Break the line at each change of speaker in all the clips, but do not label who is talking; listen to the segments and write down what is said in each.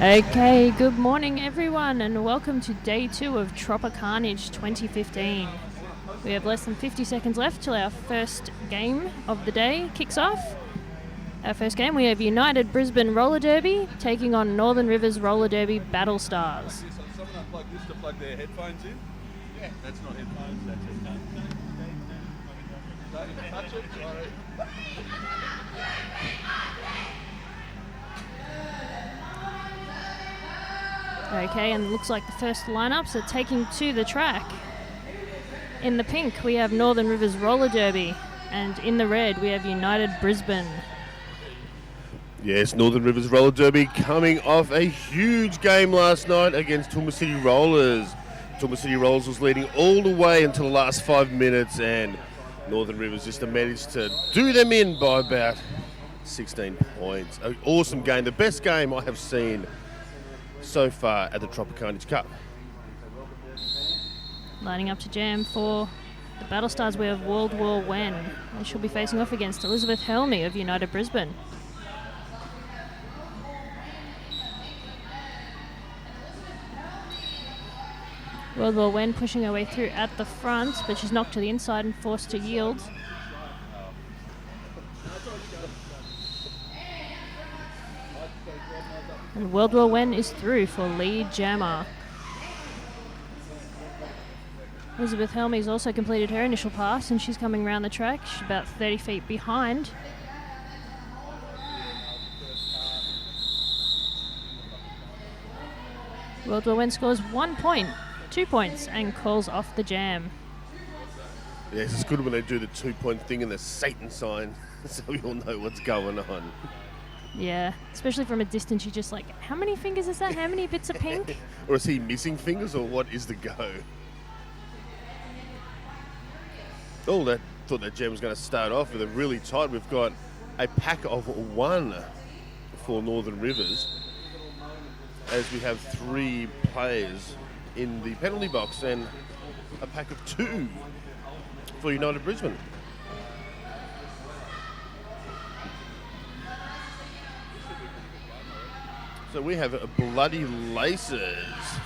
Okay, good morning everyone and welcome to day 2 of Tropicarnage 2015. We have less than 50 seconds left till our first game of the day kicks off. Our first game, we have United Brisbane Roller Derby taking on Northern Rivers Roller Derby Battle Stars.
Someone unplug this to plug their headphones in? Yeah, that's not headphones, that's it. Don't touch it, sorry.
Okay, and it looks like the first lineups are taking to the track. In the pink, we have Northern Rivers Roller Derby, and in the red, we have United Brisbane.
Yes, Northern Rivers Roller Derby coming off a huge game last night against Toowoomba City Rollers. Toowoomba City Rollers was leading all the way until the last 5 minutes, and Northern Rivers just managed to do them in by about 16 points. An awesome game, the best game I have seen so far at the Tropicarnage Cup.
Lining up to jam for the Battle Stars, we have World War When, and she'll be facing off against Elizabeth Helmy of United Brisbane. World War When pushing her way through at the front, but she's knocked to the inside and forced to yield. And World War When is through for lead jammer. Elizabeth Helmy's also completed her initial pass and she's coming around the track. She's about 30 feet behind. World War When scores 1 point, 2 points, and calls off the jam.
Yes, it's good when they do the 2-point thing and the Satan sign, so we all know what's going on.
Yeah, especially from a distance, you're just like, how many fingers is that? How many bits of pink?
Or is he missing fingers, or what is the go? Oh, thought that jam was going to start off with a really tight. We've got a pack of 1 for Northern Rivers, as we have 3 players in the penalty box and a pack of 2 for United Brisbane. So we have Bloody Laces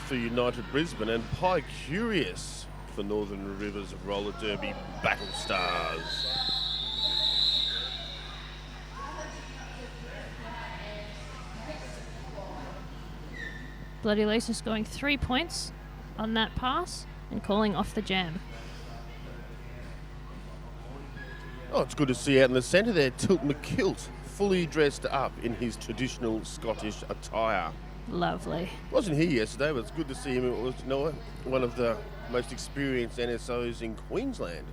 for United Brisbane and Pie Curious for Northern Rivers Roller Derby Battle Stars.
Bloody Lace scoring 3 points on that pass and calling off the jam.
Oh, it's good to see out in the centre there, Tilt McKilt, fully dressed up in his traditional Scottish attire.
Lovely.
Wasn't here yesterday, but it's good to see him. It was, one of the most experienced NSOs in Queensland.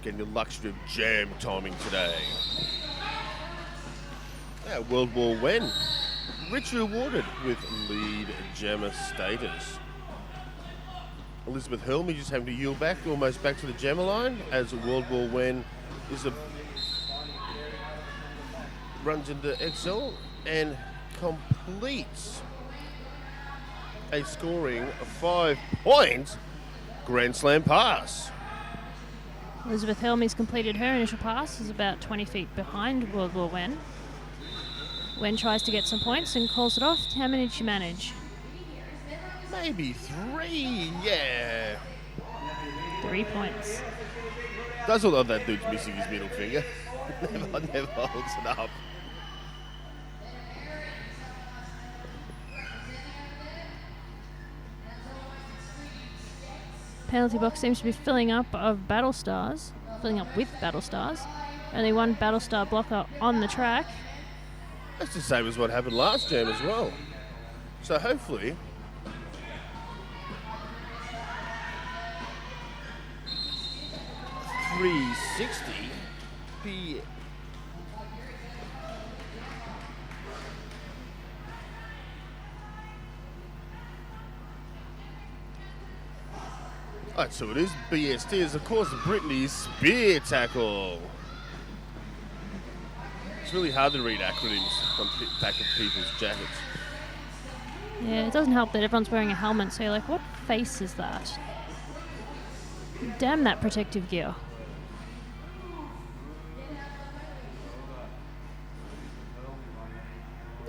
Getting the luxury of jam timing today. Now, World War When, richly awarded with lead jammer status. Elizabeth Helmy just having to yield back, almost back to the jammer line, as World War When runs into XL and completes a scoring 5 points Grand Slam pass.
Elizabeth Helmy's completed her initial pass, is about 20 feet behind World War When. When tries to get some points and calls it off. How many did she manage?
Maybe 3, yeah.
3 points.
Does look like that dude's missing his middle finger. never holds it up.
Penalty box seems to be filling up with Battle Stars. Only 1 Battle Star blocker on the track.
That's the same as what happened last jam as well. So hopefully 360 be Alright, so it is BST is of course Brittany's spear tackle. It's really hard to read acronyms on the back of people's jackets.
Yeah, it doesn't help that everyone's wearing a helmet, so you're like, what face is that? Damn that protective gear.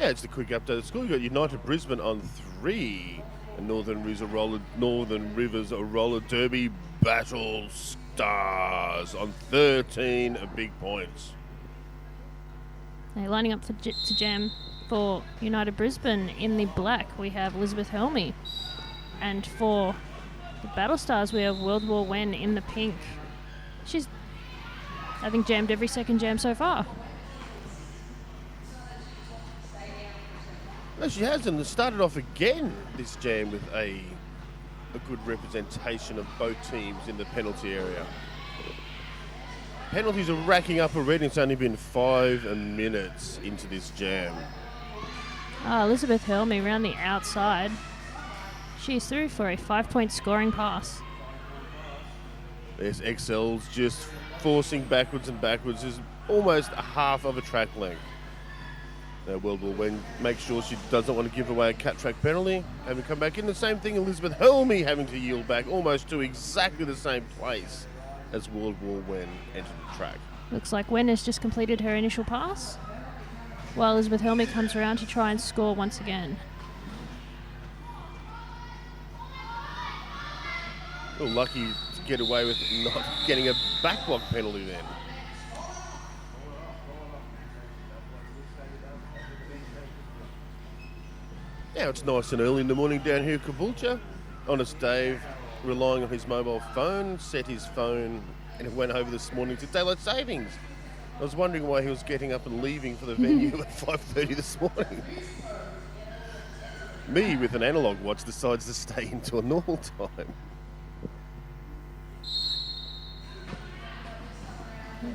it's the quick update of school. You've got United Brisbane on 3. And Northern Rivers Roller Derby Battle Stars on 13 big points.
Now, lining up to jam for United Brisbane in the black, we have Elizabeth Helmy. And for the Battle Stars, we have World War Wen in the pink. She's, I think, jammed every second jam so far.
No, she hasn't. It started off again this jam with a good representation of both teams in the penalty area. Penalties are racking up already. It's only been 5 minutes into this jam.
Elizabeth Helmy around the outside. She's through for a 5-point scoring pass.
There's XL's just forcing backwards and backwards. There's almost a half of a track length. World War Wen makes sure she doesn't want to give away a cut track penalty. Having come back in, the same thing, Elizabeth Helmy having to yield back almost to exactly the same place as World War Wen entered the track.
Looks like Wen has just completed her initial pass, while Elizabeth Helmy comes around to try and score once again.
Well, lucky to get away with not getting a backblock penalty then. Now it's nice and early in the morning down here at Caboolture. Honest Dave, relying on his mobile phone, set his phone and it went over this morning to daylight savings. I was wondering why he was getting up and leaving for the venue at 5:30 this morning. Me, with an analogue watch, decides to stay until normal time.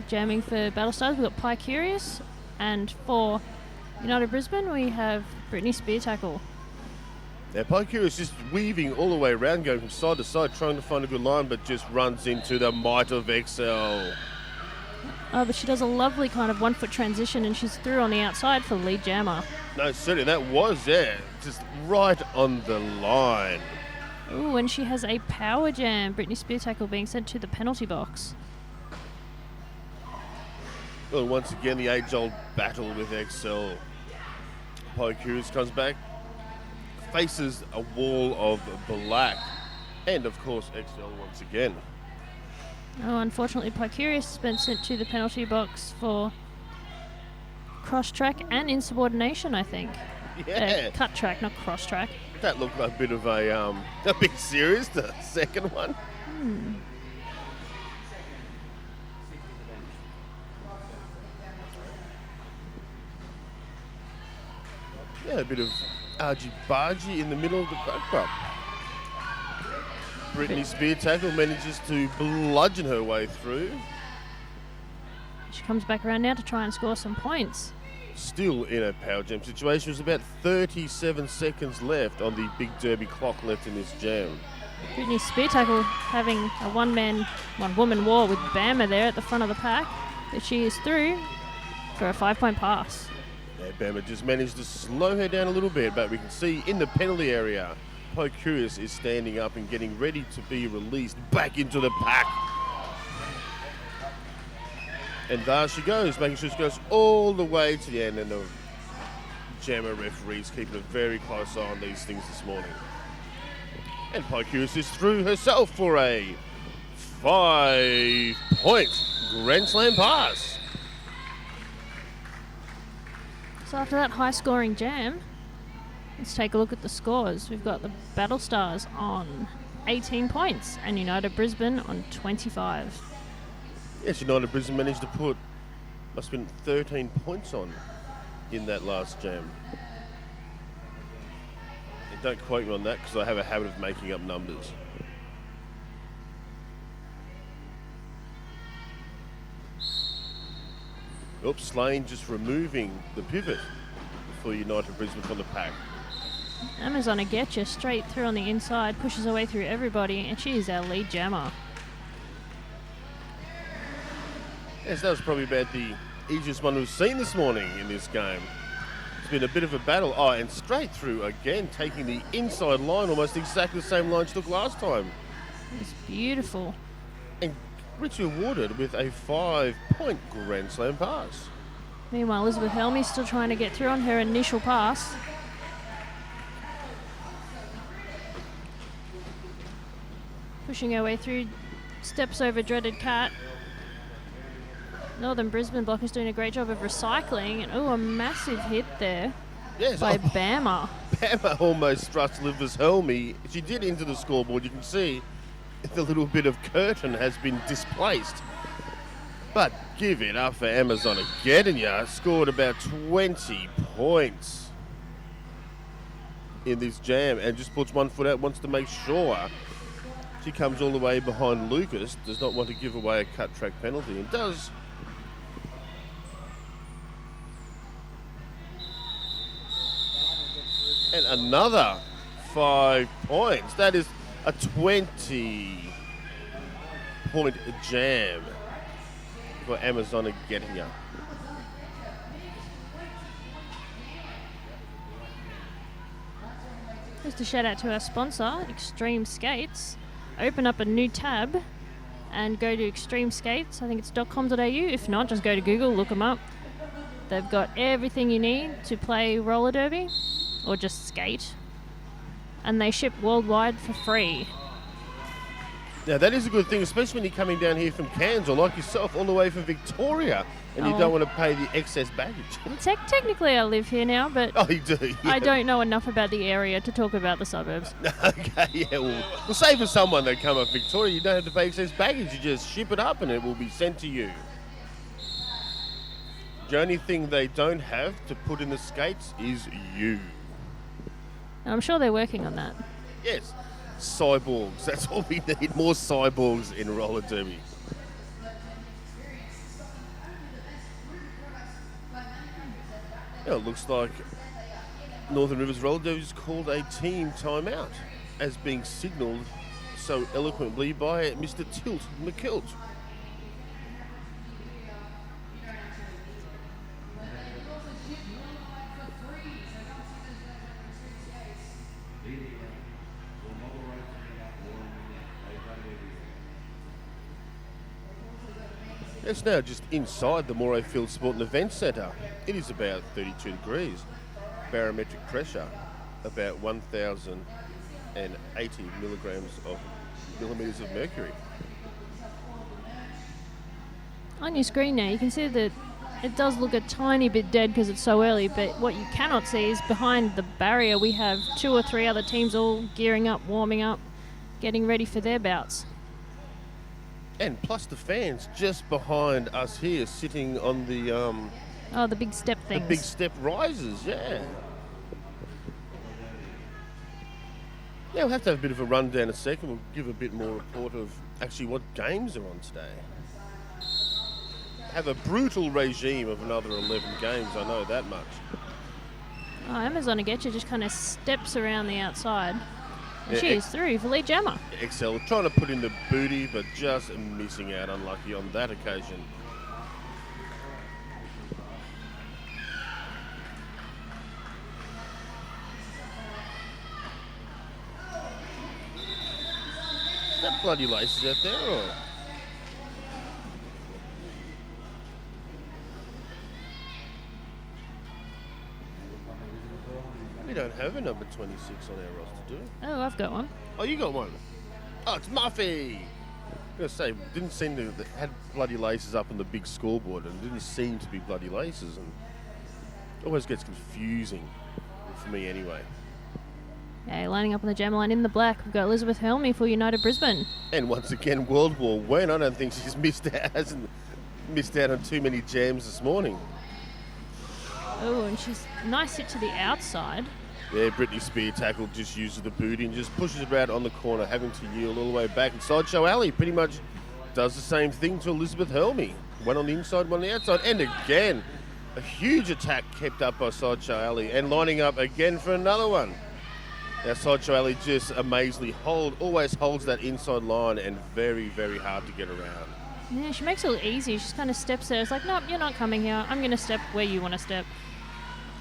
Jamming for Battle Stars, we've got Pie Curious, and for United Brisbane, we have Brittany Spear Tackle.
Now, Pike is just weaving all the way around, going from side to side, trying to find a good line, but just runs into the might of XL.
But she does a lovely kind of 1-foot transition, and she's through on the outside for the lead jammer.
No, certainly, that was, just right on the line.
Ooh, and she has a power jam. Brittany Spear Tackle being sent to the penalty box.
Well, once again, the age-old battle with XL. Pike comes back, faces a wall of black, and of course XL once again.
Oh, unfortunately, Picurious has been sent to the penalty box for cross-track and insubordination, I think.
Yeah.
Cut track, not cross-track.
That looked like a bit of a bit serious, the second one. Yeah, a bit of argy-bargy in the middle of the backdrop. Brittany Spear Tackle manages to bludgeon her way through.
She comes back around now to try and score some points.
Still in a power jam situation. There's about 37 seconds left on the big derby clock left in this jam.
Brittany Spear Tackle having a one-woman war with Bama there at the front of the pack. But she is through for a 5-point pass.
Yeah, Bama just managed to slow her down a little bit, but we can see in the penalty area, Pocurious is standing up and getting ready to be released back into the pack. And there she goes, making sure she goes all the way to the end, and the jammer referees keeping a very close eye on these things this morning. And Pocurious is through herself for a 5-point Grand Slam pass.
So after that high-scoring jam, let's take a look at the scores. We've got the Battle Stars on 18 points and United Brisbane on 25.
Yes, United Brisbane managed to put, must have been 13 points on in that last jam. And don't quote me on that because I have a habit of making up numbers. Oops, Lane just removing the pivot for United Brisbane from the pack.
Amazon Getcha straight through on the inside, pushes her way through everybody, and she is our lead jammer.
Yes, that was probably about the easiest one we've seen this morning in this game. It's been a bit of a battle. Oh, and straight through again, taking the inside line, almost exactly the same line she took last time.
It's beautiful.
And richly awarded with a 5-point Grand Slam pass.
Meanwhile, Elizabeth Helmy's still trying to get through on her initial pass. Pushing her way through, steps over dreaded Cat. Northern Brisbane block is doing a great job of recycling. And a massive hit there by Bama.
Bama almost thrust Elizabeth Helmy. She did into the scoreboard. You can see the little bit of curtain has been displaced. But give it up for Amazon Gettinya. Scored about 20 points in this jam and just puts one foot out, wants to make sure. She comes all the way behind Lucas, does not want to give away a cut track penalty, and does. And another 5 points. That is a 20-point jam for Amazon Gettinya.
Just a shout out to our sponsor, Extreme Skates. Open up a new tab and go to Extreme Skates. I think it's .com.au. If not, just go to Google, look them up. They've got everything you need to play roller derby or just skate. And they ship worldwide for free.
Now, that is a good thing, especially when you're coming down here from Cairns or like yourself all the way from Victoria and you don't want to pay the excess baggage.
Technically, I live here now, but
oh, you do? Yeah.
I don't know enough about the area to talk about the suburbs.
Okay, yeah, we'll say for someone that come up Victoria, you don't have to pay excess baggage. You just ship it up and it will be sent to you. The only thing they don't have to put in the skates is you.
I'm sure they're working on that.
Yes. Cyborgs. That's all we need. More cyborgs in roller derby. Now it looks like Northern Rivers Roller Derby has called a team timeout, as being signalled so eloquently by Mr. Tilt McKilt. It's now just inside the Moray Field Sport and Events Centre. It is about 32 degrees. Barometric pressure about 1,080 millimetres of mercury.
On your screen now, you can see that it does look a tiny bit dead because it's so early, but what you cannot see is behind the barrier we have 2 or 3 other teams all gearing up, warming up, getting ready for their bouts.
And plus the fans just behind us here, sitting on the
the big step things.
The big step risers, yeah. Yeah, we'll have to have a bit of a rundown in a second. We'll give a bit more report of actually what games are on today. Have a brutal regime of another 11 games, I know that much.
Oh, Amazon Getcha just kind of steps around the outside. And
Yeah,
she is through for lead jammer.
Excel trying to put in the booty, but just missing out, unlucky on that occasion. Is that bloody laces out there, or? We don't have a number 26 on our roster, do we?
Oh, I've got one.
Oh, you got one. Oh, it's Muffy. I'm going to say, didn't seem to had bloody laces up on the big scoreboard, and it didn't seem to be bloody laces, and it always gets confusing for me anyway.
Okay, lining up on the jam line in the black, we've got Elizabeth Helmy for United Brisbane.
And once again, World War When. I don't think she's hasn't missed out on too many jams this morning.
Oh, and she's nice hit to the outside.
Yeah, Brittany Spear tackle, just uses the booty and just pushes it out on the corner, having to yield all the way back. And Sideshow Alley pretty much does the same thing to Elizabeth Helmy. One on the inside, one on the outside. And again, a huge attack kept up by Sideshow Alley, and lining up again for another one. Now Sideshow Alley just amazingly always holds that inside line, and very, very hard to get around.
Yeah, she makes it look easy. She just kind of steps there. It's like, nope, you're not coming here. I'm going to step where you want to step.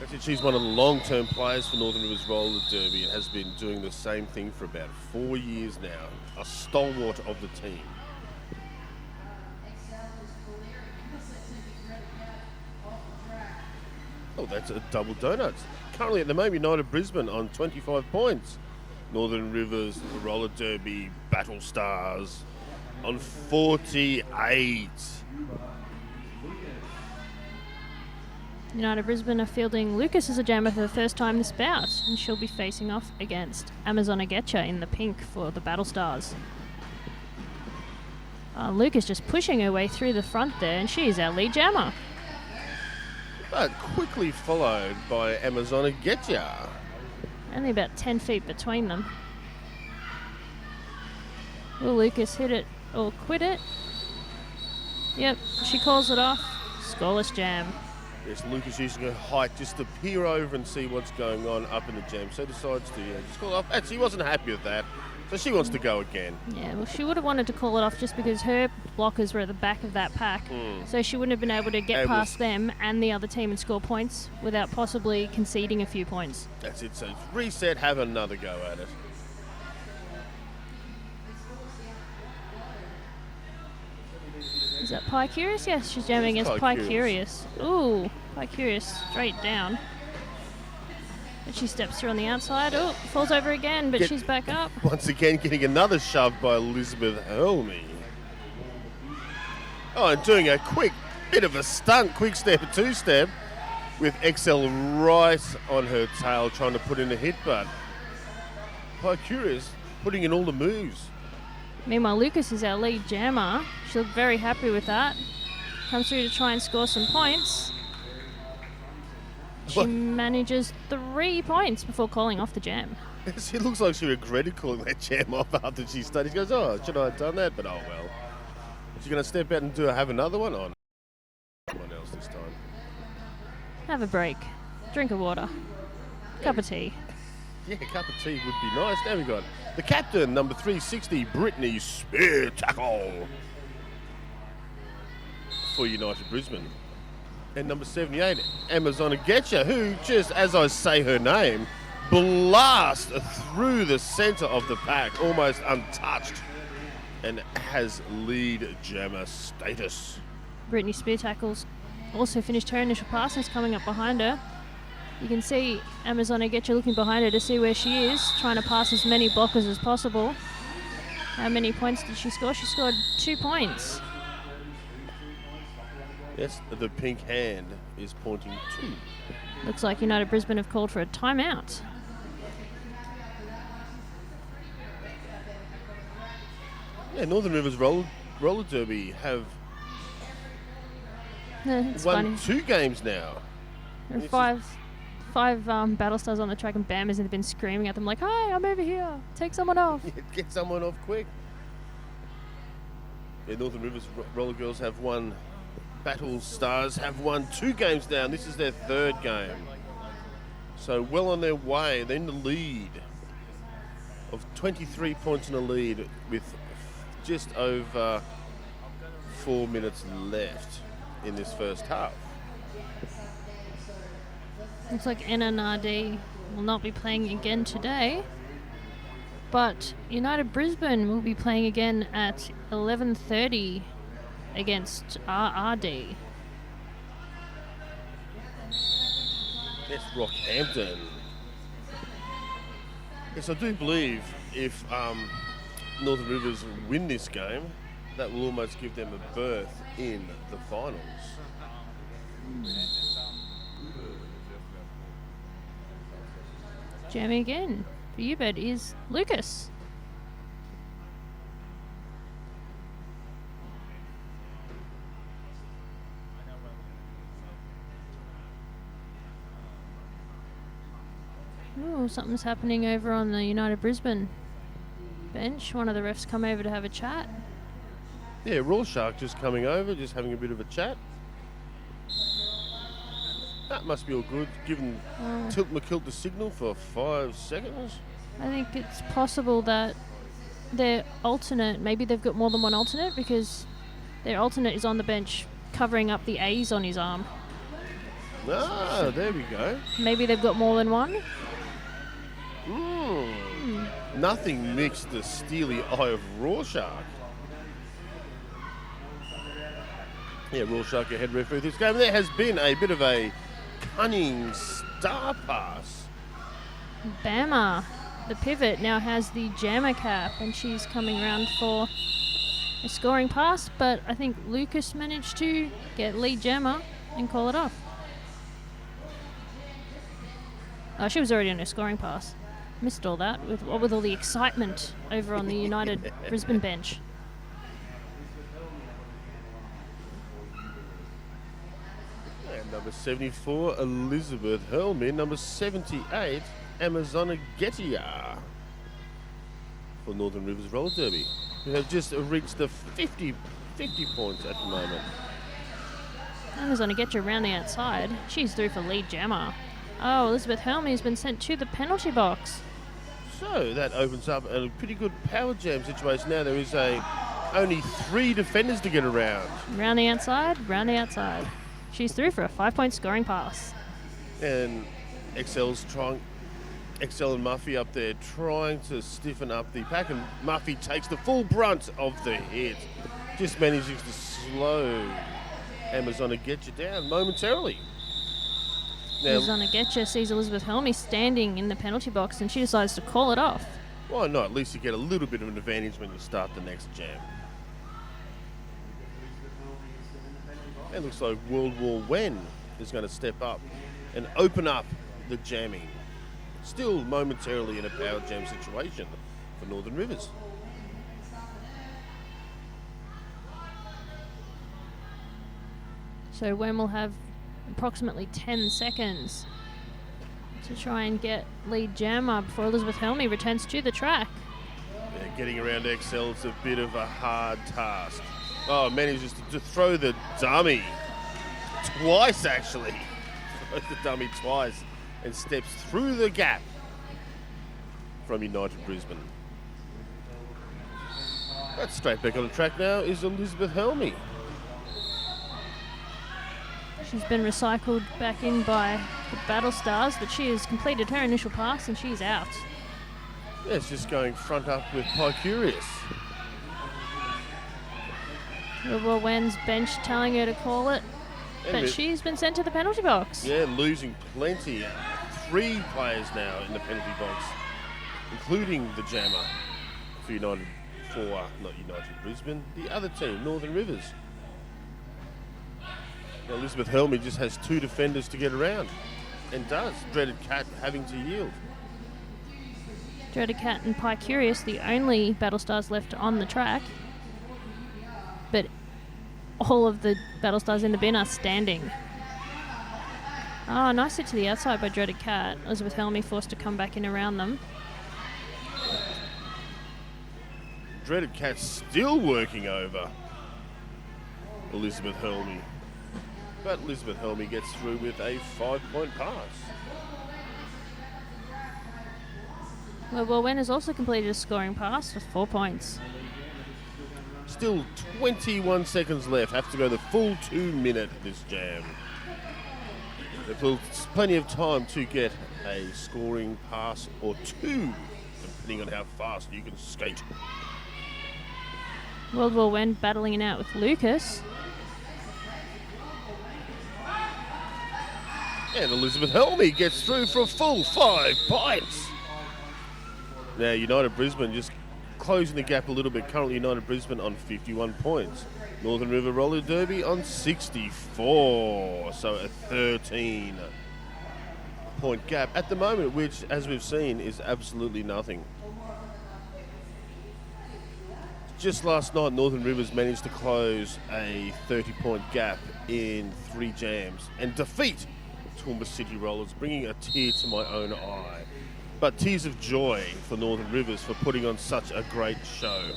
Actually, she's one of the long-term players for Northern Rivers Roller Derby and has been doing the same thing for about 4 years now. A stalwart of the team. Oh, that's a double donuts. Currently at the moment, United Brisbane on 25 points. Northern Rivers Roller Derby Battle Stars on 48.
United Brisbane are fielding Lucas as a jammer for the first time this bout, and she'll be facing off against Amazona Getcha in the pink for the Battle Stars. Lucas just pushing her way through the front there, and she's our lead jammer.
But quickly followed by Amazona Getcha.
Only about 10 feet between them. Will Lucas hit it or quit it? Yep, she calls it off. Scoreless jam.
Yes, Lucas using her height just to peer over and see what's going on up in the jam. So decides to just call it off. And she wasn't happy with that, so she wants to go again.
Yeah, well, she would have wanted to call it off just because her blockers were at the back of that pack. So she wouldn't have been able to get past them and the other team and score points without possibly conceding a few points.
That's it. So reset, have another go at it.
Is that Pie Curious? Yes, she's jamming against Pie Curious. Ooh, Pie Curious straight down. But she steps through on the outside. Oh, falls over again, but she's back up.
Once again, getting another shove by Elizabeth Helmy. Oh, and doing a quick bit of a stunt, quick step, two-step, with XL right on her tail, trying to put in a hit, but Pie Curious putting in all the moves.
Meanwhile, Lucas is our lead jammer. She looked very happy with that. Comes through to try and score some points. She manages 3 points before calling off the jam.
It looks like she regretted calling that jam off after she studied. She goes, oh, should I have done that? But oh well. She's going to step out and have another one on. Someone else this time.
Have a break. Drink of water. Cup of tea.
Yeah, a cup of tea would be nice. There we go. The captain, number 360, Brittany Spear Tackle for United Brisbane. And number 78, Amazona Getcha, who, just as I say her name, blast through the centre of the pack, almost untouched, and has lead jammer status.
Brittany Spear Tackles also finished her initial pass and is coming up behind her. You can see Amazona Getcha looking behind her to see where she is, trying to pass as many blockers as possible. How many points did she score? She scored 2 points.
Yes, the pink hand is pointing to.
Looks like United Brisbane have called for a timeout.
Yeah, Northern Rivers Roller Derby have won
funny.
2 games now.
There are five battle stars on the track, and Bammers have been screaming at them like, "Hi, I'm over here. Take someone off."
Yeah, get someone off quick. Yeah, Northern Rivers Roller Girls have won. Battle Stars have won 2 games now. This is their 3rd game. So well on their way. They're in the lead of 23 points in the lead with just over 4 minutes left in this first half.
Looks like NRRD will not be playing again today, but United Brisbane will be playing again at 11:30 against RRD.
That's Rockhampton. Yes, I do believe if Northern Rivers win this game, that will almost give them a berth in the finals.
Jamming again for UBRD is Lucas. Ooh, something's happening over on the United Brisbane bench. One of the refs come over to have a chat.
Yeah, Rorschach just coming over, just having a bit of a chat. That must be all good, given Tilt McKilt the signal for 5 seconds.
I think it's possible that their alternate, maybe they've got more than one alternate, because their alternate is on the bench covering up the A's on his arm.
Ah, there we go.
Maybe they've got more than one.
Nothing mixed the steely eye of Rorschach. Yeah, Rorschach, a head referee this game. There has been a bit of a stunning star pass.
Bama, the pivot, now has the jammer cap, and she's coming around for a scoring pass, but I think Lucas managed to get lead jammer and call it off. Oh, she was already on her scoring pass. Missed all that with all the excitement over on the United Brisbane bench.
And number 74, Elizabeth Helmy. Number 78, Amazona Gettier for Northern Rivers Roller Derby, who have just reached the 50 points at the moment.
Amazona Gettier around the outside. She's through for lead jammer. Oh, Elizabeth Helmy's been sent to the penalty box.
So that opens up a pretty good power jam situation. Now there is only 3 defenders to get around.
Round the outside, round the outside. She's through for a 5-point scoring pass.
And Excel and Muffy up there trying to stiffen up the pack, and Muffy takes the full brunt of the hit. Just manages to slow Amazona Getcha down momentarily. Now,
Amazona Getcha sees Elizabeth Helmy standing in the penalty box, and she decides to call it off.
why not? At least you get a little bit of an advantage when you start the next jam. It looks like World War Wen is going to step up and open up the jamming. Still momentarily in a power jam situation for Northern Rivers.
So Wen will have approximately 10 seconds to try and get lead jammer before Elizabeth Helmy returns to the track.
Yeah, getting around XL is a bit of a hard task. Oh, manages to throw the dummy twice, actually. Throws the dummy twice and steps through the gap from United Brisbane. But straight back on the track now is Elizabeth Helmy.
She's been recycled back in by the Battle Stars, but she has completed her initial pass and she's out.
Yeah, it's just going front up with Picurious.
Well, Wen's bench telling her to call it, but she's been sent to the penalty box.
Yeah, losing plenty. 3 players now in the penalty box, including the jammer for not United Brisbane, the other team, Northern Rivers. Now, Elizabeth Helmy just has 2 defenders to get around, and does. Dreaded Cat having to yield.
Dreaded Cat and Picurious, the only Battle Stars left on the track. But all of the Battle Stars in the bin are standing. Oh, nice hit to the outside by Dreaded Cat. Elizabeth Helmy forced to come back in around them.
Dreaded Cat still working over Elizabeth Helmy. But Elizabeth Helmy gets through with a 5-point pass.
Well, Wen has also completed a scoring pass with 4 points.
Still 21 seconds left. Have to go the full 2 minute this jam. There's plenty of time to get a scoring pass or 2, depending on how fast you can skate.
World War Wen battling it out with Lucas.
And Elizabeth Helmy gets through for a full 5 points. Now United Brisbane just closing the gap a little bit. Currently United Brisbane on 51 points. Northern River Roller Derby on 64. So a 13-point gap at the moment, which, as we've seen, is absolutely nothing. Just last night, Northern Rivers managed to close a 30-point gap in 3 jams and defeat Toowoomba City Rollers, bringing a tear to my own eye. But tears of joy for Northern Rivers for putting on such a great show.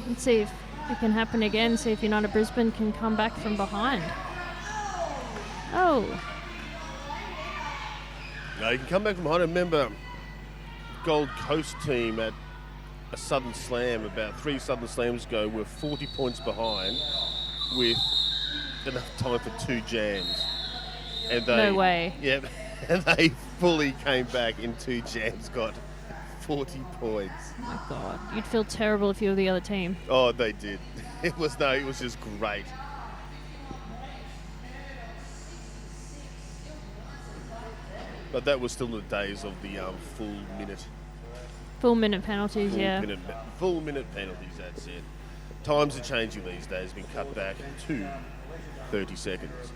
Let's see if it can happen again, see if United Brisbane can come back from behind. Oh.
No, you can come back from behind. I remember Gold Coast team at a Southern Slam about 3 Southern Slams ago were 40 points behind with enough time for 2 jams. And they,
no way.
Yeah, and they fully came back in 2 jams, got 40 points.
Oh my God. You'd feel terrible if you were the other team.
Oh, they did. It was just great. But that was still the days of the
Full minute penalties, yeah.
Full minute penalties, that's it. Times are changing these days, been cut back to 30 seconds.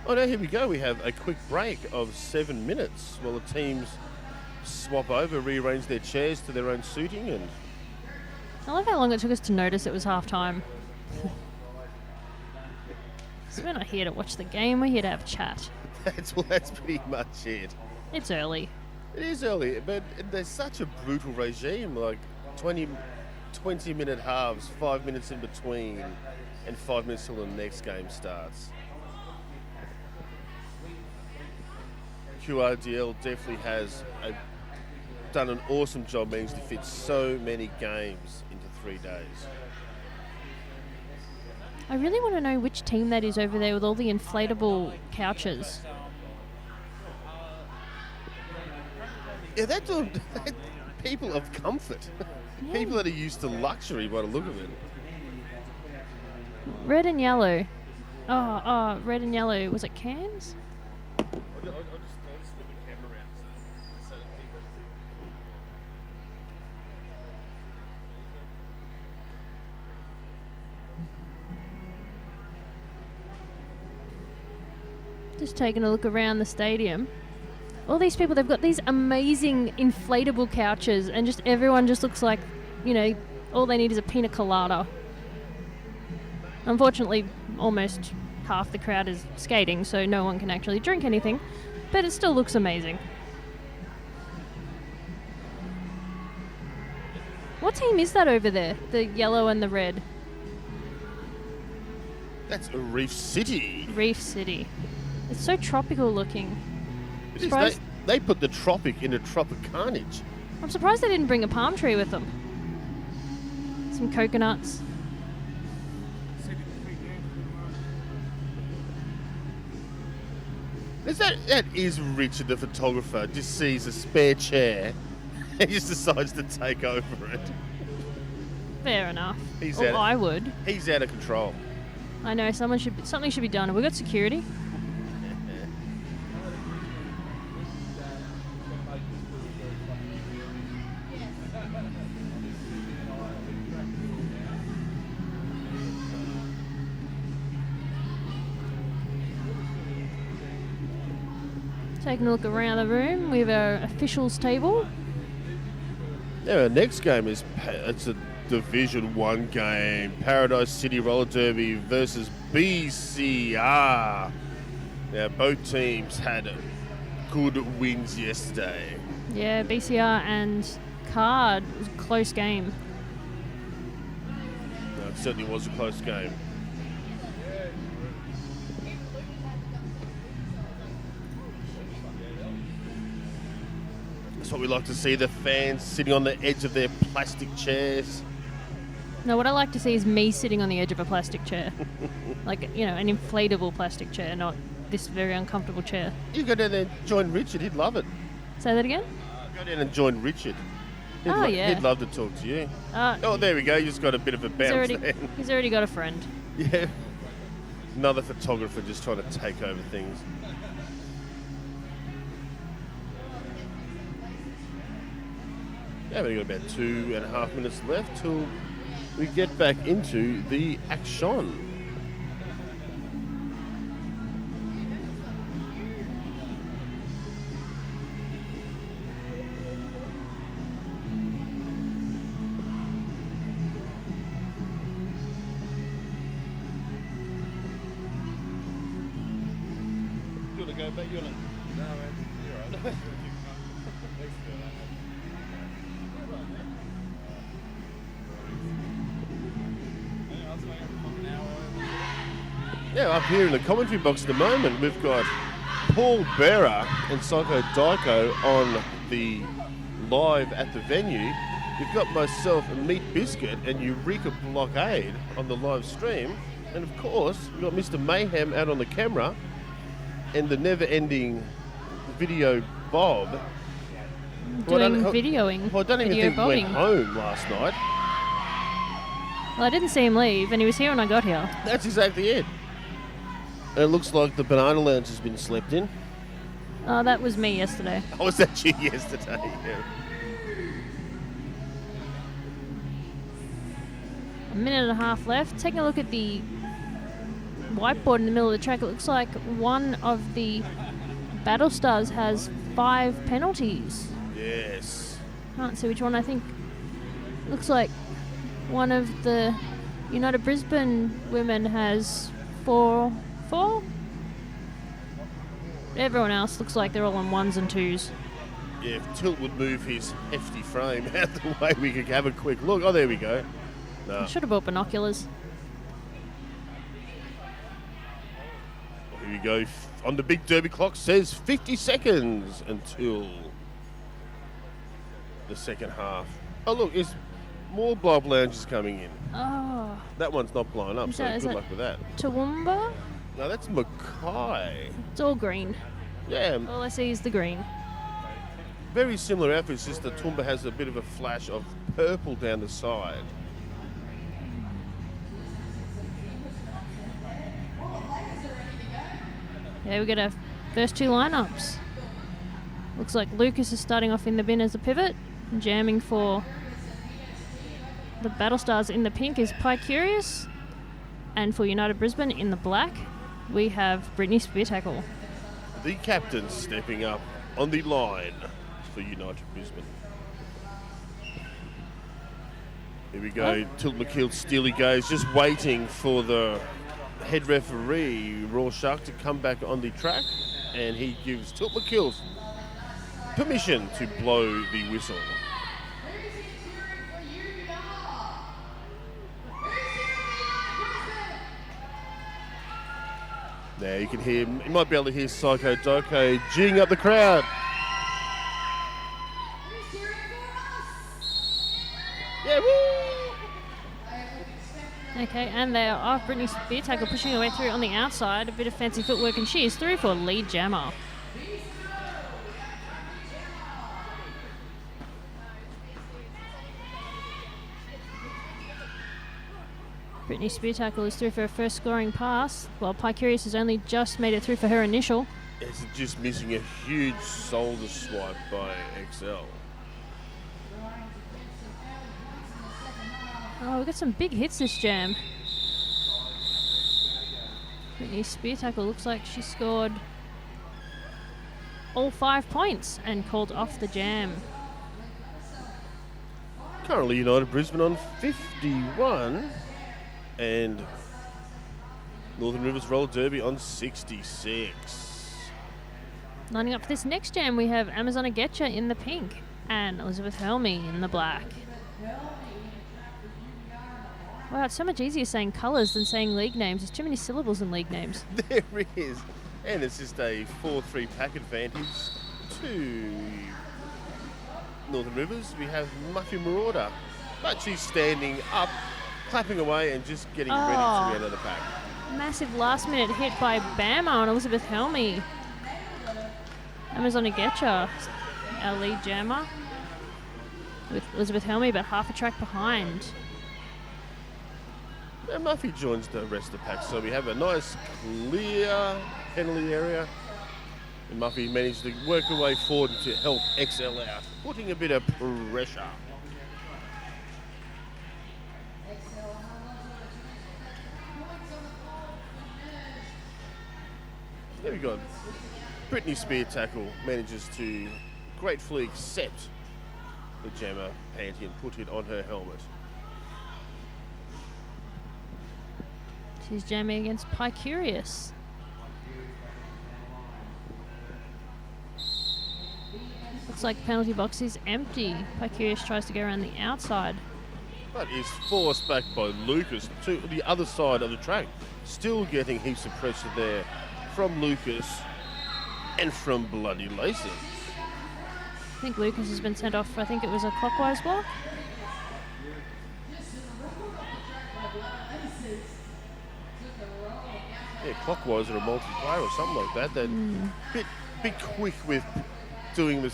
Oh no, here we go. We have a quick break of 7 minutes while the teams swap over, rearrange their chairs to their own suiting. And
I love how long it took us to notice it was half time. So we're not here to watch the game, we're here to have a chat.
That's pretty much it.
It's early.
It is early, but there's such a brutal regime, like 20-minute halves, 5 minutes in between, and 5 minutes till the next game starts. QRDL definitely has done an awesome job managing to fit so many games into 3 days.
I really want to know which team that is over there with all the inflatable couches.
Yeah, that's all, people of comfort.
Yeah.
People that are used to luxury by the look of it.
Red and yellow. Oh, red and yellow. Was it Cairns? Just taking a look around the stadium. All these people, they've got these amazing inflatable couches and just everyone just looks like, all they need is a pina colada. Unfortunately, almost half the crowd is skating, so no one can actually drink anything, but it still looks amazing. What team is that over there? The yellow and the red?
That's a Reef City.
Reef City. It's so tropical looking.
It is. They put the tropic into Tropicarnage.
I'm surprised they didn't bring a palm tree with them. Some coconuts.
That is Richard the photographer. Just sees a spare chair and just decides to take over it.
Fair enough.
Or
I would.
He's out of control.
I know, something should be done. Have we got security? Taking a look around the room, we have our officials table.
Yeah, our next game it's a Division 1 game. Paradise City Roller Derby versus BCR. Now, both teams had good wins yesterday.
Yeah, BCR and Card was a close game.
No, it certainly was a close game. That's what we like to see, the fans sitting on the edge of their plastic chairs.
No, what I like to see is me sitting on the edge of a plastic chair. Like, an inflatable plastic chair, not this very uncomfortable chair.
You go down there and join Richard, he'd love it.
Say that again?
Go down and join Richard.
Yeah.
He'd love to talk to you. There we go, you just got a bit of a bounce there.
He's already got a friend.
Yeah. Another photographer just trying to take over things. Yeah, we've got about 2.5 minutes left till we get back into the action. You want to go back? You want to? No, man. You're right. Yeah, up here in the commentary box at the moment, we've got Paul Berra and Psycho Dyko on the live at the venue. We've got myself, Meat Biscuit, and Eureka Blockade on the live stream. And of course, we've got Mr. Mayhem out on the camera and the never-ending video Bob.
Doing videoing.
Well, I don't even think he went home last night.
Well, I didn't see him leave, and he was here when I got here.
That's exactly it. And it looks like the banana lounge has been slept in.
Oh, that was me yesterday.
Oh, was that you yesterday? Yeah.
A minute and a half left. Taking a look at the whiteboard in the middle of the track, it looks like one of the Battle Stars has 5 penalties.
Yes.
Can't see which one. I think looks like one of the United Brisbane women has 4. Everyone else looks like they're all on 1s and 2s.
Yeah, if Tilt would move his hefty frame out of the way, we could have a quick look. Oh, there we go. No.
I should have bought binoculars.
Here we go. On the big derby clock says 50 seconds until the second half. Oh, look, there's more blob lounges coming in.
Oh.
That one's not blown up, so good luck with that.
Toowoomba?
No, that's Mackay.
It's all green.
Yeah,
All I see is the green.
very similar outfits, just that Toowoomba has a bit of a flash of purple down the side.
Yeah, we get our first 2 lineups. Looks like Lucas is starting off in the bin as a pivot. Jamming for the Battle Stars in the pink is Pie Curious. And for United Brisbane in the black, we have Brittany Speartackle.
The captain stepping up on the line for United Brisbane. Here we go. Tilt McKeel Steely goes, just waiting for the head referee, Rorschach, to come back on the track, and he gives Tilt McKeel permission to blow the whistle. Now you can hear, you might be able to hear Psycho Doko geeing up the crowd. Yeah, woo!
Okay, and they are off. Brittany Speartackle pushing her way through on the outside. A bit of fancy footwork, and she is through for lead jammer. Brittany Speartackle is through for her first scoring pass, while Pie Curious has only just made it through for her initial.
It's just missing a huge shoulder swipe by XL.
Oh, we've got some big hits this jam. Brittany Speartackle looks like she scored all 5 points and called off the jam.
Currently United Brisbane on 51 and Northern Rivers Roller Derby on 66.
Lining up for this next jam, we have Amazona Getcha in the pink and Elizabeth Helmy in the black. Wow, it's so much easier saying colours than saying league names. There's too many syllables in league names.
There is. And it's just a 4-3 pack advantage to Northern Rivers. We have Muffy Marauder, but she's standing up, clapping away and just getting ready to be out of the pack.
Massive last minute hit by Bama on Elizabeth Helmy. Amazona Getcha, our lead jammer, with Elizabeth Helmy about half a track behind.
And Muffy joins the rest of the pack, so we have a nice clear penalty area. And Muffy managed to work her way forward to help XL out, putting a bit of pressure. There we go. Brittany Speartackle manages to gratefully accept the jammer panty and put it on her helmet.
She's jamming against Pie Curious. Looks like the penalty box is empty. Pie Curious tries to go around the outside.
But is forced back by Lucas to the other side of the track. Still getting heaps of pressure there from Lucas and from Bloody Laces.
I think Lucas has been sent off for, I think it was a clockwise block.
Yeah, clockwise or a multiplayer or something like that. They're bit quick with doing the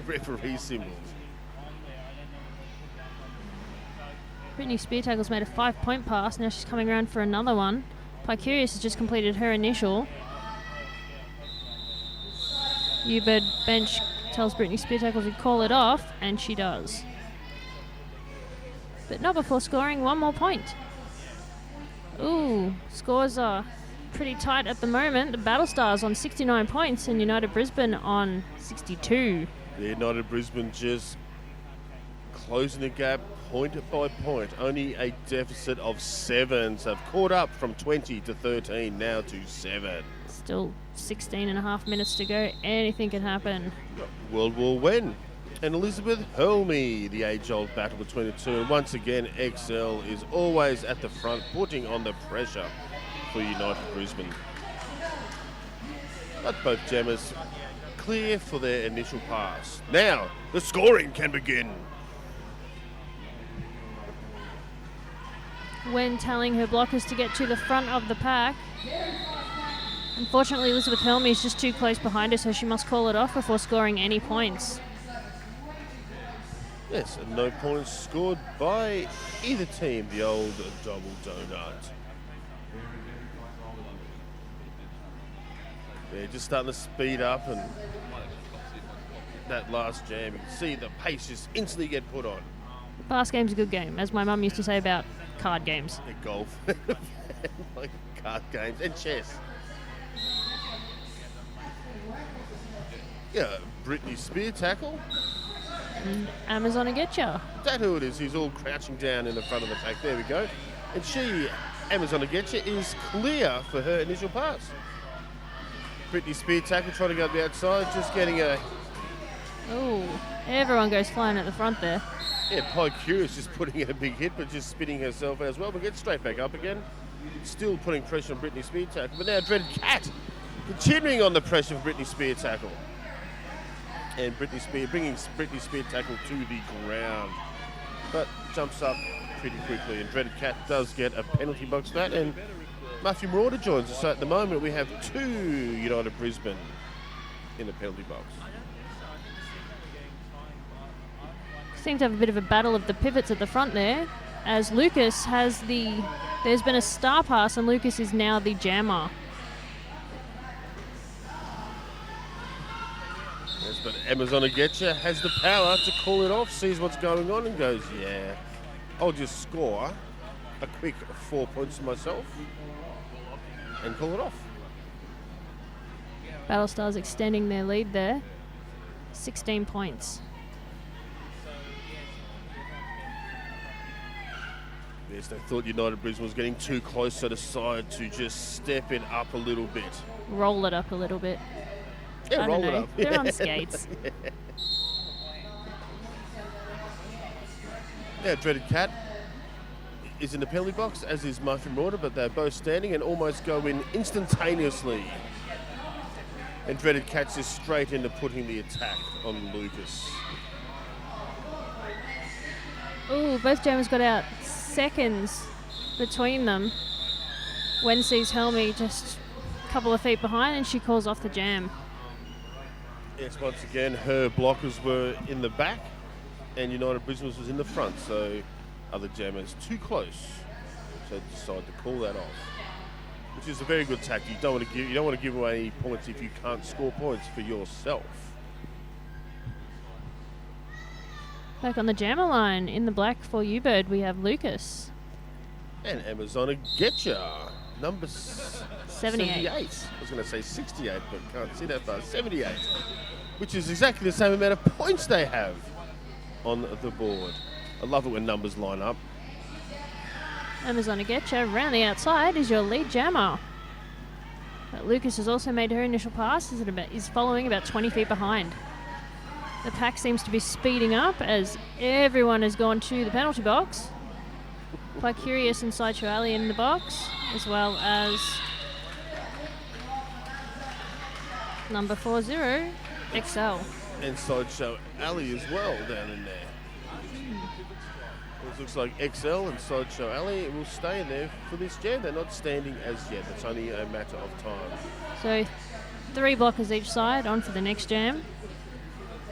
referee symbols.
Brittany Speartackle's made a 5-point pass. Now she's coming around for another one. Picurious has just completed her initial. UBird bench tells Brittany Speartackle to call it off, and she does. But not before scoring one more point. Ooh, scores are pretty tight at the moment. The Battle Stars on 69 points and United Brisbane on 62.
The United Brisbane just closing the gap point by point. Only a deficit of 7. So they've caught up from 20 to 13, now to 7.
Still 16 and a half minutes to go. Anything can happen.
World War when? And Elizabeth Helmy, the age-old battle between the two. And once again, XL is always at the front, putting on the pressure for United Brisbane. But both jammers clear for their initial pass. Now, the scoring can begin.
When telling her blockers to get to the front of the pack. Unfortunately, Elizabeth Helmy is just too close behind her, so she must call it off before scoring any points.
Yes, and no points scored by either team, the old double donut. They're just starting to speed up, and that last jam, you can see the pace just instantly get put on.
Fast game's a good game, as my mum used to say about card games.
And golf, like card games, and chess. Yeah, Brittany Speartackle.
And Amazon get ya.
Is that who it is? He's all crouching down in the front of the pack. There we go. And she, Amazon get ya, is clear for her initial pass. Brittany Speartackle trying to go up the outside, just getting a...
Oh, everyone goes flying at the front there.
Yeah, Picurious just putting in a big hit, but just spinning herself out as well, but gets straight back up again. Still putting pressure on Brittany Speartackle, but now Dreaded Cat continuing on the pressure for Brittany Speartackle. And bringing Brittany Speartackle to the ground, but jumps up pretty quickly. And Dreaded Cat does get a penalty box for that. And Matthew Marauder joins us. So at the moment, we have 2 United Brisbane in the penalty box.
Seem to have a bit of a battle of the pivots at the front there, as Lucas has the... There's been a star pass, and Lucas is now the jammer.
Yes, but Amazon Getcha has the power to call it off, sees what's going on and goes, yeah, I'll just score a quick 4 points to myself and call it off.
Battle Stars extending their lead there. 16 points.
Yes, they thought United Brisbane was getting too close, so decided to just step it up a little bit.
Roll it up a little bit.
Yeah, roll it up.
They're on skates.
Yeah, Dreaded Cat is in the penalty box, as is Muffin Marauder, but they're both standing and almost go in instantaneously. And Dreaded Cat's just straight into putting the attack on Lucas.
Ooh, both jammers got out seconds between them. Wen sees Helmy just a couple of feet behind, and she calls off the jam.
Yes, once again, her blockers were in the back and United Brisbane was in the front, so other jammers too close, so decide to call that off, which is a very good tactic. You don't want to give away any points if you can't score points for yourself.
Back on the jammer line, in the black for UBird, we have Lucas.
And Amazon Getcha, number 78. I was going to say 68, but can't see that far. 78, which is exactly the same amount of points they have on the board. I love it when numbers line up.
Amazon Getcha, around the outside is your lead jammer. But Lucas has also made her initial pass, is following about 20 feet behind. The pack seems to be speeding up as everyone has gone to the penalty box. Picurious and Sideshow Alley in the box, as well as number 40, XL.
And Sideshow Alley as well down in there. It looks like XL and Sideshow Alley will stay in there for this jam. They're not standing as yet. It's only a matter of time.
So 3 blockers each side on for the next jam,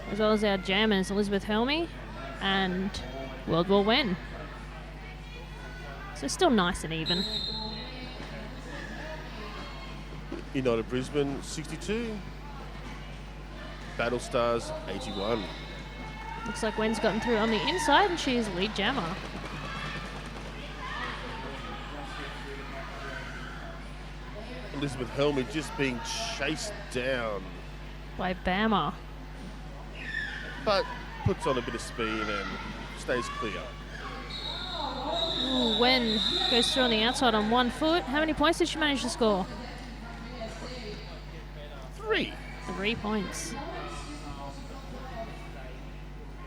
as well as our jammers Elizabeth Helmy and World War When. So still nice and even.
United Brisbane 62. Battle Stars 81.
Looks like Wen's gotten through on the inside and she is lead jammer.
Elizabeth Helmy just being chased down,
By Bama.
but puts on a bit of speed and stays clear.
Ooh, Wen goes through on the outside on 1 foot. How many points did she manage to score?
3.
3 points.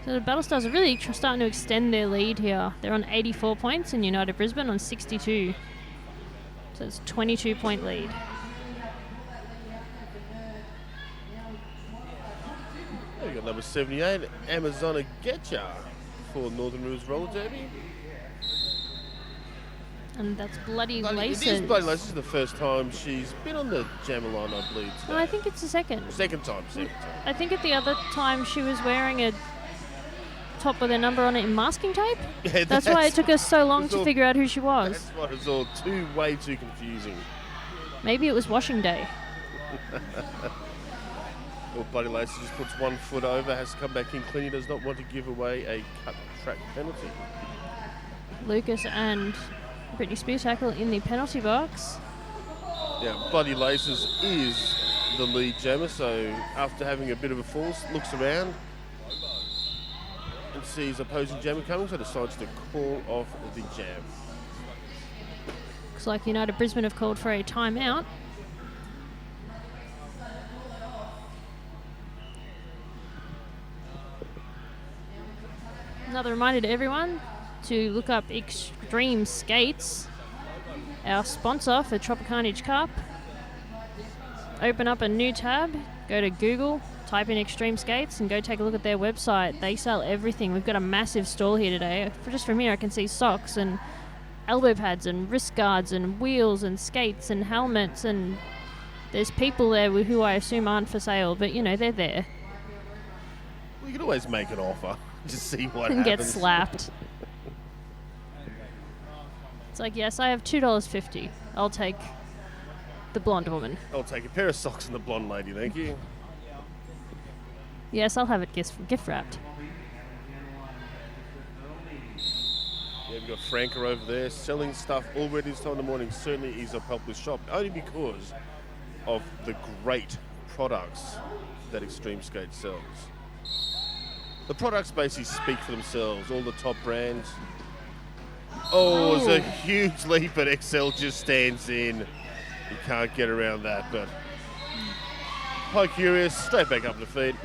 So the Battle Stars are really starting to extend their lead here. They're on 84 points and United Brisbane on 62. So it's a 22-point lead.
We got number 78, Amazona Getcha for Northern Rivers Roller Derby.
And that's Bloody
It
Laces.
is Bloody Laces. This is the first time she's been on the jammer line, I believe.
No, I think it's the second.
Second time.
I think at the other time she was wearing a top with a number on it in masking tape.
Yeah,
That's why it took us so long to figure out who she was.
That's why it's all way too confusing.
Maybe it was washing day.
Well, Bloody Laces just puts 1 foot over, has to come back in clean. He does not want to give away a cut track penalty.
Lucas and Brittany Spears tackle in the penalty box.
Yeah, Bloody Laces is the lead jammer, so after having a bit of a fall, looks around and sees opposing jammer coming, so decides to call off the jam.
Looks like United Brisbane have called for a timeout. Another reminder to everyone to look up Extreme Skates, our sponsor for Tropicarnage Cup. Open up a new tab, go to Google, type in Extreme Skates and go take a look at their website. They sell everything. We've got a massive stall here today. Just from here I can see socks and elbow pads and wrist guards and wheels and skates and helmets, and there's people there who I assume aren't for sale, but you know, they're there.
We can always make an offer to see what
And
happens.
get slapped. It's like, yes, I have $2.50. I'll take the blonde woman.
I'll take a pair of socks and the blonde lady, thank you.
Yes, I'll have it gift wrapped.
Yeah, we've got Franca over there selling stuff already this time in the morning. Certainly is a popular shop, only because of the great products that Extreme Skate sells. The products basically speak for themselves, all the top brands. Oh, it's a huge leap, but XL just stands in. You can't get around that, but High Curious, straight back up to feet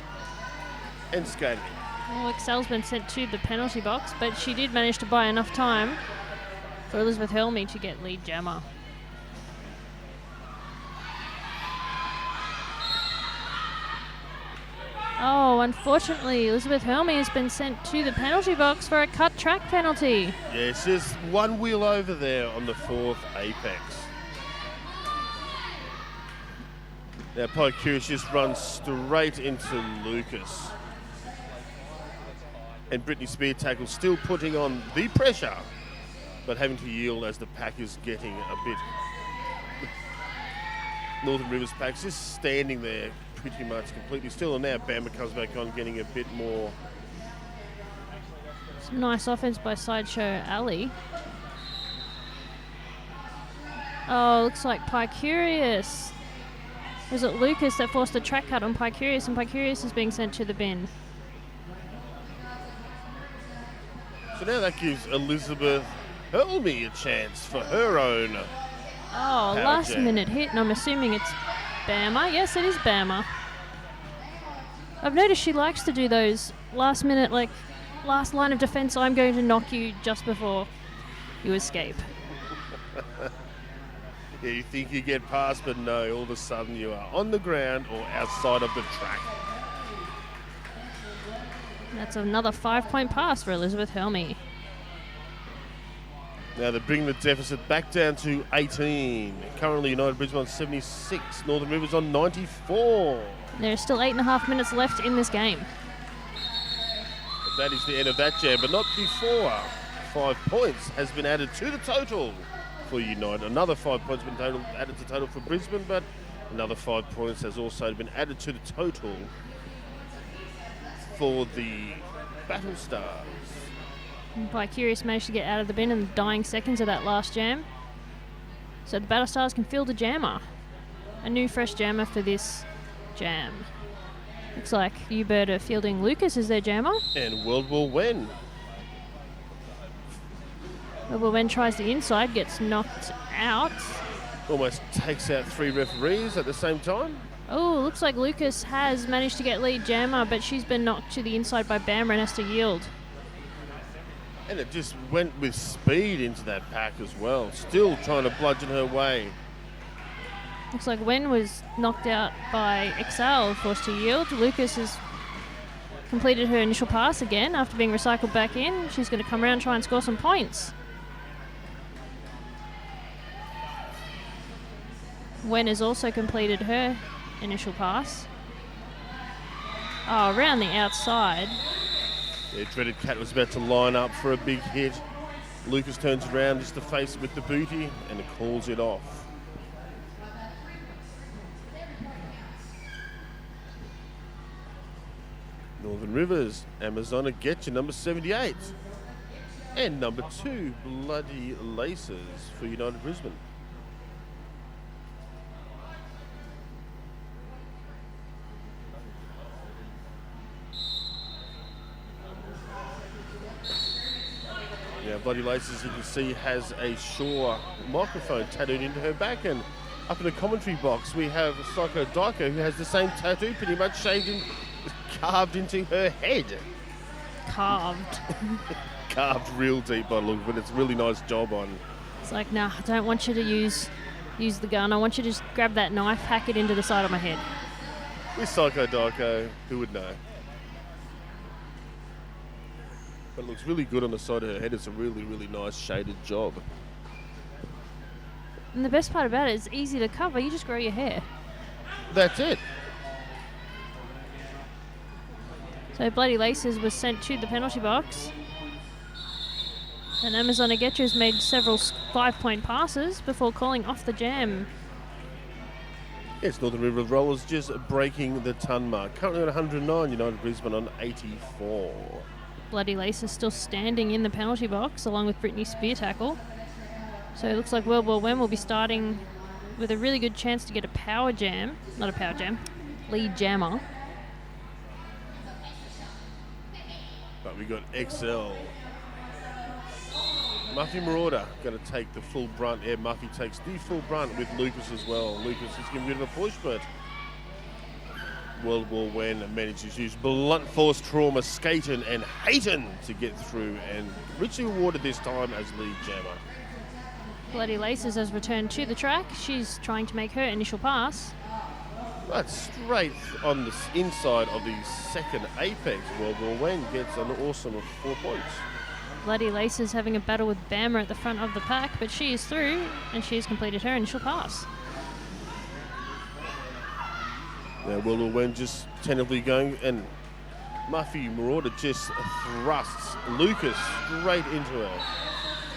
and skating.
Well, Excel's been sent to the penalty box, but she did manage to buy enough time for Elizabeth Helmy to get lead jammer. Oh, unfortunately, Elizabeth Helmy has been sent to the penalty box for a cut track penalty.
Yes, just one wheel over there on the fourth apex. Now, Pike Curious just runs straight into Lucas. And Brittany Spear tackle still putting on the pressure, but having to yield as the pack is getting a bit. Northern Rivers pack's just standing there pretty much completely still, and now Bama comes back on, getting a bit more.
Some nice offense by Sideshow Ali. Oh, looks like Picurious. Was it Lucas that forced a track cut on Picurious, and Picurious is being sent to the bin?
So now that gives Elizabeth Helmy a chance for her own.
Oh, last
jam.
minute hit, and I'm assuming it's Bama. Yes, it is Bama. I've noticed she likes to do those last minute, like, last line of defense, I'm going to knock you just before you escape.
Yeah, you think you get past, but no, all of a sudden you are on the ground or outside of the track.
That's another 5-point pass for Elizabeth Helmy.
Now they bring the deficit back down to 18. Currently United Brisbane on 76, Northern Rivers on 94.
There's still 8.5 minutes left in this game.
But that is the end of that jam, but not before. 5 points has been added to the total for United. Another 5 points has been added to total for Brisbane, but another 5 points has also been added to the total for the Battle Stars.
By Curious managed to get out of the bin in the dying seconds of that last jam. So the Battle Stars can field a jammer. A new fresh jammer for this jam. Looks like UBRD are fielding Lucas as their jammer.
And World War When.
World War When tries the inside, gets knocked out.
Almost takes out 3 referees at the same time.
Oh, looks like Lucas has managed to get lead jammer, but she's been knocked to the inside by Bamber and has to yield.
And it just went with speed into that pack as well. Still trying to bludgeon her way.
Looks like Wen was knocked out by Excel, forced to yield. Lucas has completed her initial pass again after being recycled back in. She's going to come around and try and score some points. Wen has also completed her initial pass. Oh, around the outside.
Yeah, Dreaded Cat was about to line up for a big hit. Lucas turns around just to face it with the booty and it calls it off. Northern Rivers, Amazona Getcha, number 78. And number 2, Bloody Laces for United Brisbane. Yeah, Bloody Laces, you can see, has a Shaw microphone tattooed into her back, and up in the commentary box we have Psycho Daiko, who has the same tattoo pretty much carved into her head.
Carved.
Carved real deep by the look, but it's a really nice job on.
It's like, nah, I don't want you to use the gun. I want you to just grab that knife, hack it into the side of my head.
With Psycho Daiko, who would know? But it looks really good on the side of her head. It's a really, really nice shaded job.
And the best part about it is easy to cover. You just grow your hair.
That's it.
So Bloody Laces was sent to the penalty box. And Amazona Getcha has made several 5-point passes before calling off the jam.
Yes, Northern River Rollers just breaking the ton mark. Currently on 109, United Brisbane on 84.
Bloody Laces still standing in the penalty box along with Brittany Spear tackle. So it looks like World War When will be starting with a really good chance to get a power jam. Not a power jam, lead jammer.
But we got XL. Muffy Marauder going to take the full brunt. Yeah, Muffy takes the full brunt with Lucas as well. Lucas is giving a bit of a push, but World War When manages to use blunt force trauma, Skaten and Hayton to get through, and richly rewarded this time as lead jammer.
Bloody Laces has returned to the track. She's trying to make her initial pass.
But straight on the inside of the second apex, World War When gets an awesome 4 points.
Bloody Laces having a battle with Bammer at the front of the pack, but she is through and she has completed her initial pass.
Now World War When just tentatively going, and Muffy Marauder just thrusts Lucas straight into her.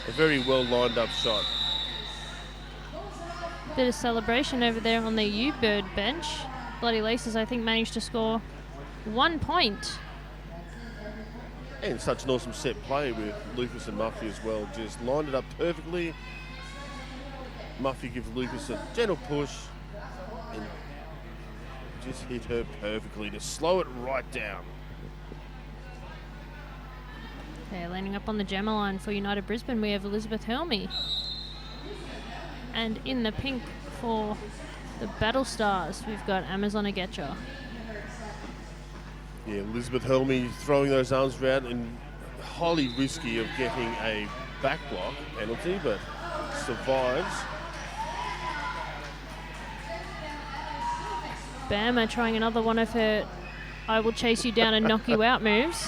A very well lined up shot.
Bit of celebration over there on the UBRD bench. Bloody Laces, I think, managed to score 1 point.
And such an awesome set play with Lucas and Muffy as well. Just lined it up perfectly. Muffy gives Lucas a gentle push and just hit her perfectly to slow it right down.
Okay, landing up on the jammer line for United Brisbane, we have Elizabeth Helmy. And in the pink for the Battle Stars, we've got Amazona Getcha.
Yeah, Elizabeth Helmy throwing those arms around and highly risky of getting a back block penalty, but survives.
Bama trying another one of her I will chase you down and knock you out moves.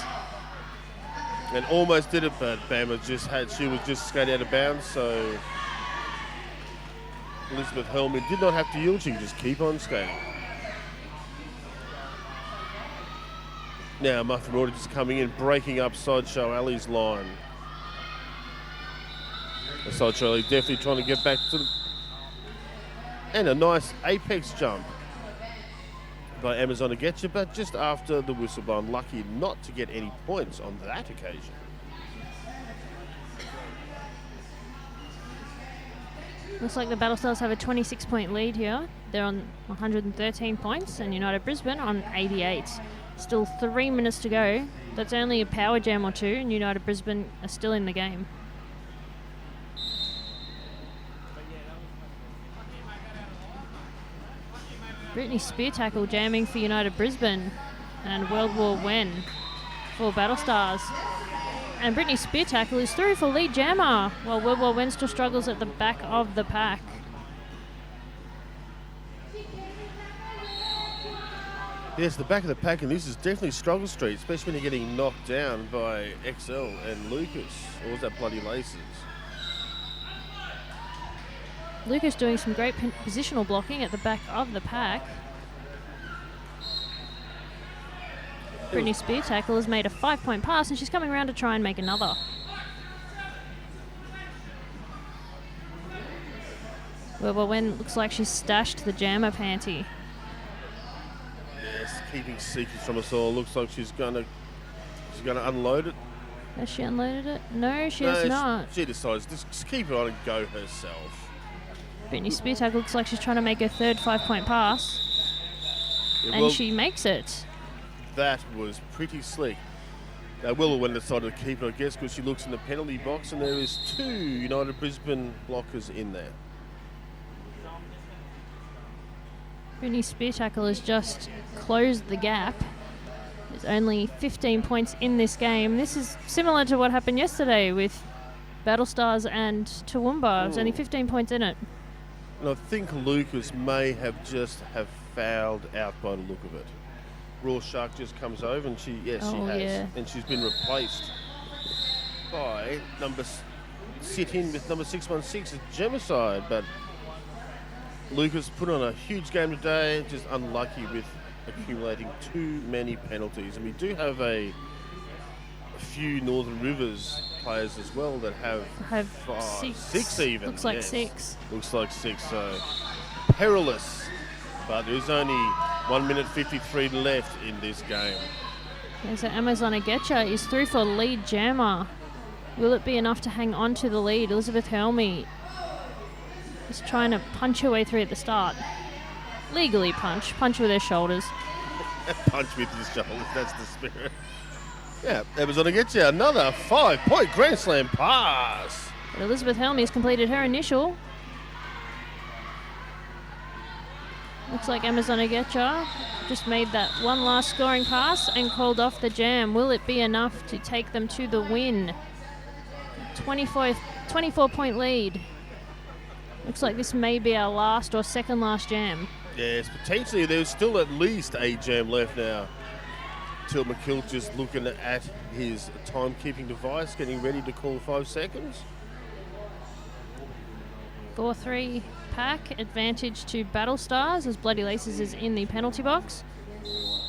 And almost did it, but Bama she was just skating out of bounds, so Elizabeth Helmy did not have to yield, she could just keep on skating. Now Muffin Marauder just coming in, breaking up Sideshow Alley's line. Aside Charlie definitely trying to get back to the... And a nice apex jump by Amazon to get you, but just after the whistle bar, lucky not to get any points on that occasion.
Looks like the Battle Stars have a 26-point lead here. They're on 113 points, and United Brisbane on 88. Still 3 minutes to go. That's only a power jam or two, and United Brisbane are still in the game. Brittany Spear tackle jamming for United Brisbane, and World War Wen for Battle Stars. And Brittany Spear tackle is through for lead jammer, while World War Wen still struggles at the back of the pack.
Yes, the back of the pack, and this is definitely struggle street, especially when you're getting knocked down by XL and Lucas. Or was that bloody Laces?
Lucas doing some great positional blocking at the back of the pack. Brittany Spear tackle has made a 5-point pass, and she's coming around to try and make another. Well, when looks like she's stashed the jammer panty.
Yes, keeping secrets from us all. Looks like she's gonna unload it.
Has she unloaded it? No, she has not.
She decides to just keep it on and go herself.
Brittany Spear tackle looks like she's trying to make her third 5-point pass, and she makes it.
That was pretty slick. Now, Willow Wen decided to keep it, I guess, because she looks in the penalty box, and there is 2 United Brisbane blockers in there.
Brittany Spear tackle has just closed the gap. There's only 15 points in this game. This is similar to what happened yesterday with Battle Stars and Toowoomba. There's only 15 points in it.
And I think Lucas may have fouled out by the look of it. Rorschach just comes over, and she has. Yeah. And she's been replaced by sit-in with number 616 at Gemicide, but Lucas put on a huge game today, just unlucky with accumulating too many penalties. And we do have a few Northern Rivers players as well that have six even.
Looks like 6.
Looks like 6, so perilous. But there's only 1 minute 53 left in this game.
Okay, so Amazon Agecha is through for lead jammer. Will it be enough to hang on to the lead? Elizabeth Helmy is trying to punch her way through at the start. Legally punch with her shoulders.
Punch with his shoulders, that's the spirit. Yeah, Amazon Agecha, another 5-point Grand Slam pass.
But Elizabeth Helmy has completed her initial. Looks like Amazon Agecha just made that one last scoring pass and called off the jam. Will it be enough to take them to the win? 24-point lead. Looks like this may be our last or second last jam.
Yes, potentially there's still at least a jam left now. Till McKill just looking at his timekeeping device, getting ready to call 5 seconds.
4-3 pack, advantage to Battle Stars as Bloody Laces is in the penalty box.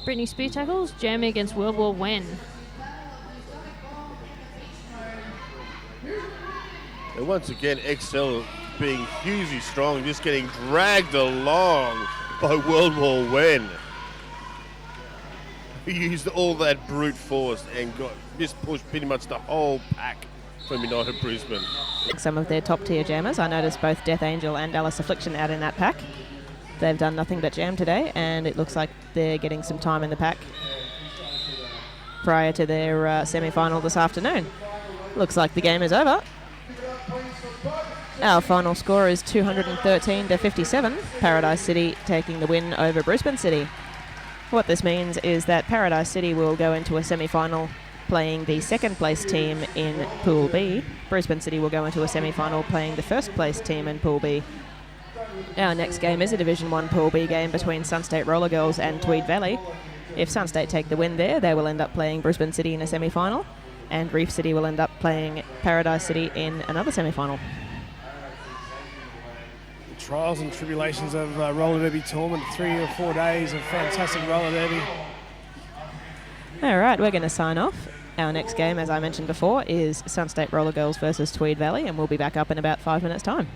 Brittany Spear tackles, jamming against World War Wen.
And once again, XL being hugely strong, just getting dragged along by World War Wen. He used all that brute force and just pushed pretty much the whole pack from United Brisbane.
Some of their top tier jammers, I noticed both Death Angel and Alice Affliction out in that pack. They've done nothing but jam today, and it looks like they're getting some time in the pack prior to their semi-final this afternoon. Looks like the game is over. Our final score is 213-57. Paradise City taking the win over Brisbane City. What this means is that Paradise City will go into a semi-final playing the second place team in Pool B. Brisbane City will go into a semi-final playing the first place team in Pool B. Our next game is a Division 1 Pool B game between Sunstate Roller Girls and Tweed Valley. If Sunstate take the win there, they will end up playing Brisbane City in a semi-final, and Reef City will end up playing Paradise City in another semi-final.
Trials and tribulations of roller derby tournament, 3 or 4 days of fantastic roller derby.
All right, we're going to sign off. Our next game, as I mentioned before, is Sunstate Roller Girls versus Tweed Valley, and we'll be back up in about 5 minutes' time.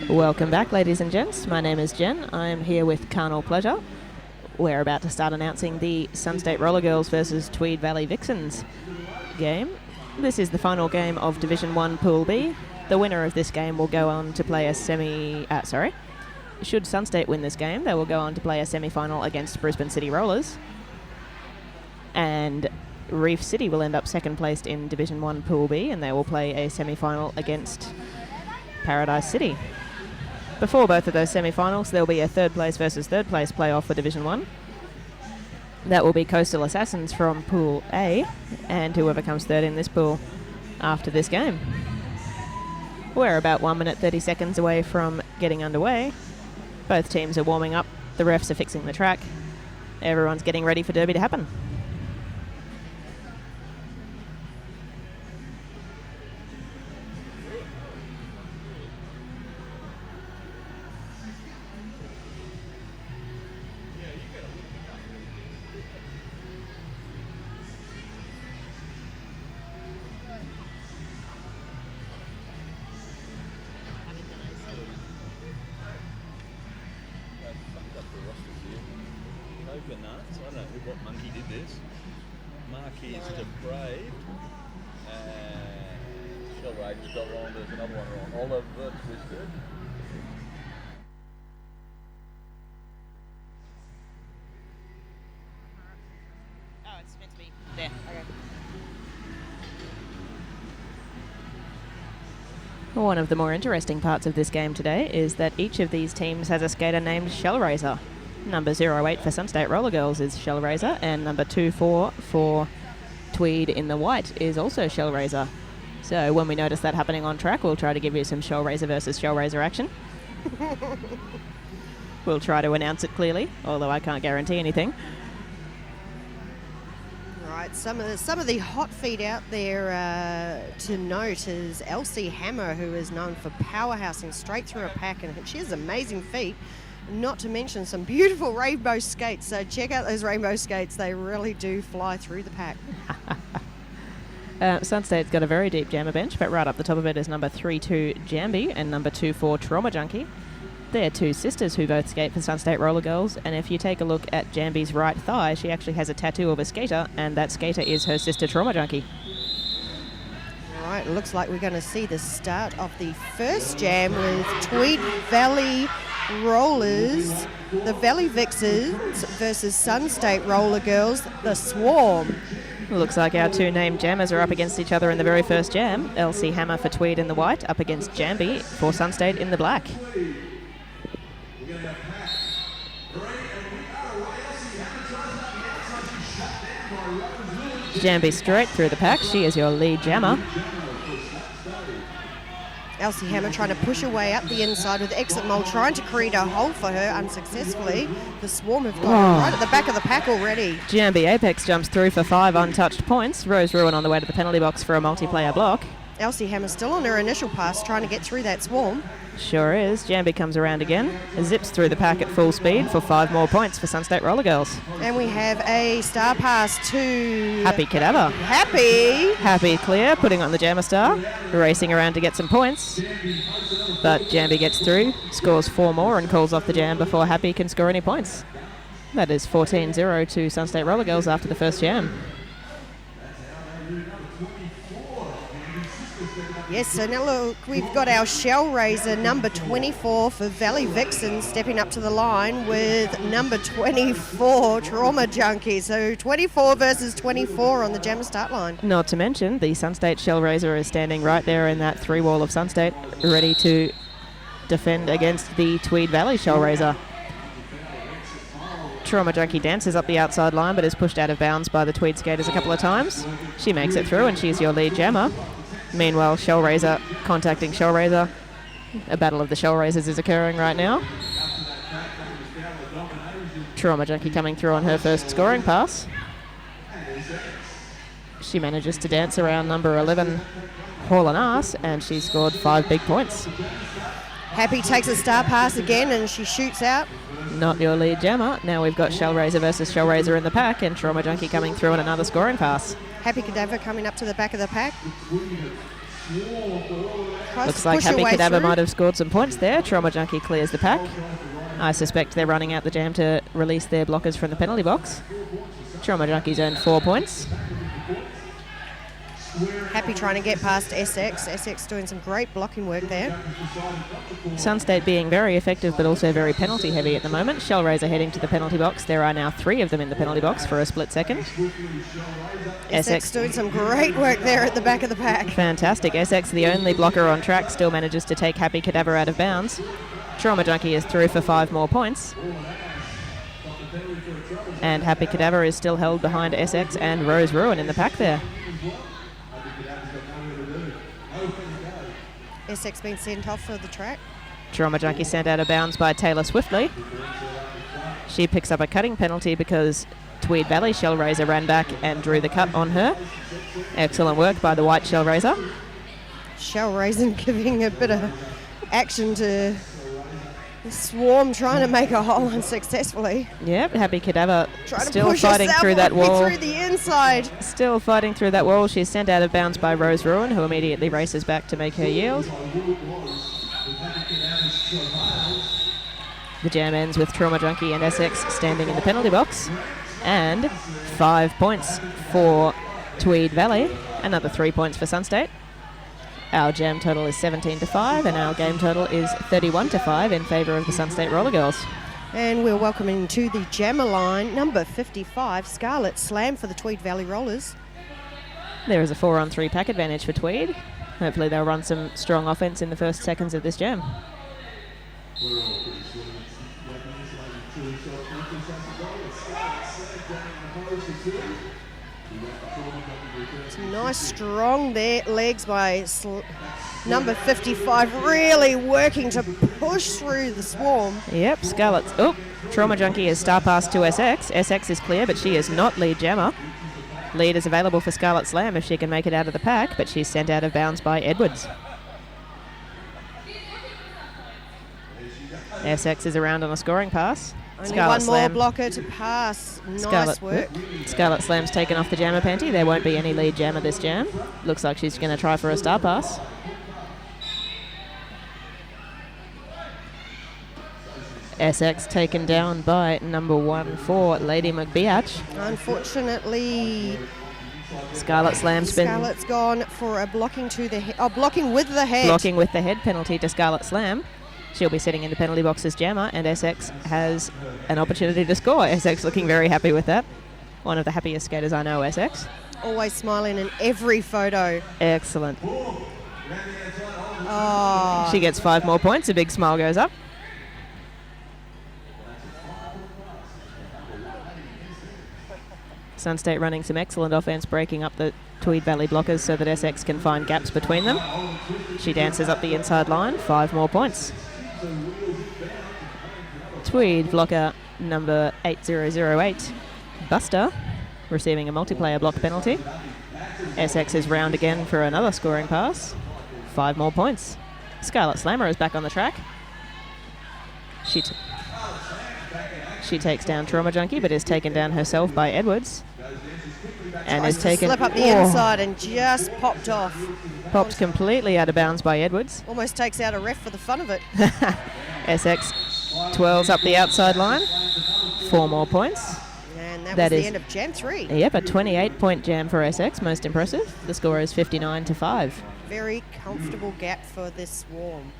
Welcome back, ladies and gents. My name is Jen. I am here with Carnal Pleasure. We're about to start announcing the Sunstate Roller Girls versus Tweed Valley Vixens game. This is the final game of Division 1 Pool B. The winner of this game will go on to play a Should Sunstate win this game, they will go on to play a semi-final against Brisbane City Rollers. And Reef City will end up second placed in Division 1 Pool B, and they will play a semi-final against Paradise City. Before both of those semi-finals, there will be a third place versus third place playoff for Division 1. That will be Coastal Assassins from Pool A, and whoever comes third in this pool after this game. We're about 1 minute 30 seconds away from getting underway. Both teams are warming up, the refs are fixing the track. Everyone's getting ready for Derby to happen.
I don't know what monkey did this. Marquis to Brave. And Shell Raider's got wrong. There's another one wrong. Oliver Twisted.
Oh, it's meant to be there. Okay. One of the more interesting parts of this game today is that each of these teams has a skater named Shellraiser. Number 08 for Sunstate Roller Girls is Shellraiser, and number 24 for Tweed in the white is also Shellraiser. So when we notice that happening on track, we'll try to give you some Shellraiser versus Shellraiser action. We'll try to announce it clearly, although I can't guarantee anything.
Right, some of the hot feet out there to note is Elsie Hammer, who is known for powerhousing straight through a pack, and she has amazing feet. Not to mention some beautiful rainbow skates. So check out those rainbow skates; they really do fly through the pack.
Sunstate's got a very deep jammer bench, but right up the top of it is number 32 Jambi and number 24 Trauma Junkie. They're two sisters who both skate for Sunstate Roller Girls, and if you take a look at Jambi's right thigh, she actually has a tattoo of a skater, and that skater is her sister Trauma Junkie.
All right, it looks like we're going to see the start of the first jam with Tweed Valley Rollers, the Valley Vixens versus Sunstate Roller Girls, the Swarm.
Looks like our two named jammers are up against each other in the very first jam. Elsie Hammer for Tweed in the white, up against Jambi for Sunstate in the black. Jambi straight through the pack. She is your lead jammer.
Elsie Hammer trying to push her way up the inside with exit mold, trying to create a hole for her unsuccessfully. The Swarm have got right at the back of the pack already.
Jambi Apex jumps through for 5 untouched points. Rose Ruin on the way to the penalty box for a multiplayer block.
Elsie Hammer still on her initial pass, trying to get through that Swarm.
Sure is. Jambi comes around again, zips through the pack at full speed for 5 more points for Sunstate Roller Girls.
And we have a star pass to
Happy Cadaver. Happy clear, putting on the jammer star, racing around to get some points. But Jambi gets through, scores 4 more and calls off the jam before Happy can score any points. That is 14-0 to Sunstate Roller Girls after the first jam.
Yes, so now look, we've got our Shellraiser number 24 for Valley Vixen stepping up to the line with number 24 Trauma Junkie. So 24 versus 24 on the jammer start line.
Not to mention, the Sunstate Shellraiser is standing right there in that 3 wall of Sunstate, ready to defend against the Tweed Valley Shellraiser. Trauma Junkie dances up the outside line, but is pushed out of bounds by the Tweed skaters a couple of times. She makes it through, and she's your lead jammer. Meanwhile, Shellraiser contacting Shellraiser. A battle of the Shellraisers is occurring right now. Trauma Junkie coming through on her first scoring pass. She manages to dance around number 11, Haul and Ass, and she scored 5 big points.
Happy takes a star pass again, and she shoots out.
Not your lead jammer. Now we've got Shellraiser versus Shellraiser in the pack, and Trauma Junkie coming through on another scoring pass.
Happy Cadaver coming up to the back of the pack.
Looks like Happy Cadaver might have scored some points there. Trauma Junkie clears the pack. I suspect they're running out the jam to release their blockers from the penalty box. Trauma Junkie's earned 4 points.
Happy trying to get past SX. SX doing some great blocking work there.
Sunstate being very effective but also very penalty heavy at the moment. Shellraiser heading to the penalty box. There are now 3 of them in the penalty box for a split second.
SX doing some great work there at the back of the pack.
Fantastic. SX, the only blocker on track, still manages to take Happy Cadaver out of bounds. Trauma Junkie is through for 5 more points. And Happy Cadaver is still held behind SX and Rose Ruin in the pack there.
SX being sent off for the track.
Trauma Junkie sent out of bounds by Taylor Swiftly. She picks up a cutting penalty because Tweed Valley Shellraiser ran back and drew the cut on her. Excellent work by the white Shellraiser.
Shellraiser giving a bit of action to the Swarm, trying to make a hole unsuccessfully.
Yep, Happy Cadaver
still
fighting through that wall.
Through the inside.
Still fighting through that wall. She's sent out of bounds by Rose Ruin, who immediately races back to make her yield. The jam ends with Trauma Junkie and SX standing in the penalty box. And 5 points for Tweed Valley. Another 3 points for Sunstate. Our jam total is 17-5, and our game total is 31-5 in favour of the Sunstate Roller Girls.
And we're welcoming to the jammer line number 55, Scarlet Slam for the Tweed Valley Rollers.
There is a 4-on-3 pack advantage for Tweed. Hopefully they'll run some strong offense in the first seconds of this jam.
Some nice strong there legs by number 55, really working to push through the swarm.
Yep, Scarlet's... Oh, Trauma Junkie is star pass to SX. SX is clear, but she is not lead jammer. Lead is available for Scarlet Slam if she can make it out of the pack, but she's sent out of bounds by Edwards. SX is around on a scoring pass.
Only one more blocker to pass. Nice work.
Scarlet Slam's taken off the jammer panty. There won't be any lead jammer this jam. Looks like she's going to try for a star pass. SX taken down by number 1 for Lady McBeach.
Unfortunately,
Scarlet's
gone for a blocking to the head. Oh, blocking with the head.
Blocking with the head penalty to Scarlet Slam. She'll be sitting in the penalty box as jammer, and SX has an opportunity to score. SX looking very happy with that. One of the happiest skaters I know, SX.
Always smiling in every photo.
Excellent.
Oh.
She gets 5 more points. A big smile goes up. Sunstate running some excellent offense, breaking up the Tweed Valley blockers so that SX can find gaps between them. She dances up the inside line. 5 more points. Tweed blocker number 8008, Buster, receiving a multiplayer block penalty. SX is round again for another scoring pass. 5 more points. Scarlet Slammer is back on the track. She takes down Trauma Junkie, but is taken down herself by Edwards. And is taken...
slip up the inside and just popped off.
Popped completely out of bounds by Edwards.
Almost takes out a ref for the fun of it.
SX twirls up the outside line. 4 more points.
And that was the end of Jam 3.
Yep, a 28-point jam for SX. Most impressive. The score is 59-5.
Very comfortable gap for this swarm.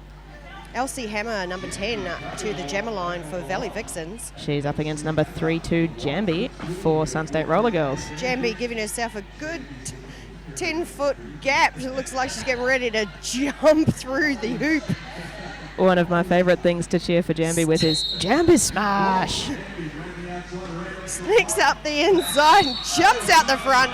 Elsie Hammer, number 10, to the jammer line for Valley Vixens.
She's up against number 3-2 Jambi for Sunstate Roller Girls.
Jambi giving herself a good 10-foot gap. It looks like she's getting ready to jump through the hoop.
One of my favourite things to cheer for Jambi with is Jambi Smash!
Sneaks up the inside and jumps out the front.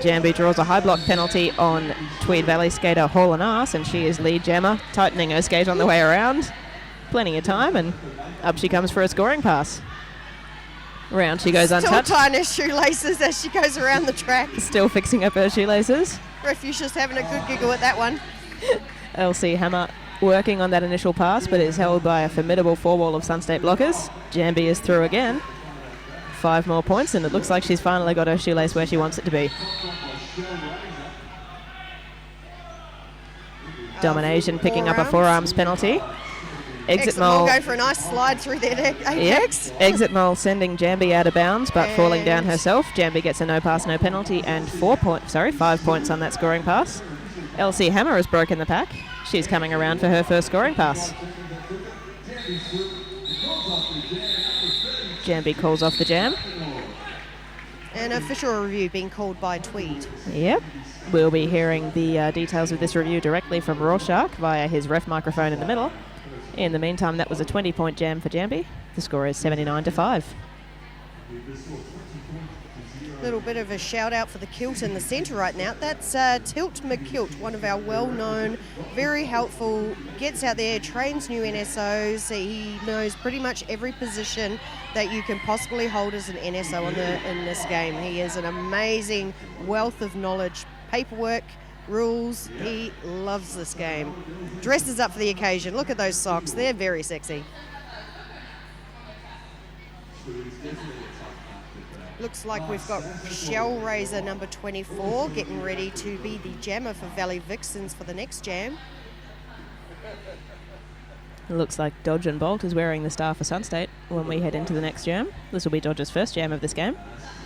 Jambi draws a high block penalty on Tweed Valley skater Hall and Arse, and she is lead jammer, tightening her skate on the way around. Plenty of time, and up she comes for a scoring pass. Round she goes untouched.
Still tying her shoelaces as she goes around the track.
Still fixing up her shoelaces.
Refuge just having a good giggle at that one.
LC Hammer working on that initial pass, but is held by a formidable four-wall of Sunstate blockers. Jambi is through again. 5 more points, and it looks like she's finally got her shoelace where she wants it to be. Domination picking up a forearms penalty. Exit mole
go for a nice slide through there. Apex.
Yep. Exit mole sending Jambi out of bounds, but falling down herself. Jambi gets a no pass, no penalty, and 5 points on that scoring pass. LC Hammer has broken the pack. She's coming around for her first scoring pass. Jambi calls off the jam.
An official review being called by Tweed.
Yep. We'll be hearing the details of this review directly from Rorschach via his ref microphone in the middle. In the meantime, that was a 20-point jam for Jambi. The score is 79-5.
Little bit of a shout out for the kilt in the centre right now. That's Tilt McKilt, one of our well-known, very helpful, gets out there, trains new NSOs. He knows pretty much every position that you can possibly hold as an NSO in this game. He is an amazing wealth of knowledge, paperwork, rules. He loves this game. Dresses up for the occasion. Look at those socks. They're very sexy. Looks like we've got Shell Razor number 24 getting ready to be the jammer for Valley Vixens for the next jam.
It looks like Dodge and Bolt is wearing the star for Sunstate when we head into the next jam. This will be Dodge's first jam of this game.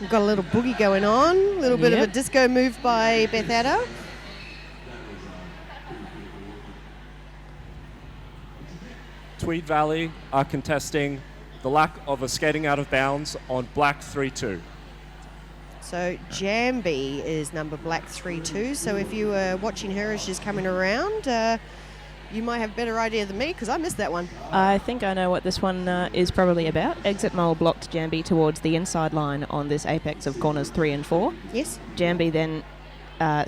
We've got a little boogie going on, a little bit of a disco move by Beth Adder.
Tweed Valley are contesting the lack of a skating out of bounds on black 3-2.
So Jambi is number black 3-2. So if you were watching her as she's coming around, you might have a better idea than me because I missed that one.
I think I know what this one is probably about. Exit Mole blocked Jambi towards the inside line on this apex of corners 3 and 4.
Yes.
Jambi then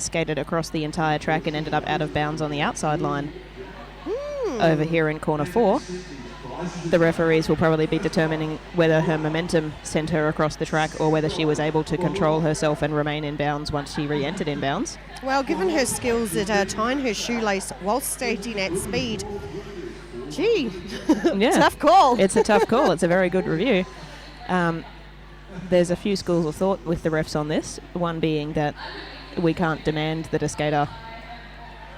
skated across the entire track and ended up out of bounds on the outside line over here in corner 4. The referees will probably be determining whether her momentum sent her across the track or whether she was able to control herself and remain in bounds once she re-entered in bounds.
Well, given her skills at tying her shoelace whilst skating at speed, gee, tough call.
It's a tough call. It's a very good review. There's a few schools of thought with the refs on this, one being that we can't demand that a skater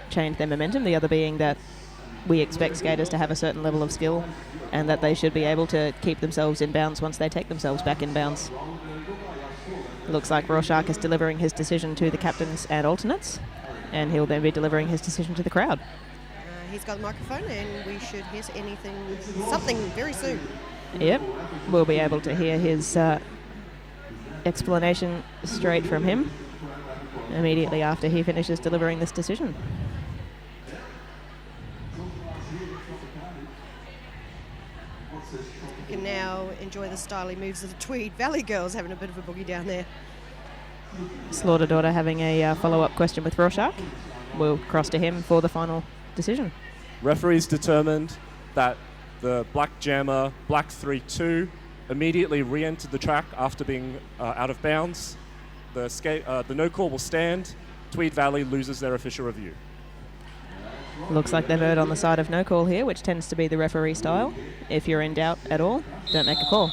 change their momentum, the other being that we expect skaters to have a certain level of skill and that they should be able to keep themselves in bounds once they take themselves back in bounds. Looks like Rorschach is delivering his decision to the captains and alternates, and he'll then be delivering his decision to the crowd.
He's got the microphone and we should hear something very soon.
Yep, we'll be able to hear his explanation straight from him immediately after he finishes delivering this decision.
You can now enjoy the stylish moves of the Tweed Valley girls having a bit of a boogie down there.
Slaughter Daughter having a follow-up question with Rorschach. We'll cross to him for the final decision.
Referees determined that the black jammer, black 3-2, immediately re-entered the track after being out of bounds. The no call will stand. Tweed Valley loses their official review.
Looks like they've erred on the side of no call here, which tends to be the referee style. If you're in doubt at all, don't make a call.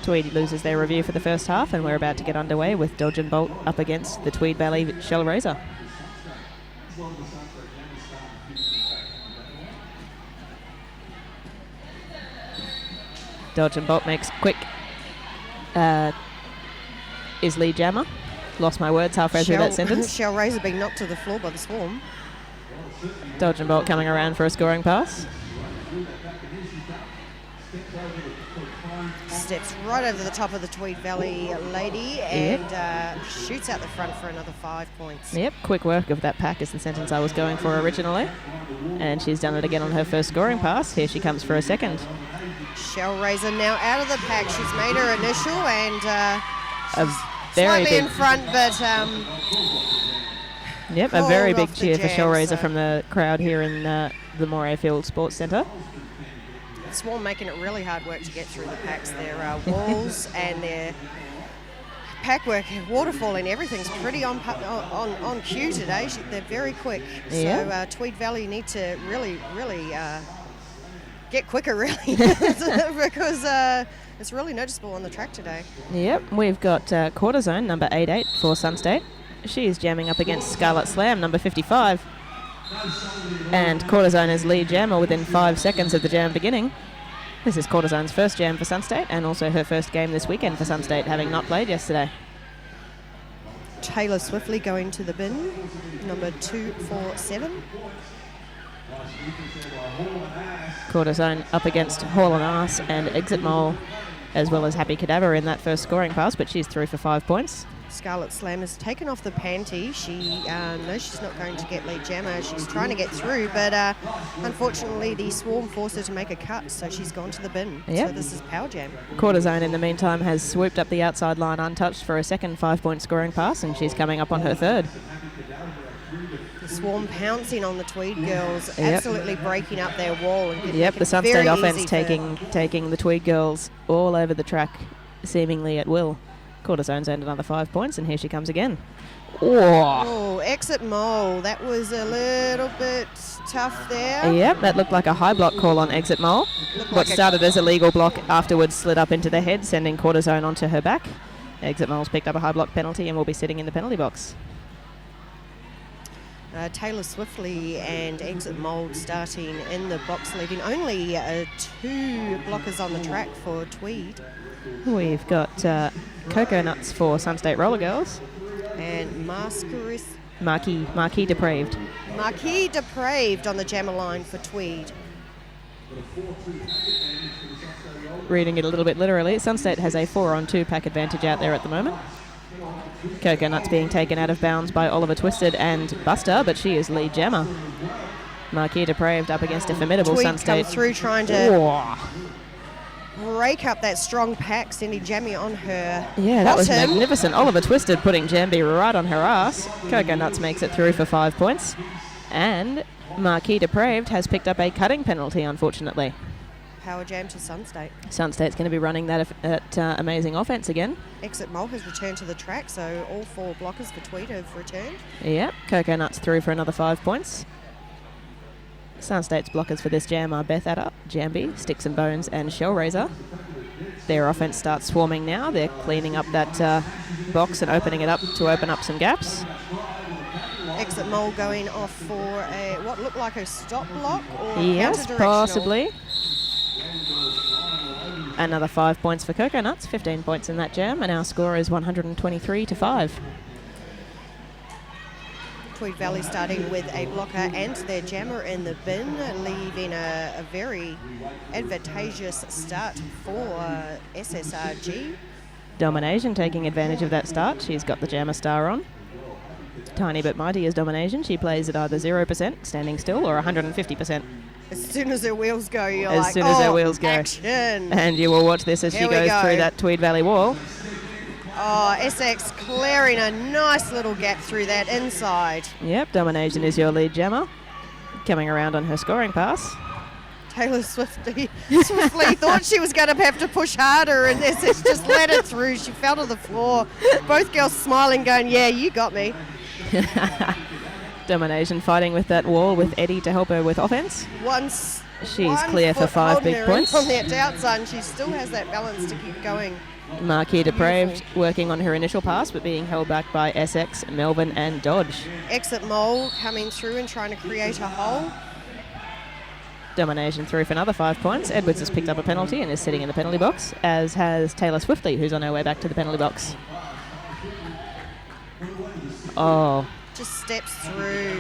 Tweed loses their review for the first half, and we're about to get underway with Dodge and Bolt up against the Tweed Valley Shell Razor. Dodge and Bolt makes quick. Is lead jammer. Lost my words halfway through that sentence.
Shell Razor being knocked to the floor by the Swarm.
Dodge and Bolt coming around for a scoring pass.
Steps right over the top of the Tweed Valley lady and shoots out the front for another 5 points.
Yep, quick work of that pack is the sentence I was going for originally. And she's done it again on her first scoring pass. Here she comes for a second.
Shell Razor now out of the pack. She's made her initial and slightly in front, but
yep, a very big cheer for Shell Razor from the crowd here in the Moray Field Sports Centre.
Swarm making it really hard work to get through the packs. Their walls and their pack work, waterfalling, everything's pretty on cue today. They're very quick. So Tweed Valley need to really get quicker, really, because it's really noticeable on the track today.
Yep, we've got Quarter Zone, number 88 for Sunstate. She is jamming up against Scarlet Slam, number 55. And Quarter Zone is lead jammer within 5 seconds of the jam beginning. This is Quarter Zone's first jam for Sunstate and also her first game this weekend for Sunstate, having not played yesterday.
Taylor Swiftly going to the bin, number 247.
Quarter Zone up against Hall and Arse and Exit Mole, as well as Happy Cadaver in that first scoring pass, but she's through for 5 points.
Scarlet Slam has taken off the panty. She knows she's not going to get lead jammer. She's trying to get through, but unfortunately the Swarm forced her to make a cut, so she's gone to the bin.
Yep.
So this is Power Jam.
Quarter Zone in the meantime has swooped up the outside line untouched for a second 5-point scoring pass, and she's coming up on her third.
The Swarm pouncing on the Tweed girls, absolutely breaking up their wall. And
the Sunstate offense taking the Tweed girls all over the track, seemingly at will. Quarter Zone's earned another 5 points, and here she comes again.
Oh, Exit Mole. That was a little bit tough there.
Yep, that looked like a high block call on Exit Mole. What started as a legal block afterwards slid up into the head, sending Quarter Zone onto her back. Exit Mole's picked up a high block penalty and will be sitting in the penalty box.
Taylor Swiftly and Exit Mould starting in the box, leaving only 2 blockers on the track for Tweed.
We've got Cocoa Nuts for Sunstate Roller Girls.
And
Marquis Depraved.
Marquis Depraved on the jammer line for Tweed.
Reading it a little bit literally, Sunstate has a 4-on-2 pack advantage out there at the moment. Cocoa Nuts being taken out of bounds by Oliver Twisted and Buster, but she is lead jammer. Marquis Depraved up against a formidable
Tweed
Sunstate.
come through trying to break up that strong pack, sending Jamie on her
Yeah, that was
bottom.
magnificent. Oliver Twisted putting Jambi right on her ass. Cocoa Nuts makes it through for 5 points. And Marquis Depraved has picked up a cutting penalty, unfortunately.
Power jam to Sunstate.
Sunstate's going to be running that at amazing offense again.
Exit Mole has returned to the track, so all 4 blockers for Tweed have returned.
Yep, Cocoa Nuts through for another 5 points. Sunstate's blockers for this jam are Beth Adder, Jambi, Sticks and Bones and Shellraiser. Their offense starts swarming now. They're cleaning up that box and opening it up to open up some gaps.
Exit Mole going off for a what looked like a stop block or
Yes,
counter-directional.
possibly. Another 5 points for Cocoa Nuts, 15 points in that jam, and our score is 123-5.
Tweed Valley starting with a blocker and their jammer in the bin, leaving a very advantageous start for SSRG.
Domination taking advantage of that start. She's got the jammer star on. Tiny but mighty is Domination. She plays at either 0%, standing still, or 150%.
As soon as her wheels go, you're
As
like,
soon as her wheels go.
action.
And you will watch this as
Here
she
we
goes
go.
through that Tweed Valley wall.
Oh, SX clearing a nice little gap through that inside.
Yep, Domination is your lead jammer. Coming around on her scoring pass.
Taylor Swiftly thought she was going to have to push harder, and SX just let it through. She fell to the floor. Both girls smiling, going, yeah, you got me.
Domination fighting with that wall with Eddie to help her with offense. She's clear for 5 big points.
On that outside, and she still has that balance to keep going.
Marquis Depraved working on her initial pass, but being held back by SX, Melbourne and Dodge.
Exit Mole coming through and trying to create a hole.
Domination through for another 5 points. Edwards has picked up a penalty and is sitting in the penalty box, as has Taylor Swiftly, who's on her way back to the penalty box. Oh,
Just steps through.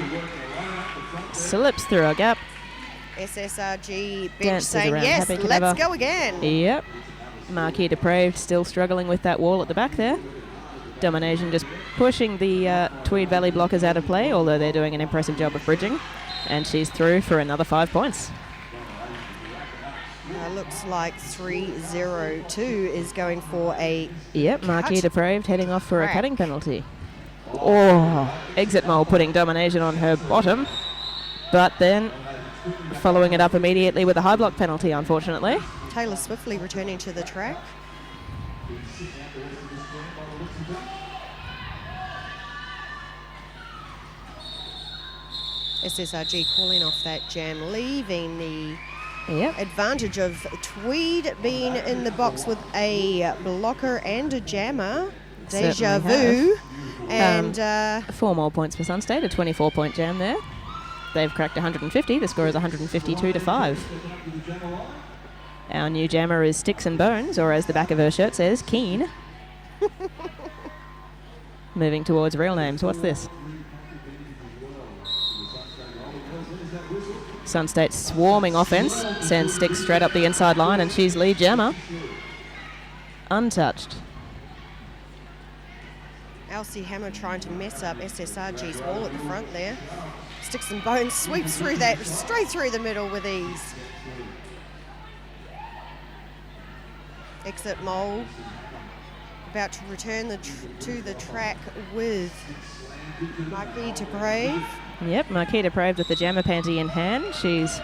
slips through a gap.
SSRG bench
Dances
saying,
around
yes,
happy
let's
cadaver.
go again.
Yep. Marquis Depraved still struggling with that wall at the back there. Domination just pushing the Tweed Valley blockers out of play, although they're doing an impressive job of bridging. And she's through for another 5 points.
Looks like 3-0-2 is going for a
Yep, Marquis
cut.
Depraved heading off for a
Crack.
cutting penalty. Oh, Exit Mole putting Domination on her bottom, but then following it up immediately with a high block penalty, unfortunately.
Taylor Swiftly returning to the track. SSRG calling off that jam, leaving the
Yep.
advantage of Tweed being in the box with a blocker and a jammer. Deja
Certainly
vu. And
4 more points for Sunstate, a 24-point jam there. They've cracked 150. The score is 152-5. Our new jammer is Sticks and Bones, or as the back of her shirt says, Keen. Moving towards real names. What's this? Sunstate's swarming offense sends Sticks straight up the inside line, and she's lead jammer. Untouched.
Elsie Hammer trying to mess up SSRG's wall at the front there. Sticks and Bones sweeps through that, straight through the middle with ease. Exit Mole about to return to the track with Marquis Depraved.
Yep, Marquis Depraved with the jammer panty in hand. She's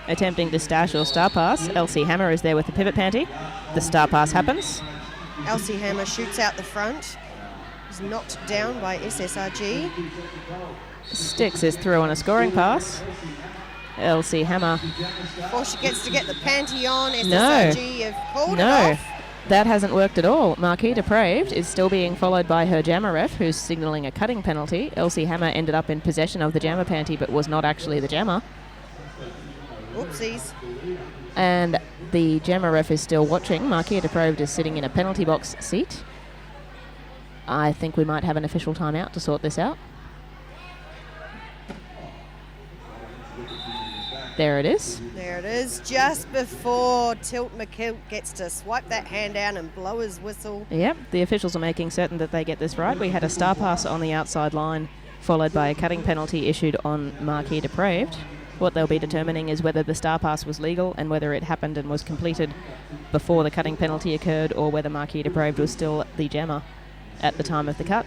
attempting to stash or star pass. Elsie Hammer is there with the pivot panty. The star pass happens.
Elsie Hammer shoots out the front. Is knocked down by SSRG.
Sticks is through on a scoring pass. Elsie Hammer.
Before she gets to get the panty on,
No.
SSRG have called it
No.
off.
that hasn't worked at all. Marquis Depraved is still being followed by her jammer ref, who's signalling a cutting penalty. Elsie Hammer ended up in possession of the jammer panty, but was not actually the jammer.
Oopsies.
And the jammer ref is still watching. Marquis Depraved is sitting in a penalty box seat. I think we might have an official timeout to sort this out. There it is.
There it is, just before Tilt McKilt gets to swipe that hand down and blow his whistle.
Yep, the officials are making certain that they get this right. We had a star pass on the outside line, followed by a cutting penalty issued on Marquis Depraved. What they'll be determining is whether the star pass was legal and whether it happened and was completed before the cutting penalty occurred, or whether Marquis Depraved was still the jammer at the time of the cut.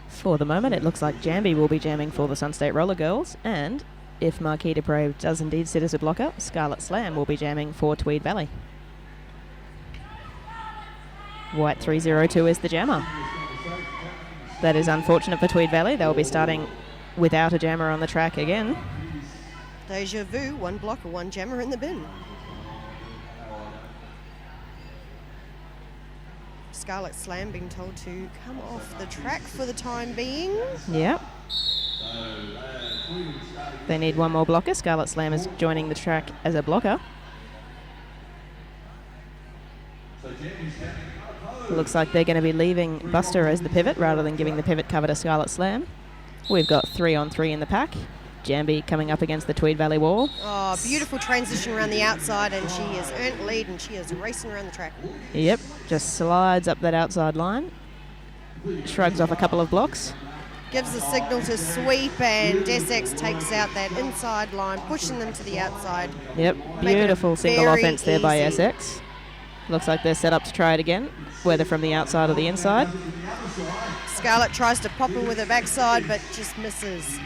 For the moment, it looks like Jambi will be jamming for the Sunstate Roller Girls, and if Marquis Depraved does indeed sit as a blocker, Scarlet Slam will be jamming for Tweed Valley. White 302 is the jammer. That is unfortunate for Tweed Valley. They'll be starting without a jammer on the track again.
Deja vu, one blocker, one jammer in the bin. Scarlet Slam being told to come off the track for the time being.
Yep. They need one more blocker. Scarlet Slam is joining the track as a blocker. Looks like they're going to be leaving Buster as the pivot rather than giving the pivot cover to Scarlet Slam. We've got 3-on-3 in the pack. Jambi coming up against the Tweed Valley wall.
Oh, beautiful transition around the outside, and she has earned lead, and she is racing around the track.
Yep, just slides up that outside line. Shrugs off a couple of blocks.
Gives the signal to sweep, and Essex takes out that inside line, pushing them to the outside.
Yep, beautiful single offense there by Essex. Looks like they're set up to try it again, whether from the outside or the inside.
Scarlett tries to pop her with her backside, but just misses.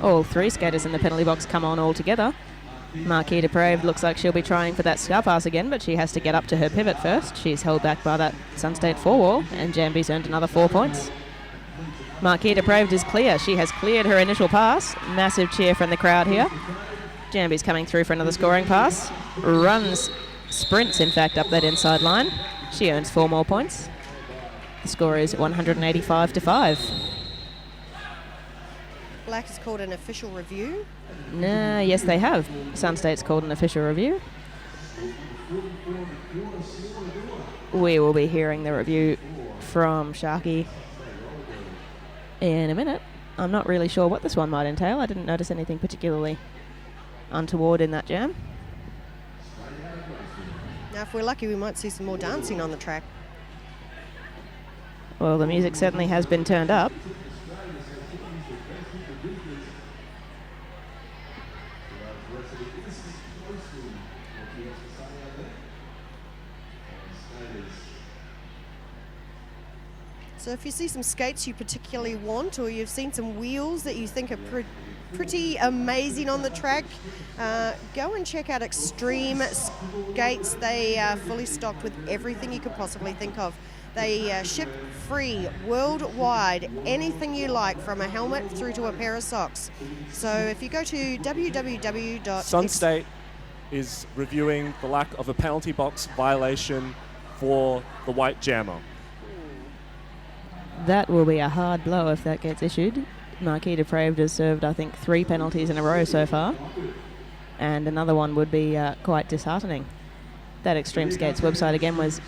All three skaters in the penalty box come on all together. Marquis Depraved looks like she'll be trying for that scar pass again, but she has to get up to her pivot first. She's held back by that Sunstate 4-wall, and Jambi's earned another 4 points. Marquis Depraved is clear. She has cleared her initial pass. Massive cheer from the crowd here. Jambi's coming through for another scoring pass. Sprints in fact up that inside line. She earns 4 more points. The score is 185-5.
Black has called an official review.
Yes, they have. Sunstate's called an official review. We will be hearing the review from Sharky in a minute. I'm not really sure what this one might entail. I didn't notice anything particularly untoward in that jam.
Now, if we're lucky, we might see some more dancing on the track.
Well, the music certainly has been turned up.
So if you see some skates you particularly want, or you've seen some wheels that you think are pretty amazing on the track, go and check out Extreme Skates. They are fully stocked with everything you could possibly think of. They ship free worldwide, anything you like, from a helmet through to a pair of socks. So if you go to www.
Sunstate is reviewing the lack of a penalty box violation for the white jammer.
That will be a hard blow if that gets issued. Marquis Depraved has served, I think, 3 penalties in a row so far. And another one would be quite disheartening. That Extreme Skates website again was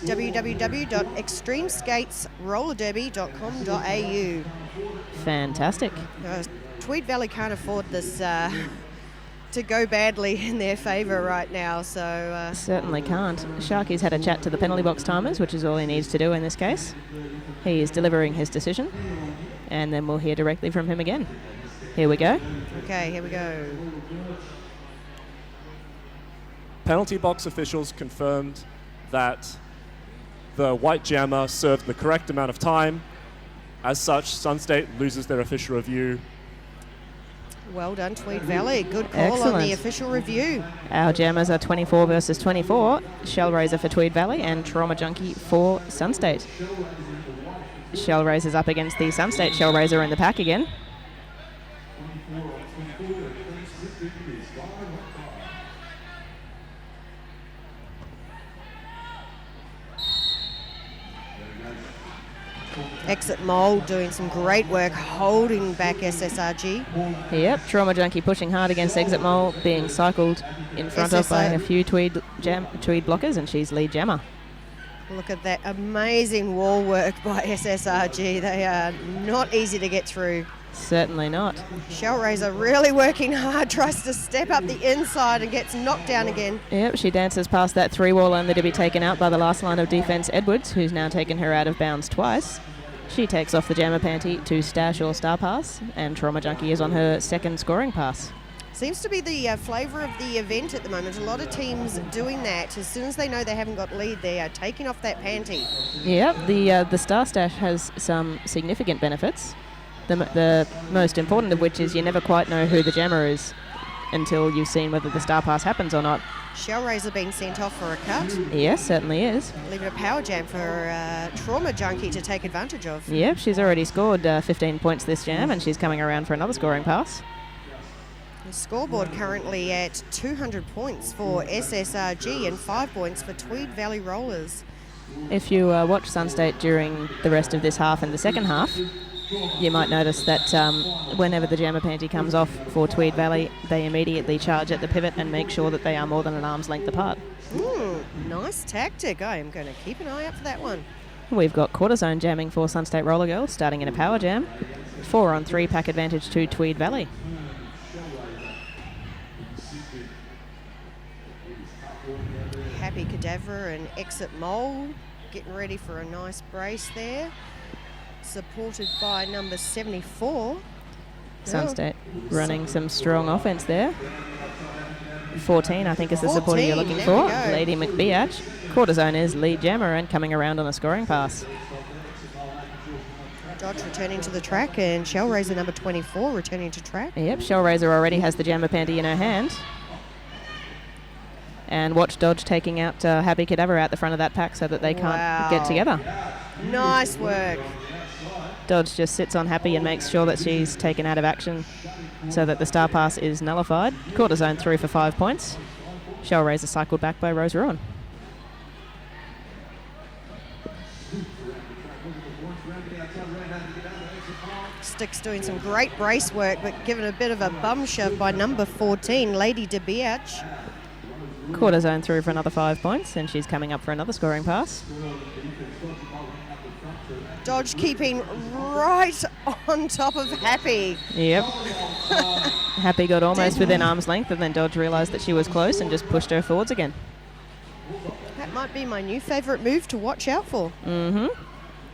www.extremeskatesrollerderby.com.au.
Fantastic.
Tweed Valley can't afford this to go badly in their favour right now, so...
Certainly can't. Sharky's had a chat to the penalty box timers, which is all he needs to do in this case. He is delivering his decision, and then we'll hear directly from him again. Here we go.
Okay, here we go.
Penalty box officials confirmed that the white jammer served the correct amount of time. As such, Sunstate loses their official review.
Well done, Tweed Valley. Good call on the official review.
Our jammers are 24 versus 24. Shellraiser for Tweed Valley and Trauma Junkie for Sunstate. Shellraiser's up against the Sunstate Shellraiser in the pack again.
Exit Mole doing some great work holding back SSRG.
Yep, Trauma Junkie pushing hard against Exit Mole, being cycled in front of by a few Tweed blockers, and she's lead jammer.
Look at that amazing wall work by SSRG. They are not easy to get through.
Certainly not.
Shellraiser really working hard, tries to step up the inside and gets knocked down again.
Yep, she dances past that 3-wall only to be taken out by the last line of defence, Edwards, who's now taken her out of bounds twice. She takes off the jammer panty to stash or star pass, and Trauma Junkie is on her second scoring pass.
Seems to be the flavour of the event at the moment. A lot of teams doing that. As soon as they know they haven't got lead, they are taking off that panty.
Yep, the star stash has some significant benefits. The most important of which is you never quite know who the jammer is until you've seen whether the star pass happens or not.
Shellraiser being sent off for a cut.
Yes, certainly is.
Leaving a power jam for Trauma Junkie to take advantage of.
Yep, she's already scored 15 points this jam, and she's coming around for another scoring pass.
The scoreboard currently at 200 points for SSRG and 5 points for Tweed Valley Rollers.
If you watch Sunstate during the rest of this half and the second half, you might notice that whenever the jammer panty comes off for Tweed Valley, they immediately charge at the pivot and make sure that they are more than an arm's length apart.
Nice tactic. I am going to keep an eye out for that one.
We've got quarter zone jamming for Sunstate Roller Girls, starting in a power jam. 4-on-3 pack advantage to Tweed Valley.
Happy Cadaver and Exit Mole getting ready for a nice brace there. Supported by number 74.
Sunstate running some strong offense there. 14, I think, is the supporter you're looking for. Lady McBeach. Quarter zone is lead jammer and coming around on a scoring pass.
Dodge returning to the track, and Shellraiser number 24 returning to track.
Yep, Shellraiser already has the jammer panty in her hand. And watch Dodge taking out Happy Cadaver out the front of that pack so that they can't get together.
Nice work.
Dodge just sits on Happy and makes sure that she's taken out of action so that the star pass is nullified. Quarter zone through for 5 points. Shellraiser cycled back by Rose Ruin.
Stick's doing some great brace work, but given a bit of a bum shove by number 14, Lady DeBiach.
Quarter zone through for another 5 points, and she's coming up for another scoring pass.
Dodge keeping right on top of Happy.
Yep. Happy got almost within arm's length, and then Dodge realised that she was close and just pushed her forwards again.
That might be my new favourite move to watch out for.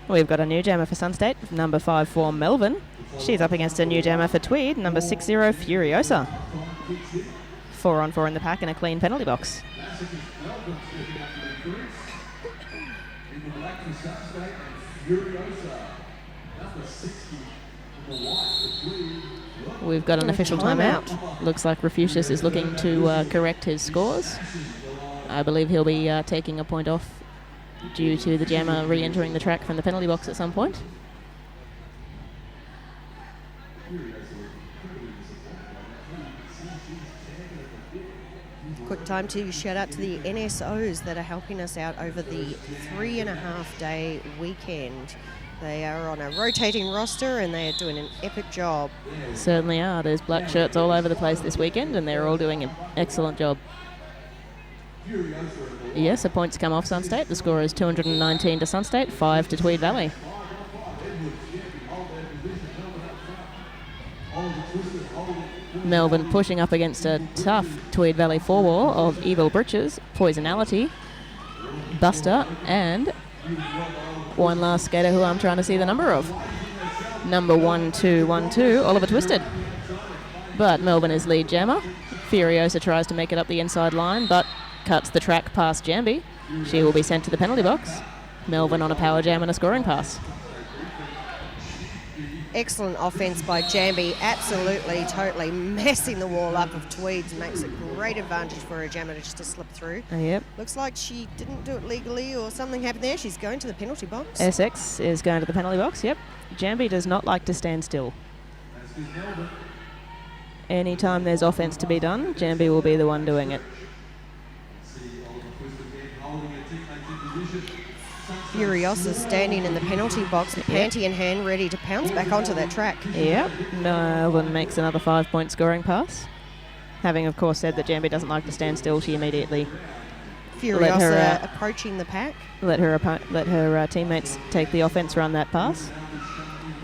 We've got a new jammer for Sunstate, number 54 Melvin. She's up against a new jammer for Tweed, number 60 Furiosa. 4-on-4 in the pack and a clean penalty box. We've got an official timeout. Looks like Refucius is looking to correct his scores. I believe he'll be taking a point off due to the jammer re-entering the track from the penalty box at some point.
Quick time to shout out to the NSOs that are helping us out over the 3.5-day weekend. They are on a rotating roster and they are doing an epic job.
Certainly are. There's black shirts all over the place this weekend and they're all doing an excellent job. Yes, a point's come off Sunstate. The score is 219 to Sunstate, 5 to Tweed Valley. Melbourne pushing up against a tough Tweed Valley four-wall of Evil Britches, Poisonality, Buster, and one last skater who I'm trying to see the number of. Number 1212, Oliver Twisted. But Melbourne is lead jammer. Furiosa tries to make it up the inside line, but cuts the track past Jambi. She will be sent to the penalty box. Melbourne on a power jam and a scoring pass.
Excellent offence by Jambi, absolutely, totally messing the wall up of Tweeds. Makes a great advantage for her jammer just to slip through.
Yep.
Looks like she didn't do it legally or something happened there. She's going to the penalty box.
SX is going to the penalty box, yep. Jambi does not like to stand still. Anytime there's offence to be done, Jambi will be the one doing it.
Furiosa standing in the penalty box, panty in hand, ready to pounce back onto that track.
Yep. Melbourne makes another 5-point scoring pass. Having, of course, said that Jambi doesn't like to stand still, she immediately
Furiosa approaching the pack.
let her teammates take the offense run that pass.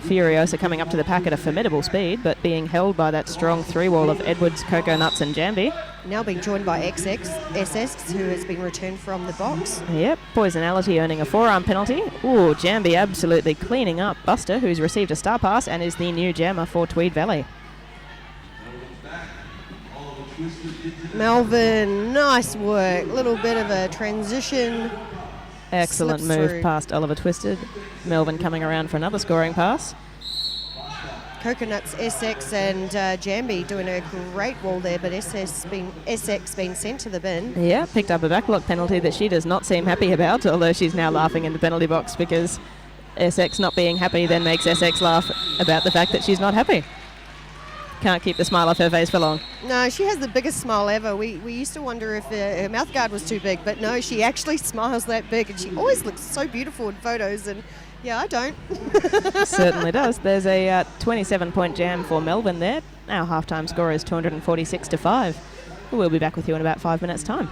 Furiosa coming up to the pack at a formidable speed, but being held by that strong three-wall of Edwards, Coco Nuts and Jambi.
Now being joined by SS, who has been returned from the box.
Yep, Poisonality earning a forearm penalty. Ooh, Jambi absolutely cleaning up Buster, who's received a star pass and is the new jammer for Tweed Valley.
Melbourne, nice work. Little bit of a transition.
Excellent
Slips
move
through.
past Oliver Twisted. Melbourne coming around for another scoring pass.
Coconuts, SX and Jambi doing a great wall there, but SX being sent to the bin.
Yeah, picked up a backlog penalty that she does not seem happy about, although she's now laughing in the penalty box because SX not being happy then makes SX laugh about the fact that she's not happy. Can't keep the smile off her face for long.
No, she has the biggest smile ever. We used to wonder if her mouth guard was too big, but no, she actually smiles that big, and she always looks so beautiful in photos, and yeah, I don't.
Certainly does. There's a 27-point jam for Melbourne there. Our halftime score is 246-5. We'll be back with you in about 5 minutes' time.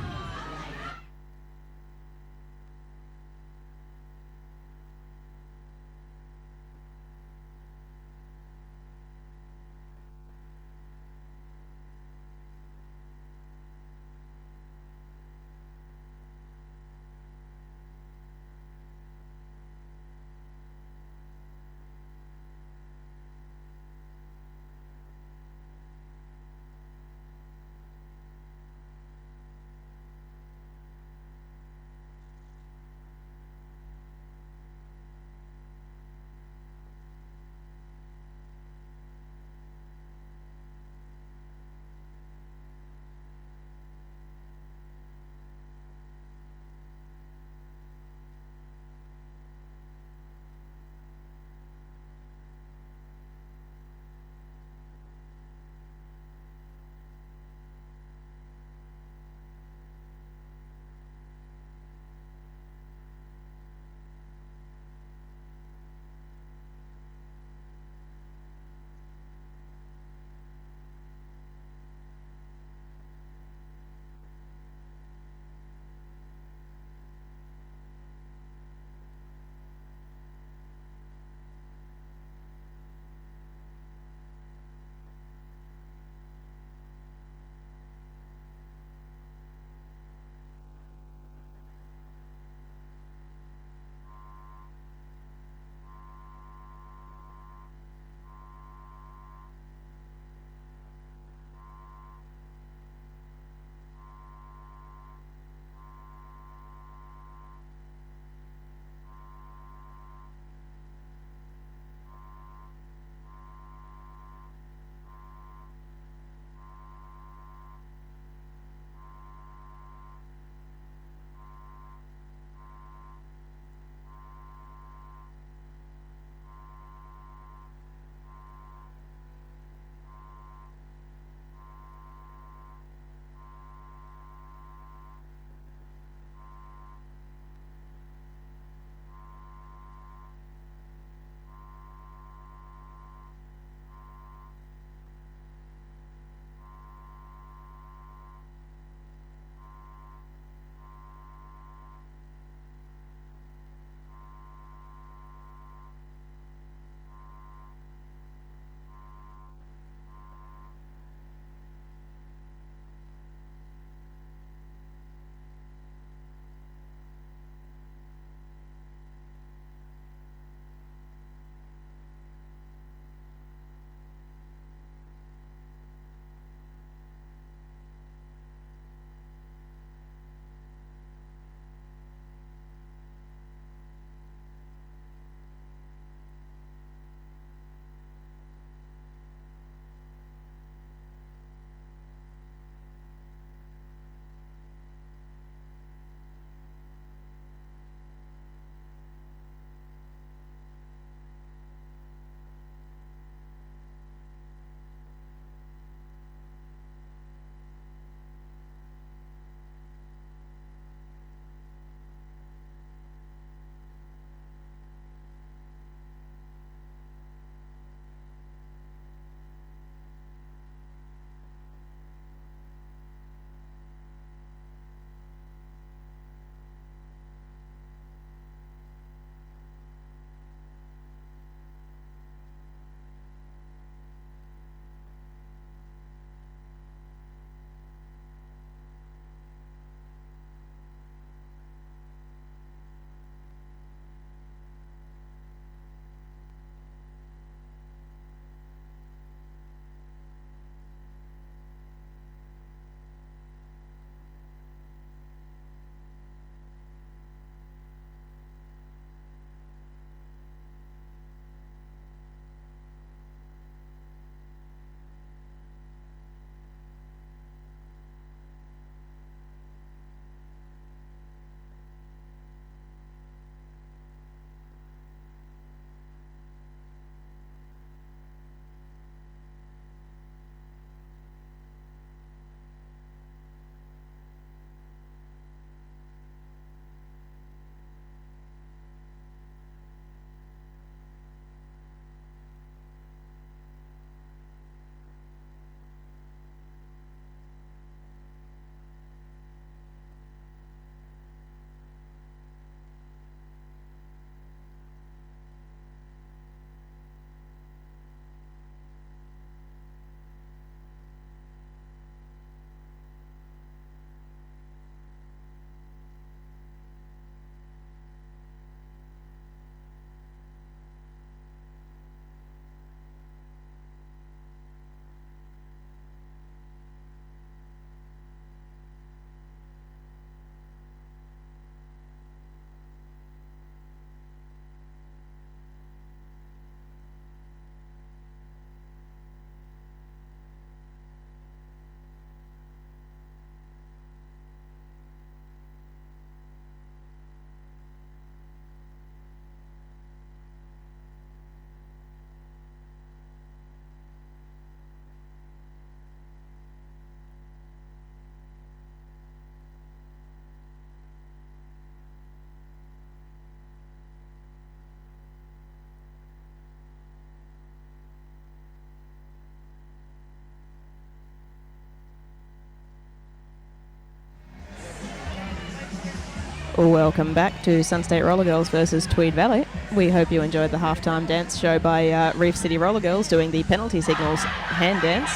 Welcome back to Sunstate Roller Girls versus Tweed Valley. We hope you enjoyed the halftime dance show by Reef City Roller Girls doing the penalty signals hand dance.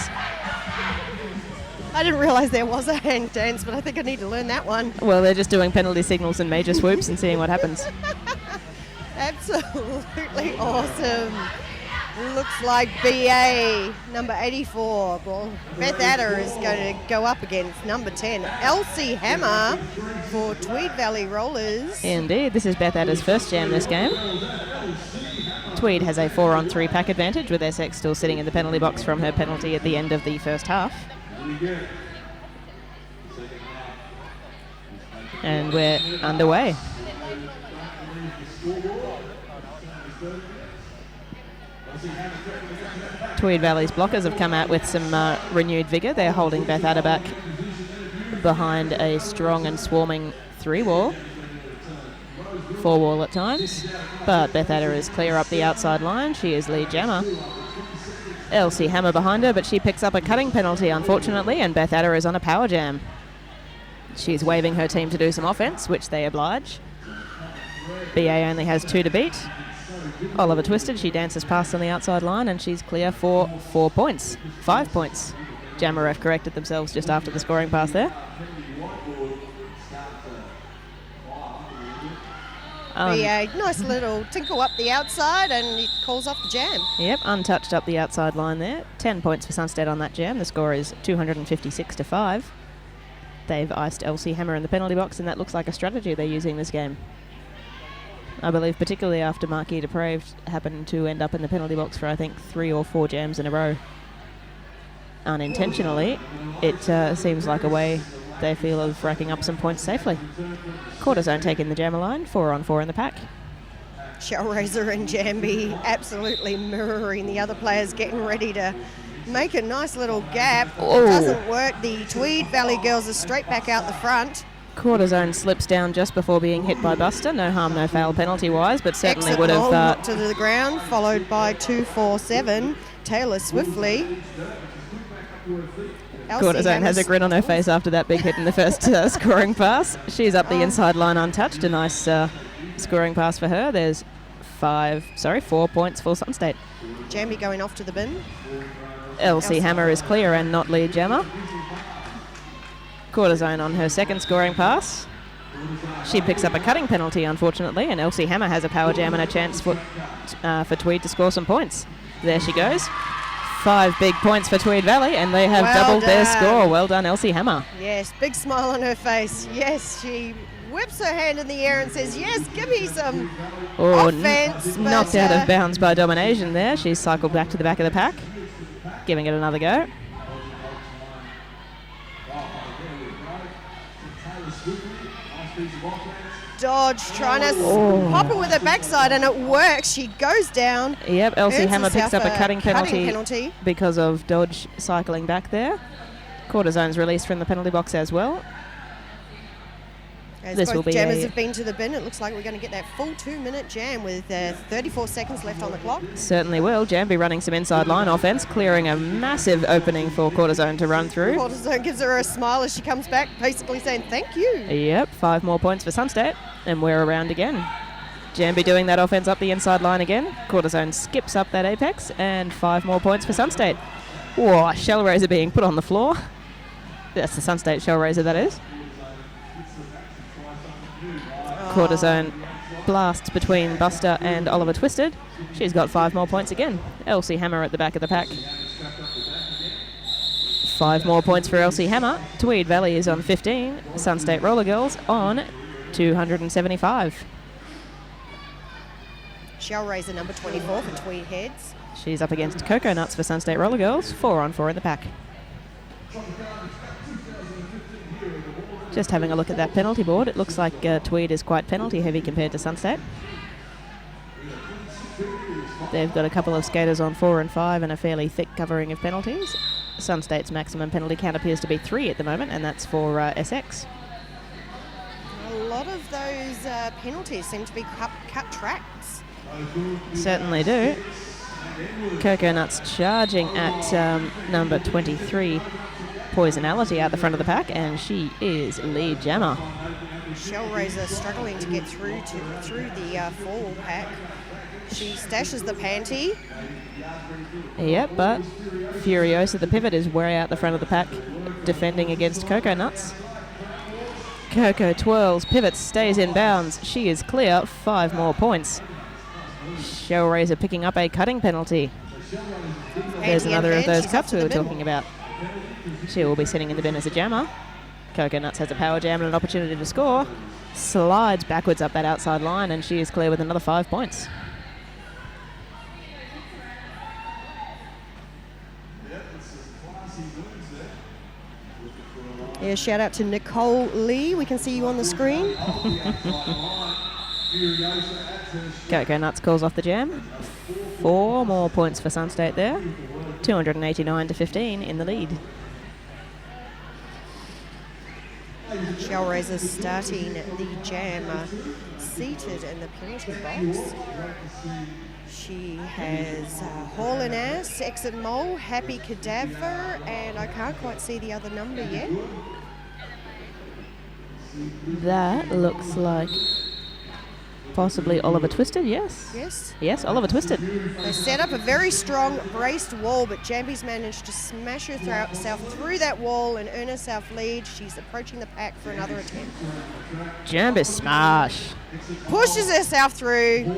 I didn't realise there was a hand dance, but I think I need to learn that one.
Well, they're just doing penalty signals and major swoops and seeing what happens.
Absolutely awesome. Looks like BA number 84. Well, Beth Adder is going to go up against number 10, Elsie Hammer for Tweed Valley Rollers.
Indeed, this is Beth Adder's first jam this game. Tweed has a 4-on-3 pack advantage with SX still sitting in the penalty box from her penalty at the end of the first half. And we're underway. Tweed Valley's blockers have come out with some renewed vigour. They're holding Beth Adder back behind a strong and swarming 3-wall. 4-wall at times. But Beth Adder is clear up the outside line. She is lead jammer. Elsie Hammer behind her, but she picks up a cutting penalty, unfortunately, and Beth Adder is on a power jam. She's waving her team to do some offence, which they oblige. BA only has 2 to beat. Oliver Twisted, she dances past on the outside line and she's clear for 4 points. 5 points. Jammer ref corrected themselves just after the scoring pass there.
BA, nice little tinkle up the outside and he calls off the jam.
Yep, untouched up the outside line there. 10 points for Sunstead on that jam. The score is 256-5. They've iced Elsie Hammer in the penalty box and that looks like a strategy they're using this game. I believe particularly after Marquis Depraved happened to end up in the penalty box for I think 3 or 4 jams in a row. Unintentionally, it seems like a way they feel of racking up some points safely. Quarter zone taking the jammer line, 4-on-4 in the pack.
Shellraiser and Jambi absolutely mirroring the other players, getting ready to make a nice little gap.
Oh.
It doesn't work. The Tweed Valley girls are straight back out the front.
Quarter zone slips down just before being hit by Buster. No harm, no foul penalty-wise, but certainly
Exit
would have...
knocked to the ground, followed by 2-4-7. Taylor Swiftly.
Quarter zone has a grin on her face after that big hit in the first scoring pass. She's up the inside line untouched. A nice scoring pass for her. There's 4 points for Sunstate.
Jambi going off to the bin.
Elsie Hammer is clear and not lead jammer. Quarter zone on her second scoring pass. She picks up a cutting penalty, unfortunately, and Elsie Hammer has a power jam and a chance for Tweed to score some points. There she goes. 5 big points for Tweed Valley, and they have doubled their score. Well done, Elsie Hammer.
Yes, big smile on her face. Yes, she whips her hand in the air and says, yes, give me some offense.
Knocked out of bounds by Domination there. She's cycled back to the back of the pack, giving it another go.
Dodge trying to pop her with her backside and it works. She goes down.
Yep, Elsie Hammer picks up a cutting
penalty
penalty because of Dodge cycling back there. Quarter zone's released from the penalty box as well.
As both jammers have been to the bin, it looks like we're going to get that full 2-minute jam with 34 seconds left on the clock.
Certainly will. Jambi running some inside line offense, clearing a massive opening for Quarter zone to run through.
Quarter zone gives her a smile as she comes back, basically saying thank you.
Yep, 5 more points for Sunstate, and we're around again. Jambi doing that offense up the inside line again. Quarter zone skips up that apex, and 5 more points for Sunstate. Whoa, Shellraiser being put on the floor. That's the Sunstate Shellraiser, that is. Quarter zone blasts between Buster and Oliver Twisted. She's got 5 more points again. Elsie Hammer at the back of the pack. 5 more points for Elsie Hammer. Tweed Valley is on 15. Sunstate Roller Girls on 275.
Shellraiser number 24 for Tweed Heads.
She's up against Cocoa Nuts for Sunstate Roller Girls. 4-on-4 in the pack. Just having a look at that penalty board, it looks like Tweed is quite penalty heavy compared to Sunstate. They've got a couple of skaters on 4 and 5 and a fairly thick covering of penalties. Sunstate's maximum penalty count appears to be 3 at the moment, and that's for SX.
A lot of those penalties seem to be cut tracks.
Certainly do. Cocoa Nuts charging at number 23. Poisonality out the front of the pack, and she is lead jammer.
Shellraiser struggling to get through the forward pack. She stashes the panty.
Yep, but Furiosa, the pivot, is way out the front of the pack, defending against Coco Nuts. Coco twirls, pivots, stays in bounds. She is clear, 5 more points. Shellraiser picking up a cutting penalty. There's another of those cups we were talking about. She will be sitting in the bin as a jammer. Coco Nuts has a power jam and an opportunity to score. Slides backwards up that outside line, and she is clear with another 5 points.
Yeah, shout out to Nicole Lee. We can see you on the screen.
Coco Nuts calls off the jam. 4 more points for Sunstate there. 289-15 in the lead.
Shellraiser starting the jam seated in the penalty box. She has Haulin' Ass, Exit Mole, Happy Cadaver, and I can't quite see the other number yet.
That looks like possibly Oliver Twisted, yes?
Yes.
Yes, Oliver Twisted.
They set up a very strong braced wall, but Jambi's managed to smash herself through that wall and earn herself lead. She's approaching the pack for another attempt.
Jambi smash.
Pushes herself through.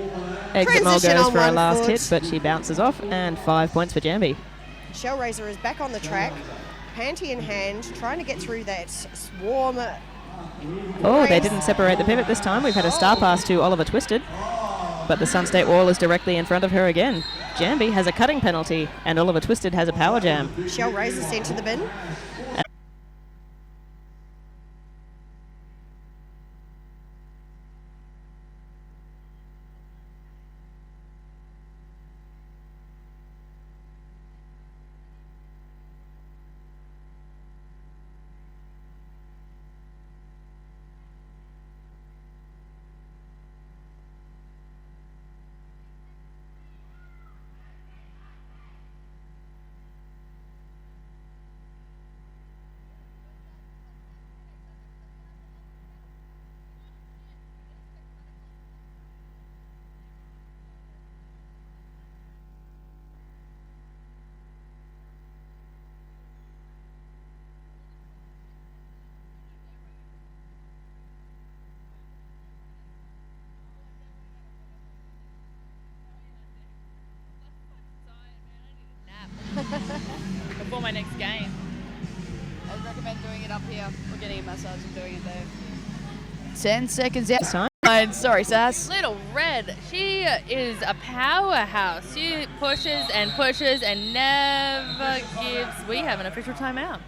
Exit Mole
Transition
goes
on
for a
one
last
foot.
hit, but she bounces off, and 5 points for Jambi.
Shellraiser is back on the track, panty in hand, trying to get through that swarm.
Oh, they didn't separate the pivot this time. We've had a star pass to Oliver Twisted, but the Sunstate wall is directly in front of her again. Jambi has a cutting penalty, and Oliver Twisted has a power jam.
Shellraiser sent to the bin.
Before my next game. I'd recommend doing it up here or getting a massage and doing it there. 10 seconds out.
This time.
Sorry, Sass.
Little Red, she is a powerhouse. She pushes and pushes and never gives. We have an official timeout.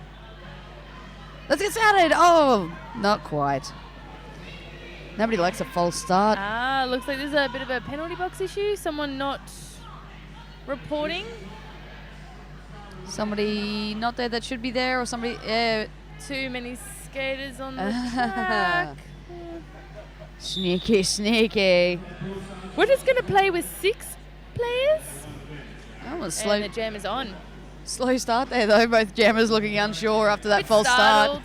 Let's get started. Oh, not quite. Nobody likes a false start.
Looks like there's a bit of a penalty box issue. Someone not reporting.
Somebody not there that should be there, or somebody.
Too many skaters on the track.
Sneaky, sneaky.
We're just going to play with 6 players.
Oh,
And
slow,
the jam is on.
slow start there, though. Both jammers looking unsure after that false start.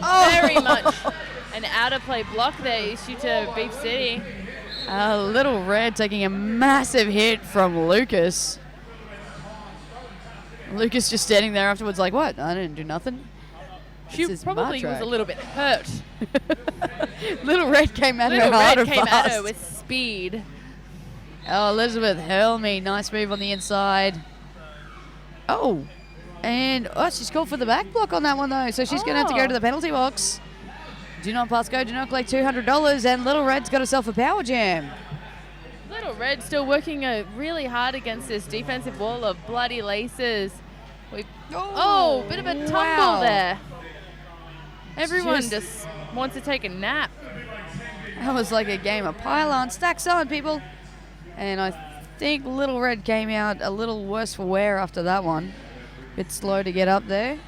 Oh. Very much an out of play block there issued to Beef City.
Little Red taking a massive hit from Lucas. Lucas just standing there afterwards like, what? I didn't do nothing.
She
This is my
probably was
track.
a little bit hurt.
Little Red came at
Little
her hard
Red
and
came
fast.
at her with speed.
Oh, Elizabeth Helmy, nice move on the inside. Oh, and she's called for the back block on that one though, so she's going to have to go to the penalty box. Do not pass go, do not collect $200, and Little Red's got herself a power jam.
Little Red still working really hard against this defensive wall of bloody laces. Bit of a tumble there. Everyone just wants to take a nap.
That was like a game of pylon. Stacks on, people. And I think Little Red came out a little worse for wear after that one. Bit slow to get up there.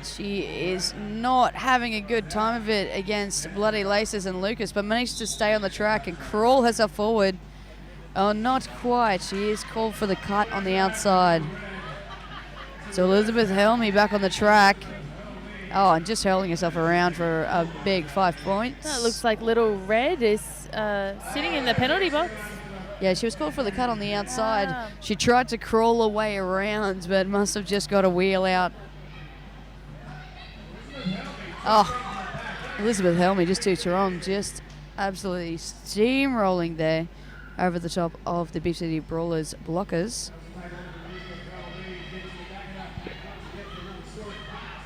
She is not having a good time of it against Bloody Laces and Lucas, but managed to stay on the track and crawl herself forward. Oh, not quite. She is called for the cut on the outside. So Elizabeth Helmy back on the track. Oh, and just hurling herself around for a big 5 points.
That looks like Little Red is sitting in the penalty box.
Yeah, she was called for the cut on the outside.
Ah.
She tried to crawl her way around, but must have just got a wheel out. Oh, Elizabeth Helmy just too strong, just absolutely steamrolling there over the top of the Beach City Brawlers blockers.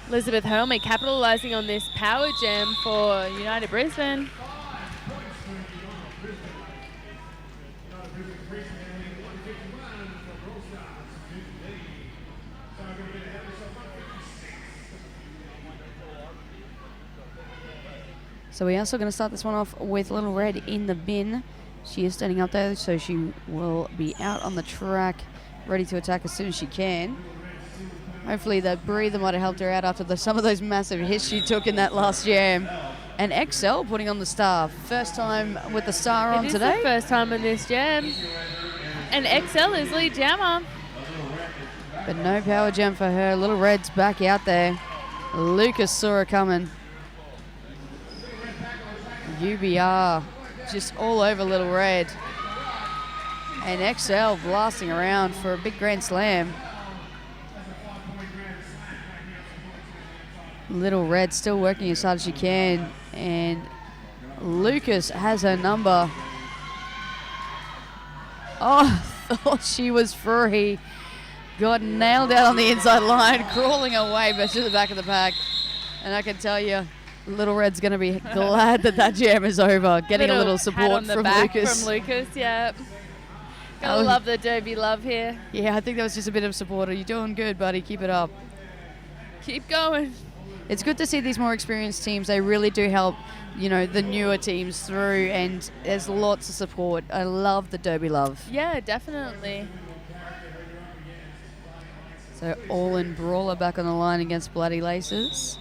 Elizabeth Helmy capitalising on this power jam for United Brisbane.
So we are still going to start this one off with Little Red in the bin. She is standing up there, so she will be out on the track, ready to attack as soon as she can. Hopefully that breather might have helped her out after some of those massive hits she took in that last jam. And XL putting on the star. First time with the star on today.
It is the first time in this jam. And XL is lead jammer.
But no power jam for her. Little Red's back out there. Lucas saw her coming. UBR just all over Little Red. And XL blasting around for a big grand slam. Little Red still working as hard as she can. And Lucas has her number. Oh, thought she was free. Got nailed out on the inside line, crawling away, but to the back of the pack. And I can tell you, Little Red's going to be glad that jam is over. Getting a little support from Lucas.
From Lucas, yeah. Gotta love the Derby love here.
Yeah, I think that was just a bit of support. You're doing good, buddy. Keep it up.
Keep going.
It's good to see these more experienced teams. They really do help, the newer teams through, and there's lots of support. I love the Derby love.
Yeah, definitely.
So all in Brawler back on the line against Bloody Laces.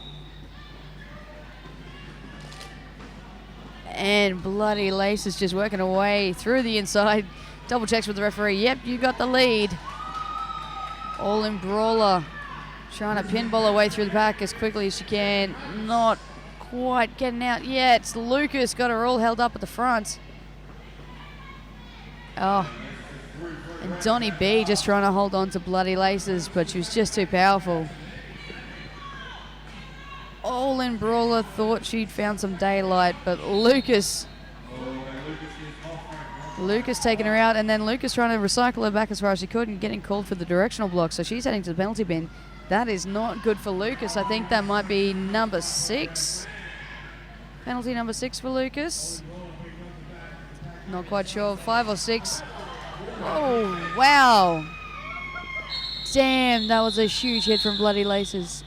And Bloody Laces just working away through the inside. Double checks with the referee. Yep, you got the lead. All in Brawler. Trying to pinball her way through the pack as quickly as she can. Not quite getting out yet. Lucas got her all held up at the front. Oh. And Donnie B just trying to hold on to Bloody Laces, but she was just too powerful. All in Brawler thought she'd found some daylight, but Lucas taking her out, and then Lucas trying to recycle her back as far as she could and getting called for the directional block, so she's heading to the penalty bin. That is not good for Lucas. I think that might be number 6. Penalty number 6 for Lucas. Not quite sure. 5 or 6. Oh, wow. Damn, that was a huge hit from Bloody Laces.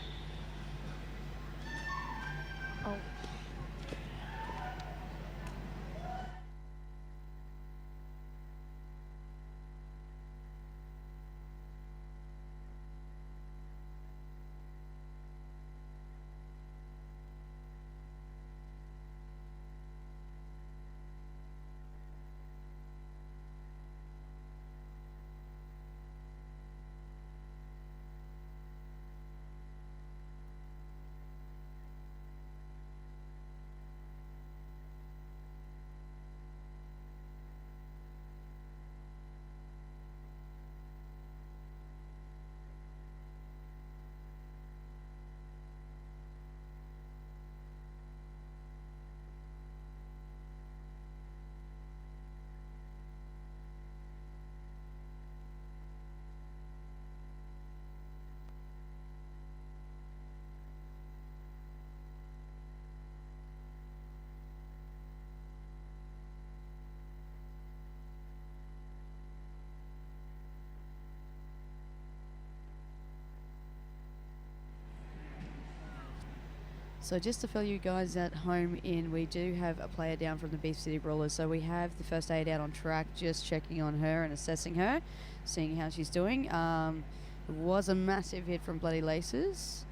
So just to fill you guys at home in, we do have a player down from the Beef City Brawlers. So we have the first aid out on track, just checking on her and assessing her, seeing how she's doing. It was a massive hit from Bloody Laces.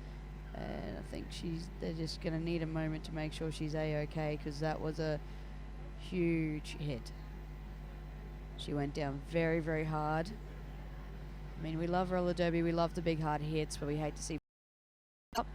And I think they're just going to need a moment to make sure she's A-okay, because that was a huge hit. She went down very, very hard. mean, we love roller derby, we love the big hard hits, but we hate to see up.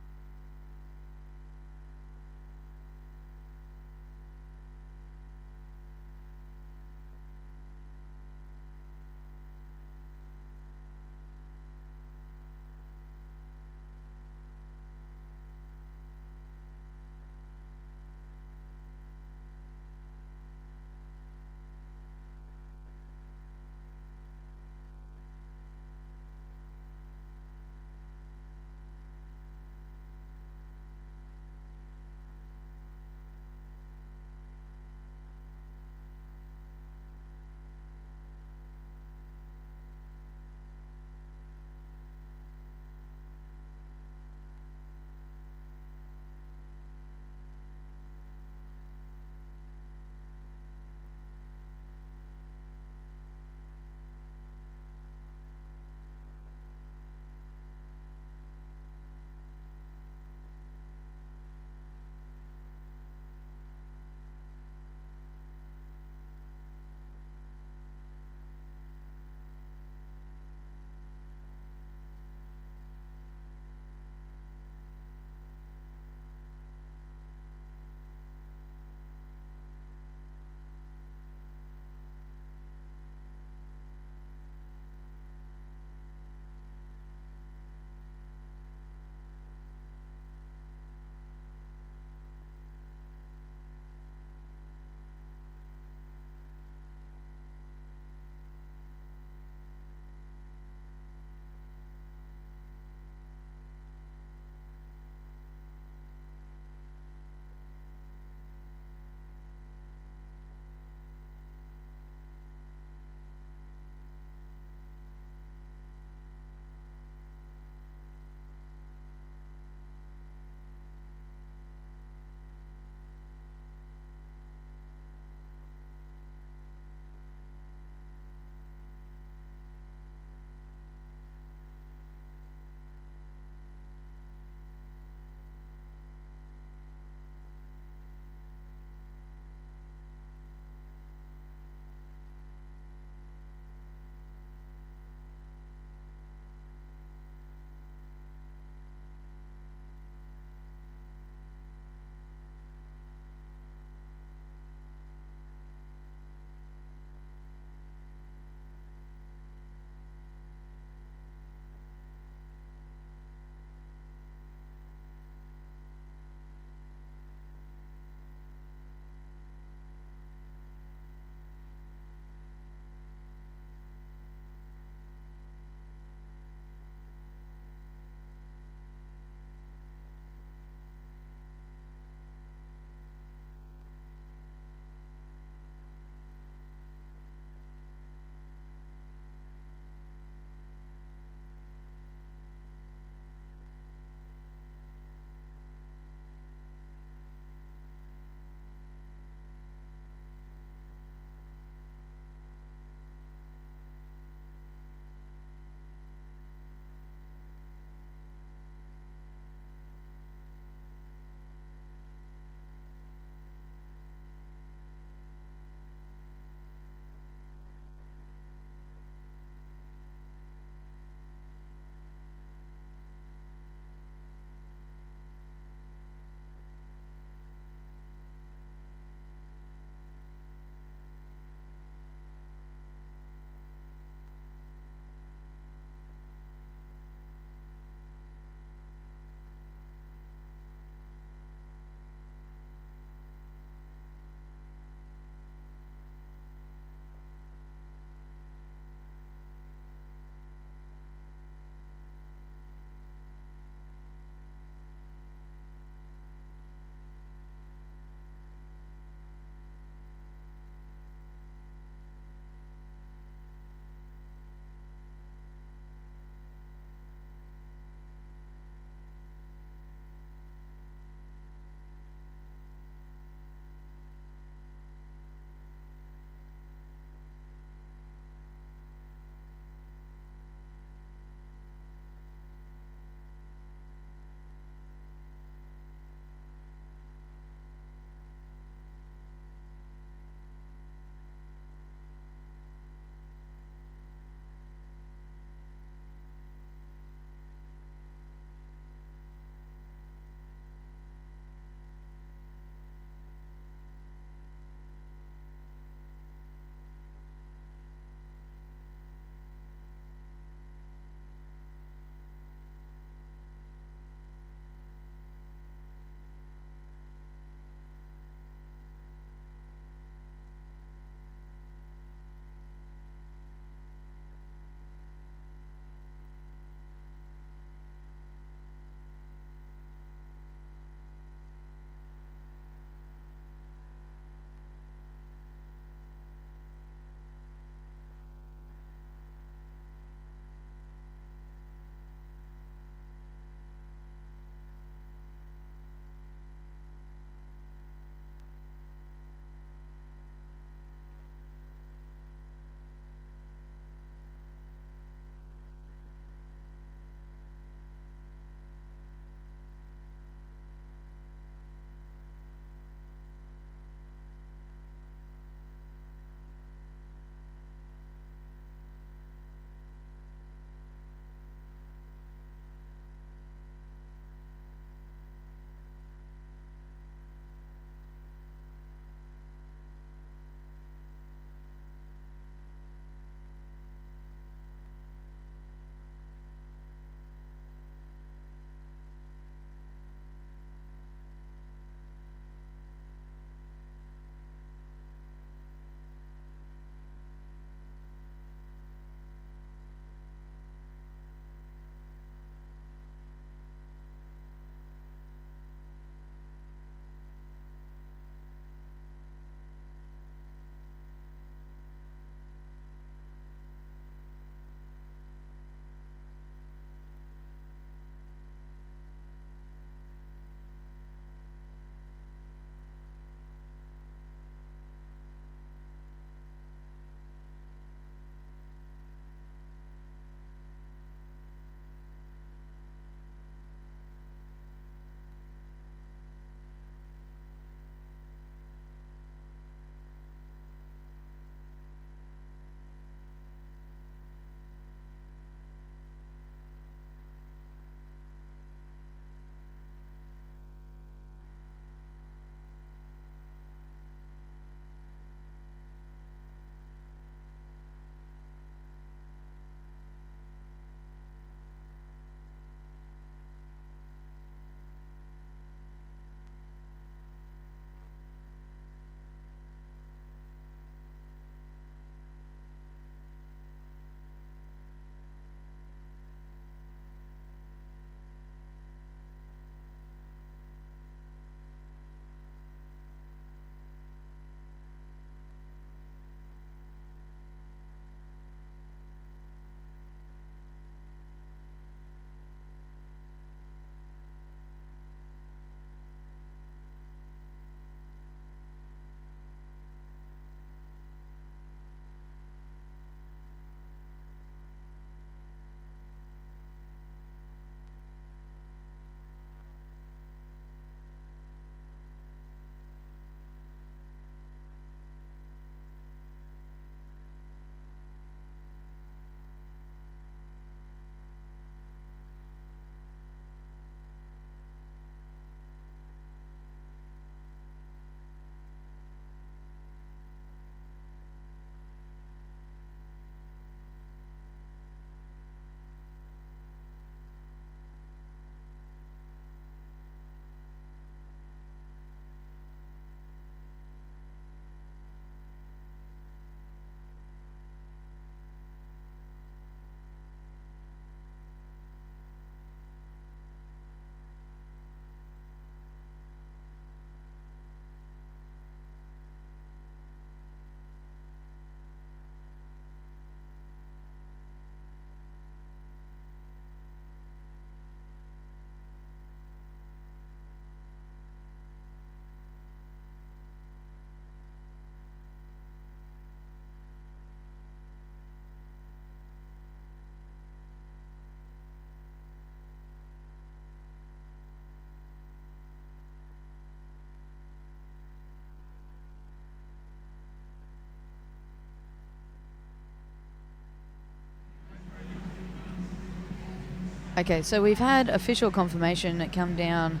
Okay, so we've had official confirmation come down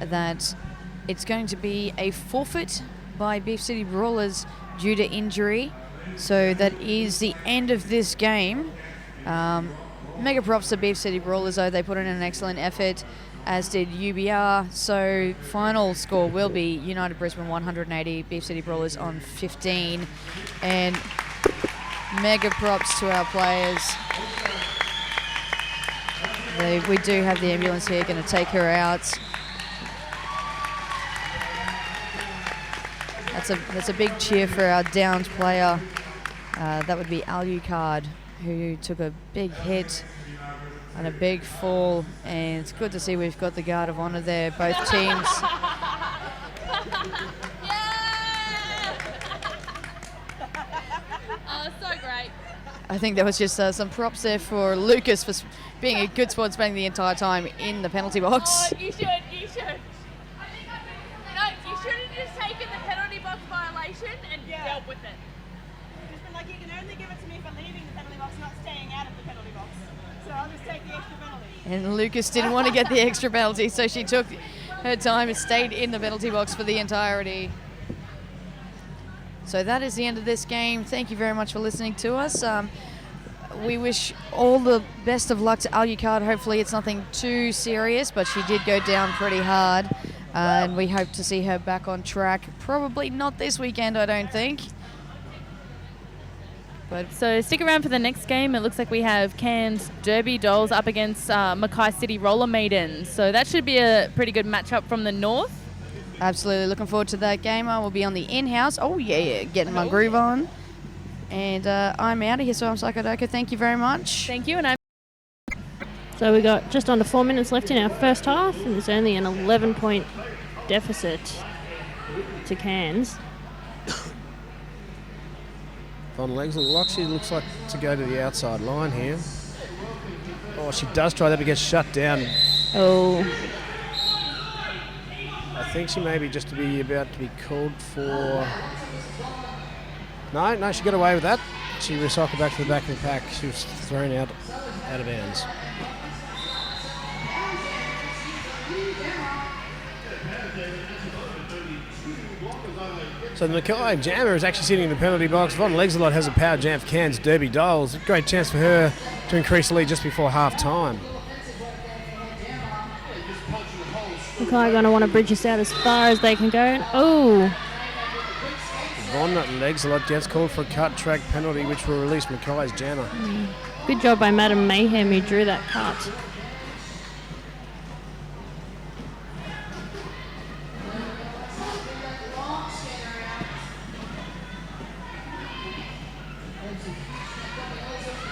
that it's going to be a forfeit by Beef City Brawlers due to injury. So that is the end of this game. Mega props to Beef City Brawlers, though. They put in an excellent effort, as did UBR. So final score will be United Brisbane 180, Beef City Brawlers on 15. And mega props to our players. We do have the ambulance here, going to take her out. That's a big cheer for our downed player. That would be Alucard, who took a big hit and a big fall. And it's good to see we've got the guard of honour there, both teams.
Oh, so great.
I think there was just some props there for Lucas for being a good sport, spending the entire time in the penalty box.
Oh, you should. No, you should have just taken the penalty box violation and dealt with it.
Just been like, you can only give it to me for leaving the penalty box, not staying out of the penalty box. So I'll just take the extra penalty.
And Lucas didn't want to get the extra penalty, so she took her time and stayed in the penalty box for the entirety. So that is the end of this game. Thank you very much for listening to us. We wish all the best of luck to Alucard. Hopefully it's nothing too serious, but she did go down pretty hard. And we hope to see her back on track. Probably not this weekend, I don't think.
But so stick around for the next game. It looks like we have Cairns Derby Dolls up against Mackay City Roller Maidens. So that should be a pretty good matchup from the north.
Absolutely looking forward to that game. I will be on the in-house. Oh, yeah, getting my groove on. And I'm out of here, so I'm Psychodoka. Thank you very much.
Thank you. And
So we got just under 4 minutes left in our first half, and there's only an 11-point deficit to Cairns.
Von Legs looks like to go to the outside line here. Oh, she does try that, but gets shut down.
Oh,
I think she may be just about to be called for... No, she got away with that. She recycled back to the back of the pack. She was thrown out of bounds. So the Mackay jammer is actually sitting in the penalty box. Von Legsalot has a power jam for Cairns Derby Dolls. A great chance for her to increase the lead just before half time.
Mackay going to want to bridge us out as far as they can go. Oh,
Von Legsalot gets called for a cut track penalty, which will release Mackay's jammer.
good job by Madam Mayhem who drew that cut.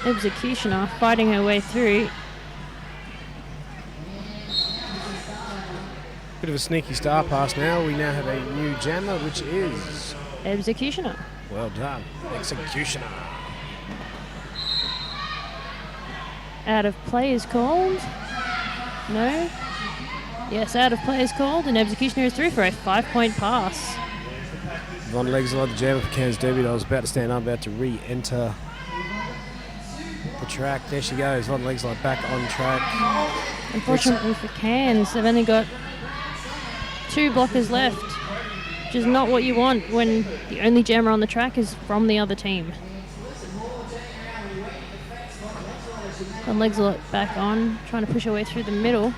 Executioner fighting her way through.
Bit of a sneaky star pass now. We now have a new jammer, which is...
Executioner.
Well done. Executioner.
Out of play is called. No. Yes, out of play is called, and Executioner is through for a 5-point pass.
Von Legsalot, the jammer for Cairns Derby Dolls, about to stand up, about to re-enter the track. There she goes. Von Legsalot back on track.
Unfortunately for Cairns, they've only got 2 blockers left, which is not what you want when the only jammer on the track is from the other team. Von Legsalot back on, trying to push her way through the middle.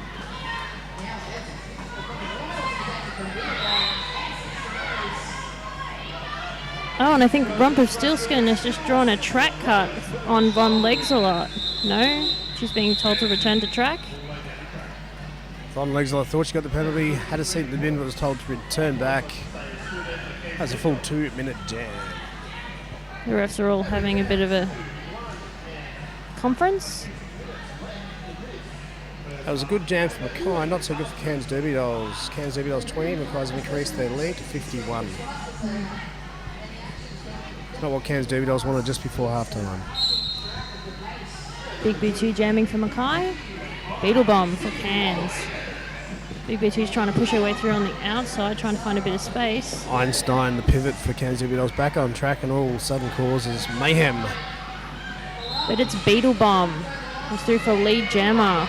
Oh, and I think Rumpelstiltskin has just drawn a track cut on Von Legsalot. No, she's being told to return to track.
Von Legsalot thought she got the penalty, had a seat in the bin, but was told to return back. That's a full 2-minute jam.
The refs are all having a bit of a conference.
That was a good jam for Mackay, not so good for Cairns Derby Dolls. Cairns Derby Dolls 20, Mackay's have increased their lead to 51. It's not what Cairns Derby Dolls wanted just before halftime.
Big B2 jamming for Mackay. Beetle Bomb for Cairns. Big B2's trying to push her way through on the outside, trying to find a bit of space.
Einstein, the pivot for Cairns Derby Dolls, back on track and all of a sudden causes mayhem.
But it's Beetle Bomb. He's through for lead jammer.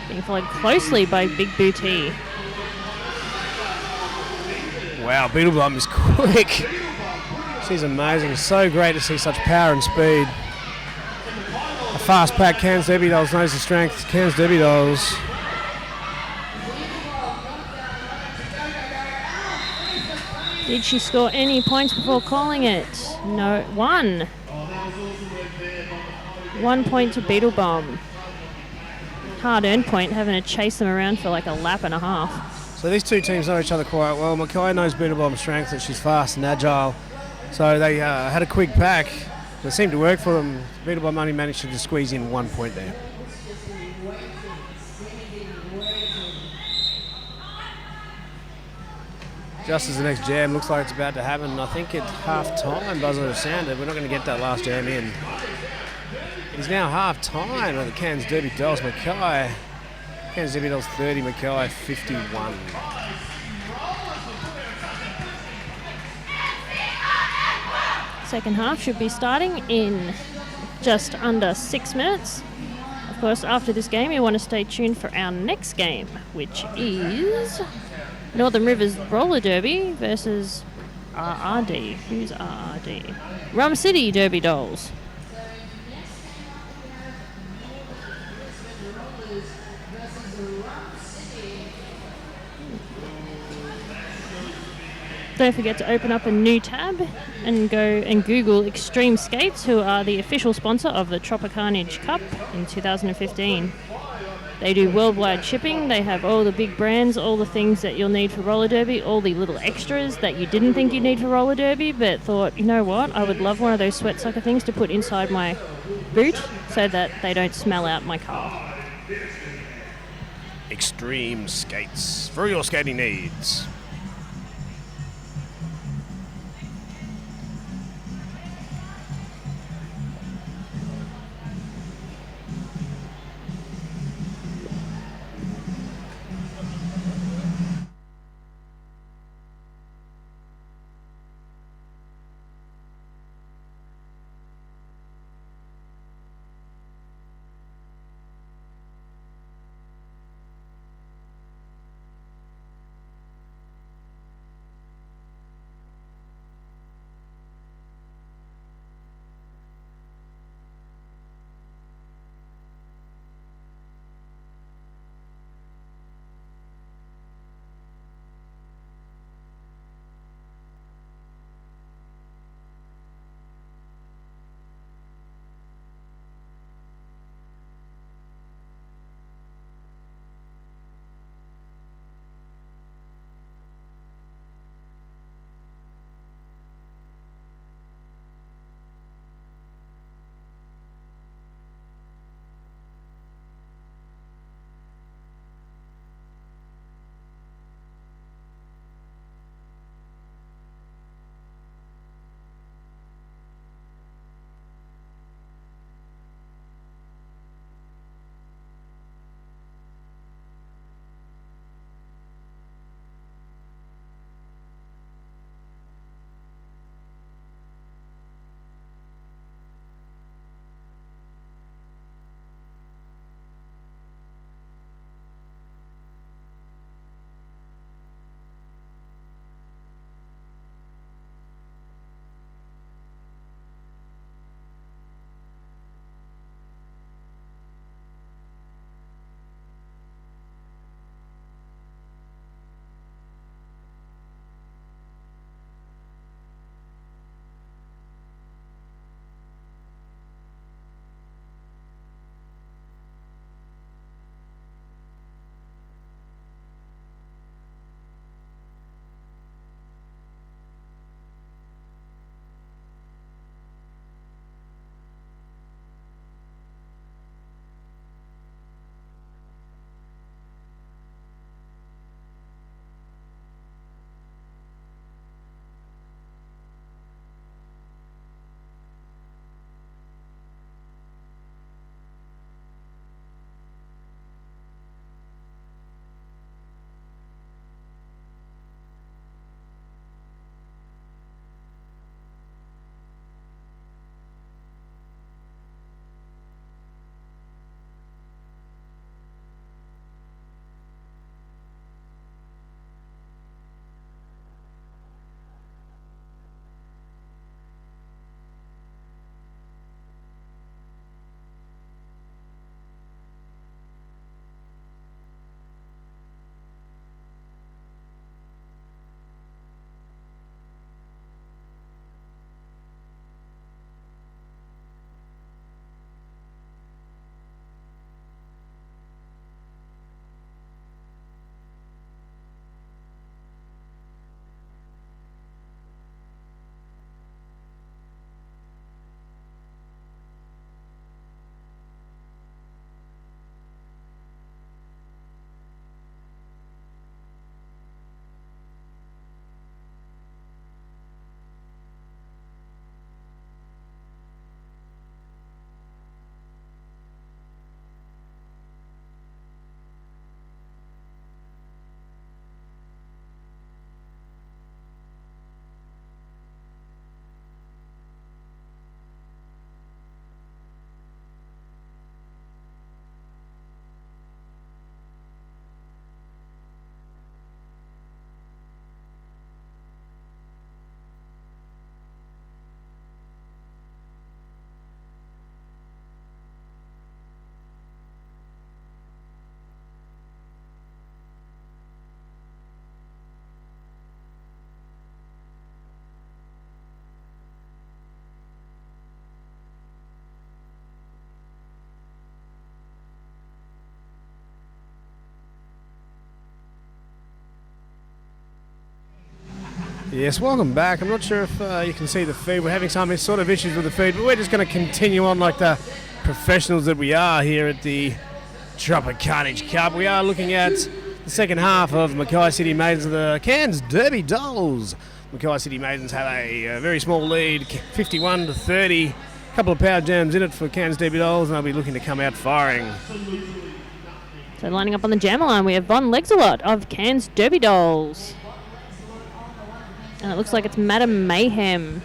being followed closely by Big Booty.
Wow, Beetlebum is quick. She's amazing. So great to see such power and speed. A fast pack. Cairns Debbie Dolls knows the strength. Cairns Debbie Dolls.
Did she score any points before calling it? No, 1. 1 point to Beetlebomb. Hard-earned point, having to chase them around for like a lap and a half.
So these two teams know each other quite well. Mackay knows Beetlebomb's strength, that she's fast and agile. So they had a quick pack. It seemed to work for them. Beetlebomb only managed to squeeze in 1 point there. Just as the next jam looks like it's about to happen, I think at half-time, by the sound of it, we're not going to get that last jam in. It is now half-time of the Cairns Derby Dolls. Mackay, Cairns Derby Dolls 30, Mackay 51.
Second half should be starting in just under 6 minutes. Of course, after this game, you want to stay tuned for our next game, which is Northern Rivers Roller Derby versus RRD. Who's RRD? Rum City Derby Dolls. Don't forget to open up a new tab and go and Google Extreme Skates, who are the official sponsor of the Tropicarnage Cup in 2015. They do worldwide shipping. They have all the big brands, all the things that you'll need for roller derby, all the little extras that you didn't think you'd need for roller derby, but thought, you know what, I would love one of those sweat sucker things to put inside my boot so that they don't smell out my car.
Extreme Skates for your skating needs. Yes, welcome back. I'm not sure if you can see the feed. We're having some sort of issues with the feed, but we're just going to continue on like the professionals that we are here at the Tropicarnage Cup. We are looking at the second half of Mackay City Maidens and the Cairns Derby Dolls. Mackay City Maidens have a very small lead, 51-30. A couple of power jams in it for Cairns Derby Dolls, and they'll be looking to come out firing.
So lining up on the jammer line, we have Von Legsalot of Cairns Derby Dolls. And it looks like it's Madam Mayhem.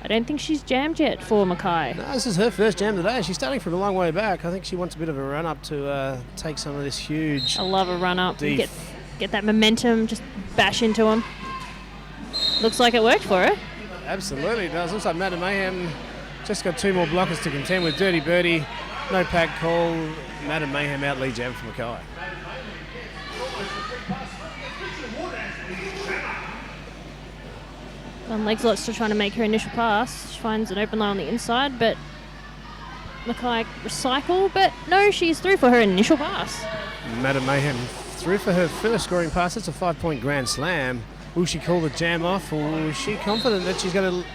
I don't think she's jammed yet for Mackay.
No, this is her first jam today. She's starting from a long way back. I think she wants a bit of a run-up to take some of this huge...
I love a run-up. Get that momentum, just bash into them. Looks like it worked for her.
Absolutely it does. Looks like Madam Mayhem just got 2 more blockers to contend with. Dirty Birdie, no pack call. Madam Mayhem out lead jam for Mackay.
Legslot's still trying to make her initial pass. She finds an open line on the inside, but Mackay recycle. But no, she's through for her initial pass.
Madam Mayhem through for her first scoring pass. It's a 5-point grand slam. Will she call the jam off, or is she confident that she's going to...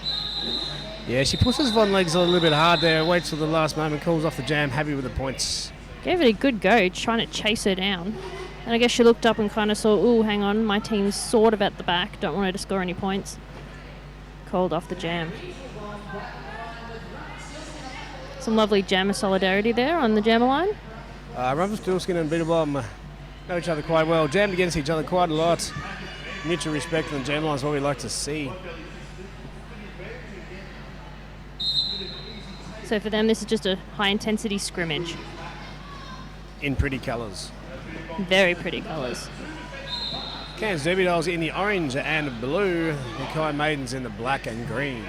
Yeah, she pushes Von Legs a little bit hard there, waits till the last moment, calls off the jam, happy with the points.
Gave it a good go, trying to chase her down. And I guess she looked up and kind of saw, ooh, hang on, my team's sort of at the back. Don't want her to score any points. Called off the jam. Some lovely jammer solidarity there on the jammer line.
Rumpelstiltskin and Beetlebomb know each other quite well. Jammed against each other quite a lot. Mutual respect on the jam line is what we like to see.
So for them, this is just a high-intensity scrimmage.
In pretty colours.
Very pretty colours.
Cairns Derby Dolls in the orange and blue. Mackay Maidens in the black and green.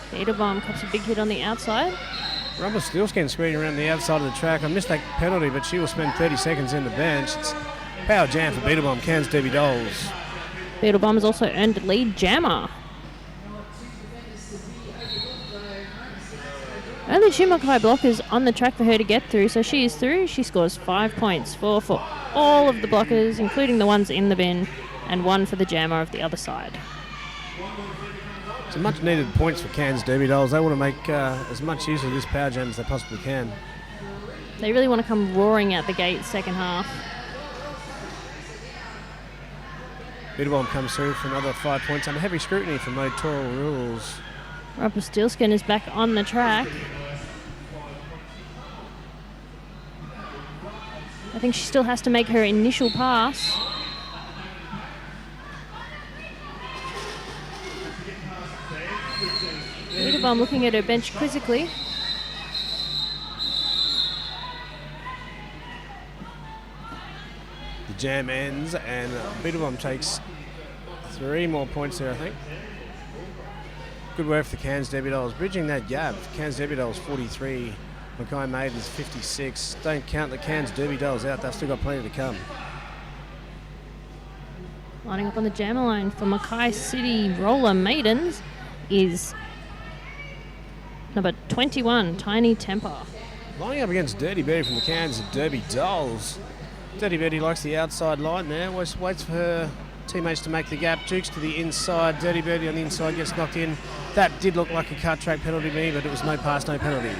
Beetlebomb cops a big hit on the outside.
Rumpelstiltskin screening around the outside of the track. I missed that penalty, but she will spend 30 seconds in the bench. It's power jam for Beetlebomb, Cairns Derby Dolls.
Beetlebomb has also earned lead jammer. Only 2 Mackay blockers on the track for her to get through, so she is through. She scores 5 points, 4 for all of the blockers, including the ones in the bin, and 1 for the jammer of the other side.
Some much needed points for Cairns Derby Dolls. They want to make as much use of this power jam as they possibly can.
They really want to come roaring out the gate second half.
Beetlebomb comes through for another 5 points under heavy scrutiny from Motoral Rules.
Rumpelstiltskin is back on the track. I think she still has to make her initial pass. Beetlebomb looking at her bench quizzically.
The jam ends and Beetlebomb takes 3 more points there, I think. Good work for the Cairns Derby Dolls, bridging that gap. Cairns Derby Dolls 43, Mackay Maidens 56. Don't count the Cairns Derby Dolls out, they've still got plenty to come.
Lining up on the jammer line for Mackay City Roller Maidens is number 21, Tiny Temper.
Lining up against Dirty Birdie from the Cairns Derby Dolls. Dirty Birdie likes the outside line there, waits for her teammates to make the gap. Jukes to the inside. Dirty Birdie on the inside gets knocked in. That did look like a cut track penalty to me, but it was no pass, no penalty.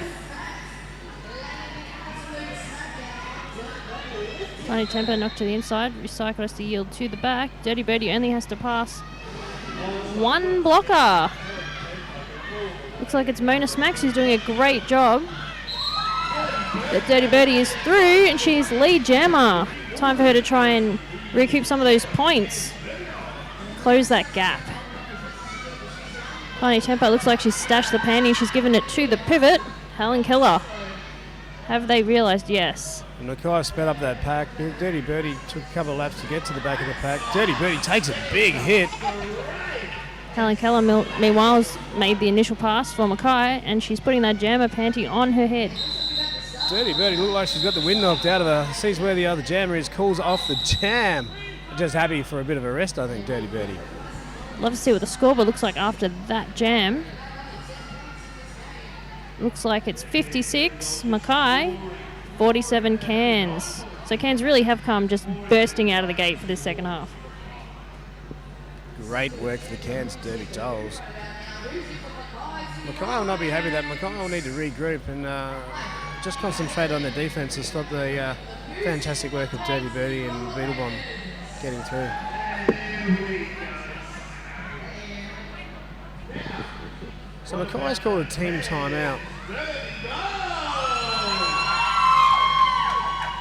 Tiny Temper knocked to the inside. Recycle has to yield to the back. Dirty Birdie only has to pass 1 blocker. Looks like it's Mona Smacks who's doing a great job. The Dirty Birdie is through and she's lead jammer. Time for her to try and recoup some of those points. Close that gap. Tiny Temper looks like she's stashed the panty. She's given it to the pivot, Helen Keller. Have they realised? Yes.
And Mackay sped up that pack. Dirty Birdie took a couple of laps to get to the back of the pack. Dirty Birdie takes a big hit.
Helen Keller, meanwhile, has made the initial pass for Mackay, and she's putting that jammer panty on her head.
Dirty Birdie looked like she's got the wind knocked out of her. Sees where the other jammer is, calls off the jam. Just happy for a bit of a rest, I think, Dirty Birdie.
Love to see what the scoreboard looks like after that jam. Looks like it's 56 Mackay, 47 Cairns. So Cairns really have come just bursting out of the gate for this second half.
Great work for the Cairns Derby Dolls. Mackay will not be happy that Mackay will need to regroup and just concentrate on their defence and stop the fantastic work of Derby Birdie and Beetlebomb getting through. So Mackay's called a team timeout.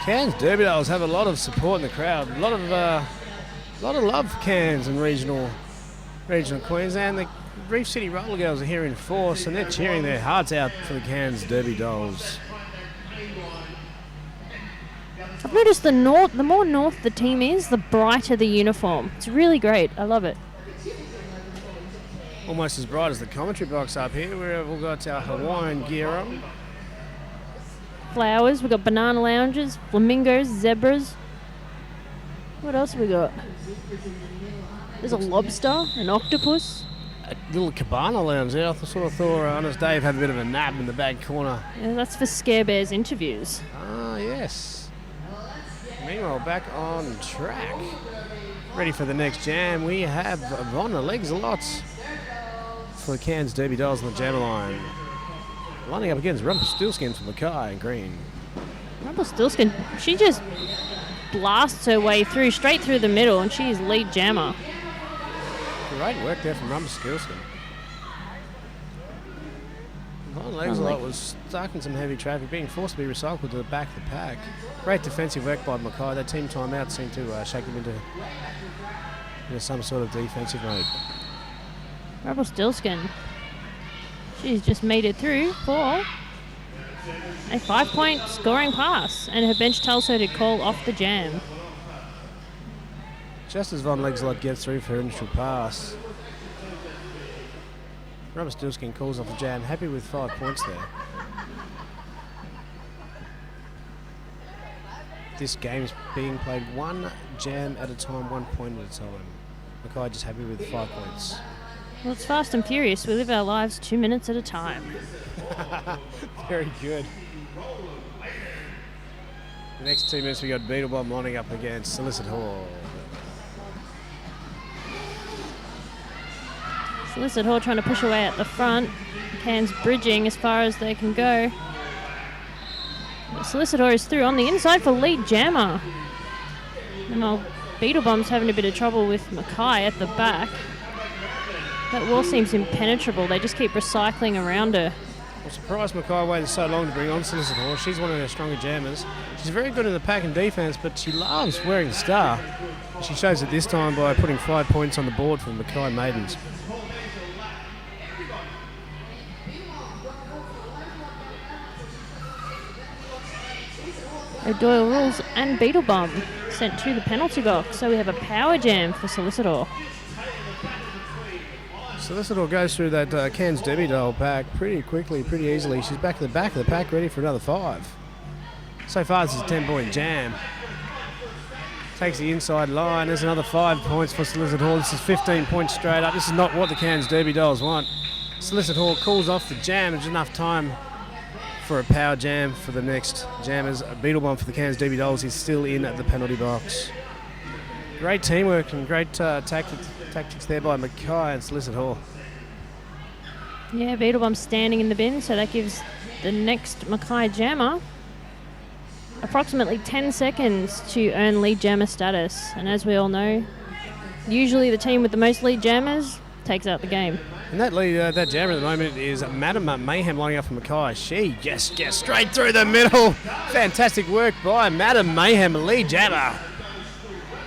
Cairns Derby Dolls have a lot of support in the crowd. A lot of love for Cairns and regional Queensland. The Reef City Roller Girls are here in force and they're cheering their hearts out for the Cairns Derby Dolls.
I've noticed the more north the team is, the brighter the uniform. It's really great. I love it.
Almost as bright as the commentary box up here. We've all got our Hawaiian gear on.
Flowers. We've got banana lounges, flamingos, zebras. What else have we got? There's a lobster, an octopus.
A little cabana lounge there. I sort of thought Honest Dave had a bit of a nap in the back corner.
Yeah, that's for Scare Bears interviews.
Ah, yes. Meanwhile, back on track. Ready for the next jam. We have Vonna Legs a lot for the Cairns Derby Dolls on the jam line. Lining up against Rumpelstiltskin from Mackay in green.
Rumpelstiltskin, she just blasts her way through, straight through the middle, and she is lead jammer.
Great work there from Rumpelstiltskin. Von Legs-a-Lot was stuck in some heavy traffic, being forced to be recycled to the back of the pack. Great defensive work by Mackay. That team timeout seemed to shake them into some sort of defensive mode.
Rumpelstiltskin, she's just made it through for a 5-point scoring pass, and her bench tells her to call off the jam.
Just as Von Legs-a-Lot gets through for her initial pass, Rumpelstiltskin calls off the jam, happy with 5 points there. This game is being played one jam at a time, 1 point at a time. Mackay just happy with 5 points.
Well, it's fast and furious. We live our lives 2 minutes at a time.
Very good. The next 2 minutes we got Beetlebomb lining up against Solicit Hall.
Solicit Hall trying to push away at the front. Cairns bridging as far as they can go. Solicit Hall is through on the inside for lead jammer. And while Beetlebomb's having a bit of trouble with Mackay at the back. That wall seems impenetrable. They just keep recycling around her.
I'm surprised Mackay waited so long to bring on Solicit Hall. She's one of their stronger jammers. She's very good in the pack and defence, but she loves wearing star. She shows it this time by putting 5 points on the board for the Mackay Maidens.
O'Doyle Rules and Beetlebomb sent to the penalty box, so we have a power jam for Solicit Hall.
Solicit Hall goes through that Cairns Derby Doll pack pretty quickly, pretty easily. She's back to the back of the pack, ready for another 5. So far, this is a 10-point jam. Takes the inside line. There's another 5 points for Solicit Hall. This is 15 points straight up. This is not what the Cairns Derby Dolls want. Solicit Hall calls off the jam. There's enough time for a power jam for the next jammers. Beetlebomb for the Cairns Derby Dolls is still in at the penalty box. Great teamwork and great tactics there by Mackay and Solicit Hall.
Yeah, Beetlebomb standing in the bin, so that gives the next Mackay jammer approximately 10 seconds to earn lead jammer status. And as we all know, usually the team with the most lead jammers takes out the game.
And that jammer at the moment is Madam Mayhem lining up for Mackay. She just gets straight through the middle. Fantastic work by Madam Mayhem, lead jammer.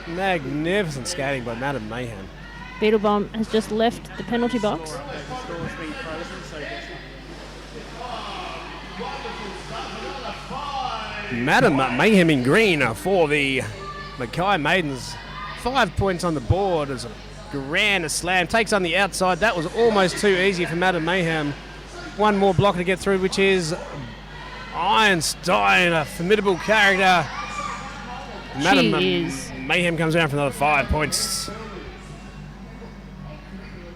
Magnificent skating by Madam Mayhem.
Beetlebomb has just left the penalty box.
Madam Mayhem in green for the Mackay Maidens. 5 points on the board as a grand slam. Takes on the outside. That was almost too easy for Madam Mayhem. One more blocker to get through, which is Einstein, a formidable character. Madam Mayhem comes down for another 5 points.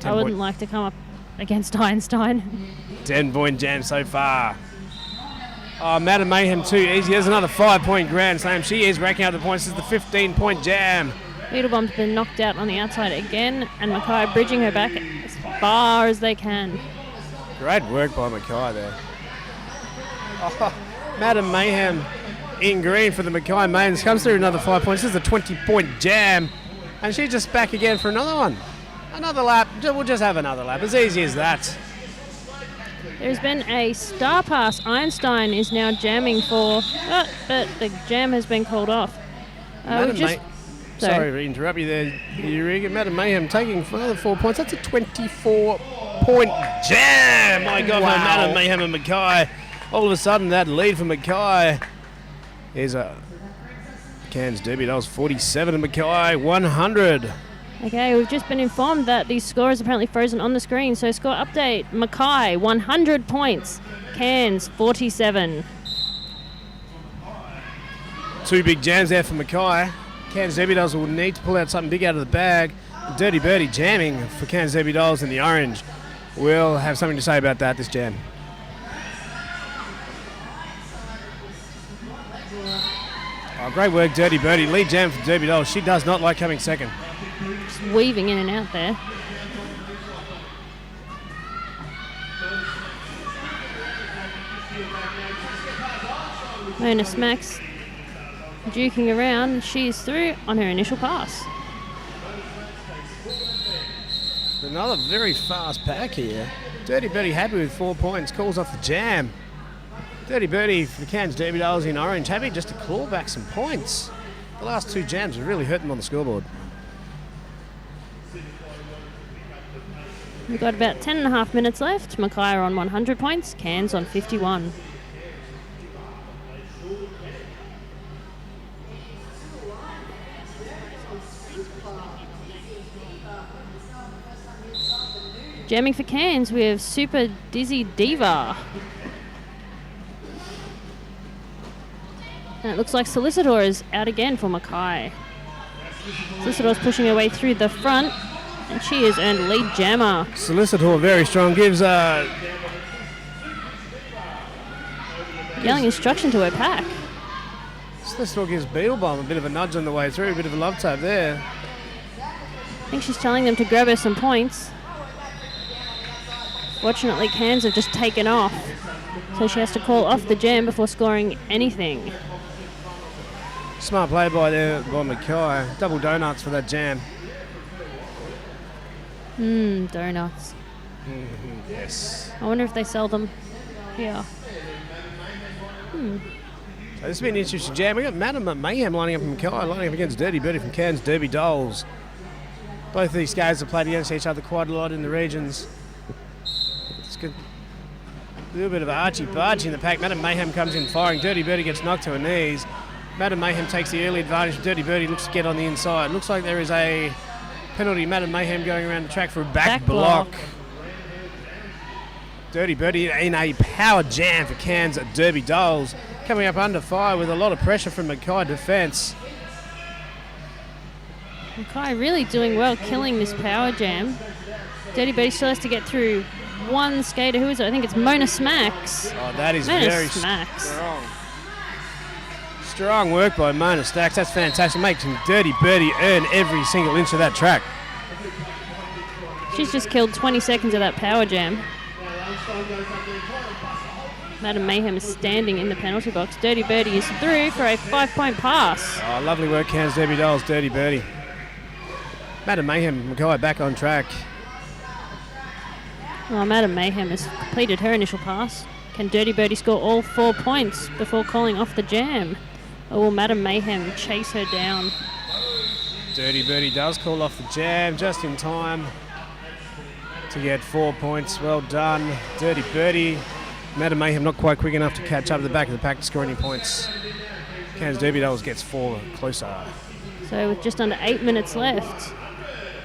I wouldn't like to come up against Einstein.
10-point jam so far. Oh, Madam Mayhem too easy. There's another 5-point grand slam. She is racking up the points. This is the 15-point jam.
Beetlebomb's been knocked out on the outside again, and Mackay bridging her back as far as they can.
Great work by Mackay there. Oh, Madam Mayhem in green for the Mackay Maidens. Comes through another 5 points. This is a 20-point jam. And she's just back again for another one. Another lap. We'll just have another lap. As easy as that.
There's been a star pass. Einstein is now jamming for... but the jam has been called off.
Sorry to interrupt you there, Eureka. Madam Mayhem taking for another 4 points. That's a 24-point jam. My God, wow. Madam Mayhem and Mackay. All of a sudden, that lead for Mackay is a Cairns Derby. That was 47 and Mackay 100.
Okay, we've just been informed that the score is apparently frozen on the screen. So score update: Mackay 100 points, Cairns 47.
Two big jams there for Mackay. Cairns Derby Dolls will need to pull out something big out of the bag. Dirty Birdie jamming for Cairns Derby Dolls in the orange. We'll have something to say about that, this jam. Oh, great work, Dirty Birdie. Lead jam for Derby Dolls. She does not like coming second.
Just weaving in and out there. Mona Smacks duking around. She's through on her initial pass.
Another very fast pack here. Dirty Birdie happy with 4 points. Calls off the jam. Dirty Birdie for the Cairns Derby Dolls in orange. Happy just to claw back some points. The last two jams have really hurt them on the scoreboard.
We've got about 10.5 minutes left. Mackay are on 100 points. Cairns on 51. Jamming for Cairns, we have Super Dizzy Diva. And it looks like Solicitor is out again for Mackay. Solicitor's pushing her way through the front, and she has earned lead jammer.
Solicitor very strong, gives
yelling instruction to her pack.
Solicitor gives Beetlebomb a bit of a nudge on the way through, a bit of a love tap there.
I think she's telling them to grab her some points. Fortunately, Cairns have just taken off, so she has to call off the jam before scoring anything.
Smart play by Mackay. Double donuts for that jam.
Donuts.
Yes.
I wonder if they sell them here.
So this has been an interesting jam. We got Madam Mayhem lining up from Mackay, lining up against Dirty Birdie from Cairns Derby Dolls. Both of these guys have played against each other quite a lot in the regions. It's good. A little bit of archie-barchie in the pack. Madam Mayhem comes in firing. Dirty Birdie gets knocked to her knees. Madam Mayhem takes the early advantage. Dirty Birdie looks to get on the inside. Looks like there is a penalty. Madam Mayhem going around the track for a back block. Dirty Birdie in a power jam for Cairns Derby Dolls. Coming up under fire with a lot of pressure from Mackay defence.
Mackay really doing well, killing this power jam. Dirty Birdie still has to get through one skater. Who is it? I think it's Mona Smacks.
Oh, that is
Mona
very
Smacks.
strong. Strong work by Mona Stacks. That's fantastic. Making Dirty Birdie earn every single inch of that track.
She's just killed 20 seconds of that power jam. Madam Mayhem is standing in the penalty box. Dirty Birdie is through for a 5-point pass.
Oh, lovely work, Cairns Derby Dolls. Dirty Birdie. Madam Mayhem, Mackay back on track.
Well, Madam Mayhem has completed her initial pass. Can Dirty Birdie score all 4 points before calling off the jam? Or will Madam Mayhem chase her down?
Dirty Birdie does call off the jam just in time to get 4 points. Well done, Dirty Birdie. Madam Mayhem not quite quick enough to catch up to the back of the pack to score any points. Cairns Derby Dolls gets 4 closer.
So with just under 8 minutes left,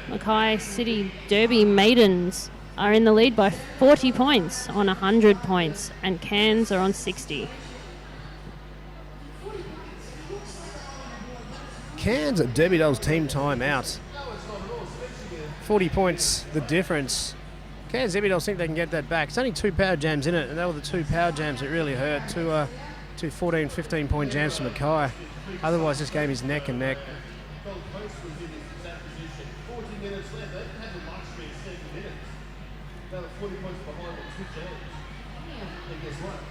Mackay City Derby Maidens are in the lead by 40 points on 100 points, and Cairns are on 60.
Cairns Derby Dolls team time out. 40 points, the difference. Cairns Derby Dolls think they can get that back. It's only 2 power jams in it, and they were the 2 power jams that really hurt. Two 14, 15-point jams to Mackay. Otherwise, this game is neck and neck.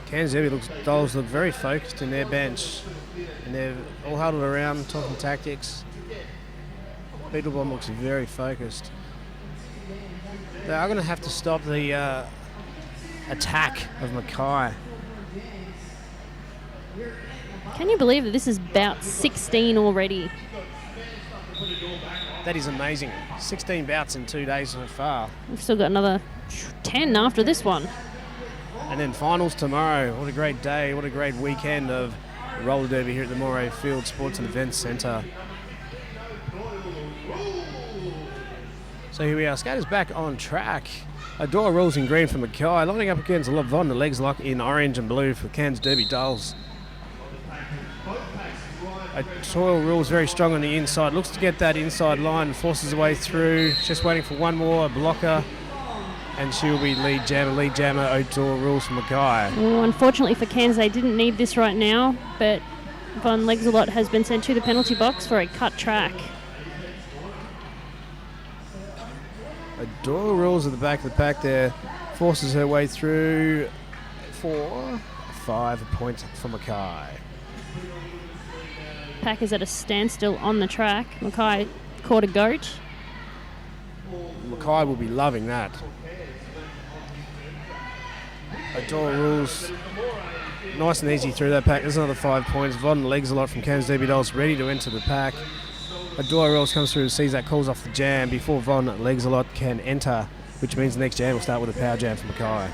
Cairns Dolls look very focused in their bench, and they're all huddled around talking tactics. Beetlebomb looks very focused. They are going to have to stop the attack of Mackay.
Can you believe that this is bout 16 already?
That is amazing. 16 bouts in 2 days so far.
We've still got another 10 after this one.
And then finals tomorrow. What a great day. What a great weekend of roller derby here at the Moray Field Sports and Events Centre. So here we are. Skaters back on track. Adore Rules in green for Mackay. Lining up against Lavon, the legs lock in orange and blue for Cairns Derby Dolls. Adore Rules very strong on the inside. Looks to get that inside line. Forces her way through. Just waiting for one more blocker. And she will be lead jammer, Adore Rules for Mackay.
Oh, unfortunately for Cairns, they didn't need this right now, but Von Legsalot has been sent to the penalty box for a cut track.
Adore Rules at the back of the pack there. Forces her way through for 5 points for Mackay.
Pack is at a standstill on the track. Mackay caught a goat.
Mackay will be loving that. Adore Rules nice and easy through that pack. There's another 5 points. Von Legsalot from Cairns Derby Dolls ready to enter the pack. Adore Rules comes through and sees that, calls off the jam before Von Legsalot can enter, which means the next jam will start with a power jam for Mackay.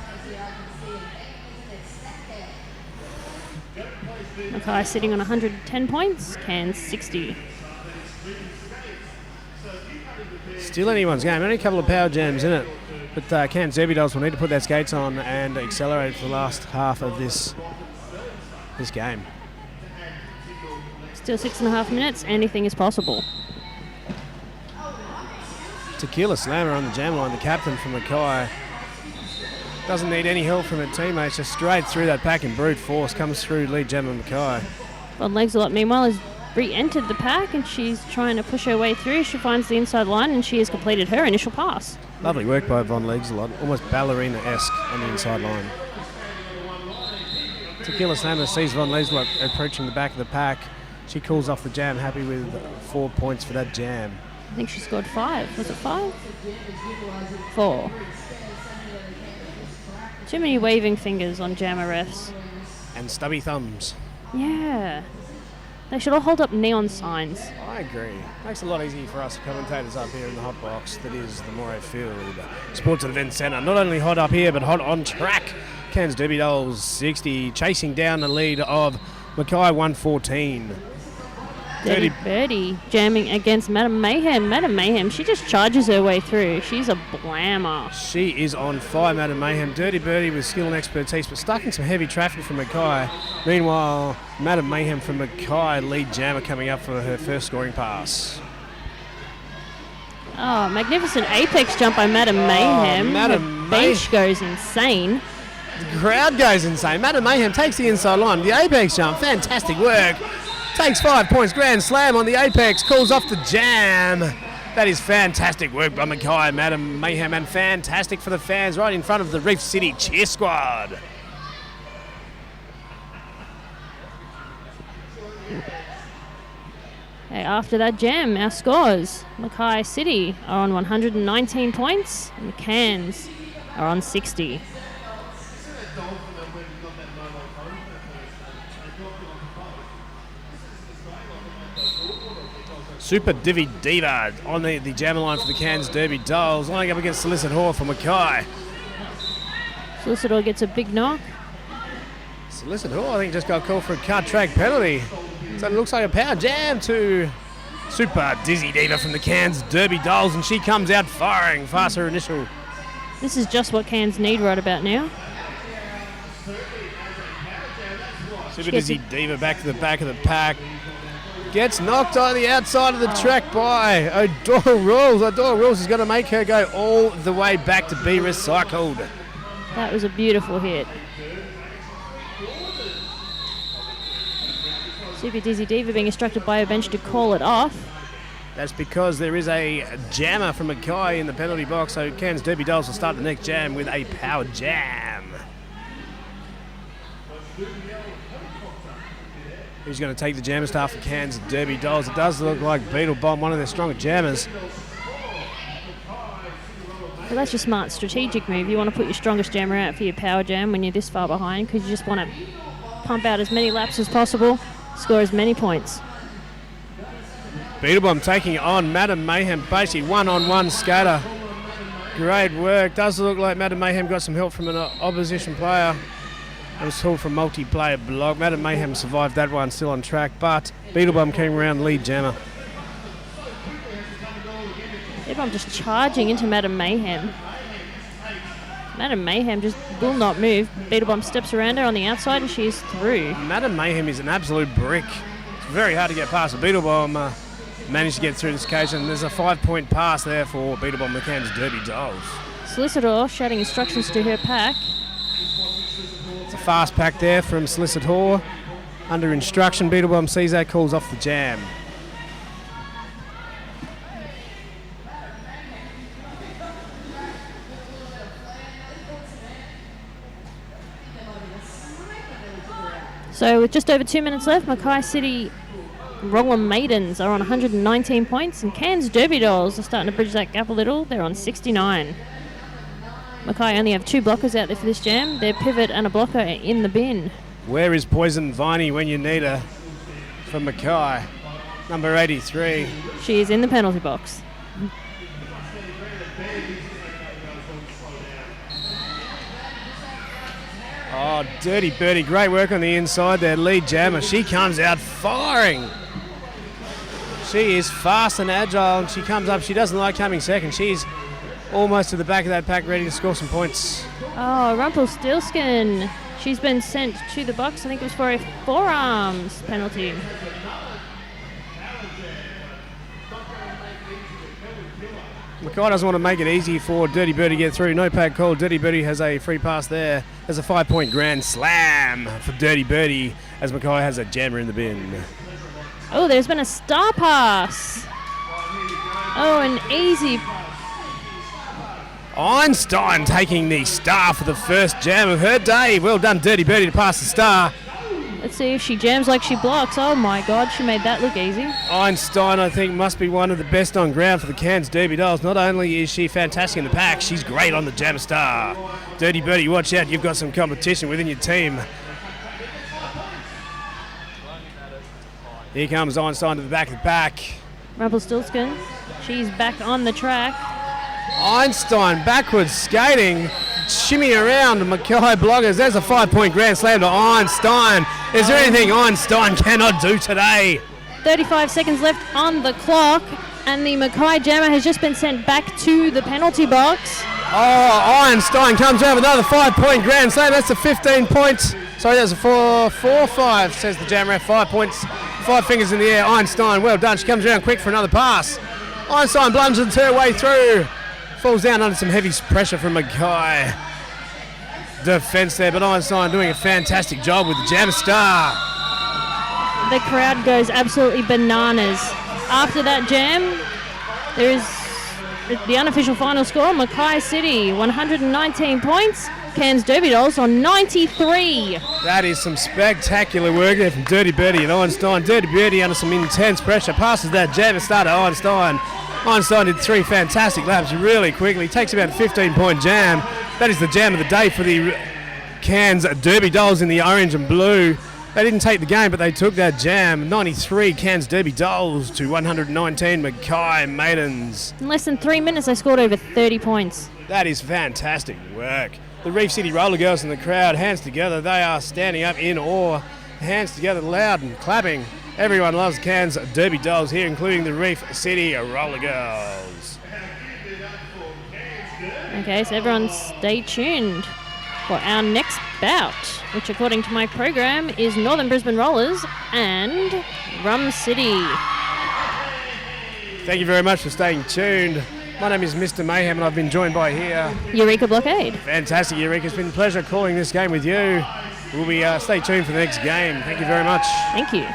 Mackay sitting on 110 points, Cairns 60.
Still anyone's game. Only a couple of power jams in it. But Cairns Derby Dolls will need to put their skates on and accelerate for the last half of this game.
Still 6.5 minutes, anything is possible.
Tequila Slammer on the jam line, the captain from Mackay. Doesn't need any help from her teammates, just straight through that pack in brute force, comes through lead jammer Mackay.
Von Legsalot, meanwhile, has re-entered the pack and she's trying to push her way through. She finds the inside line and she has completed her initial pass.
Lovely work by Von Legsalot, almost ballerina-esque on the inside line. Tequila Slammer sees Von Legsalot approaching the back of the pack. She calls off the jam, happy with 4 points for that jam.
I think she scored 5. Was it 5? 4. Too many waving fingers on jammer refs.
And stubby thumbs.
Yeah. They should all hold up neon signs.
I agree. Makes it a lot easier for us commentators up here in the hot box that is the Moray Field Sports and Events Centre. Not only hot up here, but hot on track. Cairns Derby Dolls 60, chasing down the lead of Mackay 114.
Dirty Birdie jamming against Madam Mayhem. Madam Mayhem, she just charges her way through. She's a blammer.
She is on fire, Madam Mayhem. Dirty Birdie with skill and expertise, but stuck in some heavy traffic from Mackay. Meanwhile, Madam Mayhem from Mackay, lead jammer coming up for her first scoring pass.
Oh, magnificent apex jump by Madam Mayhem.
Madam
Her bench goes insane.
The crowd goes insane. Madam Mayhem takes the inside line. The apex jump, fantastic work. Takes 5 points, grand slam on the apex, calls off the jam. That is fantastic work by Mackay, Madam Mayhem, and fantastic for the fans right in front of the Reef City cheer squad.
Okay, after that jam, our scores. Mackay City are on 119 points, and the Cairns are on 60.
Super Divvy Diva on the jammer line for the Cairns Derby Dolls, lining up against Solicitor for Mackay.
Solicitor gets a big knock.
Solicitor, I think, just got called for a cut track penalty. So it looks like a power jam to Super Dizzy Diva from the Cairns Derby Dolls, and she comes out firing fast her initial.
This is just what Cairns need right about now.
Super Dizzy Diva back to the back of the pack. Gets knocked on the outside of the track by Adore Rules. Adore Rules is going to make her go all the way back to be recycled.
That was a beautiful hit. Super Dizzy Diva being instructed by a bench to call it off.
That's because there is a jammer from Mackay in the penalty box, so Cairns Derby Dolls will start the next jam with a power jam. Who's going to take the jammer star for Cairns Derby Dolls? It does look like Beetle Bomb, one of their stronger jammers.
Well, that's your smart strategic move. You want to put your strongest jammer out for your power jam when you're this far behind, because you just want to pump out as many laps as possible, score as many points.
Beetlebomb taking on Madam Mayhem, basically one-on-one skater. Great work. Does look like Madam Mayhem got some help from an opposition player. It was all from multiplayer block. Madam Mayhem survived that one, still on track, but Beetlebomb came around lead jammer.
Beetlebomb just charging into Madam Mayhem. Madam Mayhem just will not move. Beetlebomb steps around her on the outside and she's through.
Madam Mayhem is an absolute brick. It's very hard to get past. Beetlebomb managed to get through this occasion. There's a 5-point pass there for Beetlebomb, the Cairns Derby Dolls.
Solicitor shouting instructions to her pack.
It's a fast pack there from Solicitor. Under instruction, Beetlebomb sees that, calls off the jam.
So with just over 2 minutes left, Mackay City Roller Maidens are on 119 points, and Cairns Derby Dolls are starting to bridge that gap a little. They're on 69. Mackay only have 2 blockers out there for this jam. Their pivot and a blocker are in the bin.
Where is Poison Viney when you need her? From Mackay, number 83.
She is in the penalty box.
Oh, Dirty Birdie, great work on the inside, their lead jammer. She comes out firing. She is fast and agile, and she comes up. She doesn't like coming second. She's almost to the back of that pack, ready to score some points.
Oh, Rumpelstiltskin. She's been sent to the box. I think it was for a forearms penalty.
Mackay doesn't want to make it easy for Dirty Birdie to get through. No pack call. Dirty Birdie has a free pass there. There's a 5-point grand slam for Dirty Birdie as Mackay has a jammer in the bin.
Oh, there's been a star pass. Oh, an easy.
Einstein taking the star for the first jam of her day. Well done, Dirty Birdie, to pass the star.
Let's see if she jams like she blocks. Oh my God, she made that look easy.
Einstein, I think, must be one of the best on ground for the Cairns Derby Dolls. Not only is she fantastic in the pack, she's great on the jam star. Dirty Birdie, watch out, you've got some competition within your team. Here comes Einstein to the back of the pack.
Rumpelstiltskin, she's back on the track.
Einstein backwards skating, shimmy around the Mackay bloggers. There's a 5-point grand slam to Einstein. Is there anything Einstein cannot do today?
35 seconds left on the clock, and the Mackay jammer has just been sent back to the penalty box.
Oh, Einstein comes out with another 5-point grand slam. That's a 15 points. Sorry, that's a 4-5, says the jammer. 5 points, 5 fingers in the air. Einstein, well done. She comes around quick for another pass. Einstein bludgeons her way through. Falls down under some heavy pressure from Mackay. Defense there, but Einstein doing a fantastic job with the jammer star.
The crowd goes absolutely bananas. After that jam, there is the unofficial final score. Mackay City, 119 points. Cairns Derby Dolls on 93.
That is some spectacular work there from Dirty Birdie and Einstein. Dirty Birdie under some intense pressure. Passes that jammer star to Einstein. Einstein did 3 fantastic laps really quickly. Takes about a 15-point jam. That is the jam of the day for the Cairns Derby Dolls in the orange and blue. They didn't take the game, but they took that jam. 93 Cairns Derby Dolls to 119 Mackay Maidens.
In less than 3 minutes, they scored over 30 points.
That is fantastic work. The Reef City Roller Girls in the crowd, hands together. They are standing up in awe. Hands together loud and clapping. Everyone loves Cairns Derby Dolls here, including the Reef City Roller Girls.
Okay, so everyone stay tuned for our next bout, which according to my program is Northern Brisbane Rollers and Rum City.
Thank you very much for staying tuned. My name is Mr. Mayhem and I've been joined by here
Eureka Blockade.
Fantastic, Eureka. It's been a pleasure calling this game with you. We'll be stay tuned for the next game. Thank you very much.
Thank you.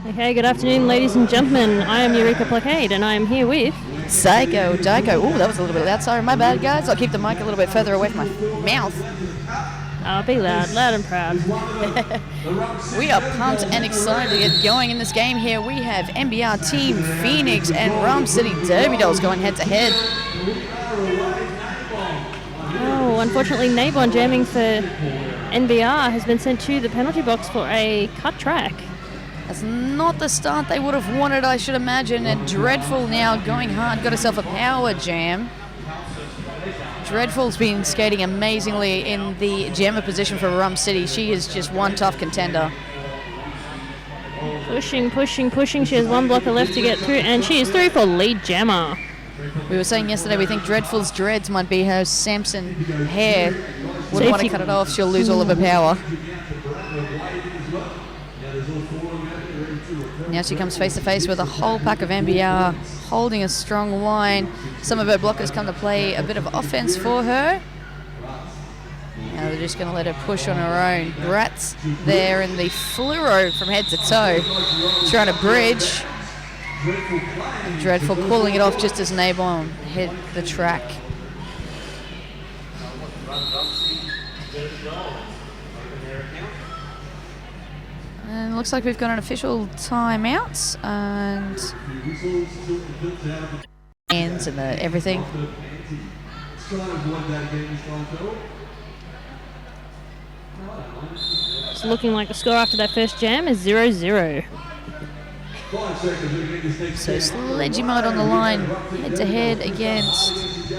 Okay, good afternoon, ladies and gentlemen. I am Eureka Placade, and I am here with...
Psycho Dyko. Oh, that was a little bit loud. Sorry, my bad, guys. I'll keep the mic a little bit further away from my mouth.
Be loud and proud.
We are pumped and excited to get going in this game here. We have NBR Team Phoenix and Rum City Derby Dolls going head to head.
Oh, unfortunately, Nabon jamming for NBR has been sent to the penalty box for a cut track.
That's not the start they would have wanted, I should imagine. And Dreadful now going hard, got herself a power jam. Dreadful's been skating amazingly in the jammer position for Rum City. She is just one tough contender.
Pushing. She has one blocker left to get through, and she is through for lead jammer.
We were saying yesterday we think Dreadful's dreads might be her Samson hair. Wouldn't want to cut it off, she'll lose all of her power. Now she comes face to face with a whole pack of NBR holding a strong line. Some of her blockers come to play a bit of offense for her. Now they're just going to let her push on her own. Bratz there in the fluoro from head to toe, trying to bridge. And Dreadful pulling it off just as Nabon hit the track. And looks like we've got an official timeout and hands and everything.
It's looking like the score after that first jam is 0-0.
So Sledgy Mud on the line, head to head against.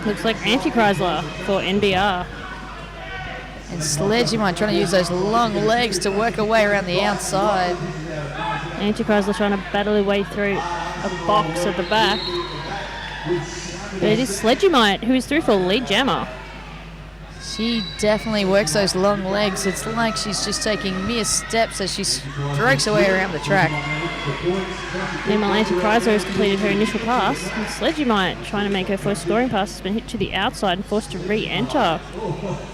Looks like Anti-Chrysler for NBR.
And Sledgy Mud trying to use those long legs to work her way around the outside.
Anti-Chrysler trying to battle her way through a box at the back. But it is Sledgymite who is through for lead jammer.
She definitely works those long legs. It's like she's just taking mere steps as she strokes her way around the track.
Meanwhile, Anti-Chrysler has completed her initial pass. And Sledgymite, trying to make her first scoring pass, has been hit to the outside and forced to re-enter.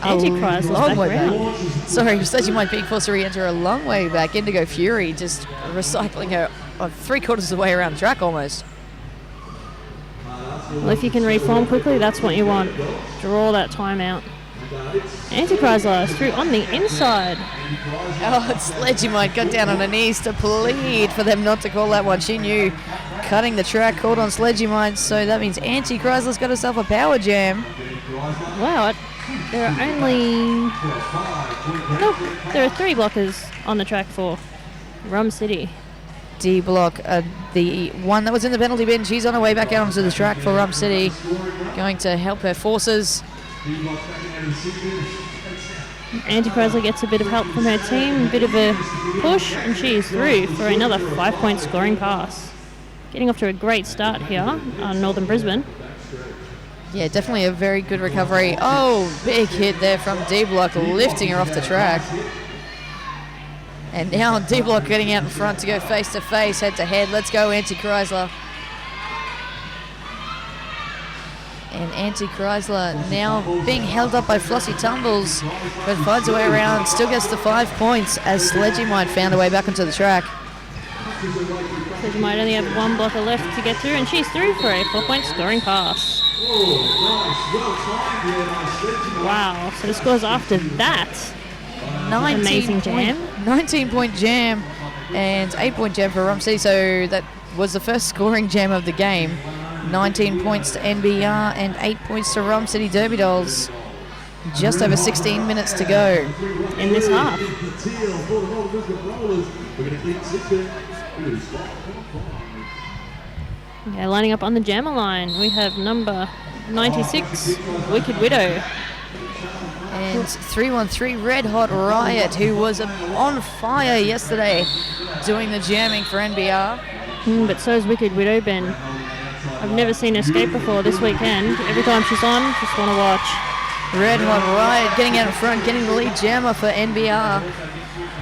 Anti-Chrysler's back round.
Sorry, Sledgymite being forced to re-enter a long way back. Indigo Fury just recycling her 3/4 of the way around the track almost.
Well, if you can reform quickly, that's what you want. Draw that time out. Anti-Chrysler is through on the inside.
Oh, Sledgymite got down on her knees to plead for them not to call that one. She knew cutting the track called on Sledgymite, so that means Anti-Chrysler's got herself a power jam.
Wow, there are only... Nope, there are 3 blockers on the track for Rum City.
D block, the one that was in the penalty bin, she's on her way back out onto the track for Rum City, going to help her forces.
Anti-Chrysler gets a bit of help from her team, a bit of a push, and she is through for another 5-point scoring pass. Getting off to a great start here on Northern Brisbane.
Yeah, definitely a very good recovery. Oh, big hit there from D-Block, lifting her off the track. And now D-Block getting out in front to go face-to-face, head-to-head. Let's go, Anti-Chrysler. And Anti-Chrysler now being held up by Flossie Tumbles, but finds her way around, still gets the 5 points as Sledgymite found her way back onto the track.
Sledgymite only have 1 blocker left to get through, and she's through for a 4-point scoring pass. Wow, so the scores after that. Amazing jam.
19-point jam and 8-point jam for Rum City, so that was the first scoring jam of the game. 19 points to NBR and 8 points to Rum City Derby Dolls. Just over 16 minutes to go
in this half. Okay, lining up on the jammer line, we have number 96, Wicked Widow.
And 313 Red Hot Riot, who was on fire yesterday doing the jamming for NBR.
But so is Wicked Widow, Ben. I've never seen her skate before this weekend. Every time she's on, just want to watch.
Red Hot Riot getting out in front, getting the lead jammer for NBR.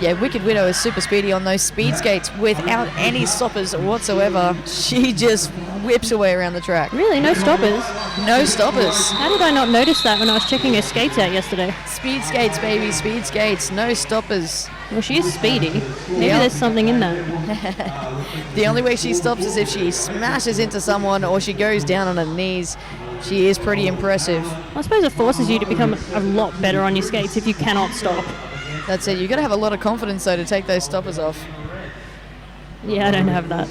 Yeah, Wicked Widow is super speedy on those speed skates without any stoppers whatsoever. She just whips her way around the track.
Really? No stoppers?
No stoppers.
How did I not notice that when I was checking her skates out yesterday?
Speed skates, baby, speed skates. No stoppers.
Well, she is speedy. Maybe there's something in that.
The only way she stops is if she smashes into someone or she goes down on her knees. She is pretty impressive.
I suppose it forces you to become a lot better on your skates if you cannot stop.
That's it. You've got to have a lot of confidence, though, to take those stoppers off.
Yeah, I don't have that.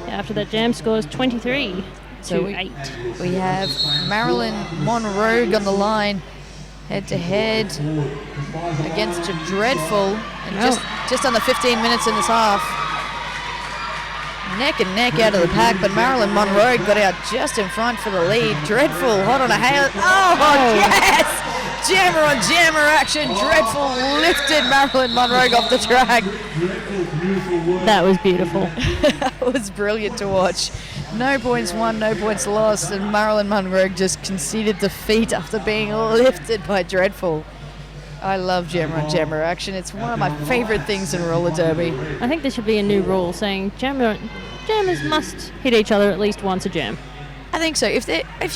After that, Jam scores 23 to 8.
We have Marilyn Monroe on the line, head-to-head against a Dreadful. And just under 15 minutes in this half. Neck and neck out of the pack, but Marilyn Monroe got out just in front for the lead. Dreadful, hot on a hail. Oh, yes! Jammer on jammer action. Dreadful lifted Marilyn Monroe off the track.
That was beautiful.
That was brilliant to watch. No points won, no points lost, and Marilyn Monroe just conceded defeat after being lifted by Dreadful. I love jammer on jammer action. It's one of my favourite things in roller derby.
I think there should be a new rule saying jammers must hit each other at least once a jam.
I think so. If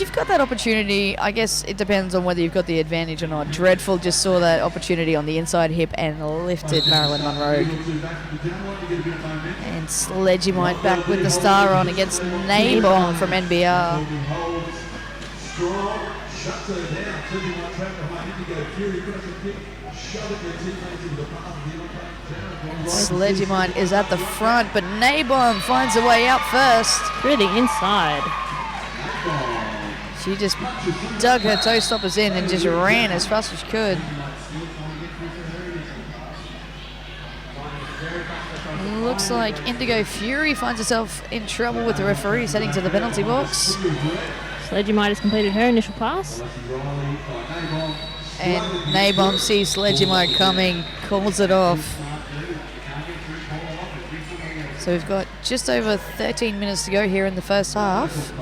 you've got that opportunity, I guess it depends on whether you've got the advantage or not. Dreadful just saw that opportunity on the inside hip and lifted Marilyn Monroe. And Sledgymite back with the star on against Nabon from NBR. Sledgymite is at the front, but Nabon finds a way out first.
Through the inside.
She just dug her toe stoppers in and just ran as fast as she could. Looks like Indigo Fury finds herself in trouble with the referees heading to the penalty box.
Sledgymite has completed her initial pass.
And Nabon sees Sledgymite coming, calls it off. So we've got just over 13 minutes to go here in the first half.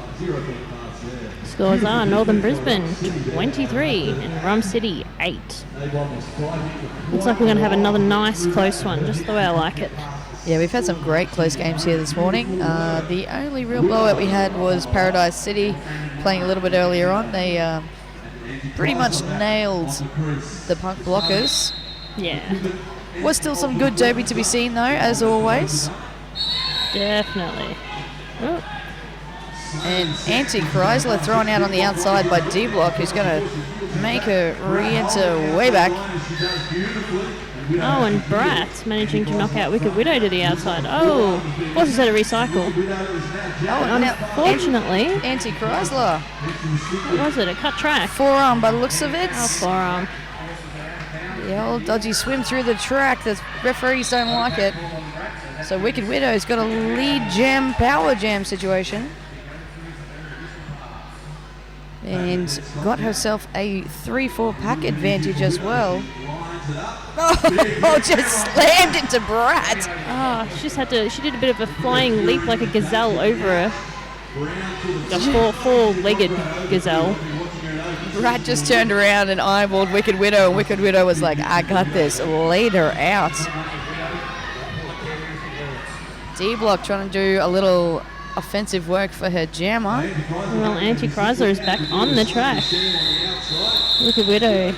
Scores are Northern Brisbane 23 and Rum City 8. Looks like we're going to have another nice close one, just the way I like it.
Yeah, we've had some great close games here this morning. The only real blowout we had was Paradise City playing a little bit earlier on. They pretty much nailed the Punk Blockers.
Yeah.
Was still some good derby to be seen though, as always.
Definitely. Oh.
And Anti-Chrysler thrown out on the outside by D-Block, who's going to make her re-enter way back.
Oh, and Brat managing to knock out Wicked Widow to the outside. Oh, forces her to recycle.
Oh,
unfortunately.
Anti-Chrysler.
What was it? A cut track?
Forearm by the looks of it.
Oh, forearm.
The old dodgy swim through the track. The referees don't like it. So Wicked Widow's got a lead jam, power jam situation. And got herself a 3-4 pack advantage as well. Oh, just slammed into Brat.
Oh, she did a bit of a flying leap like a gazelle over her. A four-legged gazelle.
Brat just turned around and eyeballed Wicked Widow, and Wicked Widow was like, I got this, laid her out. D-Block trying to do a little offensive work for her jammer.
Well, Anti-Chrysler is back on the track. Wicked Widow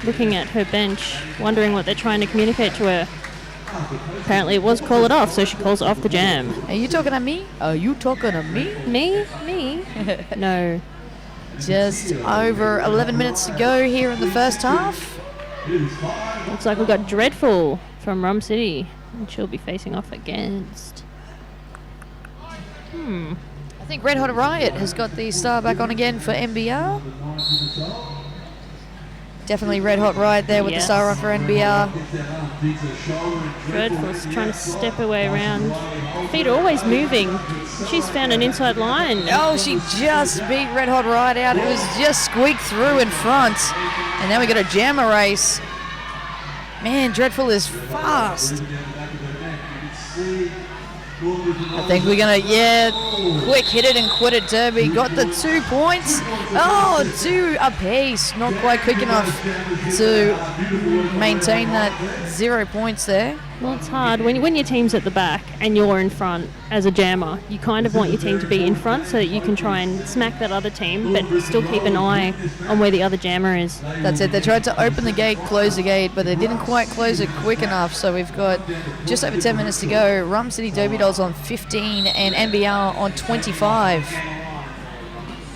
looking at her bench, wondering what they're trying to communicate to her. Apparently it was call it off, so she calls off the jam.
Are you talking to me? Are you talking to me?
Me? No.
Just over 11 minutes to go here in the first half.
Looks like we've got Dreadful from Rum City, and she'll be facing off against...
I think Red Hot Riot has got the star back on again for NBR. Definitely Red Hot Riot there with the star on for NBR.
Dreadful's trying to step her way around. Feet are always moving. She's found an inside line.
Oh, she just beat Red Hot Riot out. It was just squeaked through in front. And now we got a jammer race. Man, Dreadful is fast. I think we're going to, quick hit it and quit it derby. Got the 2 points. Oh, 2 apiece. Not quite quick enough to maintain that 0 points there.
Well, it's hard. When your team's at the back and you're in front as a jammer, you kind of want your team to be in front so that you can try and smack that other team, but still keep an eye on where the other jammer is.
That's it. They tried to open the gate, close the gate, but they didn't quite close it quick enough. So we've got just over 10 minutes to go. Rum City Derby Dolls on 15 and NBR on 25.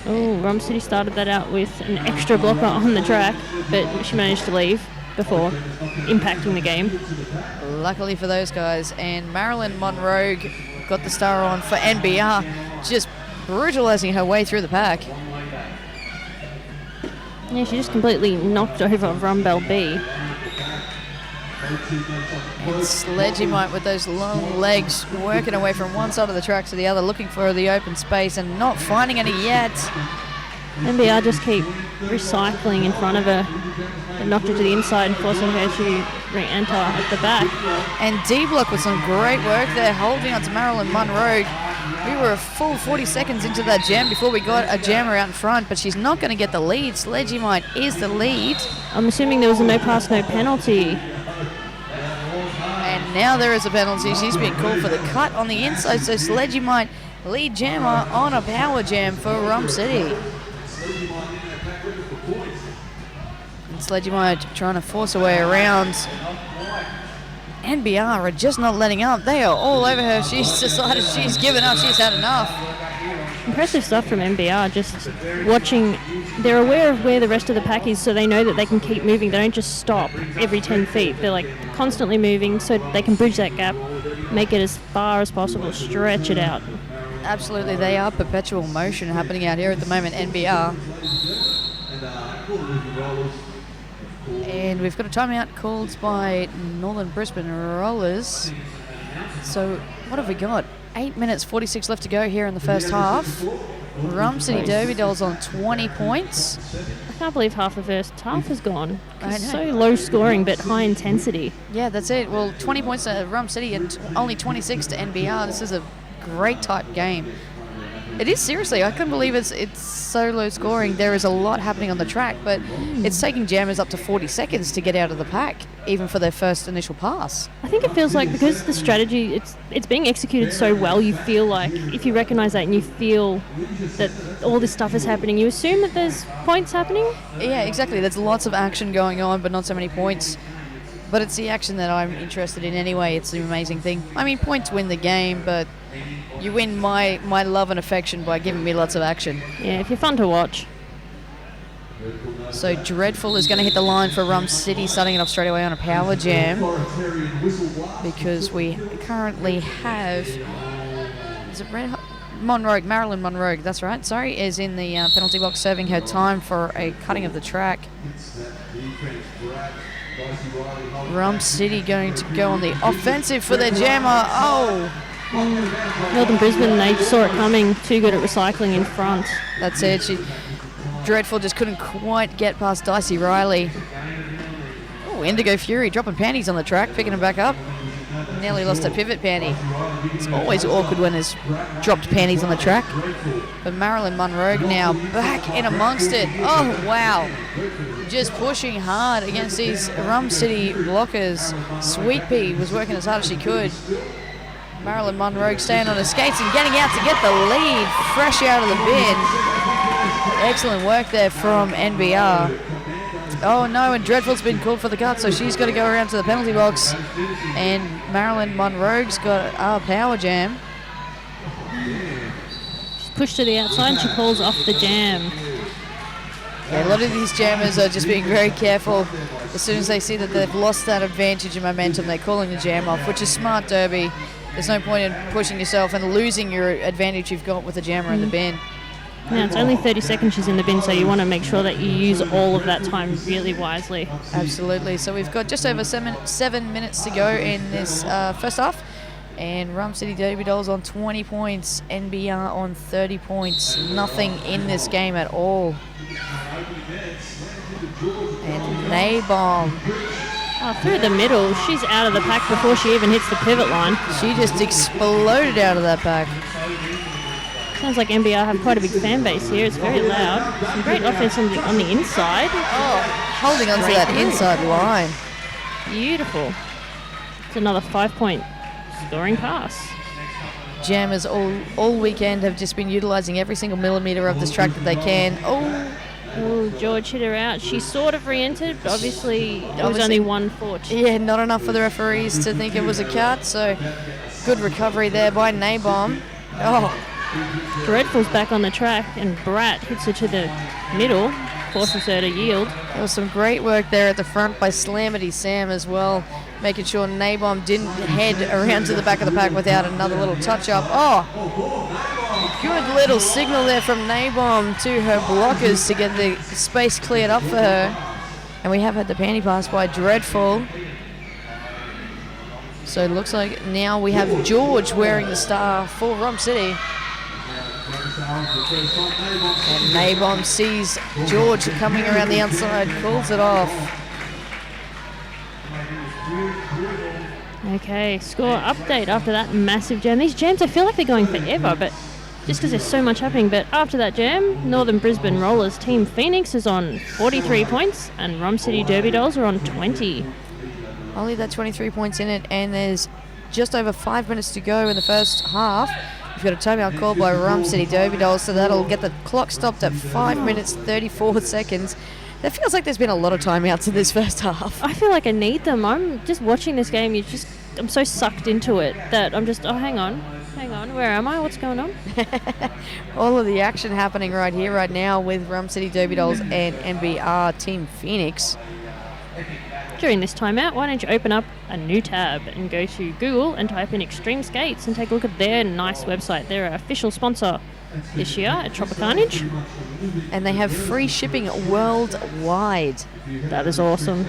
Oh, Rum City started that out with an extra blocker on the track, but she managed to leave before impacting the game.
Luckily for those guys. And Marilyn Monroe got the star on for NBR, just brutalising her way through the pack.
Yeah, she just completely knocked over Rumbell B.
And Sledgymite with those long legs working away from one side of the track to the other, looking for the open space and not finding any yet.
NBR just keep recycling in front of her and knocked her to the inside and forcing her to re-enter at the back.
And D-Block with some great work there, holding on to Marilyn Monroe. We were a full 40 seconds into that jam before we got a jammer out in front, but she's not going to get the lead. Sledgymite is the lead.
I'm assuming there was a no pass, no penalty.
And now there is a penalty. She's been called for the cut on the inside, so Sledgymite lead jammer on a power jam for Rum City. And Sledgymite trying to force her way around. NBR are just not letting up. They are all over her. She's decided she's given up. She's had enough.
Impressive stuff from NBR, just watching. They're aware of where the rest of the pack is, so they know that they can keep moving. They don't just stop every 10 feet. They're like constantly moving so they can bridge that gap, make it as far as possible, stretch it out.
Absolutely, they are perpetual motion happening out here at the moment, NBR. And we've got a timeout called by Northern Brisbane Rollers. So what have we got? 8 minutes 46 left to go here in the first half. Rum City Derby Dolls on 20 points.
I can't believe half the first half is gone.
I know.
It's so low scoring but high intensity.
Yeah, that's it. Well, 20 points to Rum City and only 26 to NBR. This is a great type game. It is, seriously. I couldn't believe it's so low scoring. There is a lot happening on the track, but it's taking jammers up to 40 seconds to get out of the pack, even for their first initial pass.
I think it feels like because the strategy, it's being executed so well, you feel like if you recognise that and you feel that all this stuff is happening, you assume that there's points happening?
Yeah, exactly. There's lots of action going on, but not so many points. But it's the action that I'm interested in anyway. It's the amazing thing. I mean, points win the game, but you win my love and affection by giving me lots of action.
Yeah, if you're fun to watch.
So Dreadful is going to hit the line for Rum City, starting it off straight away on a power jam. Because we currently have... Is it Marilyn Monroe, that's right, sorry, is in the penalty box serving her time for a cutting of the track. Rum City going to go on the offensive for their jammer. Oh!
Northern Brisbane, they saw it coming, too good at recycling in front.
That's it. Dreadful just couldn't quite get past Dicey Riley. Oh, Indigo Fury dropping panties on the track, picking them back up. Nearly lost a pivot panty. It's always awkward when there's dropped panties on the track. But Marilyn Monroe now back in amongst it. Oh, wow. Just pushing hard against these Rum City blockers. Sweet Pea was working as hard as she could. Marilyn Monroe staying on her skates and getting out to get the lead, fresh out of the bin. Excellent work there from NBR. Oh no, and Dreadful's been called for the cut, so she's got to go around to the penalty box. And Marilyn Monroe's got a power jam.
She's pushed to the outside and she pulls off the jam.
Yeah, a lot of these jammers are just being very careful. As soon as they see that they've lost that advantage and momentum, they're calling the jam off, which is smart derby. There's no point in pushing yourself and losing your advantage you've got with the jammer in the bin.
Now, it's only 30 seconds she's in the bin, so you want to make sure that you use all of that time really wisely.
Absolutely. So we've got just over 7 minutes to go in this first half. And Rum City Derby Dolls on 20 points, NBR on 30 points. Nothing in this game at all. And Naybomb.
Oh, through the middle, she's out of the pack before she even hits the pivot line.
She just exploded out of that pack.
Sounds like NBR have quite a big fan base here. It's very loud. Some great offense on the inside.
Oh, holding on to that inside line.
Beautiful. It's another 5-point scoring pass.
Jammers all weekend have just been utilising every single millimetre of this track that they can.
Oh, George hit her out. She sort of re-entered, but obviously it was only 1 foot.
Yeah, not enough for the referees to think it was a cut, so good recovery there by Nabom. Oh,
Dreadful's back on the track, and Bratt hits her to the middle, forces her to yield.
there was some great work there at the front by Slamity Sam as well, making sure Nabom didn't head around to the back of the pack without another little touch-up. Oh, good little signal there from Nabom to her blockers to get the space cleared up for her. And we have had the panty pass by Dreadful. So it looks like now we have George wearing the star for Rum City. And Nabom sees George coming around the outside, calls it off.
Okay, score update after that massive jam. These jams, I feel like they're going forever, but just because there's so much happening. But after that jam, Northern Brisbane Rollers Team Phoenix is on 43 points, and Rum City Derby Dolls are on 20.
Only that 23 points in it, and there's just over 5 minutes to go in the first half. We've got a timeout called by Rum City Derby Dolls, so that'll get the clock stopped at 5 minutes 34 seconds. That feels like there's been a lot of timeouts in this first half.
I feel like I need them. I'm just watching this game. I'm so sucked into it that I'm just, hang on, where am I? What's going on?
All of the action happening right here, right now with Rum City Derby Dolls and NBR Team Phoenix.
During this timeout, why don't you open up a new tab and go to Google and type in Extreme Skates and take a look at their nice website. They're our official sponsor this year at Tropicarnage.
And they have free shipping worldwide.
That is awesome.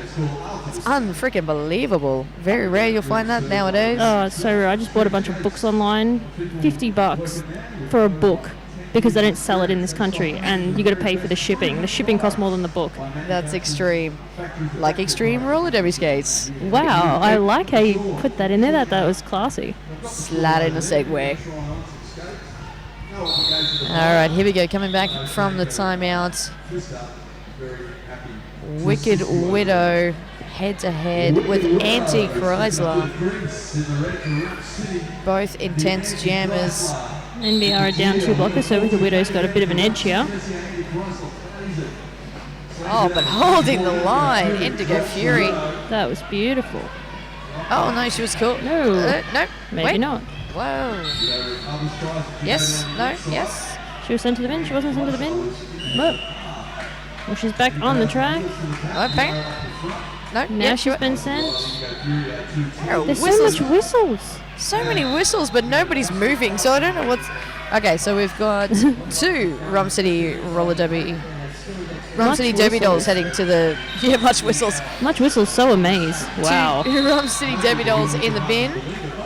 It's unfreaking believable. Very rare you'll find that nowadays.
Oh, it's so rare. I just bought a bunch of books online. $50 for a book because they don't sell it in this country, and you got to pay for the shipping. The shipping costs more than the book.
That's extreme. Like extreme roller derby skates.
Wow, I like how you put that in there. That was classy.
Slide in a segue. All right, here we go. Coming back from the timeout. Wicked Widow head-to-head with Anti-Chrysler. Both intense jammers.
NBR are down 2 blockers, so Wicked Widow's got a bit of an edge here.
Oh, but holding the line. Indigo Fury.
That was beautiful.
Oh, no, she was caught.
No.
No.
Maybe
wait.
not.
Whoa. Yes. No. Yes.
She was sent to the bin. She wasn't sent to the bin. Nope. Well, she's back on the track.
Okay. No.
Now she's been sent. There's
whistles.
so much whistles.
So many whistles, but nobody's moving, so I don't know what's... Okay, so we've got 2 Rum City Roller Derby... Rum City Derby Dolls heading to the... Yeah, much whistles.
Much whistles, so amazed. Wow.
2 Rum City Derby Dolls in the bin,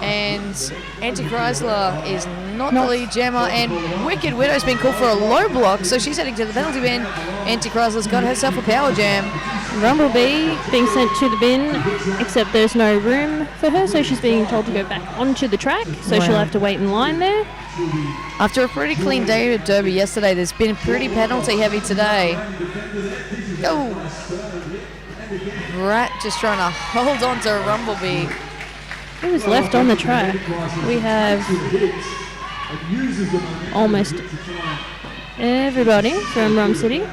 and Anti-Chrysler is not the lead jammer, and Wicked Widow's been called for a low block, so she's heading to the penalty bin. Anti-Chrysler's got herself a power jam.
Rumblebee being sent to the bin, except there's no room for her, so she's being told to go back onto the track, so she'll have to wait in line there.
After a pretty clean day of Derby yesterday, there's been pretty penalty heavy today. Oh! Rat just trying to hold on to Rumblebee.
Who was left on the track? We have almost everybody from Rum City.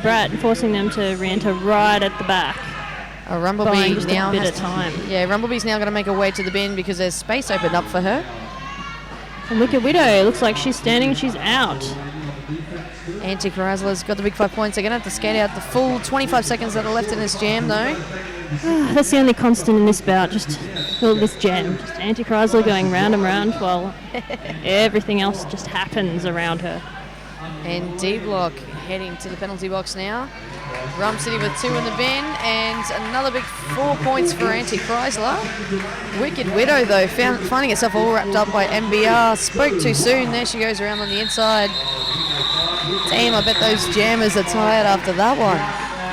Brat forcing them to re-enter right at the back.
Rumblebee now
a bit
has
of time.
Yeah, Rumblebee's now going to make her way to the bin because there's space opened up for her.
And Wicked Widow, looks like she's standing, she's out.
Anti-Chrysler's got the big 5 points. They're going to have to skate out the full 25 seconds that are left in this jam, though.
That's the only constant in this bout, just this jam. Just Anti-Chrysler going round and round while everything else just happens around her.
And D-Block heading to the penalty box now. Rum City with 2 in the bin, and another big 4 points for Anti-Chrysler. Wicked Widow, though, finding herself all wrapped up by NBR. Spoke too soon. There she goes around on the inside. Damn, I bet those jammers are tired after that one.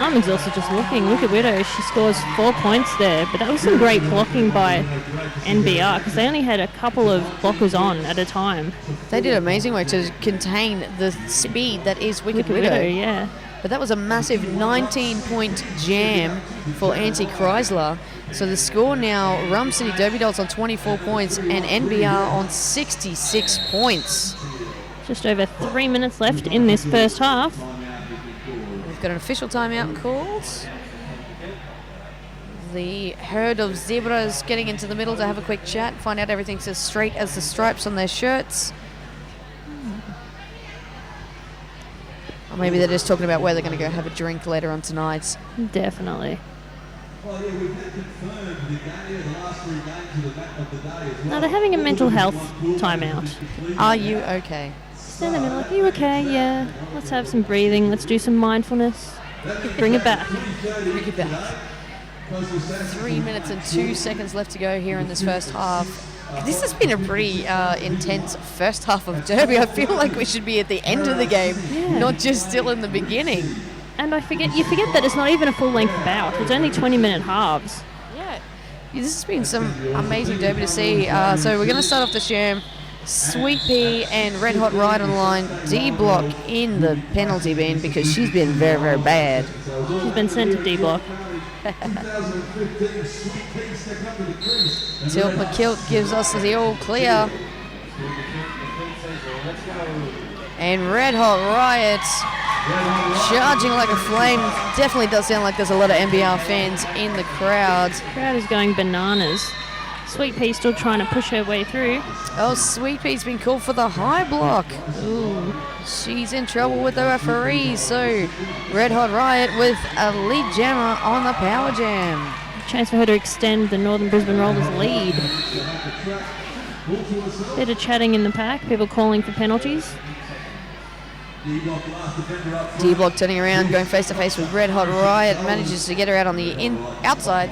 I'm exhausted just looking. Wicked Widow, she scores 4 points there, but that was some great blocking by NBR because they only had a couple of blockers on at a time.
They did amazing work to contain the speed that is Wicked Widow.
Yeah.
But that was a massive 19-point jam for Anti-Chrysler. So the score now, Rum City Derby Dolls on 24 points and NBR on 66 points.
Just over 3 minutes left in this first half.
We've got an official timeout called. The herd of zebras getting into the middle to have a quick chat, find out everything's as straight as the stripes on their shirts. Or maybe they're just talking about where they're going to go have a drink later on tonight.
Definitely. No, they're having a mental health timeout.
Are you okay?
Stand in the middle, like, are you okay? Yeah. Let's have some breathing. Let's do some mindfulness. Bring it back.
Bring it back. 3 minutes and 2 seconds left to go here in this first half. This has been a pretty intense first half of Derby. I feel like we should be at the end of the game, not just still in the beginning.
And you forget that it's not even a full-length bout. It's only 20-minute halves.
Yeah. This has been some amazing Derby to see. So we're going to start off the sham. Sweet Pea and Red Hot Ride on the line. D Block in the penalty bin because she's been very, very bad.
She's been sent to D Block.
Tilt McKilt gives us the all clear. And Red Hot Riot charging like a flame. Definitely does sound like there's a lot of NBR fans in the crowd.
The crowd is going bananas. Sweet Pea still trying to push her way through.
Oh, Sweet Pea's been called for the high block. Ooh, she's in trouble with the referees. So Red Hot Riot with a lead jammer on the power jam.
Chance for her to extend the Northern Brisbane Rollers lead. Bit of chatting in the pack, people calling for penalties.
D-Block turning around, going face to face with Red Hot Riot, manages to get her out on the outside.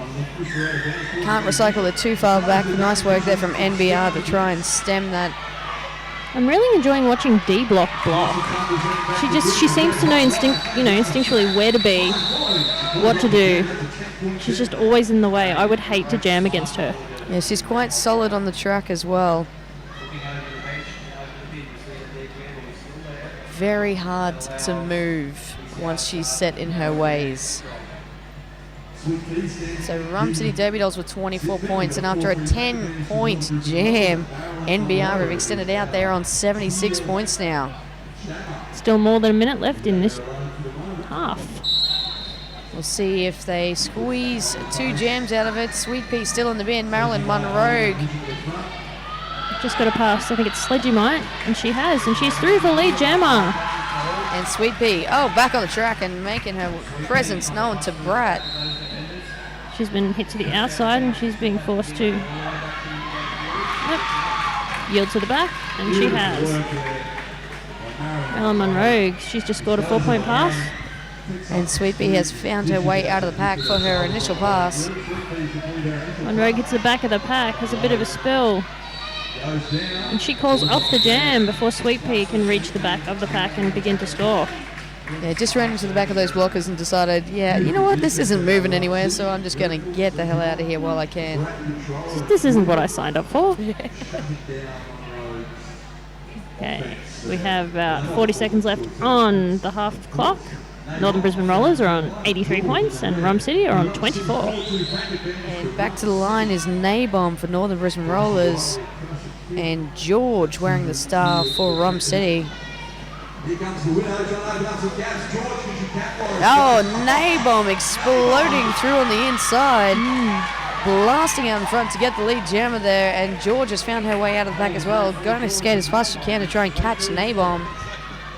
Can't recycle it too far back. Nice work there from NBR to try and stem that.
I'm really enjoying watching D-Block block. She seems to know instinctually where to be, what to do. She's just always in the way. I would hate to jam against her.
Yeah, she's quite solid on the track as well. Very hard to move once she's set in her ways. So Rum City Derby Dolls with 24 points, and after a 10-point jam, NBR have extended out there on 76 points now.
Still more than a minute left in this half.
We'll see if they squeeze 2 jams out of it. Sweet Pea still in the bin. Marilyn Munroe
just got to pass. I think it's Sledgy Mite, and she has, and she's through for lead jammer.
And Sweet Pea, back on the track and making her presence known to Brat.
She's been hit to the outside, and she's being forced to yield to the back, and she has. Marilyn Munroe, she's just scored a 4-point pass.
And Sweet Pea has found her way out of the pack for her initial pass.
Munroe gets the back of the pack, has a bit of a spill. And she calls off the jam before Sweet Pea can reach the back of the pack and begin to score.
Yeah, just ran into the back of those blockers and decided, you know what, this isn't moving anywhere, so I'm just going to get the hell out of here while I can.
This isn't what I signed up for. Okay, we have about 40 seconds left on the half clock. Northern Brisbane Rollers are on 83 points and Rum City are on 24.
And back to the line is Nabom for Northern Brisbane Rollers. And George wearing the star for Rum City. Oh, Nabom exploding through on the inside. Blasting out in front to get the lead jammer there. And George has found her way out of the back as well. Going to skate as fast as she can to try and catch Nabom.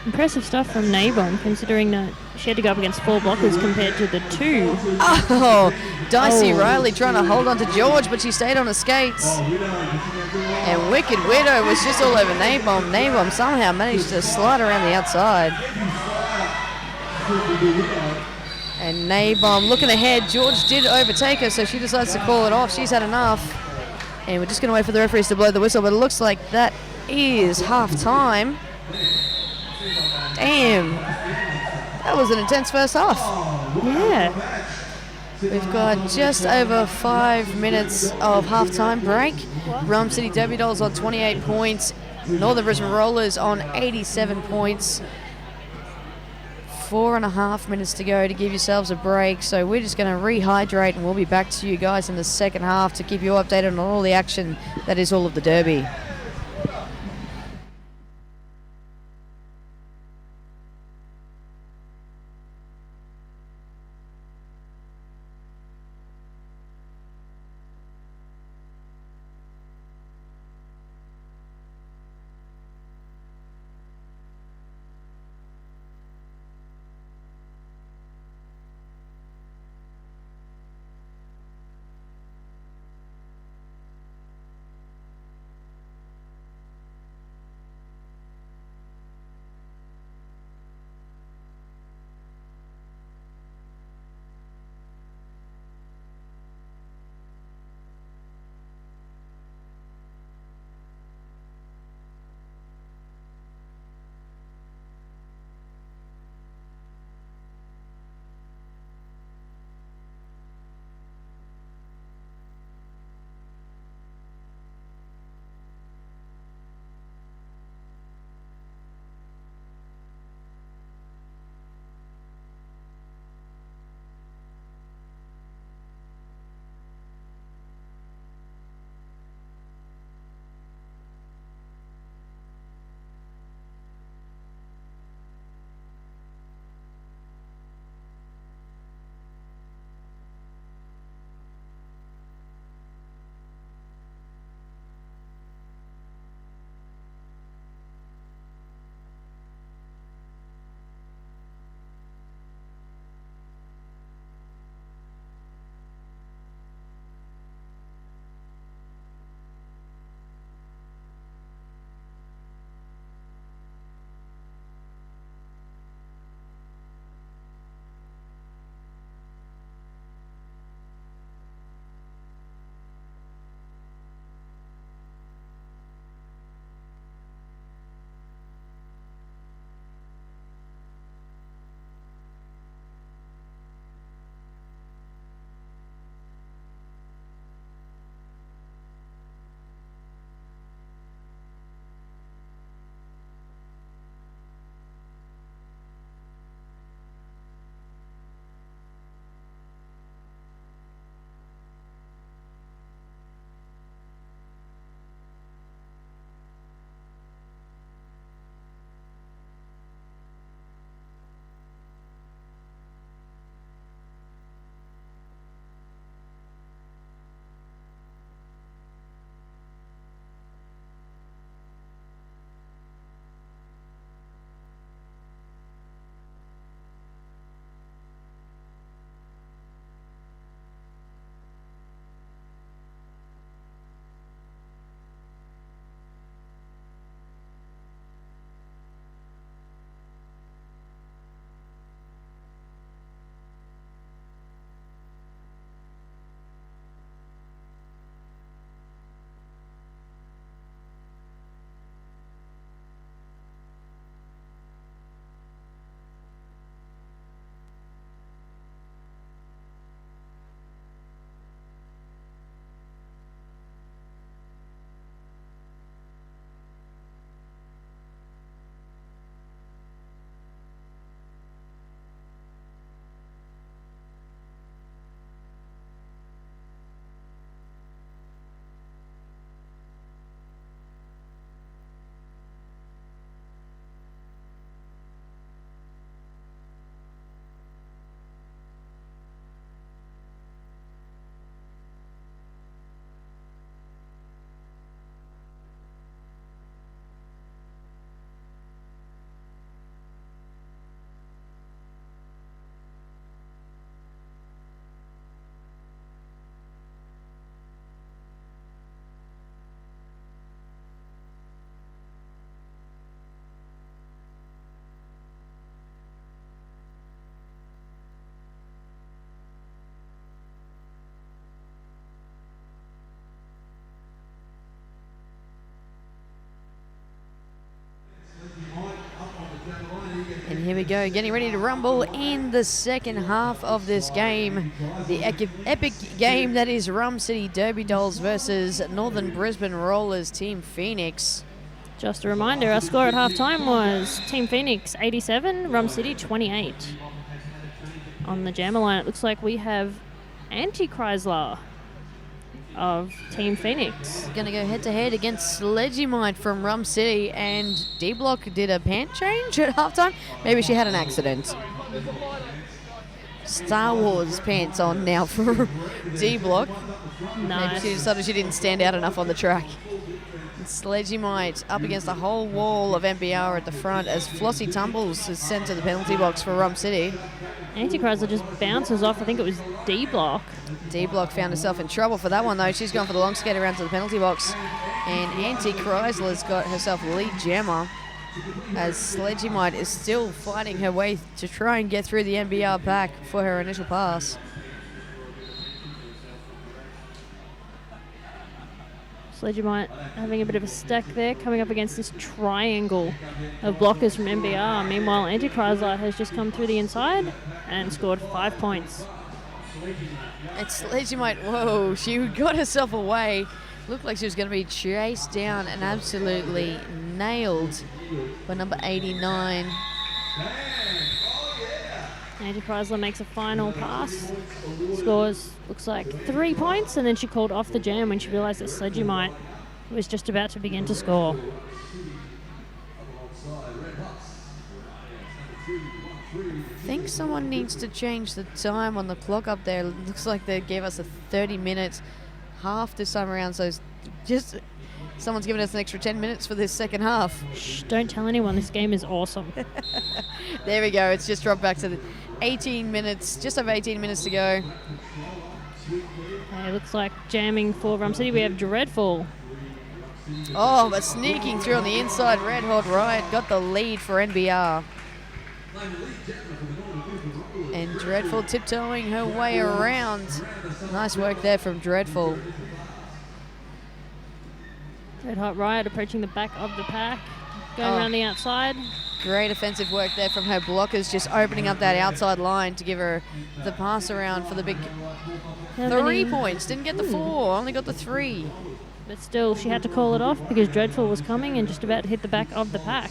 Impressive stuff from Nabom, considering that she had to go up against 4 blockers compared to the 2.
Oh, Dicey Riley trying to hold on to George, but she stayed on the skates. And Wicked Widow was just all over Nabom. Nabom somehow managed to slide around the outside. And Nabom looking ahead. George did overtake her, so she decides to call it off. She's had enough. And we're just going to wait for the referees to blow the whistle, but it looks like that is half time. Damn. That was an intense first half.
Yeah.
We've got just over 5 minutes of halftime break. Rum City Derby Dolls on 28 points. Northern Brisbane Rollers on 87 points. 4.5 minutes to go to give yourselves a break. So we're just going to rehydrate and we'll be back to you guys in the second half to keep you updated on all the action that is all of the Derby. And here we go, getting ready to rumble in the second half of this game. The epic game that is Rum City Derby Dolls versus Northern Brisbane Rollers Team Phoenix.
Just a reminder, our score at half-time was Team Phoenix 87, Rum City 28. On the jammer line, it looks like we have Anti-Chrysler of Team Phoenix.
Going to go head-to-head against Sledgymite from Rum City, and D-Block did a pant change at halftime. Maybe she had an accident. Star Wars pants on now for D-Block.
Nice.
Maybe she decided she didn't stand out enough on the track. Sledgymite up against the whole wall of NBR at the front as Flossie Tumbles is sent to the penalty box for Rum City.
Anti-Chrysler just bounces off. I think it was D-Block.
D-Block found herself in trouble for that one, though. She's gone for the long skate around to the penalty box. And Anti-Chrysler's got herself a lead jammer as Sledgymite is still fighting her way to try and get through the NBR pack for her initial pass.
Sledgymite having a bit of a stack there, coming up against this triangle of blockers from NBR. Meanwhile, Anti-Chrysler has just come through the inside and scored 5 points.
And Sledgymite, whoa, she got herself away. Looked like she was going to be chased down and absolutely nailed by number 89.
Anti-Chrysler makes a final pass, scores, looks like 3 points, and then she called off the jam when she realised that Sledgymite was just about to begin to score.
I think someone needs to change the time on the clock up there. It looks like they gave us a 30-minute half this time around, so just someone's given us an extra 10 minutes for this second half.
Shh, don't tell anyone, this game is awesome.
There we go, it's just dropped back to the 18 minutes, just over 18 minutes to go.
Okay, looks like jamming for Rum City. We have Dreadful.
Oh, but sneaking through on the inside, Red Hot Riot got the lead for NBR. And Dreadful tiptoeing her way around. Nice work there from Dreadful.
Red Hot Riot approaching the back of the pack, going around the outside.
Great offensive work there from her blockers, just opening up that outside line to give her the pass around for the big 3 points. Didn't get the 4, only got the 3.
But still, she had to call it off because Dreadful was coming and just about to hit the back of the pack.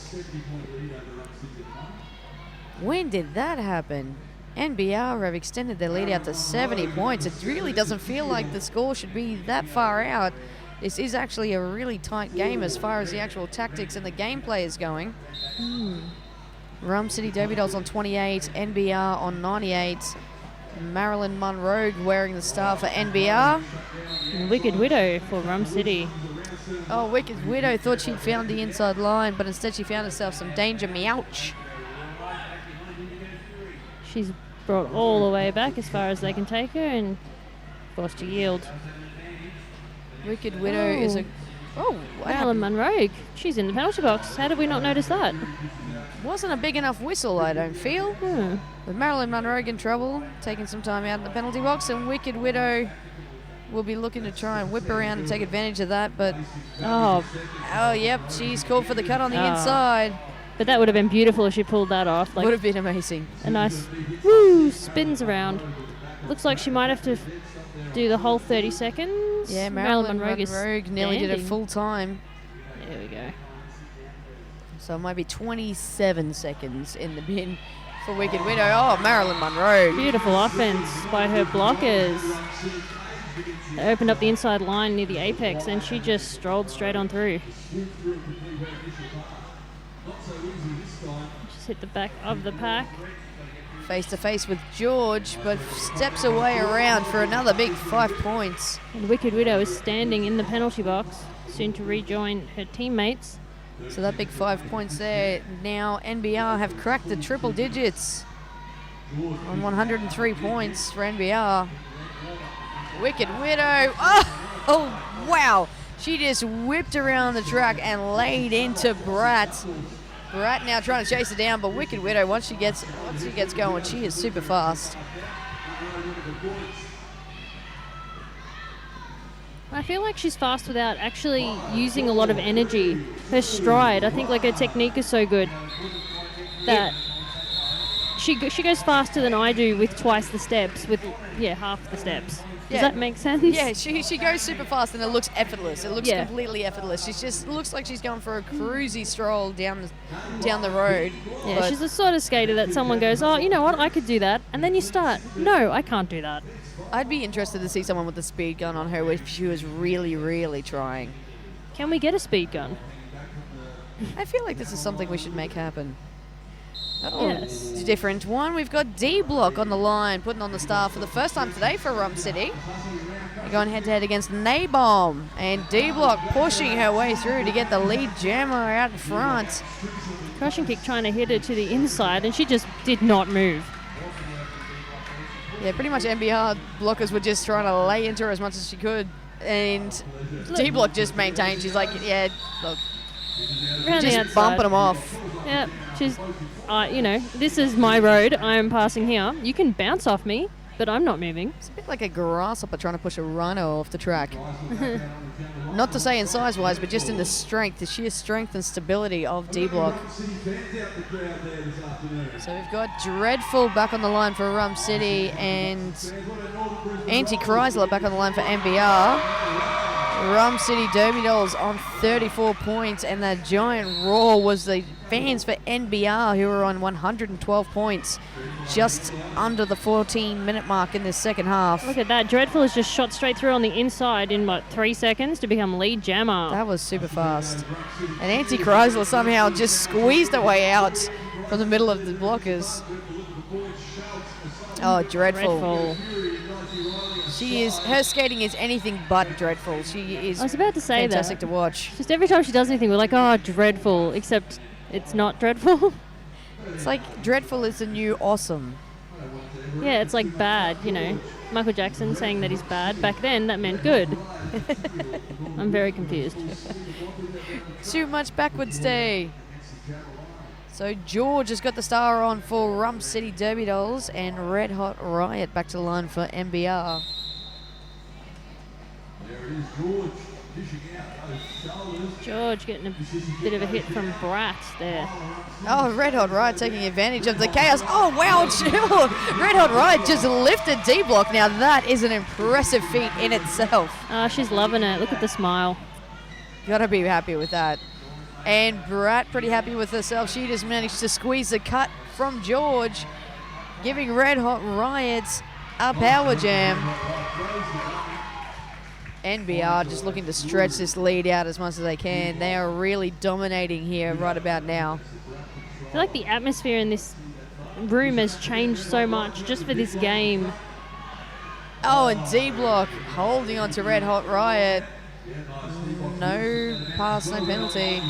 When did that happen? NBR have extended their lead out to 70 points. It really doesn't feel like the score should be that far out. This is actually a really tight game as far as the actual tactics and the gameplay is going. Rum City Derby Dolls on 28, NBR on 98. Marilyn Munro wearing the star for NBR.
Wicked Widow for Rum City.
Oh, Wicked Widow thought she'd found the inside line, but instead she found herself some danger. Meouch.
She's brought all the way back as far as they can take her and forced to yield.
Wicked Widow is a... Oh, wow.
Marilyn Munro, she's in the penalty box. How did we not notice that?
Wasn't a big enough whistle, I don't feel. With Marilyn Munro in trouble, taking some time out in the penalty box, and Wicked Widow will be looking to try and whip around and take advantage of that, but... Oh, yep, she's called for the cut on the inside.
But that would have been beautiful if she pulled that off.
Like, would have been amazing.
A nice spins around. Looks like she might have to do the whole 30 seconds.
Yeah, Marilyn Munro nearly did it full time.
There we go.
So it might be 27 seconds in the bin for Wicked Widow. Oh, Marilyn Munro.
Beautiful offense by her blockers. They opened up the inside line near the apex and she just strolled straight on through. Just hit the back of the pack.
Face to face with George, but steps away around for another big 5 points.
And Wicked Widow is standing in the penalty box, soon to rejoin her teammates.
So that big 5 points there. Now NBR have cracked the triple digits on 103 points for NBR. Wicked Widow. Oh, wow. She just whipped around the track and laid into Brat. Brat now trying to chase her down, but Wicked Widow, once she gets going, she is super fast.
I feel like she's fast without actually using a lot of energy. Her stride, I think like her technique is so good that she goes faster than I do with twice the steps, with half the steps. Does that make sense?
Yeah, she goes super fast and it looks effortless. It looks
Yeah.
completely effortless. She just looks like she's going for a cruisy stroll down the road.
Yeah,
But
she's the sort of skater that someone goes, oh, you know what, I could do that. And then you start, no, I can't do that.
I'd be interested to see someone with a speed gun on her if she was really, really trying.
Can we get a speed gun?
I feel like this is something we should make happen. Oh,
Yes.
it's a different one. We've got D Block on the line, putting on the star for the first time today for Rum City. They're going head-to-head against Nabom, and D Block pushing her way through to get the lead jammer out in front.
Crushing kick trying to hit her to the inside, and she just did not move.
Yeah, pretty much NBR blockers were just trying to lay into her as much as she could, and D Block just maintained. She's like, yeah, look,
Around the
just
outside.
bumping them off.
Yeah, she's, this is my road. I am passing here. You can bounce off me, but I'm not moving.
It's a bit like a grasshopper trying to push a rhino off the track. Not to say in size-wise, but just in the strength, the sheer strength and stability of D-Block. So we've got Dreadful back on the line for Rum City and Anti-Chrysler back on the line for NBR. Rum City Derby Dolls on 34 points, and that giant roar was the fans for NBR who were on 112 points, just under the 14-minute mark in the second half.
Look at that. Dreadful has just shot straight through on the inside in, 3 seconds to become lead jammer.
That was super fast. And Anti-Chrysler somehow just squeezed her way out from the middle of the blockers. Oh, Dreadful. Her skating is anything but dreadful. She is
I was about to say
fantastic
that.
to watch.
Just every time she does anything, we're like, oh, dreadful, except it's not dreadful.
It's like dreadful is the new awesome.
Yeah, it's like bad, Michael Jackson saying that he's bad. Back then, that meant good. I'm very confused.
Too much backwards day. So George has got the star on for Rum City Derby Dolls, and Red Hot Riot back to the line for NBR.
George getting a bit of a hit from Brat there.
Oh, Red Hot Riot taking advantage of the chaos. Oh, wow, chill. Red Hot Riot just lifted D-Block. Now that is an impressive feat in itself.
Oh, she's loving it. Look at the smile.
Gotta be happy with that. And Brat pretty happy with herself. She just managed to squeeze the cut from George, giving Red Hot Riots a power jam. NBR just looking to stretch this lead out as much as they can. They are really dominating here right about now.
I feel like the atmosphere in this room has changed so much just for this game.
Oh, and D-Block holding on to Red Hot Riot. No pass, no penalty.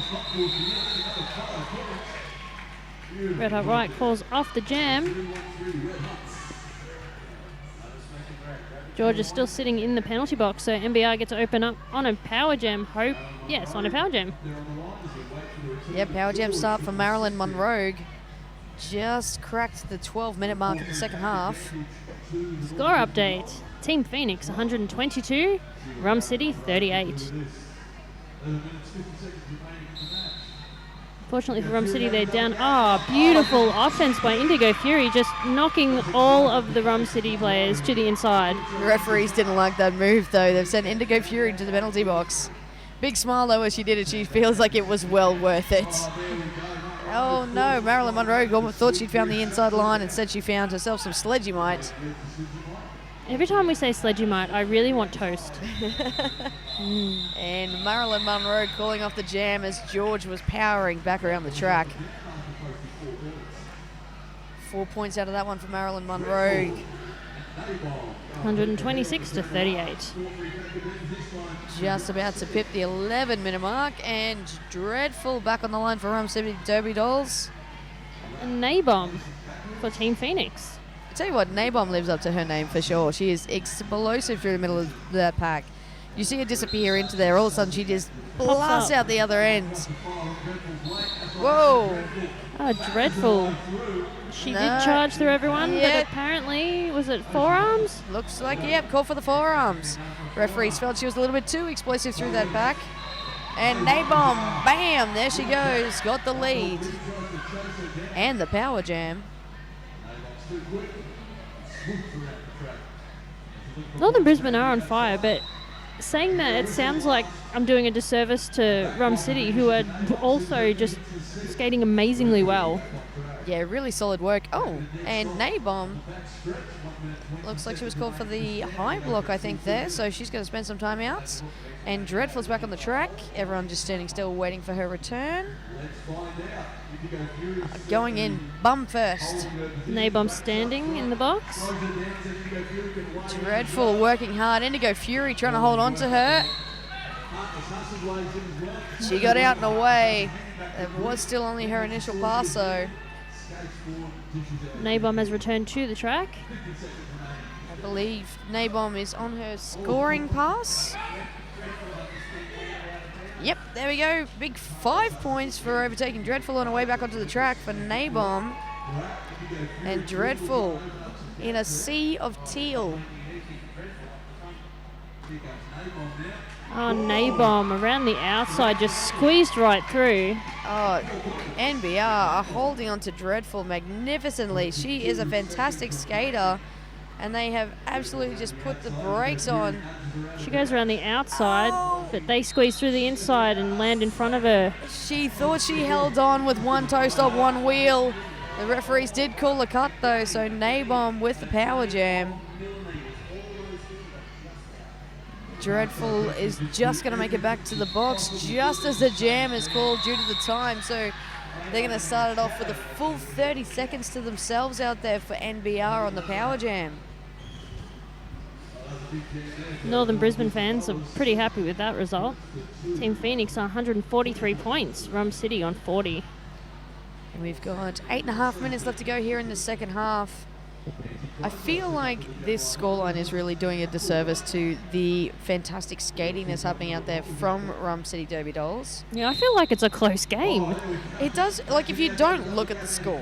Red Hot Riot calls off the jam. George is still sitting in the penalty box, so NBR get to open up on a power jam. On a power jam.
Yeah, power jam start for Marilyn Monroe. Just cracked the 12-minute mark in the second half.
Score update. Team Phoenix 122, Rum City 38. Fortunately for Rum City, they're down. Oh, beautiful offense by Indigo Fury, just knocking all of the Rum City players to the inside.
The referees didn't like that move, though. They've sent Indigo Fury to the penalty box. Big smile, though, as she did it. She feels like it was well worth it. Oh, no. Marilyn Monroe thought she'd found the inside line. Instead, she found herself some Sledgy-Mite.
Every time we say Sledgy-Mite, I really want toast.
And Marilyn Monroe calling off the jam as George was powering back around the track. 4 points out of that one for Marilyn Monroe.
126 to 38.
Just about to pip the 11-minute mark, and Dreadful back on the line for Rum City Derby Dolls.
And Nabom for Team Phoenix.
I tell you what, Nabom lives up to her name for sure. She is explosive through the middle of that pack. You see her disappear into there, all of a sudden she just blasts out the other end. Whoa.
Oh, Dreadful. She did charge through everyone, but apparently, was it forearms?
Looks like, call for the forearms. Referees felt she was a little bit too explosive through that pack. And Nabom, bam, there she goes, got the lead. And the power jam.
Northern Brisbane are on fire, but saying that, it sounds like I'm doing a disservice to Rum City, who are also just skating amazingly well.
Yeah, really solid work. Oh, and Nabom looks like she was called for the high block, I think, there. So she's going to spend some time out. And Dreadful's back on the track. Everyone just standing still, waiting for her return. Going in bum first.
Nabom standing in the box.
Dreadful working hard. Indigo Fury trying to hold on to her. She got out and away. It was still only her initial pass, though.
Nabom has returned to the track.
I believe Nabom is on her scoring pass. Yep, there we go. Big 5 points for overtaking Dreadful on her way back onto the track for Nabom. And Dreadful in a sea of teal.
Oh, Nabom around the outside, just squeezed right through.
Oh, NBR are holding on to Dreadful magnificently. She is a fantastic skater, and they have absolutely just put the brakes on.
She goes around the outside, but they squeeze through the inside and land in front of her.
She thought she held on with one toe stop, one wheel. The referees did call a cut, though, so Nabom with the power jam. Dreadful is just going to make it back to the box just as the jam is called due to the time. So they're going to start it off with a full 30 seconds to themselves out there for NBR on the power jam.
Northern Brisbane fans are pretty happy with that result. Team Phoenix on 143 points, Rum City on 40.
And we've got 8.5 minutes left to go here in the second half. I feel like this scoreline is really doing a disservice to the fantastic skating that's happening out there from Rum City Derby Dolls.
Yeah, I feel like it's a close game.
It does, like if you don't look at the score,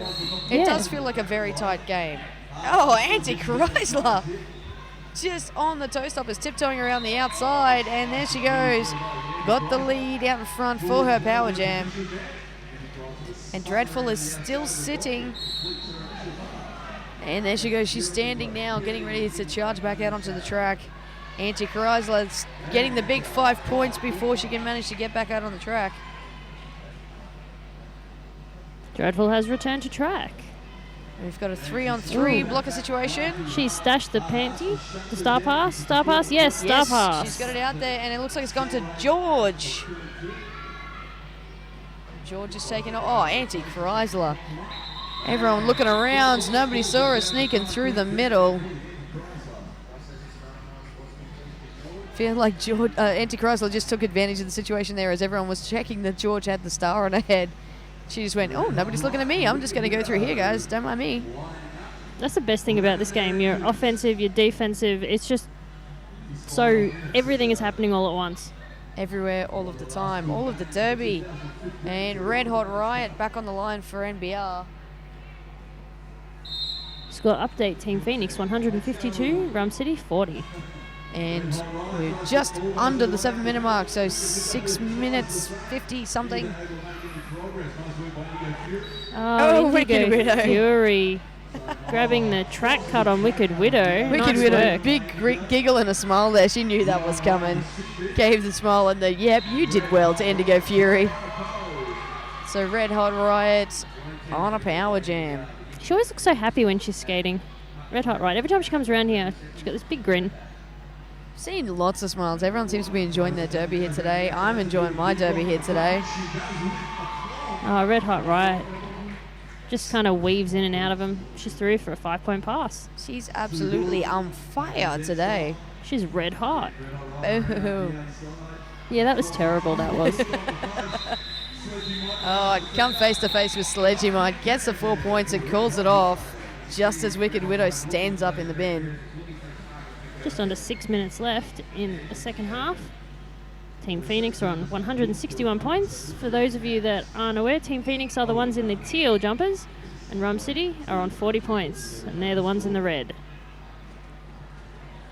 it does feel like a very tight game. Oh, Auntie Chrysler just on the toe stoppers, tiptoeing around the outside, and there she goes. Got the lead out in front for her power jam. And Dreadful is still sitting. And there she goes. She's standing now, getting ready to charge back out onto the track. Auntie Chrysler's getting the big 5 points before she can manage to get back out on the track.
Dreadful has returned to track.
We've got a 3-on-3 blocker situation.
She stashed the panty. The star pass? Star pass? Yes, star pass.
She's got it out there, and it looks like it's gone to George. George is taking it. Oh, Auntie Chrysler. Everyone looking around. Nobody saw her sneaking through the middle. Feel like Auntie Chrysler just took advantage of the situation there as everyone was checking that George had the star on her head. She just went, oh, nobody's looking at me. I'm just going to go through here, guys. Don't mind me.
That's the best thing about this game. You're offensive, you're defensive. It's just so everything is happening all at once.
Everywhere, all of the time. All of the derby. And Red Hot Riot back on the line for NBR.
Score update, Team Phoenix 152, Rum City 40.
And we're just under the 7-minute mark, so 6 minutes 50 something.
Oh,
Wicked Widow.
Fury grabbing the track cut on Wicked Widow.
Wicked
Nice
Widow,
work.
big giggle and a smile there. She knew that was coming. Gave the smile and the, yep, you did well to Indigo Fury. So Red Hot Riot on a power jam.
She always looks so happy when she's skating. Red Hot Riot. Every time she comes around here, she's got this big grin.
Seen lots of smiles. Everyone seems to be enjoying their derby here today. I'm enjoying my derby here today.
Oh, Red Hot Riot. Just kind of weaves in and out of them. She's through for a 5-point pass.
She's absolutely on fire today.
She's red hot.
Oh.
Yeah, that was terrible, that was.
Oh, come face to face with Sledgy gets the 4 points and calls it off just as Wicked Widow stands up in the bin.
Just under 6 minutes left in the second half. Team Phoenix are on 161 points. For those of you that aren't aware, Team Phoenix are the ones in the teal jumpers, and Rum City are on 40 points, and they're the ones in the red.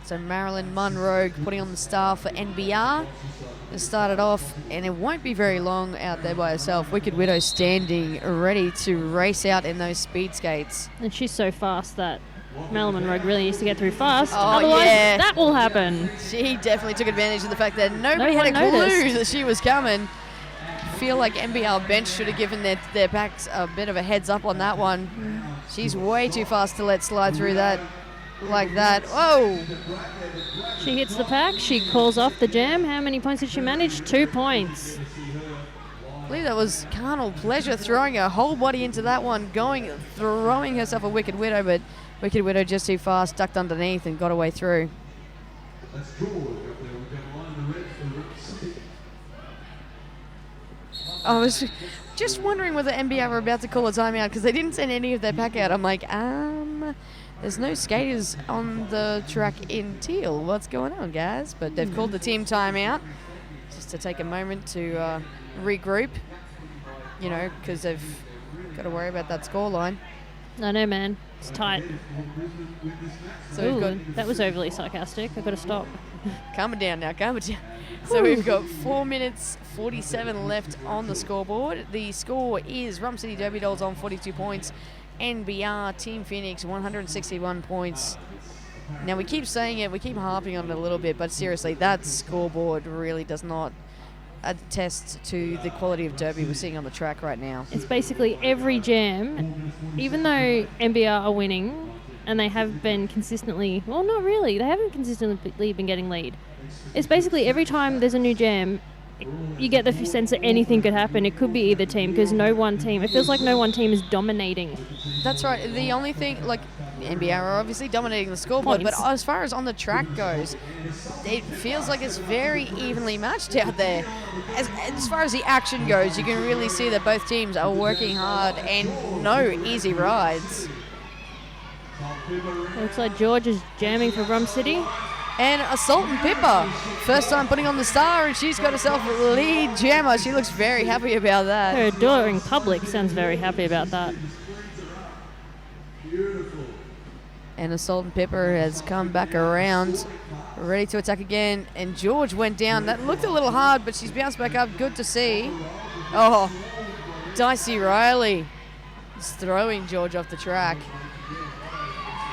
So Marilyn Munro putting on the star for NBR. It started off, and it won't be very long out there by herself. Wicked Widow standing ready to race out in those speed skates.
And she's so fast that Marilyn Rogue really needs to get through fast.
Oh,
Otherwise,
yeah.
that will happen.
She definitely took advantage of the fact that nobody had a
one
clue
noticed.
that she was coming. Feel like NBR bench should have given their backs a bit of a heads up on that one. She's way too fast to let slide through that like that. Whoa!
She hits the pack. She calls off the jam. How many points did she manage? 2 points.
I believe that was Carnal Pleasure throwing her whole body into that one, throwing herself a Wicked Widow, but Wicked Widow just too fast, ducked underneath and got away through. I was just wondering whether NBR were about to call a timeout because they didn't send any of their pack out. I'm like, there's no skaters on the track in teal. What's going on, guys? But they've called the team timeout just to take a moment to regroup, because they've got to worry about that scoreline.
I know, man. It's tight.
So we've got
that was overly sarcastic. I've got to stop.
calm it down now, calm it down. So we've got 4 minutes 47 left on the scoreboard. The score is Rum City Derby Dolls on 42 points, NBR Team Phoenix 161 points. Now we keep saying it, we keep harping on it a little bit, but seriously, that scoreboard really does not attest to the quality of derby we're seeing on the track right now.
It's basically every jam, even though NBR are winning, and they have been consistently, well, not really, they haven't consistently been getting lead. It's basically every time there's a new jam, you get the sense that anything could happen. It could be either team, because no one team, it feels like no one team is dominating.
That's right. The only thing, like, NBR are obviously dominating the scoreboard,
Points.
but as far as on the track goes, it feels like it's very evenly matched out there. As far as the action goes, you can really see that both teams are working hard and no easy rides.
Looks like George is jamming for Rum City.
And a Salt and Pepper, first time putting on the star, and she's got herself a lead jammer. She looks very happy about that.
Her adoring public sounds very happy about that.
And a Salt and Pepper has come back around, ready to attack again. And George went down. That looked a little hard, but she's bounced back up. Good to see. Oh, Dicey Riley is throwing George off the track.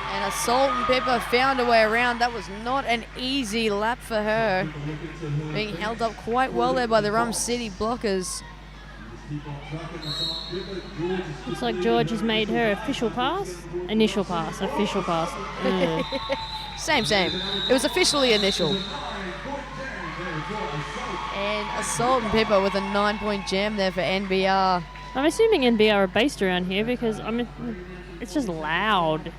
And a Salt and Pepper found her way around. That was not an easy lap for her. Being held up quite well there by the Rum City blockers.
Looks like George has made her official pass. Initial pass. Official pass.
Same. It was officially initial. And a Salt and Pepper with a 9-point jam there for NBR.
I'm assuming NBR are based around here because it's just loud.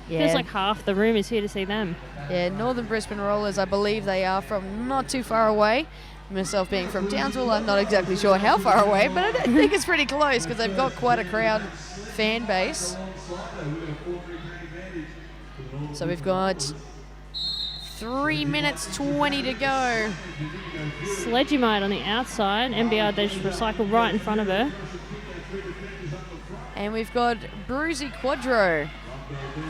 Yeah.
Feels like half the room is here to see them.
Yeah, Northern Brisbane Rollers, I believe they are from not too far away. Myself being from Townsville, I'm not exactly sure how far away, but I think it's pretty close because they've got quite a crowd fan base. So we've got 3 minutes 20 to go.
Sledgymite on the outside. NBR they just recycle right in front of her.
And we've got Bruzy Quadro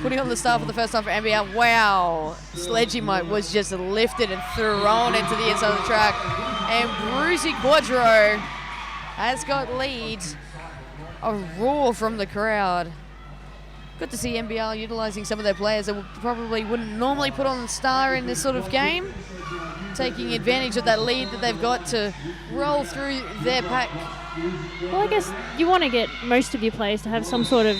putting on the star for the first time for NBR. Wow. Sledgymite was just lifted and thrown into the inside of the track. And Bruzy Quadro has got lead. A roar from the crowd. Good to see NBR utilising some of their players that probably wouldn't normally put on the star in this sort of game. Taking advantage of that lead that they've got to roll through their pack.
Well, I guess you want to get most of your players to have some sort of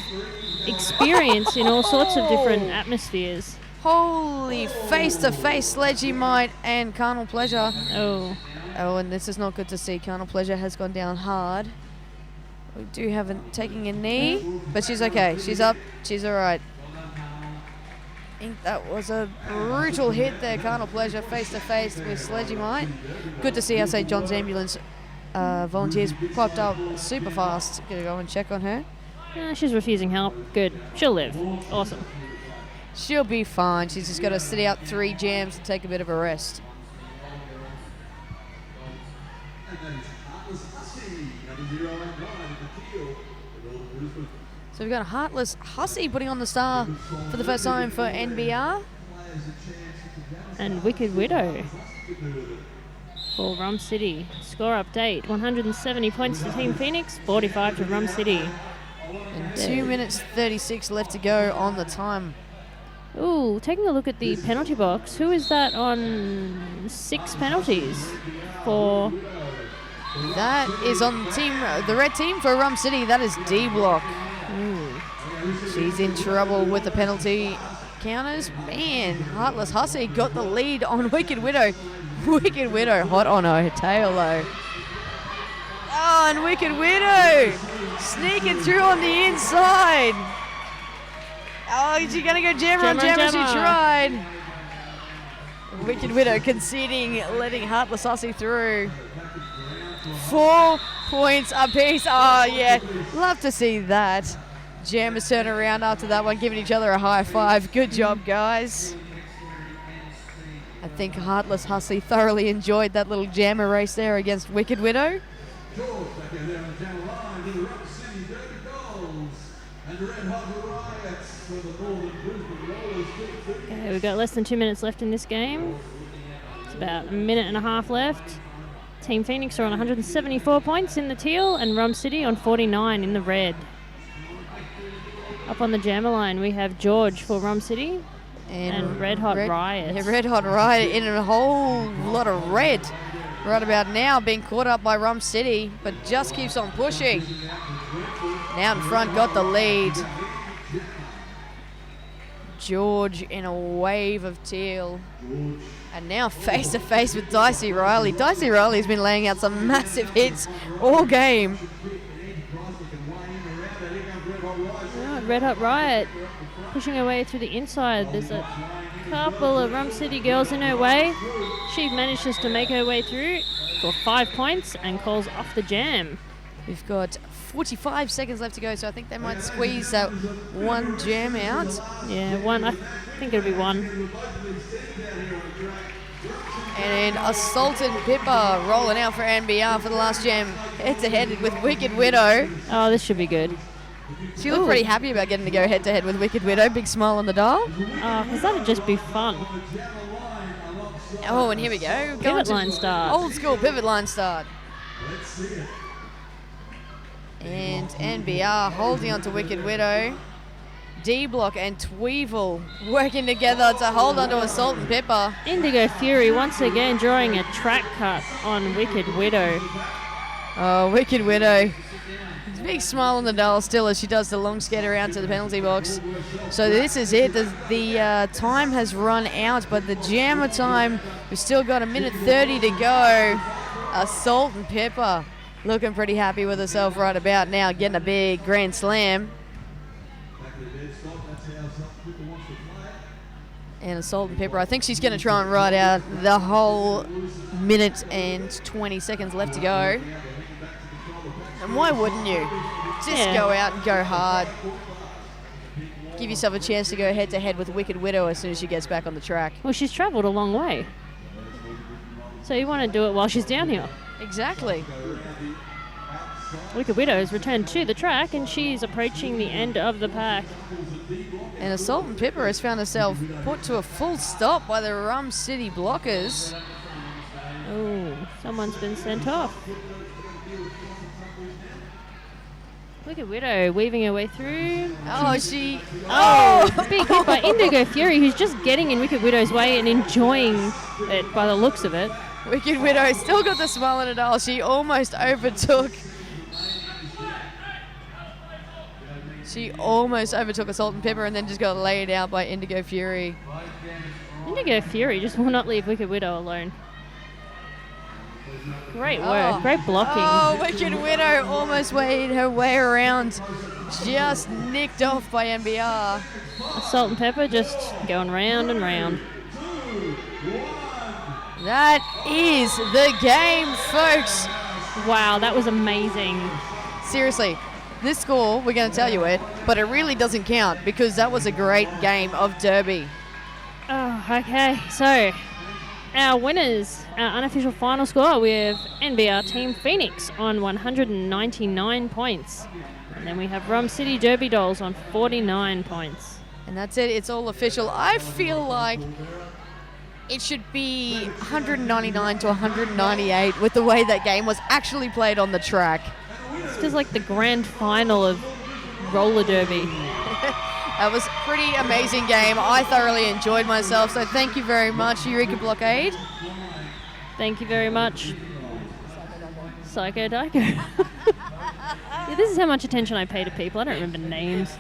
experience in all sorts of different atmospheres.
Holy face-to-face Sledgymite and Carnal Pleasure.
Oh,
and this is not good to see. Carnal Pleasure has gone down hard. We do have taking a knee, but she's okay. She's up. She's all right. I think that was a brutal hit there. Carnal Pleasure face-to-face with Sledgymite. Good to see how St. John's Ambulance volunteers popped up super fast. Gonna go and check on her.
she's refusing help. Good. She'll live. Awesome.
She'll be fine. She's just got to sit out 3 jams and take a bit of a rest. So we've got a Heartless Hussey putting on the star for the first time for NBR.
And Wicked Widow for Rum City. Score update, 170 points to Team Phoenix, 45 to Rum City.
And 2 minutes 36 left to go on the time
Ooh, taking a look at the penalty box. Who is that on 6 penalties for?
That is on the red team for Rum City. That is D Block. She's in trouble with the penalty counters. Man, Heartless Hussey got the lead on Wicked Widow. Wicked Widow hot on her tail though. Oh, and Wicked Widow sneaking through on the inside. Oh, is she gonna go jammer on jammer? She tried. Wicked Widow conceding, letting Heartless Hussey through. 4 points apiece. Oh yeah, love to see that. Jammers turn around after that one, giving each other a high five. Good job, guys. I think Heartless Hussey thoroughly enjoyed that little jammer race there against Wicked Widow.
Okay, we've got less than 2 minutes left in this game. It's about a minute and a half left. Team Phoenix are on 174 points in the teal and Rum City on 49 in the red. Up on the jammer line, we have George for Rum City and Red Hot Riot.
Yeah, Red Hot Riot in a whole lot of red right about now, being caught up by Rum City, but just keeps on pushing. Now in front, got the lead. George in a wave of teal. And now face to face with Dicey Riley. Dicey Riley's been laying out some massive hits all game.
Red Hot Riot pushing her way through the inside. There's a couple of Rum City girls in her way. She manages to make her way through for 5 points and calls off the jam.
We've got 45 seconds left to go, so I think they might squeeze that one jam out.
Yeah, one. I think it'll be one.
And Assaulted Pippa rolling out for NBR for the last jam, head-to-head with Wicked Widow.
Oh, this should be good.
She looked pretty happy about getting to go head-to-head with Wicked Widow. Big smile on the dial.
Oh, because that would just be fun.
Oh, and here we go.
Pivot line start.
Old school pivot line start. And NBR holding on to Wicked Widow. D-Block and Tweevil working together to hold on to Assault and Pippa.
Indigo Fury once again drawing a track cut on Wicked Widow.
Oh, Wicked Widow. Big smile on the dial still as she does the long skate around to the penalty box. So this is it. The time has run out, but the jammer time, we've still got a minute 30 to go. Assault and Pippa looking pretty happy with herself right about now, getting a big grand slam. And Assault and Pippa, I think she's going to try and ride out the whole minute and 20 seconds left to go. And why wouldn't you? Just go out and go hard. Give yourself a chance to go head-to-head with Wicked Widow as soon as she gets back on the track.
Well, she's travelled a long way. So you want to do it while she's down here.
Exactly.
Wicked Widow has returned to the track and she's approaching the end of the pack.
And Assault and Pippa has found herself put to a full stop by the Rum City blockers.
Oh, someone's been sent off. Wicked Widow weaving her way through.
Oh,
big hit by Indigo Fury, who's just getting in Wicked Widow's way and enjoying it by the looks of it.
Wicked Widow still got the smile on her dial. She almost overtook. Assault and Pippa and then just got laid out by Indigo Fury.
Indigo Fury just will not leave Wicked Widow alone. Great work, great blocking.
Oh, Wicked Widow almost made her way around. Just nicked off by NBR.
Assault and Pippa just going round and round.
That is the game, folks.
Wow, that was amazing.
Seriously, this score, we're going to tell you it, but it really doesn't count because that was a great game of Derby.
Oh, okay. So, our winners, our unofficial final score, we have NBR Team Phoenix on 199 points. And then we have Rum City Derby Dolls on 49 points.
And that's it. It's all official. I feel like it should be 199 to 198 with the way that game was actually played on the track.
It's just like the grand final of roller derby.
That was a pretty amazing game. I thoroughly enjoyed myself, so thank you very much, Eureka Blockade.
Thank you very much, Psycho Dyko. Yeah, this is how much attention I pay to people. I don't remember names.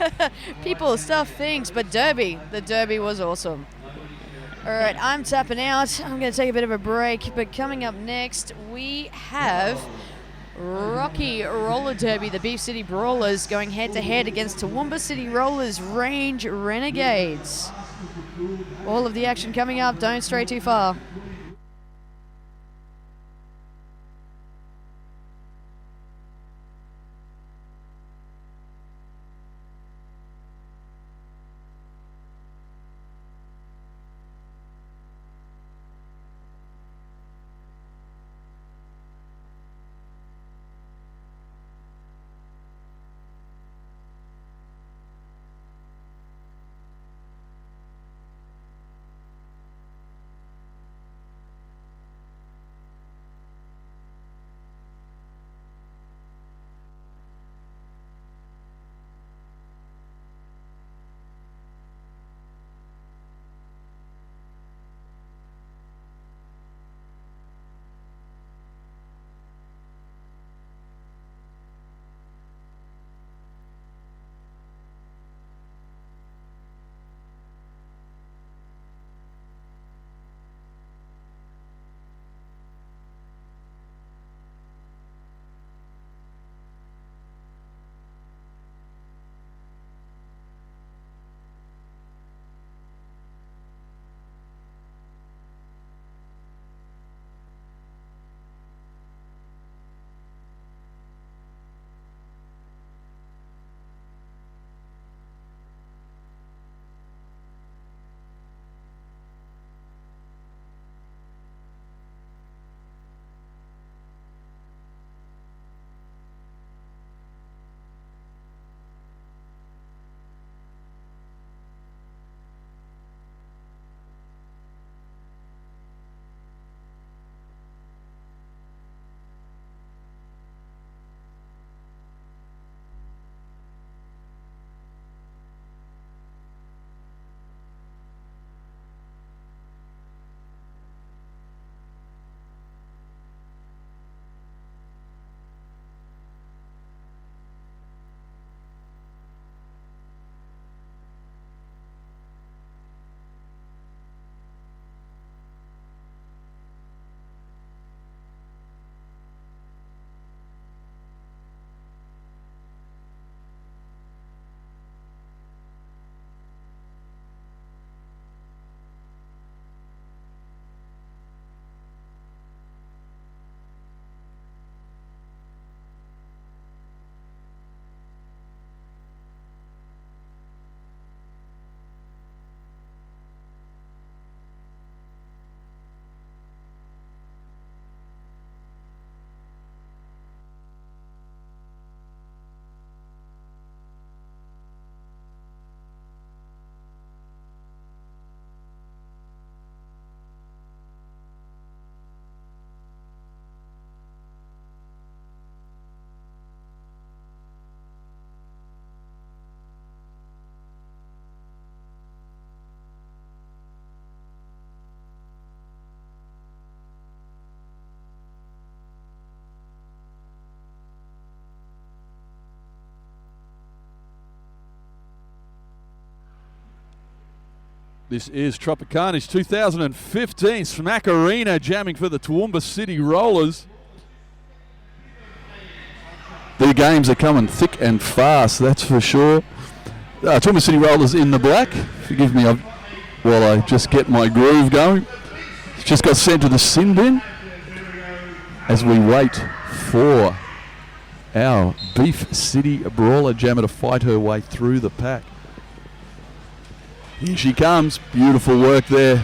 People, stuff, things, but Derby. The Derby was awesome. All right, I'm tapping out. I'm going to take a bit of a break, but coming up next, we have Rocky Roller Derby, the Beef City Brawlers, going head-to-head against Toowoomba City Rollers Range Renegades. All of the action coming up. Don't stray too far.
This is Tropicarnage 2015. Smack Arena jamming for the Toowoomba City Rollers. The games are coming thick and fast, that's for sure. Toowoomba City Rollers in the black. Forgive me while I just get my groove going. It's just got sent to the sin bin as we wait for our Beef City Brawler jammer to fight her way through the pack. Here she comes. Beautiful work there.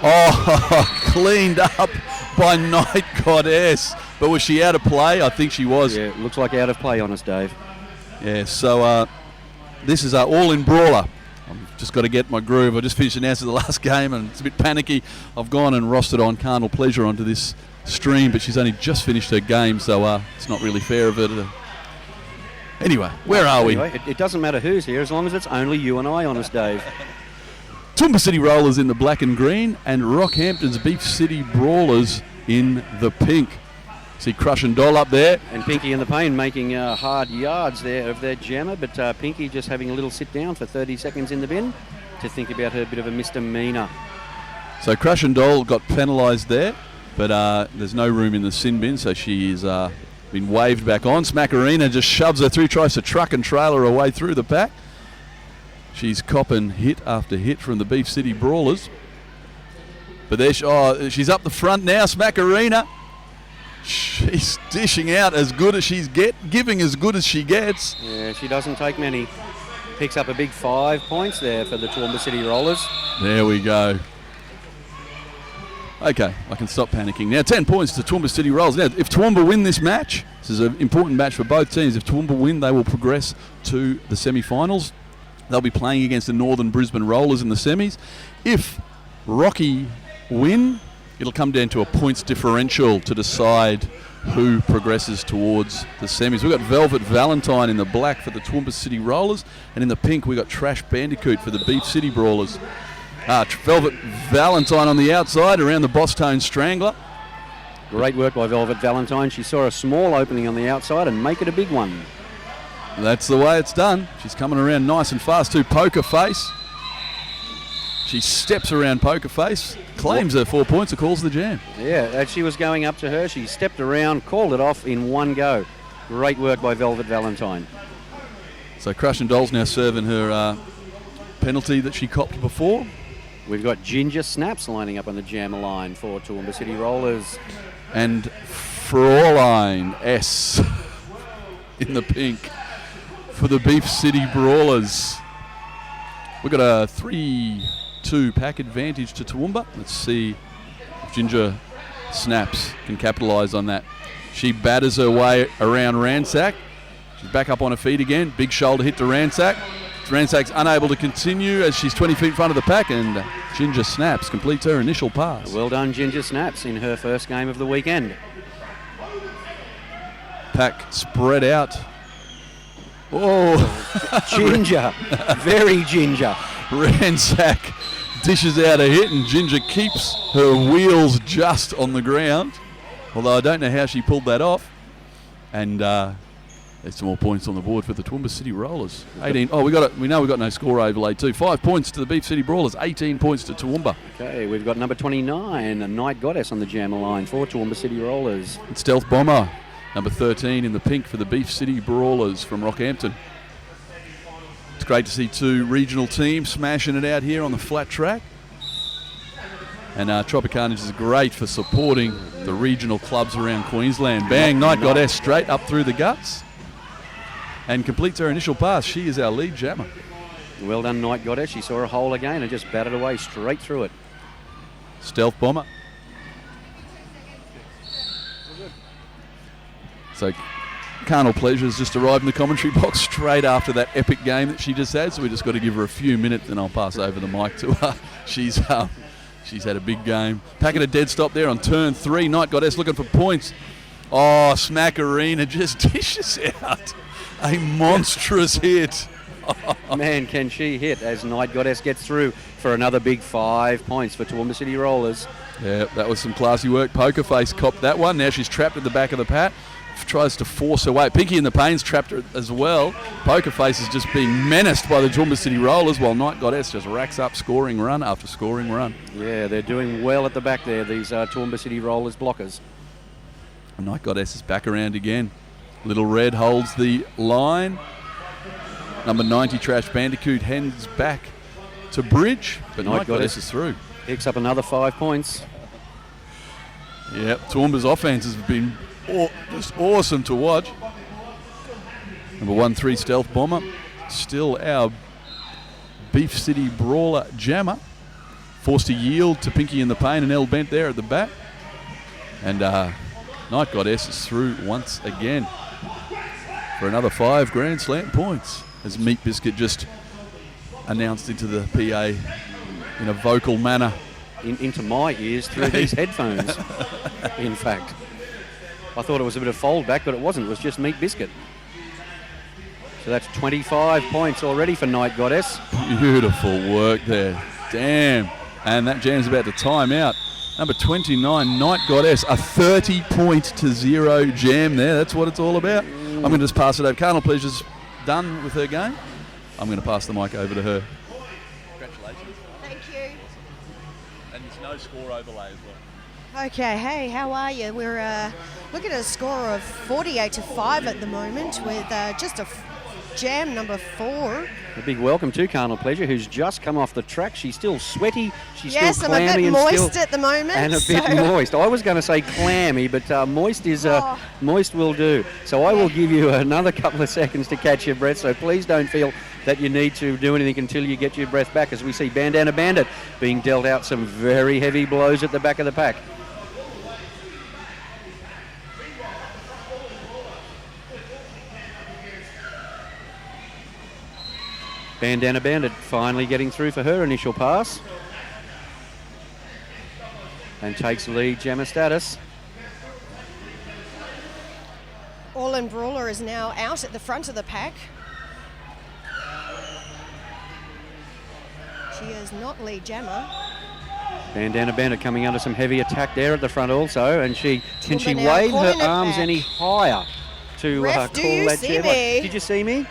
Oh, cleaned up by Night Goddess. But was she out of play? I think she was.
Yeah, it looks like out of play on us, Dave.
Yeah, so this is all in brawler. I've just got to get my groove. I just finished announcing the last game and it's a bit panicky. I've gone and rostered on Carnal Pleasure onto this stream, but she's only just finished her game, so it's not really fair of her to Anyway, where are we?
Anyway, it doesn't matter who's here as long as it's only you and I, honest Dave.
Toowoomba City Rollers in the black and green, and Rockhampton's Beef City Brawlers in the pink. See Crush and Doll up there.
And Pinky in the Pain making hard yards there of their jammer, but Pinky just having a little sit down for 30 seconds in the bin to think about her bit of a misdemeanour.
So Crush and Doll got penalised there, but there's no room in the sin bin, so she's been waved back on. Smackarina just shoves her through, tries to truck and trailer her way through the pack. She's copping hit after hit from the Beef City Brawlers. But there she's up the front now, Smackarina. She's dishing out as good as giving as good as she gets.
Yeah, she doesn't take many. Picks up a big 5 points there for the Toowoomba City Rollers.
There we go. Okay, I can stop panicking now. 10 points to Toowoomba City Rollers. Now, if Toowoomba win this match, this is an important match for both teams. If Toowoomba win, they will progress to the semi-finals. They'll be playing against the Northern Brisbane Rollers in the semis. If Rocky win, it'll come down to a points differential to decide who progresses towards the semis. We've got Velvet Valentine in the black for the Toowoomba City Rollers, and in the pink we've got Trash Bandicoot for the Beef City Brawlers. Velvet Valentine on the outside around the Boston Strangler.
Great work by Velvet Valentine. She saw a small opening on the outside and make it a big one.
That's the way it's done. She's coming around nice and fast too. Poker Face. She steps around Poker Face, claims her 4 points, and calls the jam.
Yeah, as she was going up to her, she stepped around, called it off in one go. Great work by Velvet Valentine.
So Crush and Doll's now serving her penalty that she copped before.
We've got Ginger Snaps lining up on the jammer line for Toowoomba City Rollers.
And Fraulein S in the pink for the Beef City Brawlers. We've got a 3-2 pack advantage to Toowoomba. Let's see if Ginger Snaps can capitalise on that. She batters her way around Ransack. She's back up on her feet again. Big shoulder hit to Ransack. Ransack's unable to continue as she's 20 feet in front of the pack, and Ginger Snaps completes her initial pass.
Well done, Ginger Snaps, in her first game of the weekend.
Pack spread out. Oh,
Ginger, very Ginger.
Ransack dishes out a hit, and Ginger keeps her wheels just on the ground. Although I don't know how she pulled that off. And there's some more points on the board for the Toowoomba City Rollers. 18. Oh, we know we've got no score overlay too. 5 points to the Beef City Brawlers. 18 points to Toowoomba.
Okay, we've got number 29, a Night Goddess on the jammer line for Toowoomba City Rollers.
And Stealth Bomber, number 13 in the pink for the Beef City Brawlers from Rockhampton. It's great to see two regional teams smashing it out here on the flat track. And Tropicarnage is great for supporting the regional clubs around Queensland. Bang, Night Goddess straight up through the guts. And completes her initial pass. She is our lead jammer.
Well done, Night Goddess. She saw a hole again and just batted away straight through it.
Stealth Bomber. So Carnal Pleasure's just arrived in the commentary box straight after that epic game that she just had. So we just got to give her a few minutes and I'll pass over the mic to her. She's had a big game. Packing a dead stop there on turn 3. Night Goddess looking for points. Oh, Smackarina just dishes out a monstrous hit.
Man, can she hit as Night Goddess gets through for another big 5 points for Toowoomba City Rollers.
Yeah, that was some classy work. Poker Face copped that one. Now she's trapped at the back of the pat. Tries to force her way. Pinky in the Pain's trapped her as well. Poker Face is just being menaced by the Toowoomba City Rollers while Night Goddess just racks up scoring run after scoring run.
Yeah, they're doing well at the back there, these Toowoomba City Rollers blockers.
And Night Goddess is back around again. Little Red holds the line. Number 90 Trash Bandicoot hands back to Bridge, but Night Goddess is through.
Picks up another 5 points.
Yep, Toowoomba's offenses have been just awesome to watch. Number 13 Stealth Bomber, still our Beef City Brawler jammer. Forced to yield to Pinky in the Pain and El Bent there at the back. And Night Goddess is through once again for another 5 Grand Slam points as Meat Biscuit just announced into the PA in a vocal manner.
Into my ears through these headphones, in fact. I thought it was a bit of fold back, but it wasn't. It was just Meat Biscuit. So that's 25 points already for Night Goddess.
Beautiful work there. Damn. And that jam's about to time out. Number 29, Night Goddess, a 30-0 jam there. That's what it's all about. I'm going to just pass it over. Carnal Pleasure's done with her game. I'm going to pass the mic over to her.
Congratulations.
Thank you.
And there's no score overlay as well.
Okay, hey, how are you? We're looking at a score of 48-5 at the moment with just a jam number 4.
A big welcome to Carnal Pleasure, who's just come off the track. She's still sweaty. She's
Yes,
still
I'm a
clammy
bit
and
moist
still,
at the moment.
and a bit moist. I was going to say clammy, but moist is moist will do. So I will give you another couple of seconds to catch your breath. So please don't feel that you need to do anything until you get your breath back, as we see Bandana Bandit being dealt out some very heavy blows at the back of the pack. Bandana Bandit finally getting through for her initial pass and takes lead jammer status.
All in Brawler is now out at the front of the pack. She is not lead jammer.
Bandana Bandit coming under some heavy attack there at the front also, and can she
Toowoomba now
wave her
calling it
arms
back.
any higher to
Ref,
call
do you
that
see
jam?
me?
Did you see me?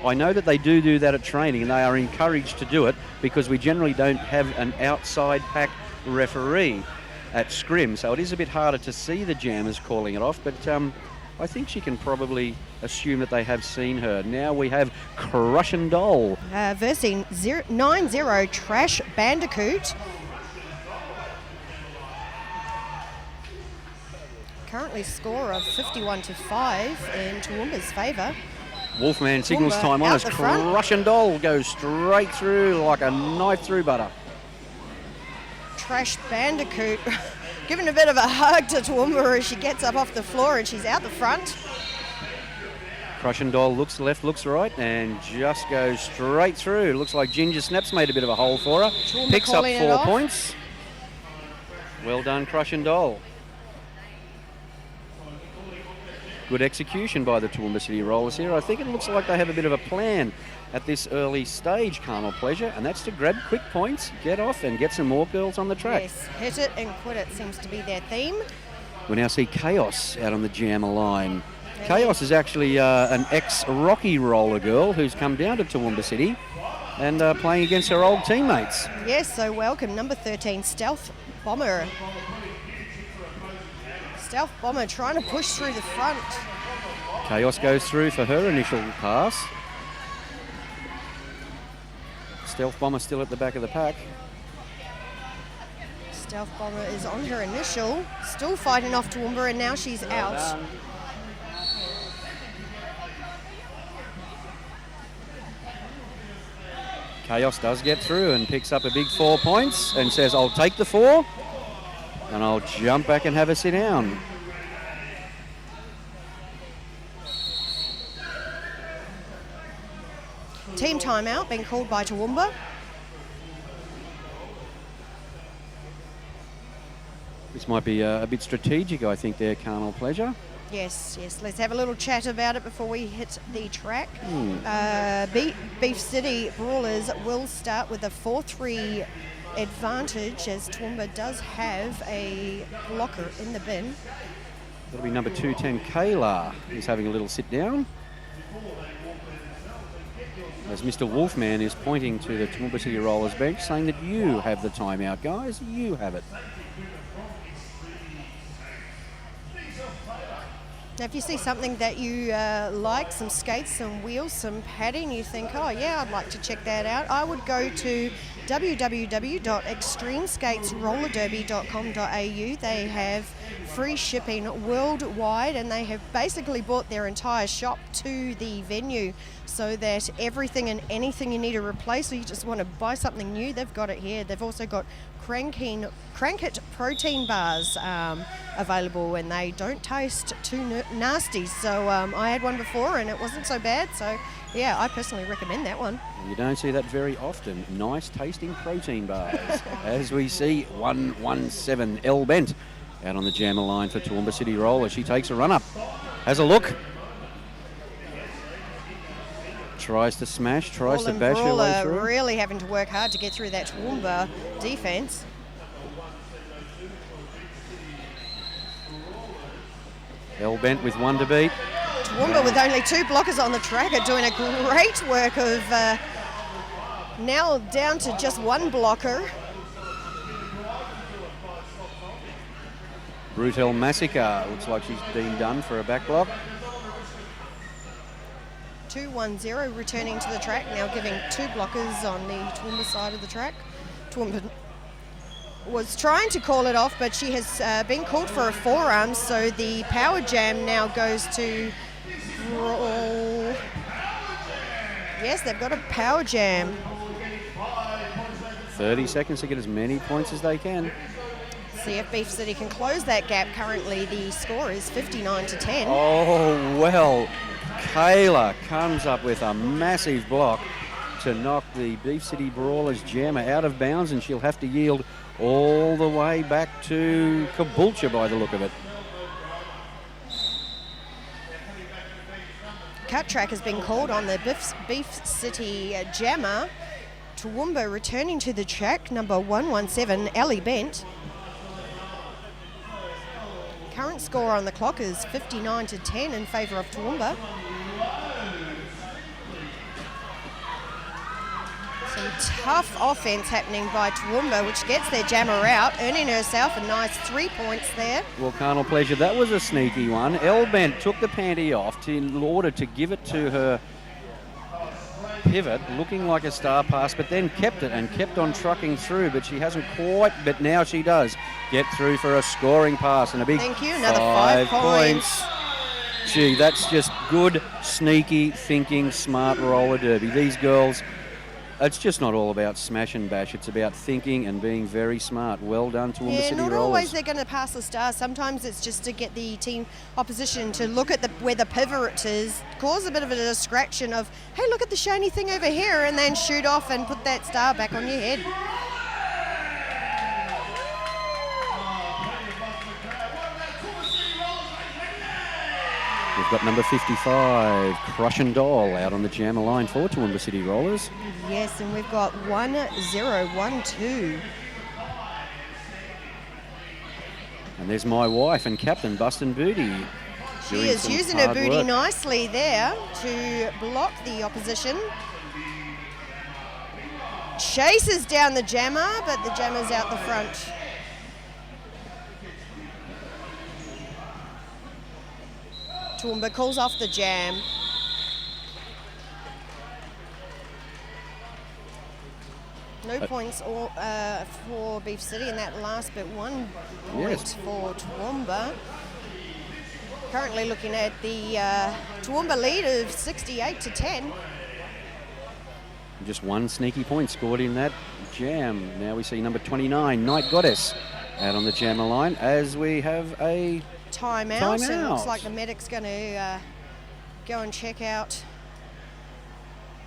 I know that they do that at training, and they are encouraged to do it because we generally don't have an outside pack referee at scrim, so it is a bit harder to see the jammers calling it off, but I think she can probably assume that they have seen her. Now we have Crush and Doll.
Versing 9-0 Trash Bandicoot. Currently score of 51-5 in Toowoomba's favour.
Wolfman signals
Toowoomba
time on
out
as
the front.
Crush and Doll goes straight through like a knife through butter.
Trash Bandicoot giving a bit of a hug to Toowoomba as she gets up off the floor and she's out the front.
Crush and Doll looks left, looks right, and just goes straight through. Looks like Ginger Snap's made a bit of a hole for her.
Toowoomba
Picks up
calling it
4
off.
points. Well done, Crush and Doll. Good execution by the Toowoomba City Rollers here. I think it looks like they have a bit of a plan at this early stage, Carnal Pleasure, and that's to grab quick points, get off, and get some more girls on the track.
Yes, hit it and quit it seems to be their theme.
We now see Chaos out on the jammer line. Chaos is actually an ex-Rocky roller girl who's come down to Toowoomba City and playing against her old teammates.
Yes, so welcome number 13 Stealth Bomber. Stealth Bomber trying to push through the front.
Chaos goes through for her initial pass. Stealth Bomber still at the back of the pack.
Stealth Bomber is on her initial, still fighting off Toowoomba, and now she's out.
Chaos does get through and picks up a big 4 points and says, I'll take the 4 and I'll jump back and have a sit down.
Team timeout being called by Toowoomba.
This might be a bit strategic, I think, there, Carnal Pleasure.
Yes, yes. Let's have a little chat about it before we hit the track. Beef City Brawlers will start with a 4-3 advantage as Toowoomba does have a blocker in the bin.
That'll be number 210, Kayla, who's having a little sit down. As Mr. Wolfman is pointing to the Toowoomba City Rollers bench, saying that you have the timeout, guys. You have it.
Now, if you see something that you like, some skates, some wheels, some padding, you think, oh yeah, I'd like to check that out, I would go to www.extremeskatesrollerderby.com.au. They have free shipping worldwide, and they have basically brought their entire shop to the venue so that everything and anything you need to replace, or you just want to buy something new, they've got it here. They've also got Crankit protein bars available, and they don't taste too nasty. So I had one before and it wasn't so bad. So yeah, I personally recommend that one.
You don't see that very often. Nice tasting protein bars. As we see 117 L Bent out on the jammer line for Toowoomba City Roller. She takes a run up, has a look. tries to smash, tries to
Brawler
bash her way through.
really having to work hard to get through that Toowoomba defence.
Hell-bent with one to beat.
Toowoomba with only 2 blockers on the track are doing a great work of now down to just 1 blocker.
Brutal Massacre. Looks like she's been done for a back block.
2-1-0 returning to the track, now giving 2 blockers on the Toowoomba side of the track. Toowoomba was trying to call it off, but she has been called for a forearm, so the power jam now goes to roll. Yes, they've got a power jam.
30 seconds to get as many points as they can.
See if Beef City can close that gap. Currently, the score is 59-10.
Oh, well, Kayla comes up with a massive block to knock the Beef City Brawlers jammer out of bounds, and she'll have to yield all the way back to Caboolture by the look of it.
Cut track has been called on the Beef City jammer. Toowoomba returning to the track, number 117, Ellie Bent. Current score on the clock is 59-10 in favour of Toowoomba. Some tough offence happening by Toowoomba, which gets their jammer out, earning herself a nice 3 points there.
Well, Carnal Pleasure, that was a sneaky one. Elbent took the panty off in order to give it to her pivot, looking like a star pass, but then kept it and kept on trucking through, but she hasn't quite, but now she does get through for a scoring pass and a big
Thank you, another 5 points.
Gee, that's just good, sneaky, thinking, smart roller derby. These girls, it's just not all about smash and bash. It's about thinking and being very smart. Well done to Toowoomba City
not
Rollers.
always they're going to pass the stars. Sometimes it's just to get the team opposition to look at where the pivot is, cause a bit of a distraction of, hey, look at the shiny thing over here, and then shoot off and put that star back on your head.
We've got number 55, Crush and Doll, out on the jammer line for Toowoomba City Rollers.
Yes, and we've got 1-0-1-2.
And there's my wife and captain, Bustin' Booty.
She is using her booty nicely there to block the opposition. Chases down the jammer, but the jammer's out the front. Toowoomba calls off the jam. No points for Beef City in that last bit. 1 point for Toowoomba. Currently looking at the Toowoomba lead of 68-10.
Just 1 sneaky point scored in that jam. Now we see number 29, Night Goddess, out on the jammer line as we have a
timeout. And it looks like the medic's going to go and check out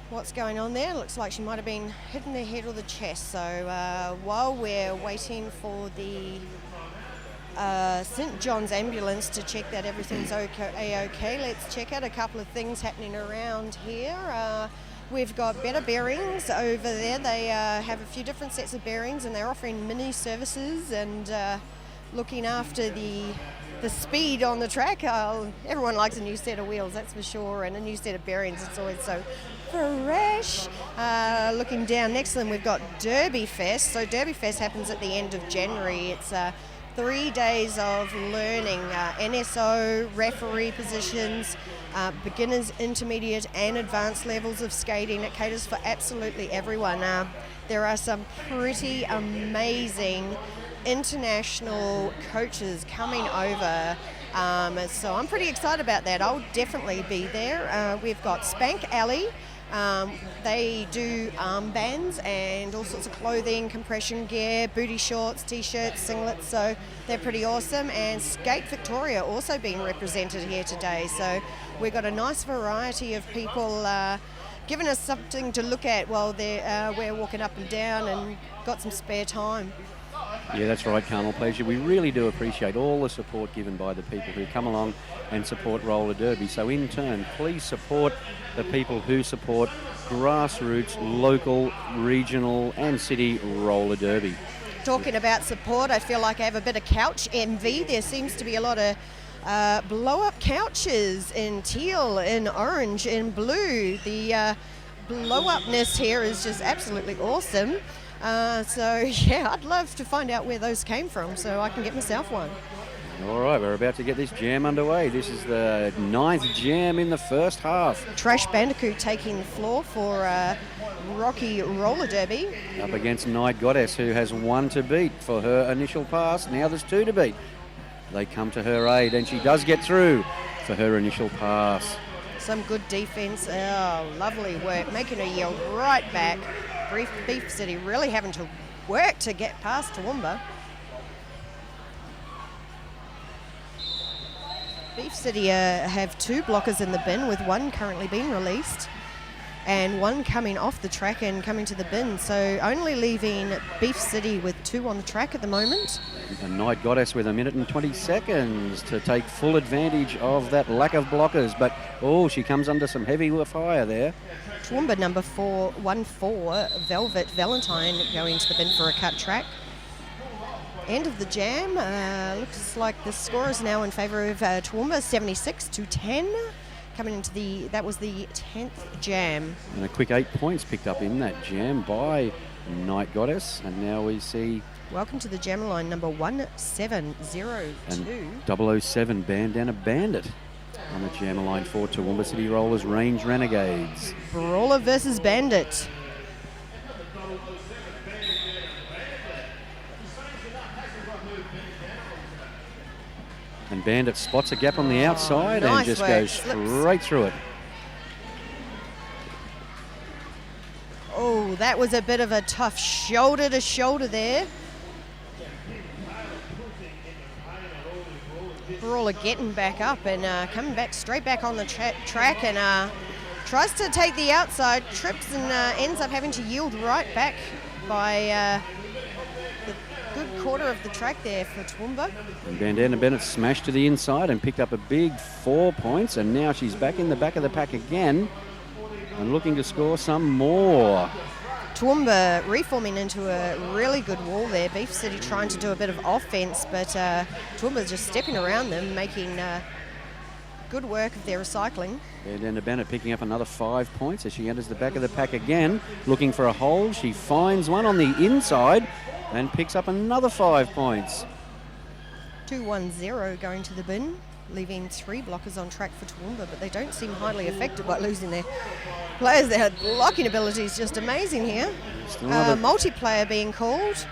what's going on there. Looks like she might have been hitting the head or the chest. So while we're waiting for the St John's ambulance to check that everything's okay, let's check out a couple of things happening around here. We've got Better Bearings over there. They have a few different sets of bearings, and they're offering mini services and looking after the speed on the track. Everyone likes a new set of wheels, that's for sure, and a new set of bearings. It's always so fresh. Looking down next to them, we've got Derby Fest. So Derby Fest happens at the end of January. It's 3 days of learning NSO, referee positions, beginners, intermediate and advanced levels of skating. It caters for absolutely everyone. There are some pretty amazing international coaches coming over, so I'm pretty excited about that. I'll definitely be there. We've got Spank Alley. They do armbands and all sorts of clothing, compression gear, booty shorts, t-shirts, singlets, so they're pretty awesome. And Skate Victoria also being represented here today, so we've got a nice variety of people giving us something to look at while we're walking up and down and got some spare time.
Yeah, that's right, Carmel Pleasure. We really do appreciate all the support given by the people who come along and support roller derby. So in turn, please support the people who support grassroots, local, regional and city roller derby.
Talking about support, I feel like I have a bit of couch envy. There seems to be a lot of blow-up couches in teal, in orange, in blue. The blow-upness here is just absolutely awesome. So yeah, I'd love to find out where those came from so I can get myself one.
All right, we're about to get this jam underway. This is the 9th jam in the first half.
Trash Bandicoot taking the floor for Rocky Roller Derby.
Up against Night Goddess, who has 1 to beat for her initial pass. Now there's 2 to beat. They come to her aid, and she does get through for her initial pass.
Some good defence. Oh, lovely work. Making her yield right back. Beef City really having to work to get past Toowoomba. Beef City have 2 blockers in the bin, with 1 currently being released and 1 coming off the track and coming to the bin. So only leaving Beef City with 2 on the track at the moment.
And Night Goddess with 1 minute and 20 seconds to take full advantage of that lack of blockers. But, oh, she comes under some heavy fire there.
Toowoomba number 414, Velvet Valentine, going to the bin for a cut track. End of the jam. Looks like the score is now in favour of Toowoomba, 76-10. Coming into that was the 10th jam.
And a quick 8 points picked up in that jam by Night Goddess. And now we see...
Welcome to the jam line, number 1702.
And 007 Bandana Bandit on the jam line for Toowoomba City Rollers Range Renegades.
Brawler versus Bandit.
And Bandit spots a gap on the outside
nice
and just
work.
goes
Slips.
straight through it.
Oh, that was a bit of a tough shoulder to shoulder there. Brawler getting back up and coming back straight back on the track and tries to take the outside, trips and ends up having to yield right back by the good quarter of the track there for Toowoomba.
And Bandana Bennett smashed to the inside and picked up a big 4 points, and now she's back in the back of the pack again and looking to score some more.
Toowoomba reforming into a really good wall there. Beef City trying to do a bit of offence, but Toowoomba just stepping around them, making good work of their recycling.
Bandana Bennett picking up another 5 points as she enters the back of the pack again, looking for a hole. She finds one on the inside and picks up another 5 points.
2-1-0 going to the bin, leaving 3 blockers on track for Toowoomba, but they don't seem highly affected by losing their players. Their blocking ability is just amazing here. Multiplayer being called,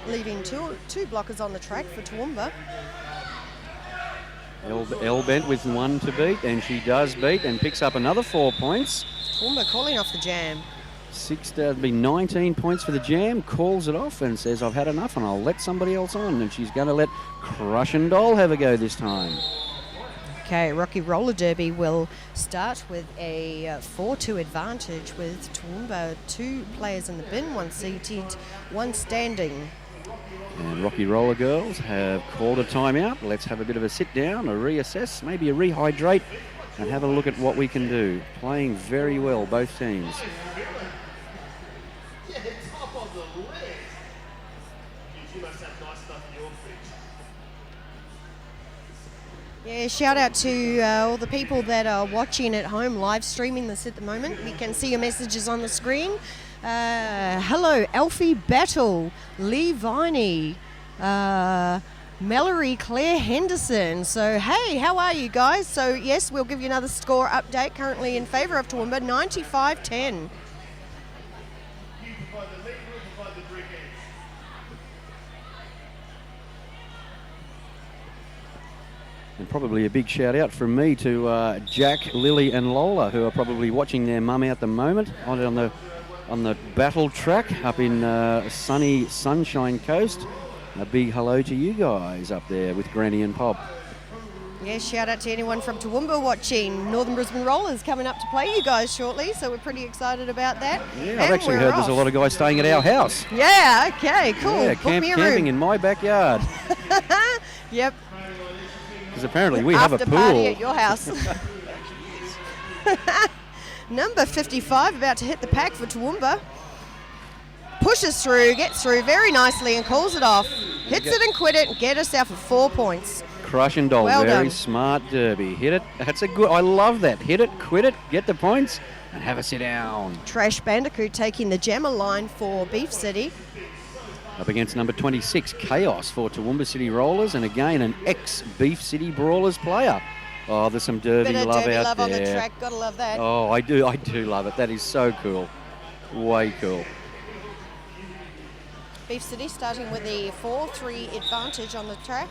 leaving two blockers on the track for Toowoomba.
El Bent with 1 to beat, and she does beat and picks up another 4 points.
Toowoomba calling off the jam.
That'd be 19 points for the jam, calls it off and says, I've had enough and I'll let somebody else on. And she's going to let Crush and Doll have a go this time.
Okay, Rocky Roller Derby will start with a 4-2 advantage with Toowoomba, 2 players in the bin, 1 seated, 1 standing.
And Rocky Roller Girls have called a timeout. Let's have a bit of a sit down, a reassess, maybe a rehydrate, and have a look at what we can do. Playing very well, both teams.
Yeah, shout out to all the people that are watching at home, live streaming this at the moment. We can see your messages on the screen. Hello, Alfie Battle, Lee Viney, Mallory Claire Henderson. So, hey, how are you guys? So, yes, we'll give you another score update. Currently in favour of Toowoomba, 95-10.
And probably a big shout out from me to Jack, Lily and Lola, who are probably watching their mum at the moment on the battle track up in sunny Sunshine Coast. A big hello to you guys up there with Granny and Pop.
Yeah, shout out to anyone from Toowoomba watching. Northern Brisbane Rollers coming up to play you guys shortly, so we're pretty excited about that.
Yeah, I've actually heard there's a lot of guys staying at our house.
Yeah, okay, cool.
Yeah,
Book me a
camping
room.
in my backyard.
Yep.
Because apparently we have a
After
pool.
party at your house. Number 55 about to hit the pack for Toowoomba. Pushes through, gets through very nicely and calls it off. Hits it and quit it and get herself 4 points.
Crush and Doll,
Well
very
done.
smart derby. Hit it. That's a good. I love that. Hit it, quit it, get the points, and have a sit down.
Trash Bandicoot taking the jammer line for Beef City.
Up against number 26, Chaos for Toowoomba City Rollers, and again an ex-Beef City Brawlers player. Oh, there's some derby
Bit of
love
derby
out
love
there.
on the track, gotta love that.
Oh, I do love it. That is so cool. Way cool.
Beef City starting with the 4-3 advantage on the track.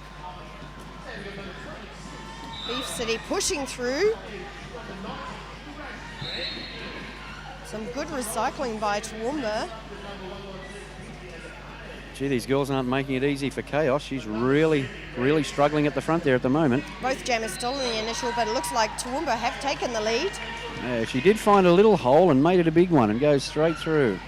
Beef City pushing through. Some good recycling by Toowoomba.
Gee, these girls aren't making it easy for Chaos. She's really, really struggling at the front there at the moment.
Both jammers still in the initial, but it looks like Toowoomba have taken the lead.
Yeah, she did find a little hole and made it a big one and goes straight through.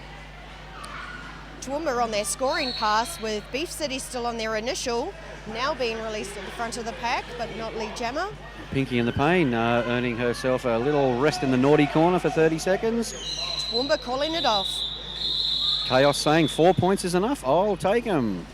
Toowoomba on their scoring pass with Beef City still on their initial, now being released at the front of the pack, but not lead jammer.
Pinky in the Pain earning herself a little rest in the naughty corner for 30 seconds.
Toowoomba calling it off.
Chaos saying 4 points is enough. I'll take them.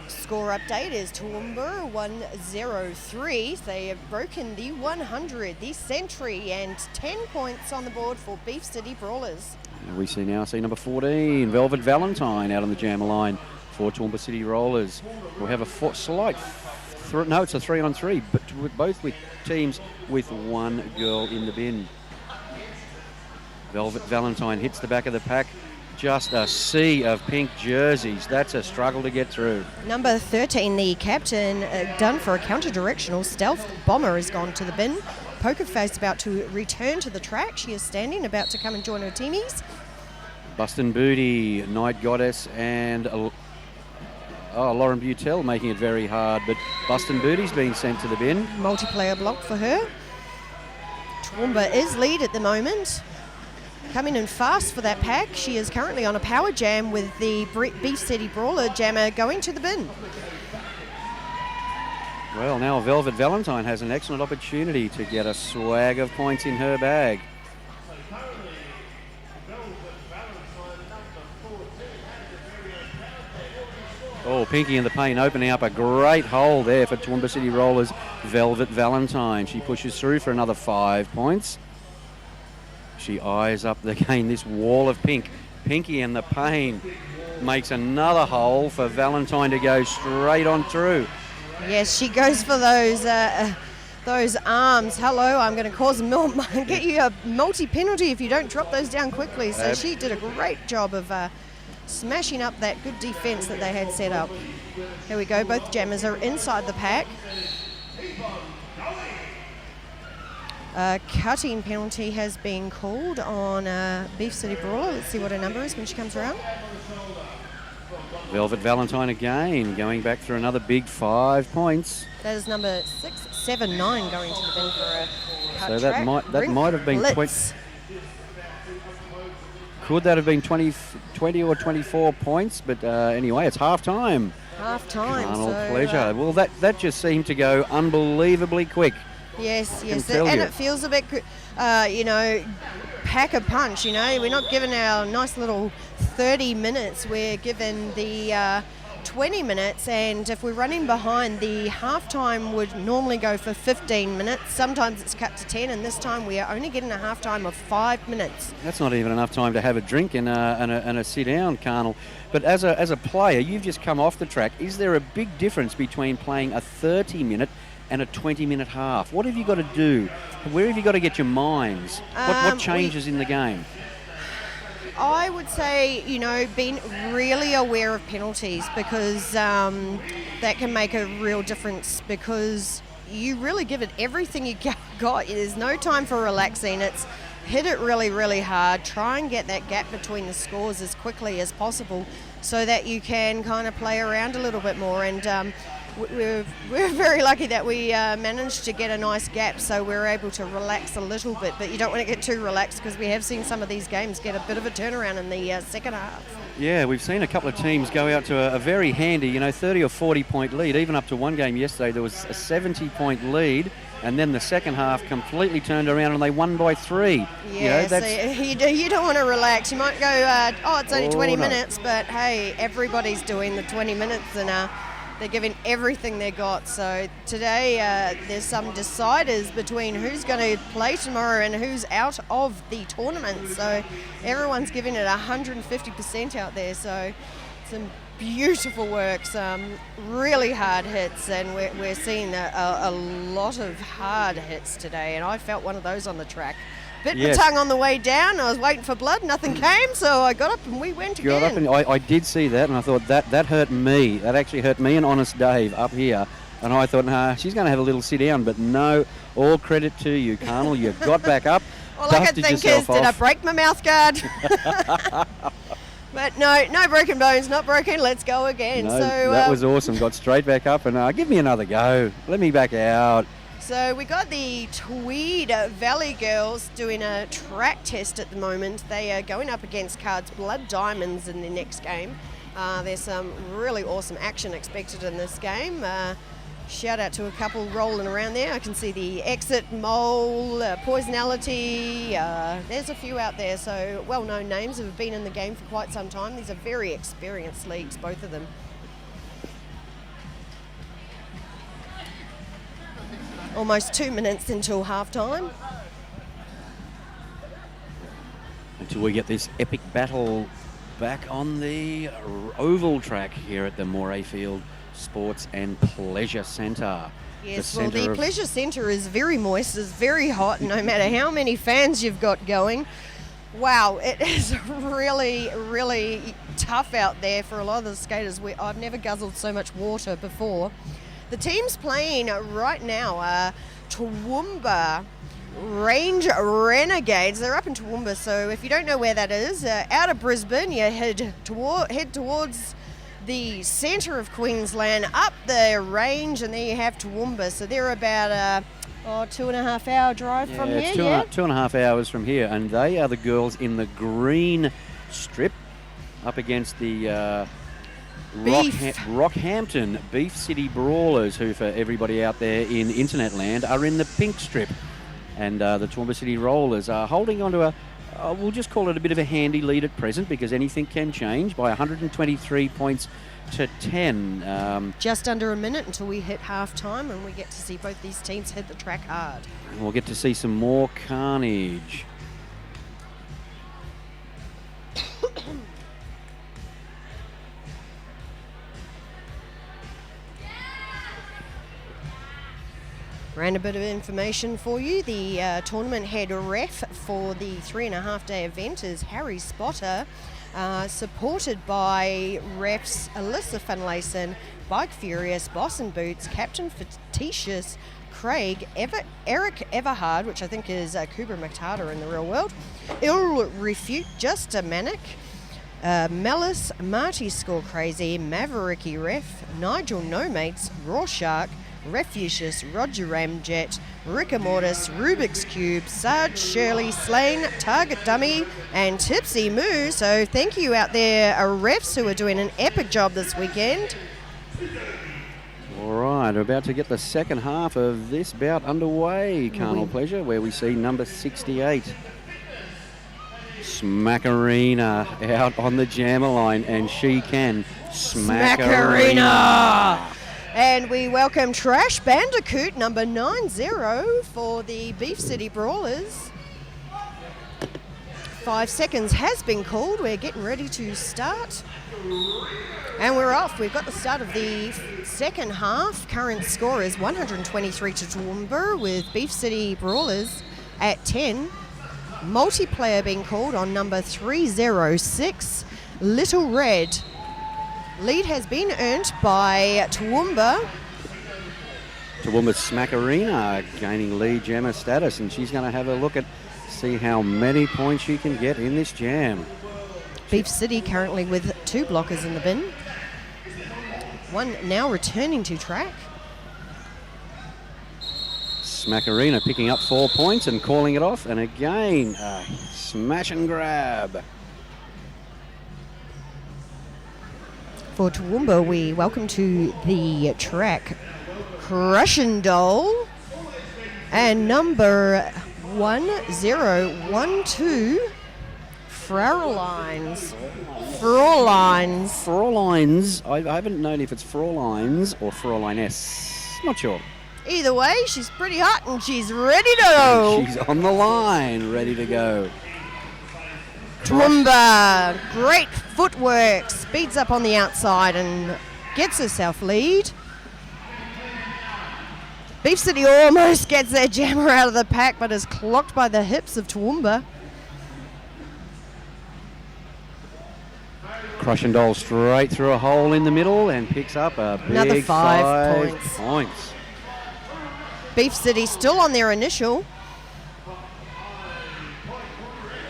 Score update is Toowoomba 103. They have broken the 100, the century, and 10 points on the board for Beef City Brawlers.
We see number 14, Velvet Valentine, out on the jammer line for Toowoomba City Rollers. We have a it's a 3-on-3, but both with teams with one girl in the bin. Velvet Valentine hits the back of the pack. Just a sea of pink jerseys. That's a struggle to get through.
Number 13, the captain, done for a counter-directional stealth bomber, has gone to the bin. Pokerface about to return to the track. She is standing, about to come and join her teamies.
Bustin' Booty, Night Goddess, and Lauren Butel making it very hard, but Bustin' Booty's been sent to the bin.
Multiplayer block for her. Toowoomba is lead at the moment. Coming in fast for that pack. She is currently on a power jam with the Beef City Brawler jammer going to the bin.
Well, now Velvet Valentine has an excellent opportunity to get a swag of points in her bag. Oh, Pinky in the Pain opening up a great hole there for Toowoomba City Rollers. Velvet Valentine. She pushes through for another 5 points. She eyes up again this wall of pink. Pinky in the Pain makes another hole for Valentine to go straight on through.
Yes, she goes for those arms. Hello, I'm going to get you a multi-penalty if you don't drop those down quickly. So she did a great job of smashing up that good defence that they had set up. Here we go, both jammers are inside the pack. Cutting penalty has been called on Beef City Brawler. Let's see what her number is when she comes around.
Velvet Valentine again, going back for another big 5 points.
That is number 679 going to the bin for a cut
So
track.
that might have been 20. Could that have been 20 or 24 points? But anyway, it's half time.
Half time.
Carnal pleasure. Well, that just seemed to go unbelievably quick.
Yes,
tell
and
you.
it feels a bit, pack a punch. We're not given our nice little 30 minutes. We're given the 20 minutes, and if we're running behind, the halftime would normally go for 15 minutes. Sometimes it's cut to 10, and this time we are only getting a halftime of 5 minutes.
That's not even enough time to have a drink and a sit down, Carnal. But as a player, you've just come off the track. Is there a big difference between playing a 30-minute and a 20-minute half? What have you got to do? Where have you got to get your minds? What changes in the game?
I would say, being really aware of penalties, because that can make a real difference, because you really give it everything you got. There's no time for relaxing. It's hit it really, really hard. Try and get that gap between the scores as quickly as possible. so that you can kind of play around a little bit more. And we're very lucky that we managed to get a nice gap, so we're able to relax a little bit. But you don't want to get too relaxed, because we have seen some of these games get a bit of a turnaround in the second half.
Yeah, we've seen a couple of teams go out to a very handy, 30 or 40 point lead. Even up to one game yesterday, there was a 70 point lead, and then the second half completely turned around and they won by 3.
Yeah, you don't want to relax. You might go, it's only 20 minutes, but hey, everybody's doing the 20 minutes, and they're giving everything they got. So today there's some deciders between who's going to play tomorrow and who's out of the tournament. So everyone's giving it 150% out there. So some beautiful work, some really hard hits, and we're seeing a lot of hard hits today. And I felt one of those on the track. Bit my tongue on the way down. I was waiting for blood. Nothing came, so I got up and we went again.
Got up and I did see that, and I thought that hurt me. That actually hurt me and Honest Dave up here. And I thought, nah, she's going to have a little sit down. But no, all credit to you, Carnel. You got back up.
All I could think is, did I break my mouth guard? But no broken bones, not broken. Let's go again.
No,
so
that was awesome. Got straight back up and give me another go. Let me back out.
So we got the Tweed Valley girls doing a track test at the moment. They are going up against Cards Blood Diamonds in the next game. There's some really awesome action expected in this game. Shout out to a couple rolling around there. I can see the Exit, Mole, Poisonality. There's a few out there, so well-known names who have been in the game for quite some time. These are very experienced leagues, both of them. Almost 2 minutes until half-time.
Until we get this epic battle back on the oval track here at the Morayfield Sports and Pleasure Centre.
Yes, the Pleasure Centre is very moist, it's very hot, no matter how many fans you've got going. Wow, it is really, really tough out there for a lot of the skaters. I've never guzzled so much water before. The teams playing right now are Toowoomba Range Renegades. They're up in Toowoomba, so if you don't know where that is, out of Brisbane, you head towards the centre of Queensland, up the range, and there you have Toowoomba. So they're about a 2.5 hour drive from here.
Two and a half hours from here, and they are the girls in the green strip up against the Rockhampton Beef City Brawlers, who for everybody out there in internet land are in the pink strip. And the Toowoomba City Rollers are holding on to we'll just call it a bit of a handy lead at present, because anything can change, by 123 points to 10.
Just under a minute until we hit half-time, and we get to see both these teams hit the track hard.
And we'll get to see some more carnage.
Random bit of information for you. The tournament head ref for the 3.5-day event is Harry Spotter, supported by refs Alyssa Finlayson, Bike Furious, Boss and Boots, Captain Fictitious, Craig, Eric Everhard, which I think is Kubra Matata in the real world, Il Refute, Just a Manic, Melis, Marty Score Crazy, Mavericky Ref, Nigel No Mates, Rorschach, Refucius, Roger Ramjet, Rickamortis, Rubik's Cube, Sarge Shirley, Slain, Target Dummy, and Tipsy Moo. So thank you out there, refs who are doing an epic job this weekend.
All right, we're about to get the second half of this bout underway, Carnal Pleasure, where we see number 68. Smackarina out on the jammer line, and she can Smackarina.
And we welcome Trash Bandicoot number 90 for the Beef City Brawlers. 5 seconds has been called. We're getting ready to start. And we're off. We've got the start of the second half. Current score is 123 to Toowoomba, with Beef City Brawlers at 10. Multiplayer being called on number 306, Little Red. Lead has been earned by Toowoomba.
Toowoomba Smackarina gaining lead jammer status, and she's going to have a look at see how many points she can get in this jam.
Beef City currently with 2 blockers in the bin. One now returning to track.
Smackarina picking up 4 points and calling it off. And again, smash and grab.
For Toowoomba, we welcome to the track Crushendole and number 1012 Fraulines.
Fraulines. I haven't known if it's Fraulines or Fraulines. Not sure.
Either way, she's pretty hot and she's ready to go.
She's on the line, ready to go.
Toowoomba, great footwork, speeds up on the outside and gets herself lead. Beef City almost gets their jammer out of the pack, but is clocked by the hips of Toowoomba.
Crushendole straight through a hole in the middle and picks up a big
Another 5
points.
Beef City still on their initial.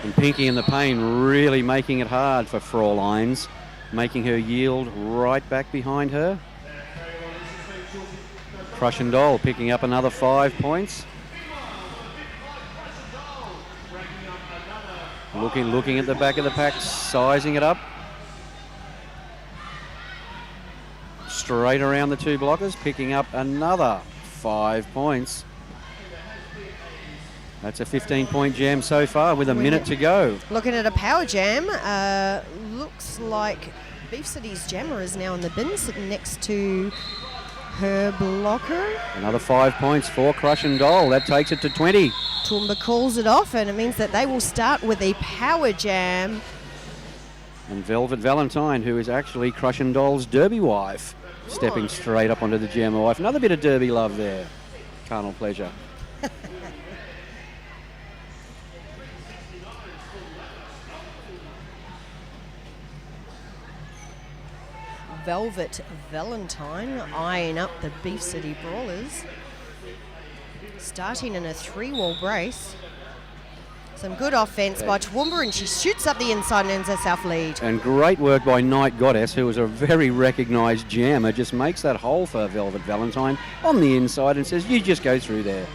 And Pinky and the Pain really making it hard for Fraulines, making her yield right back behind her. Crushendole picking up another 5 points. Looking at the back of the pack, sizing it up. Straight around the 2 blockers, picking up another 5 points. That's a 15-point jam so far with a minute to go.
Looking at a power jam, looks like Beef City's jammer is now in the bin, sitting next to her blocker.
Another 5 points for Crushendole. That takes it to 20.
Toowoomba calls it off, and it means that they will start with a power jam.
And Velvet Valentine, who is actually Crushendole's Derby wife, stepping straight up onto the jammer wife. Another bit of Derby love there. Carnal pleasure.
Velvet Valentine eyeing up the Beef City Brawlers. Starting in a 3-wall brace. Some good offense by Toowoomba, and she shoots up the inside and earns herself lead.
And great work by Night Goddess, who is a very recognised jammer, just makes that hole for Velvet Valentine on the inside and says, you just go through there.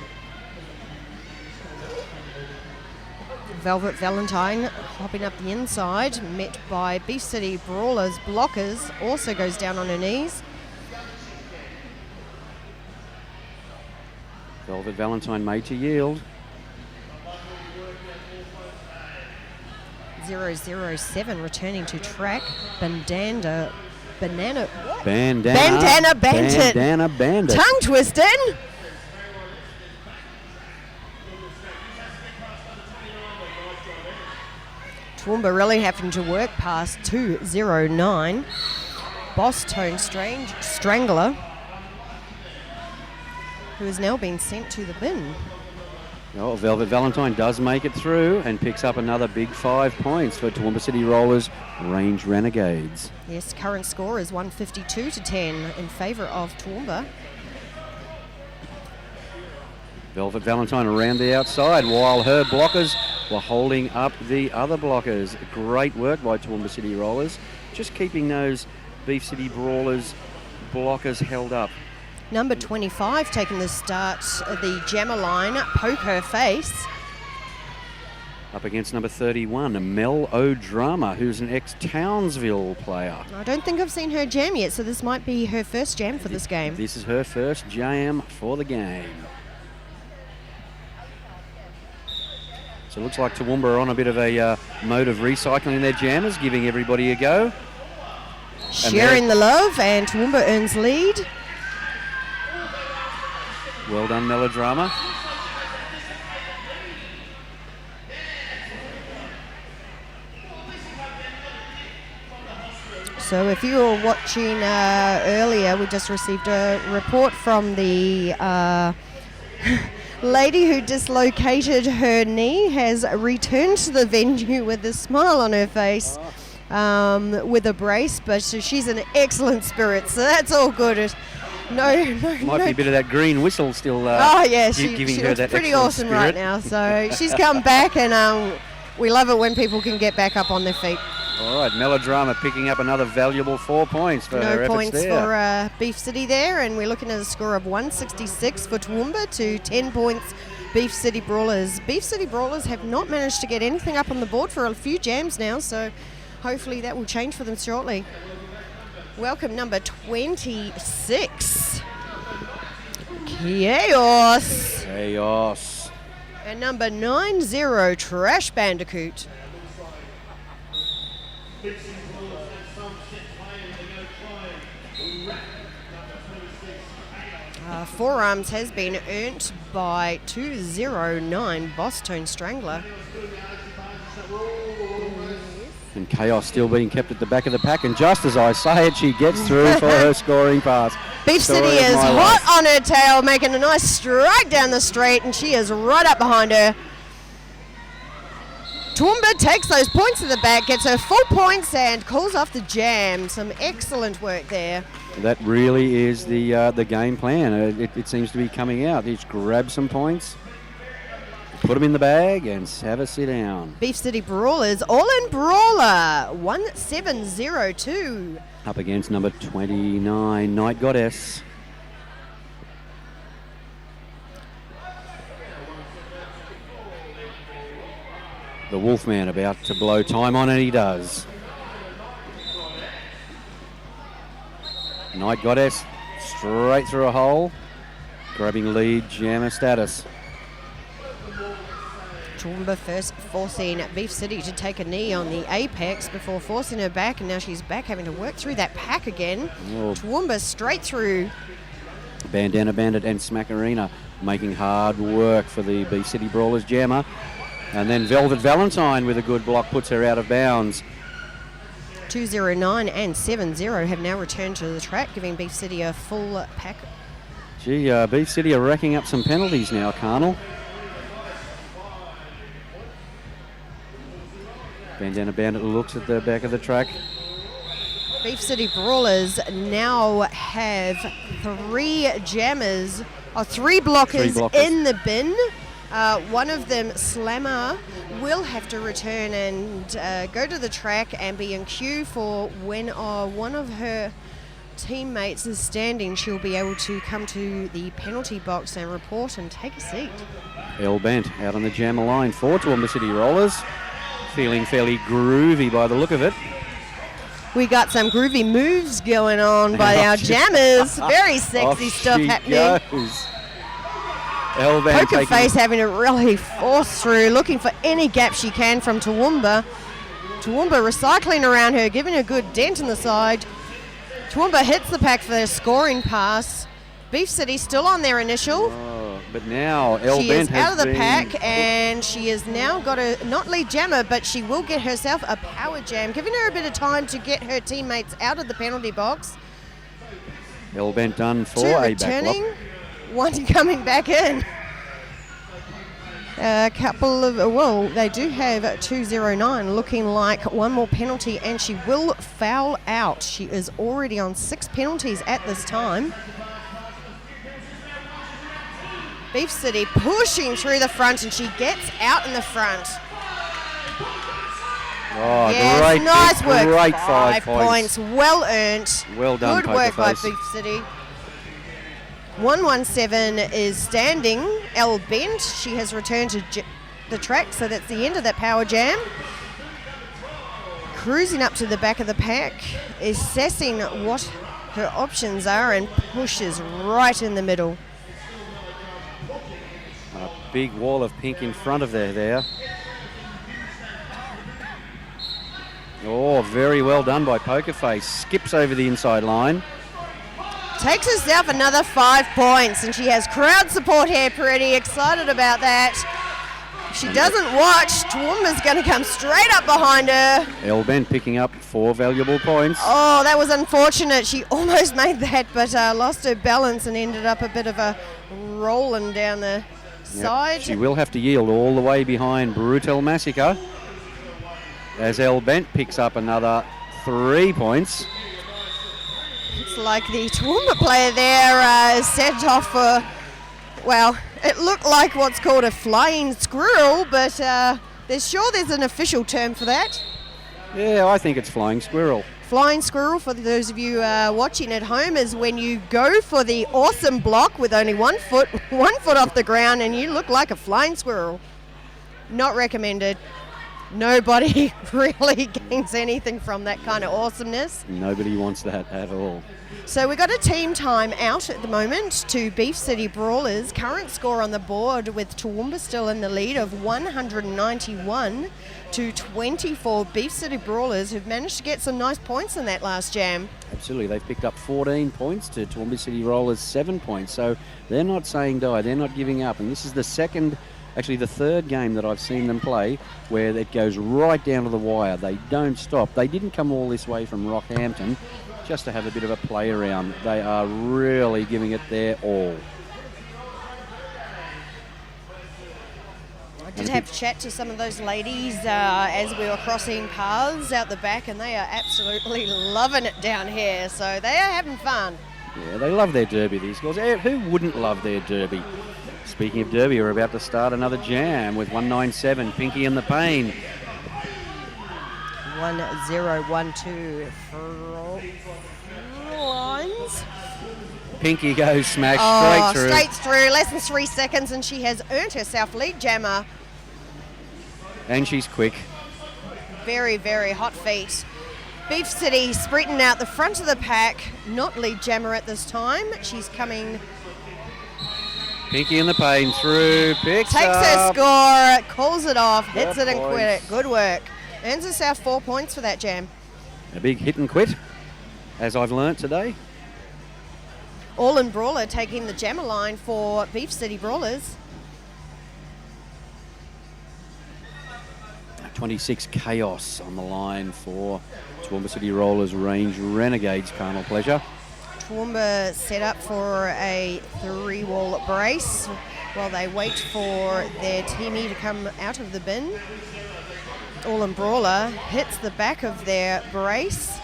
Velvet Valentine hopping up the inside, met by Beef City Brawlers blockers, also goes down on her knees.
Velvet Valentine made to yield.
007 returning to track. Bandana Bandit. Tongue twisting. Toowoomba really having to work past 209. Boss Tone Strangler, who has now been sent to the bin.
Oh, Velvet Valentine does make it through and picks up another big 5 points for Toowoomba City Rollers Range Renegades.
Yes, current score is 152-10 in favour of Toowoomba.
Velvet Valentine around the outside while her blockers were holding up the other blockers. Great work by Toowoomba City Rollers, just keeping those Beef City Brawlers blockers held up.
Number 25 taking the start of the jammer line, Poker Face.
Up against number 31, Mel O'Drama, who's an ex-Townsville player.
I don't think I've seen her jam yet, so this might be her first jam for this game.
This is her first jam for the game. So it looks like Toowoomba are on a bit of a mode of recycling their jammers, giving everybody a go.
Sharing the love, and Toowoomba earns lead.
Well done, Melodrama.
So if you were watching earlier, we just received a report from the lady who dislocated her knee has returned to the venue with a smile on her face, with a brace, but she's in excellent spirits, so that's all good. Might
be a bit of that green whistle still giving
she
her
looks
that
pretty
excellent
awesome
spirit.
right now. So she's come back, and we love it when people can get back up on their feet.
All right, Melodrama picking up another valuable 4 points for her
No
efforts
points
there.
for Beef City there, and we're looking at a score of 166 for Toowoomba to 10 points Beef City Brawlers. Beef City Brawlers have not managed to get anything up on the board for a few jams now, so hopefully that will change for them shortly. Welcome number 26, Chaos.
Chaos.
And number 90, Trash Bandicoot. Forearms has been earned by 209 Boss Tone Strangler.
And Chaos still being kept at the back of the pack, and just as I say it, she gets through for her scoring pass.
Beef City is hot on her tail, making a nice strike down the straight, and she is right up behind her. Toowoomba takes those points to the back, gets her full points, and calls off the jam. Some excellent work there.
That really is the game plan. It seems to be coming out. Just grab some points, put them in the bag, and have a sit down.
Beef City Brawlers, all-in brawler, 1702.
Up against number 29, Night Goddess. The Wolfman about to blow time on, and he does. Night Goddess straight through a hole, grabbing lead jammer status.
Toowoomba first forcing Beef City to take a knee on the apex before forcing her back, and now she's back having to work through that pack again.
Oh.
Toowoomba straight through.
Bandana Bandit and Smackarina making hard work for the Beef City Brawlers jammer. And then Velvet Valentine with a good block puts her out of bounds.
209 and 70 have now returned to the track, giving Beef City a full pack.
Gee, Beef City are racking up some penalties now, Carnal. Bandana Bandit looks at the back of the track.
Beef City Brawlers now have three jammers, or three blockers in the bin. One of them, Slammer, will have to return and go to the track and be in queue for when one of her teammates is standing. She'll be able to come to the penalty box and report and take a seat.
El Bent out on the jammer line for Toowoomba City Rollers. Feeling fairly groovy by the look of it.
We got some groovy moves going on by our jammers. Very sexy stuff happening.
Goes.
Poker Face having to really force through, looking for any gap she can from Toowoomba. Toowoomba recycling around her, giving a good dent in the side. Toowoomba hits the pack for their scoring pass. Beef City still on their initial.
But now
she is out of the pack, and she has now got a not lead jammer, but she will get herself a power jam, giving her a bit of time to get her teammates out of the penalty box.
El Bent done for
Two
a
returning,
back
one coming back in. A couple of, well, they do have 209, looking like one more penalty, and she will foul out. She is already on 6 penalties at this time. Beef City pushing through the front, and she gets out in the front.
Oh,
yes,
great,
nice work.
Great
5 points. Well earned.
Well done,
good work by
Pokerface.
Beef City. 117 is standing. El Bent, she has returned to the track, so that's the end of that power jam. Cruising up to the back of the pack, assessing what her options are, and pushes right in the middle.
A big wall of pink in front of there. Oh, very well done by Pokerface. Skips over the inside line.
Takes herself another 5 points, and she has crowd support here. Pretty excited about that. If she doesn't watch, Toowoomba's going to come straight up behind her.
El Bent picking up 4 valuable points.
Oh, that was unfortunate. She almost made that, but lost her balance and ended up a bit of a rolling down the side.
She will have to yield all the way behind Brutal Massacre as El Bent picks up another 3 points.
It's like the Toowoomba player there set off for, well, it looked like what's called a flying squirrel, but there's an official term for that.
Yeah, I think it's flying squirrel.
Flying squirrel, for those of you watching at home, is when you go for the awesome block with only 1 foot off the ground and you look like a flying squirrel. Not recommended. Nobody really gains anything from that kind of awesomeness.
Nobody wants that at all.
So we've got a team time out at the moment to Beef City Brawlers. Current score on the board with Toowoomba still in the lead of 191 to 24. Beef City Brawlers who've managed to get some nice points in that last jam.
Absolutely. They've picked up 14 points to Toowoomba City Rollers 7 points. So they're not saying die. They're not giving up. And this is the third game that I've seen them play where it goes right down to the wire. They don't stop. They didn't come all this way from Rockhampton just to have a bit of a play around. They are really giving it their all.
I did have a chat to some of those ladies as we were crossing paths out the back, and they are absolutely loving it down here. So they are having fun.
Yeah, they love their derby, these girls. Who wouldn't love their derby? Speaking of derby, we're about to start another jam with 197, Pinky and the Pain.
1012 lines.
Pinky goes smash straight through.
Straight through, less than 3 seconds, and she has earned herself lead jammer.
And she's quick.
Very, very hot feet. Beef City sprinting out the front of the pack, not lead jammer at this time. She's coming.
Pinky and the Pain through,
Takes her score, calls it off, hits it and quit it. Good work. Earns herself 4 points for that jam.
A big hit and quit, as I've learnt today.
All in Brawler taking the jammer line for Beef City Brawlers.
26 Chaos on the line for Toowoomba City Rollers Range Renegades, Carnal Pleasure.
Toowoomba set up for a 3-wall brace while they wait for their teamie to come out of the bin. All in Brawler hits the back of their brace.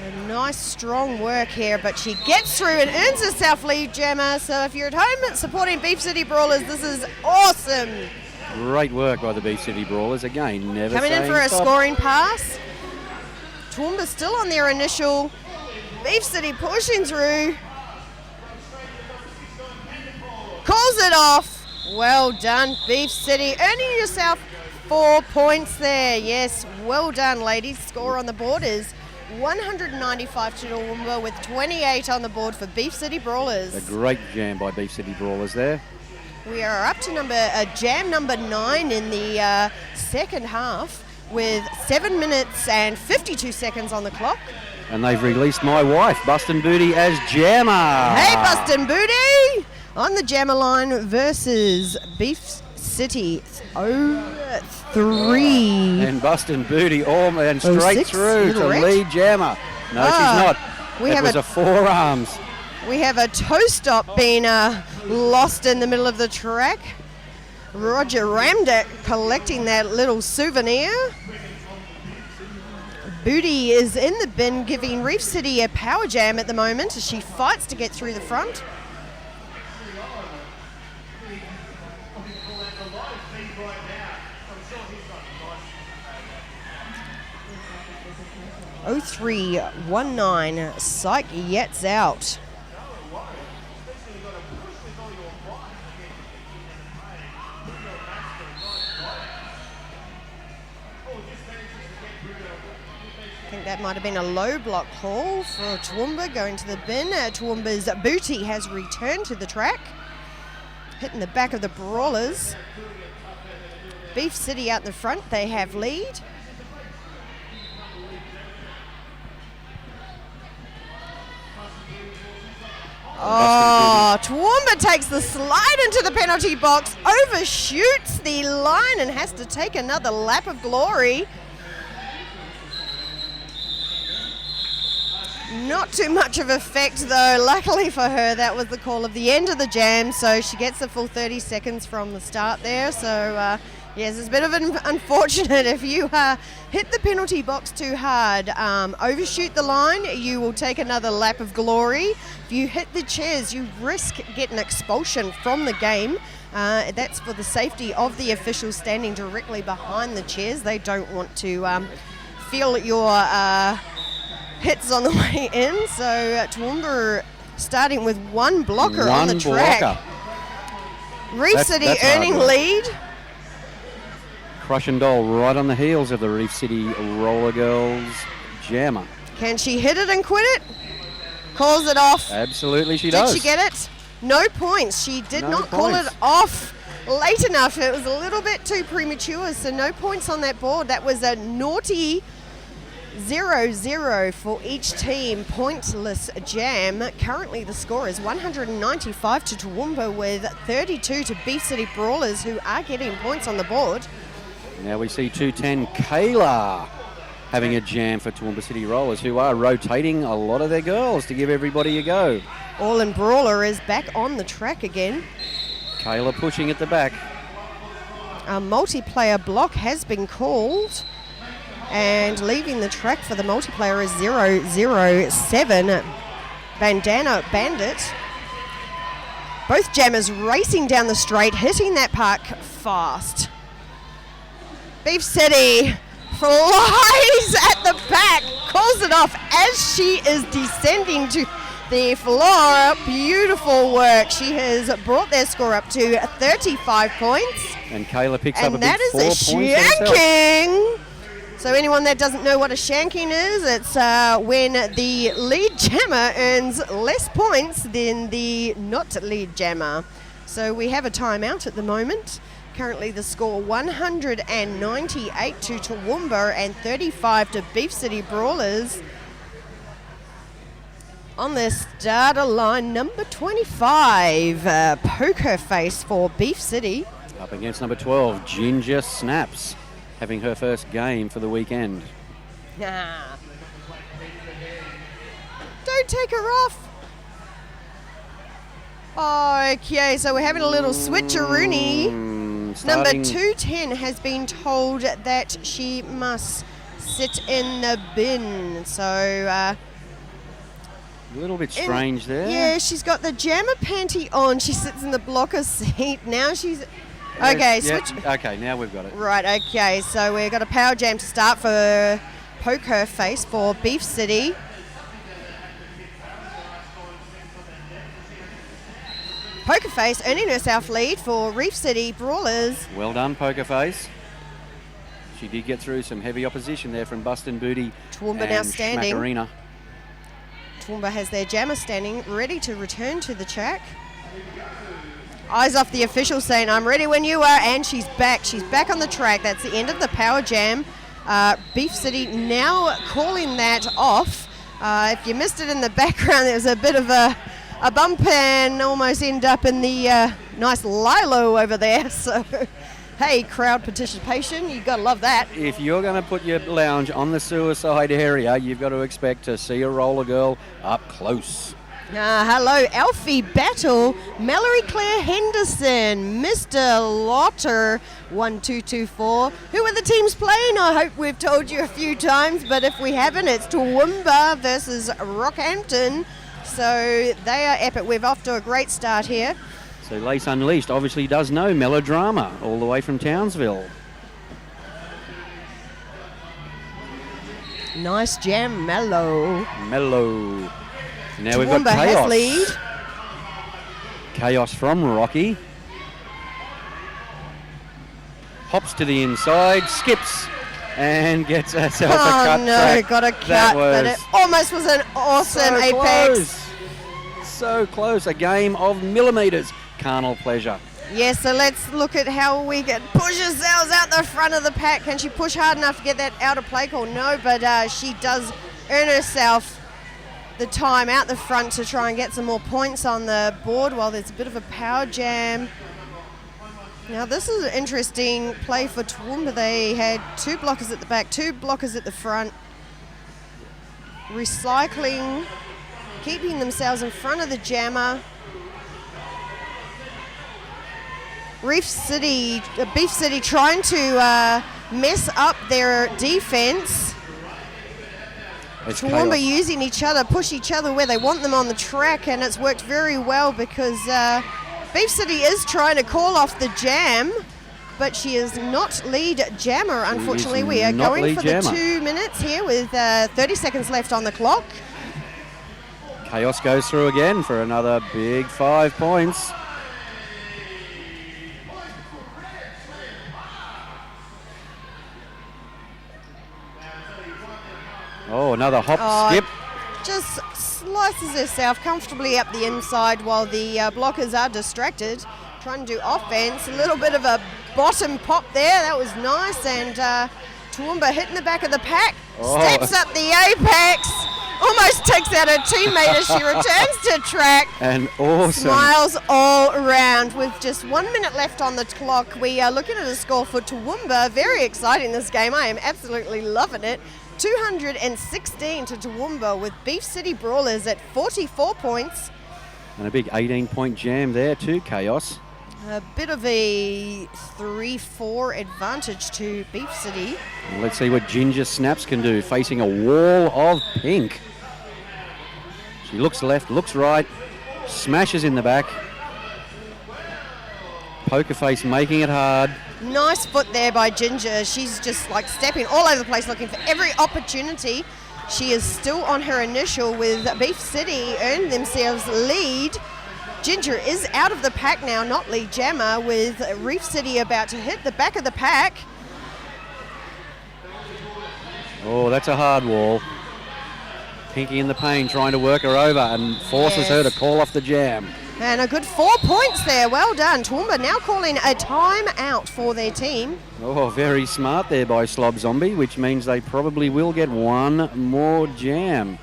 A nice strong work here, but she gets through and earns herself lead jammer. So if you're at home supporting Beef City Brawlers, this is awesome.
Great work by the Beef City Brawlers. Again, never
coming in for a scoring pass. Toowoomba still on their initial. Beef City pushing through. Calls it off. Well done, Beef City. Earning yourself 4 points there. Yes, well done, ladies. Score on the board is 195 to Toowoomba with 28 on the board for Beef City Brawlers.
A great jam by Beef City Brawlers there.
We are up to jam number 9 in the second half with 7 minutes and 52 seconds on the clock.
And they've released my wife, Bustin' Booty, as jammer.
Hey, Bustin' Booty! On the jammer line versus Beef City 03.
And Bustin' Booty and straight
06,
through to
red.
lead jammer. No, she's not. It was a forearms.
We have a toe stop being lost in the middle of the track. Roger Ramdak collecting that little souvenir. Booty is in the bin, giving Reef City a power jam at the moment as she fights to get through the front. Oh 0319, Psych Yets out. I think that might have been a low block call for Toowoomba going to the bin. Toowoomba's Booty has returned to the track, hitting the back of the Brawlers. Beef City out in the front, they have lead. Oh, Toowoomba takes the slide into the penalty box, overshoots the line and has to take another lap of glory. Not too much of effect though. Luckily for her, that was the call of the end of the jam, so she gets the full 30 seconds from the start there. So yes, it's a bit of an unfortunate. If you hit the penalty box too hard, overshoot the line, you will take another lap of glory. If you hit the chairs, you risk getting expulsion from the game. That's for the safety of the officials standing directly behind the chairs. They don't want to feel your hits on the way in. So Toowoomba starting with one blocker on the track. Reef City earning lead.
Crush and Dole right on the heels of the Reef City Roller Girls jammer.
Can she hit it and quit it? Calls it off.
Absolutely she does.
Did she get it? No points. She did
No
not call
points.
it off late enough. It was a little bit too premature, so no points on that board. That was a naughty 0-0 for each team. Pointless jam. Currently the score is 195 to Toowoomba with 32 to Beef City Brawlers, who are getting points on the board.
Now we see 210 Kayla having a jam for Toowoomba City Rollers, who are rotating a lot of their girls to give everybody a go.
All in Brawler is back on the track again.
Kayla pushing at the back.
A multiplayer block has been called, and leaving the track for the multiplayer is 007 Bandana Bandit. Both jammers racing down the straight, hitting that park fast. Beef City flies at the back, calls it off as she is descending to the floor. Beautiful work. She has brought their score up to 35 points.
And Kayla picks up a
And
big
that is
4
a
points for herself.
shanking. So anyone that doesn't know what a shanking is, it's when the lead jammer earns less points than the not lead jammer. So we have a timeout at the moment. Currently the score 198 to Toowoomba and 35 to Beef City Brawlers. On the starter line, number 25, Poker Face for Beef City.
Up against number 12, Ginger Snaps, having her first game for the weekend.
Nah. Don't take her off. Okay, so we're having a little switcheroony. Number 210 has been told that she must sit in the bin. So,
A little bit strange there.
yeah, she's got the jammer panty on. She sits in the blocker seat. Now she's... Okay,
Yep,
switch...
okay, now we've got it.
Right, okay, so we've got a power jam to start for Poker Face for Beef City. Poker Face earning herself lead for Reef City Brawlers.
Well done, Poker Face. She did get through some heavy opposition there from Bustin' Booty
Toowoomba
and
now standing.
Schmackarina.
Toowoomba has their jammer standing, ready to return to the track. Eyes off the official saying, I'm ready when you are, and she's back. She's back on the track. That's the end of the power jam. Beef City now calling that off. If you missed it in the background, there was a bit of a bump and almost end up in the nice Lilo over there. So, hey, crowd participation, you got to love that.
If you're going to put your lounge on the suicide area, you've got to expect to see a roller girl up close.
Hello, Alfie Battle, Mallory Claire Henderson, Mr. Lotter 1224. Who are the teams playing? I hope we've told you a few times, but if we haven't, it's Toowoomba versus Rockhampton. So they are epic. We're off to a great start here.
So Lace Unleashed obviously does know melodrama all the way from Townsville.
Nice jam, Mellow.
Mellow. Now we've
Toowoomba
got Chaos.
has lead.
Chaos from Rocky. Hops to the inside, skips, and gets herself a cut.
Oh no,
track.
got a cut, but it almost was an awesome
so
apex.
Close. So close, a game of millimetres. Carnal pleasure.
Yeah, so let's look at how we can push ourselves out the front of the pack. Can she push hard enough to get that out of play call? No, but she does earn herself the time out the front to try and get some more points on the board while there's a bit of a power jam. Now this is an interesting play for Toowoomba. They had 2 blockers at the back, 2 blockers at the front. Recycling, keeping themselves in front of the jammer. Beef City trying to mess up their defense. Toowoomba using each other, push each other where they want them on the track, and it's worked very well because Beef City is trying to call off the jam. but she is not lead jammer, unfortunately.
is
We are
not
going
lead
for
jammer.
the 2 minutes here with 30 seconds left on the clock.
Chaos goes through again for another big 5 points. Oh, another hop skip.
Just slices herself comfortably up the inside while the blockers are distracted, trying to do offense. A little bit of a bottom pop there. That was nice. And Toowoomba hitting the back of the pack.
Oh.
Steps up the apex. Almost takes out her teammate as she returns to track.
And awesome.
Smiles all around. With just 1 minute left on the clock, we are looking at a score for Toowoomba. Very exciting, this game. I am absolutely loving it. 216 to Toowoomba, with Beef City Brawlers at 44 points.
And a big 18-point jam there too, Chaos.
A bit of a 3-4 advantage to Beef City.
And let's see what Ginger Snaps can do, facing a wall of pink. She looks left, looks right, smashes in the back. Poker Face making it hard.
Nice foot there by Ginger. She's just like stepping all over the place looking for every opportunity. She is still on her initial, with Beef City earned themselves lead. Ginger is out of the pack now, not lead jammer, with Reef City about to hit the back of the pack.
Oh, that's a hard wall. Pinky in the pain, trying to work her over and forces her to call off the jam.
And a good 4 points there. Well done. Toowoomba now calling a timeout for their team.
Oh, very smart there by Slob Zombie, which means they probably will get one more jam.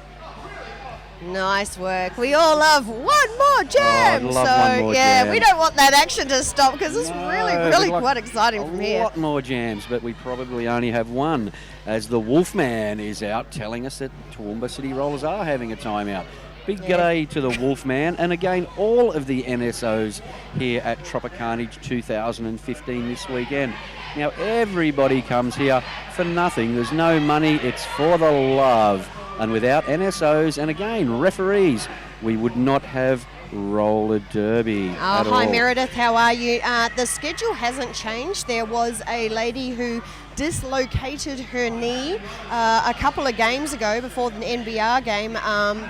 Nice work. We all love one more jam.
I'd love one more jam.
We don't want that action to stop, because it's really quite exciting from here.
A lot more jams, but we probably only have one, as the Wolfman is out telling us that Toowoomba City Rollers are having a timeout. Big g'day to the Wolfman, and again, all of the NSOs here at Tropicarnage 2015 this weekend. Now, everybody comes here for nothing. There's no money. It's for the love. And without NSOs and, again, referees, we would not have roller derby at
Hi,
all.
Meredith. How are you? The schedule hasn't changed. There was a lady who dislocated her knee a couple of games ago before the NBR game.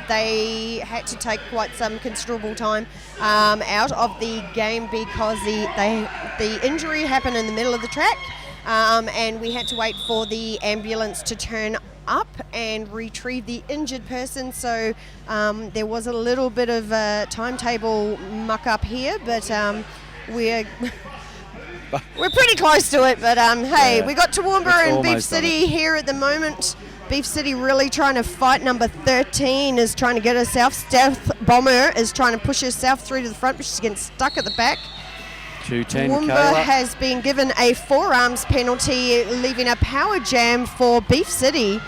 They had to take quite some considerable time out of the game because the injury happened in the middle of the track, and we had to wait for the ambulance to turn up and retrieve the injured person. So there was a little bit of a timetable muck up here, but we're pretty close to it. But hey, we got Toowoomba and Beef City here at the moment. Beef City really trying to fight. Number 13 is trying to get herself. Stealth Bomber is trying to push herself through to the front, but she's getting stuck at the back.
210
Toowoomba has been given a forearms penalty, leaving a power jam for Beef City.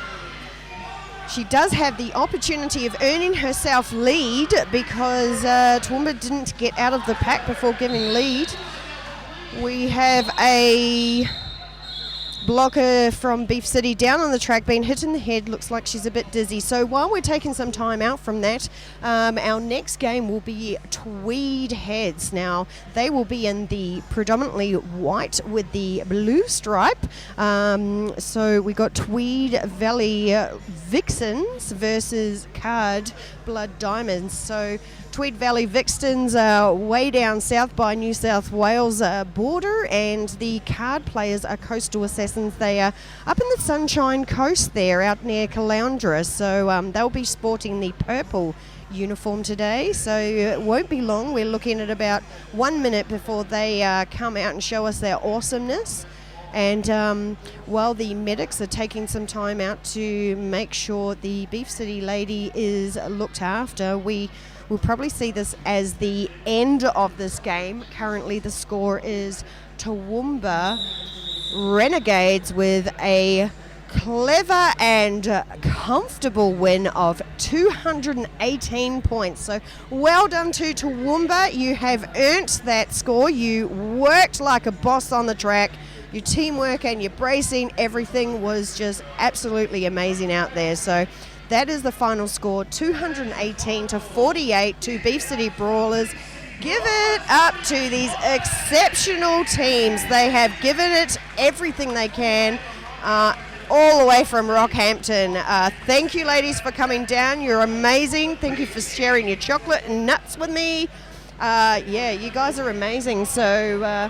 She does have the opportunity of earning herself lead, because Toowoomba didn't get out of the pack before giving lead. We have a blocker from Beef City down on the track, being hit in the head. Looks like she's a bit dizzy. So while we're taking some time out from that, our next game will be Tweed Heads. Now, they will be in the predominantly white with the blue stripe. So we got Tweed Valley Vixens versus Card Blood Diamonds. So Tweed Valley Vixens are way down south by New South Wales border, and the card players are Coastal Assassins. They are up in the Sunshine Coast there, out near Caloundra. So they'll be sporting the purple uniform today, so it won't be long. We're looking at about 1 minute before they come out and show us their awesomeness. And while the medics are taking some time out to make sure the Beef City lady is looked after, we'll probably see this as the end of this game. Currently the score is Toowoomba Renegades with a clever and comfortable win of 218 points. So well done to Toowoomba. You have earned that score. You worked like a boss on the track. Your teamwork and your bracing, everything was just absolutely amazing out there. So that is the final score, 218 to 48 to Beef City Brawlers. Give it up to these exceptional teams. They have given it everything they can, all the way from Rockhampton. Thank you, ladies, for coming down. You're amazing. Thank you for sharing your chocolate and nuts with me. Yeah, you guys are amazing. So,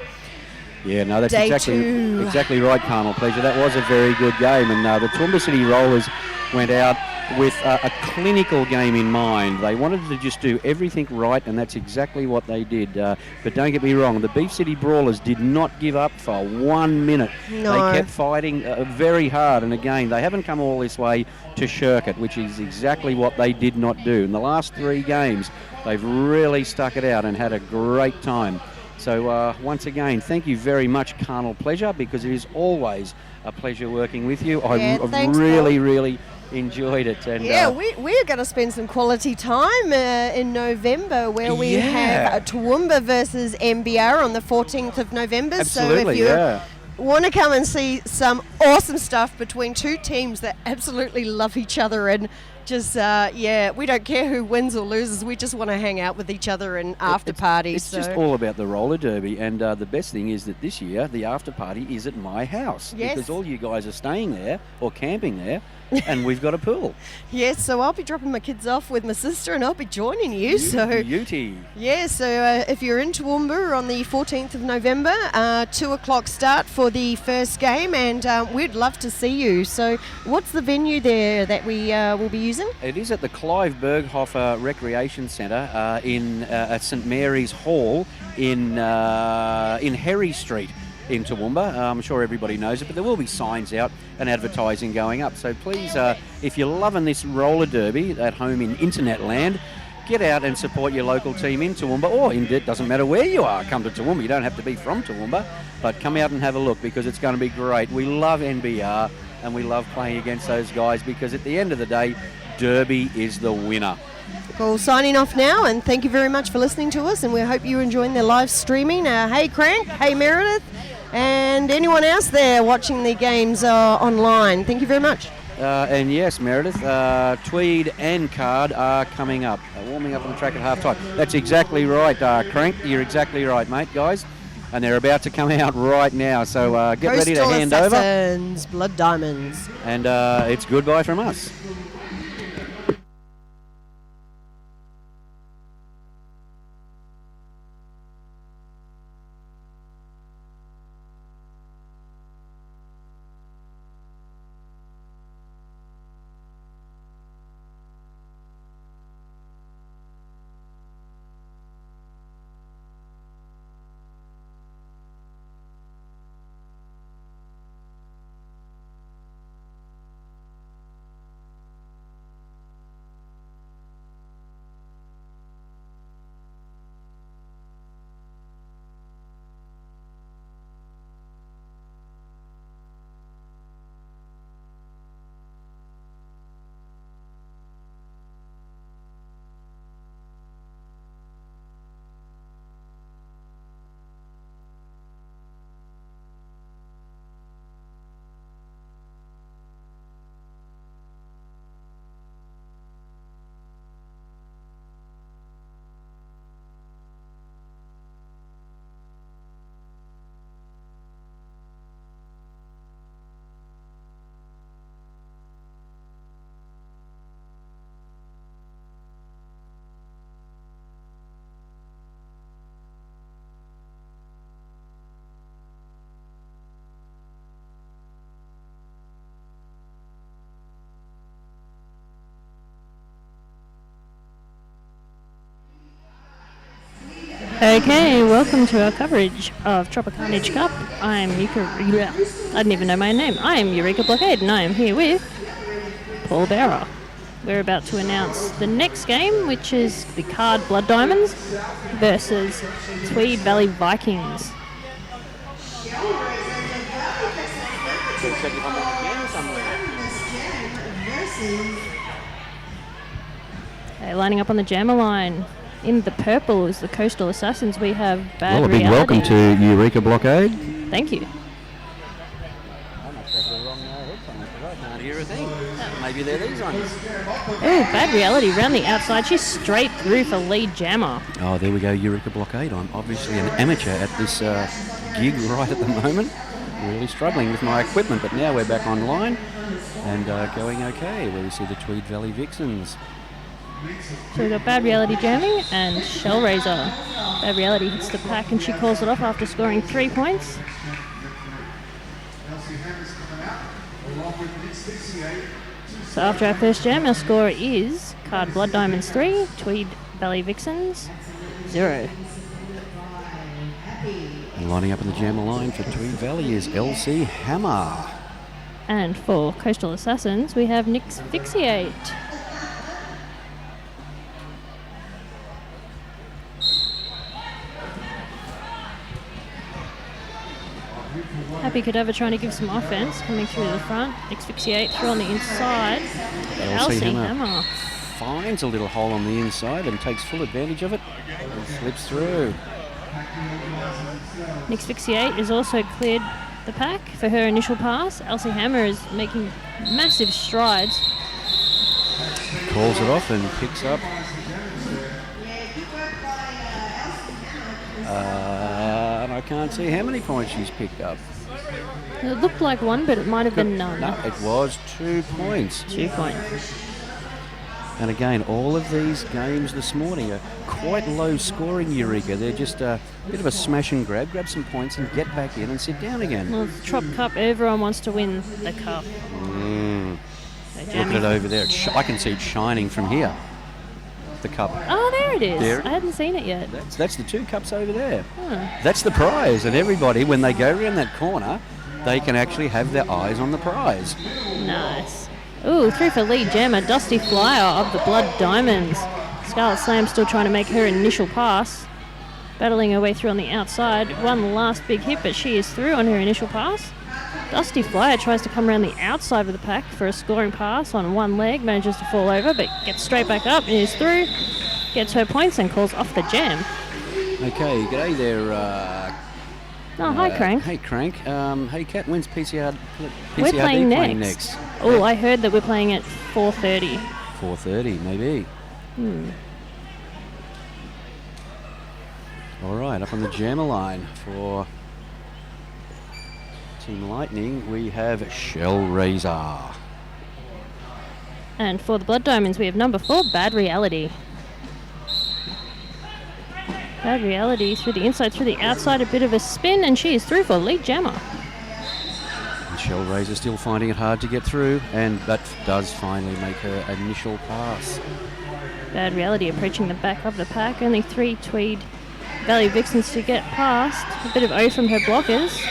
yeah, no, that's
Day
exactly right, Carnal Pleasure. That was a very good game, and the Toowoomba City Rollers went out with a clinical game in mind. They wanted to just do everything right, and that's exactly what they did. But don't get me wrong, the Beef City Brawlers did not give up for 1 minute.
No.
They kept fighting very hard, and again, they haven't come all this way to shirk it, which is exactly what they did not do. In the last 3 games, they've really stuck it out and had a great time. So once again, thank you very much, Carnal Pleasure, because it is always a pleasure working with you. I've really enjoyed it. And
yeah, we're going to spend some quality time in November where we have Toowoomba versus NBR on the 14th of November.
Absolutely,
so if you want to come and see some awesome stuff between two teams that absolutely love each other and just, we don't care who wins or loses. We just want to hang out with each other and after parties.
It's just all about the roller derby, and the best thing is that this year the after party is at my house because all you guys are staying there or camping there, and we've got a pool.
Yes, so I'll be dropping my kids off with my sister, and I'll be joining you.
Beauty.
Yeah, so if you're in Toowoomba on the 14th of November, 2 o'clock start for the first game, and we'd love to see you. So what's the venue there that we will be using?
It is at the Clive Berghofer Recreation Centre in St Mary's Hall in Herrie Street in Toowoomba. I'm sure everybody knows it, but there will be signs out and advertising going up. So please, if you're loving this roller derby at home in internet land, get out and support your local team in Toowoomba, or it doesn't matter where you are, come to Toowoomba. You don't have to be from Toowoomba, but come out and have a look because it's going to be great. We love NBR and we love playing against those guys because at the end of the day, Derby is the winner.
Cool. Signing off now, and thank you very much for listening to us, and we hope you're enjoying the live streaming. Hey Crank, hey Meredith, and anyone else there watching the games online. Thank you very much.
And yes, Meredith, Tweed and Card are coming up, warming up on the track at half-time. That's exactly right, Crank. You're exactly right, mate, guys. And they're about to come out right now, so get ready to hand over.
Assassins, Blood Diamonds.
And it's goodbye from us.
Okay, welcome to our coverage of Tropicarnage Cup. I'm I didn't even know my name. I am Eureka Blockade, and I am here with Paul Bearer. We're about to announce the next game, which is the Card Blood Diamonds versus Tweed Valley Vikings. Okay, lining up on the jammer line. In the purple is the Coastal Assassins. We have Bad
Well, a big
Reality.
welcome to Eureka Blockade.
Thank you.
I must have the wrong headphones because I can't hear a thing. Maybe they're these ones.
Oh, Bad Reality round the outside. She's straight through for lead jammer.
Oh, there we go, Eureka Blockade. I'm obviously an amateur at this gig right at the moment. Really struggling with my equipment, but now we're back online and going okay, where we see the Tweed Valley Vixens.
So we've got Bad Reality jamming and Shellraiser. Bad Reality hits the pack and she calls it off after scoring 3 points. So after our first jam, our score is Card Blood Diamonds 3, Tweed Valley Vixens 0.
And lining up in the jammer line for Tweed Valley is LC Hammer.
And for Coastal Assassins, we have Nick's Fixiate. Happy Cadaver trying to give some offense, coming through the front. Asphyxiate through on the inside.
LC
Hammer
finds a little hole on the inside and takes full advantage of it and slips through.
Asphyxiate has also cleared the pack for her initial pass. LC Hammer is making massive strides.
Calls it off and picks up. And I can't see how many points she's picked up.
It looked like one, but it might have been none.
No, it was 2 points.
2 points.
And again, all of these games this morning are quite low scoring, Eureka. They're just a bit of a smash and grab some points and get back in and sit down again.
Well, it's Trop Cup, everyone wants to win the cup.
Look at it over there. I can see it shining from here. The cup.
Oh, there it is.
There.
I hadn't seen it yet.
That's the 2 cups over there.
Huh.
That's the prize, and everybody, when they go around that corner, they can actually have their eyes on the prize.
Nice. Ooh, through for lead jammer, Dusty Flyer of the Blood Diamonds. Scarlet Slam still trying to make her initial pass. Battling her way through on the outside. One last big hit, but she is through on her initial pass. Dusty Flyer tries to come around the outside of the pack for a scoring pass on one leg. Manages to fall over, but gets straight back up and is through. Gets her points and calls off the jam.
Okay, g'day there.
Hi, Crank.
Hey, Crank. Hey, Kat, when's PCRD
We're playing
next?
Oh, I heard that we're playing at 4:30.
4:30, maybe. All right, up on the jammer line for Team Lightning, we have Shellraiser.
And for the Blood Diamonds, we have number 4, Bad Reality. Bad Reality through the inside, through the outside, a bit of a spin, and she is through for lead jammer.
And Shellraiser still finding it hard to get through, and that does finally make her initial pass.
Bad Reality approaching the back of the pack. Only 3 Tweed Valley Vixens to get past. A bit of O from her blockers.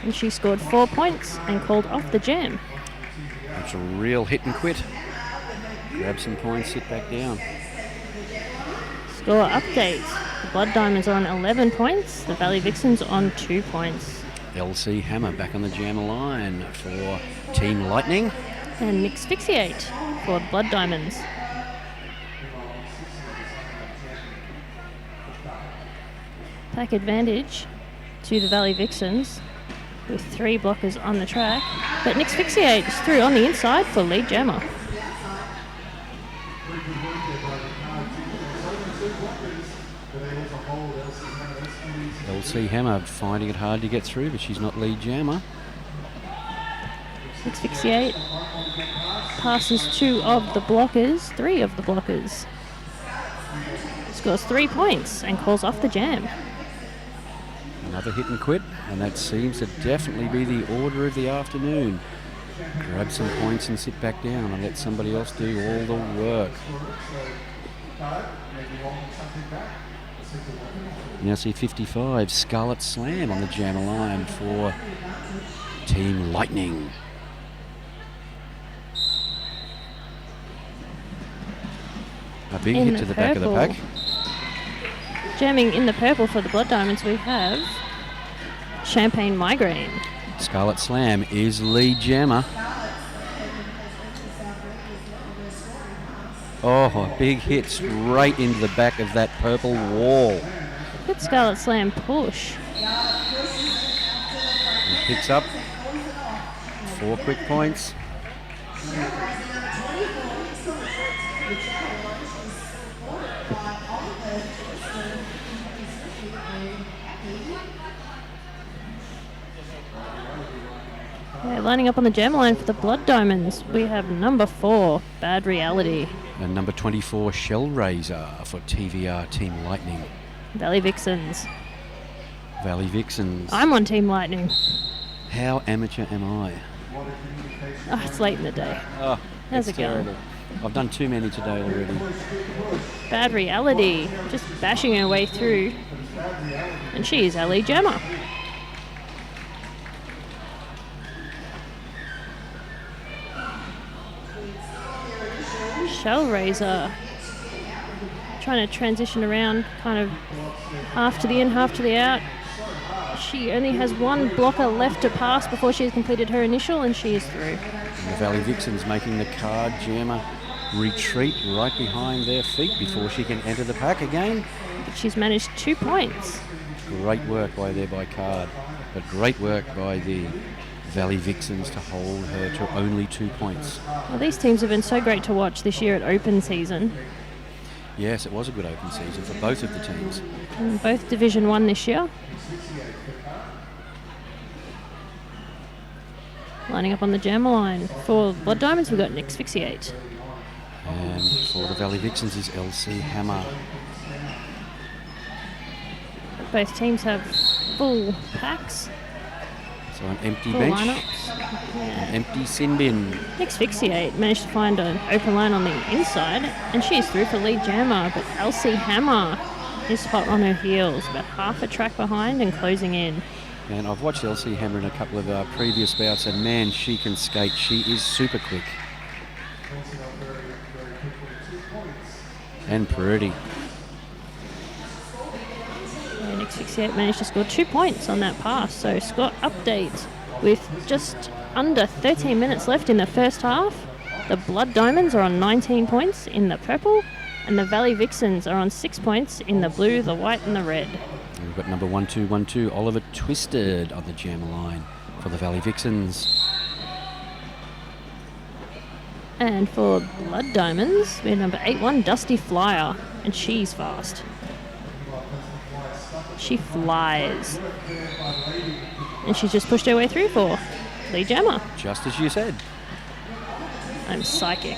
And she scored 4 points and called off the jam.
That's a real hit and quit. Grab some points, sit back down.
Score update. The Blood Diamonds are on 11 points. The Valley Vixens on 2 points.
LC Hammer back on the jammer line for Team Lightning.
And Nick Asphyxiate for the Blood Diamonds. Pack advantage to the Valley Vixens with 3 blockers on the track. But Nick Asphyxiate is through on the inside for lead jammer.
LC Hammer finding it hard to get through, but she's not lead jammer.
Asphyxiate passes 2 of the blockers, 3 of the blockers. Scores 3 points and calls off the jam.
Another hit and quit, and that seems to definitely be the order of the afternoon. Grab some points and sit back down and let somebody else do all the work. Now see 55, Scarlet Slam on the jammer line for Team Lightning. A big hit to the back of the pack.
Jamming in the purple for the Blood Diamonds, we have Champagne Migraine.
Scarlet Slam is lead jammer. Oh, a big hit straight into the back of that purple wall.
Good Scarlet Slam push.
And picks up 4 quick points.
Yeah, lining up on the jam line for the Blood Diamonds, we have number 4, Bad Reality.
And number 24, Shell Razor for TVR Team Lightning.
Valley Vixens.
Valley Vixens.
I'm on Team Lightning.
How amateur am I?
Oh, it's late in the day.
Oh,
How's
it's
it going?
terrible. I've done too many today already.
Bad Reality, just bashing her way through. And she is our lead jammer. Shell Razor trying to transition around, kind of half to the in, half to the out. She only has one blocker left to pass before she has completed her initial, and she is through.
And the Valley Vixens making the card jammer retreat right behind their feet before she can enter the pack again.
But she's managed 2 points.
Great work by card, but great work by the Valley Vixens to hold her to only 2 points.
Well, these teams have been so great to watch this year at open season.
Yes, it was a good open season for both of the teams.
And both Division 1 this year. Lining up on the jammer line. For Blood Diamonds, we've got an Asphyxiate.
And for the Valley Vixens is LC Hammer.
Both teams have full packs.
So an empty
Full
bench,
lineups.
an empty sin bin.
Asphyxiate managed to find an open line on the inside, and she is through for lead jammer, but LC Hammer is hot on her heels, about half a track behind and closing in.
And I've watched LC Hammer in a couple of previous bouts, and man, she can skate. She is super quick. And pretty.
And Asphyxiate managed to score 2 points on that pass. So score update with just under 13 minutes left in the first half. The Blood Diamonds are on 19 points in the purple, and the Valley Vixens are on 6 points in the blue, the white and the red.
And we've got number 1212, Oliver Twisted on the jammer line for the Valley Vixens.
And for Blood Diamonds, we have number 81, Dusty Flyer, and she's fast. She flies. And she's just pushed her way through for lead jammer.
Just as you said.
I'm psychic.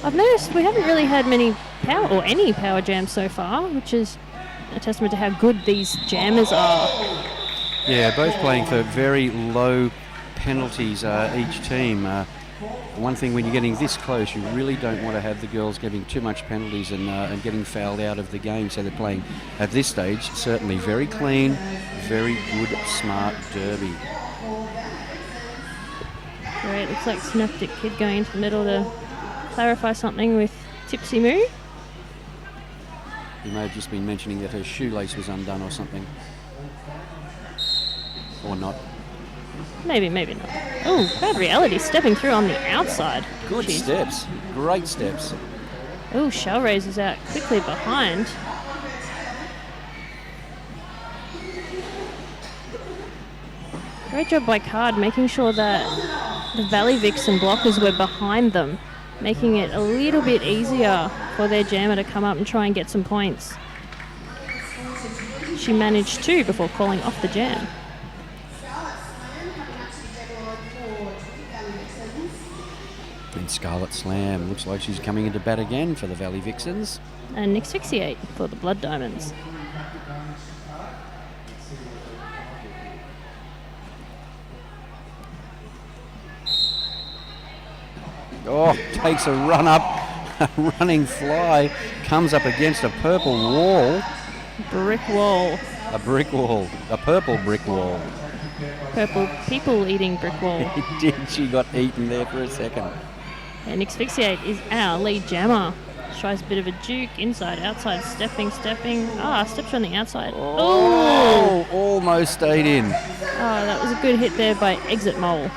I've noticed we haven't really had many power or any power jams so far, which is a testament to how good these jammers are.
Yeah, both playing for very low penalties, each team. One thing, when you're getting this close, you really don't want to have the girls getting too much penalties and getting fouled out of the game. So they're playing, at this stage, certainly very clean, very good, smart derby.
Great, looks like Synaptic Kid going into the middle to clarify something with Tipsy Moo.
He may have just been mentioning that her shoelace was undone or something. Or not.
Maybe, maybe not. Oh, Bad Reality stepping through on the outside.
Good
Jeez.
steps. Great steps.
Oh, Shell Razor's out quickly behind. Great job by Card making sure that the Valley Vixen blockers were behind them, making it a little bit easier for their jammer to come up and try and get some points. She managed to before calling off the jam.
And Scarlet Slam looks like she's coming into bat again for the Valley Vixens.
And Asphyxiate for the Blood Diamonds.
Oh, takes a run up, a running fly, comes up against a purple wall.
Brick wall.
A brick wall, a purple brick wall.
Purple people eating brick wall.
Did she got eaten there for a second.
And Asphyxiate is our lead jammer. Tries a bit of a juke, inside, outside, stepping. Steps on the outside.
Oh, almost stayed in.
Oh, that was a good hit there by Exit Mole.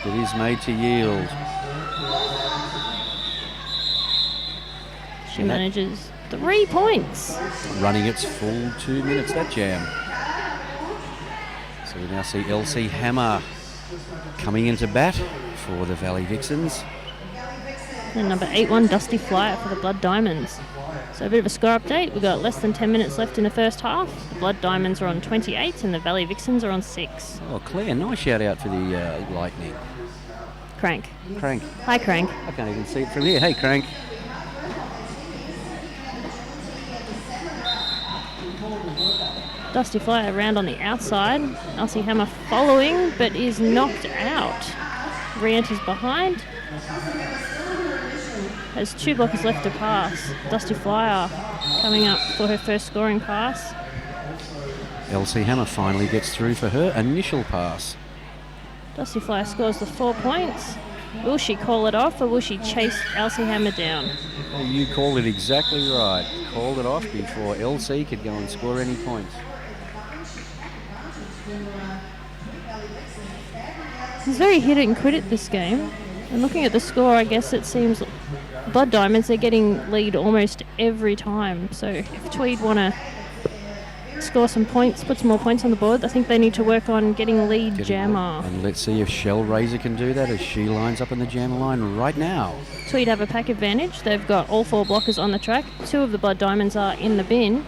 It is made to yield.
She manages 3 points.
Running its full 2 minutes, that jam. So we now see LC Hammer Coming into bat for the Valley Vixens.
And number 8-1, Dusty Flyer for the Blood Diamonds. So a bit of a score update. We've got less than 10 minutes left in the first half. The Blood Diamonds are on 28 and the Valley Vixens are on 6.
Oh, Claire, nice shout out for the Lightning.
Crank.
Crank.
Hi, Crank.
I can't even see it from here. Hey, Crank.
Dusty Flyer around on the outside. Elsie Hammer following, but is knocked out. Re-enters behind. Has 2 blockers left to pass. Dusty Flyer coming up for her first scoring pass.
Elsie Hammer finally gets through for her initial pass.
Dusty Flyer scores the 4 points. Will she call it off or will she chase Elsie Hammer down?
Well, you called it exactly right. Called it off before LC could go and score any points.
It's very hit it and quit it this game. And looking at the score, I guess it seems Blood Diamonds, they're getting lead almost every time. So if Tweed want to score some points, put some more points on the board, I think they need to work on getting lead jammer.
And let's see if Shell Razor can do that as she lines up in the jammer line right now.
Tweed have a pack advantage. They've got all 4 blockers on the track. 2 of the Blood Diamonds are in the bin.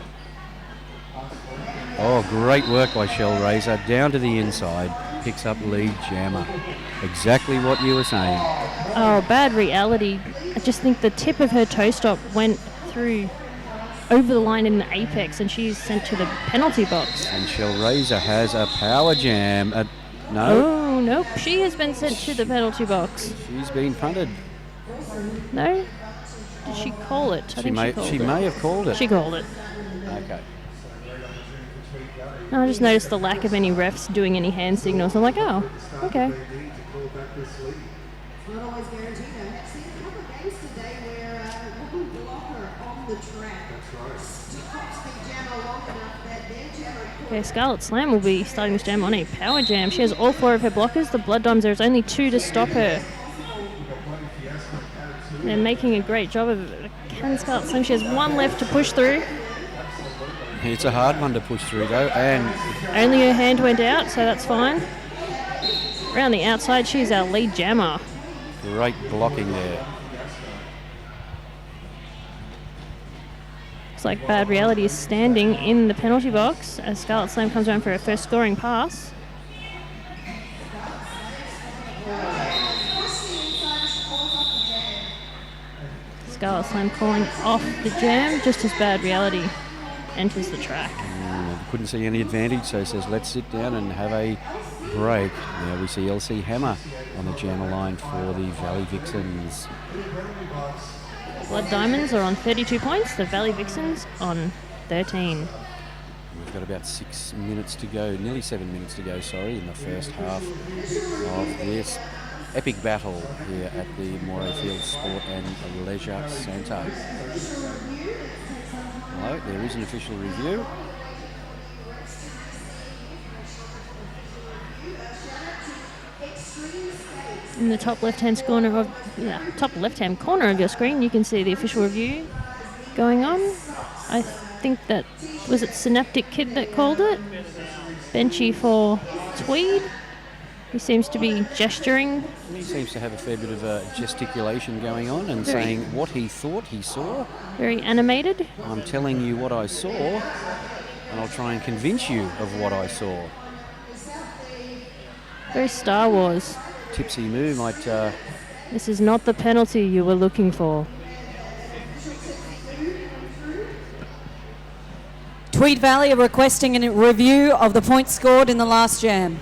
Oh, great work by Shell Razor. Down to the inside. Picks up lead jammer. Exactly what you were saying.
Oh, bad reality. I just think the tip of her toe stop went through over the line in the apex and she's sent to the penalty box.
And Shell Razor has a power jam. No.
Oh, nope. She has been sent to the penalty box.
She's been punted.
No? Did she call it?
She may have called it.
She called it.
Okay.
No, I just noticed the lack of any refs doing any hand signals. I'm like, oh, okay. Okay, Scarlet Slam will be starting this jam on a power jam. She has all 4 of her blockers. The Blood Diamonds, there's only 2 to stop her. They're making a great job of it. Can Scarlet Slam? She has 1 left to push through.
It's a hard one to push through though, and
only her hand went out, so that's fine. Around the outside, she's our lead jammer.
Great blocking there.
Looks like Bad Reality is standing in the penalty box as Scarlet Slam comes around for her first scoring pass. Scarlet Slam calling off the jam just as Bad Reality enters the track.
Couldn't see any advantage, so says let's sit down and have a break. Now we see LC Hammer on the jammer line for the Valley Vixens.
Blood Diamonds are on 32 points, the Valley Vixens on 13.
We've got about 6 minutes to go, nearly 7 minutes to go, sorry, in the first half of this epic battle here at the Morayfield Sport and Leisure Centre. Hello, there is an official review.
In the top left-hand corner of your screen, you can see the official review going on. I think that was it Synaptic Kid that called it. Benchy for Tweed. He seems to be gesturing.
He seems to have a fair bit of gesticulation going on and saying what he thought he saw.
Very animated.
I'm telling you what I saw, and I'll try and convince you of what I saw.
Very Star Wars.
Tipsy Moo might...
This is not the penalty you were looking for.
Tweed Valley are requesting a review of the points scored in the last jam.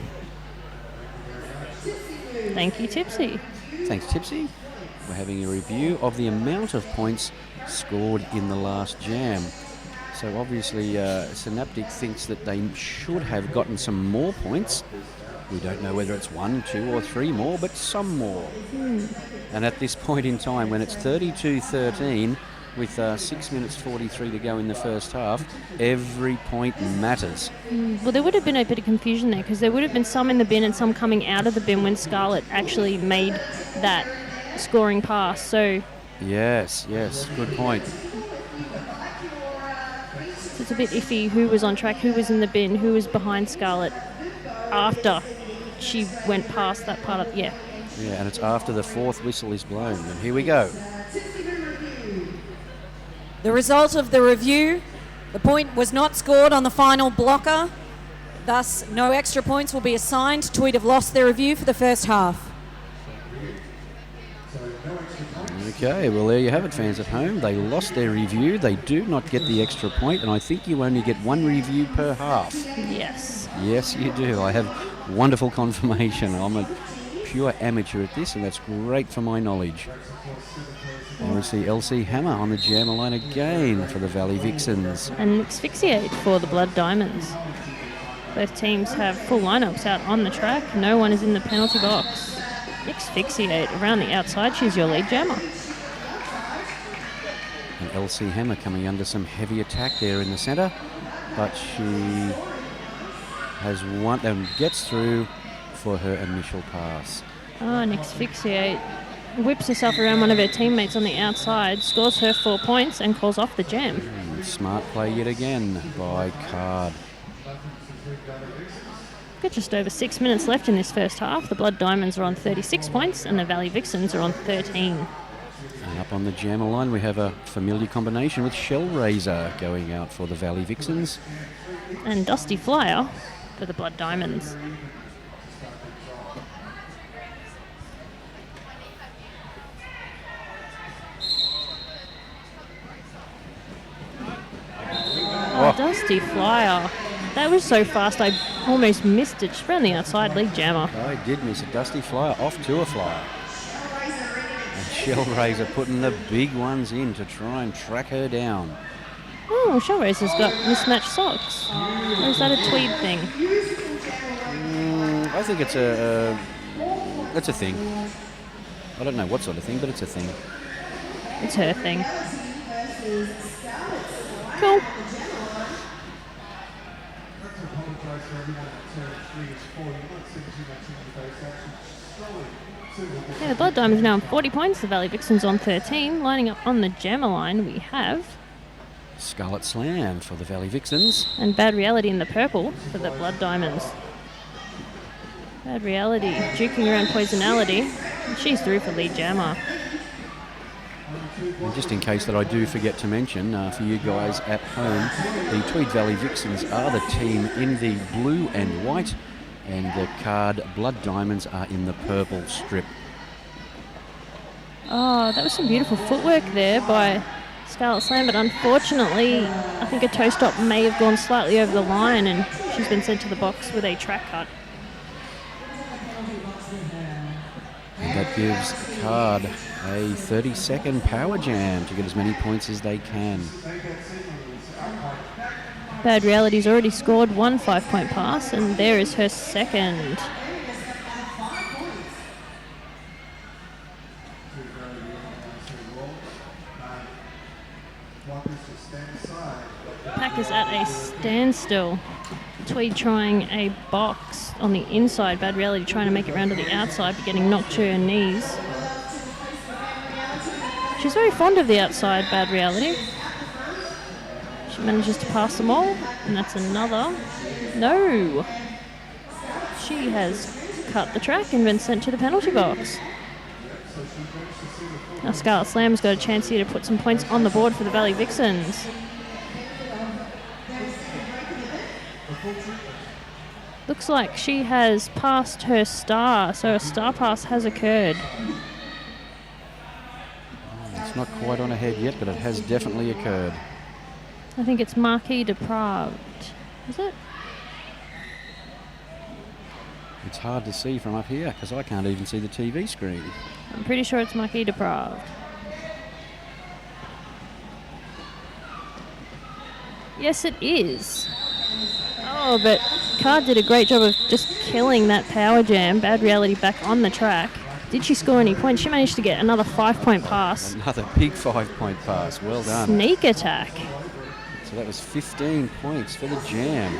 Thank you, Tipsy.
Thanks, Tipsy. We're having a review of the amount of points scored in the last jam. So obviously Synaptic thinks that they should have gotten some more points. We don't know whether it's 1, 2 or 3 more, but some more. And at this point in time, when it's 32-13, with 6 minutes 43 to go in the first half, every point matters.
Well, there would have been a bit of confusion there because there would have been some in the bin and some coming out of the bin when Scarlett actually made that scoring pass. So
yes, good point.
It's a bit iffy who was on track, who was in the bin, who was behind Scarlett after she went past that part of, yeah.
Yeah, and it's after the 4th whistle is blown. And here we go.
The result of the review, the point was not scored on the final blocker. Thus, no extra points will be assigned. Tweed have lost their review for the first half.
Okay, well, there you have it, fans at home. They lost their review. They do not get the extra point, and I think you only get 1 review per half.
Yes.
Yes, you do. I have wonderful confirmation. I'm a pure amateur at this, and that's great for my knowledge. And we see LC Hammer on the jammer line again for the Valley Vixens.
And asphyxiate for the Blood Diamonds. Both teams have full lineups out on the track. No one is in the penalty box. Asphyxiate around the outside. She's your lead jammer.
And LC Hammer coming under some heavy attack there in the centre, but she has won and gets through for her initial pass.
And asphyxiate whips herself around one of her teammates on the outside, scores her 4 points and calls off the jam.
Smart play yet again by Card.
Got just over 6 minutes left in this first half. The Blood Diamonds are on 36 points and the Valley Vixens are on 13.
And up on the jammer line we have a familiar combination with Shell Razor going out for the Valley Vixens.
And Dusty Flyer for the Blood Diamonds. Oh, Dusty Flyer. That was so fast I almost missed it. Just around the outside, lead jammer.
I did miss a Dusty Flyer off to a flyer. And Shell Razor putting the big ones in to try and track her down.
Oh, Shellraiser's got mismatched socks. Or is that a Tweed thing?
I think it's a thing. I don't know what sort of thing, but it's a thing.
It's her thing. Cool. Yeah, the Blood Diamonds now on 40 points, the Valley Vixens on 13. Lining up on the jammer line, we have
Scarlet Slam for the Valley Vixens.
and Bad Reality in the purple for the Blood Diamonds. Bad Reality duking around Poisonality. And she's through for lead jammer.
And just in case that I do forget to mention, for you guys at home, the Tweed Valley Vixens are the team in the blue and white, and the Card Blood Diamonds are in the purple strip.
Oh, that was some beautiful footwork there by Scarlet Slam, but unfortunately, I think a toe stop may have gone slightly over the line and she's been sent to the box with a track cut.
And that gives Card a 30-second power jam to get as many points as they can.
Bad Reality's already scored 1 5-point pass, and there is her second. Pack is at a standstill. Tweed trying a box on the inside. Bad Reality trying to make it round to the outside, but getting knocked to her knees. She's very fond of the outside, Bad Reality. She manages to pass them all, and that's another. No! She has cut the track and been sent to the penalty box. Now Scarlet Slam's got a chance here to put some points on the board for the Valley Vixens. Looks like she has passed her star, so a star pass has occurred.
It's not quite on ahead yet, but it has definitely occurred.
I think it's Mackay Depraved. Is it?
It's hard to see from up here because I can't even see the TV screen.
I'm pretty sure it's Mackay Depraved. Yes, it is. Oh, but Card did a great job of just killing that power jam. Bad Reality back on the track. Did she score any points? She managed to get another 5-point pass.
Another big 5-point pass. Well done.
Sneak attack.
So that was 15 points for the jam.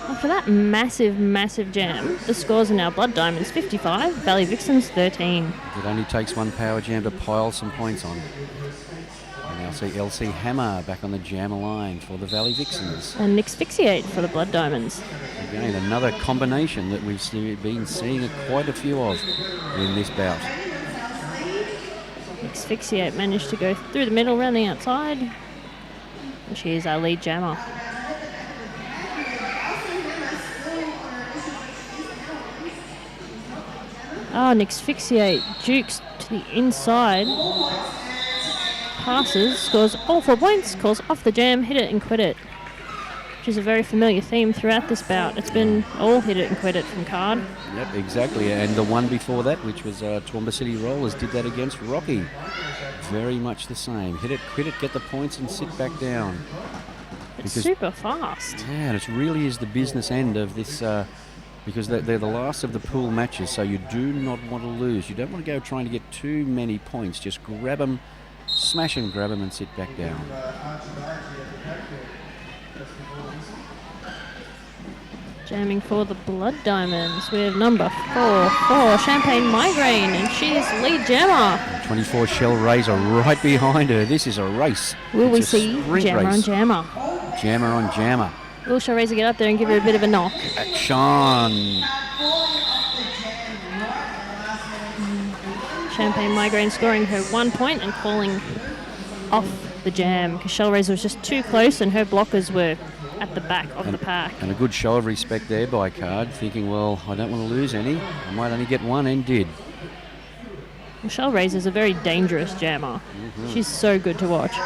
After that massive, massive jam, the scores are now Blood Diamonds 55, Valley Vixens 13.
It only takes one power jam to pile some points on. And our I see LC Hammer back on the jammer line for the Valley Vixens.
And Asphyxiate for the Blood Diamonds.
Again, another combination that we've been seeing quite a few of in this bout.
Asphyxiate managed to go through the middle, around the outside. And she is our lead jammer. Oh, and Asphyxiate jukes to the inside. Passes, scores all 4 points, calls off the jam, hit it and quit it. Which is a very familiar theme throughout this bout. It's been all hit it and quit it from card.
Yep, exactly. And the one before that, which was Toowoomba City Rollers, did that against Rocky. Very much the same. Hit it, quit it, get the points and sit back down.
It's super fast.
Yeah, and it really is the business end of this, because they're the last of the pool matches, so you do not want to lose. You don't want to go trying to get too many points. Just grab them, smash and grab them and sit back down.
Jamming for the Blood Diamonds with number 4 Champagne Migraine, and she's lead jammer.
24 Shell Razor right behind her. This is a race.
Will we
It's a
see
sprint
jammer
race.
on jammer?
Jammer on jammer.
Will Shell Razor get up there and give her a bit of a knock?
Action.
Champagne Migraine scoring her 1 point and calling off the jam because Shell Razor was just too close and her blockers were at the back of the pack.
And a good show of respect there by Card, thinking, well, I don't want to lose any. I might only get one, and did.
Shell Razor is a very dangerous jammer. She's so good to watch.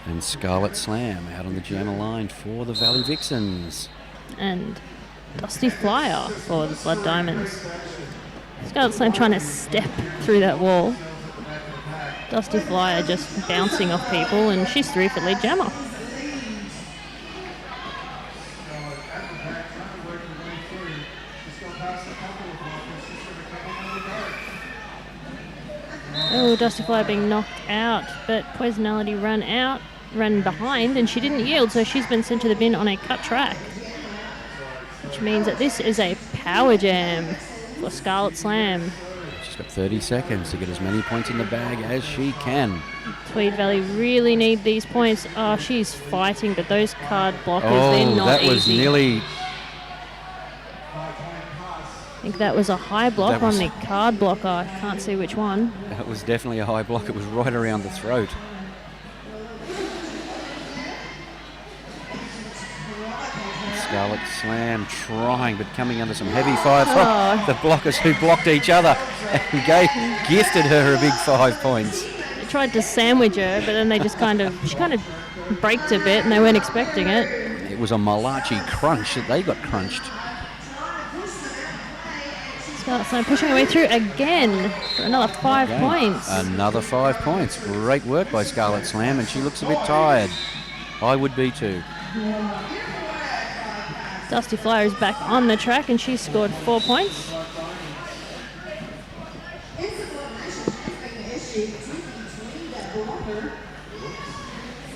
And Scarlet Slam out on the jammer line for the Valley Vixens.
And Dusty Flyer for the Blood Diamonds. Scarlet Slam trying to step through that wall. Dusty Flyer just bouncing off people, and she's 3 for lead jammer. Oh, Dusty Flyer being knocked out, but Poisonality ran behind, and she didn't yield, so she's been sent to the bin on a cut track. Which means that this is a power jam for Scarlet Slam.
She's got 30 seconds to get as many points in the bag as she can.
Tweed Valley really need these points. Oh, she's fighting, but those card blockers, they're not
that
easy.
was nearly...
I think that was a high block on the card blocker. I can't see which one.
That was definitely a high block. It was right around the throat. Scarlet Slam trying, but coming under some heavy fire from the blockers who blocked each other and gifted her a big 5 points.
They tried to sandwich her, but then they just she kind of braked a bit and they weren't expecting it.
It was a Malachi crunch that they got crunched.
Scarlet Slam pushing her way through again for another 5 points.
Another 5 points. Great work by Scarlet Slam, and she looks a bit tired. I would be too.
Dusty Flyer is back on the track and she scored 4 points.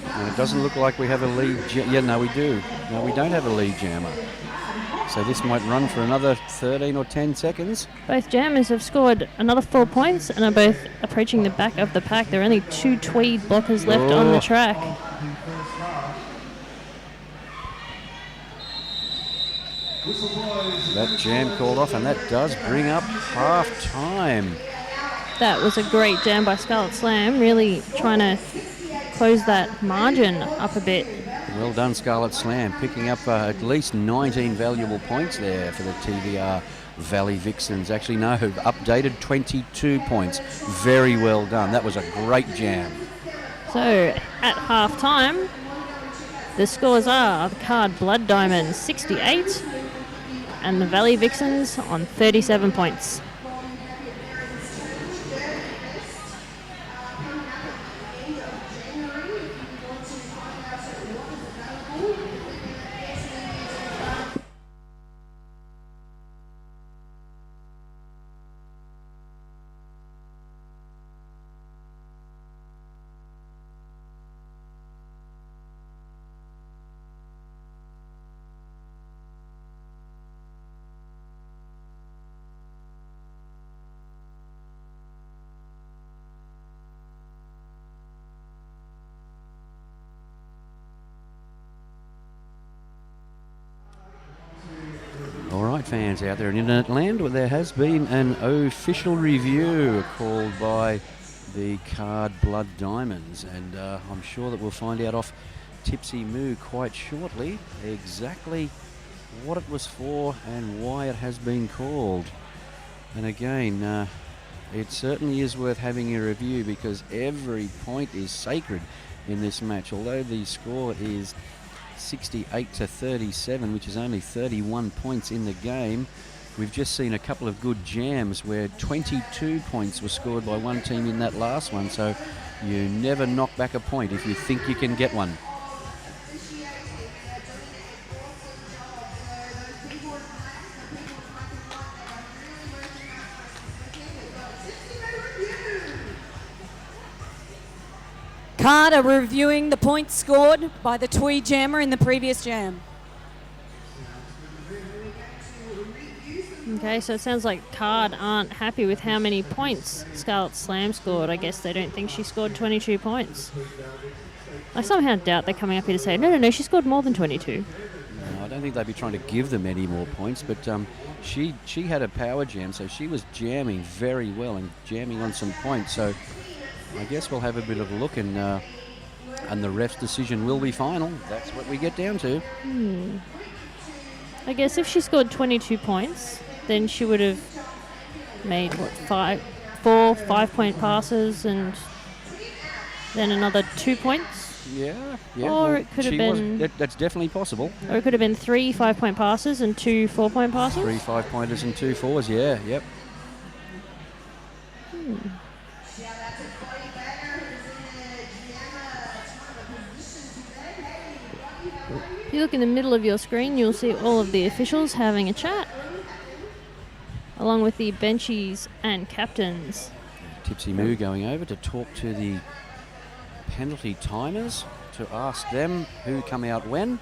And it doesn't look like we have a lead. Yeah, no, we do. No, we don't have a lead jammer. So this might run for another 13 or 10 seconds.
Both jammers have scored another 4 points and are both approaching the back of the pack. There are only 2 Tweed blockers left on the track.
That jam called off, and that does bring up half time.
That was a great jam by Scarlet Slam, really trying to close that margin up a bit.
Well done, Scarlet Slam, picking up at least 19 valuable points there for the TVR Valley Vixens. Actually, no, updated 22 points. Very well done. That was a great jam.
So, at half time, the scores are the card Blood Diamonds 68 and the Valley Vixens on 37 points.
fans out there in internet land, where there has been an official review called by the Card Blood Diamonds, and I'm sure that we'll find out off Tipsy Moo quite shortly exactly what it was for and why it has been called. And again, it certainly is worth having a review because every point is sacred in this match. Although the score is 68 to 37, which is only 31 points in the game, we've just seen a couple of good jams where 22 points were scored by one team in that last one. So you never knock back a point if you think you can get one.
Card are reviewing the points scored by the Tweed jammer in the previous jam.
Okay, so it sounds like Card aren't happy with how many points Scarlet Slam scored. I guess they don't think she scored 22 points. I somehow doubt they're coming up here to say, no, she scored more than 22.
No, I don't think they'd be trying to give them any more points, but she had a power jam, so she was jamming very well and jamming on some points. So I guess we'll have a bit of a look, and the ref's decision will be final. That's what we get down to.
I guess if she scored 22 points, then she would have made, four 5-point passes and then another 2 points?
Yeah.
Or it could have been...
That's definitely possible.
Or it could have been 3 5-point passes and 2 4-point passes?
3 5-pointers and 2 4s, yeah, yep.
If you look in the middle of your screen, you'll see all of the officials having a chat, along with the benchies and captains.
Tipsy Moo going over to talk to the penalty timers to ask them who come out when.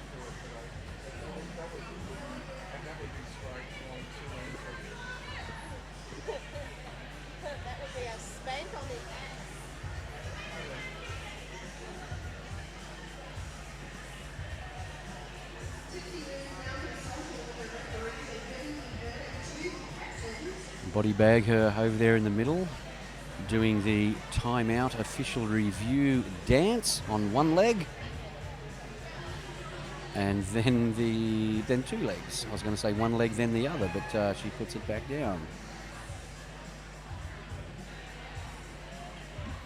Body bag her over there in the middle, doing the timeout official review dance on one leg, and then 2 legs. I was going to say one leg then the other, but she puts it back down.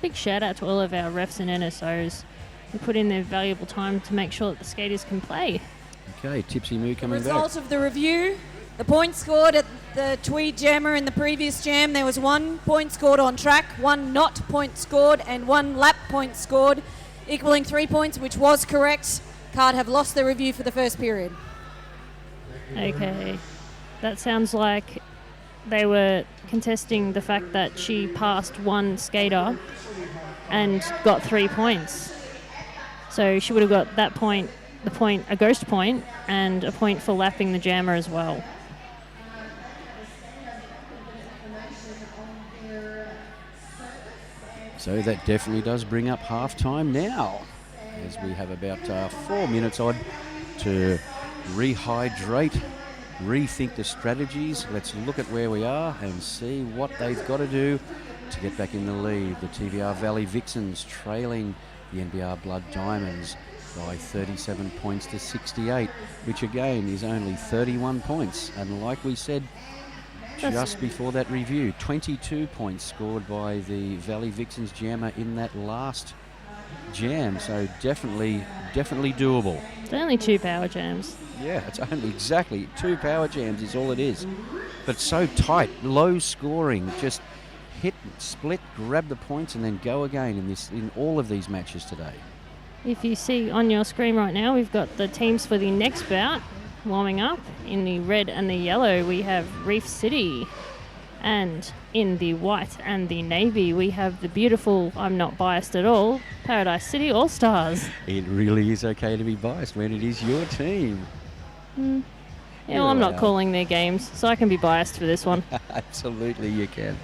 Big shout out to all of our refs and NSOs who put in their valuable time to make sure that the skaters can play.
Okay, Tipsy Moo coming back.
Result of the review. The points scored at the Tweed jammer in the previous jam, there was 1 point scored on track, 1 not point scored, and 1 lap point scored, equaling 3 points, which was correct. Card have lost their review for the first period.
Okay. That sounds like they were contesting the fact that she passed one skater and got 3 points. So she would have got that point, a ghost point, and a point for lapping the jammer as well.
So that definitely does bring up half-time now, as we have about 4 minutes odd to rehydrate, rethink the strategies. Let's look at where we are and see what they've got to do to get back in the lead. The TVR Valley Vixens trailing the NBR Blood Diamonds by 37 points to 68, which again is only 31 points. And like we said just before that review, 22 points scored by the Valley Vixens jammer in that last jam. So definitely doable.
It's only 2 power jams.
Yeah, it's only exactly 2 power jams is all it is. But so tight, low scoring, just hit, split, grab the points and then go again in all of these matches today.
If you see on your screen right now, we've got the teams for the next bout warming up. In the red and the yellow, we have Reef City. And in the white and the navy, we have the beautiful, I'm not biased at all, Paradise City All-Stars.
It really is okay to be biased when it is your team.
Yeah, well, I'm not calling their games, so I can be biased for this one.
Absolutely, you can.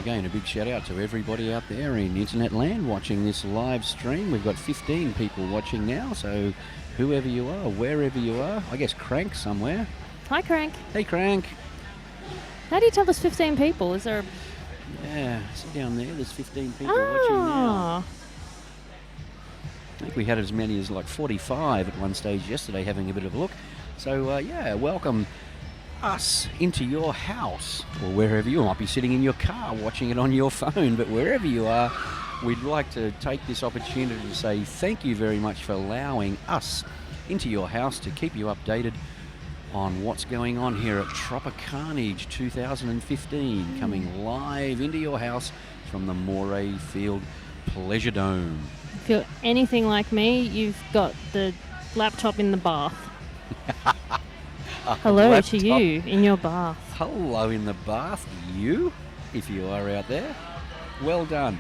again, a big shout out to everybody out there in internet land watching this live stream. We've got 15 people watching now, so whoever you are, wherever you are, I guess Crank somewhere.
Hi, Crank.
Hey, Crank.
How do you tell there's 15 people? Is there a...
Yeah, sit down there. There's 15 people watching now. I think we had as many as like 45 at one stage yesterday having a bit of a look. So, yeah, welcome us into your house or wherever you might be sitting in your car watching it on your phone. But wherever you are, we'd like to take this opportunity to say thank you very much for allowing us into your house to keep you updated on what's going on here at Tropicarnage 2015, coming live into your house from the Moray Field Pleasure Dome.
If you're anything like me, you've got the laptop in the bath. Hello to you in your bath.
Hello in the bath, you, if you are out there. Well done.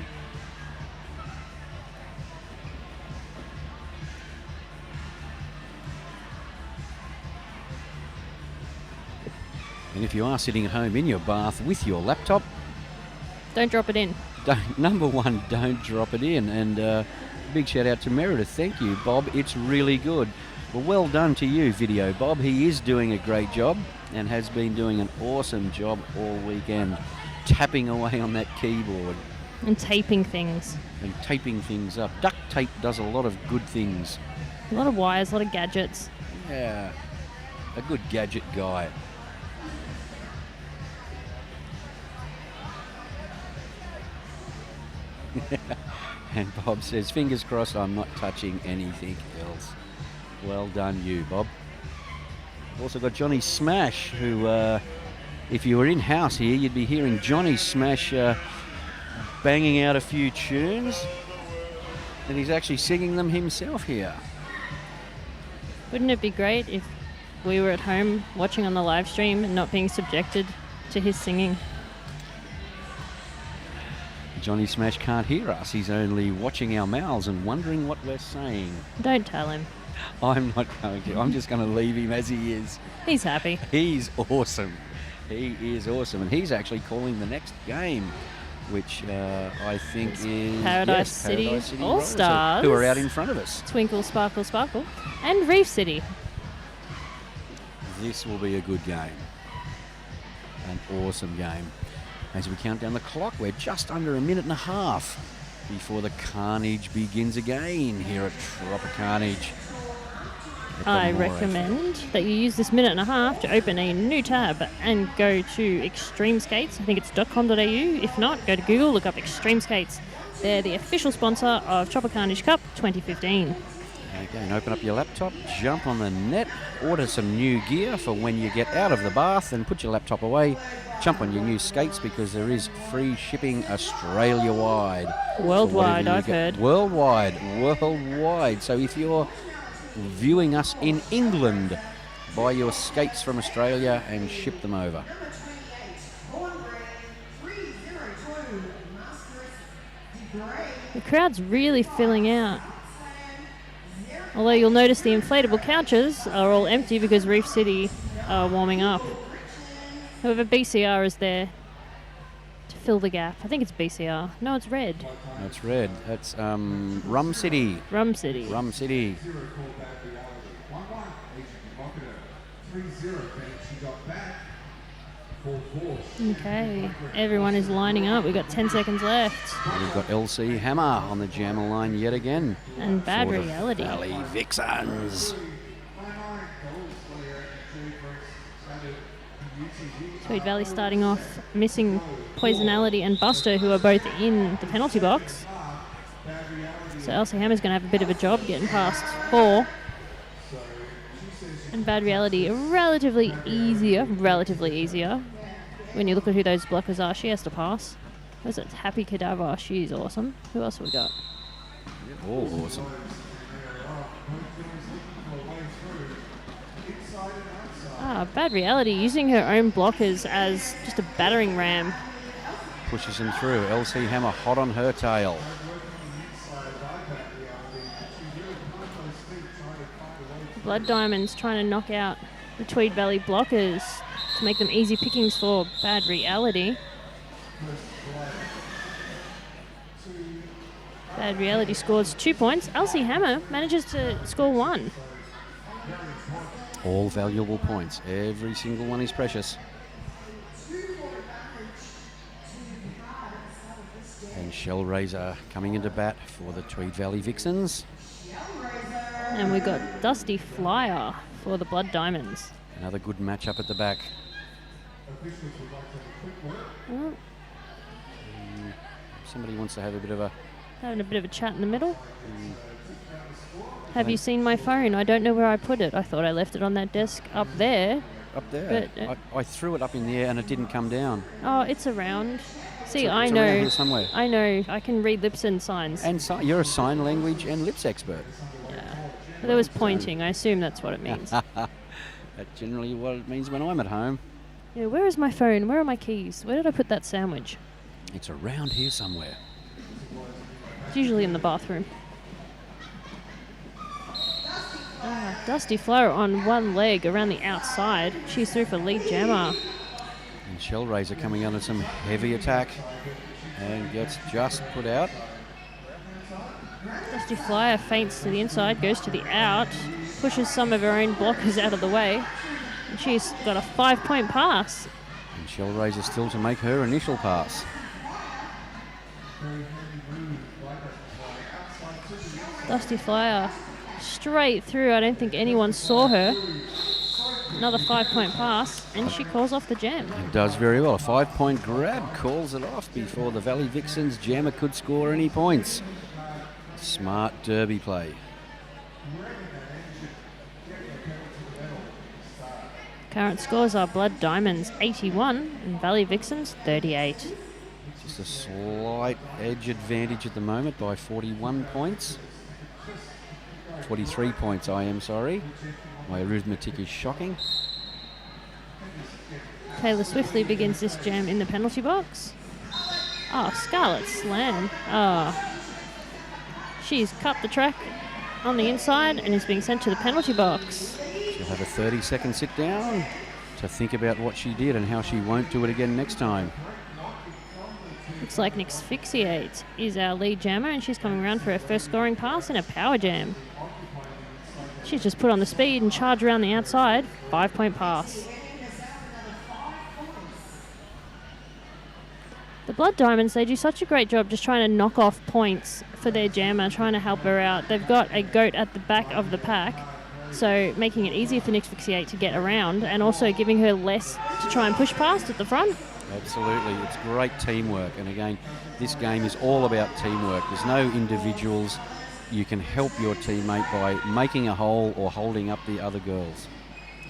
And if you are sitting at home in your bath with your laptop,
don't drop it in.
Number one, don't drop it in. And big shout out to Meredith. Thank you, Bob. It's really good. Well done to you, Video Bob. He is doing a great job and has been doing an awesome job all weekend, tapping away on that keyboard.
And taping things.
And taping things up. Duct tape does a lot of good things.
A lot of wires, a lot of gadgets.
Yeah, a good gadget guy. And Bob says, fingers crossed I'm not touching anything else. Well done you, Bob. Also got Johnny Smash, who, if you were in-house here, you'd be hearing Johnny Smash banging out a few tunes. And he's actually singing them himself here.
Wouldn't it be great if we were at home watching on the live stream and not being subjected to his singing?
Johnny Smash can't hear us. He's only watching our mouths and wondering what we're saying.
Don't tell him.
I'm not going to. I'm just going to leave him as he is.
He's happy.
He's awesome. He is awesome. And he's actually calling the next game, which I think is
Paradise City All-Stars,
who are out in front of us.
Twinkle, Sparkle, Sparkle. And Reef City.
This will be a good game. An awesome game. As we count down the clock, we're just under a minute and a half before the carnage begins again here at Tropicarnage.
I recommend that you use this minute and a half to open a new tab and go to Extreme Skates. I think it's .com.au. If not, go to Google, look up Extreme Skates. They're the official sponsor of Tropicarnage Cup 2015.
Again, open up your laptop, jump on the net, order some new gear for when you get out of the bath and put your laptop away. Jump on your new skates because there is free shipping Australia-wide.
Worldwide, I've heard.
Worldwide. So if you're viewing us in England, buy your skates from Australia and ship them over.
The crowd's really filling out. Although you'll notice the inflatable couches are all empty because Reef City are warming up. However, BCR is there to fill the gap. I think it's BCR. No, it's red.
No, it's red. That's Rum City.
Rum City.
Rum City.
Okay, everyone is lining up. We've got 10 seconds left.
And we've got LC Hammer on the jammer line yet again.
And Bad
for
Reality.
The Valley Vixens.
Tweed Valley starting off missing Poisonality and Buster, who are both in the penalty box. So LC Hammer's going to have a bit of a job getting past 4. And Bad Reality relatively easier. When you look at who those blockers are, she has to pass. There's that Happy Cadaver. She's awesome. Who else have we got?
All awesome.
Bad Reality using her own blockers as just a battering ram.
Pushes him through. LC Hammer hot on her tail.
Blood Diamonds trying to knock out the Tweed Valley blockers to make them easy pickings for Bad Reality. Bad Reality scores 2 points. Elsie Hammer manages to score 1.
All valuable points. Every single one is precious. And Shellraiser coming into bat for the Tweed Valley Vixens.
And we've got Dusty Flyer for the Blood Diamonds.
Another good matchup at the back.
Oh,
Somebody wants to have a bit of a...
having a bit of a chat in the middle. Have you seen my phone? I don't know where I put it. I thought I left it on that desk up there.
Up there?
But,
I threw it up in the air and it didn't come down.
Oh, it's around. See,
It's
I
around
know.
here somewhere.
I know. I can read lips and signs.
And you're a sign language and lips expert.
But there was pointing. I assume that's what it means.
That's generally what it means when I'm at home.
Yeah, where is my phone? Where are my keys? Where did I put that sandwich?
It's around here somewhere.
It's usually in the bathroom. Dusty Flyer on one leg around the outside. She's through for lead jammer.
And Shellraiser coming under some heavy attack and gets just put out.
Dusty Flyer feints to the inside, goes to the out, pushes some of her own blockers out of the way. And she's got a 5-point pass.
And Shellraiser still to make her initial pass.
Dusty Flyer straight through. I don't think anyone saw her. Another 5-point pass, and she calls off the jam.
It does very well. A 5-point grab calls it off before the Valley Vixens jammer could score any points. Smart derby play.
Current scores are Blood Diamonds 81 and Valley Vixens 38.
Just a slight edge advantage at the moment by 41 points. 43 points, I am sorry. My arithmetic is shocking.
Taylor Swiftly begins this jam in the penalty box. Oh, Scarlet Slam. Oh. She's cut the track on the inside and is being sent to the penalty box.
She'll have a 30-second sit down to think about what she did and how she won't do it again next time.
Looks like Nixfixiate is our lead jammer, and she's coming around for her first scoring pass in a power jam. She's just put on the speed and charged around the outside. 5-point pass. The Blood Diamonds, they do such a great job just trying to knock off points for their jammer, trying to help her out. They've got a goat at the back of the pack, so making it easier for Nixfixiate to get around and also giving her less to try and push past at the front.
Absolutely. It's great teamwork. And again, this game is all about teamwork. There's no individuals. You can help your teammate by making a hole or holding up the other girls.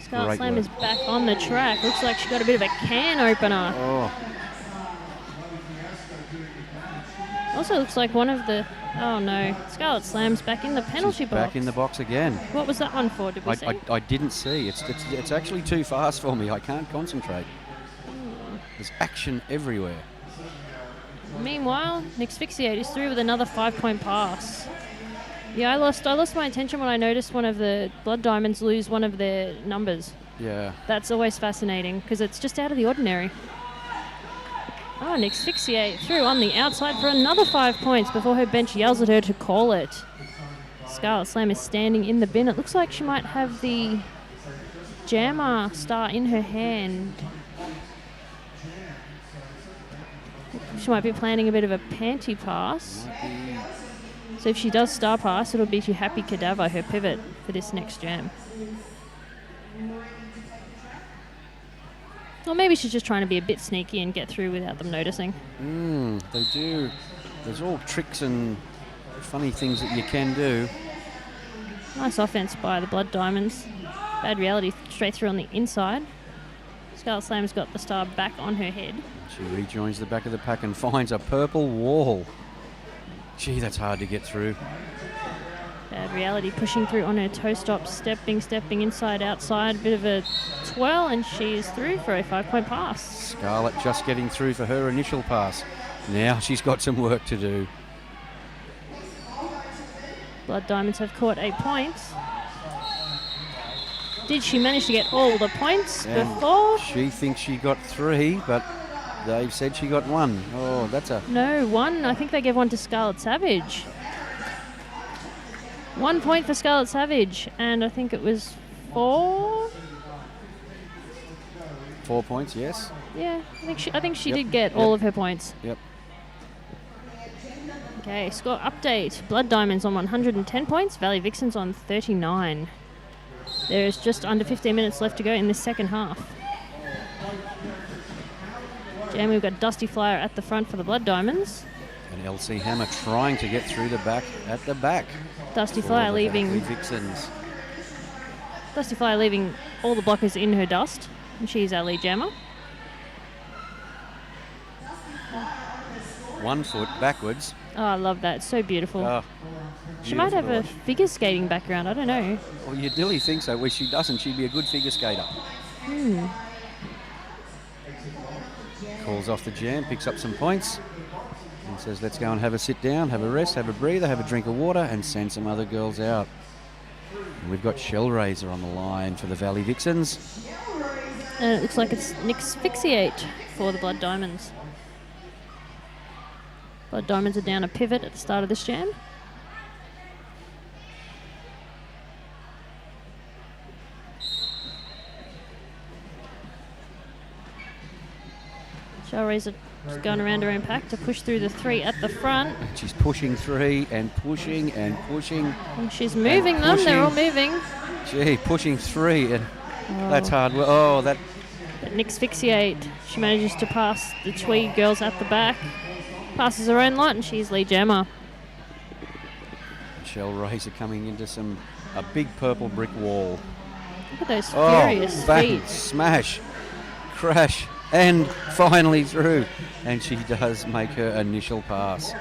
Scarlet Slam is back on the track. Looks like she got a bit of a can opener.
Oh.
Also looks like one of the... Oh no, Scarlet Slam's back in the penalty box.
Back in the box again.
What was that one for? Did we see?
I didn't see. It's actually too fast for me. I can't concentrate. There's action everywhere.
Meanwhile, Nixfixiate is through with another 5-point pass. Yeah, I lost my attention when I noticed one of the Blood Diamonds lose one of their numbers.
Yeah.
That's always fascinating because it's just out of the ordinary. Oh, Nixfixiate through on the outside for another 5 points before her bench yells at her to call it. Scarlet Slam is standing in the bin. It looks like she might have the jammer star in her hand. She might be planning a bit of a panty pass. So if she does star pass, it'll be to Happy Cadaver, her pivot for this next jam. Or maybe she's just trying to be a bit sneaky and get through without them noticing.
They do. There's all tricks and funny things that you can do.
Nice offense by the Blood Diamonds. Bad Reality straight through on the inside. Scarlet Slam's got the star back on her head.
She rejoins the back of the pack and finds a purple wall. Gee, that's hard to get through.
Bad Reality pushing through on her toe stop, stepping inside, outside, a bit of a twirl, and she is through for a 5-point pass.
Scarlet just getting through for her initial pass. Now she's got some work to do.
Blood Diamonds have caught 8 points. Did she manage to get all the points before?
She thinks she got 3, but They've said she got 1. Oh, that's a...
No, 1. I think they gave 1 to Scarlett Savage. 1 point for Scarlett Savage, and I think it was 4.
4 points, yes.
Yeah, I think she did get all of her points.
Yep.
Okay, score update. Blood Diamonds on 110 points, Valley Vixens on 39. There is just under 15 minutes left to go in this second half. And we've got Dusty Flyer at the front for the Blood Diamonds.
And LC Hammer trying to get through the back at the back.
Dusty Flyer leaving.
Vixens.
Dusty Flyer leaving all the blockers in her dust, and she's our lead jammer.
1 foot backwards.
Oh, I love that. So beautiful.
Oh,
she might have a figure skating background. I don't know.
Well, you'd nearly think so. Well, she doesn't. She'd be a good figure skater. Calls off the jam, picks up some points, and says, let's go and have a sit down, have a rest, have a breather, have a drink of water, and send some other girls out. And we've got Shellraiser on the line for the Valley Vixens.
And it looks like it's Nick's Asphyxiate for the Blood Diamonds. Blood Diamonds are down a pivot at the start of this jam. Shellraiser just going around her own pack to push through the 3 at the front.
And she's pushing 3 and pushing and pushing.
And she's moving them. They're all moving.
Gee, pushing 3 and that's hard. Oh, that.
But Nick's Asphyxiate. She manages to pass the Tweed girls at the back. Passes her own lot and she's lead jammer.
Shellraiser coming into a big purple brick wall.
Look at those furious
bang,
feet.
Smash, crash, and finally through. And she does make her initial pass.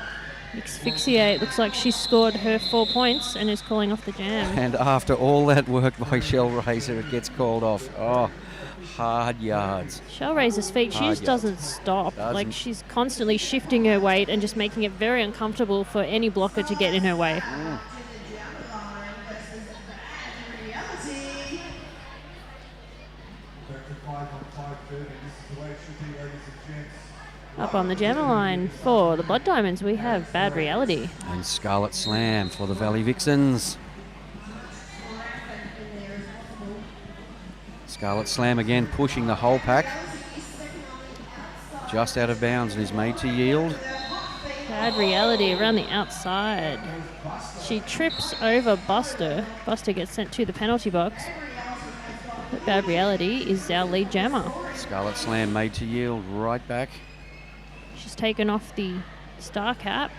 Asphyxiate looks like she scored her 4 points and is calling off the jam.
And after all that work by Shellraiser, it gets called off. Oh, hard yards.
Shellraiser's feet, she just doesn't stop. Like, she's constantly shifting her weight and just making it very uncomfortable for any blocker to get in her way. Up on the jammer line for the Blood Diamonds, we have Bad Reality.
And Scarlet Slam for the Valley Vixens. Scarlet Slam again pushing the whole pack. Just out of bounds and is made to yield.
Bad Reality around the outside. She trips over Buster. Buster gets sent to the penalty box. But Bad Reality is our lead jammer.
Scarlet Slam made to yield right back.
She's taken off the star cap.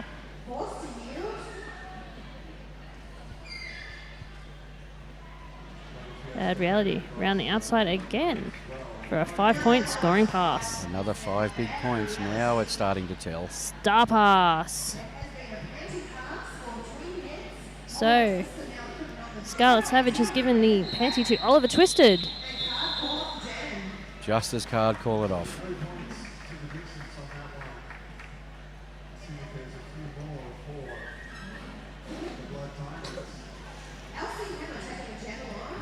Bad Reality around the outside again for a 5-point scoring pass.
Another 5 big points. Now it's starting to tell.
Star pass. So, Scarlet Savage has given the panty to Oliver Twisted.
Just as card call it off.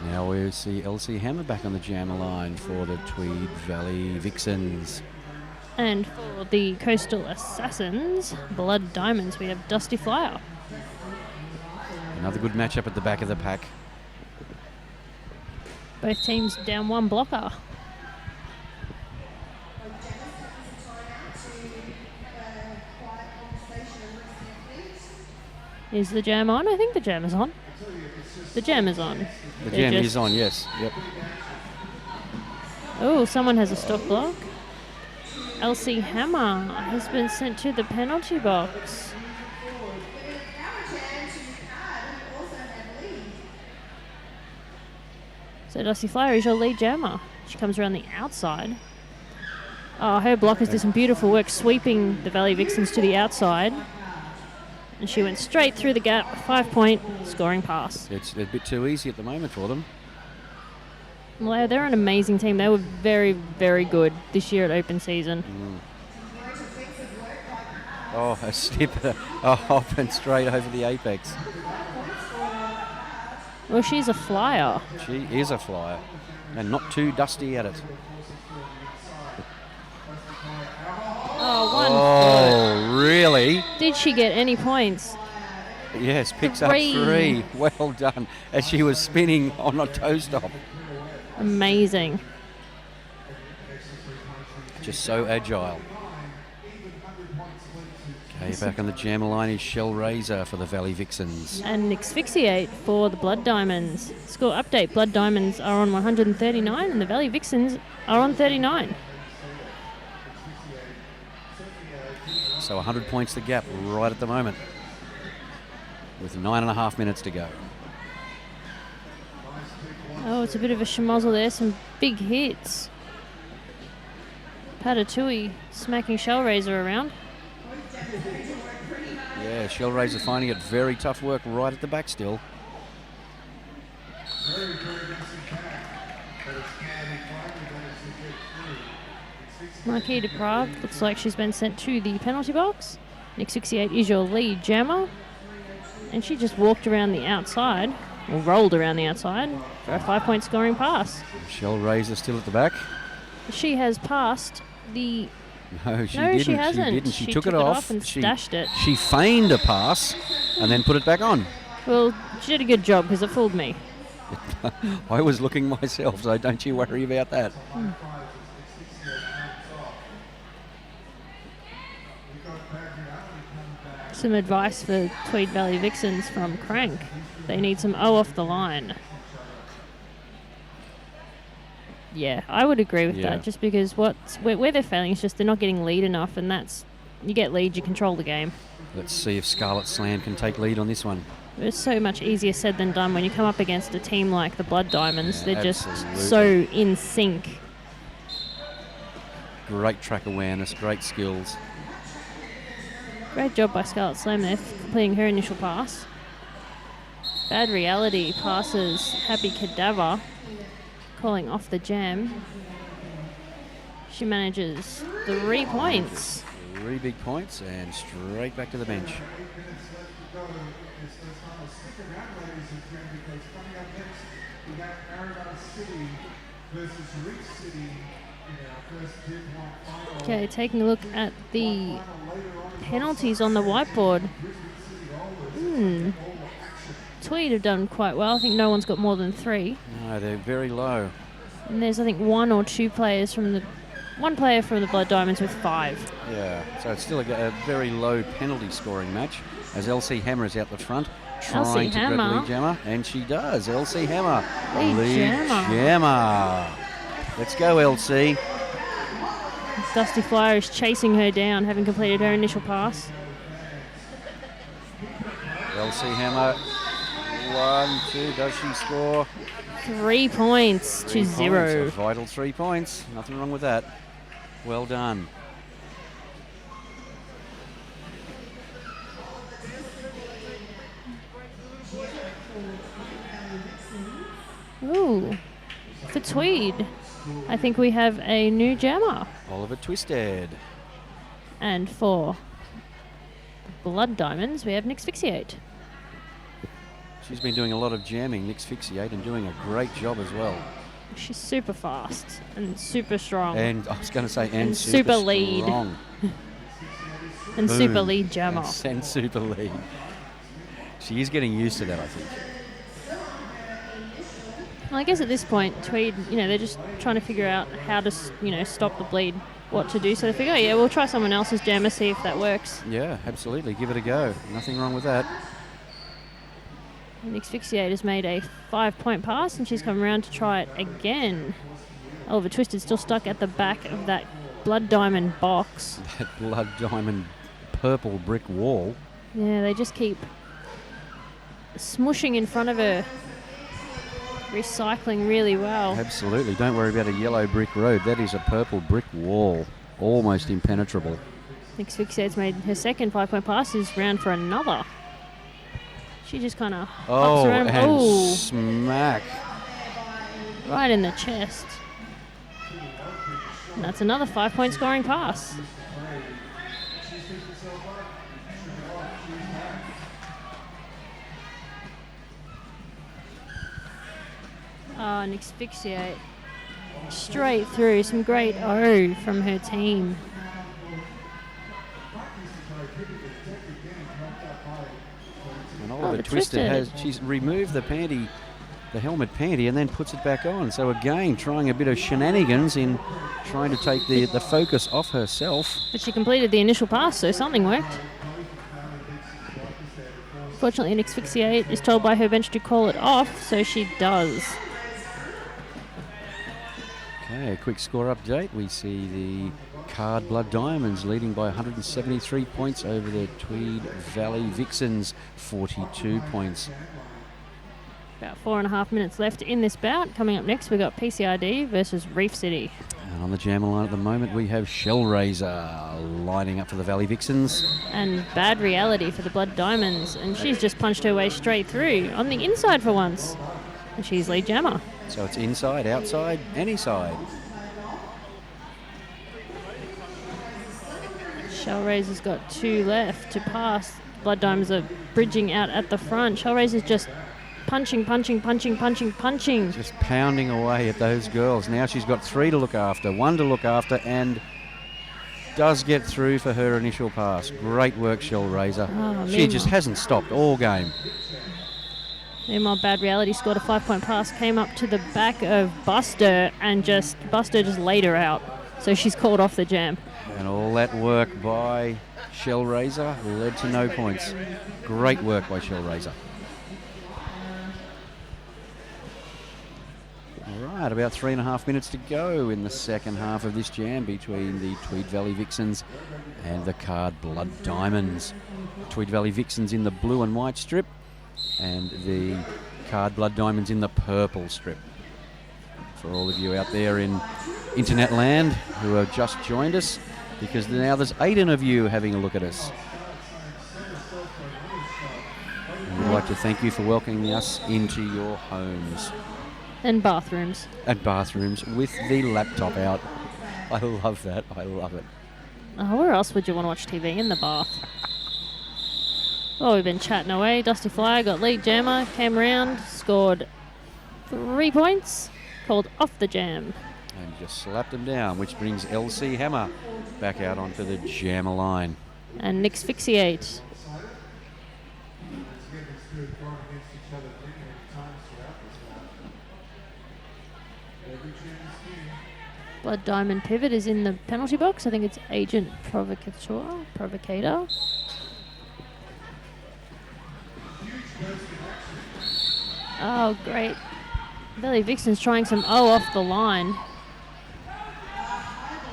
Now we see LC Hammer back on the jammer line for the Tweed Valley Vixens.
And for the Coastal Assassins, Blood Diamonds, we have Dusty Flyer.
Another good matchup at the back of the pack.
Both teams down 1 blocker. Is the jam on? I think the jam is on. The jam is on.
The jam is on, yes. Yep.
Oh, someone has a stop block. LC Hammer has been sent to the penalty box. So Dusty Flyer is your lead jammer. She comes around the outside. Oh, her blockers did some beautiful work sweeping the Valley Vixens to the outside. And she went straight through the gap, 5-point scoring pass.
It's a bit too easy at the moment for them.
Well, they're an amazing team. They were very, very good this year at open season.
Oh, a step, a hop and straight over the apex.
Well, she's a flyer.
She is a flyer and not too dusty at it. Oh, really?
Did she get any points?
Yes, picks
Three.
up 3. Well done. As she was spinning on a toe stop.
Amazing.
Just so agile. Okay, back on the jammer line is Shell Razor for the Valley Vixens.
And Asphyxiate for the Blood Diamonds. Score update, Blood Diamonds are on 139 and the Valley Vixens are on 39.
So 100 points the gap right at the moment, with 9.5 minutes to go.
Oh, it's a bit of a schmozzle there, some big hits. Patatui smacking Shell Razor around.
Yeah, Shell Razor finding it very tough work right at the back still.
Mackay deprived, looks like she's been sent to the penalty box. Asphyxiate is your lead jammer. And she just walked around the outside, or rolled around the outside, for a 5-point scoring pass.
Shell Razor still at the back.
She has passed the...
No, she
No,
didn't.
she hasn't.
She
She
took
took
it
it
off.
off and
she
stashed it.
She feigned a pass and then put it back on.
Well, she did a good job because it fooled me.
I was looking myself, so don't you worry about that.
Some advice for Tweed Valley Vixens from Crank. They need some O off the line. Yeah, I would agree with that, just because where they're failing is just they're not getting lead enough, and that's, you get lead, you control the game.
Let's see if Scarlet Slam can take lead on this one.
It's so much easier said than done when you come up against a team like the Blood Diamonds.
Yeah,
they're just
absolutely.
so in sync.
Great track awareness, great skills.
Great job by Scarlet Slam there, completing her initial pass. Bad Reality passes Happy Cadaver, calling off the jam. She manages 3 points.
3 big points and straight back to the bench.
Okay, taking a look at the penalties on the whiteboard. Tweed have done quite well. I think no one's got more than 3.
No, they're very low.
And there's, I think, 1 or 2 players from the... One player from the Blood Diamonds with 5.
Yeah, so it's still a very low penalty scoring match as LC Hammer is out the front trying to grab the lead jammer, and she does. LC Hammer, lead jammer. Let's go, LC.
Dusty Flyer is chasing her down, having completed her initial pass.
LC Hammer, 1, 2, does she score?
3 points to 0.
A vital 3 points, nothing wrong with that. Well done.
Ooh, for Tweed, I think we have a new jammer.
Oliver Twisted.
And for Blood Diamonds, we have an Asphyxiate.
She's been doing a lot of jamming, Asphyxiate, and doing a great job as well.
She's super fast and super strong.
And I was going to say, and
super lead.
strong.
And
Boom.
super lead jammer.
And super lead. She is getting used to that, I think.
Well, I guess at this point, Tweed, they're just trying to figure out how to, stop the bleed, what to do. So they figure, we'll try someone else's jammer, see if that works.
Yeah, absolutely. Give it a go. Nothing wrong with that.
And Asphyxiate has made a 5-point pass, and she's come around to try it again. Oliver Twisted still stuck at the back of that Blood Diamond box.
That Blood Diamond purple brick wall.
Yeah, they just keep smushing in front of her, recycling really well.
Absolutely. Don't worry about a yellow brick road. That is a purple brick wall. Almost impenetrable.
Asphyxiate's made her second 5-point pass, is round for another. She just kind of hops around.
And smack.
Right in the chest. And that's another 5-point scoring pass. Oh, and Asphyxiate. Straight through. Some great O from her team.
of a twisted. She's removed the panty, the helmet panty, and then puts it back on. So again, trying a bit of shenanigans in trying to take the focus off herself.
But she completed the initial pass, so something worked. Fortunately, an asphyxiate is told by her bench to call it off, so she does.
Okay, a quick score update. We see the Card Blood Diamonds leading by 173 points over the Tweed Valley Vixens, 42 points.
About 4.5 minutes left in this bout. Coming up next, we've got PCRD versus Reef City.
And on the jammer line at the moment, we have Shellraiser lining up for the Valley Vixens.
And Bad Reality for the Blood Diamonds. And she's just punched her way straight through on the inside for once. And she's lead jammer.
So it's inside, outside, any side.
Shellraiser's got 2 left to pass. Blood Diamonds are bridging out at the front. Shellraiser's just punching.
Just pounding away at those girls. Now she's got 3 to look after, 1 to look after, and does get through for her initial pass. Great work, Shellraiser. She just hasn't stopped all game.
Meanwhile, Bad Reality scored a 5-point pass, came up to the back of Buster, and Buster just laid her out. So she's called off the jam.
And all that work by Shellraiser led to no points. Great work by Shellraiser. All right, about 3.5 minutes to go in the second half of this jam between the Tweed Valley Vixens and the Card Blood Diamonds. Tweed Valley Vixens in the blue and white strip, and the Card Blood Diamonds in the purple strip. For all of you out there in internet land who have just joined us, because now there's 8 of you having a look at us. And we'd like to thank you for welcoming us into your homes.
And bathrooms.
And bathrooms with the laptop out. I love that. I love it.
Oh, where else would you want to watch TV? In the bath. Well, we've been chatting away. Dusty Flyer got lead jammer, came around, scored 3 points, called off the jam.
And just slapped him down, which brings LC Hammer back out onto the jammer line.
And Nick Asphyxiate. Blood Diamond Pivot is in the penalty box. I think it's Agent Provocator. Oh, great. Valley Vixen's trying some O off the line.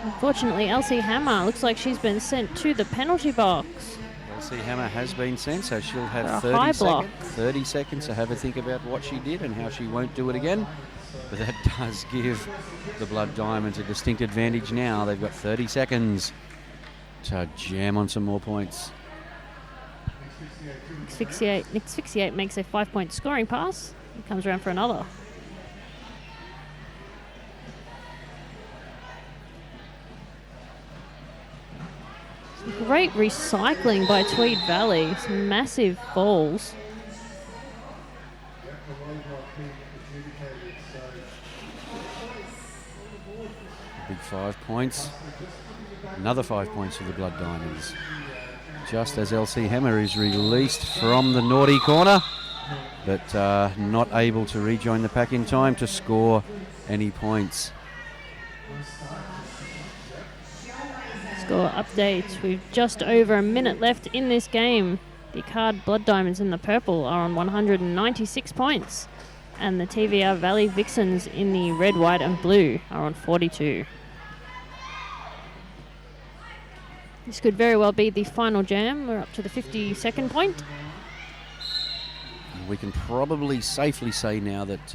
Unfortunately, LC Hammer looks like she's been sent to the penalty box.
LC Hammer has been sent, so she'll have
For a high block.
30 seconds to have a think about what she did and how she won't do it again. But that does give the Blood Diamonds a distinct advantage now. They've got 30 seconds to jam on some more points.
Nick Asphyxiate makes a 5-point scoring pass. He comes around for another. Some great recycling by Tweed Valley. Some massive falls.
Big 5 points. Another 5 points for the Blood Diamonds. Just as LC Hammer is released from the naughty corner, but not able to rejoin the pack in time to score any points.
Score update. We've just over a minute left in this game. The Card Blood Diamonds in the purple are on 196 points. And the TVR Valley Vixens in the red, white and blue are on 42. This could very well be the final jam. We're up to the 52nd point.
We can probably safely say now that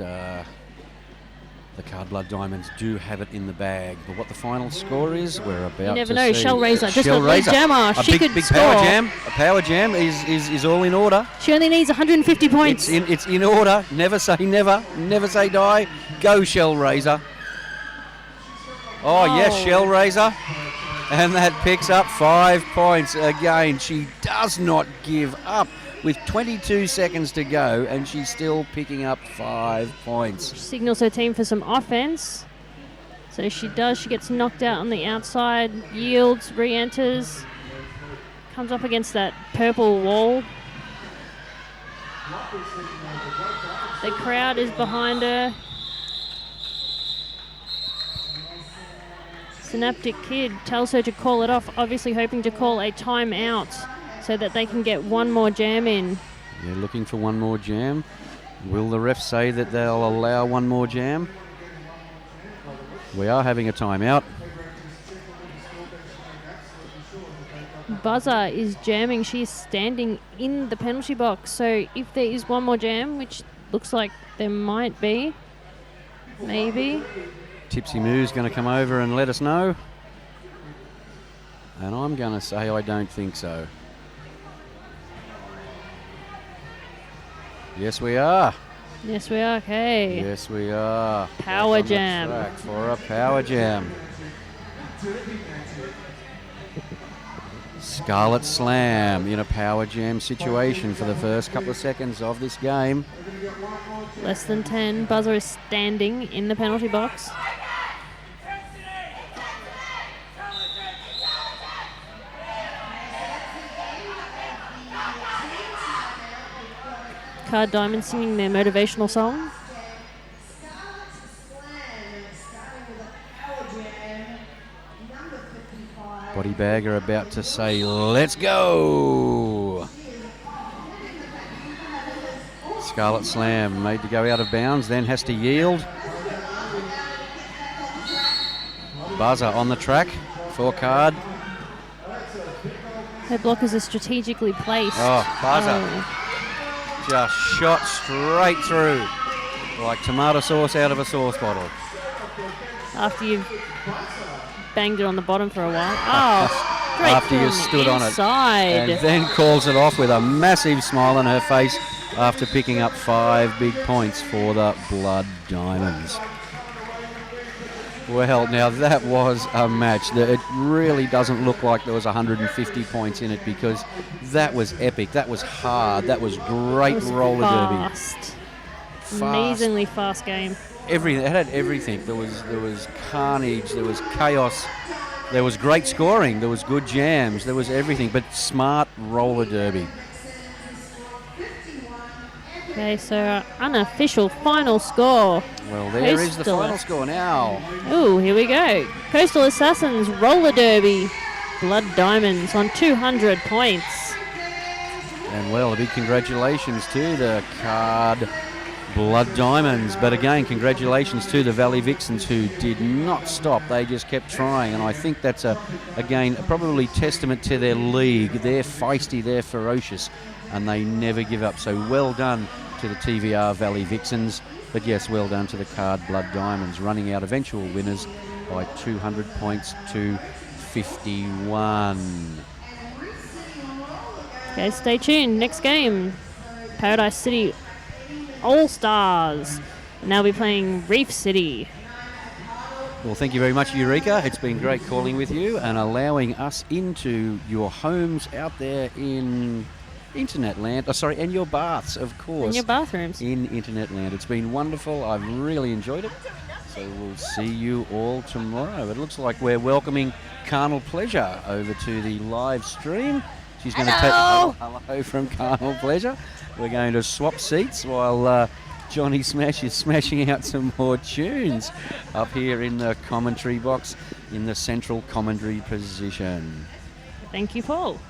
the Card Blood Diamonds do have it in the bag. But what the final score is, we're about to see.
You never know. Shellraiser just got lead jammer. She could
big
score.
power jam. A power jam is all in order.
She only needs 150 points.
It's in order. Never say never. Never say die. Go Shellraiser. Oh, yes, Shellraiser. And that picks up 5 points again. She does not give up with 22 seconds to go, and she's still picking up 5 points.
Signals her team for some offense. So she does. She gets knocked out on the outside, yields, re-enters, comes up against that purple wall. The crowd is behind her. Synaptic Kid tells her to call it off, obviously hoping to call a timeout so that they can get one more jam in.
Yeah, looking for one more jam. Will the ref say that they'll allow one more jam? We are having a timeout.
Buzzer is jamming. She is standing in the penalty box. So if there is one more jam, which looks like there might be, maybe.
Tipsy Moo's going to come over and let us know. And I'm going to say I don't think so. Yes, we are.
Yes, we are. Okay.
Yes, we are.
Power
Back on the
jam.
track for a power jam. Scarlet Slam in a power jam situation for the first couple of seconds of this game.
Less than 10. Buzzer is standing in the penalty box. Card Diamond singing their motivational song.
Body Bagger about to say, let's go! Scarlet Slam made to go out of bounds, then has to yield. Buzzer on the track for Card.
Her blockers are strategically placed.
Oh, Buzzer. Just shot straight through like tomato sauce out of a sauce bottle.
After you've banged it on the bottom for a while. Oh, straight
After you
from
stood on it.
inside.
And then calls it off with a massive smile on her face after picking up 5 big points for the Blood Diamonds. Well, now that was a match. It really doesn't look like there was 150 points in it because that was epic. That was hard. That was great roller derby.
Fast. Amazingly fast game.
Everything. It had everything. There was carnage. There was chaos. There was great scoring. There was good jams. There was everything. But smart roller derby.
Okay, so unofficial final score.
Well, there is the final score now.
Ooh, here we go. Coastal Assassins Roller Derby. Blood Diamonds on 200 points.
And well, a big congratulations to the Card Blood Diamonds. But again, congratulations to the Valley Vixens who did not stop. They just kept trying. And I think that's, again, probably testament to their league. They're feisty, they're ferocious, and they never give up. So well done to the TVR Valley Vixens. But yes, well done to the Card Blood Diamonds, running out eventual winners by 200 points to 51.
Okay, stay tuned. Next game, Paradise City All-Stars. And they'll be playing Reef City.
Well, thank you very much, Eureka. It's been great calling with you and allowing us into your homes out there in Internet land. And your baths, of course.
And your bathrooms.
In Internet land. It's been wonderful. I've really enjoyed it. So we'll see you all tomorrow. It looks like we're welcoming Carnal Pleasure over to the live stream. She's going to take hello from Carnal Pleasure. We're going to swap seats while Johnny Smash is smashing out some more tunes up here in the commentary box in the central commentary position.
Thank you, Paul.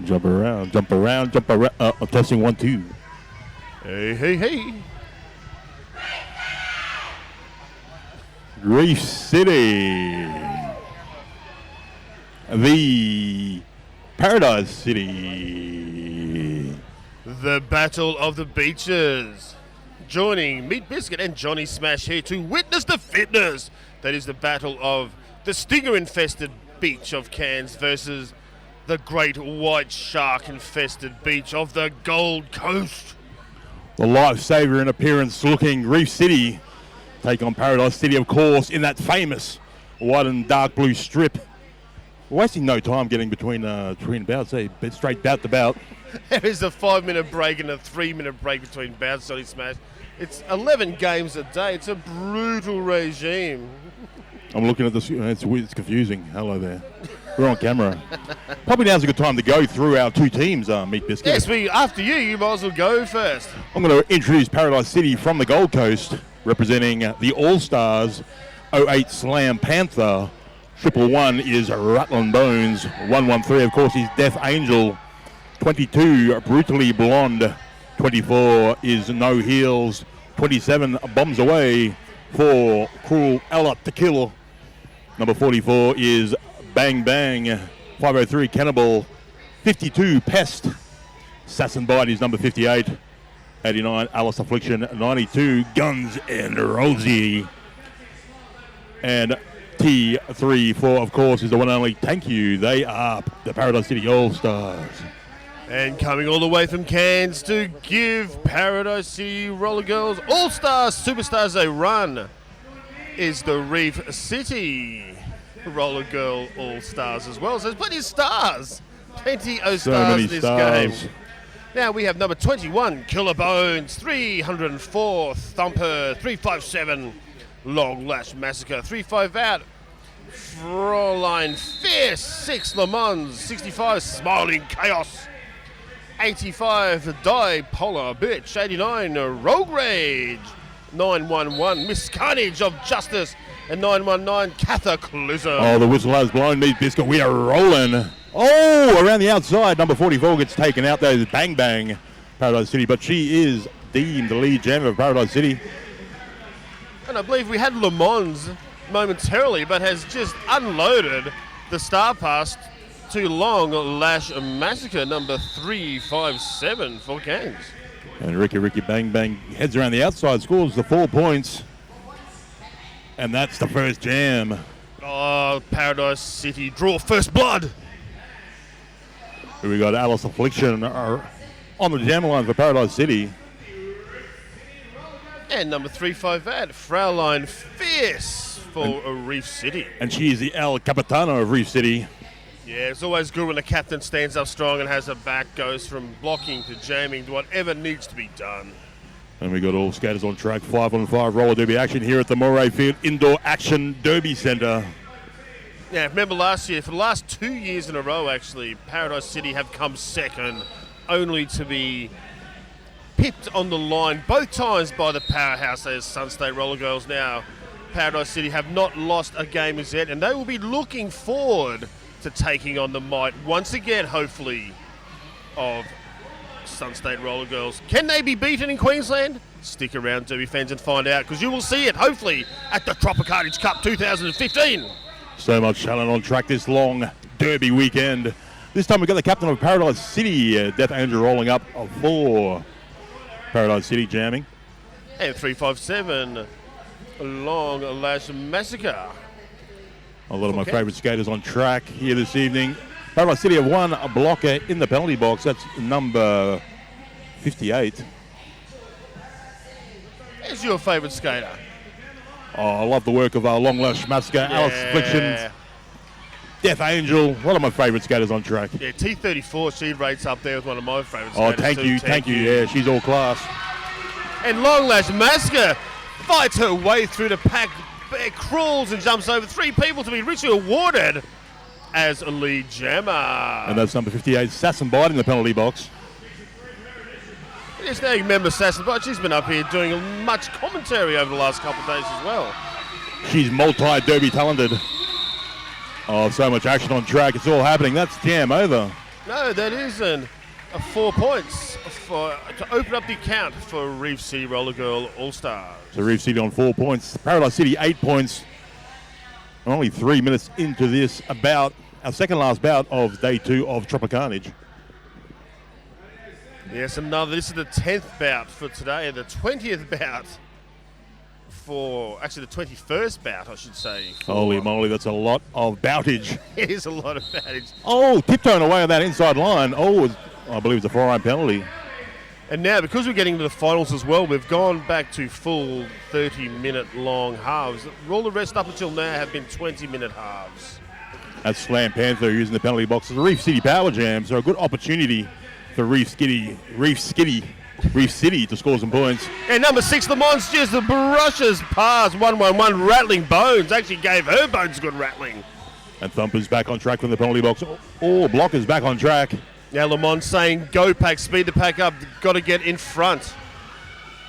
Jump around, jump around, jump around. Testing 1, 2.
Hey, hey, hey.
Reef City. The Paradise City.
The Battle of the Beaches. Joining Meat Biscuit and Johnny Smash here to witness the fitness. That is the battle of the stinger-infested beach of Cairns versus the great white shark-infested beach of the Gold Coast.
The lifesaver in appearance looking Reef City take on Paradise City, of course, in that famous white and dark blue strip. We're wasting no time getting between bouts, straight bout to bout.
There is a 5-minute break and a 3-minute break between bouts, Johnny Smash. It's 11 games a day. It's a brutal regime.
I'm looking at this. It's weird. It's confusing. Hello there. We're on camera. Probably now's a good time to go through our two teams, Meat Biscuit.
Yes, after you might as well go first.
I'm going to introduce Paradise City from the Gold Coast, representing the All-Stars, 08 Slam Panther. 111 is Rattlin' Bones. 113, of course, is Death Angel. 22, Brutally Blonde. 24 is No Heels. 27, Bombs Away. 4, Cruel Ella to Kill. Number 44 is Bang Bang. 503, Cannibal. 52, Pest. Assassin Bite is number 58. 89, Alice Affliction. 92, Guns and Rosie. And T34, of course, is the one and only Thank You. They are the Paradise City All-Stars.
And coming all the way from Cairns to give Paradise City Roller Girls All-Stars Superstars a run is the Reef City Roller Girl All-Stars as well. So there's plenty of stars. Plenty of stars in this game. Now we have number 21, Killer Bones, 304, Thumper, 357, Long Lash Massacre, 35 out, Fraulein Fierce, 6 Le Mans, 65, Smiling Chaos, 85, Dipolar Bitch, 89, Rogue Rage, 911, Miss Carnage of Justice, and 919, Cataclysm.
Oh, the whistle has blown, Meat Biscuit. We are rolling. Oh, around the outside, number 44 gets taken out. There's Bang Bang, Paradise City, but she is deemed the lead jammer of Paradise City.
And I believe we had Le Mans momentarily, but has just unloaded the Star Pass to Long Lash Massacre, number 357 for Cairns.
And Ricky Bang Bang heads around the outside, scores the 4 points. And that's the first jam.
Oh, Paradise City draw first blood.
Here we got Alice Affliction on the jam line for Paradise City.
And number 358, Fraulein Fierce for Reef City.
And she is the El Capitano of Reef City.
Yeah, it's always good when the captain stands up strong and has a back, goes from blocking to jamming to whatever needs to be done.
And we got all skaters on track, 5-on-5 roller derby action here at the Moray Field Indoor Action Derby Centre.
Yeah, remember last year, for the last 2 years in a row actually, Paradise City have come second, only to be pipped on the line both times by the powerhouse as Sun State Roller Girls. Now, Paradise City have not lost a game as yet, and they will be looking forward to taking on the might once again, hopefully, of Sun State Roller Girls. Can they be beaten in Queensland? Stick around, Derby fans, and find out, because you will see it, hopefully, at the Tropicarnage Cup 2015.
So much talent on track this long derby weekend. This time we've got the captain of Paradise City, Death Angel, rolling up for Paradise City jamming.
And 357, Long Lash Massacre.
A lot of my favourite skaters on track here this evening. Paradise City have won a blocker in the penalty box. That's number 58.
Who's your favourite skater?
Oh, I love the work of Long Lash Massacre,
Yeah.
Alice Affliction, Death Angel. A lot of my favourite skaters on track.
Yeah, T34, she rates up there with one of my favourite
Oh,
skaters.
thank you. Yeah, she's all class.
And Long Lash Massacre fights her way through the pack, crawls and jumps over 3 people to be richly awarded as a lead jammer.
And that's number 58, Assassin Bite in the penalty box.
Yes, now you remember Assassin Bite. She's been up here doing much commentary over the last couple of days as well.
She's multi-derby talented. Oh, so much action on track. It's all happening. That's jam over.
No, that isn't. 4 points to open up the account for Reef City Roller Girl All-Stars.
So Reef City on 4 points. Paradise City 8 points. Only 3 minutes into this bout, our second last bout of day 2 of Tropicarnage.
Yes, this is the 10th bout for today, the 20th bout the 21st bout, I should say.
Holy moly, that's a lot of boutage.
It is a lot of boutage.
Oh, tiptoeing away on that inside line. I believe it's a 4-iron penalty.
And now, because we're getting to the finals as well, we've gone back to full 30-minute long halves. All the rest up until now have been 20-minute halves.
That's Slam Panther using the penalty box. The Reef City Power Jam, so a good opportunity for Reef City to score some points.
And number 6, the Monsters, the brushes past 1-1-1. Rattling Bones actually gave her Bones good rattling.
And Thumper's back on track from the penalty box. Blocker's back on track.
Now Lamont saying, go pack, speed the pack up. Got to get in front.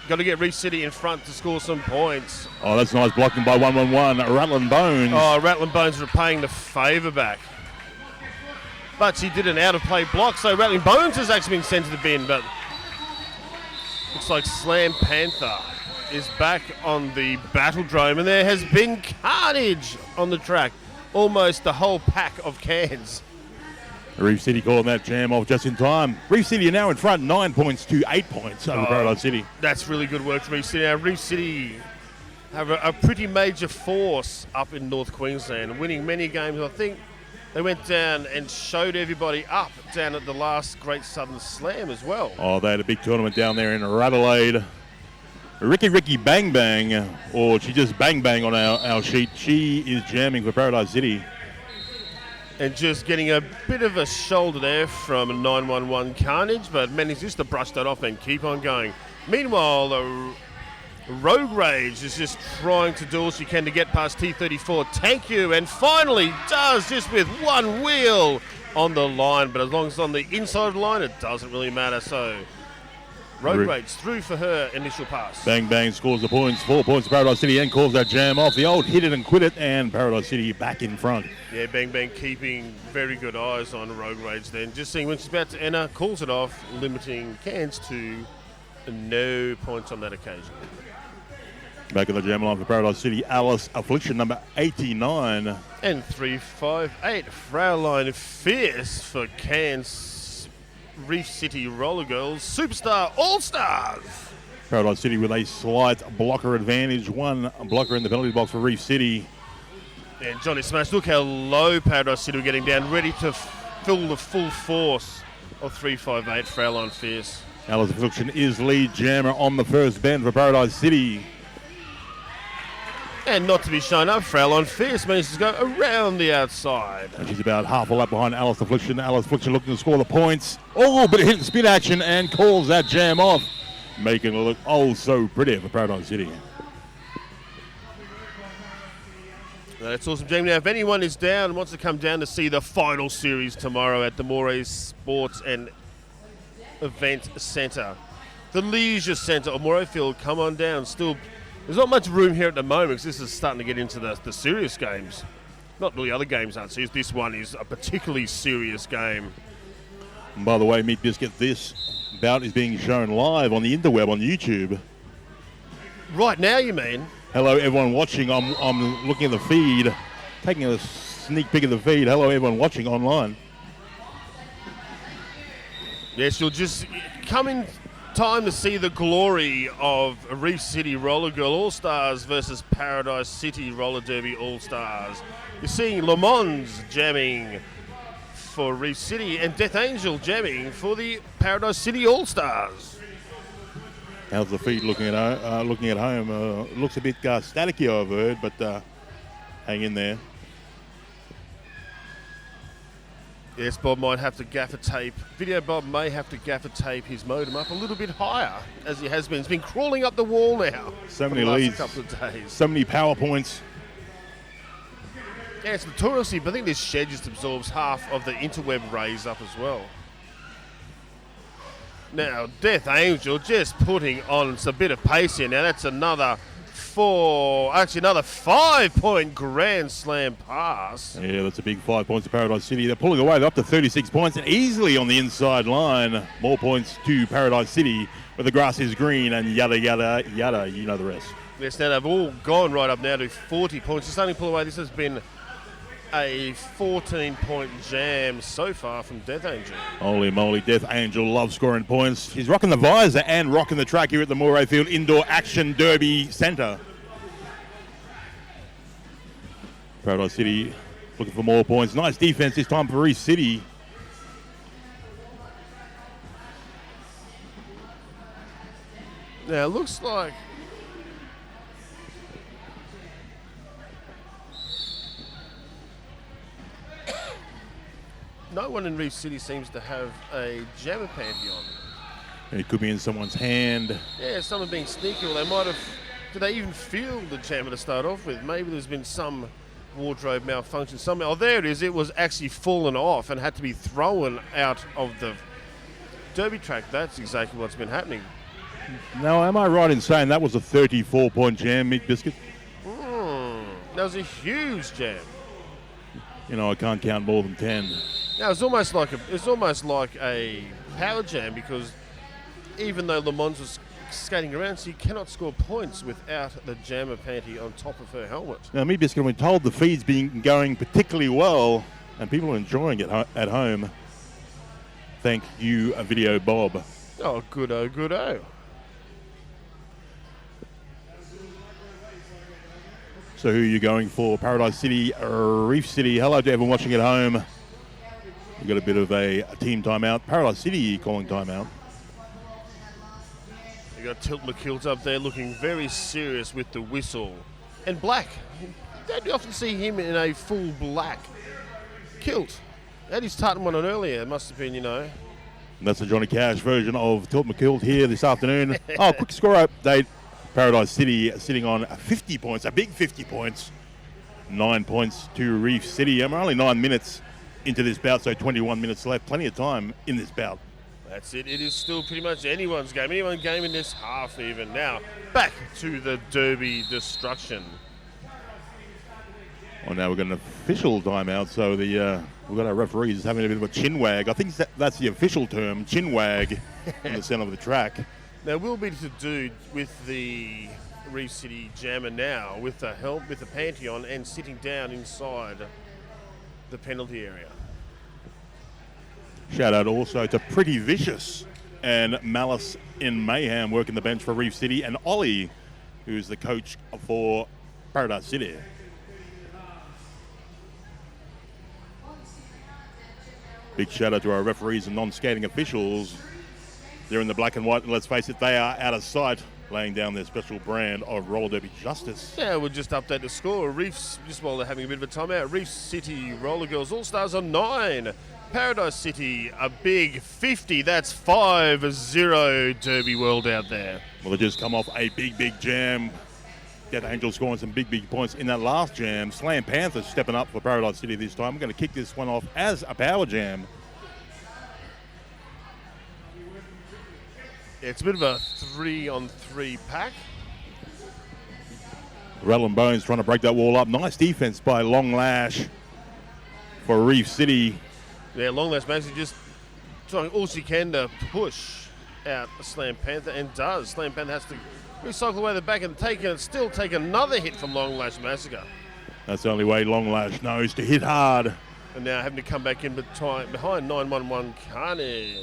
Got to get Reef City in front to score some points.
Oh, that's nice blocking by 1-1-1. Rattling Bones.
Oh, Rattling Bones repaying the favour back. But she did an out-of-play block, so Rattling Bones has actually been sent to the bin, but looks like Slam Panther is back on the Battledrome, and there has been carnage on the track. Almost the whole pack of Cairns.
Reef City calling that jam off just in time. Reef City are now in front, 9 points to 8 points over Paradise City.
That's really good work, Reef City. Now, Reef City have a pretty major force up in North Queensland, winning many games. I think they went down and showed everybody up down at the last Great Southern Slam as well.
Oh, they had a big tournament down there in Radelaide. Ricky Bang Bang, or she just Bang Bang on our sheet. She is jamming for Paradise City.
And just getting a bit of a shoulder there from 911 Carnage, but manages to brush that off and keep on going. Meanwhile, the Rogue Rage is just trying to do all she can to get past T34. Thank you, and finally does, just with one wheel on the line, but as long as it's on the inside of the line, it doesn't really matter. So Rogue Rage through for her initial pass.
Bang Bang scores the points, 4 points to Paradise City, and calls that jam off. The old hit it and quit it, and Paradise City back in front.
Yeah, Bang Bang keeping very good eyes on Rogue Rage then. Just seeing when she's about to enter, calls it off, limiting Cairns to no points on that occasion.
Back at the jam line for Paradise City, Alice Affliction, number 89.
And 358, Fraulein Fierce for Cairns Reef City Roller Girls Superstar All-Stars.
Paradise City with a slight blocker advantage. One blocker in the penalty box for Reef City.
And Johnny Smash, look how low Paradise City were getting down, ready to fill the full force of 358, Fraulein Fierce.
Alice Affliction is lead jammer on the first bend for Paradise City.
And not to be shown up, Fraulein Fierce manages to go around the outside.
And she's about half a lap behind Alice Affliction. Alice Affliction looking to score the points. Oh, but it hit the spin action and calls that jam off, making it look so pretty for Paradise City.
That's awesome, Jamie. Now, if anyone is down and wants to come down to see the final series tomorrow at the Moray Sports and Event Centre, the Leisure Centre of Morayfield, come on down. Still, there's not much room here at the moment because this is starting to get into the serious games. Not really other games aren't serious. This one is a particularly serious game.
And by the way, Meat Biscuit, this bout is being shown live on the interweb on YouTube.
Right now, you mean?
Hello, everyone watching. I'm looking at the feed, taking a sneak peek of the feed. Hello, everyone watching online.
Yes, you'll just come in time to see the glory of Reef City Roller Girl All-Stars versus Paradise City Roller Derby All-Stars. You're seeing Le Mans jamming for Reef City and Death Angel jamming for the Paradise City All-Stars.
How's the feed looking at home? Looks a bit staticky, I've heard, but hang in there.
Yes, Bob might have to gaffer tape. Video Bob may have to gaffer tape his modem up a little bit higher, as he has been. He's been crawling up the wall now.
So many
for the last
leads.
Couple of days.
So many power points.
Yeah, it's notoriously, but I think this shed just absorbs half of the interweb raise up as well. Now, Death Angel just putting on a bit of pace here. Now, that's another another 5-point Grand Slam pass.
Yeah, that's a big 5 points to Paradise City. They're pulling away. They're up to 36 points and easily on the inside line. More points to Paradise City where the grass is green and yada, yada, yada. You know the rest.
Yes, now they've all gone right up now to 40 points. They're starting to pull away. This has been a 14-point jam so far from Death Angel.
Holy moly, Death Angel loves scoring points. He's rocking the visor and rocking the track here at the Moray Field Indoor Action Derby Centre. Paradise City looking for more points. Nice defense this time for Reef City.
Now, it looks like no one in Reef City seems to have a jammer panty on.
It could be in someone's hand.
Yeah, someone being sneaky. Or they might have. Did they even feel the jammer to start off with? Maybe there's been some wardrobe malfunction somewhere. Oh, there it is. It was actually fallen off and had to be thrown out of the derby track. That's exactly what's been happening.
Now, am I right in saying that was a 34-point jam, Meat Biscuit?
That was a huge jam.
You know, I can't count more than 10.
Now it's almost like a power jam, because even though Le Mans was skating around, she cannot score points without the jammer panty on top of her helmet.
Now, Meat Biscuit, we're told the feed's been going particularly well and people are enjoying it at home. Thank you, Video Bob.
Oh, good-o, good-o.
So who are you going for? Paradise City, Reef City. Hello to everyone watching at home. We've got a bit of a team timeout. Paradise City calling timeout.
You got Tilt McKilt up there looking very serious with the whistle. And black. Don't you often see him in a full black kilt? Had his tartan one on earlier. It must have been, you know.
And that's the Johnny Cash version of Tilt McKilt here this afternoon. Oh, quick score update. Paradise City sitting on 50 points, a big 50 points. 9 points to Reef City. And we're only 9 minutes into this bout, so 21 minutes left. Plenty of time in this bout.
That's it. It is still pretty much anyone's game. Anyone's game in this half even. Now, back to the Derby destruction.
Well, now we've got an official timeout, so we've got our referees having a bit of a chin wag. I think that's the official term, chin wag, in the centre of the track.
Now, we'll be to do with the Reef City jammer now, with the help, with the panty on, and sitting down inside the penalty area.
Shout out also to Pretty Vicious and Malice in Mayhem working the bench for Reef City, and Ollie, who's the coach for Paradise City. Big shout out to our referees and non-skating officials. They're in the black and white, and let's face it, they are out of sight, laying down their special brand of roller derby justice.
Yeah, we'll just update the score. Reefs, just while they're having a bit of a timeout, Reef City Roller Girls All-Stars on 9. Paradise City, a big 50. That's 5-0 Derby World out there.
Well, they just come off a big jam. Death Angel scoring some big points in that last jam. Slam Panther stepping up for Paradise City this time. I'm going to kick this one off as a power jam.
It's a bit of a 3-on-3 pack.
Rattle and Bones trying to break that wall up. Nice defense by Long Lash for Reef City.
Yeah, Long Lash basically just trying all she can to push out Slam Panther, and does. Slam Panther has to recycle away the back and still take another hit from Long Lash Massacre.
That's the only way Long Lash knows to hit hard.
And now having to come back in behind 911 Carnage.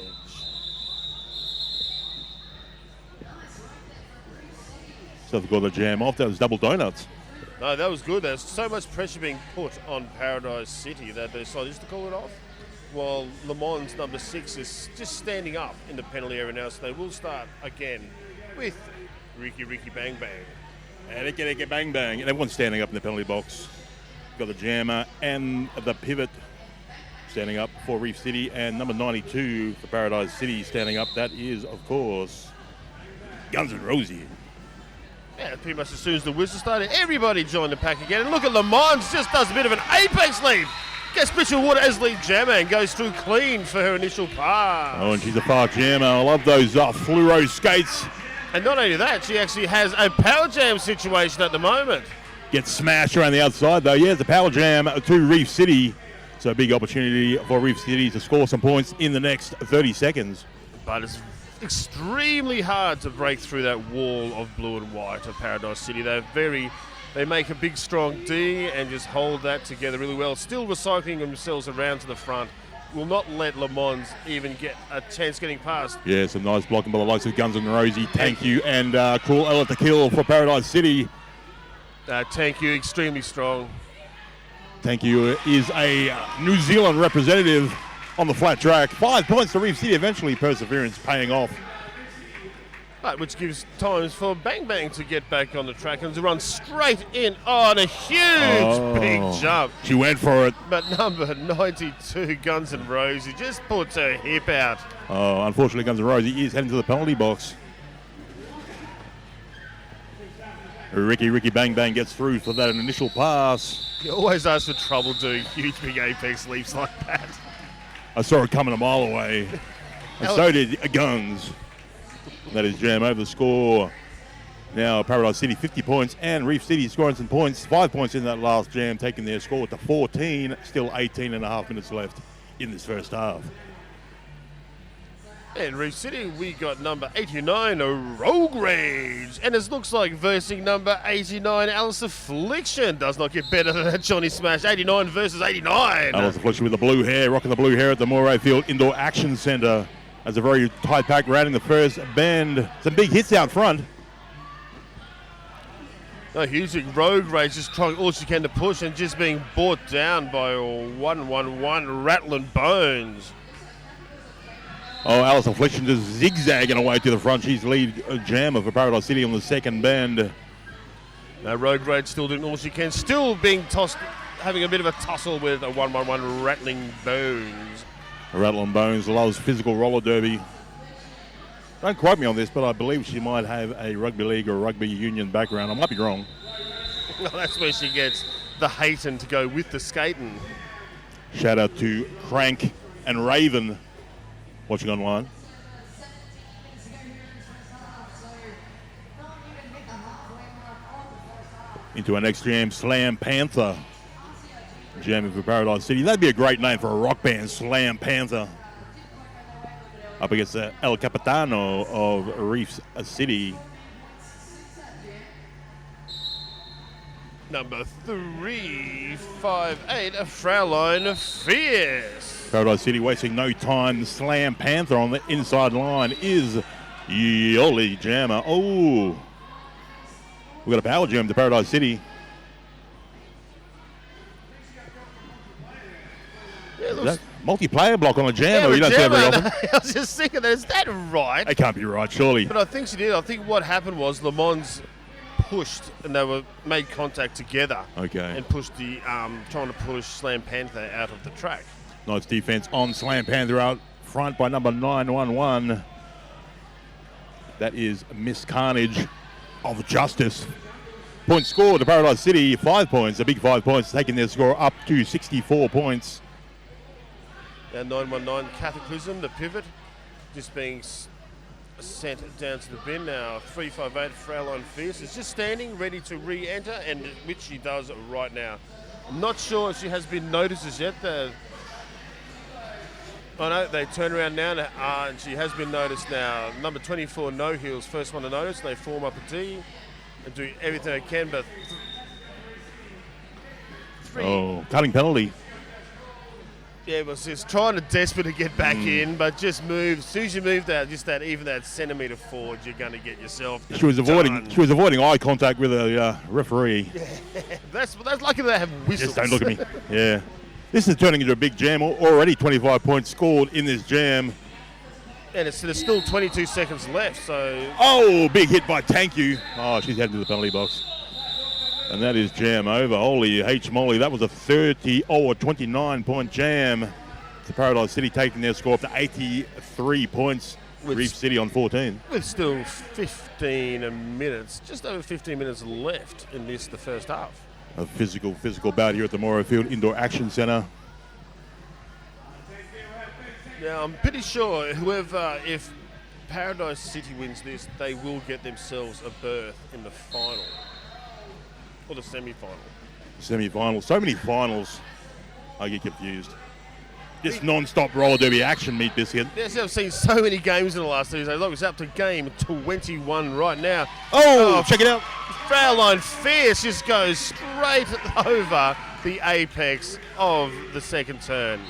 So they've got the jam off. That was double donuts.
No, that was good. There's so much pressure being put on Paradise City that they decided just to call it off. While Le Mans number 6 is just standing up in the penalty area now, so they will start again with Ricky Bang Bang.
And Ricky Bang Bang. And everyone's standing up in the penalty box. Got the jammer and the pivot standing up for Reef City, and number 92 for Paradise City standing up. That is, of course, Guns N' Roses.
Yeah, pretty much as soon as the whistle started, everybody joined the pack again. And look at Le Mans, just does a bit of an apex leap. Gets Mitchell Water as lead jammer and goes through clean for her initial pass.
Oh, and she's a far jammer. I love those fluoro skates.
And not only that, she actually has a power jam situation at the moment.
Gets smashed around the outside though. Yeah, the power jam to Reef City. So a big opportunity for Reef City to score some points in the next 30 seconds.
But it's extremely hard to break through that wall of blue and white of Paradise City. They make a big strong D and just hold that together really well. Still recycling themselves around to the front. Will not let Le Mans even get a chance getting past.
Yeah, some nice blocking by the likes of Guns N' Roses, Thank You, and Cool Ella to kill for Paradise City.
Thank You, extremely strong.
Thank You is a New Zealand representative on the flat track. 5 points to Reef City, eventually perseverance paying off.
But which gives times for Bang Bang to get back on the track and to run straight in on a huge big jump.
She went for it.
But number 92, Guns N' Roses, just puts her hip out.
Oh, unfortunately, Guns N' Roses is heading to the penalty box. Ricky Bang Bang gets through for that initial pass.
You always ask for trouble doing huge big apex leaps like that.
I saw it coming a mile away. And so did Guns. That is jam over the score. Now Paradise City 50 points and Reef City scoring some points. 5 points in that last jam, taking their score to 14. Still 18 and a half minutes left in this first half.
And Reef City, we got number 89, Rogue Rage. And it looks like versing number 89, Alice Affliction. Does not get better than that Johnny Smash. 89 versus 89.
Alice Affliction with the blue hair, rocking the blue hair at the Moray Field Indoor Action Centre. As a very tight pack round in the first bend. Some big hits out front.
No, Hughes, Rogue Rage just trying all she can to push and just being brought down by 111 Rattling Bones.
Oh, Alice Affliction just zigzagging away to the front. She's lead jammer for Paradise City on the second bend.
Now Rogue Rage still doing all she can. Still being tossed, having a bit of a tussle with a 111 Rattling Bones.
Rattling Bones loves physical roller derby. Don't quote me on this, but I believe she might have a rugby league or rugby union background. I might be wrong.
Well, that's where she gets the hating to go with the skating.
Shout out to Crank and Raven watching online. Into our next jam, Slam Panther. Jamming for Paradise City. That'd be a great name for a rock band, Slam Panther. Up against El Capitano of Reef City.
Number 358, Fraulein Fierce.
Paradise City wasting no time. The Slam Panther on the inside line is Yoli Jammer. Oh, we got a power jam to Paradise City.
Yeah,
multiplayer block on a jammer. You don't see that very often.
I was just thinking, is that right?
It can't be right, surely.
But I think she did. I think what happened was Le Mans pushed and they were made contact together.
Okay.
And pushed the trying to push Slam Panther out of the track.
Nice defense on Slam Panther out front by number 911. That is Miss Carnage of Justice. Point score to Paradise City, 5 points. A big 5 points, taking their score up to 64 points.
Now 919 Cataclysm, the pivot, just being sent down to the bin now. 358 Fraulein Fierce is just standing ready to re-enter, and which she does right now. I'm not sure if she has been noticed as yet. Oh no, they turn around now and she has been noticed now. Number 24 No Heels, first one to notice. They form up a D and do everything they can, but
cutting penalty.
Yeah, it was just trying to desperate to get back in, but just move. As soon as you move that, just that even that centimetre forward, you're going to get yourself.
She was avoiding eye contact with a referee.
Yeah, that's lucky they have whistles.
Just don't look at me. Yeah, this is turning into a big jam. Already 25 points scored in this jam.
And there's still 22 seconds left. So
big hit by Thank You. Oh, she's heading to the penalty box. And that is jam over. Holy H moly, that was a 29-point jam. To Paradise City taking their score up to 83 points. Reef City on 14.
With still 15 minutes, just over 15 minutes left in the first half.
A physical bout here at the Moray Field Indoor Action Centre.
Now, I'm pretty sure if Paradise City wins this, they will get themselves a berth in the final. Or the semi-final.
Semi-final. So many finals. I get confused. Just non-stop roller derby action, Meat Biscuit.
Yes, I've seen so many games in the last 2 days. Look, it's up to game 21 right now.
Oh, check it out.
Fraulein Fierce just goes straight over the apex of the second turn.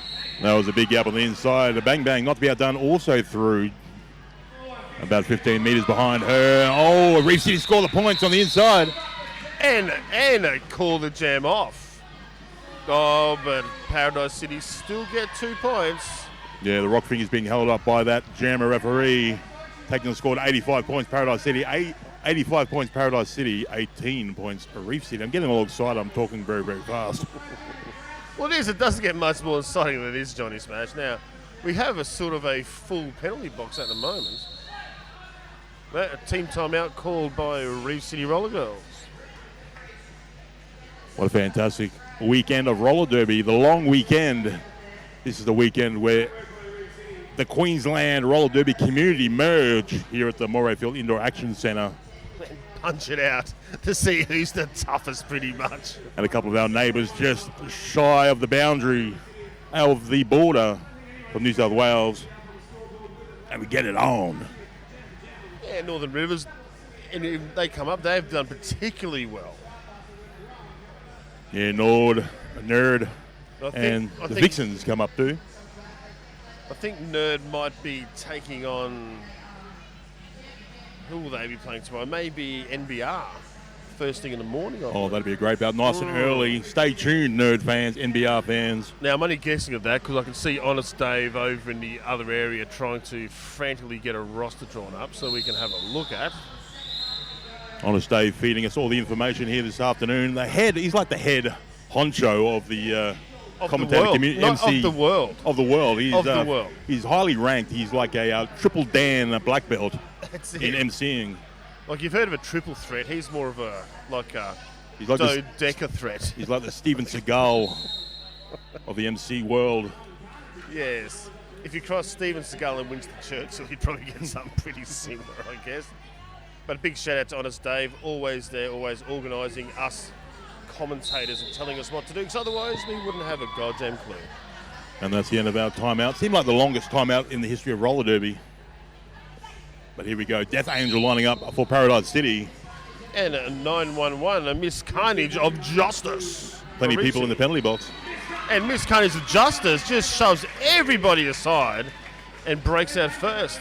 That was a big gap on the inside. A bang bang, not to be outdone, also through about 15 metres behind her. Oh, Reef City score the points on the inside.
And call the jam off. Oh, but Paradise City still get 2 points.
Yeah, the rock finger's being held up by that jammer referee. Taking the score to 85 points, Paradise City. 85 points, Paradise City. 18 points for Reef City. I'm getting all excited. I'm talking very, very fast.
Well, it doesn't get much more exciting than this, Johnny Smash. Now, we have a sort of a full penalty box at the moment. A team timeout called by Reef City Roller Girls.
What a fantastic weekend of roller derby. The long weekend. This is the weekend where the Queensland roller derby community merge here at the Morayfield Indoor Action Centre.
Punch it out to see who's the toughest, pretty much.
And a couple of our neighbours just shy of the boundary of the border from New South Wales. And we get it on.
Yeah, Northern Rivers, and if they come up, they've done particularly well.
Yeah, Nerd, and the Vixens come up too.
I think Nerd might be taking on, who will they be playing tomorrow? Maybe NBR, first thing in the morning.
Oh, that'd be a great bout. Nice and early. Stay tuned, Nerd fans, NBR fans.
Now, I'm only guessing at that because I can see Honest Dave over in the other area trying to frantically get a roster drawn up so we can have a look at.
Honest Dave feeding us all the information here this afternoon. He's like the head honcho of the commentator community. MC
Of the world.
Of the world. He's,
of the world.
He's highly ranked. He's like a triple Dan black belt in MCing.
Like you've heard of a triple threat. He's more of a
he's like
dodeca threat.
He's like the Steven Seagal of the MC world.
Yes. If you cross Steven Seagal and Winston Churchill, you'd probably get something pretty similar, I guess. But a big shout out to Honest Dave, always there, always organising us commentators and telling us what to do, because otherwise we wouldn't have a goddamn clue.
And that's the end of our timeout. Seemed like the longest timeout in the history of roller derby. But here we go. Death Angel lining up for Paradise City.
And a 911, a Miss Carnage of Justice.
Plenty of people in the penalty box.
And Miss Carnage of Justice just shoves everybody aside and breaks out first,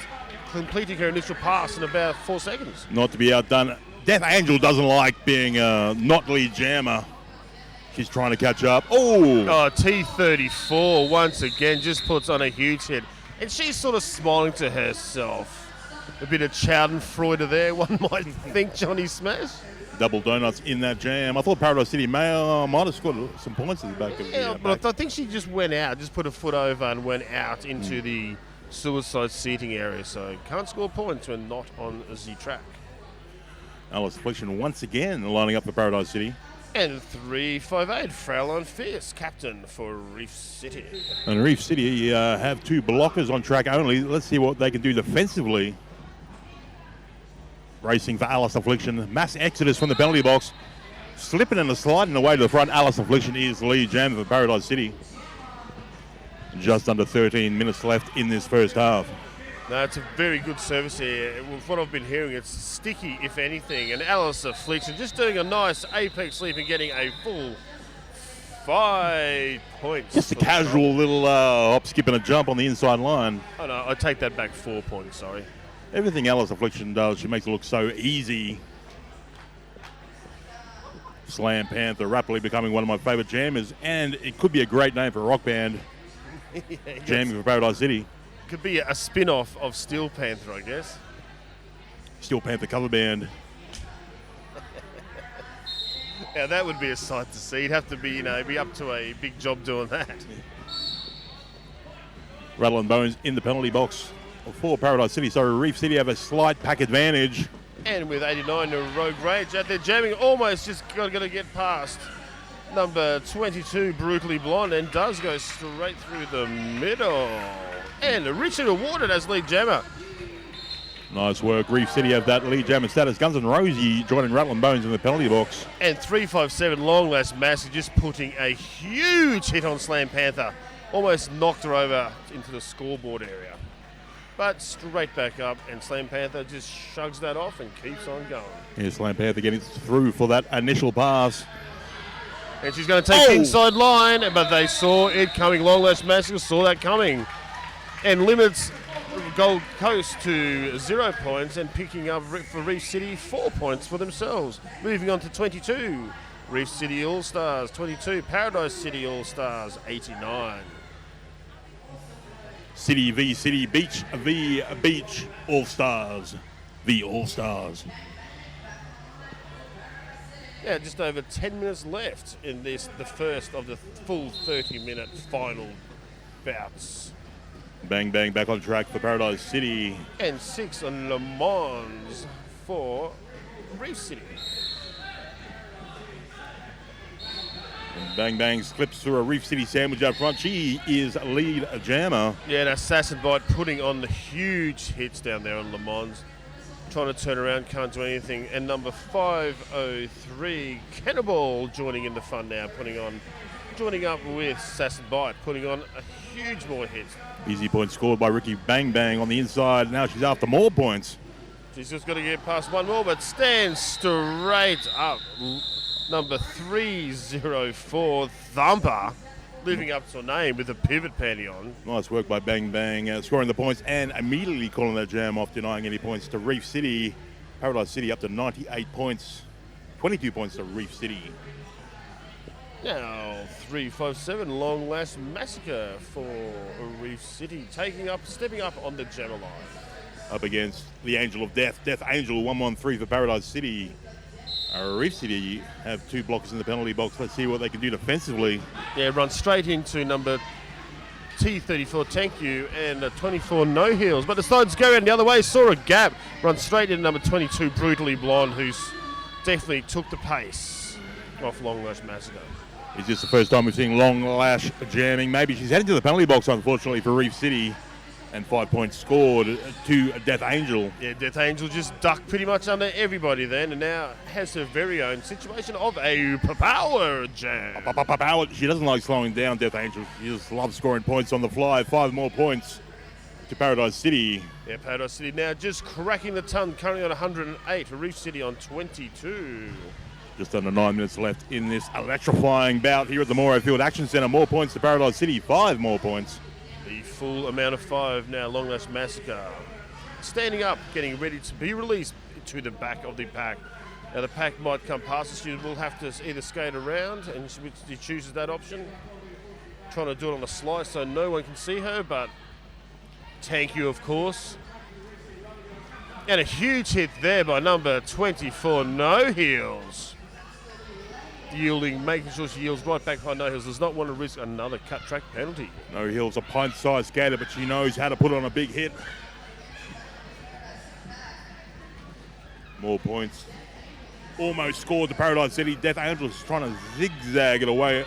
completing her initial pass in about 4 seconds.
Not to be outdone. Death Angel doesn't like being a not lead jammer. She's trying to catch up. Oh,
T34 once again just puts on a huge hit. And she's sort of smiling to herself. A bit of Schadenfreude there, one might think, Johnny Smash.
Double donuts in that jam. I thought Paradise City might have scored some points at the back of the
but I think she just went out, just put her foot over and went out into the suicide seating area, so can't score points when not on the track.
Alice Affliction once again lining up for Paradise City.
And 358, Fraulein Fierce, captain for Reef City.
And Reef City have 2 blockers on track only. Let's see what they can do defensively. Racing for Alice Affliction. Mass exodus from the penalty box. Slipping and sliding away to the front. Alice Affliction is the lead jammer for Paradise City. Just under 13 minutes left in this first half.
No, it's a very good service here. With what I've been hearing, it's sticky, if anything. And Alice Affliction just doing a nice apex leap and getting a full 5 points.
Just a casual little hop, skip, and a jump on the inside line.
Oh, no, I take that back 4 points, sorry.
Everything Alice Affliction does, she makes it look so easy. Slam Panther rapidly becoming one of my favourite jammers, and it could be a great name for a rock band. Jamming for Paradise City.
Could be a spin-off of Steel Panther, I guess.
Steel Panther cover band.
Yeah, that would be a sight to see. You'd have to be, be up to a big job doing that.
Rattle and Bones in the penalty box for Paradise City. So Reef City have a slight pack advantage.
And with 89, Rogue Rage out there jamming, almost just going to get past number 22, Brutally Blonde, and does go straight through the middle. And Richard awarded as lead jammer.
Nice work. Reef City have that lead jam and status. Guns and Rosie joining Rutland Bones in the penalty box.
And 357 Long Lash Massey just putting a huge hit on Slam Panther. Almost knocked her over into the scoreboard area. But straight back up, and Slam Panther just shrugs that off and keeps on going.
Yeah, Slam Panther getting through for that initial pass.
And she's going to take the inside line, but they saw it coming. Long Lash Massey saw that coming. And limits Gold Coast to 0 points and picking up for Reef City 4 points for themselves. Moving on to 22. Reef City All-Stars 22. Paradise City All-Stars 89.
City v City, Beach v Beach, All-Stars. The All-Stars.
Yeah, just over 10 minutes left in this, the first of the full 30-minute final bouts.
Bang, bang, back on track for Paradise City.
And 6 on Le Mans for Reef City.
And Bang, bang slips through a Reef City sandwich up front. She is lead jammer.
Yeah, and Assassin Bite putting on the huge hits down there on Le Mans. Trying to turn around, can't do anything. And number 503, Cannibal, joining in the fun now, joining up with Assassin Bite, putting on a huge more hits.
Easy point scored by Ricky Bang Bang on the inside. Now she's after more points.
She's just got to get past one more, but stands straight up. Number 304, Thumper, living up to her name with a pivot panty on.
Nice work by Bang Bang, scoring the points and immediately calling that jam off, denying any points to Reef City. Paradise City up to 98 points, 22 points to Reef City.
Now, 357 Long Lash Massacre for Reef City, stepping up on the jammer line.
Up against the Angel of Death, Death Angel 113 for Paradise City. Reef City have 2 blockers in the penalty box. Let's see what they can do defensively.
Yeah, run straight into number T34, Thank You, and 24 No Heels. But decides to go around the other way, saw a gap, run straight into number 22, Brutally Blonde, who's definitely took the pace off Long Lash Massacre.
Is this the first time we've seen Long Lash jamming? Maybe she's heading to the penalty box, unfortunately, for Reef City. And 5 points scored to Death Angel.
Yeah, Death Angel just ducked pretty much under everybody then, and now has her very own situation of a power jam.
Power. She doesn't like slowing down, Death Angel. She just loves scoring points on the fly. 5 more points to Paradise City.
Yeah, Paradise City now just cracking the ton, currently on 108. Reef City on 22.
Just under 9 minutes left in this electrifying bout here at the Morrow Field Action Centre. More points to Paradise City, 5 more points.
The full amount of 5 now, Long Lash Massacre. Standing up, getting ready to be released to the back of the pack. Now the pack might come past us. She will have to either skate around, and she chooses that option. Trying to do it on a slice so no one can see her, but Thank You, of course. And a huge hit there by number 24, No Heels. Yielding, making sure she yields right back behind No Heels. Does not want to risk another cut track penalty.
No Heels, a pint-sized skater, but she knows how to put on a big hit. More points. Almost scored to Paradise City. Death Angel's trying to zigzag it away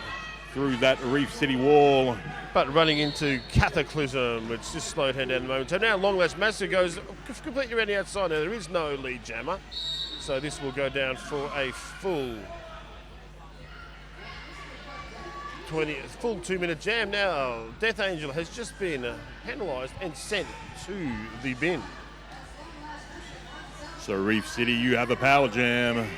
through that Reef City wall.
But running into Cataclysm, which just slowed her down a moment. So now Long Lash Massacre goes completely around the outside. Now there is no lead jammer. So this will go down for a full 2-minute jam. Now Death Angel has just been penalised and sent to the bin.
So Reef City, you have a power jam.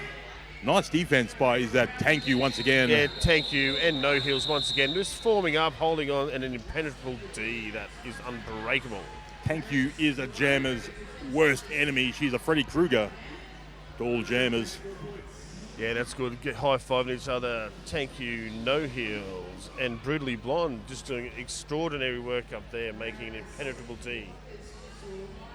Nice defense by Thank You once again.
Yeah, Thank You and No Heels once again. Just forming up, holding on, and an impenetrable D that is unbreakable.
Thank You is a jammer's worst enemy. She's a Freddy Krueger to all jammers.
Yeah, that's good. Get high-fiving each other. Thank You, No Heels, and Brutally Blonde just doing extraordinary work up there, making an impenetrable D.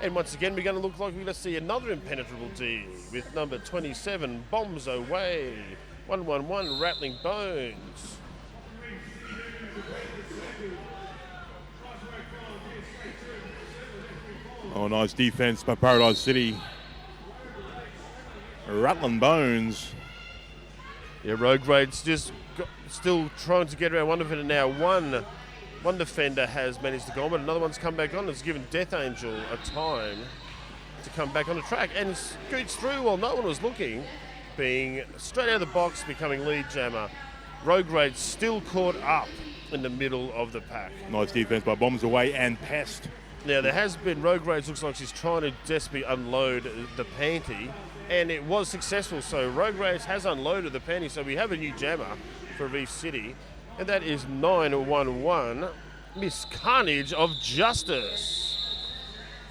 And once again, we're going to look like we're going to see another impenetrable D with number 27, Bombs Away, 111, Rattling Bones.
Oh, nice defense by Paradise City. Rattling Bones.
Yeah, Rogue Raid's just still trying to get around one of it, and now one defender has managed to go on, but another one's come back on. It's given Death Angel a time to come back on the track and scoots through while no one was looking, being straight out of the box, becoming lead jammer. Rogue Rage still caught up in the middle of the pack.
Nice defense by Bombs Away and Pest.
Now, there has been, Rogue Rage looks like she's trying to desperately unload the panty, and it was successful. So Rogue Rage has unloaded the panty, so we have a new jammer for Reef City, and that is 911 Miss Carnage of Justice,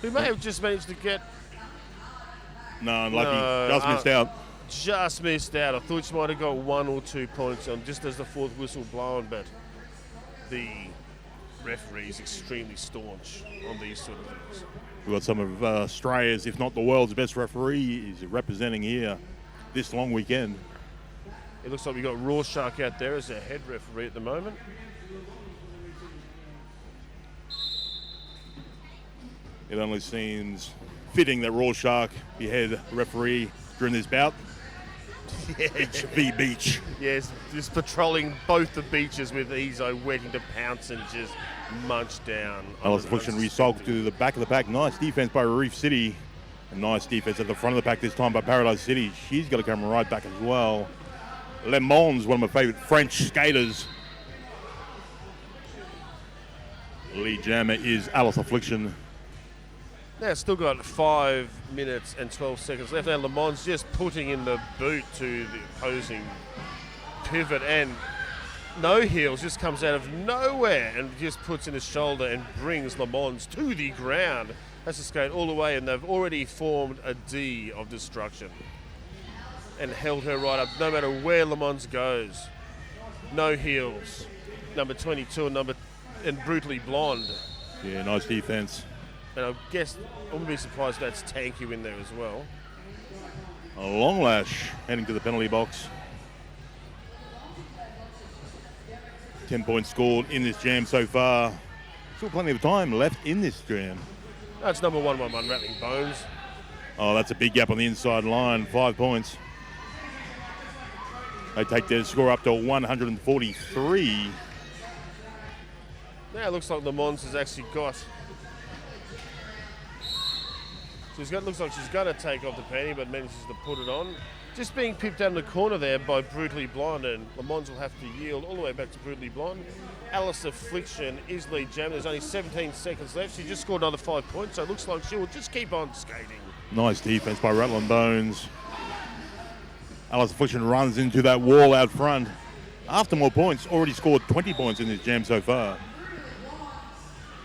who may have just managed to get...
No, unlucky. Just missed out.
Just missed out. I thought she might have got 1 or 2 points on just as the fourth whistle blown, but the referee is extremely staunch on these sort of things.
We've got some of Australia's, if not the world's best referee, is representing here this long weekend.
It looks like we've got Rorschach out there as a head referee at the moment.
It only seems fitting that Rorschach be head referee during this bout. Beach v Beach.
Yes, just patrolling both the beaches with Ezo waiting to pounce and just munch down.
Alice Affliction resolved to the back of the pack. Nice defense by Reef City. A nice defense at the front of the pack this time by Paradise City. She's got to come right back as well. Le Mans, one of my favourite French skaters. Lead jammer is Alice Affliction.
Now still got 5 minutes and 12 seconds left. Now Le Mans just putting in the boot to the opposing pivot, and No Heels just comes out of nowhere and just puts in his shoulder and brings Le Mans to the ground. That's a skate all the way, and they've already formed a D of destruction and held her right up no matter where Le Mans goes. No Heels, number 22 and Brutally Blonde.
Yeah, nice defense.
And I guess I wouldn't be surprised if that's Tank You in there as well.
A Long Lash heading to the penalty box. 10 points scored in this jam so far. Still plenty of time left in this jam.
That's number 111, Rattling Bones.
Oh, that's a big gap on the inside line. 5 points. They take their score up to 143.
Now it looks like Le Mans has actually got... looks like she's going to take off the panty, but manages to put it on. Just being pipped down the corner there by Brutally Blonde, and Le Mans will have to yield all the way back to Brutally Blonde. Alice Affliction is lead jammer. There's only 17 seconds left. She just scored another 5 points, so it looks like she will just keep on skating.
Nice defense by Rattling Bones. Alice Affliction runs into that wall out front. After more points, already scored 20 points in this jam so far.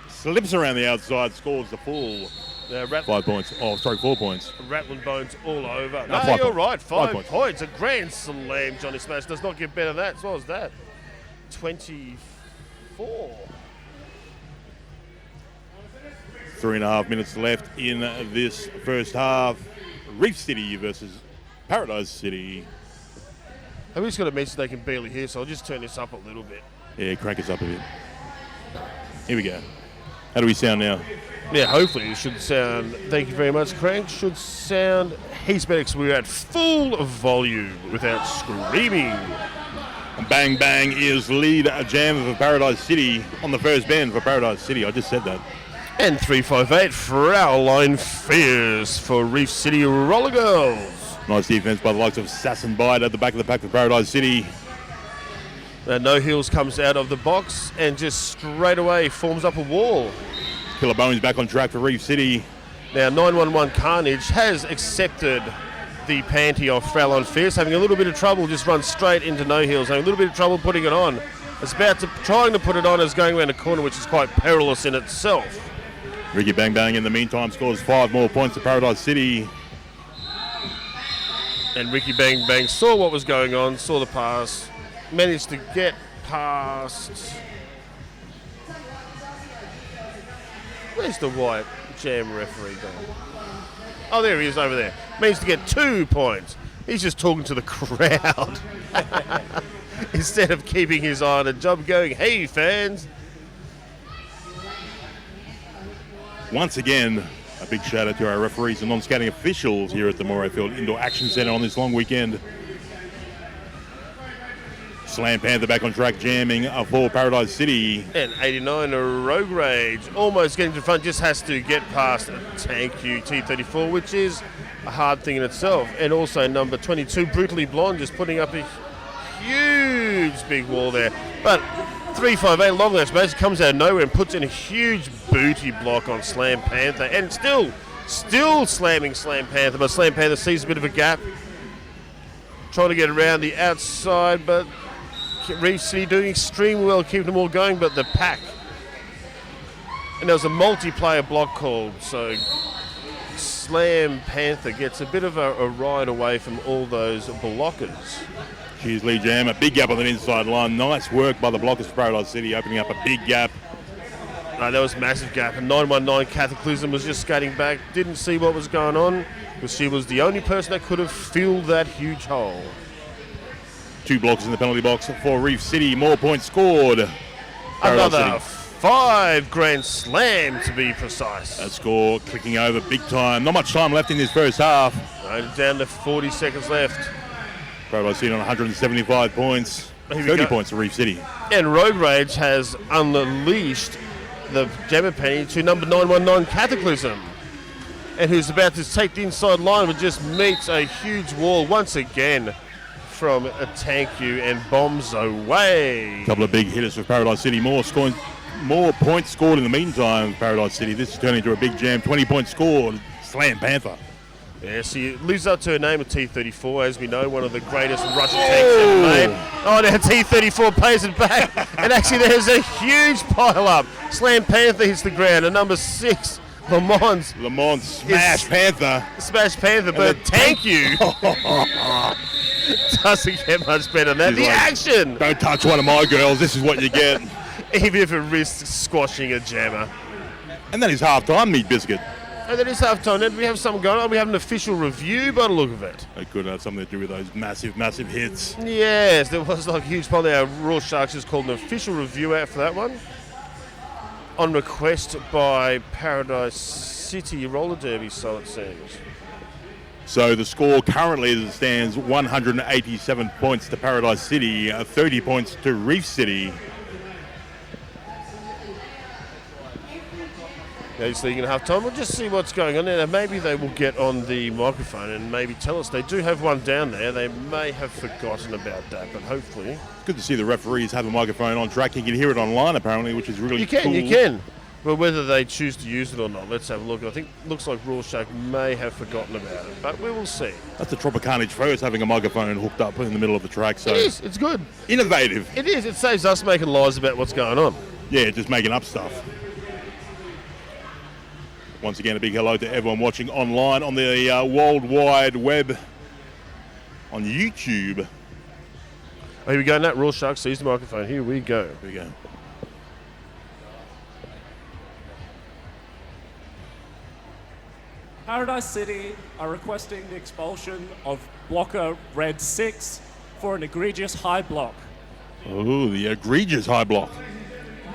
Slips around the outside, scores the full 5 points. Oh, sorry, 4 points.
Rattling Bones all over.
No,
No, you're
points.
right. 5
points.
points. A grand slam, Johnny Smash. Does not get better than that. As well as that. 24.
3.5 minutes left in this first half. Reef City versus Paradise City.
I've just got to mention they can barely hear, so I'll just turn this up a little bit.
Yeah, crank us up a bit. Here we go. How do we sound now?
Yeah, hopefully it should sound, thank you very much, Crank, should sound heaps better because we're at full volume without screaming.
Bang Bang is lead jam for Paradise City on the first bend for Paradise City. I just said that.
And 358 Fraulein Fears for Reef City Roller Girls.
Nice defense by the likes of Sass and Bide at the back of the pack for Paradise City.
No Heels comes out of the box and just straight away forms up a wall.
Killer Bones back on track for Reef City.
Now 911 Carnage has accepted the panty off Fraulein Fierce, having a little bit of trouble, just run straight into No Heels, having a little bit of trouble putting it on. It's about to, trying to put it on as going around the corner, which is quite perilous in itself.
Ricky Bang Bang in the meantime scores 5 more points to Paradise City.
And Ricky Bang Bang saw what was going on, saw the pass, managed to get past... Where's the white jam referee going? Oh, there he is over there. Managed to get 2 points. He's just talking to the crowd. Instead of keeping his eye on the job going, hey, fans.
Once again, a big shout out to our referees and non-skating officials here at the Morayfield Indoor Action Centre on this long weekend. Slam Panther back on track, jamming for Paradise City.
And 89, a Rogue Rage, almost getting to the front, just has to get past Thank You T34, which is a hard thing in itself. And also number 22, Brutally Blonde, just putting up a huge big wall there. But 358 Longless Base comes out of nowhere and puts in a huge booty block on Slam Panther, and still slamming Slam Panther, but Slam Panther sees a bit of a gap, trying to get around the outside, but Reef City doing extremely well, keeping them all going, but the pack. And there was a multiplayer block called, so Slam Panther gets a bit of a ride away from all those blockers.
Cheers, Lee Jam. A big gap on the inside line. Nice work by the blockers for Paradise City, opening up a big gap.
There was a massive gap, and 919 Cataclysm was just skating back, didn't see what was going on, because she was the only person that could have filled that huge hole.
2 blockers in the penalty box for Reef City. More points scored.
Another 5 Grand Slam, to be precise.
That score clicking over big time. Not much time left in this first half.
Right, down to 40 seconds left.
Paradise City on 175 points. 30 points for Reef City.
And Rogue Rage has unleashed the Jammer Penny to number 919 Cataclysm, and who's about to take the inside line, but just meets a huge wall once again from a Thank You and bombs away.
A couple of big hitters for Paradise City. More points scored in the meantime. Paradise City. This is turning into a big jam. 20 points scored. Slam Panther.
Yeah, she lives up to her name of T34, as we know, one of the greatest Russian tanks ever made. Oh, now T34 pays it back. And actually, there's a huge pile-up. Slam Panther hits the ground. And number 6, Le Mans
Smash Panther.
Smash Panther, but Thank You doesn't get much better than that.
She's
The
like,
action!
Don't touch one of my girls. This is what you get.
Even if it risks squashing a jammer.
And that is half-time, Meat Biscuit.
And that is half time. Then we have something going on. We have an official review by the look of it.
It could have something to do with those massive hits.
Yes, there was like a huge pile there. Raw Sharks has called an official review out for that one. On request by Paradise City Roller Derby, so it seems.
So the score currently as it stands, 187 points to Paradise City, 30 points to Reef City.
Speaking of half time, we'll just see what's going on there. Maybe they will get on the microphone and maybe tell us. They do have one down there. They may have forgotten about that, but hopefully.
It's good to see the referees have a microphone on track. You can hear it online apparently, which is really cool.
You can. But whether they choose to use it or not, let's have a look. I think it looks like Rorschach may have forgotten about it, but we will see.
That's the Tropicarnage first, having a microphone hooked up in the middle of the track. So
it is. It's good.
Innovative.
It is. It saves us making lies about what's going on.
Yeah, just making up stuff. Once again, a big hello to everyone watching online on the World Wide Web on YouTube.
Oh, here we go. Nat Rorschach sees the microphone. Here we go.
Here we go.
Paradise City are requesting the expulsion of blocker Red 6 for an egregious high block.
Oh, the egregious high block.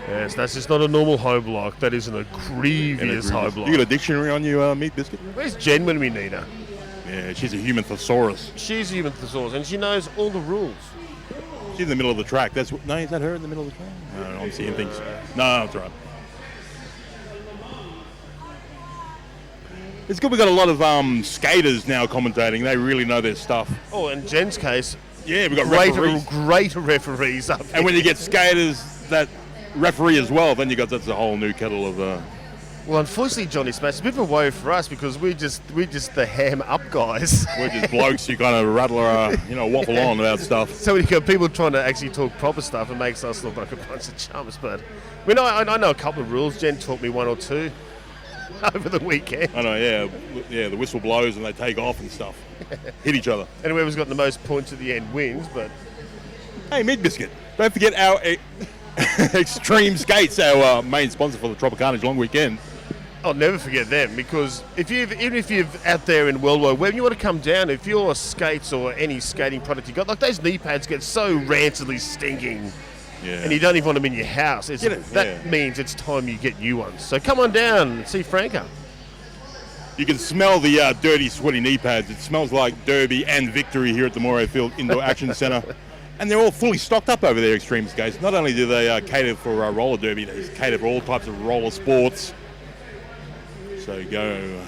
Yes, that's just not a normal high block. That is an egregious high block.
You got a dictionary on you, Meat Biscuit?
Where's Jen when we need her?
Yeah, she's a human thesaurus.
She's a human thesaurus, and she knows all the rules.
She's in the middle of the track. Is that her in the middle of the track? No, I'm seeing things. No, that's right. It's good we got a lot of skaters now commentating. They really know their stuff.
Oh, in Jen's case,
yeah, we've got
great referees up there.
And when you get skaters that referee as well, then that's a whole new kettle of...
Well, unfortunately, Johnny Smash, it's a bit of a worry for us because we're just the ham up guys.
We're just blokes who kind of rattle waffle on about stuff.
So we got people trying to actually talk proper stuff. It makes us look like a bunch of chums. But I know a couple of rules. Jen taught me one or two over the weekend.
I know, yeah. The whistle blows and they take off and stuff. Hit each other.
And whoever's got the most points at the end wins. But
hey, Mid Biscuit, don't forget our Extreme Skates, our main sponsor for the Tropicarnage Long Weekend.
I'll never forget them because even if you're out there in World Wide Web, you want to come down, if your skates or any skating product you got, like those knee pads get so rancidly stinking.
Yeah.
And you don't even want them in your house. That means it's time you get new ones. So come on down and see Franca.
You can smell the dirty, sweaty knee pads. It smells like Derby and victory here at the Moray Field Indoor Action Centre. And they're all fully stocked up over there, Extreme Skates. Not only do they cater for roller derby, they cater for all types of roller sports. So go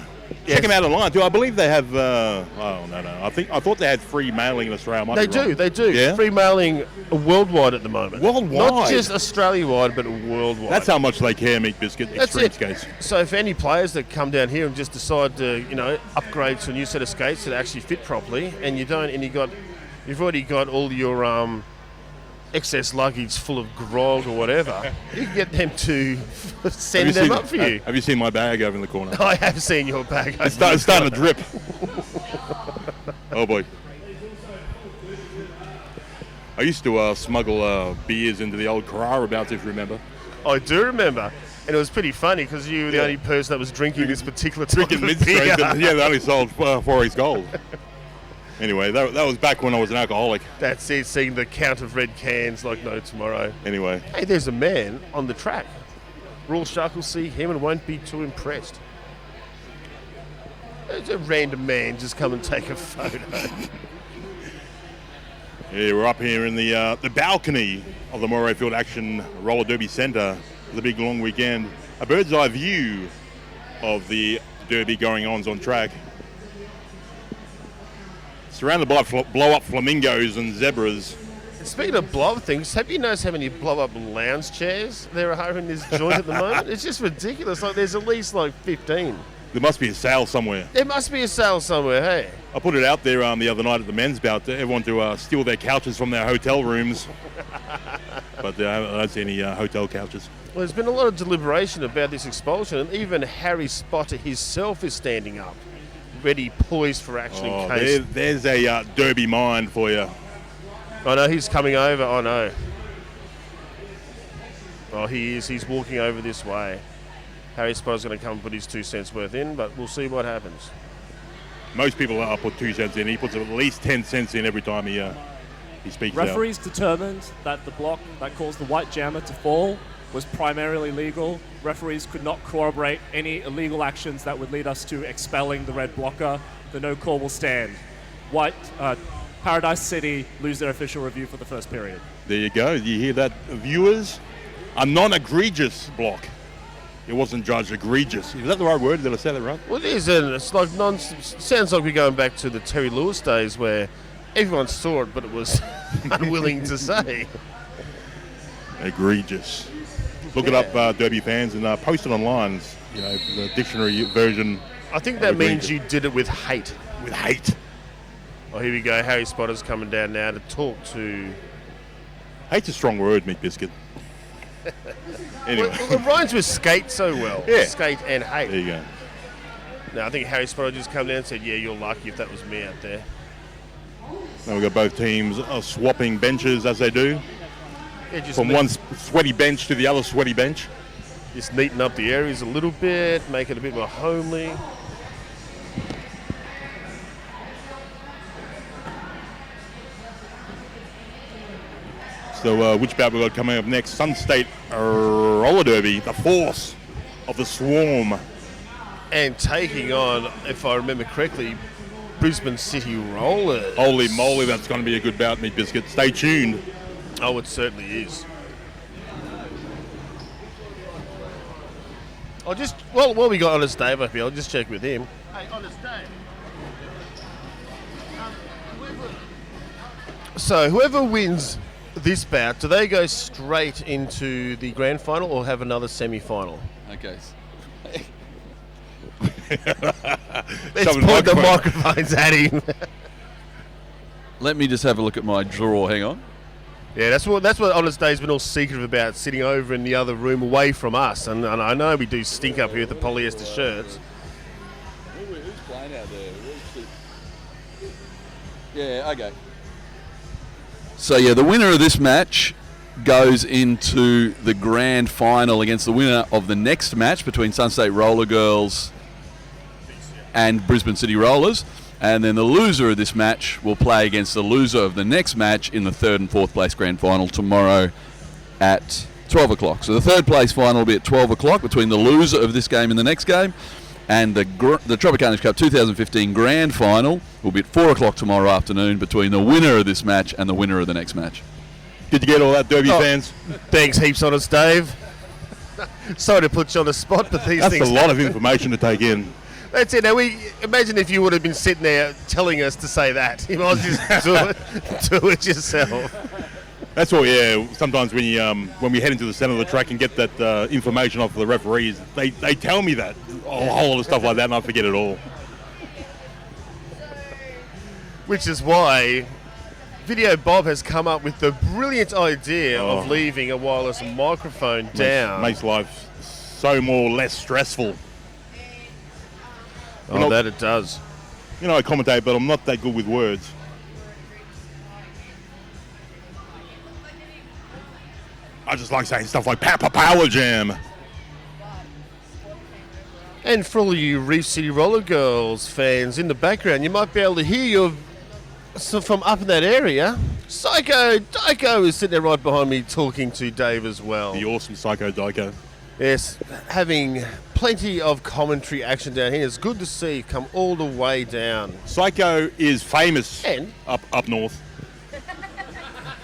check them out online too. I believe they have. I thought they had free mailing in Australia.
They do.
Yeah?
Free mailing worldwide at the moment.
Worldwide?
Not just Australia-wide, but worldwide.
That's how much they care, Meat Biscuit. Extreme Skates.
So for any players that come down here and just decide to, upgrade to a new set of skates that actually fit properly, and you've already got all your excess luggage full of grog or whatever, you can get them to send them up for you.
Have you seen my bag over in the corner?
I have seen your bag.
It's starting to drip. Oh boy. I used to smuggle beers into the old Carrara bouts, if you remember.
I do remember. And it was pretty funny because you were the only person that was drinking this particular type of beer.
Yeah, they only sold 4X Gold. Anyway, that was back when I was an alcoholic.
That's it, seeing the count of red cans like no tomorrow.
Anyway.
Hey, there's a man on the track. Royal Shark will see him and won't be too impressed. There's a random man just come and take a photo.
Yeah, we're up here in the balcony of the Morayfield Action Roller Derby Centre for the big long weekend. A bird's eye view of the derby going on track. Surrounded by blow-up flamingos and zebras.
Speaking of blow-up things, have you noticed how many blow-up lounge chairs there are in this joint at the moment? It's just ridiculous. Like, there's at least 15.
There must be a sale somewhere.
There must be a sale somewhere, hey?
I put it out there the other night at the men's bout to everyone to steal their couches from their hotel rooms. But I don't see any hotel couches.
Well, there's been a lot of deliberation about this expulsion, and even Harry Spotter himself is standing up, ready, poised for action in case.
There's a derby mind for you.
I know he's coming over. I know. Oh, he is. He's walking over this way. Harry Spotter's going to come and put his 2 cents worth in, but we'll see what happens.
Most people put 2 cents in. He puts at least 10 cents in every time he speaks out.
Referees determined that the block that caused the white jammer to fall was primarily legal. Referees could not corroborate any illegal actions that would lead us to expelling the red blocker. The no call will stand. Paradise City lose their official review for the first period.
There you go. You hear that, viewers? A non-egregious block. It wasn't judged egregious. Is that the right word? Did I say that right?
Well, it is, and it's like sounds like we're going back to the Terry Lewis days where everyone saw it, but it was unwilling to say.
Egregious. Look it up, Derby fans, and post it online. The dictionary version.
I think that means you did it with hate.
With hate.
Oh, here we go. Harry Spotter's coming down now to talk to...
Hate's a strong word, Meat Biscuit. Anyway.
Well, it rhymes with skate so well.
Yeah.
Skate and hate.
There you go.
Now, I think Harry Spotter just come down and said, yeah, you're lucky if that was me out there.
Now we've got both teams swapping benches as they do.
Yeah, just
from one sweaty bench to the other sweaty bench.
Just neaten up the areas a little bit, make it a bit more homely.
So which bout we've got coming up next? Sun State Roller Derby, the force of the swarm.
And taking on, if I remember correctly, Brisbane City Rollers.
Holy moly, that's going to be a good bout, Meat Biscuit. Stay tuned.
Oh, it certainly is. While we got Honest Dave up here, I'll just check with him. Hey, Honest Dave. So whoever wins this bout, do they go straight into the grand final or have another semi-final?
Okay.
Let's point the microphones at him.
Let me just have a look at my draw. Hang on.
Yeah, that's what Honest Dave's been all secretive about, sitting over in the other room away from us. And I know we do stink up here with the polyester shirts.
Who's playing out there? Yeah, okay. So, yeah, the winner of this match goes into the grand final against the winner of the next match between Sun State Roller Girls and Brisbane City Rollers. And then the loser of this match will play against the loser of the next match in the 3rd and 4th place grand final tomorrow at 12 o'clock. So the 3rd place final will be at 12 o'clock between the loser of this game and the next game. And the Tropicarnage Cup 2015 Grand Final will be at 4 o'clock tomorrow afternoon between the winner of this match and the winner of the next match.
Did you get all that, Derby fans?
Thanks heaps on us, Dave. Sorry to put you on the spot, but these things
That's a lot of
happen.
information to take in.
That's it. Now, imagine if you would have been sitting there telling us to say that. You might just do it yourself.
That's all, yeah. Sometimes when we head into the centre of the track and get that information off the referees, they tell me that, a whole lot of stuff like that, and I forget it all.
Which is why Video Bob has come up with the brilliant idea of leaving a wireless microphone down.
Makes life so more less stressful.
That it does.
You know, I commentate, but I'm not that good with words. I just like saying stuff like Power Jam.
And for all you Reef City Roller Girls fans in the background, you might be able to hear from up in that area. Psycho Dyko is sitting there right behind me talking to Dave as well.
The awesome Psycho Dyko.
Yes, having plenty of commentary action down here. It's good to see come all the way down.
Psycho is famous up north.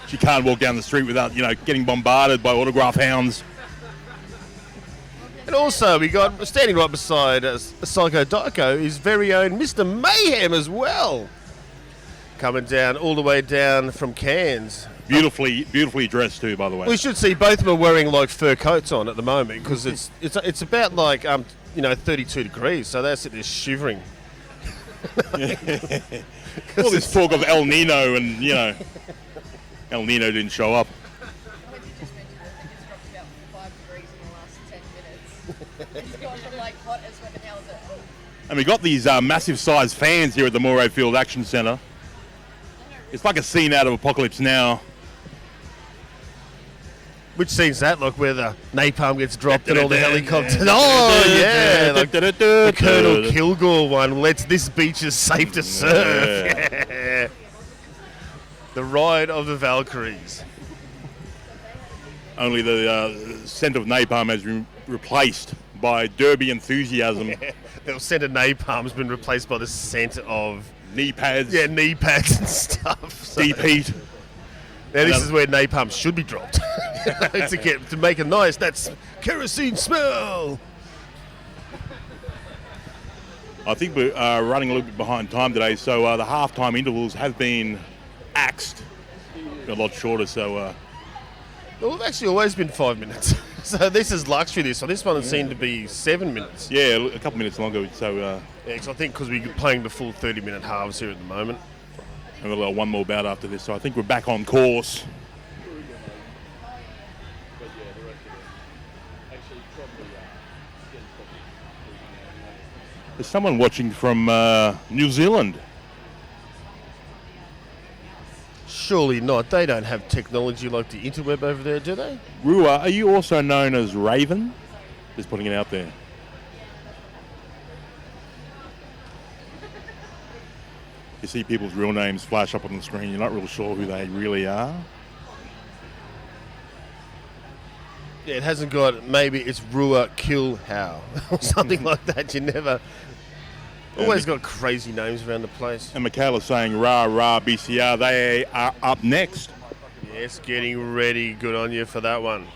She can't walk down the street without, getting bombarded by autograph hounds.
And also, we got standing right beside Psycho Dyko, his very own Mr. Mayhem as well. Coming down all the way down from Cairns.
Beautifully dressed too, by the way.
We should see both of them are wearing like fur coats on at the moment because it's about like 32 degrees, so they're sitting there shivering.
All this talk of El Nino and El Nino didn't show up. And we got these massive sized fans here at the Moray Field Action Centre. It's like a scene out of Apocalypse Now.
Which scene's that? Like where the napalm gets dropped and all the helicopters. Oh yeah, like the Colonel Kilgore one. This beach is safe to surf. Yeah. The Ride of the Valkyries.
Only the scent of napalm has been replaced by Derby enthusiasm.
Yeah. The scent of napalm's been replaced by the scent of
knee pads.
Yeah, knee pads and stuff. So.
Deep heat.
Now this is where napalm should be dropped to make a nice kerosene smell.
I think we're running a little bit behind time today, so the half-time intervals have been axed a lot shorter. So
well, we've actually always been 5 minutes, so this is luxury. So this one seemed to be 7 minutes.
Yeah, a couple minutes longer. So
I think because we're playing the full 30-minute halves here at the moment.
And we'll have one more bout after this, so I think we're back on course. There's someone watching from New Zealand.
Surely not. They don't have technology like the interweb over there, do they?
Rua, are you also known as Raven? Just putting it out there. You see people's real names flash up on the screen. You're not real sure who they really are.
Yeah, it hasn't got, maybe it's Rua Kill How or something like that. You never, always got crazy names around the place.
And Michaela's saying, rah, BCR, they are up next.
Yes, getting ready. Good on you for that one.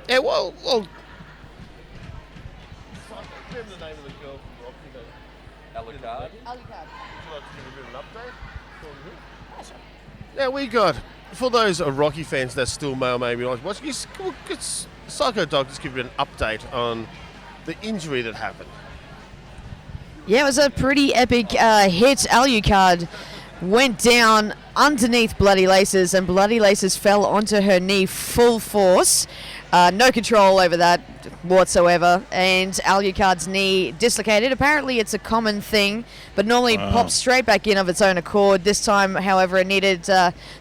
Yeah, well. Remember the name of the girl from Rockhampton? Alucard. Would you like to give a bit of an update? Now we got, for those Rocky fans that still maybe not watching, Psycho Dog just give you an update on the injury that happened.
Yeah, it was a pretty epic hit. Alucard went down underneath Bloody Laces, and Bloody Laces fell onto her knee full force. No control over that whatsoever, and Alucard's knee dislocated. Apparently it's a common thing, but normally pops straight back in of its own accord. This time, however, it needed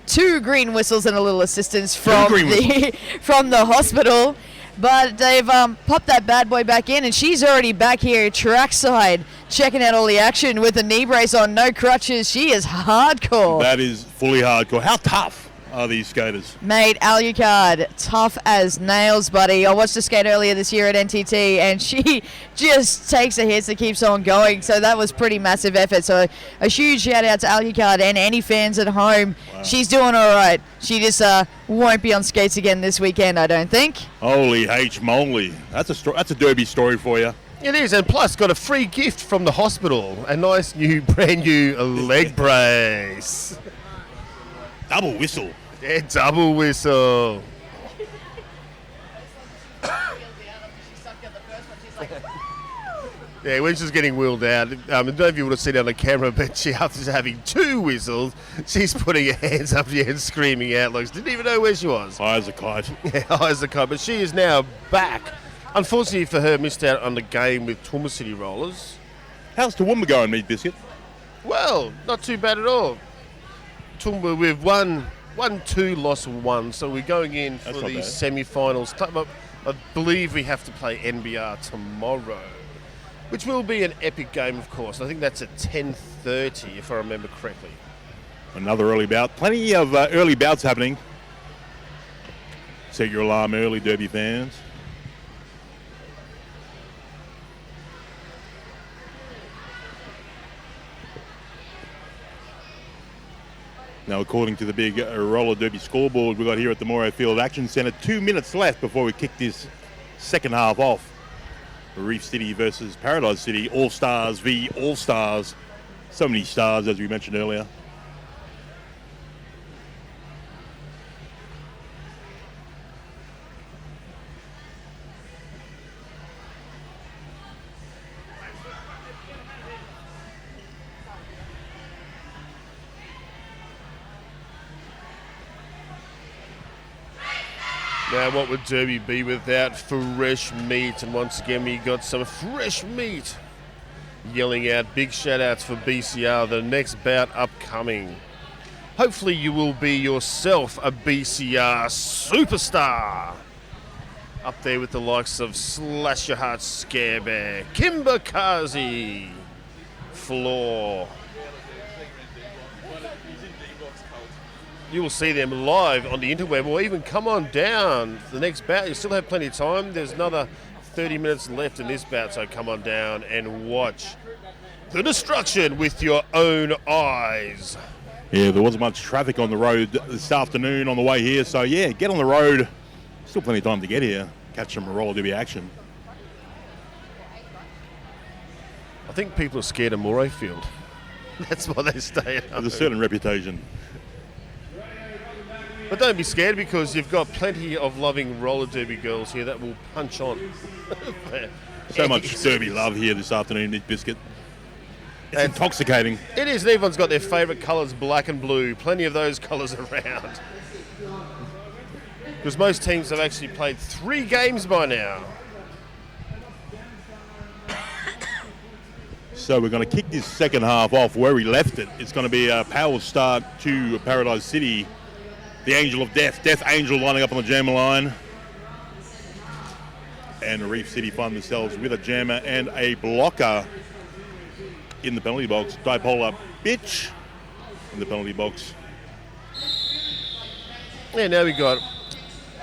2 green whistles and a little assistance from the hospital. But they've popped that bad boy back in, and she's already back here trackside, checking out all the action with a knee brace on, no crutches. She is hardcore.
That is fully hardcore. How tough are these skaters.
Mate, Alucard, tough as nails, buddy. I watched her skate earlier this year at NTT, and she just takes the hits and keeps on going. So that was pretty massive effort. So a huge shout out to Alucard and any fans at home. Wow. She's doing all right. She just won't be on skates again this weekend, I don't think.
Holy H moly. That's a derby story for you.
It is, and plus got a free gift from the hospital. A nice brand new leg brace.
Double whistle.
Yeah, double whistle. Yeah, when she's getting wheeled out, I don't know if you would have seen it on the camera, but she, after having 2 whistles, she's putting her hands up here and screaming out like she didn't even know where she was.
High as a kite.
Yeah, high as a kite, but she is now back. Unfortunately for her, missed out on the game with Toowoomba City Rollers.
How's Toowoomba going, Meat Biscuit?
Well, not too bad at all. Toowoomba, we've won 2, lost 1, so we're going in for the semi-finals. I believe we have to play NBR tomorrow, which will be an epic game, of course. I think that's at 10:30, if I remember correctly.
Another early bout. Plenty of early bouts happening. Set your alarm early, Derby fans. Now, according to the big roller derby scoreboard we got here at the Moray Field Action Centre, 2 minutes left before we kick this second half off. Reef City versus Paradise City, All-Stars v All-Stars. So many stars, as we mentioned earlier.
Now, what would Derby be without fresh meat? And once again, we got some fresh meat yelling out. Big shout outs for BCR, the next bout upcoming. Hopefully you will be yourself a BCR superstar. Up there with the likes of Slash Your Heart Scarebear, Kimber Kazi, Floor. You will see them live on the interweb, or even come on down the next bout. You still have plenty of time. There's another 30 minutes left in this bout, so come on down and watch the destruction with your own eyes.
Yeah, there wasn't much traffic on the road this afternoon on the way here, so yeah, get on the road. Still plenty of time to get here. Catch some roller derby action.
I think people are scared of Moray Field. That's why they stay at home.
There's a certain reputation.
But don't be scared, because you've got plenty of loving roller derby girls here that will punch on.
So much derby love here this afternoon, Nick Biscuit. It's intoxicating.
It is, and everyone's got their favourite colours, black and blue. Plenty of those colours around. Because most teams have actually played 3 games by now.
So we're going to kick this second half off where we left it. It's going to be a power start to Paradise City. The Angel of Death, Death Angel lining up on the jammer line. And Reef City find themselves with a jammer and a blocker in the penalty box. Dipolar Bitch in the penalty box.
Yeah, now we got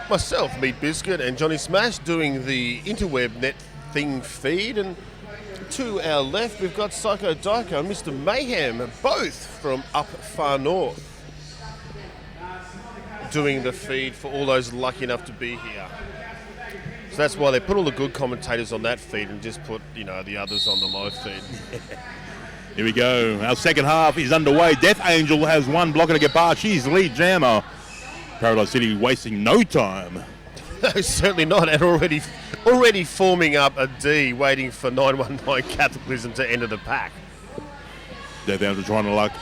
myself, Meat Biscuit, and Johnny Smash doing the interweb net thing feed. And to our left, we've got Psycho Dyko and Mr. Mayhem, both from up far north, doing the feed for all those lucky enough to be here. So that's why they put all the good commentators on that feed and just put, the others on the live feed.
Here we go. Our second half is underway. Death Angel has one blocker to get past. She's lead jammer. Paradise City wasting no time.
No, certainly not. And already forming up a D, waiting for 919 Cataclysm to enter the pack.
Death Angel trying to luck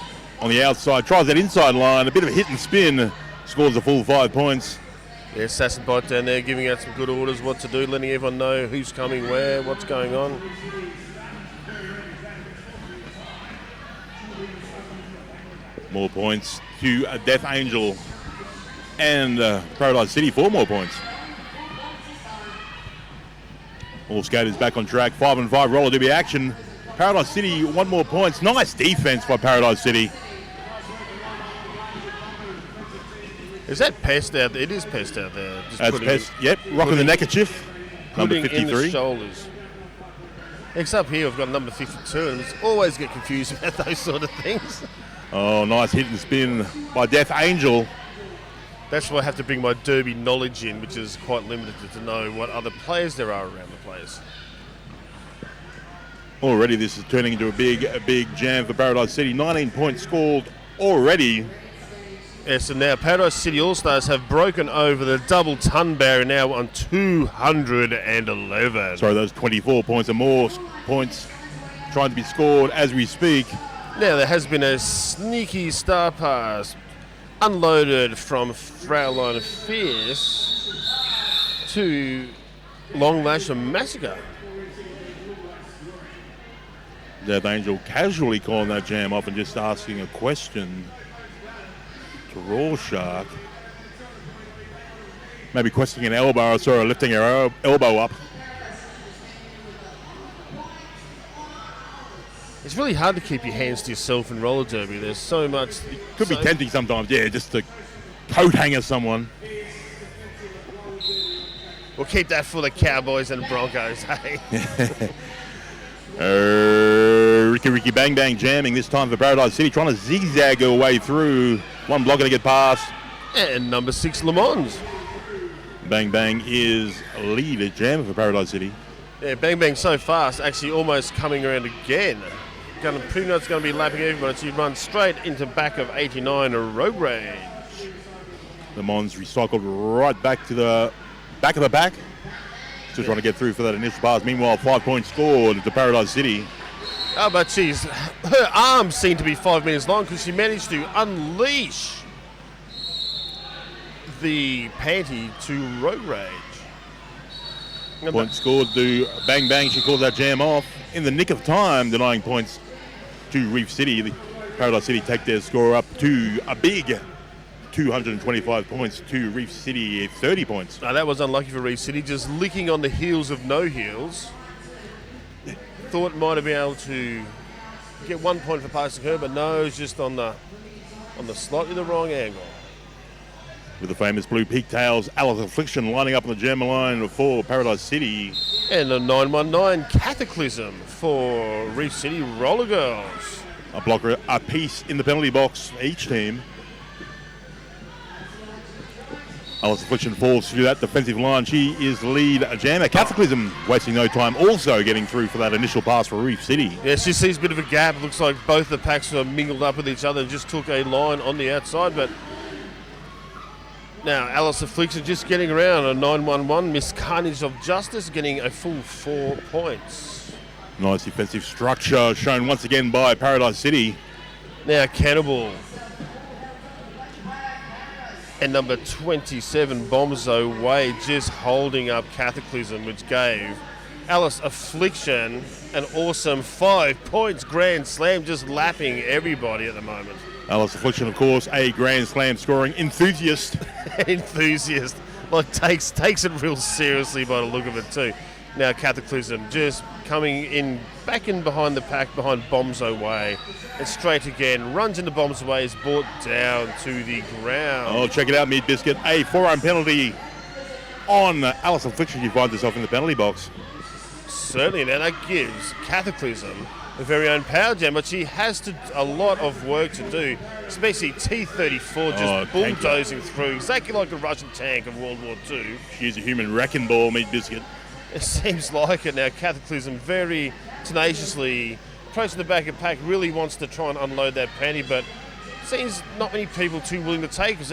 on the outside. Tries that inside line. A bit of a hit and spin. Scores a full 5 points.
Yeah, Sassenbot down there giving out some good orders, what to do, letting everyone know who's coming where, what's going on.
More points to Death Angel and Paradise City, 4 more points. All skaters back on track, 5 and 5 roller derby action. Paradise City, 1 more points. Nice defense by Paradise City.
Is that Pest out there? It is Pest out there. Just
That's
putting
Pest. Yep, rocking the neckerchief. Number
putting in the
53.
shoulders. Next up here, we've got number 52, and it's always get confused about those sort of things.
Oh, nice hit and spin by Death Angel.
That's why I have to bring my derby knowledge in, which is quite limited to know what other players there are around the place.
Already this is turning into a big jam for Paradise City. 19 points scored already.
Yes, and now Paradise City All-Stars have broken over the double ton barrier now on 211.
Sorry, those 24 points and more points trying to be scored as we speak.
Now there has been a sneaky star pass unloaded from Fraulein Fierce to Long Lash and Massacre.
Death Angel casually calling that jam off and just asking a question to Rorschach. Maybe questioning an elbow, or lifting her elbow up.
It's really hard to keep your hands to yourself in roller derby. There's so much.
Could be tempting sometimes, yeah, just to coat hanger someone.
We'll keep that for the Cowboys and Broncos, hey?
Ricky Bang Bang jamming this time for Paradise City, trying to zigzag her way through. One blocker to get past.
And number 6, Le Mans.
Bang Bang is a lead at jam for Paradise City.
Yeah, Bang Bang so fast, actually almost coming around again. Pretty much going to be lapping everybody. She runs straight into back of 89 Road Rage.
Le Mans recycled right back to the back of the pack. Still trying to get through for that initial pass. Meanwhile, 5 points scored to Paradise City.
Oh, but geez, her arms seem to be 5 minutes long because she managed to unleash the panty to Road Rage.
Point scored to Bang Bang. She calls that jam off in the nick of time, denying points to Reef City. The Paradise City take their score up to a big 225 points to Reef City, 30 points.
That was unlucky for Reef City, just licking on the heels of no heels. Thought might have been able to get 1 point for passing her, but no, it's just on the slightly the wrong angle.
With the famous blue peak-tails, Alice Affliction lining up on the German line for Paradise City.
And a 919 Cataclysm for Reef City Roller Girls.
A blocker, a piece in the penalty box for each team. Alice Affliction falls through that defensive line. She is lead jammer. Cataclysm wasting no time, also getting through for that initial pass for Reef City.
Yeah, she sees a bit of a gap. It looks like both the packs are mingled up with each other and just took a line on the outside, but now Alice Affliction just getting around a 911. Miss Carnage of Justice getting a full 4 points.
Nice defensive structure shown once again by Paradise City.
Now Cannibal and number 27 Bomzo Way just holding up Cataclysm, which gave Alice Affliction an awesome 5 points grand slam, just lapping everybody at the moment.
Alice Affliction, of course, a grand slam scoring enthusiast.
Enthusiast. Like, takes it real seriously by the look of it, too. Now, Cataclysm just coming in, back in behind the pack, behind Bomzo Way. And straight again, runs into Bomzo Way, is brought down to the ground.
Oh, check it out, Meat Biscuit. A forearm penalty on Alice Affliction. She finds herself in the penalty box.
Certainly, now that gives Cataclysm a very own power jam, but she has a lot of work to do, especially T-34 just bulldozing through, exactly like the Russian tank of World War II.
She's a human wrecking ball, Meat Biscuit.
It seems like it now. Cataclysm very tenaciously approaching the back of pack, really wants to try and unload that panty, but seems not many people too willing to take, because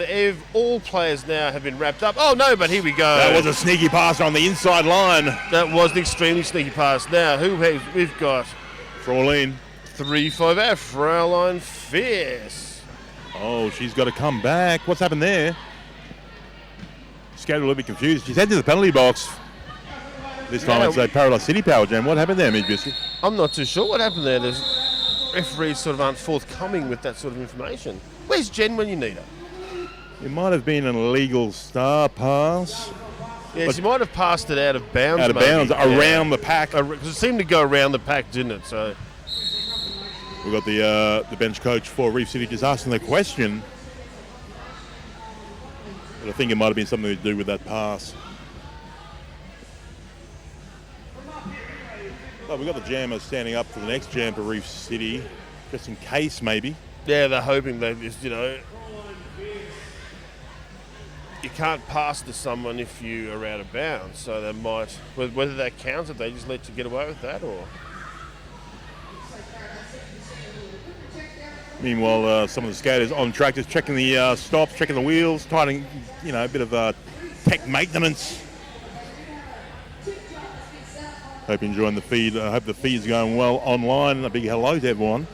all players now have been wrapped up. Oh no, but here we go.
That was a sneaky pass on the inside line.
That was an extremely sneaky pass. Now, we've got
Fraulein.
3-5 out, Fraulein Fierce.
Oh, she's got to come back. What's happened there? Skater a little bit confused. She's headed to the penalty box. This time it's a Paradise City power jam. What happened there, Meat Biscuit?
I'm not too sure what happened there. There's referees sort of aren't forthcoming with that sort of information. Where's Jen when you need her?
It might have been an illegal star pass.
Yeah, she might have passed it out of bounds.
Out of bounds, around the pack.
Because it seemed to go around the pack, didn't it? So
we've got the bench coach for Reef City just asking the question. But I think it might have been something to do with that pass. Oh, we've got the jammer standing up for the next jam for Reef City, just in case maybe.
Yeah, they're hoping they just, you can't pass to someone if you are out of bounds. So they might, whether that counts, if they just let you get away with that, or.
Meanwhile, some of the skaters on track just checking the stops, checking the wheels, tightening, a bit of tech maintenance. Hope you're enjoying the feed. I hope the feed's going well online. A big hello to everyone.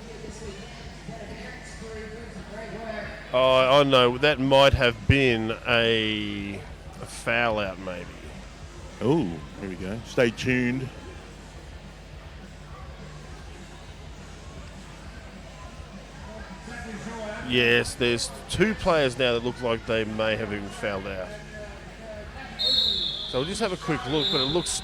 Oh, I know. That might have been a foul out, maybe.
Oh, here we go. Stay tuned.
Yes, there's two players now that look like they may have even fouled out. So we'll just have a quick look, but it looks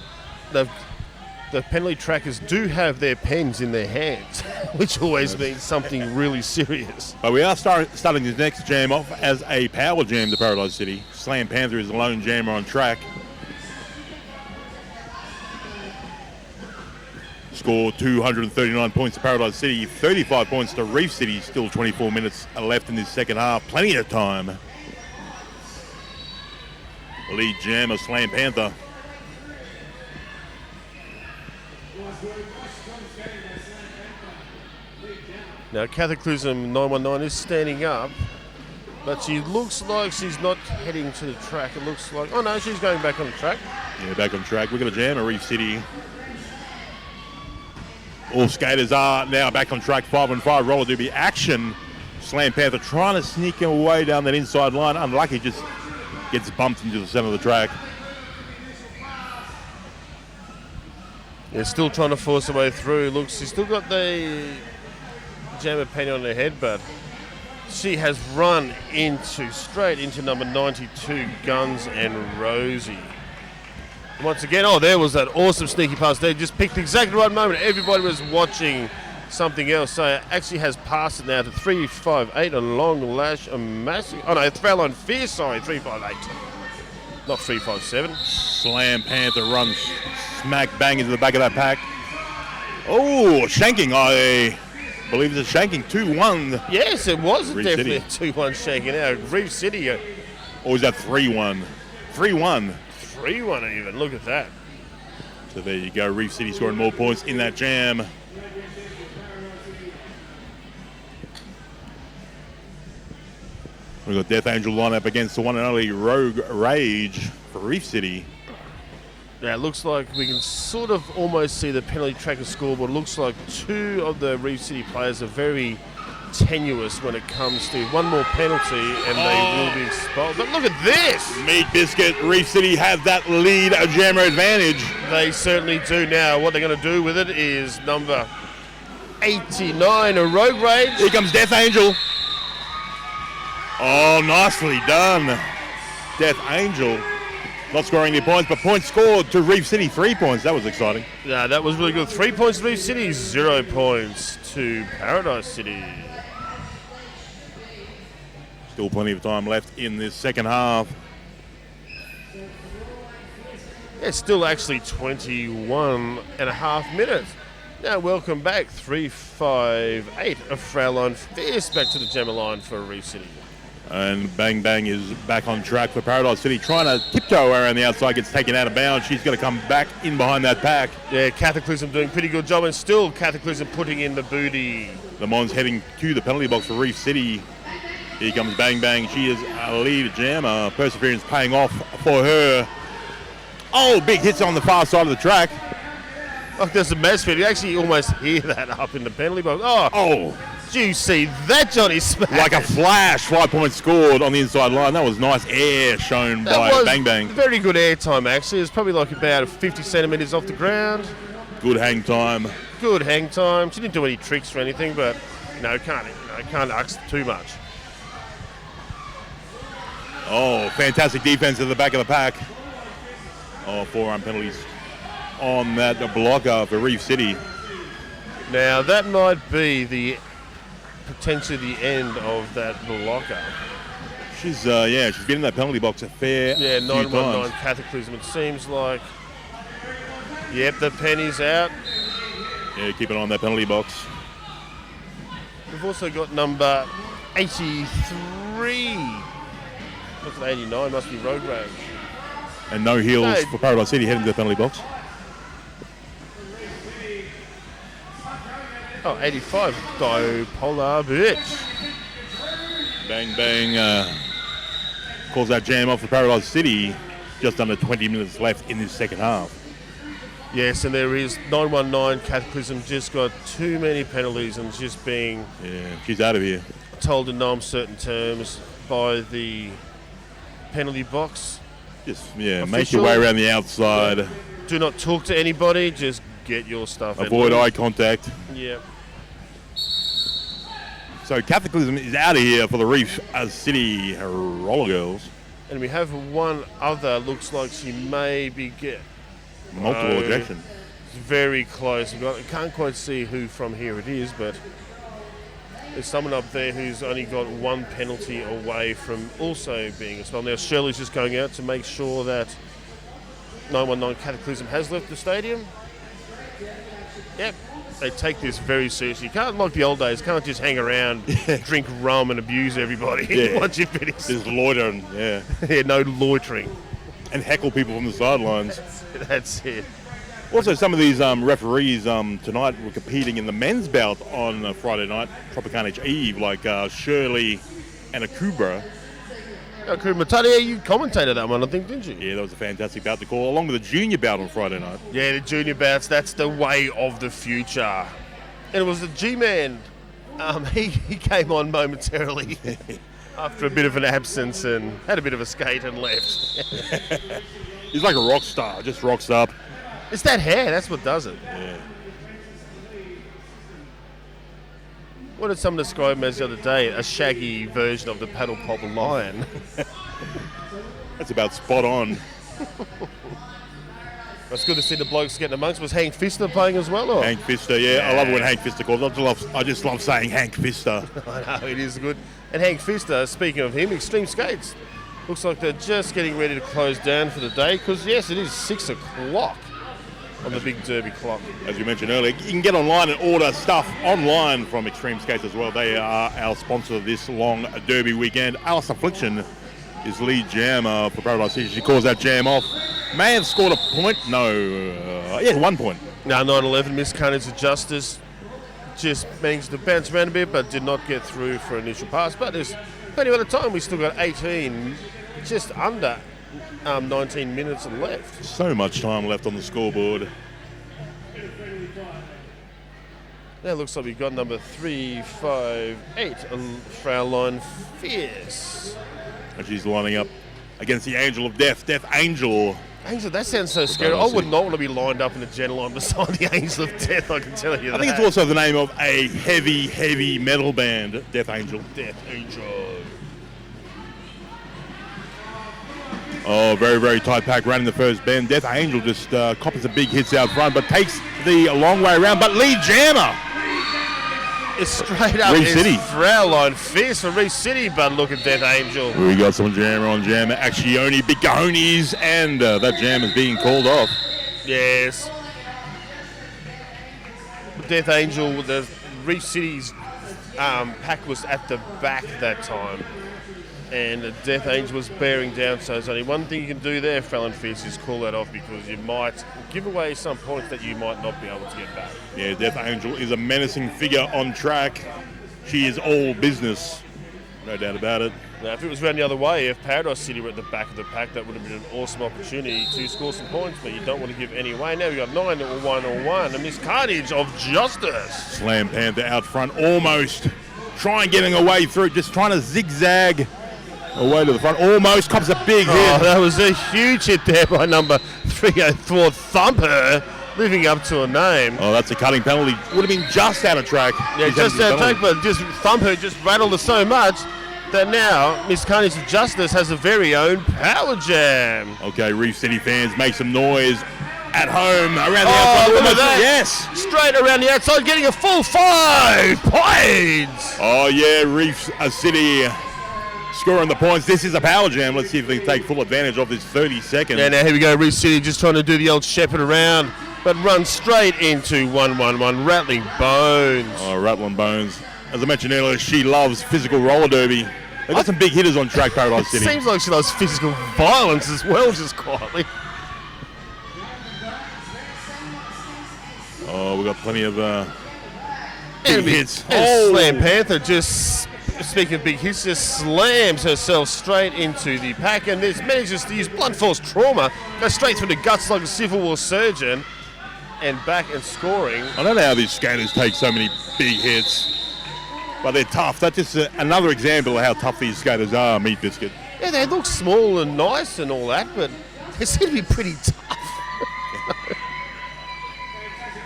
the penalty trackers do have their pens in their hands, which always means something really serious.
But we are starting this next jam off as a power jam to Paradise City. Slam Panther is the lone jammer on track. Score 239 points to Paradise City, 35 points to Reef City. Still 24 minutes left in this second half. Plenty of time. Lead jammer, Slam Panther.
Now, Cataclysm 919 is standing up, but she looks like she's not heading to the track. It looks like, oh no, she's going back on the track.
Yeah, back on track. We've got a jam at Reef City. All skaters are now back on track. 5-on-5 roller derby action. Slam Panther trying to sneak away down that inside line. Unlucky, just gets bumped into the centre of the track.
They're still trying to force her way through. Looks, she's still got the jammer penny on her head, but she has run straight into number 92, Guns and Rosie. Once again, there was that awesome sneaky pass there. Just picked the exact right moment. Everybody was watching something else. So it actually has passed it now to 358 on long lash. A massive. Oh no, it fell on fierce. Sorry, 358. Not 357.
Slam Panther runs smack bang into the back of that pack. Oh, shanking. I believe it's a shanking. 2-1.
Yes, it was
Reef
definitely
City.
a 2-1 shanking out. Reef City.
Or is that 3-1? 3-1.
3-1 even. Look at that.
So there you go. Reef City scoring more points in that jam. We've got Death Angel line up against the one and only Rogue Rage for Reef City.
Now it looks like we can sort of almost see the penalty tracker scoreboard. It looks like two of the Reef City players are very tenuous when it comes to one more penalty and they will be expelled. But look at this!
Meat Biscuit, Reef City have that lead jammer advantage.
They certainly do now. What they're going to do with it is number 89, a Rogue Rage.
Here comes Death Angel. Oh, nicely done. Death Angel not scoring any points, but points scored to Reef City, 3 points. That was exciting.
Yeah, that was really good. 3 points to Reef City, 0 points to Paradise City.
Still plenty of time left in this second half.
It's still actually 21 and a half minutes. Now welcome back, 358 of Fraulein Fierce back to the jammer line for Reef City.
And Bang Bang is back on track for Paradise City, trying to tiptoe around the outside, gets taken out of bounds. She's going to come back in behind that pack.
Yeah, Cataclysm doing a pretty good job, and still Cataclysm putting in the booty.
Le Mans heading to the penalty box for Reef City. Here comes Bang Bang. She is a lead jammer. Perseverance paying off for her. Oh, big hits on the far side of the track.
Oh, there's a mess for it. You actually almost hear that up in the penalty box. Oh. Did you see that, Johnny Smash?
Like a flash, 5 points scored on the inside line. That was nice air shown by Bang Bang.
Very good air time, actually. It's probably like about 50 centimetres off the ground.
Good hang time.
Good hang time. She didn't do any tricks or anything, but can't ask too much.
Oh, fantastic defense at the back of the pack. Oh, 4-arm penalties on that blocker for Reef City.
Now, that might be potentially the end of that blocker.
She's been in that penalty box a fair few
919
times.
Cataclysm. It seems like. Yep, the penny's out.
Yeah, keep an eye on that penalty box.
We've also got number 83. What's it, 89? Must be Road Rage.
And no heels for Paradise City heading to the penalty box.
Oh, 85. Dipolar bitch.
Bang, bang. Calls that jam off for Paradise City. Just under 20 minutes left in this second half.
Yes, and there is 919 Cataclysm just got too many penalties and just being
she's out of here.
Told in no uncertain terms by the penalty box.
Just make your way around the outside.
Do not talk to anybody. Just get your stuff.
Avoid eye contact.
Yep.
So Cataclysm is out of here for the Reef City Roller Girls.
And we have one other. Looks like she may be
multiple ejection.
It's very close. I can't quite see who from here it is, but there's someone up there who's only got one penalty away from also being expelled. Now Shirley's just going out to make sure that 919 Cataclysm has left the stadium. Yep. They take this very seriously. You can't, like the old days, can't just hang around, drink rum and abuse everybody once you finish.
There's loitering,
no loitering.
And heckle people from the sidelines.
That's it.
Also, some of these referees tonight were competing in the men's bout on Friday night, Tropicarnage Eve, like Shirley and Akubra.
Matania, you commentated that one, I think, didn't you?
Yeah, that was a fantastic bout to call, along with the junior bout on Friday night.
Yeah, the junior bouts, that's the way of the future. And it was the G-Man. He came on momentarily after a bit of an absence and had a bit of a skate and left.
He's like a rock star, just rocks up.
It's that hair, that's what does it.
Yeah.
What did someone describe him as the other day? A shaggy version of the paddle pop lion.
That's about spot on.
It's good to see the blokes getting amongst. Was Hank Fister playing as well? Or?
Hank Fister, I love it when Hank Fister calls. I just love saying Hank Fister.
I know, it is good. And Hank Fister, speaking of him, Extreme Skates. Looks like they're just getting ready to close down for the day because, yes, it is 6 o'clock on the big derby clock.
As you mentioned earlier, you can get online and order stuff online from Extreme Skates as well. They are our sponsor this long derby weekend. Alice Affliction is lead jammer for Paradise City. She calls that jam off. May have scored a point. No. 1 point.
Now 9-11 miscarriage of justice. Just managed to bounce around a bit but did not get through for initial pass. But there's plenty of time. We still got 18, just under 19 minutes left.
So much time left on the scoreboard.
Now it looks like we've got number 358, Fraulein Fierce.
And she's lining up against the Angel of Death, Death Angel.
Angel, that sounds so scary. I would not want to be lined up in the general line beside the Angel of Death, I can tell you that.
I think it's also the name of a heavy, heavy metal band, Death Angel.
Death Angel.
Oh, very, very tight pack running the first bend. Death Angel just coppers some big hits out front, but takes the long way around. But lead jammer.
It's straight up.
Reef City.
Fraulein Fierce for Reef City, but look at Death Angel.
We got some jammer on jammer. Accioni, big cojones, and that jam is being called off.
Yes. Death Angel, the Reef City's pack was at the back that time. And the Death Angel was bearing down, so there's only one thing you can do there, Fraulein Fierce, is call that off because you might give away some points that you might not be able to get back.
Yeah, Death Angel is a menacing figure on track. She is all business, no doubt about it.
Now, if it was around the other way, if Paradise City were at the back of the pack, that would have been an awesome opportunity to score some points, but you don't want to give any away. Now we've got 9-1-1, a miscarnage of justice.
Slam Panther out front, almost trying getting away through, just trying to zigzag away to the front, almost comes a big hit.
Oh, that was a huge hit there by number 304, Thumper, living up to a name.
Oh, that's a cutting penalty. Would have been just out of track.
Yeah, just out of track, but just Thumper just rattled her so much that now Miss Carnage of Justice has a very own power jam.
Okay, Reef City fans, make some noise at home around the
outside. Look at that.
Yes.
Straight around the outside, getting a full 5 points.
Oh, yeah, Reef City scoring the points. This is a power jam. Let's see if they can take full advantage of this 30 seconds.
Yeah, now here we go. Reef City just trying to do the old shepherd around, but run straight into 111. Rattling Bones.
Oh, Rattling Bones. As I mentioned earlier, she loves physical roller derby. They've got some big hitters on track, Paradise City.
Seems like she loves physical violence as well, just quietly.
Oh, we've got plenty of big hits.
Slam Panther just, speaking of big hits, just slams herself straight into the pack and this manages to use blunt force trauma, go straight through the guts like a Civil War surgeon and back and scoring.
I don't know how these skaters take so many big hits, but they're tough. That's just another example of how tough these skaters are, Meat Biscuit.
Yeah, they look small and nice and all that, but they seem to be pretty tough.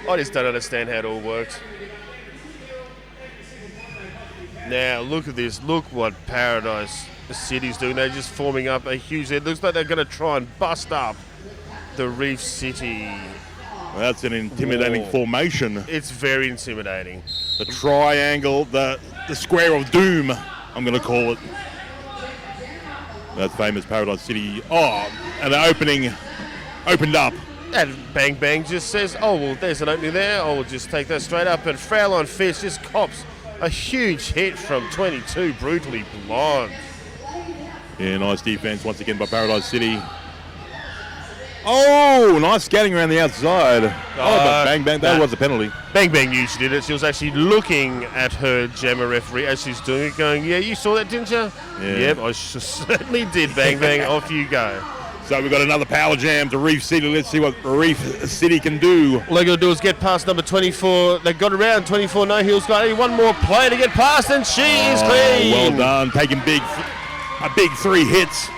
I just don't understand how it all works. Now, look at this. Look what Paradise City's doing. They're just forming up a huge... It looks like they're going to try and bust up the Reef City.
Well, that's an intimidating formation.
It's very intimidating.
The triangle, the square of doom, I'm going to call it. That famous Paradise City. Oh, and the opened up.
And Bang Bang just says, oh, well, there's an opening there. I will just take that straight up. And Fraulein Fierce just cops a huge hit from 22, Brutally Blonde.
Yeah, nice defense once again by Paradise City. Oh, nice skating around the outside. But Bang Bang, that was a penalty.
Bang Bang knew she did it. She was actually looking at her jammer referee as she's doing it, going, yeah, you saw that, didn't you?
Yeah.
Yep, I certainly did, Bang Bang. Off you go.
So we've got another power jam to Reef City. Let's see what Reef City can do.
All they got to do is get past number 24. They got around 24. No Heels got only one more play to get past, and she is clean.
Well done, taking a big 3 hits.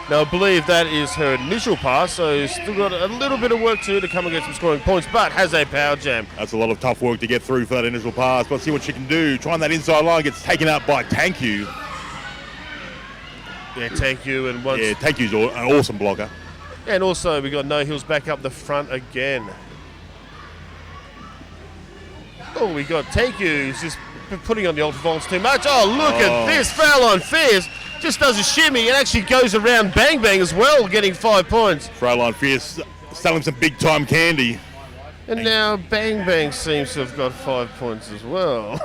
Now, I believe that is her initial pass, so still got a little bit of work to do to come and get some scoring points, but has a power jam.
That's a lot of tough work to get through for that initial pass. Let's see what she can do. Trying that inside line, gets taken out by Thank You.
Yeah, Thank You. And once.
Yeah, Thank You's an awesome blocker.
And also, we got No Heels back up the front again. Oh, we got Thank You. He's just putting on the ultraviolence too much. Oh, look at this. Fraulein Fierce just does a shimmy and actually goes around Bang Bang as well, getting 5 points.
Fraulein Fierce selling some big time candy.
And now Bang Bang seems to have got 5 points as well.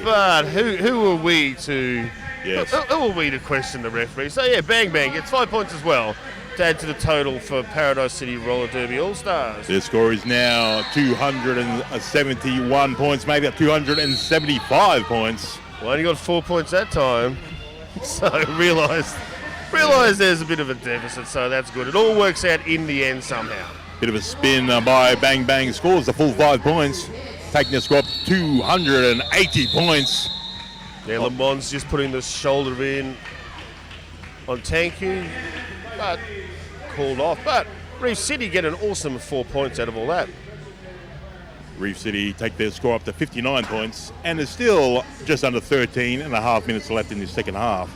But who are we to...
Yes.
Who are we to question the referee? So yeah, Bang Bang gets 5 points as well to add to the total for Paradise City Roller Derby All-Stars.
Their score is now 271 points, maybe up 275 points.
Well, only got 4 points that time. So realise there's a bit of a deficit, so that's good. It all works out in the end somehow.
Bit of a spin by Bang Bang, scores the full 5 points, taking the score up 280 points.
Yeah, Le Mans just putting the shoulder in on Thank You, but called off. But Reef City get an awesome 4 points out of all that.
Reef City take their score up to 59 points, and there's still just under 13 and a half minutes left in the second half.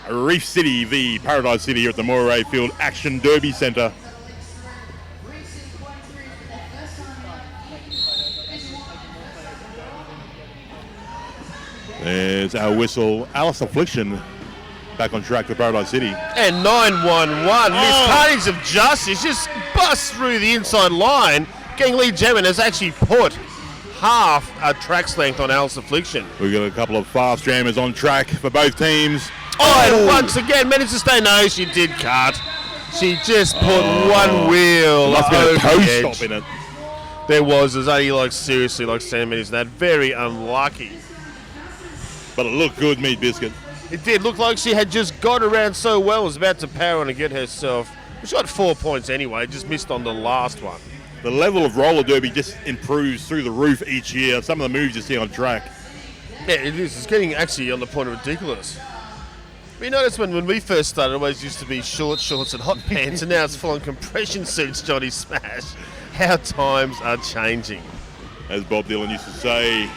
Reef City v Paradise City here at the Moray Field Action Derby Centre. There's our whistle. Alice Affliction back on track for Paradise City.
And 911, Miscarriage of Justice just busts through the inside line. Getting lead Gemmin has actually put half a track's length on Alice Affliction.
We've got a couple of fast jammers on track for both teams.
And once again, managed to stay. No, she did cut. She just put one wheel
Must
over
be a toe
the edge.
stop in it.
There's only seriously 7 minutes in that. Very unlucky.
But it looked good, Meat Biscuit.
It did look like she had just got around so well, was about to power on and get herself. She got 4 points anyway, just missed on the last one.
The level of roller derby just improves through the roof each year. Some of the moves you see on track.
Yeah, it is. It's getting actually on the point of ridiculous. We noticed when we first started, it always used to be short shorts and hot pants, and now it's full on compression suits, Johnny Smash. How times are changing.
As Bob Dylan used to say,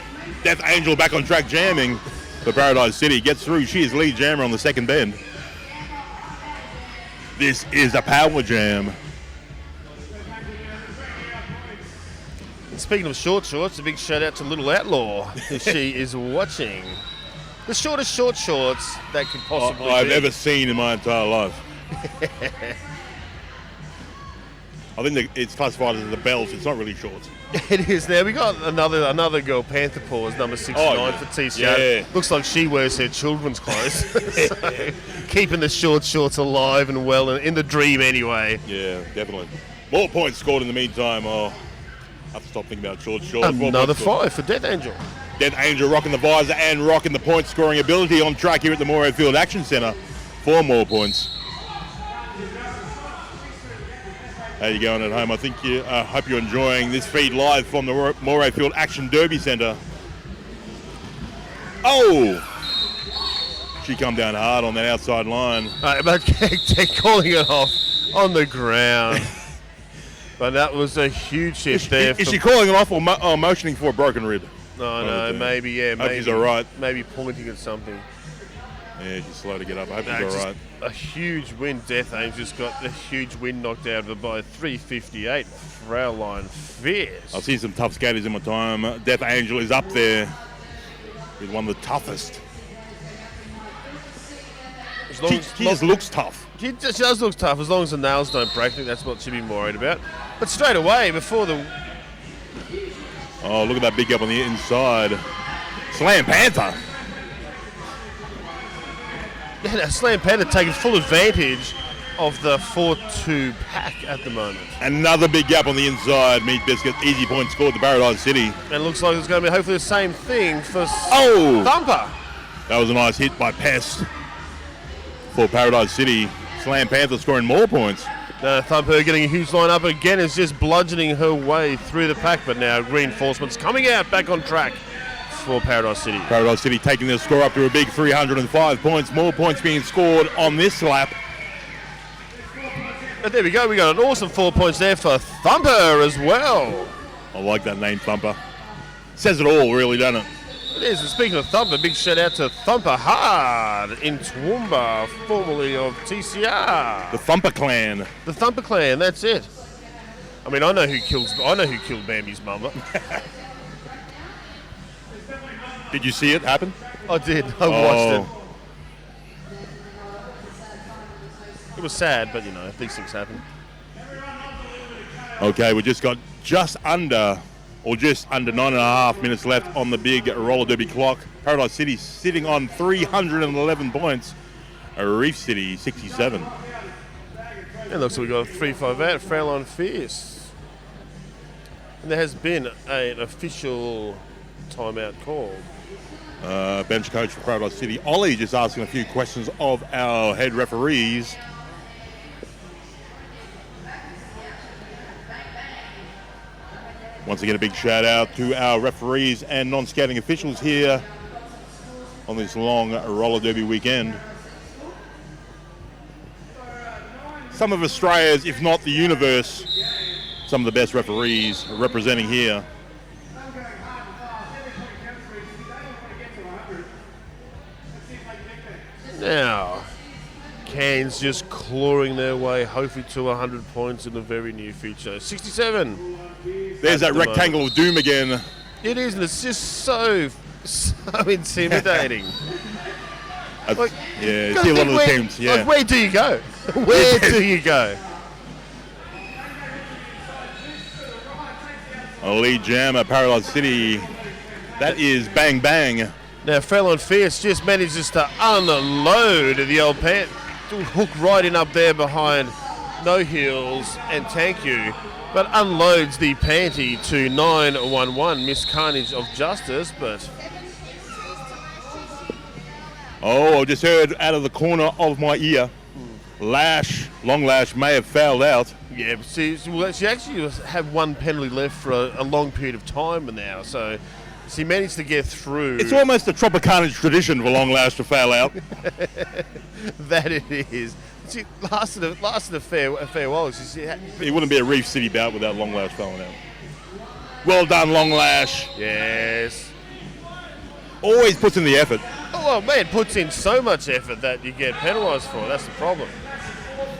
Death Angel back on track jamming for Paradise City. Gets through. She is lead jammer on the second bend. This is a power jam.
Speaking of short shorts, a big shout out to Little Outlaw, if she is watching. The shortest short shorts that could possibly
I've
be.
ever seen in my entire life. I think it's classified as the belts. It's not really shorts.
It is now. We got another girl, Panther Paws, number 69 for TCR.
Yeah.
Looks like she wears her children's clothes. So, keeping the short shorts alive and well, and in the dream anyway.
Yeah, definitely. More points scored in the meantime. I have to stop thinking about short shorts.
Another 5 for Death Angel.
Death Angel rocking the visor and rocking the point scoring ability on track here at the Moray Field Action Centre. 4 more points. How you going at home? I think hope you're enjoying this feed live from the Moray Field Action Derby Centre. Oh! She come down hard on that outside line.
But they're calling it off on the ground. But that was a huge shift there.
Is she calling it off or motioning for a broken rib?
No, maybe, yeah.
Hope
Maybe
she's all right.
Maybe pointing at something.
Yeah, she's slow to get up. I hope she's all right.
A huge win. Death Angel just got a huge win knocked out of her by 3:58. Fraulein Fierce.
I've seen some tough skaters in my time. Death Angel is up there with one of the toughest. She just looks tough.
She does look tough as long as the nails don't break. I think that's what she'd be worried about. But straight away, before the...
Oh, look at that big up on the inside. Slam Panther.
Yeah, now Slam Panther taking full advantage of the 4-2 pack at the moment.
Another big gap on the inside. Meat Biscuit, easy point scored to Paradise City.
And it looks like it's going to be hopefully the same thing for
Thumper. That was a nice hit by Pest for Paradise City. Slam Panther scoring more points.
Thumper getting a huge line up again is just bludgeoning her way through the pack, but now reinforcements coming out back on track for Paradise City.
Paradise City taking their score up to a big 305 points. More points being scored on this lap.
But there we go. We got an awesome 4 points there for Thumper as well.
I like that name, Thumper. Says it all, really, doesn't it?
It is. And speaking of Thumper, big shout out to Thumper Hard in Toowoomba, formerly of TCR.
The Thumper Clan.
The Thumper Clan. That's it. I mean, I know who killed Bambi's mama.
Did you see it happen?
I did. I watched it. It was sad, but you know, these things happen.
Okay, we just got just under 9.5 minutes left on the big roller derby clock. Paradise City sitting on 311 points. Reef City 67.
It looks like we got a 358 Fraulein Fierce. And there has been an official timeout called.
Bench coach for Paradise City, Ollie, just asking a few questions of our head referees. Once again, a big shout out to our referees and non-skating officials here on this long roller derby weekend. Some of Australia's, if not the universe, some of the best referees representing here.
Now, Cairns just clawing their way, hopefully to 100 points in the very near future. 67.
There's that rectangle of doom again.
It is, and it's just so intimidating.
Like, yeah, you see a lot of the teams. Yeah.
Like, where do you go? Where do you go?
A lead jam at Paradise City. That is bang bang.
Now, Fraulein Fierce just manages to unload the old pant, hook right in up there behind No Heels and Thank You, but unloads the panty to 911, Miss Carnage of Justice, but...
Oh, I just heard out of the corner of my ear, Long Lash may have fouled out.
Yeah, but she actually had one penalty left for a long period of time now, so... She managed to get through.
It's almost a Tropicarnage tradition for Long Lash to fail out.
That it is. She lasted a fair while.
It wouldn't be a Reef City bout without Long Lash failing out. Well done, Long Lash.
Yes.
Always puts in the effort.
Oh, well, man, puts in so much effort that you get penalised for. That's the problem.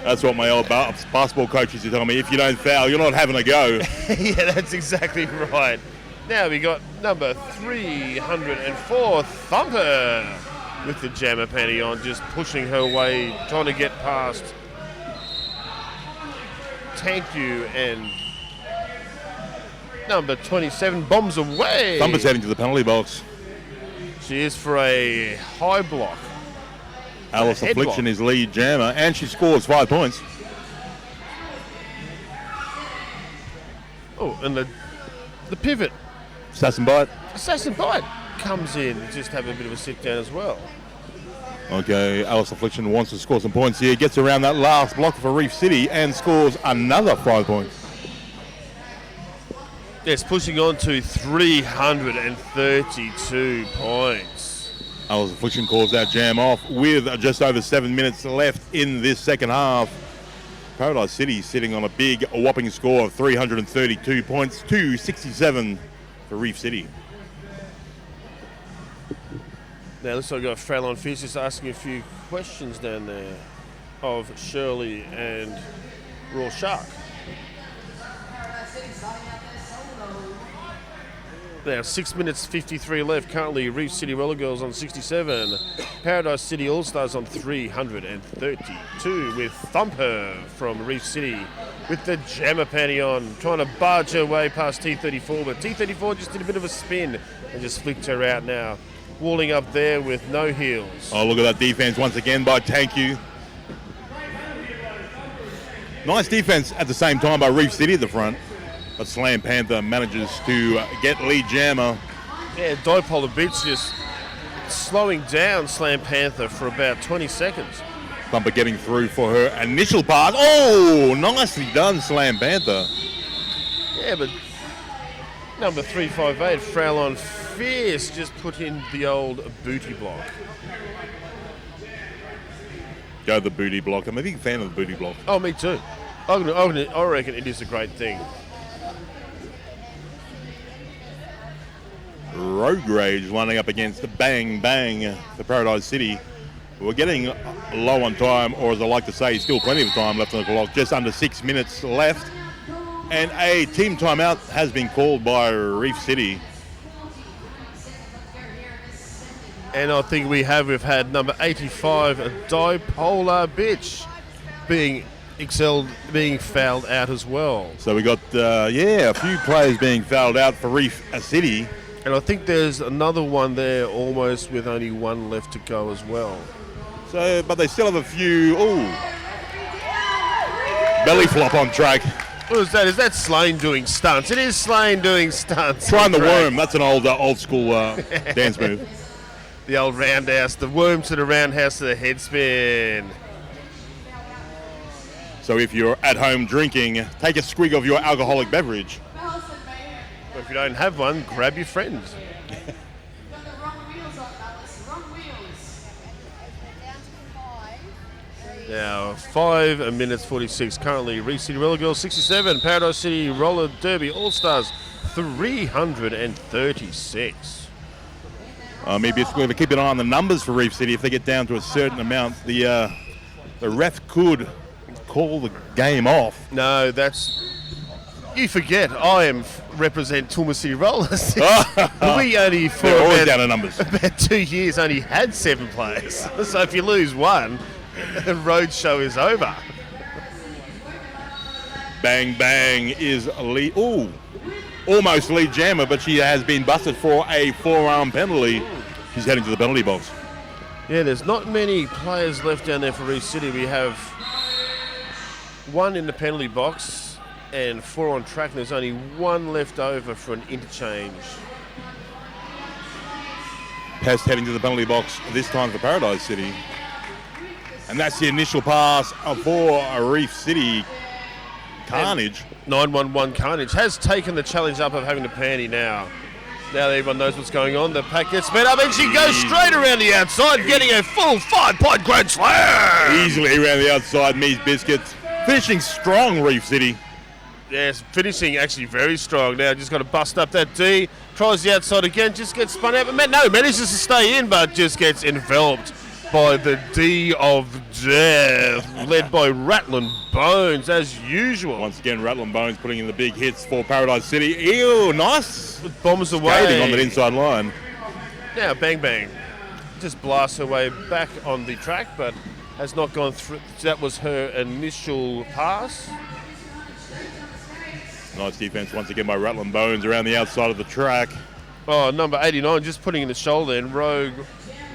That's what my old basketball coach used to tell me. If you don't foul, you're not having a go.
Yeah, that's exactly right. Now we got number 304, Thumper, with the jammer panty on, just pushing her way, trying to get past Thank You and number 27, Bombs Away.
Thumper's heading to the penalty box.
She is for a high block.
Alice Affliction is lead jammer, and she scores 5 points.
Oh, and the pivot.
Assassin Bite.
Assassin Bite comes in, just have a bit of a sit down as well.
Okay, Alice Affliction wants to score some points here, gets around that last block for Reef City and scores another 5 points.
Yes, pushing on to 332 points.
Alice Affliction calls that jam off with just over 7 minutes left in this second half. Paradise City sitting on a big whopping score of 332 points to 67 for Reef City.
Now looks like we've got Fralon Fierce just asking a few questions down there of Shirley and Raw Shark. Now 6 minutes 53 left. Currently Reef City Roller Girls on 67. Paradise City All Stars on 332 with Thumper from Reef City with the jammer panty on, trying to barge her way past T34, but T34 just did a bit of a spin and just flicked her out now. Walling up there with no heels.
Oh, look at that defense once again by Thank You. Nice defense at the same time by Reef City at the front. But Slam Panther manages to get lead jammer.
Yeah, Dipolar Beats just slowing down Slam Panther for about 20 seconds.
Thumper getting through for her initial pass. Oh, nicely done, Slam Panther.
Yeah, but number 358, Fralon Fierce, just put in the old booty block.
Go the booty block. I'm a big fan of the booty block.
Oh, me too. I reckon it is a great thing.
Road Rage lining up against Bang Bang for Paradise City. We're getting low on time, or as I like to say, still plenty of time left on the clock. Just under 6 minutes left. And a team timeout has been called by Reef City.
And I think we've had number 85, a Dipolar Bitch, being fouled out as well.
So we got, a few players being fouled out for Reef City.
And I think there's another one there almost with only one left to go as well.
So, but they still have a few, belly flop on track.
What is that? Is that Slane doing stunts? It is Slane doing stunts.
Trying the worm. That's an old school dance move.
The old roundhouse, the worm to the roundhouse to the head spin.
So if you're at home drinking, take a swig of your alcoholic beverage.
Or if you don't have one, grab your friends. Now, 5 minutes 46. Currently, Reef City Roller Girls 67, Paradise City Roller Derby All Stars 336.
Maybe it's going to keep an eye on the numbers for Reef City. If they get down to a certain amount, the ref could call the game off.
No, that's... You forget, represent Toowoomba City Rollers. We only, for
always down to numbers.
About 2 years, only had 7 players. So if you lose one, the road show is over.
Bang Bang is lead. Ooh, almost lead jammer, but she has been busted for a forearm penalty. She's heading to the penalty box.
Yeah, there's not many players left down there for Reef City. We have 1 in the penalty box and 4 on track, and there's only 1 left over for an interchange.
Pest heading to the penalty box, this time for Paradise City. And that's the initial pass for a Reef City. Carnage.
911 Carnage has taken the challenge up of having the panty now. Now that everyone knows what's going on, the pack gets sped up and she goes straight around the outside, getting a full 5-point grand slam.
Easily around the outside, Mies Biscuits. Finishing strong, Reef City.
Yes, finishing actually very strong. Now just got to bust up that D. Tries the outside again, just gets spun out. But no, manages to stay in, but just gets enveloped by the D of Death, led by Rattling Bones, as usual.
Once again, Rattling Bones putting in the big hits for Paradise City. Ew, nice.
Bombs away.
Skating on that inside line.
Now, Bang Bang just blasts her way back on the track, but has not gone through. That was her initial pass.
Nice defense once again by Rattling Bones around the outside of the track.
Oh, number 89 just putting in the shoulder and Rogue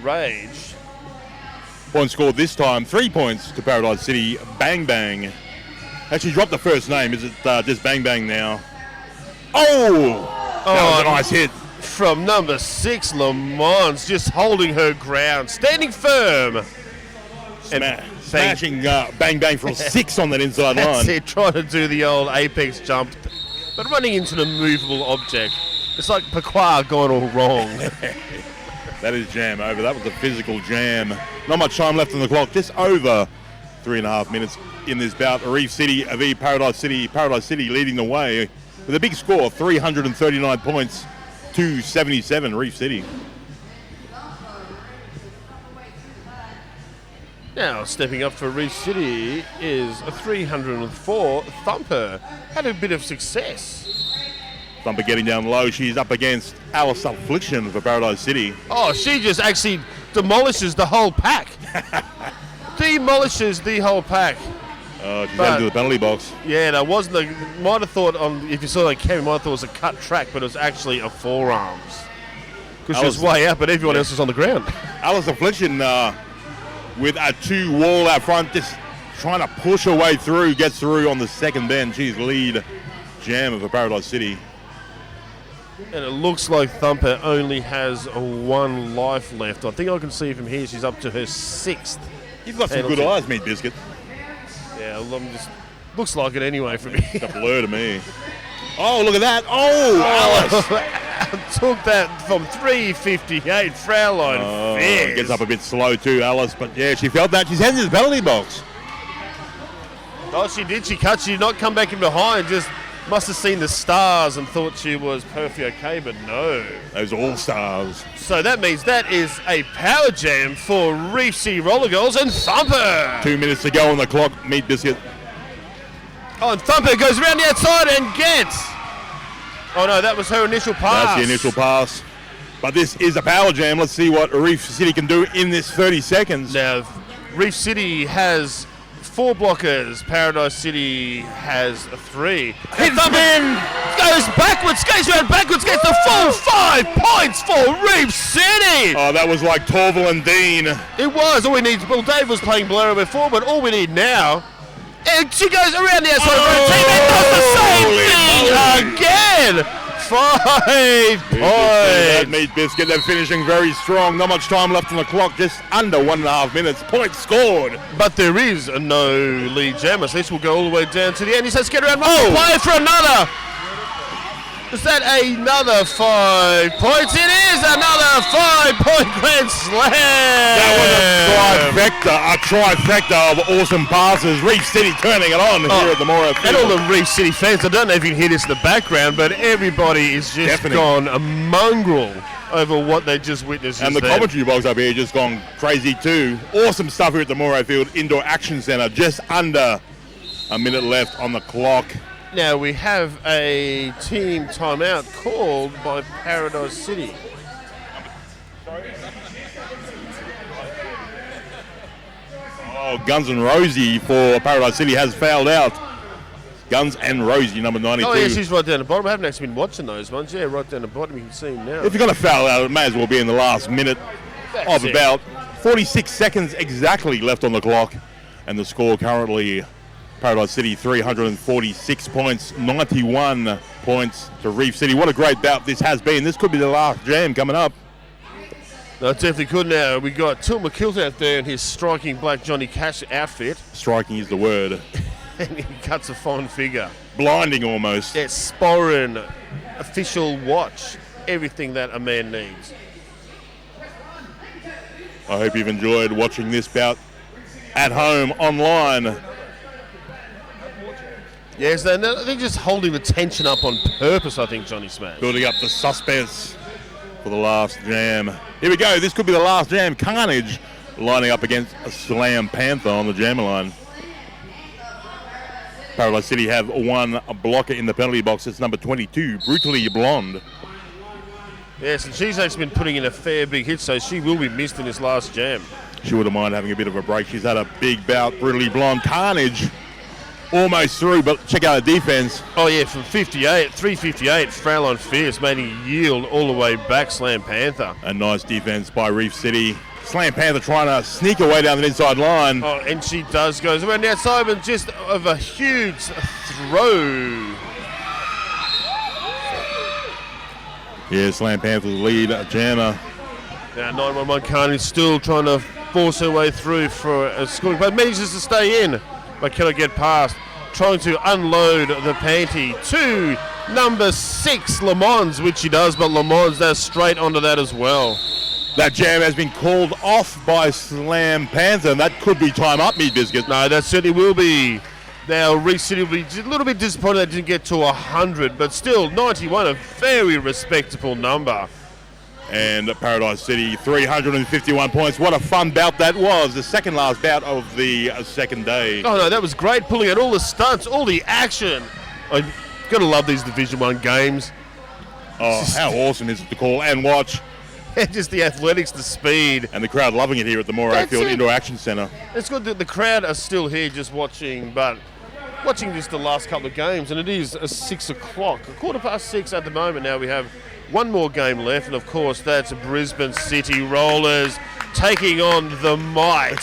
Rage.
Point scored this time, 3 points to Paradise City. Bang Bang. Actually dropped the first name. Is it just Bang Bang now? Oh! That was a nice hit.
From number 6, Lamont, just holding her ground, standing firm.
Smashing Bang Bang from 6 on that inside line.
That's it, trying to do the old apex jump, but running into an immovable object. It's like Paqua gone all wrong.
That is jam over. That was a physical jam. Not much time left on the clock. Just over 3.5 minutes in this bout. Reef City v Paradise City. Paradise City leading the way with a big score, 339 points to 77. Reef City.
Now, stepping up for Reef City is a 304. Thumper had a bit of success.
Thumper getting down low. She's up against Alice Affliction for Paradise City.
Oh, she just actually demolishes the whole pack. Demolishes the whole pack.
Oh, she's heading to the penalty box.
Yeah, that wasn't the. Might have thought if you saw that camera, you might have thought it was a cut track, but it was actually a forearms. Because she was way out, but everyone else was on the ground.
Alice Affliction with a 2 wall out front, just trying to push her way through, gets through on the second bend. She's lead jam for Paradise City.
And it looks like Thumper only has 1 life left. I think I can see from here she's up to her 6th.
You've got some good eyes, Meat Biscuit.
Yeah, looks like it anyway from here.
It's a blur to me. Oh, look at that. Oh, Alice.
Took that from 358. Fraulein Fierce.
Gets up a bit slow too, Alice. But yeah, she felt that. She's heading to the penalty box.
Oh, she did. She did not come back in behind. Just must have seen the stars and thought she was perfectly okay, but no.
Those all stars.
So that means that is a power jam for Reef City Roller Girls and Thumper.
2 minutes to go on the clock, Meat Biscuit.
Oh, and Thumper goes around the outside and gets. Oh no, that was her initial pass.
That's the initial pass. But this is a power jam. Let's see what Reef City can do in this 30 seconds.
Now, Reef City has 4 blockers. Paradise City has 3. And Thumper goes backwards, skates around backwards, gets the full 5 points for Reef City.
Oh, that was like Torval and Dean.
It was. All we need. Well, Dave was playing Blur before, but all we need now. And she goes around the outside of her team and does the same thing again. 5 points.
That Meat Biscuit, they're finishing very strong. Not much time left on the clock, just under 1.5 minutes. Points scored.
But there is no lead jammer, so this will go all the way down to the end. He says, get around, play for another. Is that another 5 points? It is another 5-point grand slam.
That was a trifecta of awesome passes. Reef City turning it on here at the Moray Field.
And all the Reef City fans, I don't know if you can hear this in the background, but everybody is just gone a mongrel over what they just witnessed.
And the commentary box up here just gone crazy too. Awesome stuff here at the Moray Field Indoor Action Centre. Just under a minute left on the clock.
Now we have a team timeout called by Paradise City.
Oh, Guns and Rosie for Paradise City has fouled out. Guns and Rosie, number 92.
Oh, yeah, she's right down the bottom. I haven't actually been watching those ones. Yeah, right down the bottom. You can see them now.
If you're going to foul out, it may as well be in the last minute of about 46 seconds exactly left on the clock. And the score currently, Paradise City 346 points, 91 points to Reef City. What a great bout this has been. This could be the last jam coming up.
No, it definitely could now. We got Toowoomba Kilt out there in his striking black Johnny Cash outfit.
Striking is the word.
And he cuts a fine figure.
Blinding almost.
Yeah, Sporran, official watch, everything that a man needs.
I hope you've enjoyed watching this bout at home, online.
Yes, they're just holding the tension up on purpose, I think, Johnny Smash.
Building up the suspense for the last jam. Here we go. This could be the last jam. Carnage lining up against a Slam Panther on the jammer line. Paradise City have one blocker in the penalty box. It's number 22, Brutally Blonde.
Yes, and she's actually been putting in a fair big hit, so she will be missed in this last jam.
She wouldn't mind having a bit of a break. She's had a big bout. Brutally Blonde. Carnage almost through, but check out the defense.
Oh, yeah, from 358, Fraulein Fierce making a yield all the way back, Slam Panther.
A nice defense by Reef City. Slam Panther trying to sneak away down the inside line.
Oh, and she does. Goes around the outside, but just of a huge throw.
Yeah, Slam Panthers lead jammer.
Now 911 Carnage still trying to force her way through for a scoring, but manages to stay in, but cannot get past. Trying to unload the panty to number 6, Le Mans, which she does, but Le Mans does straight onto that as well.
That jam has been called off by Slam Panther, and that could be time up, Meat Biscuit.
No, that certainly will be. Now, Reef City will be a little bit disappointed they didn't get to 100, but still, 91, a very respectable number.
And Paradise City, 351 points. What a fun bout that was. The second last bout of the second day.
Oh, no, that was great, pulling out all the stunts, all the action. I've got to love these Division 1 games.
Oh, how awesome is it to call and watch.
Just the athletics, the speed.
And the crowd loving it here at the Moray Field Indoor Action Centre.
It's good that the crowd are still here just watching, but watching just the last couple of games, and it is 6 o'clock, 6:15 at the moment. Now we have one more game left, and of course that's Brisbane City Rollers taking on the Might.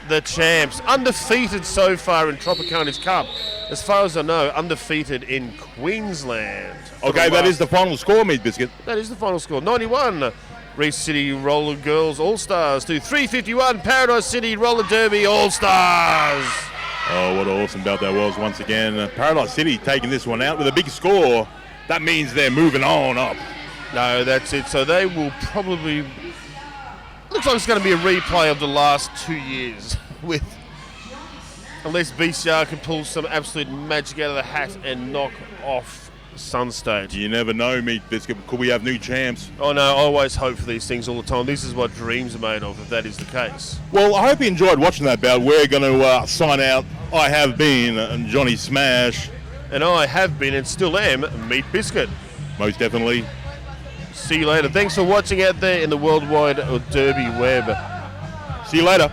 The champs. Undefeated so far in Tropicarnage Cup. As far as I know, undefeated in Queensland.
Okay, that is the final score, Meat Biscuit.
That is the final score. 91. Reef City Roller Girls All-Stars to 351 Paradise City Roller Derby All-Stars.
Oh, what an awesome bout that was once again. Paradise City taking this one out with a big score. That means they're moving on up.
No, that's it. So they will probably... Looks like it's going to be a replay of the last 2 years with... Unless BCR can pull some absolute magic out of the hat and knock off Sunstate.
You never know, Meat Biscuit. Could we have new champs?
Oh no, I always hope for these things all the time. This is what dreams are made of, if that is the case.
Well, I hope you enjoyed watching that bout. We're going to sign out. I have been Johnny Smash.
And I have been and still am Meat Biscuit.
Most definitely.
See you later. Thanks for watching out there in the worldwide Derby web.
See you later.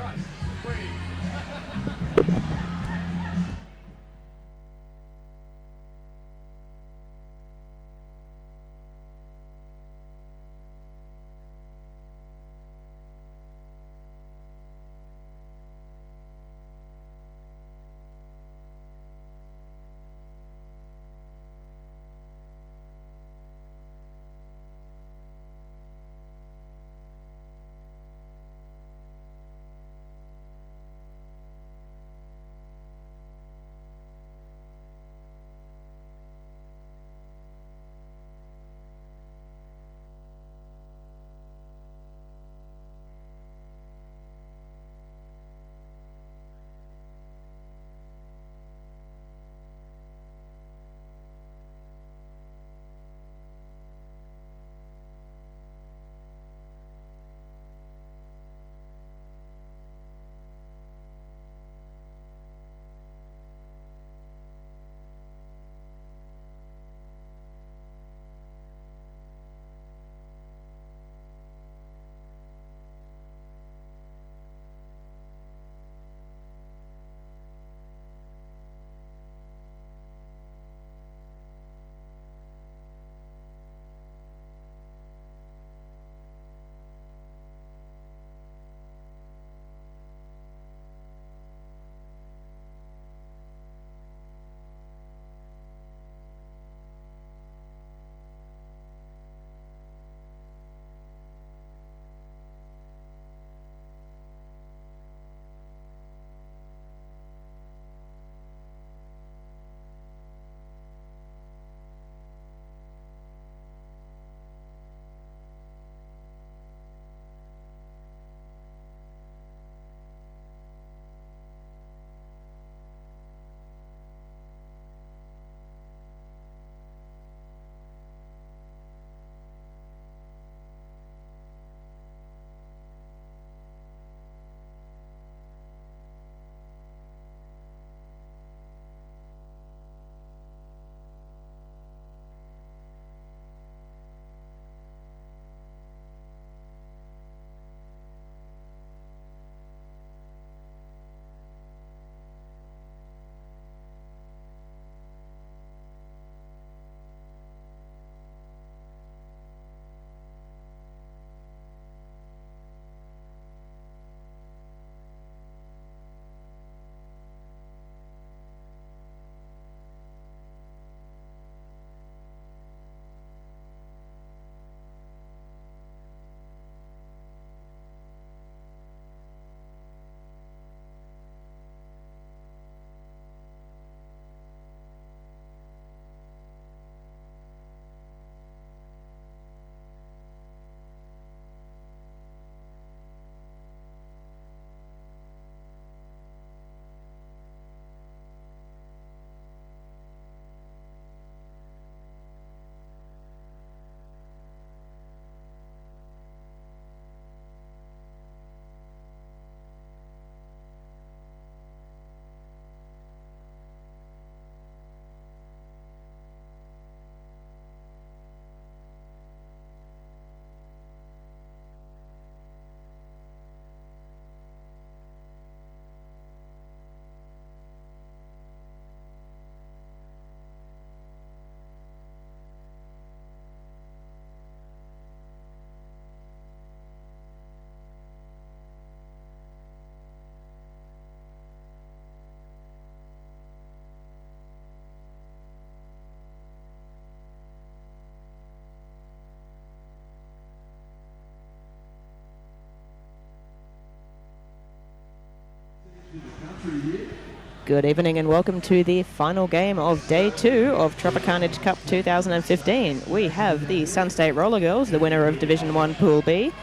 Good evening and welcome to the final game of Day 2 of Tropicarnage Cup 2015. We have the Sun State Roller Girls, the winner of Division 1 Pool B.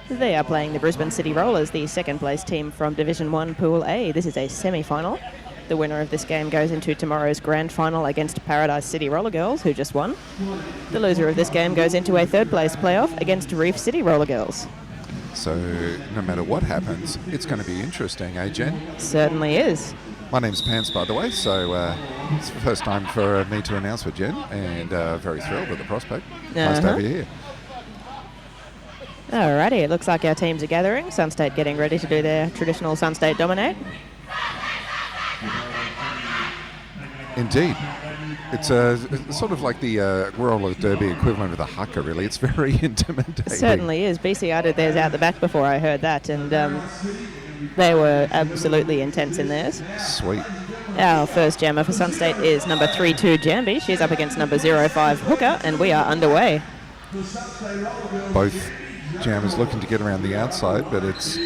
They are playing the Brisbane City Rollers, the second place team from Division 1 Pool A. This is a semi-final. The winner of this game goes into tomorrow's grand final against Paradise City Roller Girls, who just won. The loser of this game goes into a third place playoff against Reef City Roller Girls.
So no matter what happens, it's going to be interesting, eh, Jen?
Certainly is.
My name's Pants, by the way, so it's the first time for me to announce with Jen, and very thrilled with the prospect. Nice to have you here.
Alrighty, it looks like our teams are gathering. Sun State getting ready to do their traditional Sun State dominate.
Indeed. It's sort of like the roller derby equivalent of the haka, really. It's very intimidating.
It certainly is. BCR did theirs out the back before I heard that, and they were absolutely intense in theirs.
Sweet.
Our first jammer for Sun State is number 32 Jambi. She's up against number 05 Hooker, and we are underway.
Both jammers looking to get around the outside, but it's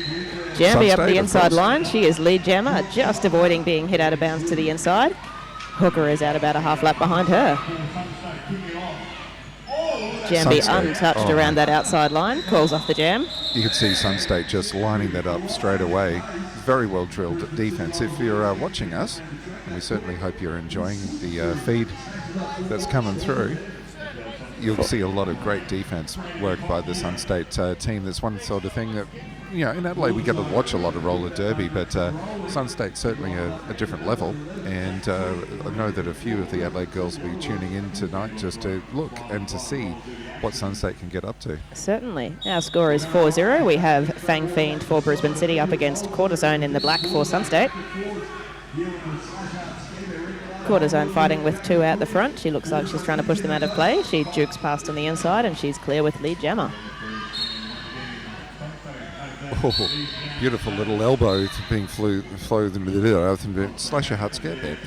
Jambi up the inside line. She is lead jammer, just avoiding being hit out of bounds to the inside. Hooker is out about a half lap behind her. Jambi untouched around that outside line, calls off the jam.
You could see Sun State just lining that up straight away. Very well drilled defense. If you're watching us, and we certainly hope you're enjoying the feed that's coming through, you'll see a lot of great defense work by the Sun State team. That's one sort of thing that, you know, in Adelaide we get to watch a lot of roller derby, but Sun State's certainly a different level, and I know that a few of the Adelaide girls will be tuning in tonight just to look and to see what Sun State can get up to.
Certainly. Our score is 4-0. We have Fang Fiend for Brisbane City up against Cortisone in the black for Sun State. Cortisone fighting with two out the front. She looks like she's trying to push them out of play. She jukes past on the inside and she's clear with lead jammer.
Oh, beautiful little elbow being flowed Slasher Hut scared there.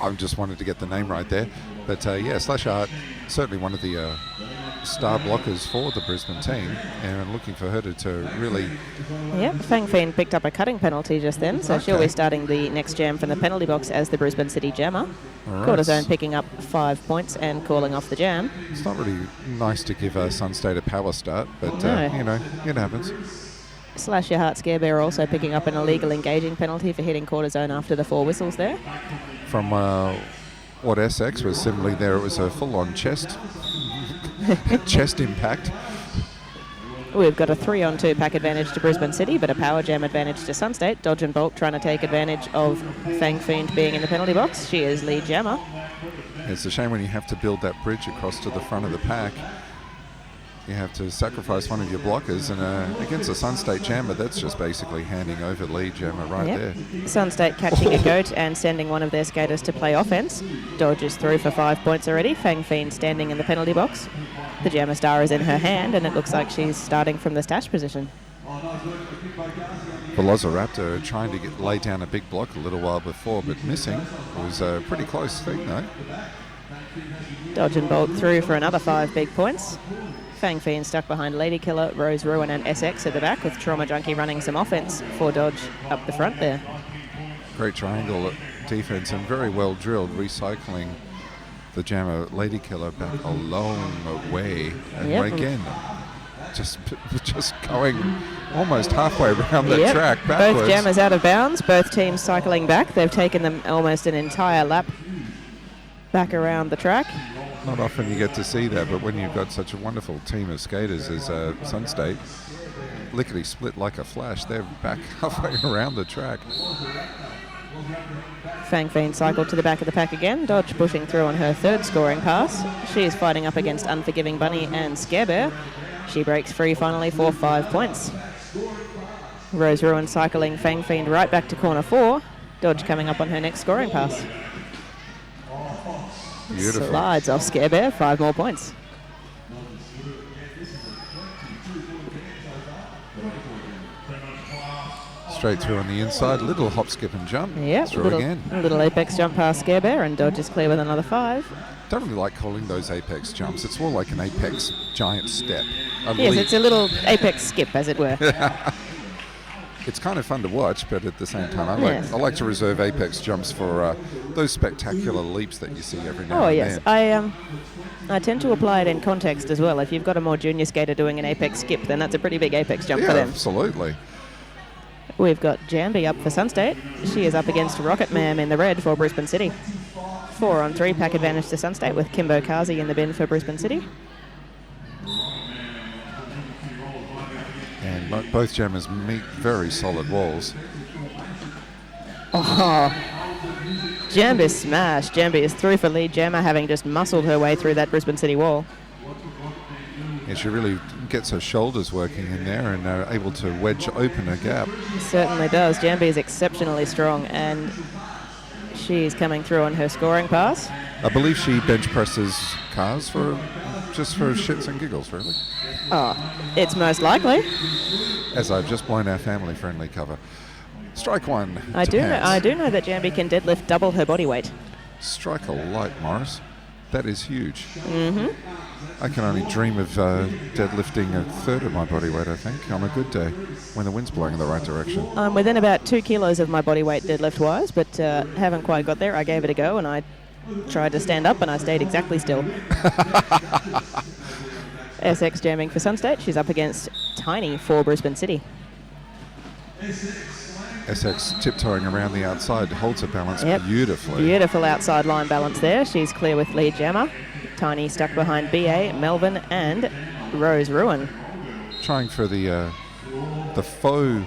I just wanted to get the name right there. But yeah, Slasher Hut, certainly one of the star blockers for the Brisbane team, and I'm looking for her to really...
Yep, Fang Fiend picked up a cutting penalty just then, so she'll be starting the next jam from the penalty box as the Brisbane City jammer. Right. Cortisone picking up 5 points and calling off the jam.
It's not really nice to give Sun State a power start, but you know, it happens.
Slash Your Heart Scare Bear also picking up an illegal engaging penalty for hitting Cortisone after the 4 whistles there.
From what SX was similarly there, it was a full-on chest impact.
We've got a 3-on-2 pack advantage to Brisbane City, but a power jam advantage to Sun State. Dodge and Bolt trying to take advantage of Fang Fiend being in the penalty box. She is lead jammer.
It's a shame when you have to build that bridge across to the front of the pack. You have to sacrifice one of your blockers, and against a Sun State jammer, that's just basically handing over lead jammer there.
Sun State catching a goat and sending one of their skaters to play offense. Dodge is through for 5 points already. Fang Fiend standing in the penalty box. The jammer star is in her hand, and it looks like she's starting from the stash position.
Velociraptor trying to lay down a big block a little while before, but missing. It was a pretty close thing, though.
Dodge and Bolt through for another 5 big points. Fang Fiend stuck behind Lady Killer, Rose Ruin and SX at the back, with Trauma Junkie running some offense for Dodge up the front there.
Great triangle defense and very well drilled, recycling the jammer Lady Killer back a long way. And again, just going almost halfway around the track backwards.
Both jammers out of bounds, both teams cycling back. They've taken them almost an entire lap back around the track.
Not often you get to see that, but when you've got such a wonderful team of skaters as Sun State, lickety split like a flash, they're back halfway around the track.
Fang Fiend cycled to the back of the pack again, Dodge pushing through on her third scoring pass. She is fighting up against Unforgiving Bunny and Scare Bear. She breaks free finally for 5 points. Rose Ruin cycling Fang Fiend right back to corner 4. Dodge coming up on her next scoring pass.
Beautiful.
Slides off Scare Bear, 5 more points.
Straight through on the inside, little hop, skip and jump.
Yep,
through again.
A little apex jump past Scare Bear, and Dodge is clear with another 5.
Don't really like calling those apex jumps. It's more like an apex giant step.
Yes, it's a little apex skip, as it were.
it's kind of fun to watch, but at the same time,
Yes.
I like to reserve apex jumps for those spectacular leaps that you see every now
Oh
and
yes,
then.
I tend to apply it in context as well. If you've got a more junior skater doing an apex skip, then that's a pretty big apex jump
Yeah,
for them.
absolutely.
We've got Jambi up for Sunstate. She is up against Rockhampton in the red for Brisbane City. 4-on-3 pack advantage to Sunstate with Kimbo Kazi in the bin for Brisbane City.
And both jammers meet very solid walls.
Oh, Jambi smash. Jambi is through for lead jammer, having just muscled her way through that Brisbane City wall.
Yeah, she really gets her shoulders working in there and able to wedge open a gap.
Certainly does. Jambi is exceptionally strong, and she's coming through on her scoring pass.
I believe she bench presses cars just for shits and giggles, really.
Oh, it's most likely.
As I've just blown our family-friendly cover. Strike one.
I
to
do
pants.
know that Jambi can deadlift double her body weight.
Strike a light, Morris. That is huge.
Mm-hmm.
I can only dream of deadlifting a third of my body weight, I think, on a good day, when the wind's blowing in the right direction.
I'm within about 2 kilos of my body weight deadlift-wise, but haven't quite got there. I gave it a go, and I tried to stand up, and I stayed exactly still. SX jamming for Sunstate. She's up against Tiny for Brisbane City.
SX tiptoeing around the outside, holds her balance
Yep.
beautifully.
Beautiful outside line balance there. She's clear with lead jammer. Tiny stuck behind BA, Melvin, and Rose Ruin.
Trying for the faux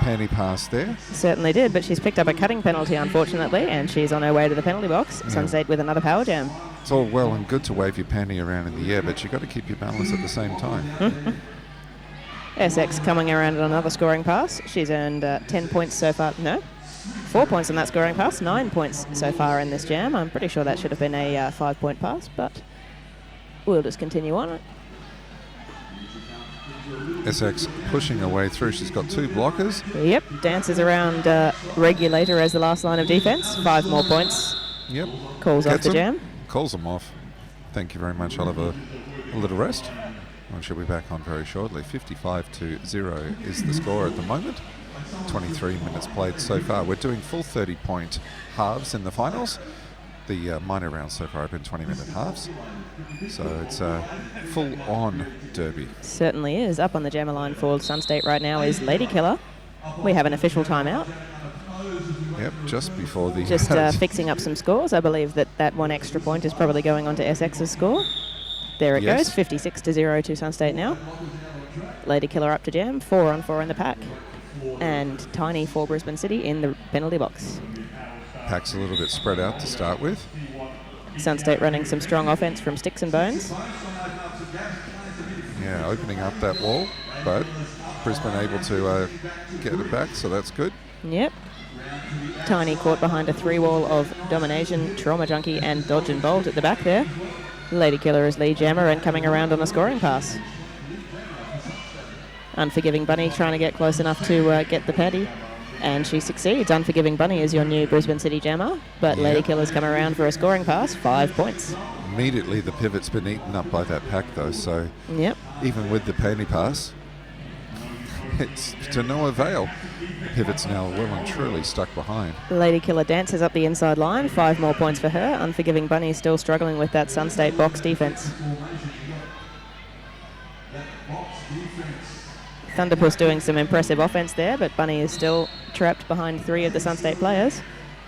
panty pass there.
Certainly did, but she's picked up a cutting penalty, unfortunately, and she's on her way to the penalty box.
Yeah.
Sunstate with another power jam.
It's all well and good to wave your panty around in the air, but you've got to keep your balance at the same time.
SX coming around at another scoring pass. She's earned 10 points so far. No, 4 points on that scoring pass. 9 points so far in this jam. I'm pretty sure that should have been a 5-point pass, but we'll just continue on.
SX pushing her way through. She's got 2 blockers.
Yep, dances around Regulator as the last line of defence. 5 more points.
Yep.
Calls off
Gets
the
them.
jam.
Calls them off. Thank you very much. I'll have a little rest. I should be back on very shortly. 55-0 is the score at the moment. 23 minutes played so far. We're doing full 30-point halves in the finals. The minor rounds so far have been 20-minute halves. So it's a full-on derby.
Certainly is. Up on the jammer line for Sunstate right now is Lady Killer. We have an official timeout.
Yep, just before the...
Just fixing up some scores. I believe that 1 extra point is probably going on to SX's score. There it
Yes.
goes, 56-0 to Sunstate now. Lady Killer up to jam, 4-on-4 in the pack. And Tiny for Brisbane City in the penalty box.
Pack's a little bit spread out to start with.
Sunstate running some strong offense from Sticks and Bones.
Yeah, opening up that wall, but Brisbane able to get it back, so that's good.
Yep. Tiny caught behind a 3-wall of Domination, Trauma Junkie, and Dodge and Bolt at the back there. Lady Killer is lead jammer and coming around on a scoring pass. Unforgiving Bunny trying to get close enough to get the paddy, and she succeeds. Unforgiving Bunny is your new Brisbane City jammer, but Lady Killer's come around for a scoring pass, 5 points.
Immediately the pivot's been eaten up by that pack though, so
Yep.
even with the panty pass, it's to no avail. The pivot's now well and truly stuck behind.
Lady Killer dances up the inside line, 5 more points for her. Unforgiving Bunny is still struggling with that Sunstate box defense. Thunderpuss doing some impressive offense there, but Bunny is still trapped behind 3 of the Sunstate players.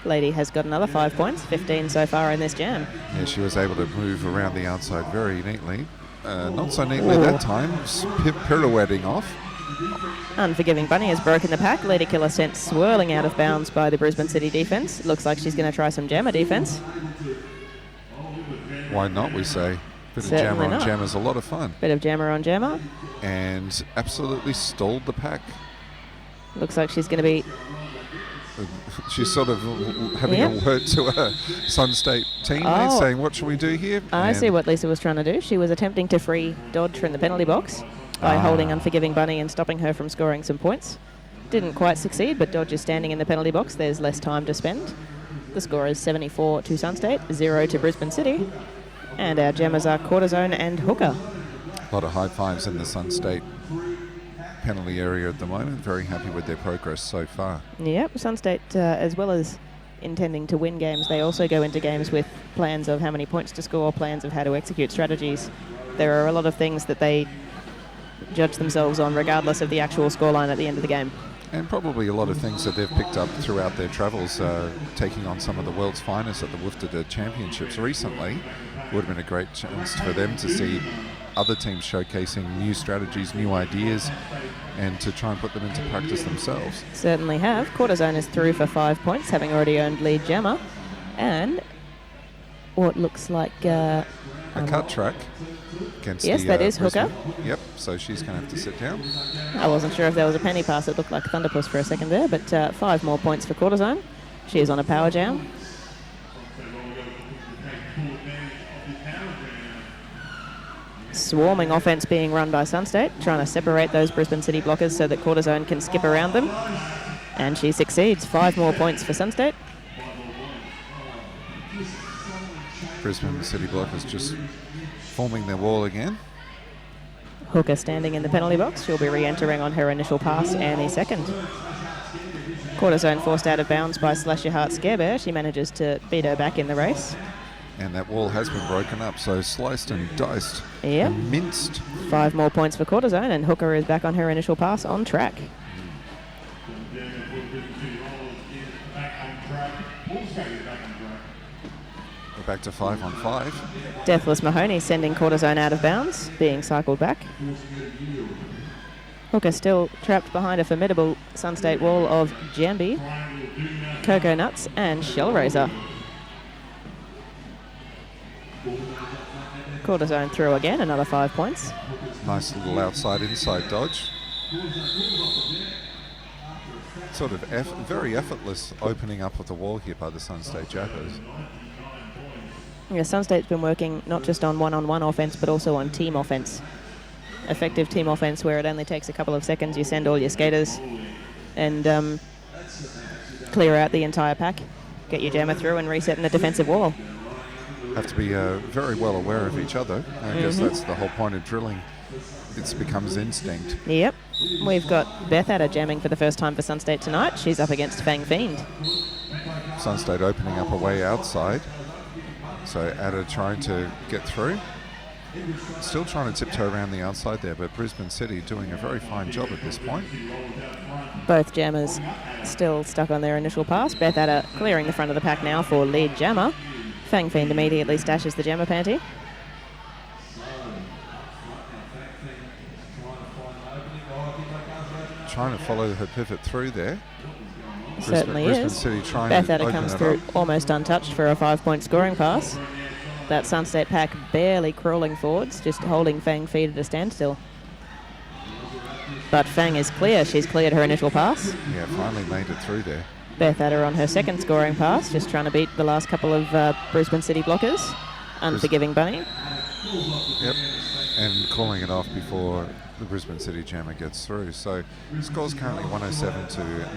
Lady has got another 5 points, 15 so far in this jam.
Yeah, she was able to move around the outside very neatly. Not so neatly that time, pirouetting off.
Unforgiving Bunny has broken the pack. Lady Killer sent swirling out of bounds by the Brisbane City defense. Looks like she's going to try some jammer defense.
Why not, we say. Bit of
Certainly
jammer on
not.
jammer is a lot of fun.
Bit of jammer on jammer.
And absolutely stalled the pack.
Looks like she's going to be...
She's sort of having a word to her Sunstate teammate, saying, what should we do here?
I
And
see what Lisa was trying to do. She was attempting to free Dodge from the penalty box by holding Unforgiving Bunny and stopping her from scoring some points. Didn't quite succeed, but Dodge is standing in the penalty box. There's less time to spend. The score is 74 to Sunstate, 0 to Brisbane City. And our jammers are Cortisone and Hooker.
A lot of high fives in the Sunstate penalty area at the moment. Very happy with their progress so far.
Yep, Sunstate, as well as intending to win games, they also go into games with plans of how many points to score, plans of how to execute strategies. There are a lot of things that they judge themselves on regardless of the actual scoreline at the end of the game.
And probably a lot of things that they've picked up throughout their travels, taking on some of the world's finest at the WFDD Championships recently. Would have been a great chance for them to see other teams showcasing new strategies, new ideas, and to try and put them into practice themselves.
Certainly have. Quarterzone is through for 5 points, having already earned lead jammer. And what looks like
a cut track against
yes, that is
Brisbane.
Hooker.
Yep, so she's going to have to sit down.
I wasn't sure if there was a penny pass. It looked like Thunderpuss for a second there, but 5 more points for Quarterzone. She is on a power jam. Swarming offense being run by Sunstate, trying to separate those Brisbane City blockers so that Quarterzone can skip around them. And she succeeds. 5 more points for Sunstate.
Brisbane City blockers just forming their wall again.
Hooker standing in the penalty box. She'll be re-entering on her initial pass any second. Quarterzone forced out of bounds by Slash Your Heart Scarebear. She manages to beat her back in the race.
And that wall has been broken up, so sliced and diced
yep.
and minced.
5 more points for Quarterzone, and Hooker is back on her initial pass on track.
We're back to 5 on 5.
Deathless Mahoney sending Quarterzone out of bounds, being cycled back. Hooker still trapped behind a formidable Sunstate wall of Jambi, Cocoa Nuts, and Shellraiser. Quarterzone through again, another 5 points.
Nice little outside-inside dodge. Sort of very effortless opening up of the wall here by the Sunstate Jappers.
Yeah, Sunstate's been working not just on one-on-one offense, but also on team offense. Effective team offense where it only takes a couple of seconds. You send all your skaters and clear out the entire pack, get your jammer through and reset in a defensive wall.
Have to be very well aware of each other. I guess that's the whole point of drilling. It becomes instinct.
Yep. We've got Beth Adder jamming for the first time for Sunstate tonight. She's up against Fang Fiend.
Sunstate opening up a way outside. So Adder trying to get through. Still trying to tiptoe around the outside there, but Brisbane City doing a very fine job at this point.
Both jammers still stuck on their initial pass. Beth Adder clearing the front of the pack now for lead jammer. Fang Fiend immediately stashes the jammer panty.
Trying to follow her pivot through there.
Certainly
Brisbane
is.
City trying
Beth
to
Adder
open
comes
it
through
up.
almost untouched for a 5-point scoring pass. That Sunstate pack barely crawling forwards, just holding Fang feet at a standstill. But Fang is clear. She's cleared her initial pass.
Yeah, finally made it through there.
Beth Adder on her second scoring pass, just trying to beat the last couple of Brisbane City blockers. Unforgiving Bunny.
Yep, and calling it off before the Brisbane City jammer gets through. So score's currently 107 to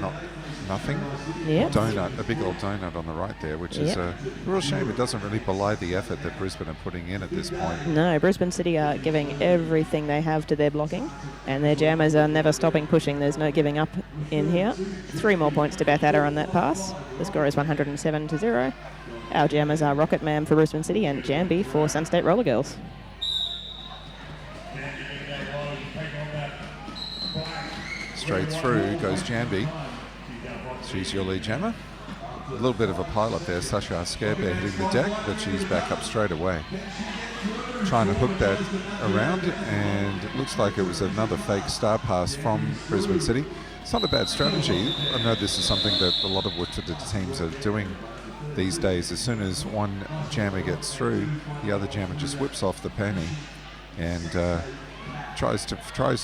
nothing.
Yep.
Donut, a big old donut on the right there, which is a real shame. It doesn't really belie the effort that Brisbane are putting in at this point.
No, Brisbane City are giving everything they have to their blocking, and their jammers are never stopping pushing. There's no giving up in here. 3 more points to Beth Adder on that pass. The score is 107 to 0. Our jammers are Rocket Man for Brisbane City and Jambi for Sunstate Roller Girls.
Straight through goes Jambi. She's your lead jammer. A little bit of a pile up there. Sasha Scarebear hitting the deck, but she's back up straight away. Trying to hook that around, and it looks like it was another fake star pass from Brisbane City. It's not a bad strategy. I know this is something that a lot of WFDD teams are doing these days. As soon as one jammer gets through, the other jammer just whips off the penny and tries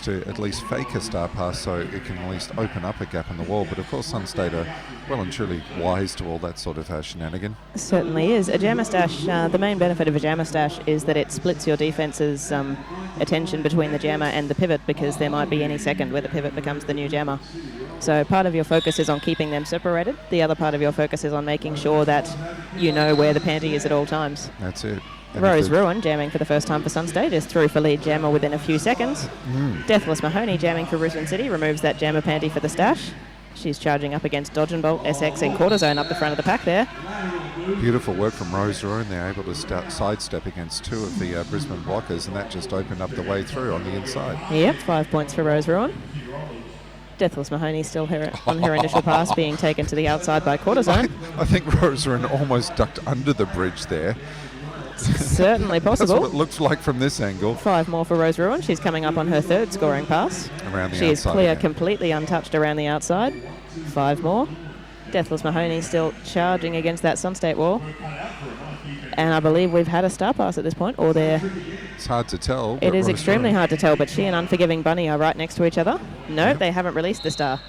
to at least fake a star pass so it can at least open up a gap in the wall. But of course Sunstate are well and truly wise to all that sort of shenanigan.
Certainly is. A jammer stash, the main benefit of a jammer stash is that it splits your defence's attention between the jammer and the pivot, because there might be any second where the pivot becomes the new jammer. So part of your focus is on keeping them separated. The other part of your focus is on making sure that you know where the panty is at all times.
That's it.
Rose Ruin jamming for the first time for Sunstate is through for lead jammer within a few seconds. Deathless Mahoney jamming for Brisbane City removes that jammer panty for the stash. She's charging up against Dodge and Bolt, SX and Quarter Zone up the front of the pack there.
Beautiful work from Rose Ruin. They're able to sidestep against two of the Brisbane blockers, and that just opened up the way through on the inside.
Yep, 5 points for Rose Ruin. Deathless Mahoney still on her initial pass, being taken to the outside by Quarter Zone.
I think Rose Ruin almost ducked under the bridge there.
Certainly possible.
That's what it looks like from this angle.
5 more for Rose Ruin. She's coming up on her third scoring pass.
Around the
She is
outside
clear,
again.
completely untouched around the outside. 5 more. Deathless Mahoney still charging against that Sunstate wall. And I believe we've had a star pass at this point, or they're...
It's hard to tell.
It
but
is
Rose
extremely
Ruin-
hard to tell, but she and Unforgiving Bunny are right next to each other. No, they haven't released the star.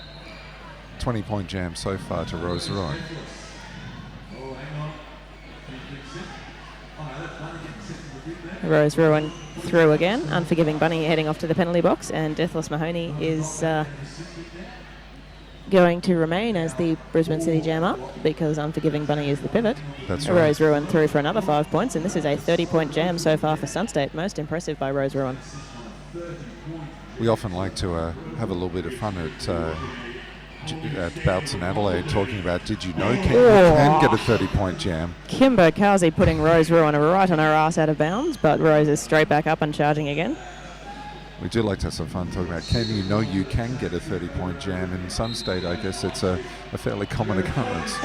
20-point jam so far to Rose Ruin.
Rose Ruin through again. Unforgiving Bunny heading off to the penalty box, and Deathless Mahoney is going to remain as the Brisbane City jammer because Unforgiving Bunny is the pivot.
That's right.
Rose Ruin through for another 5 points, and this is a 30-point jam so far for Sunstate. Most impressive by Rose Ruin.
We often like to have a little bit of fun at bouts in Adelaide talking about, did you know Kim can get a 30-point jam?
Kimber Kazi putting Rose Ruin right on her ass out of bounds, but Rose is straight back up and charging again.
We do like to have some fun talking about, can you know you can get a 30-point jam? In Sunstate, I guess it's a fairly common occurrence.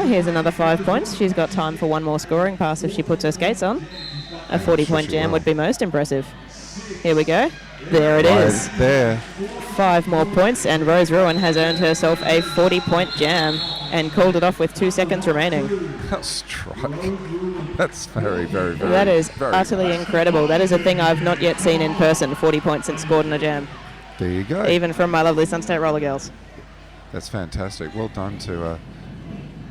Here's another 5 points. She's got time for one more scoring pass if she puts her skates on. A 40-point jam would be most impressive. Here we go. There it is.
There.
5 more points, and Rose Ruin has earned herself a 40-point jam and called it off with 2 seconds remaining.
That strike. That's very, very, very...
That is
very
utterly incredible. That is a thing I've not yet seen in person, 40 points and scored in a jam.
There you go.
Even from my lovely Sunstate Roller Girls.
That's fantastic. Well done to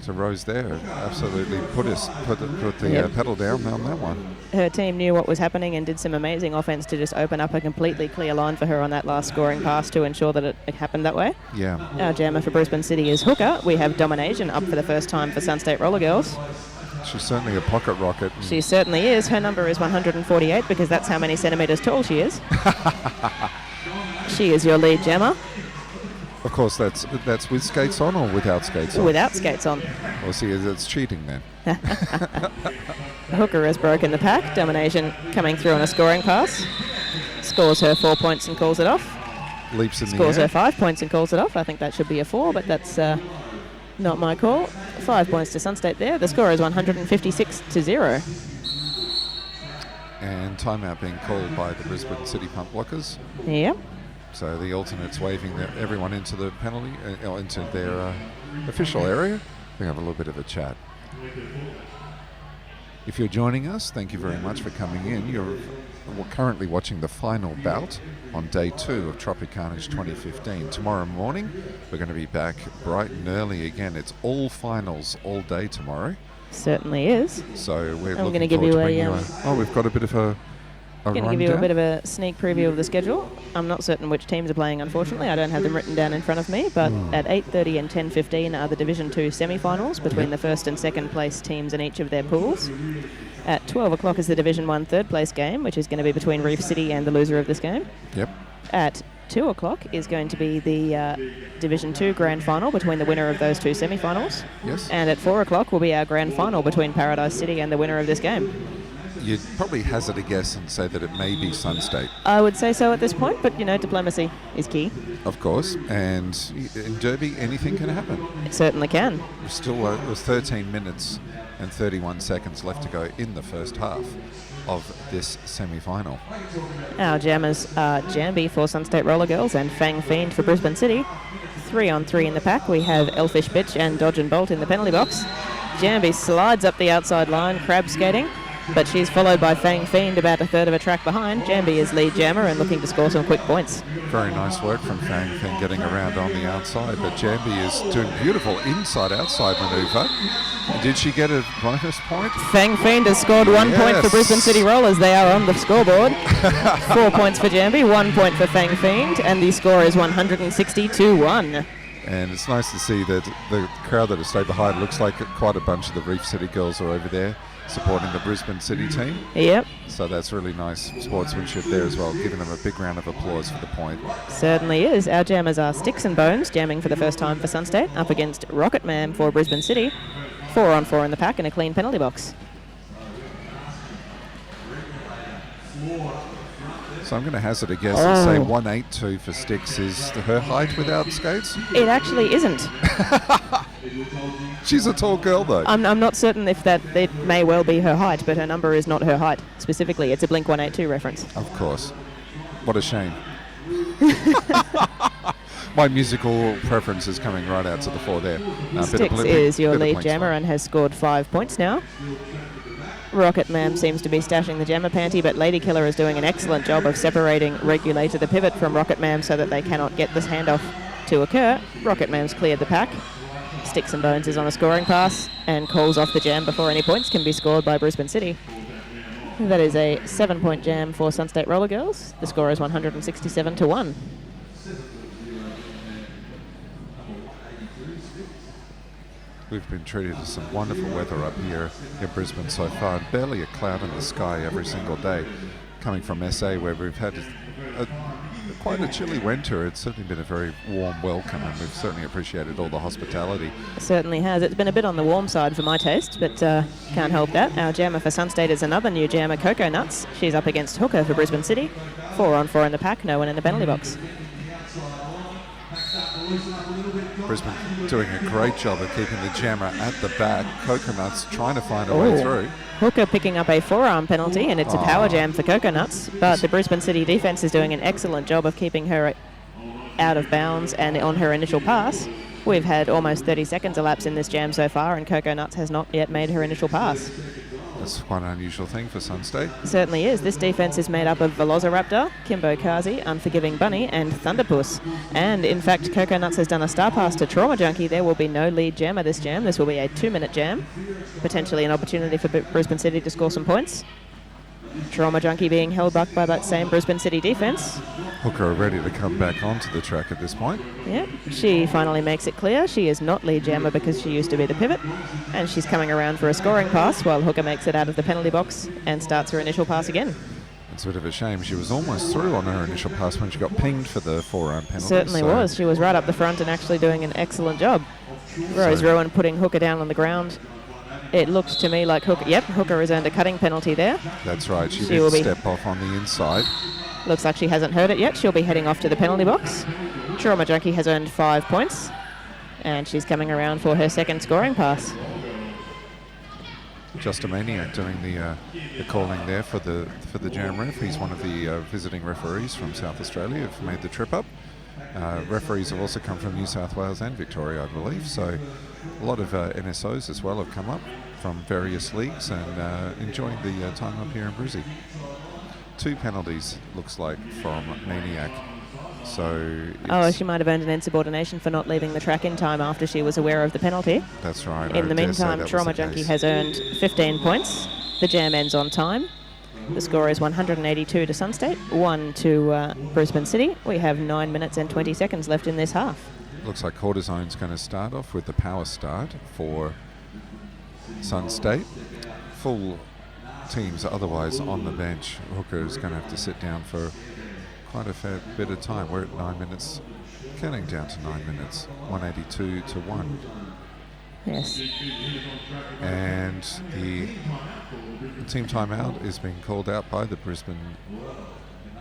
Rose there. Absolutely put the pedal down on that one.
Her team knew what was happening and did some amazing offense to just open up a completely clear line for her on that last scoring pass to ensure that it happened that way.
Yeah.
Our jammer for Brisbane City is Hooker. We have Domination up for the first time for Sunstate Roller Girls.
She's certainly a pocket rocket.
She certainly is. Her number is 148 because that's how many centimetres tall she is. She is your lead jammer.
Of course, that's with skates on or without skates on?
Without skates on.
Well, see, it's cheating then.
Hooker has broken the pack. Domination coming through on a scoring pass. Scores her 4 points and calls it off.
Leaps in
Scores
the air.
her 5 points and calls it off. I think that should be a 4, but that's not my call. 5 points to Sunstate there. The score is 156-0.
And timeout being called by the Brisbane City pump blockers.
Yep.
So the alternates waving everyone into the penalty, into their official area. We have a little bit of a chat. If you're joining us, thank you very much for coming in. You're currently watching the final bout on day 2 of Tropicarnage 2015. Tomorrow morning, we're going to be back bright and early again. It's all finals all day tomorrow.
Certainly is.
So we're
I'm
looking
going to give
forward
you
to bringing
a...
we've got a bit of a
I'm going to give you a bit of a sneak preview of the schedule. I'm not certain which teams are playing, unfortunately. I don't have them written down in front of me, but at 8:30 and 10:15 are the Division 2 semi-finals between the first and second place teams in each of their pools. At 12 o'clock is the Division 1 third place game, which is going to be between Reef City and the loser of this game.
Yep.
At 2 o'clock is going to be the Division 2 grand final between the winner of those 2 semi-finals.
Yes.
And at 4 o'clock will be our grand final between Paradise City and the winner of this game.
You'd probably hazard a guess and say that it may be Sunstate.
I would say so at this point, but, diplomacy is key.
Of course. And in Derby, anything can happen.
It certainly can.
Still, it was 13 minutes and 31 seconds left to go in the first half of this semi-final.
Our jammers are Jambi for Sunstate Roller Girls and Fang Fiend for Brisbane City. 3-on-3 in the pack. We have Elfish Bitch and Dodge and Bolt in the penalty box. Jambi slides up the outside line, crab skating, but she's followed by Fang Fiend about a third of a track behind. Jambi is lead jammer and looking to score some quick points.
Very nice work from Fang Fiend getting around on the outside, but Jambi is doing beautiful inside-outside manoeuvre. Did she get a bonus point?
Fang Fiend has scored 1 point for Brisbane City Rollers. They are on the scoreboard. 4 points for Jambi, 1 point for Fang Fiend, and the score is 160-1.
And it's nice to see that the crowd that has stayed behind looks like quite a bunch of the Reef City girls are over there. supporting the Brisbane City team.
Yep.
So that's really nice sportsmanship there as well, giving them a big round of applause for the point.
Certainly is. Our jammers are Sticks and Bones, jamming for the first time for Sunstate, up against Rocketman for Brisbane City. 4-on-4 in the pack and a clean penalty box.
So I'm going to hazard a guess and say 182 for Sticks is her height without skates.
It actually isn't.
She's a tall girl, though.
I'm not certain if that it may well be her height, but her number is not her height specifically. It's a Blink 182 reference.
Of course. What a shame. My musical preference is coming right out to the fore there.
Sticks is your lead jammer and has scored 5 points now. Rocket Man seems to be stashing the jammer panty, but Lady Killer is doing an excellent job of separating Regulator the pivot from Rocket Man so that they cannot get this handoff to occur. Rocket Man's cleared the pack. Sticks and Bones is on a scoring pass and calls off the jam before any points can be scored by Brisbane City. That is a 7-point jam for Sunstate Roller Girls. The score is 167-1.
We've been treated to some wonderful weather up here in Brisbane so far. Barely a cloud in the sky every single day. Coming from SA, where we've had quite a chilly winter, it's certainly been a very warm welcome, and we've certainly appreciated all the hospitality.
It certainly has. It's been a bit on the warm side for my taste, but can't help that. Our jammer for Sunstate is another new jammer, Coco Nuts. She's up against Hooker for Brisbane City. 4-on-4 in the pack, no one in the penalty box.
Brisbane doing a great job of keeping the jammer at the back. Coconuts trying to find a way through.
Hooker picking up a forearm penalty, and it's a power jam for Coconuts, but the Brisbane City defence is doing an excellent job of keeping her out of bounds and on her initial pass. We've had almost 30 seconds elapse in this jam so far, and Coconuts has not yet made her initial pass.
That's quite an unusual thing for Sunstate.
Certainly is. This defence is made up of Velociraptor, Kimbo Kazi, Unforgiving Bunny, and Thunderpuss. And in fact, Coconuts has done a star pass to Trauma Junkie. There will be no lead jammer this jam. This will be a 2-minute jam. Potentially an opportunity for Brisbane City to score some points. Trauma Junkie being held back by that same Brisbane City defence.
Hooker ready to come back onto the track at this point.
Yep, she finally makes it clear she is not lead jammer because she used to be the pivot, and she's coming around for a scoring pass while Hooker makes it out of the penalty box and starts her initial pass again.
It's a bit of a shame. She was almost through on her initial pass when she got pinged for the forearm penalty.
Certainly was. She was right up the front and actually doing an excellent job. Rose Rowan putting Hooker down on the ground. It looks to me like Hooker, Hooker has earned a cutting penalty there.
That's right, she did step off on the inside.
Looks like she hasn't heard it yet. She'll be heading off to the penalty box. Trauma Junkie has earned 5 points, and she's coming around for her second scoring pass.
Just a Maniac doing the calling there for the jam ref. He's one of the visiting referees from South Australia who've made the trip up. Referees have also come from New South Wales and Victoria, I believe, so a lot of NSOs as well have come up from various leagues and enjoying the time up here in Brizzy. 2 penalties, looks like, from Maniac. So
she might have earned an insubordination for not leaving the track in time after she was aware of the penalty.
That's right.
In the meantime, Trauma Junkie has earned 15 points. The jam ends on time. The score is 182 to Sunstate, 1 to Brisbane City. We have 9 minutes and 20 seconds left in this half.
Looks like Cortisone's going to start off with the power start for Sunstate. Full teams otherwise on the bench. Hooker is going to have to sit down for quite a fair bit of time. We're at 9 minutes, counting down to 9 minutes, 182 to 1.
Yes.
And the team timeout is being called out by the Brisbane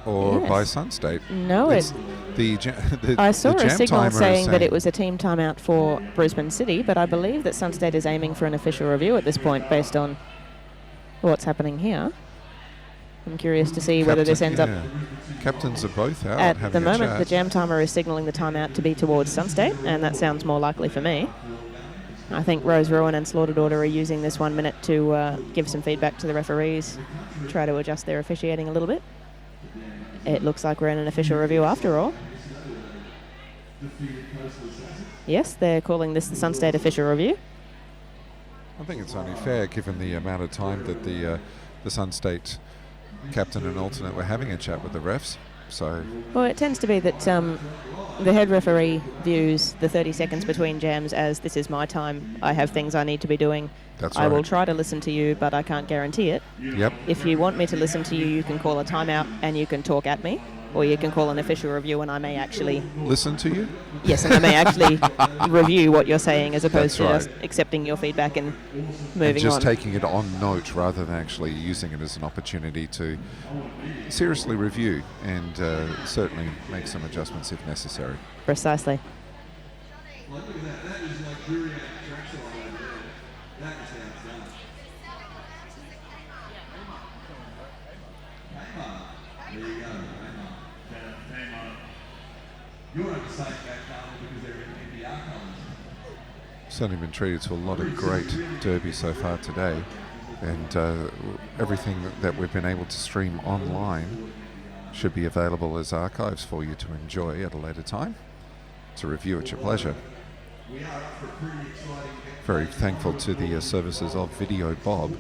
or by Sunstate.
No, I saw a signal saying that it was a team timeout for Brisbane City, but I believe that Sunstate is aiming for an official review at this point based on what's happening here. I'm curious to see whether this ends up...
Captains are both out.
At the moment, the jam timer is signalling the timeout to be towards Sunstate, and that sounds more likely for me. I think Rose Rowan and Slaughter Daughter are using this 1 minute to give some feedback to the referees, try to adjust their officiating a little bit. It looks like we're in an official review after all. Yes, they're calling this the Sunstate official review.
I think it's only fair given the amount of time that the Sunstate captain and alternate were having a chat with the refs. So
Well, it tends to be that the head referee views the 30 seconds between jams as this is my time. I have things I need to be doing.
That's
I will
right.
try to listen to you, but I can't guarantee it.
Yep.
If you want me to listen to you, you can call a timeout and you can talk at me, or you can call an official review and I may actually...
Listen to you?
Yes, and I may actually review what you're saying as opposed
That's
to
right.
just accepting your feedback and
And
moving
just
on.
taking it on note rather than actually using it as an opportunity to seriously review and certainly make some adjustments if necessary.
Precisely.
Certainly been treated to a lot of great derby so far today, and everything that we've been able to stream online should be available as archives for you to enjoy at a later time, to review at your pleasure. Very thankful to the services of Video Bob.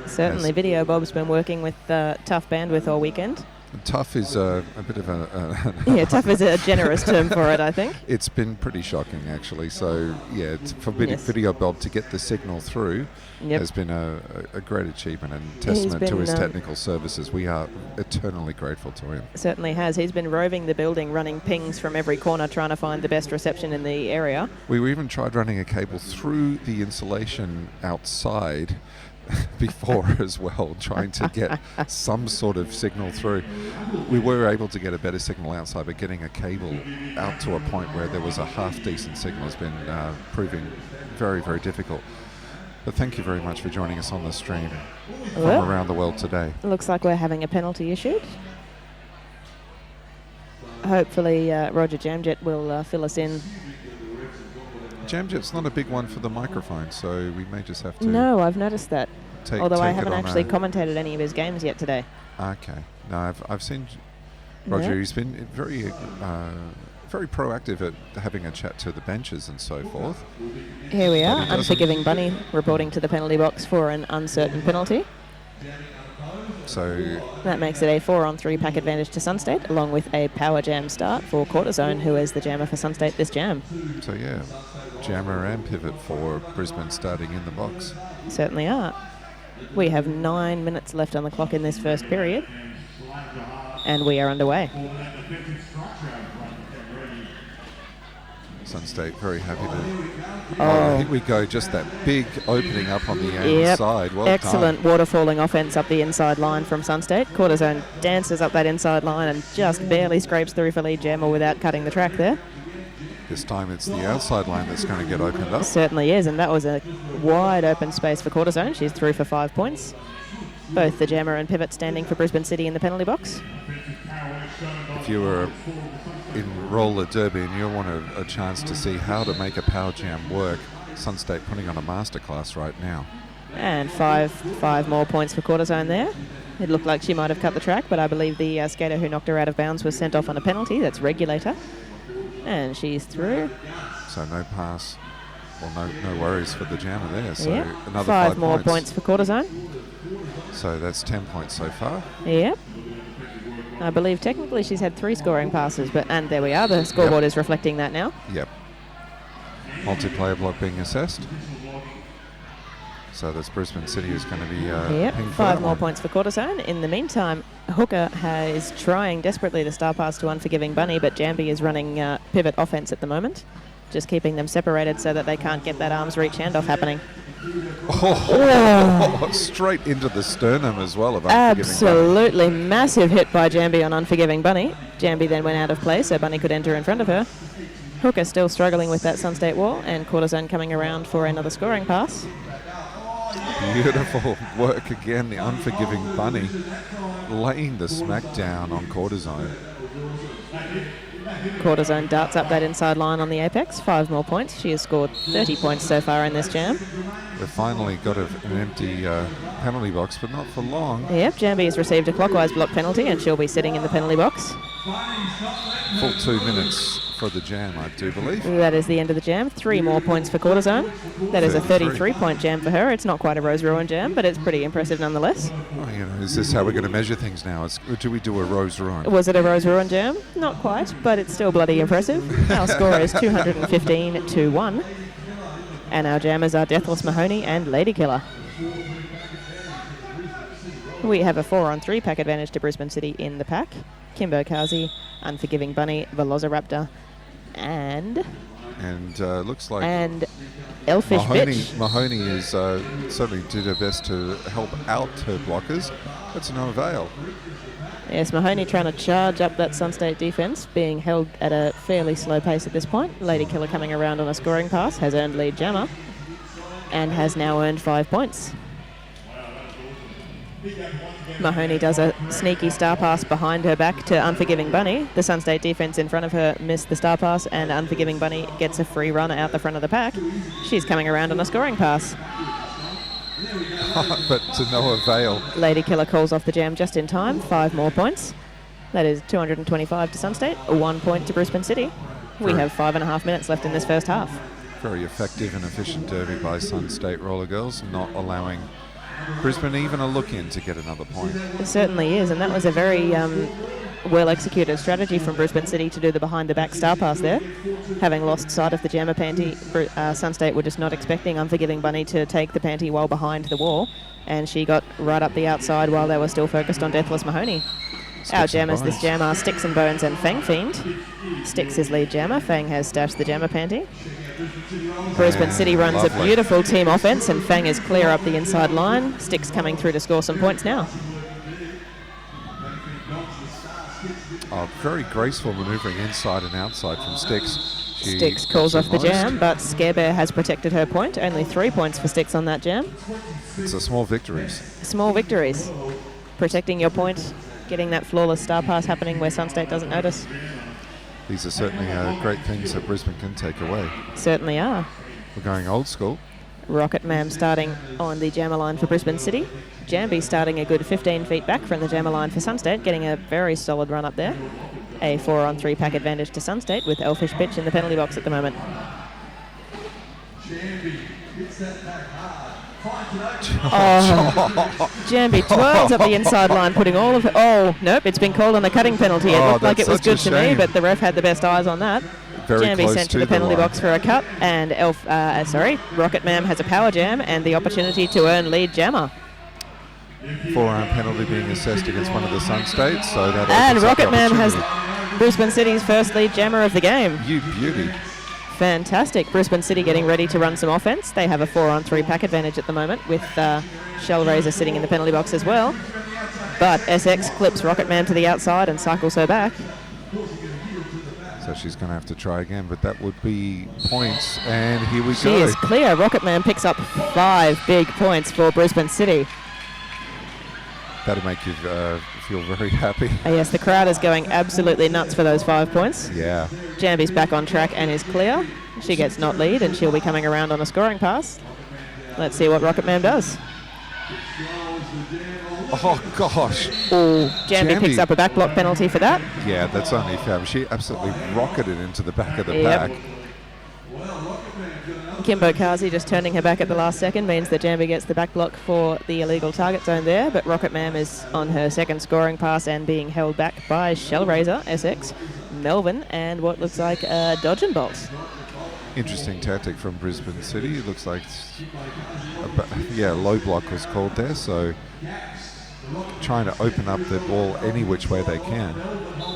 Certainly, Video Bob's been working with tough bandwidth all weekend.
Tough is a bit of a...
Yeah, tough is a generous term for it, I think.
It's been pretty shocking, actually. So, yeah, for
Yes.
Video Bob to get the signal through
Yep.
has been a great achievement and testament to
been,
his technical services. We are eternally grateful to him.
Certainly has. He's been roving the building, running pings from every corner, trying to find the best reception in the area.
We even tried running a cable through the insulation outside before as well, trying to get some sort of signal through. We were able to get a better signal outside, but getting a cable out to a point where there was a half-decent signal has been proving very, very difficult. But thank you very much for joining us on the stream from
Well,
around the world today.
Looks like we're having a penalty issued. Hopefully Roger Jamjet will fill us in.
Jamjet's not a big one for the microphone, so we may just have to...
No, I've noticed that. Although I
take it
haven't
on
actually
a-
commentated any of his games yet today.
Okay. No, I've seen Roger.
Yeah.
He's been very proactive at having a chat to the benches and so forth.
Here we
But
are,
he doesn't-
Unforgiving Bunny reporting to the penalty box for an uncertain penalty.
So
That makes it a 4-on-3 pack advantage to Sunstate, along with a power jam start for Cortisone, who is the jammer for Sunstate this jam.
So yeah, jammer and pivot for Brisbane starting in the box.
Certainly are. We have 9 minutes left on the clock in this first period, and we are underway.
Sunstate very happy to...
Oh.
Here we go, just that big opening up on the
Yep.
inside. Well
Excellent
done.
waterfalling offense up the inside line from Sunstate. Cortisone dances up that inside line and just barely scrapes through for lead jammer without cutting the track there.
This time it's the outside line that's going to get opened up.
Certainly is, and that was a wide open space for Cortisone. She's through for 5 points. Both the jammer and pivot standing for Brisbane City in the penalty box.
If you were in roller derby and you want a chance to see how to make a power jam work, Sunstate putting on a masterclass right now.
And five more points for Cortisone there. It looked like she might have cut the track, but I believe the skater who knocked her out of bounds was sent off on a penalty. That's Regulator. And she's through.
So no pass. Well, no worries for the jammer there. So
Yep.
another
5 more points for Cortisone.
So that's 10 points so far.
Yep. I believe technically she's had 3 scoring passes, and there we are. The scoreboard is reflecting that now.
Yep. Multiplayer block being assessed. So that's Brisbane City who's going to be
Yep,
pinged for
5
that
more
one.
points for Cortisone. In the meantime, Hooker is trying desperately to star pass to Unforgiving Bunny, but Jambi is running pivot offense at the moment, just keeping them separated so that they can't get that arms reach handoff happening.
Oh, straight into the sternum as well of Unforgiving
Absolutely massive hit by Jambi on Unforgiving Bunny. Jambi then went out of play so Bunny could enter in front of her. Hooker still struggling with that Sunstate wall, and Cortisone coming around for another scoring pass.
Beautiful work again, the Unforgiving Bunny laying the smackdown on Cortisone.
Cortisone darts up that inside line on the apex. 5 more points. She has scored 30 points so far in this jam.
We've finally got an empty penalty box, but not for long.
Yep, Jambi has received a clockwise block penalty and she'll be sitting in the penalty box.
Full 2 minutes for the jam, I do believe.
That is the end of the jam. 3 more points for Cortisone. That is a 33-point jam for her. It's not quite a Rose Ruin jam, but it's pretty impressive nonetheless.
Oh, is this how we're going to measure things now? Do we do a Rose Ruin?
Was it a Rose Ruin jam? Not quite, but it's still bloody impressive. Our score is 215-1. And our jammers are Deathless Mahoney and Lady Killer. We have a 4-on-3 pack advantage to Brisbane City in the pack. Kimbo Kazi, Unforgiving Bunny, Velociraptor, and
looks like
Elfish Bitch.
Mahoney is certainly did her best to help out her blockers. That's no avail.
Yes, Mahoney trying to charge up that Sunstate defence, being held at a fairly slow pace at this point. Lady Killer coming around on a scoring pass, has earned lead jammer, and has now earned 5 points. Mahoney does a sneaky star pass behind her back to Unforgiving Bunny. The Sunstate defence in front of her missed the star pass, and Unforgiving Bunny gets a free run out the front of the pack. She's coming around on a scoring pass.
But to no avail.
Lady Killer calls off the jam just in time. 5 more points. That is 225 to Sunstate, 1 point to Brisbane City. We have 5.5 minutes left in this first half.
Very effective and efficient derby by Sunstate Roller Girls, not allowing Brisbane even a look in to get another point.
It certainly is, and that was a very well-executed strategy from Brisbane City to do the behind-the-back star pass there. Having lost sight of the jammer panty, Sunstate were just not expecting Unforgiving Bunny to take the panty while behind the wall, and she got right up the outside while they were still focused on Deathless Mahoney. Our jammers this jam are Sticks and Bones and Fang Fiend. Sticks is lead jammer, Fang has stashed the jammer panty. Brisbane City runs a beautiful team offense, and Fang is clear up the inside line. Sticks coming through to score some points now.
Oh, very graceful manoeuvring inside and outside from Sticks.
Sticks calls off the jam, but Scare Bear has protected her point. Only 3 points for Sticks on that jam.
It's a small victories.
Small victories. Protecting your point, getting that flawless star pass happening where Sunstate doesn't notice.
These are certainly great things that Brisbane can take away.
Certainly are.
We're going old school.
Rocket Man starting on the jammer line for Brisbane City. Jambi starting a good 15 feet back from the jammer line for Sunstate, getting a very solid run up there. A 4-on-3 pack advantage to Sunstate with Elfish Bitch in the penalty box at the moment. Jambi twirls up the inside line, putting all of her... Oh, nope, it's been called on the cutting penalty. It looked like it was good to me, but the ref had the best eyes on that. Jambi sent to the penalty box for a cut, and Rocket Man has a power jam and the opportunity to earn lead jammer.
4-round penalty being assessed against one of the Sunstates, so that
and Rocket Man has Brisbane City's first lead jammer of the game.
You beauty.
Fantastic. Brisbane City getting ready to run some offense. They have a 4-on-3 pack advantage at the moment with Shellraiser sitting in the penalty box as well. But SX clips Rocket Man to the outside and cycles her back.
So she's going to have to try again, but that would be points, and here we go.
She is clear. Rocket Man picks up 5 big points for Brisbane City.
That'll make you feel very happy.
Yes, the crowd is going absolutely nuts for those 5 points.
Yeah.
Jambi's back on track and is clear. She gets not lead, and she'll be coming around on a scoring pass. Let's see what Rocket Man does.
Oh, gosh.
Jambi picks up a back block penalty for that.
Yeah, that's only fair. She absolutely rocketed into the back of the pack.
Kimbo Kazi just turning her back at the last second means that Jambi gets the back block for the illegal target zone there, but Rocket Man is on her second scoring pass and being held back by Shellraiser, SX, Melvin, and what looks like Dodge and Bolt.
Interesting tactic from Brisbane City. It looks like, low block was called there, so trying to open up the ball any which way they can.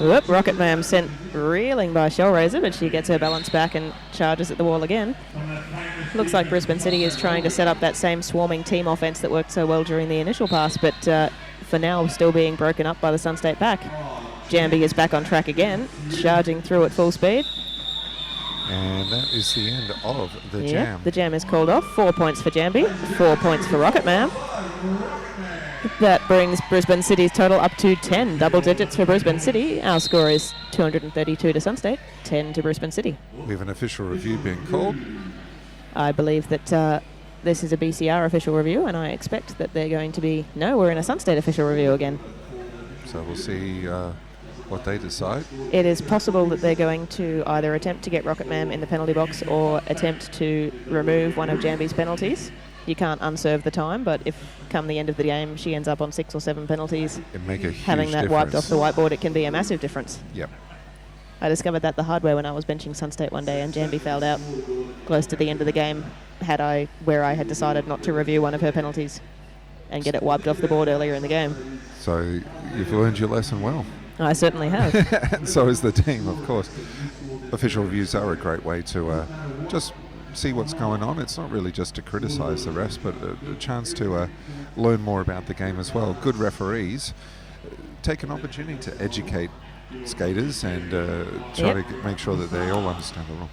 Whoop, Rocket Man sent reeling by Shellraiser, but she gets her balance back and charges at the wall again. Looks like Brisbane City is trying to set up that same swarming team offense that worked so well during the initial pass, but for now still being broken up by the Sunstate pack. Jambi is back on track again, charging through at full speed.
And that is the end of the jam.
The jam is called off. 4 points for Jambi, 4 points for Rocket Man. That brings Brisbane City's total up to 10, double digits for Brisbane City. Our score is 232 to Sunstate, 10 to Brisbane City.
We have an official review being called.
I believe that this is a BCR official review, and I expect that they're going to be... No, we're in a Sunstate official review again.
So we'll see what they decide.
It is possible that they're going to either attempt to get Rocketman in the penalty box or attempt to remove one of Jambi's penalties. You can't unserve the time, but if come the end of the game she ends up on 6 or 7 penalties,
It make a huge
having that wiped off
difference.
the whiteboard, it can be a massive difference.
Yep.
I discovered that the hard way when I was benching Sunstate one day and Jambi fouled out close to the end of the game where I had decided not to review one of her penalties and get it wiped off the board earlier in the game.
So you've learned your lesson well.
I certainly have.
And so is the team, of course. Official reviews are a great way to just see what's going on. It's not really just to criticise the refs, but a chance to learn more about the game as well. Good referees take an opportunity to educate skaters and try to make sure that they all understand the rule.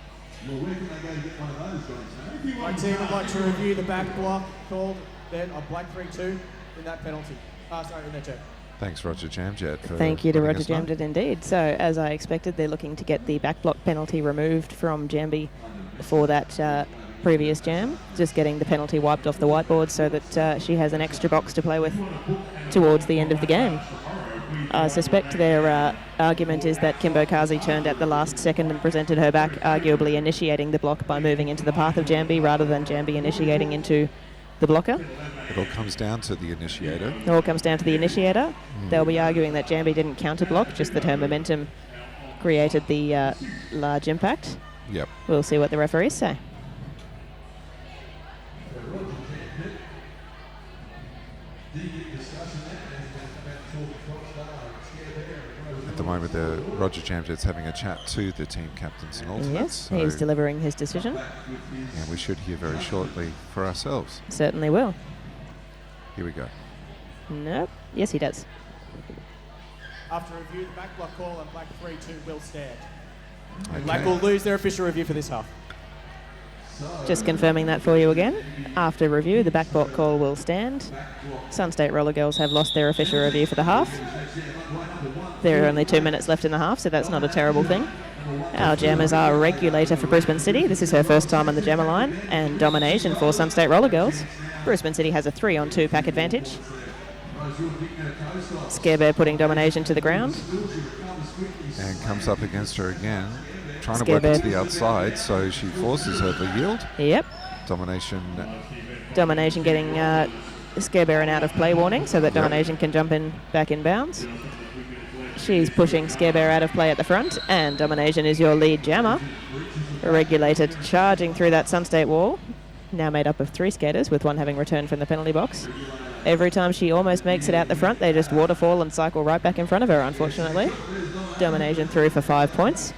My team would like to review the back block called then a black 3-2 in that penalty. In that check.
Thanks, Roger Jamjet. For
Thank you to
letting
Roger
us know.
Jamjet indeed. So, as I expected, they're looking to get the back block penalty removed from Jambi for that previous jam, just getting the penalty wiped off the whiteboard so that she has an extra box to play with towards the end of the game. I suspect their argument is that Kimbo Kazi turned at the last second and presented her back, arguably initiating the block by moving into the path of Jambi rather than Jambi initiating into the blocker.
It all comes down to the initiator.
It all comes down to the initiator. They'll be arguing that Jambi didn't counter block, just that her momentum created the large impact.
Yep.
We'll see what the referees say.
At the moment, Roger Jamjet's having a chat to the team captains and alternates.
Yes, he's delivering his decision.
And we should hear very shortly for ourselves.
Certainly will.
Here we go.
Nope. Yes, he does.
After review, the back block call and black 3-2 will stand.
Okay.
Black will lose their official review for this half.
Just confirming that for you again. After review, the back block call will stand. Sunstate Roller Girls have lost their official review for the half. There are only 2 minutes left in the half, so that's not a terrible thing. Our jammers are a regulator for Brisbane City. This is her first time on the jammer line, and domination for Sunstate Roller Girls. Brisbane City has a 3-on-2 pack advantage. Scare Bear putting domination to the ground.
And comes up against her again, trying to
Scare
work
Bear.
it to the outside, so she forces her to yield.
Yep.
Domination.
Domination getting Scare Bear an out of play warning so that Domination can jump in back in bounds. She's pushing Scare Bear out of play at the front, and Domination is your lead jammer. Regulator charging through that Sunstate wall, now made up of 3 skaters, with one having returned from the penalty box. Every time she almost makes it out the front, they just waterfall and cycle right back in front of her, unfortunately. Domination through for 5 points.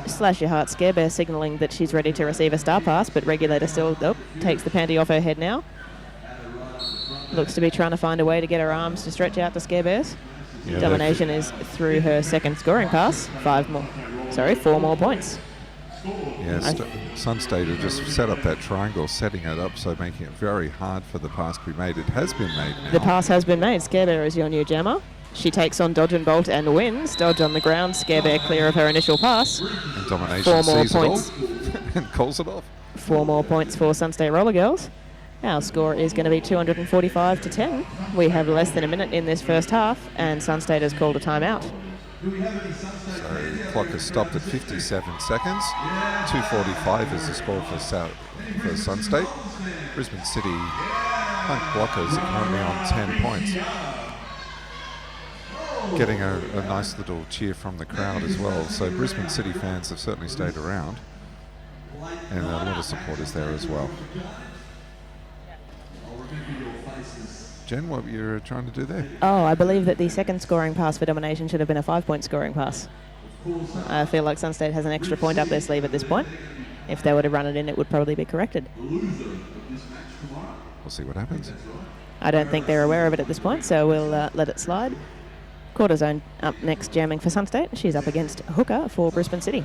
Slash your heart, Scare Bear signalling that she's ready to receive a star pass, but Regulator still takes the panty off her head now. Looks to be trying to find a way to get her arms to stretch out to Scare Bears.
Yeah,
Domination is through her second scoring pass. 4 more points.
Yeah, Sunstate have just set up that triangle, setting it up, so making it very hard for the pass to be made. It has been made now.
The pass has been made. Scare Bear is your new jammer. She takes on Dodge and Bolt and wins. Dodge on the ground, Scare Bear clear of her initial pass.
And Domination
4 more
sees
points.
it all and calls it off.
4 more points for Sunstate Roller Girls. Our score is going to be 245-10. We have less than a minute in this first half, and Sunstate has called a timeout.
So the clock has stopped at 57 seconds. 2:45 is the score for Sunstate. Brisbane City Punk Blockers are currently on 10 points. Getting a nice little cheer from the crowd as well. So Brisbane City fans have certainly stayed around, and a lot of supporters there as well. Jen, what you're trying to do there?
Oh, I believe that the second scoring pass for Domination should have been a 5-point scoring pass. I feel like Sunstate has an extra point up their sleeve at this point. If they were to run it in, it would probably be corrected.
We'll see what happens.
I don't think they're aware of it at this point, so we'll let it slide. Quarter zone up next, jamming for Sunstate. She's up against Hooker for Brisbane City.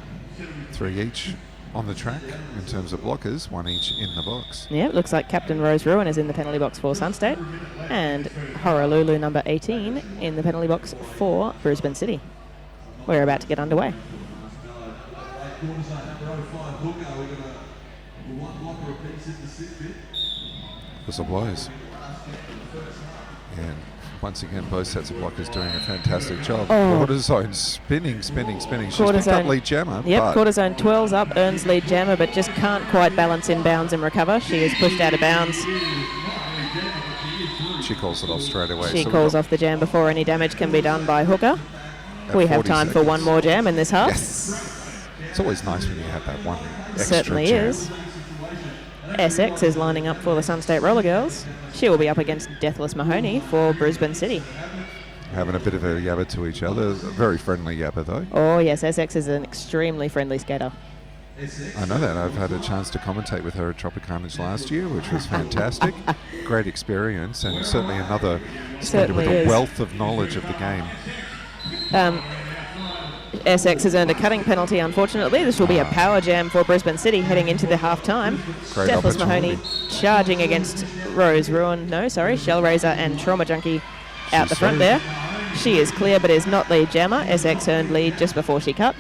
3 each on the track in terms of blockers, 1 each in the box.
Yeah, it looks like Captain Rose Ruin is in the penalty box for Sunstate, and Horolulu number 18 in the penalty box for Brisbane City. We're about to get underway.
Whistle blows. And Once again, both sets of blockers doing a fantastic job.
Oh.
Quarter zone spinning. She's
Quarter
picked up
zone.
lead jammer.
Yep,
but
quarter zone twirls up, earns lead jammer, but just can't quite balance in bounds and recover. She is pushed out of bounds.
she calls it off straight away.
She
So
calls off the jam before any damage can be done by hooker. We have
40
time for
seconds.
one more jam in this half.
Yes. It's always nice when you have that one extra
Certainly
jam.
is. SX is lining up for the Sun State Roller Girls. She will be up against Deathless Mahoney for Brisbane City.
Having a bit of a yabba to each other. Very friendly yabba, though.
Oh yes, SX is an extremely friendly skater.
I know that. I've had a chance to commentate with her at Tropicarnage last year, which was fantastic. Great experience, and certainly another skater with
Certainly
a
is.
wealth of knowledge of the game.
SX has earned a cutting penalty, unfortunately. This will be a power jam for Brisbane City heading into the half-time.
Great
Deathless Mahoney
opportunity.
charging against Shellraiser and Trauma Junkie out
She's
the front
through.
there. She is clear but is not lead jammer. SX earned lead just before she cut.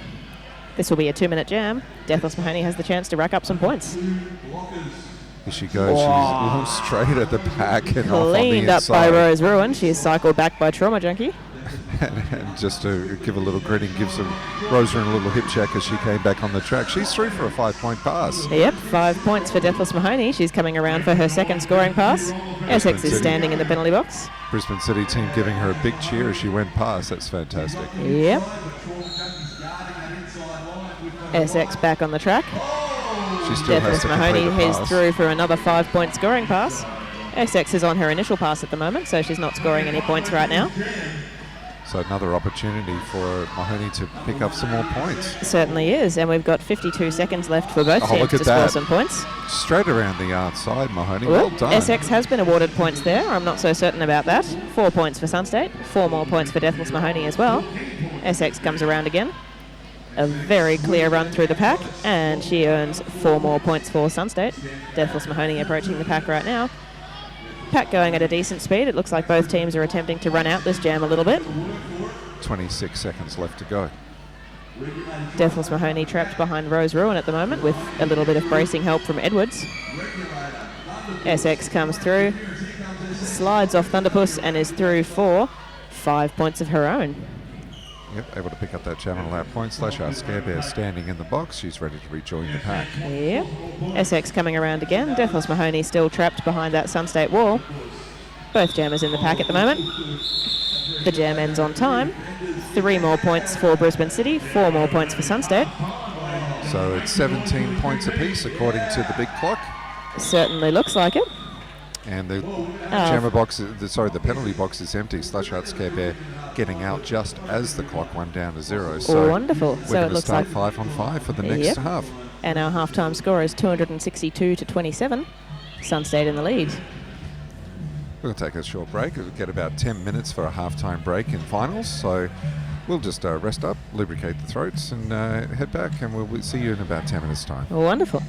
This will be a 2-minute jam. Deathless Mahoney has the chance to rack up some points.
Here she goes.
Wow.
She's straight at the back and off on the
Cleaned up by
inside.
Rose Ruin. She is cycled back by Trauma Junkie.
and just to give a little gritting, gives Rosa a little hip check as she came back on the track. She's through for a 5-point pass.
Yep, 5 points for Deathless Mahoney. She's coming around for her second scoring pass. Essex is
City.
standing in the penalty box.
Brisbane City team giving her a big cheer as she went past. That's fantastic.
Yep. Essex back on the track.
She still has
Deathless
to
Mahoney
complete the
is
pass.
through for another 5-point scoring pass. Essex is on her initial pass at the moment, so she's not scoring any points right now.
So another opportunity for Mahoney to pick up some more points.
Certainly is, and we've got 52 seconds left for both
Oh,
teams
look
to
at
score
that.
some points.
Straight around the outside, Mahoney. Well
Ooh,
done.
Essex has been awarded points there. I'm not so certain about that. 4 points for Sunstate, 4 more points for Deathless Mahoney as well. Essex comes around again. A very clear run through the pack, and she earns 4 more points for Sunstate. Deathless Mahoney approaching the pack right now. Pack going at a decent speed. It looks like both teams are attempting to run out this jam a little bit.
26 seconds left to go.
Deathless Mahoney trapped behind Rose Ruin at the moment with a little bit of bracing help from Edwards. SX comes through, slides off Thunderpuss and is through for 5 points of her own.
Yep, able to pick up that jam and allow points. Slashart Scarebear standing in the box. She's ready to rejoin the pack.
Yep. SX coming around again. Deathless Mahoney still trapped behind that Sunstate wall. Both jammers in the pack at the moment. The jam ends on time. 3 more points for Brisbane City, 4 more points for Sunstate.
So it's 17 points apiece according to the big clock.
Certainly looks like it.
And the jammer box, the penalty box is empty. Slashart Scarebear getting out just as the clock went down to 0. So
Wonderful.
We're
So
going
it
to
looks
start
like
5 on 5 for the next
Yep.
half.
And our halftime score is 262 to 27. Sunstate in the lead.
We're going to take a short break. We'll get about 10 minutes for a halftime break in finals. So we'll just rest up, lubricate the throats, and head back. And we'll see you in about 10 minutes' time.
Wonderful.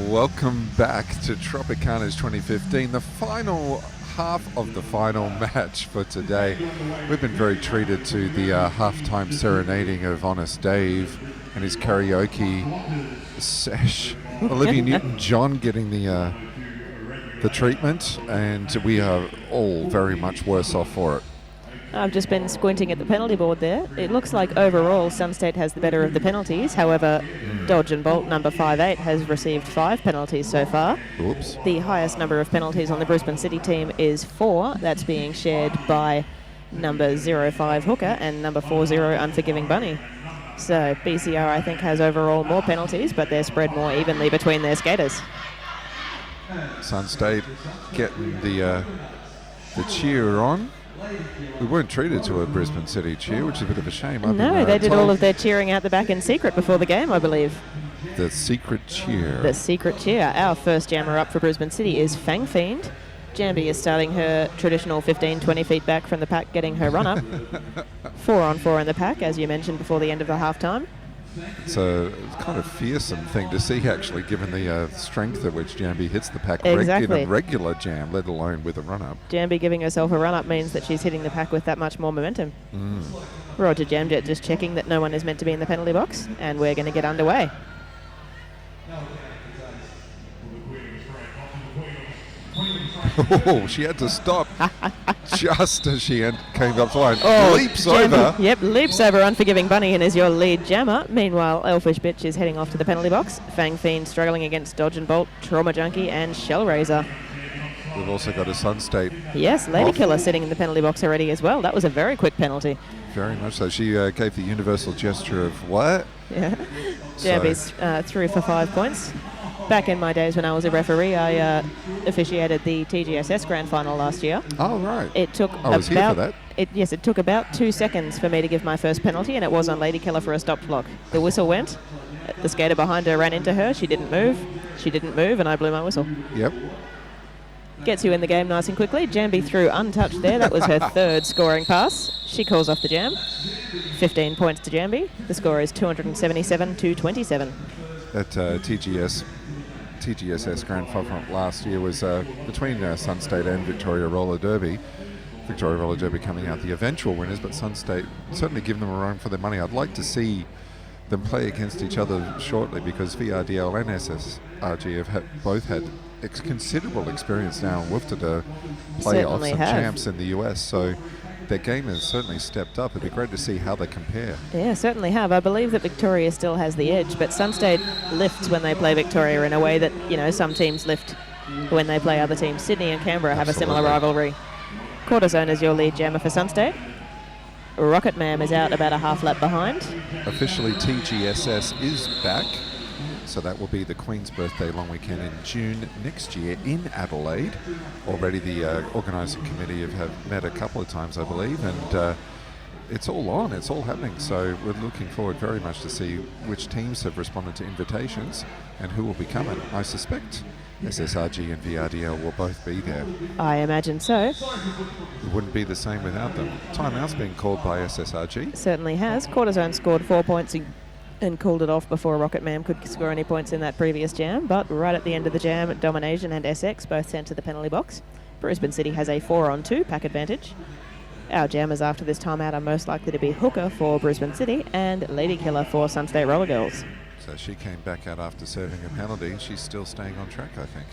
Welcome back to Tropicarnage 2015, the final half of the final match for today. We've been very treated to the halftime serenading of Honest Dave and his karaoke sesh. Olivia Newton-John getting the treatment, and we are all very much worse off for it.
I've just been squinting at the penalty board there. It looks like overall Sunstate has the better of the penalties. However, Dodge and Bolt number 5'8" has received 5 penalties so far.
Oops.
The highest number of penalties on the Brisbane City team is 4. That's being shared by number 05 Hooker and number 40 Unforgiving Bunny. So BCR, I think, has overall more penalties, but they're spread more evenly between their skaters.
Sunstate getting the cheer on. We weren't treated to a Brisbane City cheer, which is a bit of a shame.
No, they did all of their cheering out the back in secret before the game, I believe.
The secret cheer.
The secret cheer. Our first jammer up for Brisbane City is Fang Fiend. Jambi is starting her traditional 15-20 feet back from the pack, getting her run-up. 4-on-4 in the pack, as you mentioned before the end of the half-time.
It's a kind of fearsome thing to see, actually, given the strength at which Jambi hits the pack in a regular jam, let alone with a run-up.
Jambi giving herself a run-up means that she's hitting the pack with that much more momentum. Roger Jamjet just checking that no one is meant to be in the penalty box, and we're going to get underway.
Oh, she had to stop just as she came up line. Leaps over.
Yep, leaps over Unforgiving Bunny and is your lead jammer. Meanwhile, Elfish Bitch is heading off to the penalty box. Fang Fiend struggling against Dodge and Bolt, Trauma Junkie and Shell Razor.
We've also got a Sunstate.
Yes, Lady Killer sitting in the penalty box already as well. That was a very quick penalty.
Very much so. She gave the universal gesture of what?
Yeah. Jambi's through for 5 points. Back in my days when I was a referee, I officiated the TGSS Grand Final last year.
Oh, right.
It took
I was here for that.
It took about 2 seconds for me to give my first penalty, and it was on Lady Killer for a stopped block. The whistle went. The skater behind her ran into her. She didn't move. And I blew my whistle.
Yep.
Gets you in the game nice and quickly. Jambi threw untouched there. That was her third scoring pass. She calls off the jam. 15 points to Jambi. The score is 277-27.
That TGSS Grand Final last year was between Sunstate and Victoria Roller Derby. Victoria Roller Derby coming out the eventual winners, but Sunstate certainly giving them a run for their money. I'd like to see them play against each other shortly, because VRDL and SSRG have both had considerable experience now and woofed to play off some champs in the US, so their game has certainly stepped up. It'd be great to see how they compare.
Yeah, certainly have. I believe that Victoria still has the edge, but Sunstate lifts when they play Victoria in a way that, some teams lift when they play other teams. Sydney and Canberra have a similar rivalry. Cortisone is your lead jammer for Sunstate. Rocket Man is out about a half lap behind.
Officially, TGSS is back. So that will be the Queen's Birthday long weekend in June next year in Adelaide. Already the organising committee have met a couple of times, I believe, and it's all on, it's all happening. So we're looking forward very much to see which teams have responded to invitations and who will be coming. I suspect SSRG and VRDL will both be there.
I imagine so.
It wouldn't be the same without them. Timeout's been called by SSRG.
Certainly has. Cortisone scored 4 points and called it off before Rocket Man could score any points in that previous jam, but right at the end of the jam, Domination and SX both sent to the penalty box. Brisbane City has a 4-on-2 pack advantage. Our jammers after this timeout are most likely to be Hooker for Brisbane City and Lady Killer for Sunstate Roller Girls.
So she came back out after serving a penalty. She's still staying on track, I think.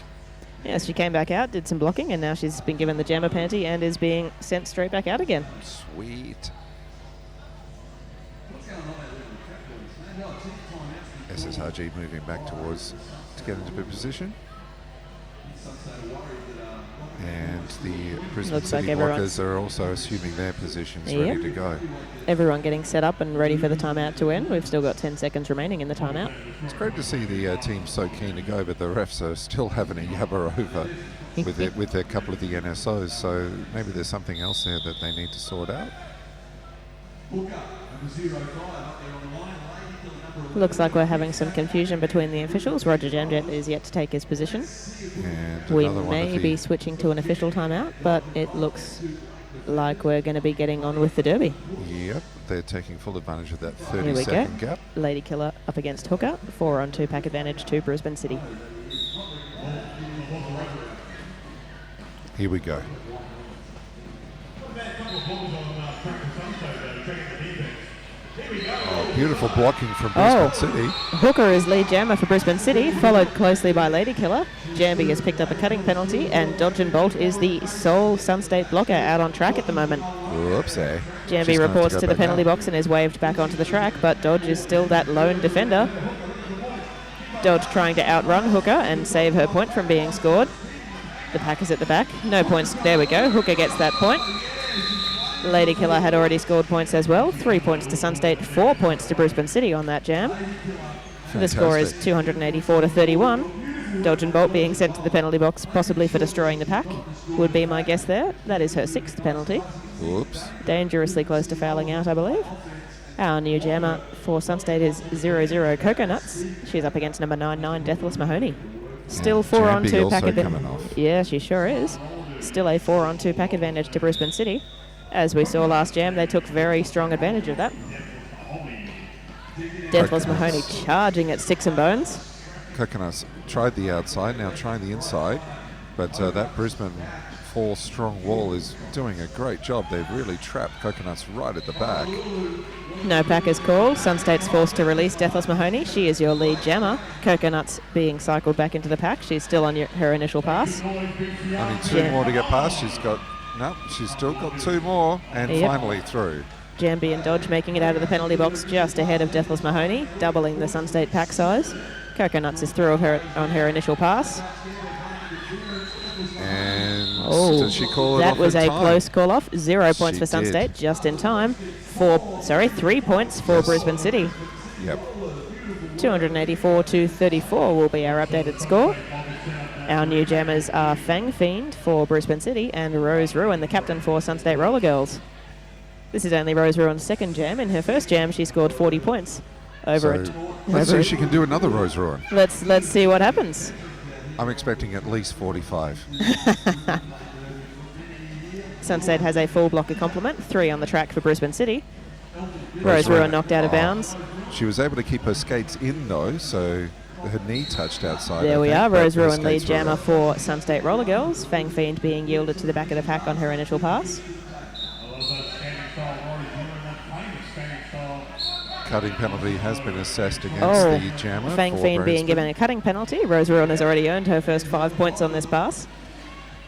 Yes, she came back out, did some blocking, and now she's been given the jammer penalty and is being sent straight back out again.
Sweet. SSRG moving back towards to get into position. And the Brisbane City blockers are also assuming their positions ready to go.
Everyone getting set up and ready for the timeout to end. We've still got 10 seconds remaining in the timeout.
It's great to see the team so keen to go, but the refs are still having a yabber over with a couple of the NSOs, so maybe there's something else there that they need to sort out.
Looks like we're having some confusion between the officials. Roger Jamjet is yet to take his position.
And
we may be switching to an official timeout, but it looks like we're going to be getting on with the derby.
Yep, they're taking full advantage of that 30-second gap.
Lady Killer up against Hooker. 4-on-2 pack advantage to Brisbane City.
Here we go. Oh, beautiful blocking from Brisbane City.
Hooker is lead jammer for Brisbane City, followed closely by Lady Killer. Jambi has picked up a cutting penalty, and Dodge and Bolt is the sole Sunstate blocker out on track at the moment.
Whoopsie.
Jambi reports to the penalty box and is waved back onto the track, but Dodge is still that lone defender. Dodge trying to outrun Hooker and save her point from being scored. The pack is at the back. No points. There we go. Hooker gets that point. Lady Killer had already scored points as well. 3 points to Sunstate, 4 points to Brisbane City on that jam.
Fantastic.
The score is 284 to 31. Dodge and Bolt being sent to the penalty box, possibly for destroying the pack, would be my guess there. That is her 6th penalty.
Whoops.
Dangerously close to fouling out, I believe. Our new jammer for Sunstate is 0-0 Coconuts. She's up against number 9-9 Deathless Mahoney. Still 4-on-2 pack advantage. Yeah, she sure is. Still a 4-on-2 pack advantage to Brisbane City. As we saw last jam, they took very strong advantage of that. Deathless Mahoney charging at sticks and bones.
Coconuts tried the outside, now trying the inside, but that Brisbane 4 strong wall is doing a great job. They've really trapped Coconuts right at the back.
No pack is called. Sunstate's forced to release Deathless Mahoney. She is your lead jammer. Coconuts being cycled back into the pack. She's still on her initial pass.
Only 2 more to get past. She's still got 2 more, and finally through.
Jambi and Dodge making it out of the penalty box just ahead of Deathless Mahoney, doubling the Sunstate pack size. Coconuts is through on her initial pass.
And did she call it off?
That was a
time?
close call off. 0 points
She
for Sunstate,
did.
just in time. 3 points for Brisbane City.
Yep.
284 to 34 will be our updated score. Our new jammers are Fang Fiend for Brisbane City and Rose Ruin, the captain for Sunstate Roller Girls. This is only Rose Ruin's second jam. In her first jam, she scored 40 points over it.
Let's see if she can do another Rose Ruin.
Let's see what happens.
I'm expecting at least 45.
Sunstate has a full blocker complement, 3 on the track for Brisbane City. Rose Ruin knocked out of bounds.
She was able to keep her skates in though, so her knee touched outside.
There we are,
but
Rose
her
Ruin lead
skates were
jammer
up.
for Sunstate Roller Girls. Fang Fiend being yielded to the back of the pack on her initial pass.
Cutting penalty has been assessed against the jammer.
Fang
for
Fiend being
Brisbane.
given a cutting penalty. Rose Ruin has already earned her first 5 points on this pass.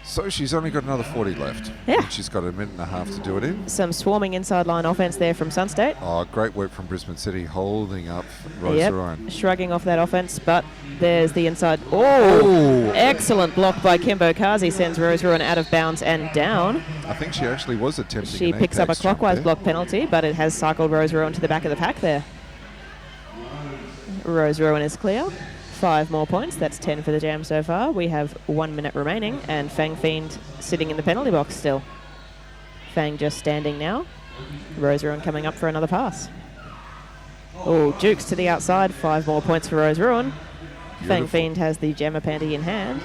So she's only got another 40 left.
Yeah.
And she's got a minute and a half to do it in.
Some swarming inside line offense there from Sunstate.
Oh, great work from Brisbane City holding up Rose Ruin.
Shrugging off that offense, but there's the inside. Oh, excellent block by Kimbo Kazi, sends Rose Ruin out of bounds and down.
I think she actually was attempting
She
an
picks up a
apex jump
clockwise
there.
block penalty, but it has cycled Rose Ruin to the back of the pack there. Rose Ruin is clear. 5 more points. That's 10 for the jam so far. We have 1 minute remaining, and Fang Fiend sitting in the penalty box still. Fang just standing now. Rose Ruin coming up for another pass. Oh, Jukes to the outside. 5 more points for Rose Ruin. Fang Fiend has the jammer panty in hand.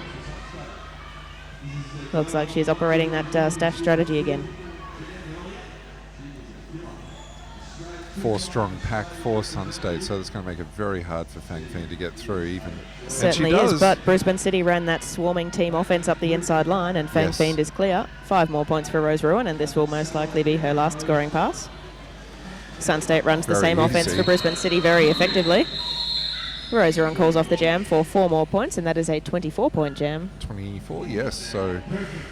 Looks like she's operating that stash strategy again.
4 strong pack for Sunstate, so that's going to make it very hard for Fang Fiend to get through even.
Certainly
and she does.
is, but Brisbane City ran that swarming team offense up the inside line, and Fang Fiend is clear. 5 more points for Rose Ruin, and this will most likely be her last scoring pass. Sunstate runs the
Very
same offense
easy.
for Brisbane City very effectively. Rose Ruin calls off the jam for 4 more points, and that is a 24-point jam.
24, yes, so...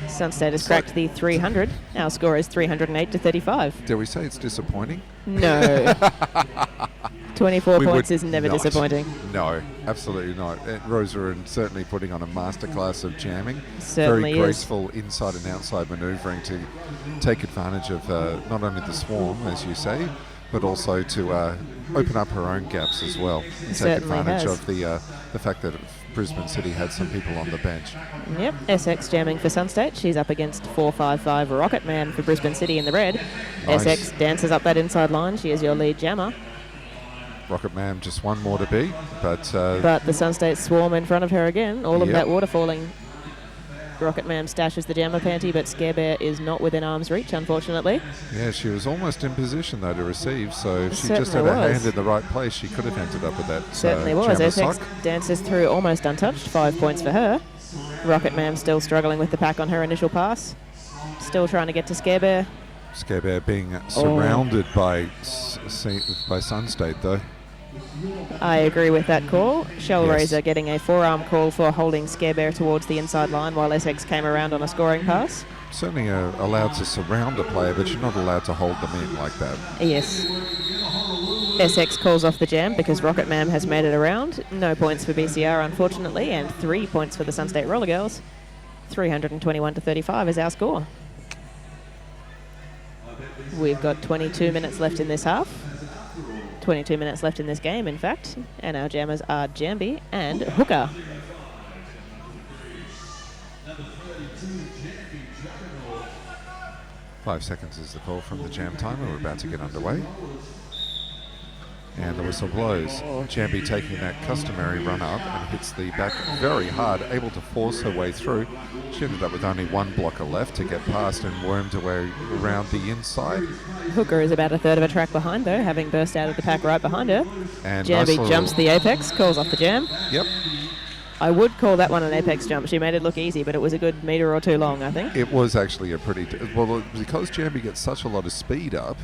Sunstate has cracked the 300. Our score is 308 to 35.
Dare we say it's disappointing?
No. 24
We
points
would
is never
not.
disappointing.
No, absolutely not. Rose Ruin certainly putting on a masterclass of jamming.
Certainly
Very
is.
graceful inside and outside manoeuvring to take advantage of not only the swarm, as you say, but also to open up her own gaps as well. And take
Certainly
advantage
has.
of the fact that Brisbane City had some people on the bench.
Yep, SX jamming for Sunstate. She's up against 455 Rocket Man for Brisbane City in the red.
Nice.
SX dances up that inside line. She is your lead jammer.
Rocket Man just 1 more to be, but
But the Sunstate swarm in front of her again. All of
Yep.
that water falling. Rocket Man stashes the jammer panty, but Scare Bear is not within arm's reach, unfortunately.
yeah, she was almost in position though to receive, so if she just
Certainly
had her
was.
hand in the right place, she could have ended up with that
Certainly was.
jammer
SX
sock.
dances through almost untouched. 5 points for her. Rocket Man still struggling with the pack on her initial pass. Still trying to get to Scare Bear.
Scare Bear being surrounded by Sun State, though.
I agree with that call. Shellraiser
Yes.
getting a forearm call for holding Scare Bear towards the inside line while Essex came around on a scoring pass.
Certainly allowed to surround a player, but you're not allowed to hold them in like that.
Yes. Essex calls off the jam because Rocket Man has made it around. No points for BCR, unfortunately, and 3 points for the Sun State Roller Girls. 321-35 is our score. We've got 22 minutes left in this half. 22 minutes left in this game, in fact. And our jammers are Jambi and Hooker.
Five seconds is the call from the jam timer. We're about to get underway. And the whistle blows. Jambi taking that customary run up and hits the back very hard, able to force her way through. She ended up with only one blocker left to get past and wormed her way around the inside.
Hooker is about a third of a track behind, though, having burst out of the pack right behind her.
And
Jambi
nice
jumps the apex, calls off the jam.
Yep.
I would call that one an apex jump. She made it look easy, but it was a good metre or two long, I think.
It was actually a pretty... well, because Jambi gets such a lot of speed up,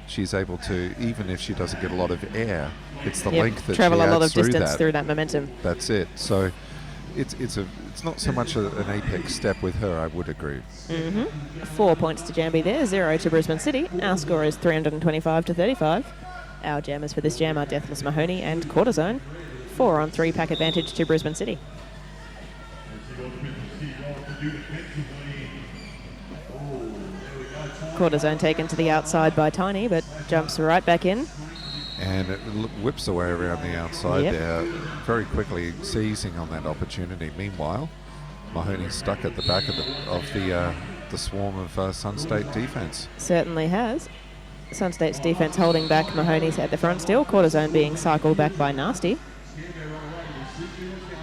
she's able to, even if she doesn't get a lot of air, it's the length that
travel
she
a lot
adds
of
through
distance
that.
through that momentum.
That's it. So it's not so much an apex step with her, I would agree.
4 points to Jambi there, 0 to Brisbane City. Our score is 325-35. Our jammers for this jam are Deathless Mahoney and Cortisone. 4-on-3 pack advantage to Brisbane City. Cortisone taken to the outside by Tiny, but jumps right back in.
And it whips away around the outside there, very quickly seizing on that opportunity. Meanwhile, Mahoney's stuck at the back of the swarm of Sun State defence.
Certainly has. Sun State's defence holding back Mahoney's at the front still. Cortisone being cycled back by Nasty.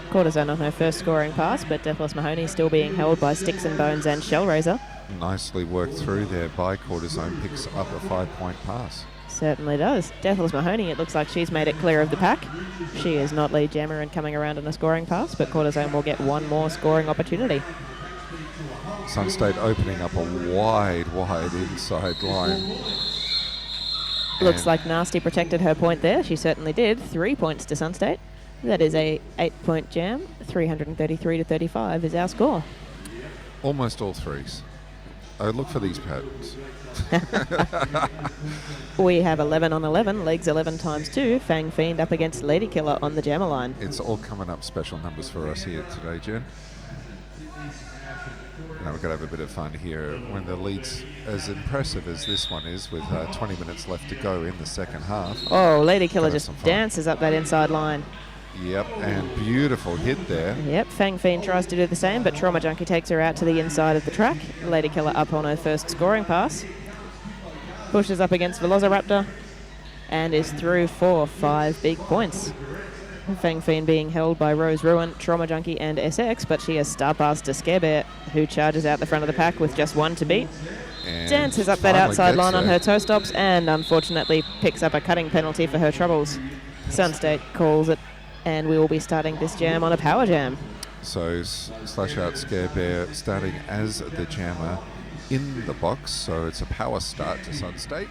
Cortisone on her first scoring pass, but Deathless Mahoney still being held by Sticks and Bones and Shellraiser.
Nicely worked through there by Cortisone, picks up a 5-point pass.
Certainly does. Deathless Mahoney, it looks like she's made it clear of the pack. She is not lead jammer and coming around on a scoring pass, but Cortisone will get one more scoring opportunity.
Sun State opening up a wide inside line.
Looks like Nasty protected her point there. She certainly did. 3 points to Sun State. That is a 8-point jam. 333-35 is our score.
Almost all threes. Oh, look for these patterns.
We have 11 on 11, legs 11 times 2. Fang Fiend up against Lady Killer on the jammer line.
It's all coming up special numbers for us here today, Jen. Now we've got to have a bit of fun here when the lead's as impressive as this one is with 20 minutes left to go in the second half.
Oh, Lady Killer just dances up that inside line.
Yep, and beautiful hit there.
Yep, Fang Fiend tries to do the same, but Trauma Junkie takes her out to the inside of the track. Lady Killer up on her first scoring pass. Pushes up against Velociraptor and is through for 5 big points. Fang Fiend being held by Rose Ruin, Trauma Junkie and SX, but she has star pass to Scare Bear, who charges out the front of the pack with just one to beat.
And
dances up that outside line on her toe stops and unfortunately picks up a cutting penalty for her troubles. Sun State calls it, and we will be starting this jam on a power jam.
So Slash Out Scare Bear starting as the jammer in the box, so it's a power start to Sun State.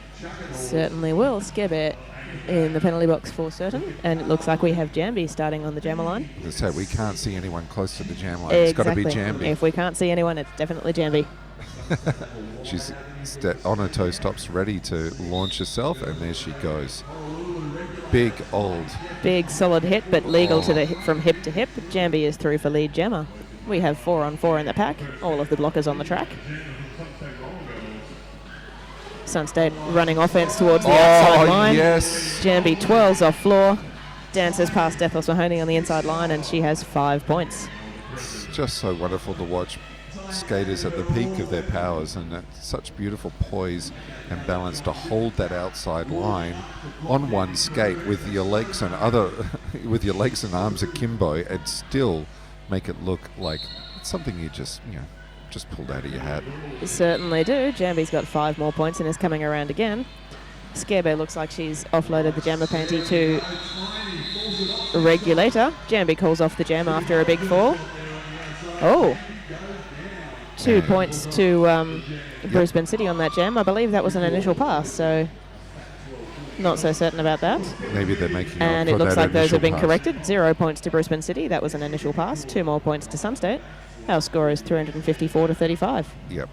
Certainly will. Scare Bear in the penalty box for certain, and it looks like we have Jambi starting on the jammer line.
As I say, we can't see anyone close to the jam line. It's got to be Jambi.
If we can't see anyone, it's definitely Jambi.
She's on her toe stops, ready to launch herself, and there she goes. Big solid hit, but legal to the from hip to hip. Jambi is through for lead jammer. We have 4 on 4 in the pack. All of the blockers on the track. Sun State running offense towards the outside line. Yes.
Jambi twirls off floor, dances past Deathless Mahoney on the inside line, and she has 5 points.
It's just so wonderful to watch skaters at the peak of their powers, and such beautiful poise and balance to hold that outside line on one skate with your legs and arms akimbo and still make it look like something you just pulled out of your hat.
Certainly do. Jambi's got 5 more points and is coming around again. Scare Bear looks like she's offloaded the jammer panty to Regulator. Jambi calls off the jam after a big fall. Oh. 2 points to Brisbane City on that jam. I believe that was an initial pass, so not so certain about that.
Maybe they're making
And
up
it
for
looks
that
like those have been
initial pass.
corrected. 0 points to Brisbane City. That was an initial pass. 2 more points to Sunstate. Our score is 354 to 35.
Yep.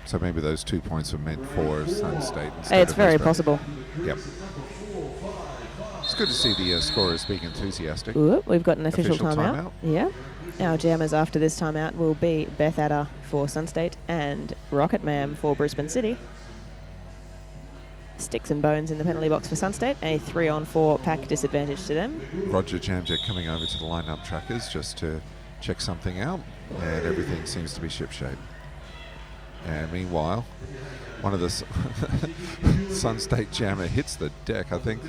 So maybe those 2 points were meant for Sun State instead
It's
of
very
Brisbane.
possible.
Yep. It's good to see the scorers being enthusiastic.
Ooh, we've got an official timeout. Yeah. Our jammers after this timeout will be Beth Adder for Sunstate and Rocket Mam for Brisbane City. Sticks and bones in the penalty box for Sunstate. A 3-on-4 pack disadvantage to them.
Roger Jamjet coming over to the lineup trackers just to check something out, and everything seems to be shipshape. And meanwhile, one of the Sun State jammer hits the deck. I think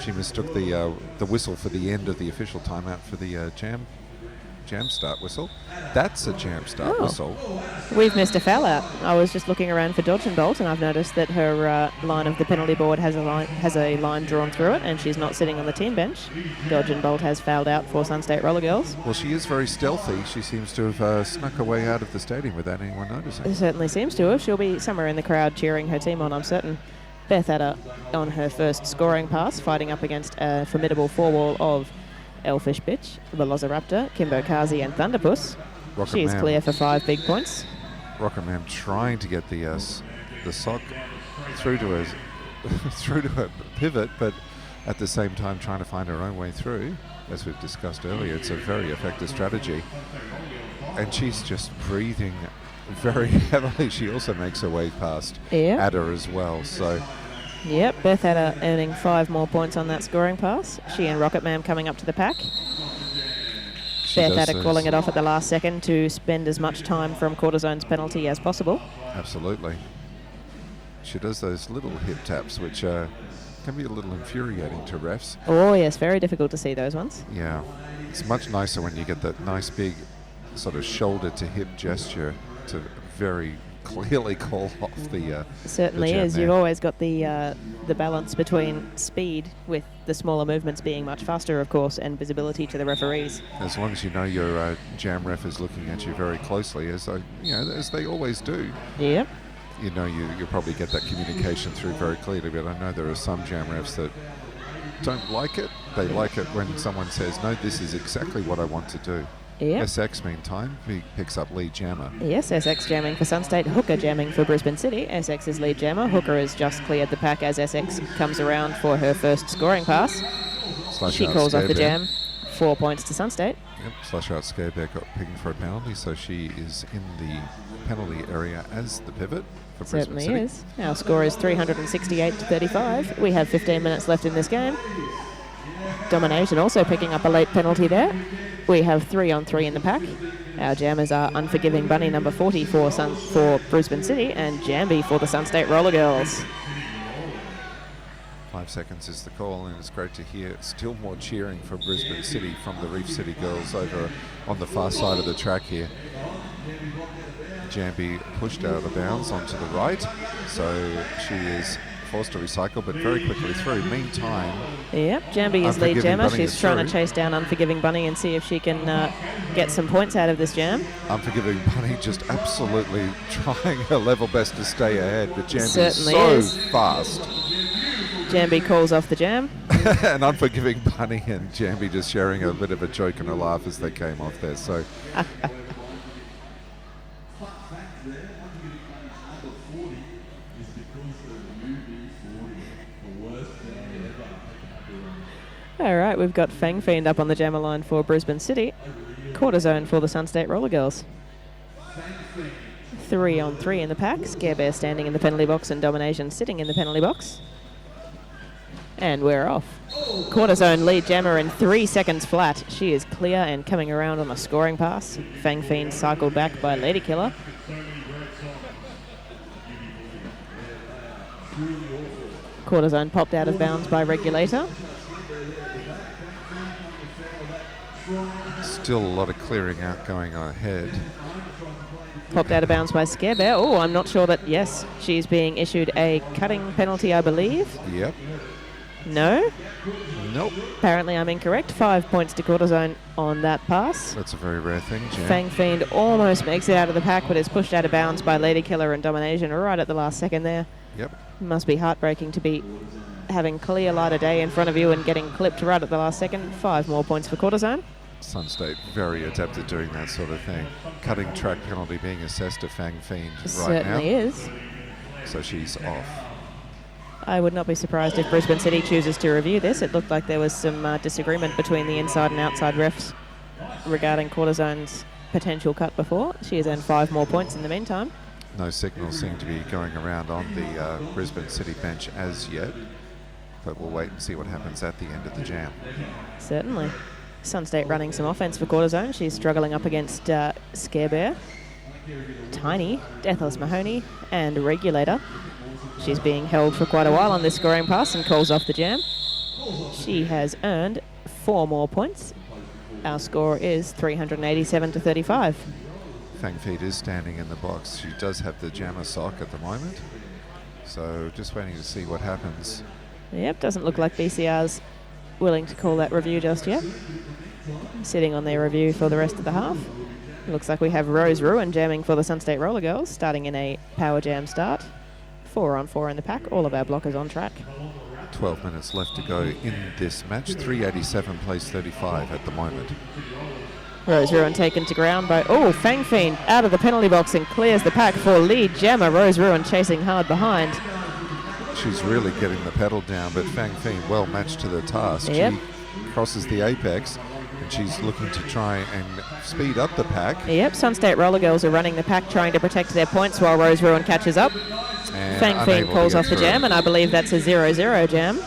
she mistook the whistle for the end of the official timeout for the jam start whistle. That's a jam start whistle.
We've missed a foul out. I was just looking around for Dodge and Bolt, and I've noticed that her line of the penalty board has a line drawn through it, and she's not sitting on the team bench. Dodge and Bolt has fouled out for Sun State Roller Girls.
Well, she is very stealthy. She seems to have snuck her way out of the stadium without anyone noticing.
It certainly seems to have. She'll be somewhere in the crowd cheering her team on, I'm certain. Beth Adder on her first scoring pass, fighting up against a formidable four-wall of Elfish Bitch, Velociraptor, Kimbo Kazi and Thunderpuss.
Rocket
She's
Man.
clear for 5 big points.
Rocket Man trying to get the sock through to her through to her pivot, but at the same time trying to find her own way through. As we've discussed earlier, it's a very effective strategy. And she's just breathing very heavily. She also makes her way past Adder as well. So
Yep, Beth Adder earning 5 more points on that scoring pass. She and Rocket Man coming up to the pack. Beth Adder calling it off at the last second to spend as much time from quarter zone's penalty as possible.
Absolutely. She does those little hip taps, which can be a little infuriating to refs.
Oh yes, very difficult to see those ones.
Yeah, it's much nicer when you get that nice big sort of shoulder to hip gesture to very clearly call off the
Certainly
the jam
is.
there.
You've always got the balance between speed, with the smaller movements being much faster, of course, and visibility to the referees.
As long as you know your jam ref is looking at you very closely, as they always do.
Yep.
You know, you probably get that communication through very clearly, but I know there are some jam refs that don't like it. They like it when someone says, no, this is exactly what I want to do.
Yep.
SX, meantime, he picks up lead jammer.
Yes, SX jamming for Sunstate, Hooker jamming for Brisbane City. SX is lead jammer. Hooker has just cleared the pack as SX comes around for her first scoring pass. She calls off the jam. 4 points to Sunstate.
Yep, Slash Out Scarebear got picking for a penalty, so she is in the penalty area as the pivot for Brisbane
Certainly
City.
is. Our score is 368 to 35. We have 15 minutes left in this game. Domination also picking up a late penalty there. We have 3-on-3 in the pack. Our jammers are Unforgiving Bunny number 40 for Brisbane City and Jambi for the Sunstate Roller Girls.
5 seconds is the call, and it's great to hear still more cheering from Brisbane City from the Reef City girls over on the far side of the track here. Jambi pushed out of bounds onto the right, so she is forced to recycle, but very quickly through. Meantime,
Yep, Jambi is lead
Unforgiving
jammer.
Bunny
She's
is
trying
through.
to chase down Unforgiving Bunny and see if she can get some points out of this jam.
Unforgiving Bunny just absolutely trying her level best to stay ahead, but Jambi is
Certainly
so
is.
fast.
Jambi calls off the jam.
And Unforgiving Bunny and Jambi just sharing a bit of a joke and a laugh as they came off there. So
All right, we've got Fang Fiend up on the jammer line for Brisbane City. Quarter zone for the Sunstate Roller Girls. 3-on-3 in the pack. Scarebear standing in the penalty box and Domination sitting in the penalty box. And we're off. Quarter zone lead jammer in 3 seconds flat. She is clear and coming around on a scoring pass. Fang Fiend cycled back by Lady Killer. Quarter zone popped out of bounds by Regulator.
still a lot of clearing out going on ahead.
Popped out of bounds by Scarebear. Oh, I'm not sure that, yes, she's being issued a cutting penalty, I believe.
Yep.
No?
Nope.
Apparently I'm incorrect. 5 points to Cortisone on that pass.
That's a very rare thing, Jam.
Fang Fiend almost makes it out of the pack, but is pushed out of bounds by Lady Killer and Domination right at the last second there.
Yep.
Must be heartbreaking to be having clear light of day in front of you and getting clipped right at the last second. 5 more points for Cortisone.
Sunstate very adept at doing that sort of thing. Cutting track penalty being assessed to Fang Fiend right now.
Certainly is.
So she's off.
I would not be surprised if Brisbane City chooses to review this. It looked like there was some disagreement between the inside and outside refs regarding Cortisone's potential cut before. She has earned 5 more points in the meantime.
No signals seem to be going around on the Brisbane City bench as yet, but we'll wait and see what happens at the end of the jam.
Certainly. Sunstate running some offense for Cortisone. She's struggling up against Scare Bear, Tiny, Deathless Mahoney, and Regulator. She's being held for quite a while on this scoring pass and calls off the jam. She has earned 4 more points. Our score is 387 to 35.
Fang Feed is standing in the box. She does have the jammer sock at the moment, so just waiting to see what happens.
Yep, doesn't look like BCR's willing to call that review just yet. Sitting on their review for the rest of the half. Looks like we have Rose Ruin jamming for the Sunstate Roller Girls, starting in a power jam start. 4 on 4 in the pack, all of our blockers on track.
12 minutes left to go in this match. 387 plays 35 at the moment.
Rose Ruin taken to ground by, Fang Fiend out of the penalty box and clears the pack for lead jammer. Rose Ruin chasing hard behind.
She's really getting the pedal down, but Fang Fiend well matched to the task.
Yep.
She crosses the apex, and she's looking to try and speed up the pack.
Yep, Sunstate Roller Girls are running the pack, trying to protect their points while Rose Ruin catches up.
And
Fang Fiend calls off the jam, and I believe that's a 0-0 jam.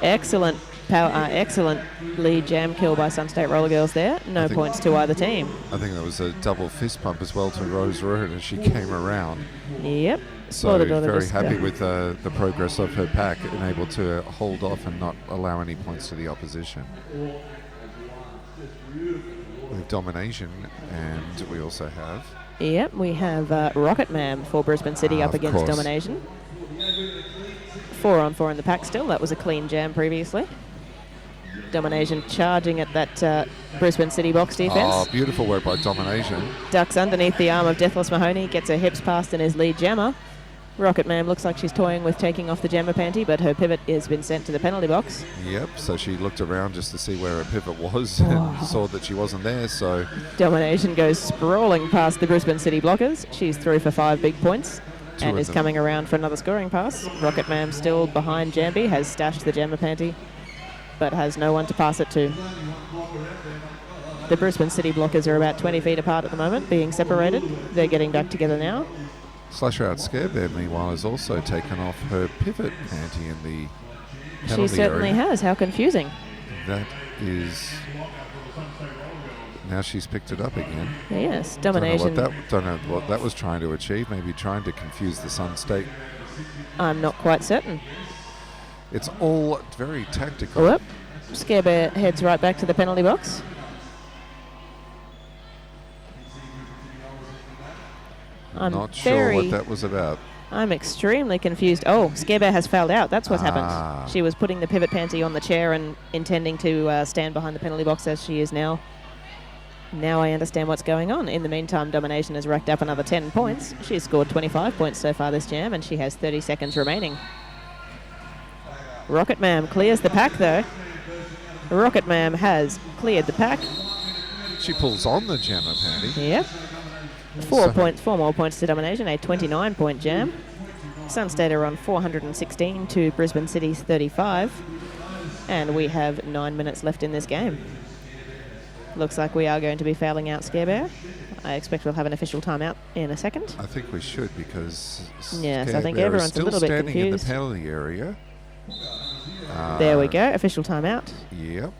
Excellent excellent lead jam kill by Sunstate Roller Girls there. No points to either team.
I think that was a double fist pump as well to Rose Ruin as she came around.
Yep.
So very happy with the progress of her pack and able to hold off and not allow any points to the opposition. With Domination, and we also have...
Yep, we have Rocket Man for Brisbane City up against Domination. 4 on 4 in the pack still. That was a clean jam previously. Domination charging at that Brisbane City box defense.
Oh, beautiful work by Domination.
Ducks underneath the arm of Deathless Mahoney, gets her hips past and is lead jammer. Rocket Man looks like she's toying with taking off the jammer panty, but her pivot has been sent to the penalty box.
Yep, so she looked around just to see where her pivot was and saw that she wasn't there, so...
Domination goes sprawling past the Brisbane City blockers. She's through for 5 big points and is coming around for another scoring pass. Rocket Man still behind Jambi, has stashed the jammer panty, but has no one to pass it to. The Brisbane City blockers are about 20 feet apart at the moment, being separated. They're getting back together now.
Slasher Out Scare Bear, meanwhile, has also taken off her pivot panty in the penalty
She certainly
area.
has. How confusing.
That is... Now she's picked it up again.
Yes, Domination.
Don't know what that was trying to achieve. Maybe trying to confuse the Sun State.
I'm not quite certain.
It's all very tactical.
Whoop. Scare Bear heads right back to the penalty box. I'm
not sure what that was about.
I'm extremely confused. Scare Bear has fouled out. That's what happened. She was putting the pivot panty on the chair and intending to stand behind the penalty box as she is now. Now I understand what's going on. In the meantime, Domination has racked up another 10 points. She's scored 25 points so far this jam, and she has 30 seconds remaining. Rocket Man clears the pack, though. Rocket Man has cleared the pack.
She pulls on the jammer panty.
Yep. 4 more points to Domination, a 29-point jam. Sunstate are on 416 to Brisbane City's 35. And we have 9 minutes left in this game. Looks like we are going to be fouling out Scare Bear. I expect we'll have an official timeout in a second.
I think we should, because
yes, I think everyone's a little bit confused.
Still standing in the penalty area.
There we go, official timeout.
Yep.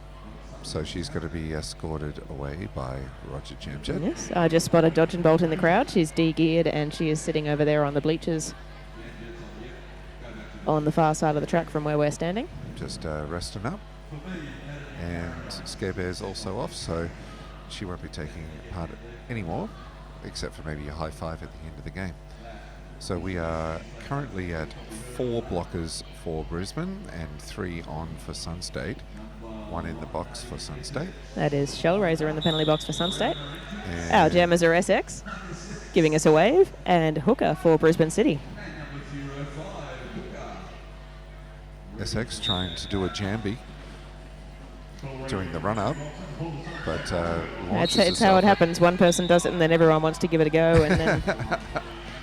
So she's going to be escorted away by Roger Jamjet.
Yes, I just spotted Dodge and Bolt in the crowd. She's de-geared and she is sitting over there on the bleachers on the far side of the track from where we're standing.
Just resting up. And Scare Bear's also off, so she won't be taking part anymore, except for maybe a high five at the end of the game. So we are currently at 4 blockers for Brisbane and 3 on for Sunstate. 1 in the box for Sunstate.
That is Shellraiser in the penalty box for Sunstate. Our jammers are SX, giving us a wave, and Hooker for Brisbane City.
SX trying to do a jamby during the run-up, but
it's how it happens. One person does it, and then everyone wants to give it a go, and then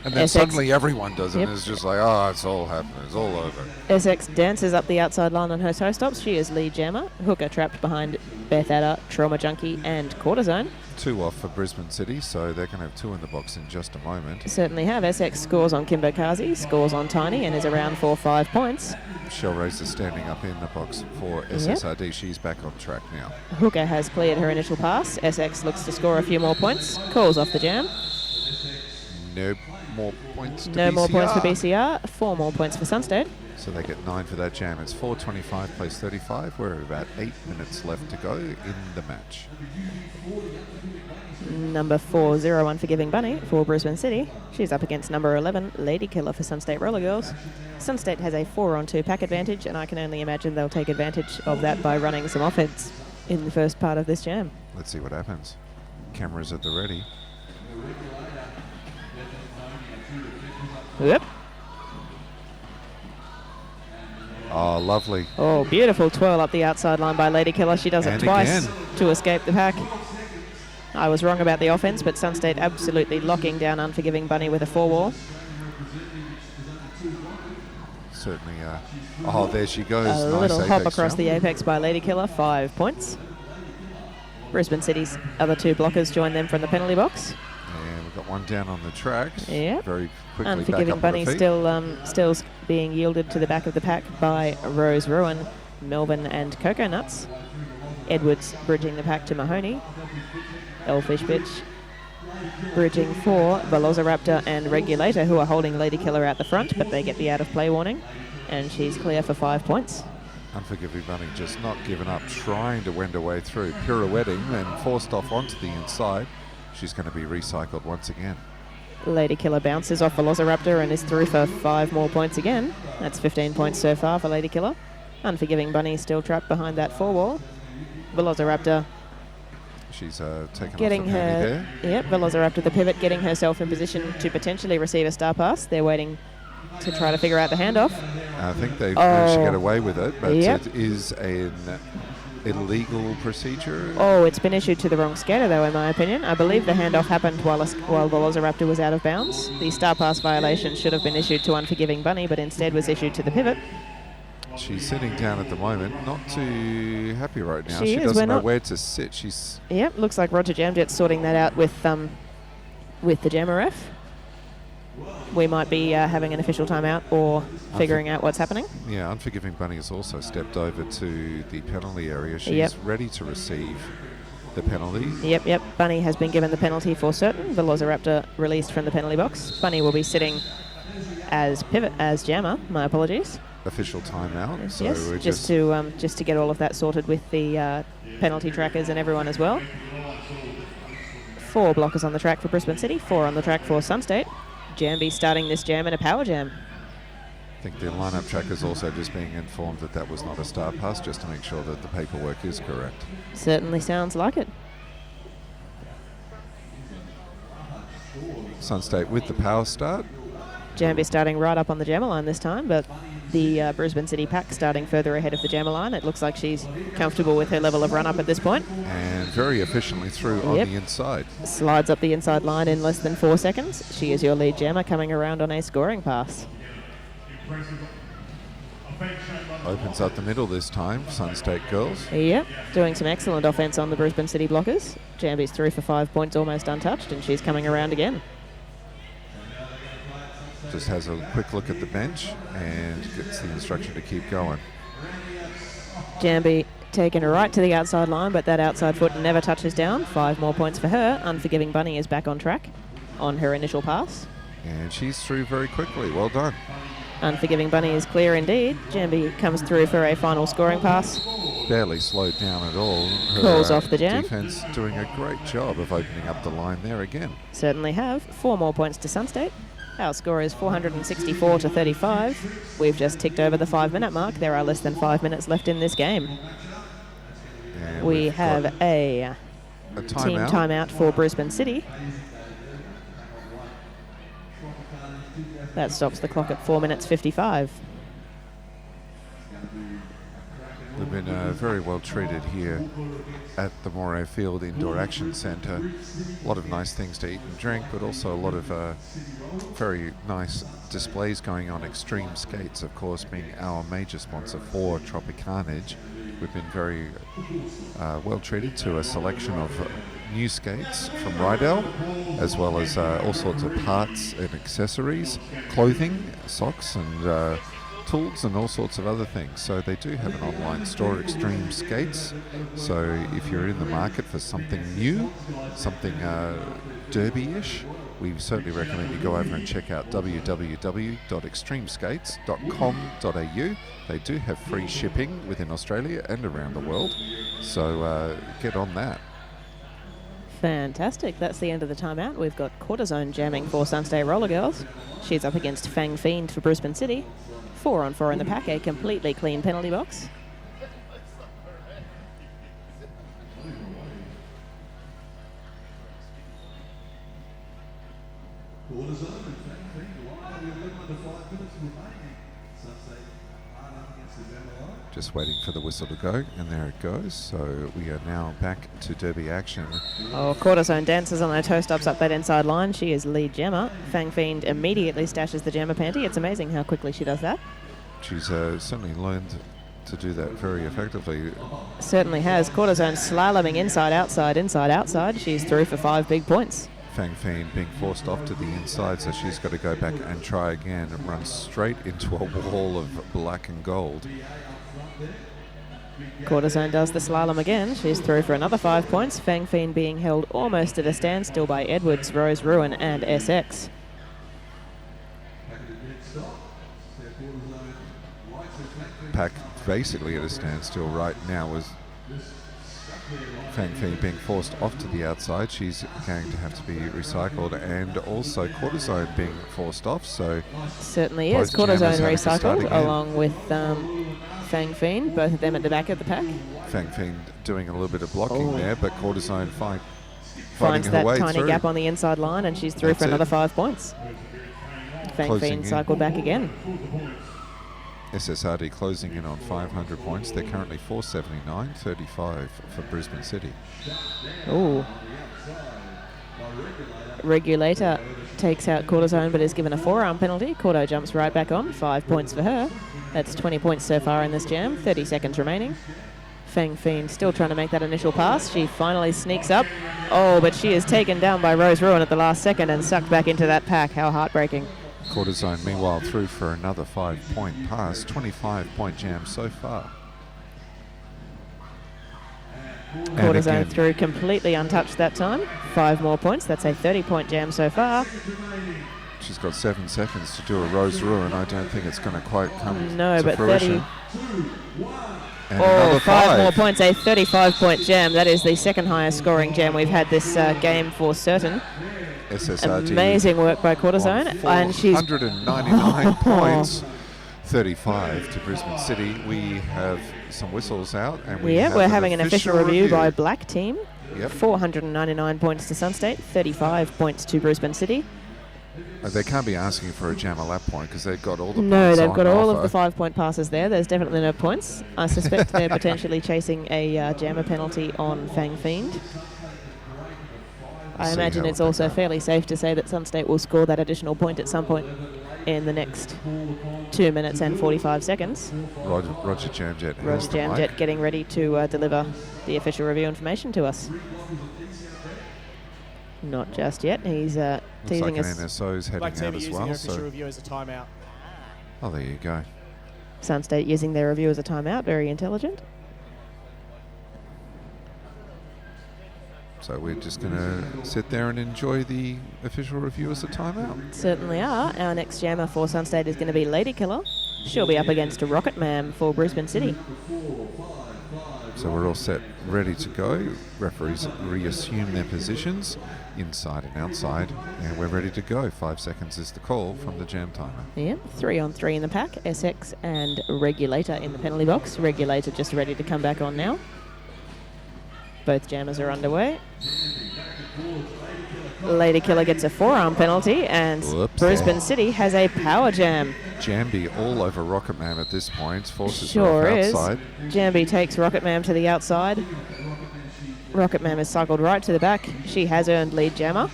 and then
SX
suddenly everyone does it,
Yep.
and it's just like, oh, it's all happening, it's all over.
SX dances up the outside line on her toe stops. She is lead jammer. Hooker trapped behind Beth Adder, Trauma Junkie, and Cortisone.
2 off for Brisbane City, so they're going to have 2 in the box in just a moment.
Certainly have. SX scores on Kimber Kazi, scores on Tiny, and is around 4-5 points.
Shellraiser standing up in the box for SSRG. She's back on track now.
Hooker has cleared her initial pass. SX looks to score a few more points. Calls off the jam.
No more points to
No
BCR.
more points for BCR. 4 more points for Sunstate.
So they get 9 for that jam. It's 4:25 plays 35. We're about 8 minutes left to go in the match.
Number 4, Unforgiving Bunny for Brisbane City. She's up against number 11, Lady Killer for Sunstate Roller Girls. Sunstate has a 4-on-2 pack advantage, and I can only imagine they'll take advantage of that by running some offense in the first part of this jam.
Let's see what happens. Cameras at the ready.
Yep.
Oh, lovely.
Oh, beautiful twirl up the outside line by Lady Killer. She does
And
it twice
again.
to escape the pack. I was wrong about the offense, but Sunstate absolutely locking down Unforgiving Bunny with a 4-wall.
Certainly. Oh, there she goes.
A
Nice
little hop
apex
across
jump.
the apex by Lady Killer, 5 points. Brisbane City's other 2 blockers join them from the penalty box.
And we've got one down on the tracks.
Yeah.
Very quickly
Unforgiving
back up
Bunny
on the feet.
still being yielded to the back of the pack by Rose Ruin, Melbourne, and Cocoa Nuts. Edwards bridging the pack to Mahoney. Elfish Bitch bridging for Velociraptor and Regulator, who are holding Lady Killer out the front, but they get the out of play warning, and she's clear for 5 points.
Unforgiving Bunny just not giving up, trying to wend her way through, pirouetting, then forced off onto the inside. She's going to be recycled once again.
Lady Killer bounces off Velociraptor and is through for 5 more points again. That's 15 points so far for Lady Killer. Unforgiving Bunny still trapped behind that 4-wall. Velociraptor
She's taken
getting
off the penalty
her,
there.
yep, Velociraptor the pivot, getting herself in position to potentially receive a star pass. They're waiting to try to figure out the handoff.
I think they managed to get
Oh.
away with it, but
Yep.
it is an illegal procedure.
Oh, it's been issued to the wrong skater, though, in my opinion. I believe the handoff happened while Velociraptor was out of bounds. The star pass violation should have been issued to Unforgiving Bunny, but instead was issued to the pivot.
She's sitting down at the moment, not too happy right now.
She
She
is,
doesn't
we're
know
not-
where to sit. She's
Yep, looks like Roger Jamjet's sorting that out with the jammer ref. We might be having an official timeout or figuring out what's happening.
Yeah, Unforgiving Bunny has also stepped over to the penalty area. She's
Yep.
ready to receive the penalty.
Yep. Bunny has been given the penalty for certain. Velociraptor released from the penalty box. Bunny will be sitting as pivot, as jammer. My apologies.
Official timeout. So
Yes,
we're
just to get all of that sorted with the penalty trackers and everyone as well. 4 blockers on the track for Brisbane City, 4 on the track for Sunstate. Jambi starting this jam in a power jam.
I think the lineup trackers also just being informed that that was not a star pass, just to make sure that the paperwork is correct.
Certainly sounds like it.
Sunstate with the power start.
Jambi starting right up on the jammer line this time, but the Brisbane City pack starting further ahead of the jammer line. It looks like she's comfortable with her level of run-up at this point.
And very efficiently through on
Yep.
the inside.
Slides up the inside line in less than 4 seconds. She is your lead jammer coming around on a scoring pass.
Opens up the middle this time, Sunstate girls.
Yep, doing some excellent offense on the Brisbane City blockers. Jambi's through for 5 points, almost untouched, and she's coming around again.
Just has a quick look at the bench and gets the instruction to keep going.
Jambi taking her right to the outside line, but that outside foot never touches down. 5 more points for her. Unforgiving Bunny is back on track on her initial pass.
And she's through very quickly. Well done.
Unforgiving Bunny is clear indeed. Jambi comes through for a final scoring pass.
Barely slowed down at all. Her,
Calls off the jam.
Defense doing a great job of opening up the line there again.
Certainly have. 4 more points to Sunstate. Our score is 464 to 35. We've just ticked over the 5-minute mark. There are less than 5 minutes left in this game.
And
We
we've
have
got
a
a
team timeout for Brisbane City. That stops the clock at 4 minutes 55.
We've been very well treated here at the Moray Field Indoor Action Centre. A lot of nice things to eat and drink, but also a lot of very nice displays going on. Extreme Skates, of course, being our major sponsor for Tropicarnage. We've been very well treated to a selection of new skates from Rydell, as well as all sorts of parts and accessories, clothing, socks and tools and all sorts of other things. So they do have an online store, Extreme Skates. So if you're in the market for something new, something derby-ish, we certainly recommend you go over and check out www.extremeskates.com.au. They do have free shipping within Australia and around the world. So get on that.
Fantastic. That's the end of the timeout. We've got Quarter Zone jamming for Sunstate Roller Girls. She's up against Fang Fiend for Brisbane City. 4-on-4 in the pack, a completely clean penalty box.
Just waiting for the whistle to go, and there it goes. So we are now back to derby action.
Oh, Quarter Zone dances on her toe-stops up that inside line. She is lead jammer. Fang Fiend immediately stashes the jammer panty. It's amazing how quickly she does that.
She's certainly learned to do that very effectively.
Certainly has. Quarter Zone slaloming inside, outside. She's through for 5 big points.
Fang Fiend being forced off to the inside, so she's got to go back and try again and run straight into a wall of black and gold.
Quarter Zone does the slalom again. She's through for another 5 points. Fang Fiend being held almost at a standstill by Edwards, Rose Ruin and SX.
Pack basically at a standstill right now as Fang Fiend being forced off to the outside. She's going to have to be recycled, and also Quarter Zone being forced off. So
certainly is. Quarter Zone recycled along with Fang Fiend, both of them at the back of the pack.
Fang Fiend doing a little bit of blocking there, but Quarter Zone
finds
her
that
way
tiny
through.
gap on the inside line, and she's through for another 5 points. Fang
Closing
Fiend
in.
cycled back again.
SSRG closing in on 500 points. They're currently 479, 35 for Brisbane City.
Ooh. Regulator takes out Quarter Zone but is given a forearm penalty. Quarto jumps right back on, 5 points for her. That's 20 points so far in this jam, 30 seconds remaining. Fang Fiend still trying to make that initial pass. She finally sneaks up. Oh, but she is taken down by Rose Ruin at the last second and sucked back into that pack. How heartbreaking.
Quarter Zone meanwhile through for another 5-point pass, 25-point jam so far.
Quarter Zone through completely untouched that time. 5 more points. That's a 30-point jam so far.
She's got 7 seconds to do a Rose Ruin. I don't think it's going to quite come to
but
fruition.
30.
And
Oh,
another
5 more points. A 35-point jam. That is the second highest scoring jam we've had this game for certain.
SSRG
Amazing work by Quarter Zone. And she's
199 points. 35 to Brisbane City. We have some whistles out, and we have
we're having an official review by Black Team.
Yep.
499 points to Sunstate, 35 points to Brisbane City.
They can't be asking for a jammer lap point because they've got all the
No,
points
they've
on
got all of
offer.
the 5-point passes there. There's definitely no points. I suspect they're potentially chasing a jammer penalty on Fang Fiend. I imagine it's also fairly safe to say that Sunstate will score that additional point at some point in the next 2 minutes and 45 seconds.
Roger Jamjet has
Roger
the mic.
Jamjet getting ready to deliver the official review information to us. Not just yet. He's
Looks
teasing
like
us.
an NSO's heading
Black team
out
are
as
using
well.
their official
So,
review as a timeout.
oh, there you go.
Sunstate using their review as a timeout. Very intelligent.
So we're just going to sit there and enjoy the official review as a timeout.
Certainly are. Our next jammer for Sunstate is going to be Lady Killer. She'll be up against Rocket Man for Brisbane City.
So we're all set, ready to go. Referees reassume their positions inside and outside, and we're ready to go. 5 seconds is the call from the jam timer.
Yeah, 3-on-3 in the pack. SX and Regulator in the penalty box. Regulator just ready to come back on now. Both jammers are underway. Lady Killer gets a forearm penalty, and Brisbane City has a power jam.
Jambi all over Rocket Man at this point, forces
Sure
her off
is.
outside.
Jambi takes Rocket Man to the outside. Rocket Man has cycled right to the back. She has earned lead jammer,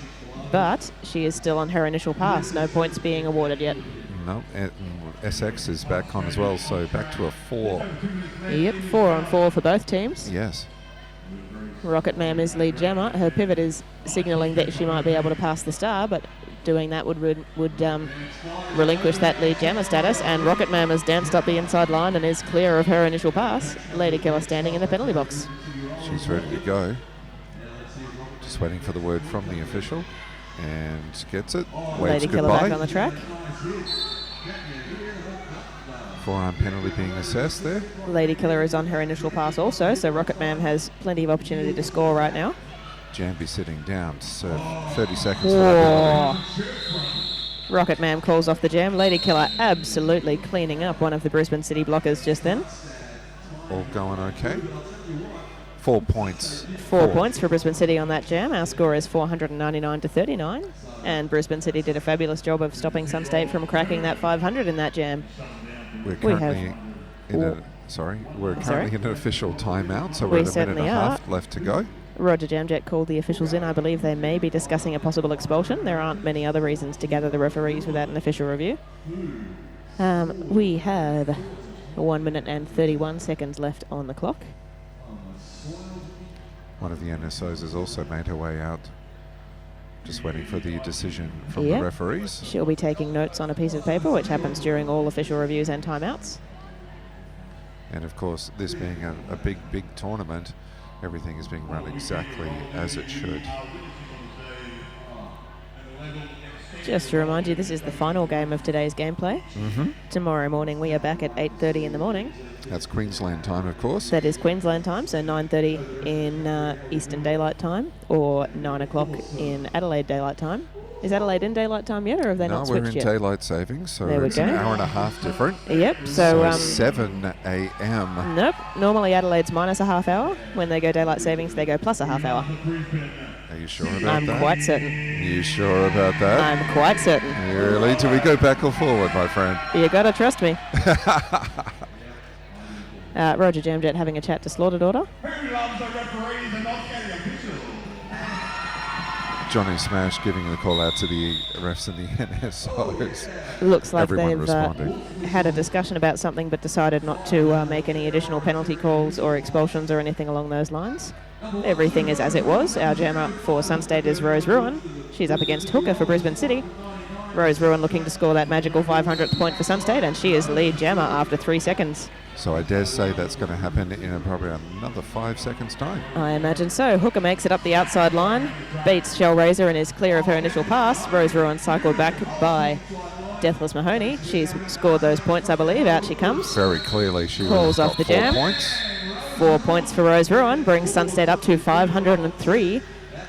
but she is still on her initial pass. No points being awarded yet.
No, and SX is back on as well, so back to a 4.
Yep, 4-on-4 for both teams.
Yes.
Rocket Man is lead jammer. Her pivot is signalling that she might be able to pass the star, but doing that would relinquish that lead jammer status, and Rocket Man has danced up the inside line and is clear of her initial pass. Lady Killer standing in the penalty box.
She's ready to go. Just waiting for the word from the official, and gets it. Waves
Lady Killer
goodbye.
back on the track.
Forearm penalty being assessed there.
Lady Killer is on her initial pass also, so Rocket Man has plenty of opportunity to score right now.
Jambi sitting down to serve 30 seconds.
Whoa. Rocket Man calls off the jam. Lady Killer absolutely cleaning up one of the Brisbane City blockers just then.
All going okay. 4 points.
4 points for Brisbane City on that jam. Our score is 499 to 39. And Brisbane City did a fabulous job of stopping Sun State from cracking that 500 in that jam.
We're currently in an official timeout, so we're at a minute and a half left to go.
Roger Jamjet called the officials in. I believe they may be discussing a possible expulsion. There aren't many other reasons to gather the referees without an official review. We have 1 minute and 31 seconds left on the clock.
One of the NSOs has also made her way out. Just waiting for the decision from the referees.
She'll be taking notes on a piece of paper, which happens during all official reviews and timeouts.
And of course, this being a big tournament, everything is being run exactly as it should.
Just to remind you, this is the final game of today's gameplay. Tomorrow morning we are back at 8:30 in the morning.
That's Queensland time, of course.
That is Queensland time, so 9:30 in Eastern Daylight Time, or 9 o'clock in Adelaide Daylight Time. Is Adelaide in Daylight Time yet, or have they not switched yet?
No, we're in Daylight Savings, so
there
it's an hour and a half different.
Yep, so
7 a.m.
Nope, normally Adelaide's minus a half hour. When they go Daylight Savings, they go plus a half hour.
Are you sure about that?
I'm quite certain.
You sure about that?
I'm quite certain.
Really? Do we go back or forward, my friend?
You gotta trust me. Roger Jamjet having a chat to Slaughter Daughter.
Johnny Smash giving the call out to the refs and the NSOs.
Looks like
Everyone
they've
responding.
had a discussion about something but decided not to make any additional penalty calls or expulsions or anything along those lines. Everything is as it was. Our jammer for Sun State is Rose Ruin. She's up against Hooker for Brisbane City. Rose Ruin looking to score that magical 500th point for Sun State, and she is lead jammer after 3 seconds.
So I dare say that's going to happen in probably another 5 seconds' time.
I imagine so. Hooker makes it up the outside line, beats Shell Razor and is clear of her initial pass. Rose Ruin cycled back by Deathless Mahoney. She's scored those points, I believe. Out she comes.
Very clearly she
calls off the jam.
4 points.
4 points for Rose Ruin, brings Sun State up to 503.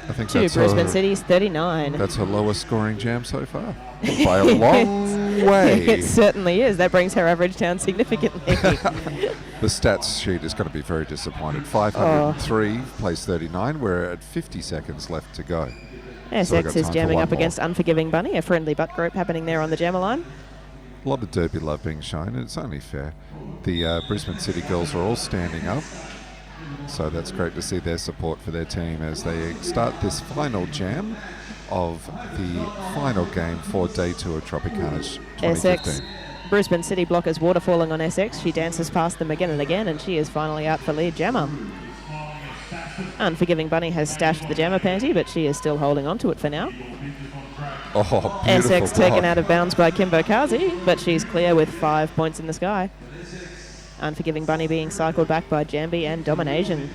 I think
to
that's
Brisbane City's 39.
That's her lowest scoring jam so far. By a long way.
It certainly is. That brings her average down significantly.
The stats sheet is going to be very disappointed. 503, place 39. We're at 50 seconds left to go.
SX is jamming up against Unforgiving Bunny, a friendly butt group happening there on the jammer line.
A lot of derby love being shown, and it's only fair. The Brisbane City girls are all standing up, so that's great to see their support for their team as they start this final jam of the final game for Day 2 of Tropicarnage 2015.
SX, Brisbane City blockers waterfalling on SX. She dances past them again and again, and she is finally out for lead jammer. Unforgiving Bunny has stashed the jammer panty, but she is still holding on to it for now.
Oh,
SX taken
block.
out of bounds by Kimbo Kazi, but she's clear with 5 points in the sky. Unforgiving Bunny being cycled back by Jambi and Domination.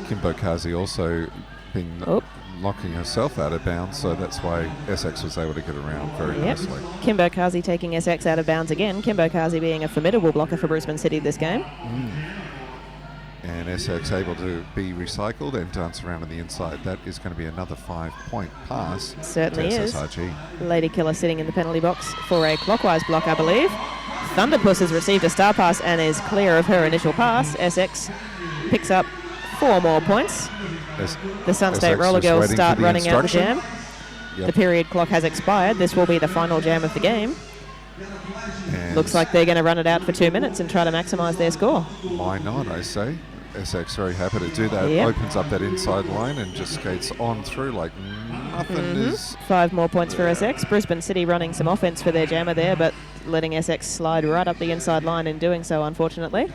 Kimbo Kazi also been knocking herself out of bounds, so that's why SX was able to get around very nicely.
Kimbo Kazi taking SX out of bounds again. Kimbo Kazi being a formidable blocker for Brisbane City this game.
And SX able to be recycled and dance around on the inside. That is going to be another 5-point pass.
Certainly
to
is.
SSRG.
Lady Killer sitting in the penalty box for a clockwise block, I believe. Thunderpuss has received a star pass and is clear of her initial pass. SX picks up 4 more points. The Sun State
SX
Roller
just
Girls
waiting
start
for the
running out the
instruction.
jam.
Yep.
The period clock has expired. This will be the final jam of the game.
And
Looks like they're going to run it out for 2 minutes and try to maximise their score.
why not, I say. SX very happy to do that.
Yep.
Opens up that inside line and just skates on through like nothing is...
5 more points for SX. Brisbane City running some offence for their jammer there, but letting SX slide right up the inside line in doing so, unfortunately.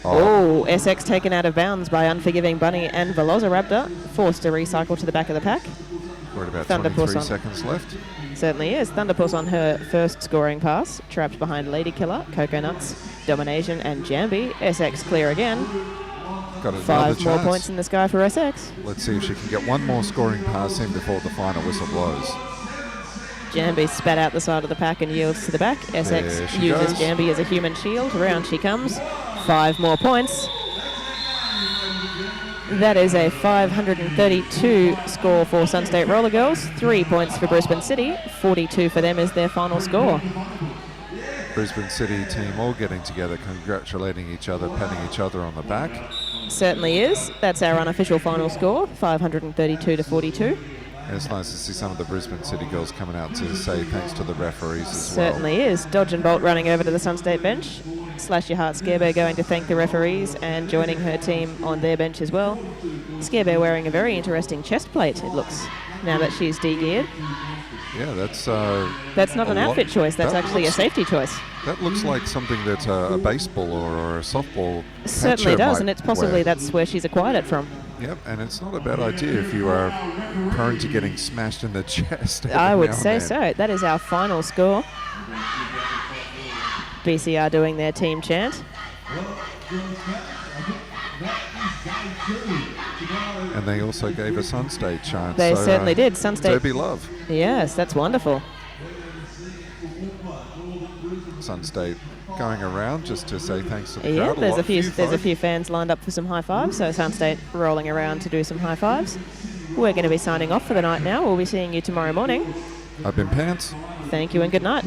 Oh, SX taken out of bounds by Unforgiving Bunny and Velociraptor, forced to recycle to the back of the pack.
We're at about
Thunderpuss
23
on.
seconds left.
Certainly is. Thunderpuss on her first scoring pass, trapped behind Lady Killer, Coconuts, Domination and Jambi. SX clear again.
Got another
5 more
chance.
points in the sky for SX.
Let's see if she can get one more scoring pass in before the final whistle blows.
Jambi spat out the side of the pack and yields to the back.
There
SX
she
uses
goes.
Jambi as a human shield. Round she comes. 5 more points. That is a 532 score for Sun State Roller Girls. 3 points for Brisbane City. 42 for them is their final score.
Brisbane City team all getting together, congratulating each other, patting each other on the back.
Certainly is. That's our unofficial final score, 532 to 42.
And it's nice to see some of the Brisbane City girls coming out to say thanks to the referees as
Certainly is. Dodge and Bolt running over to the Sun State bench. Slash Your Heart Scarebear going to thank the referees and joining her team on their bench as well. Scarebear wearing a very interesting chest plate, it looks, now that she's de-geared.
well. Yeah,
That's not an outfit choice, that's
that
actually a
looks-
safety choice.
That looks like something that a baseball or a softball
Certainly
catcher
does,
might
and it's possibly
wear.
that's where she's acquired it from.
Yep, and it's not a bad idea if you are prone to getting smashed in the chest. every
I would
now and
say
then.
so. That is our final score. BCR doing their team chant.
And they also gave a Sun State chant.
They
so,
certainly did. Sun State.
Derby love.
Yes, that's wonderful.
Sun State going around just to say thanks to the
Yeah,
crowd.
there's a few
folk.
fans lined up for some high fives, so Sun State rolling around to do some high fives. We're going to be signing off for the night now. We'll be seeing you tomorrow morning.
I've been Pants.
Thank you and good night.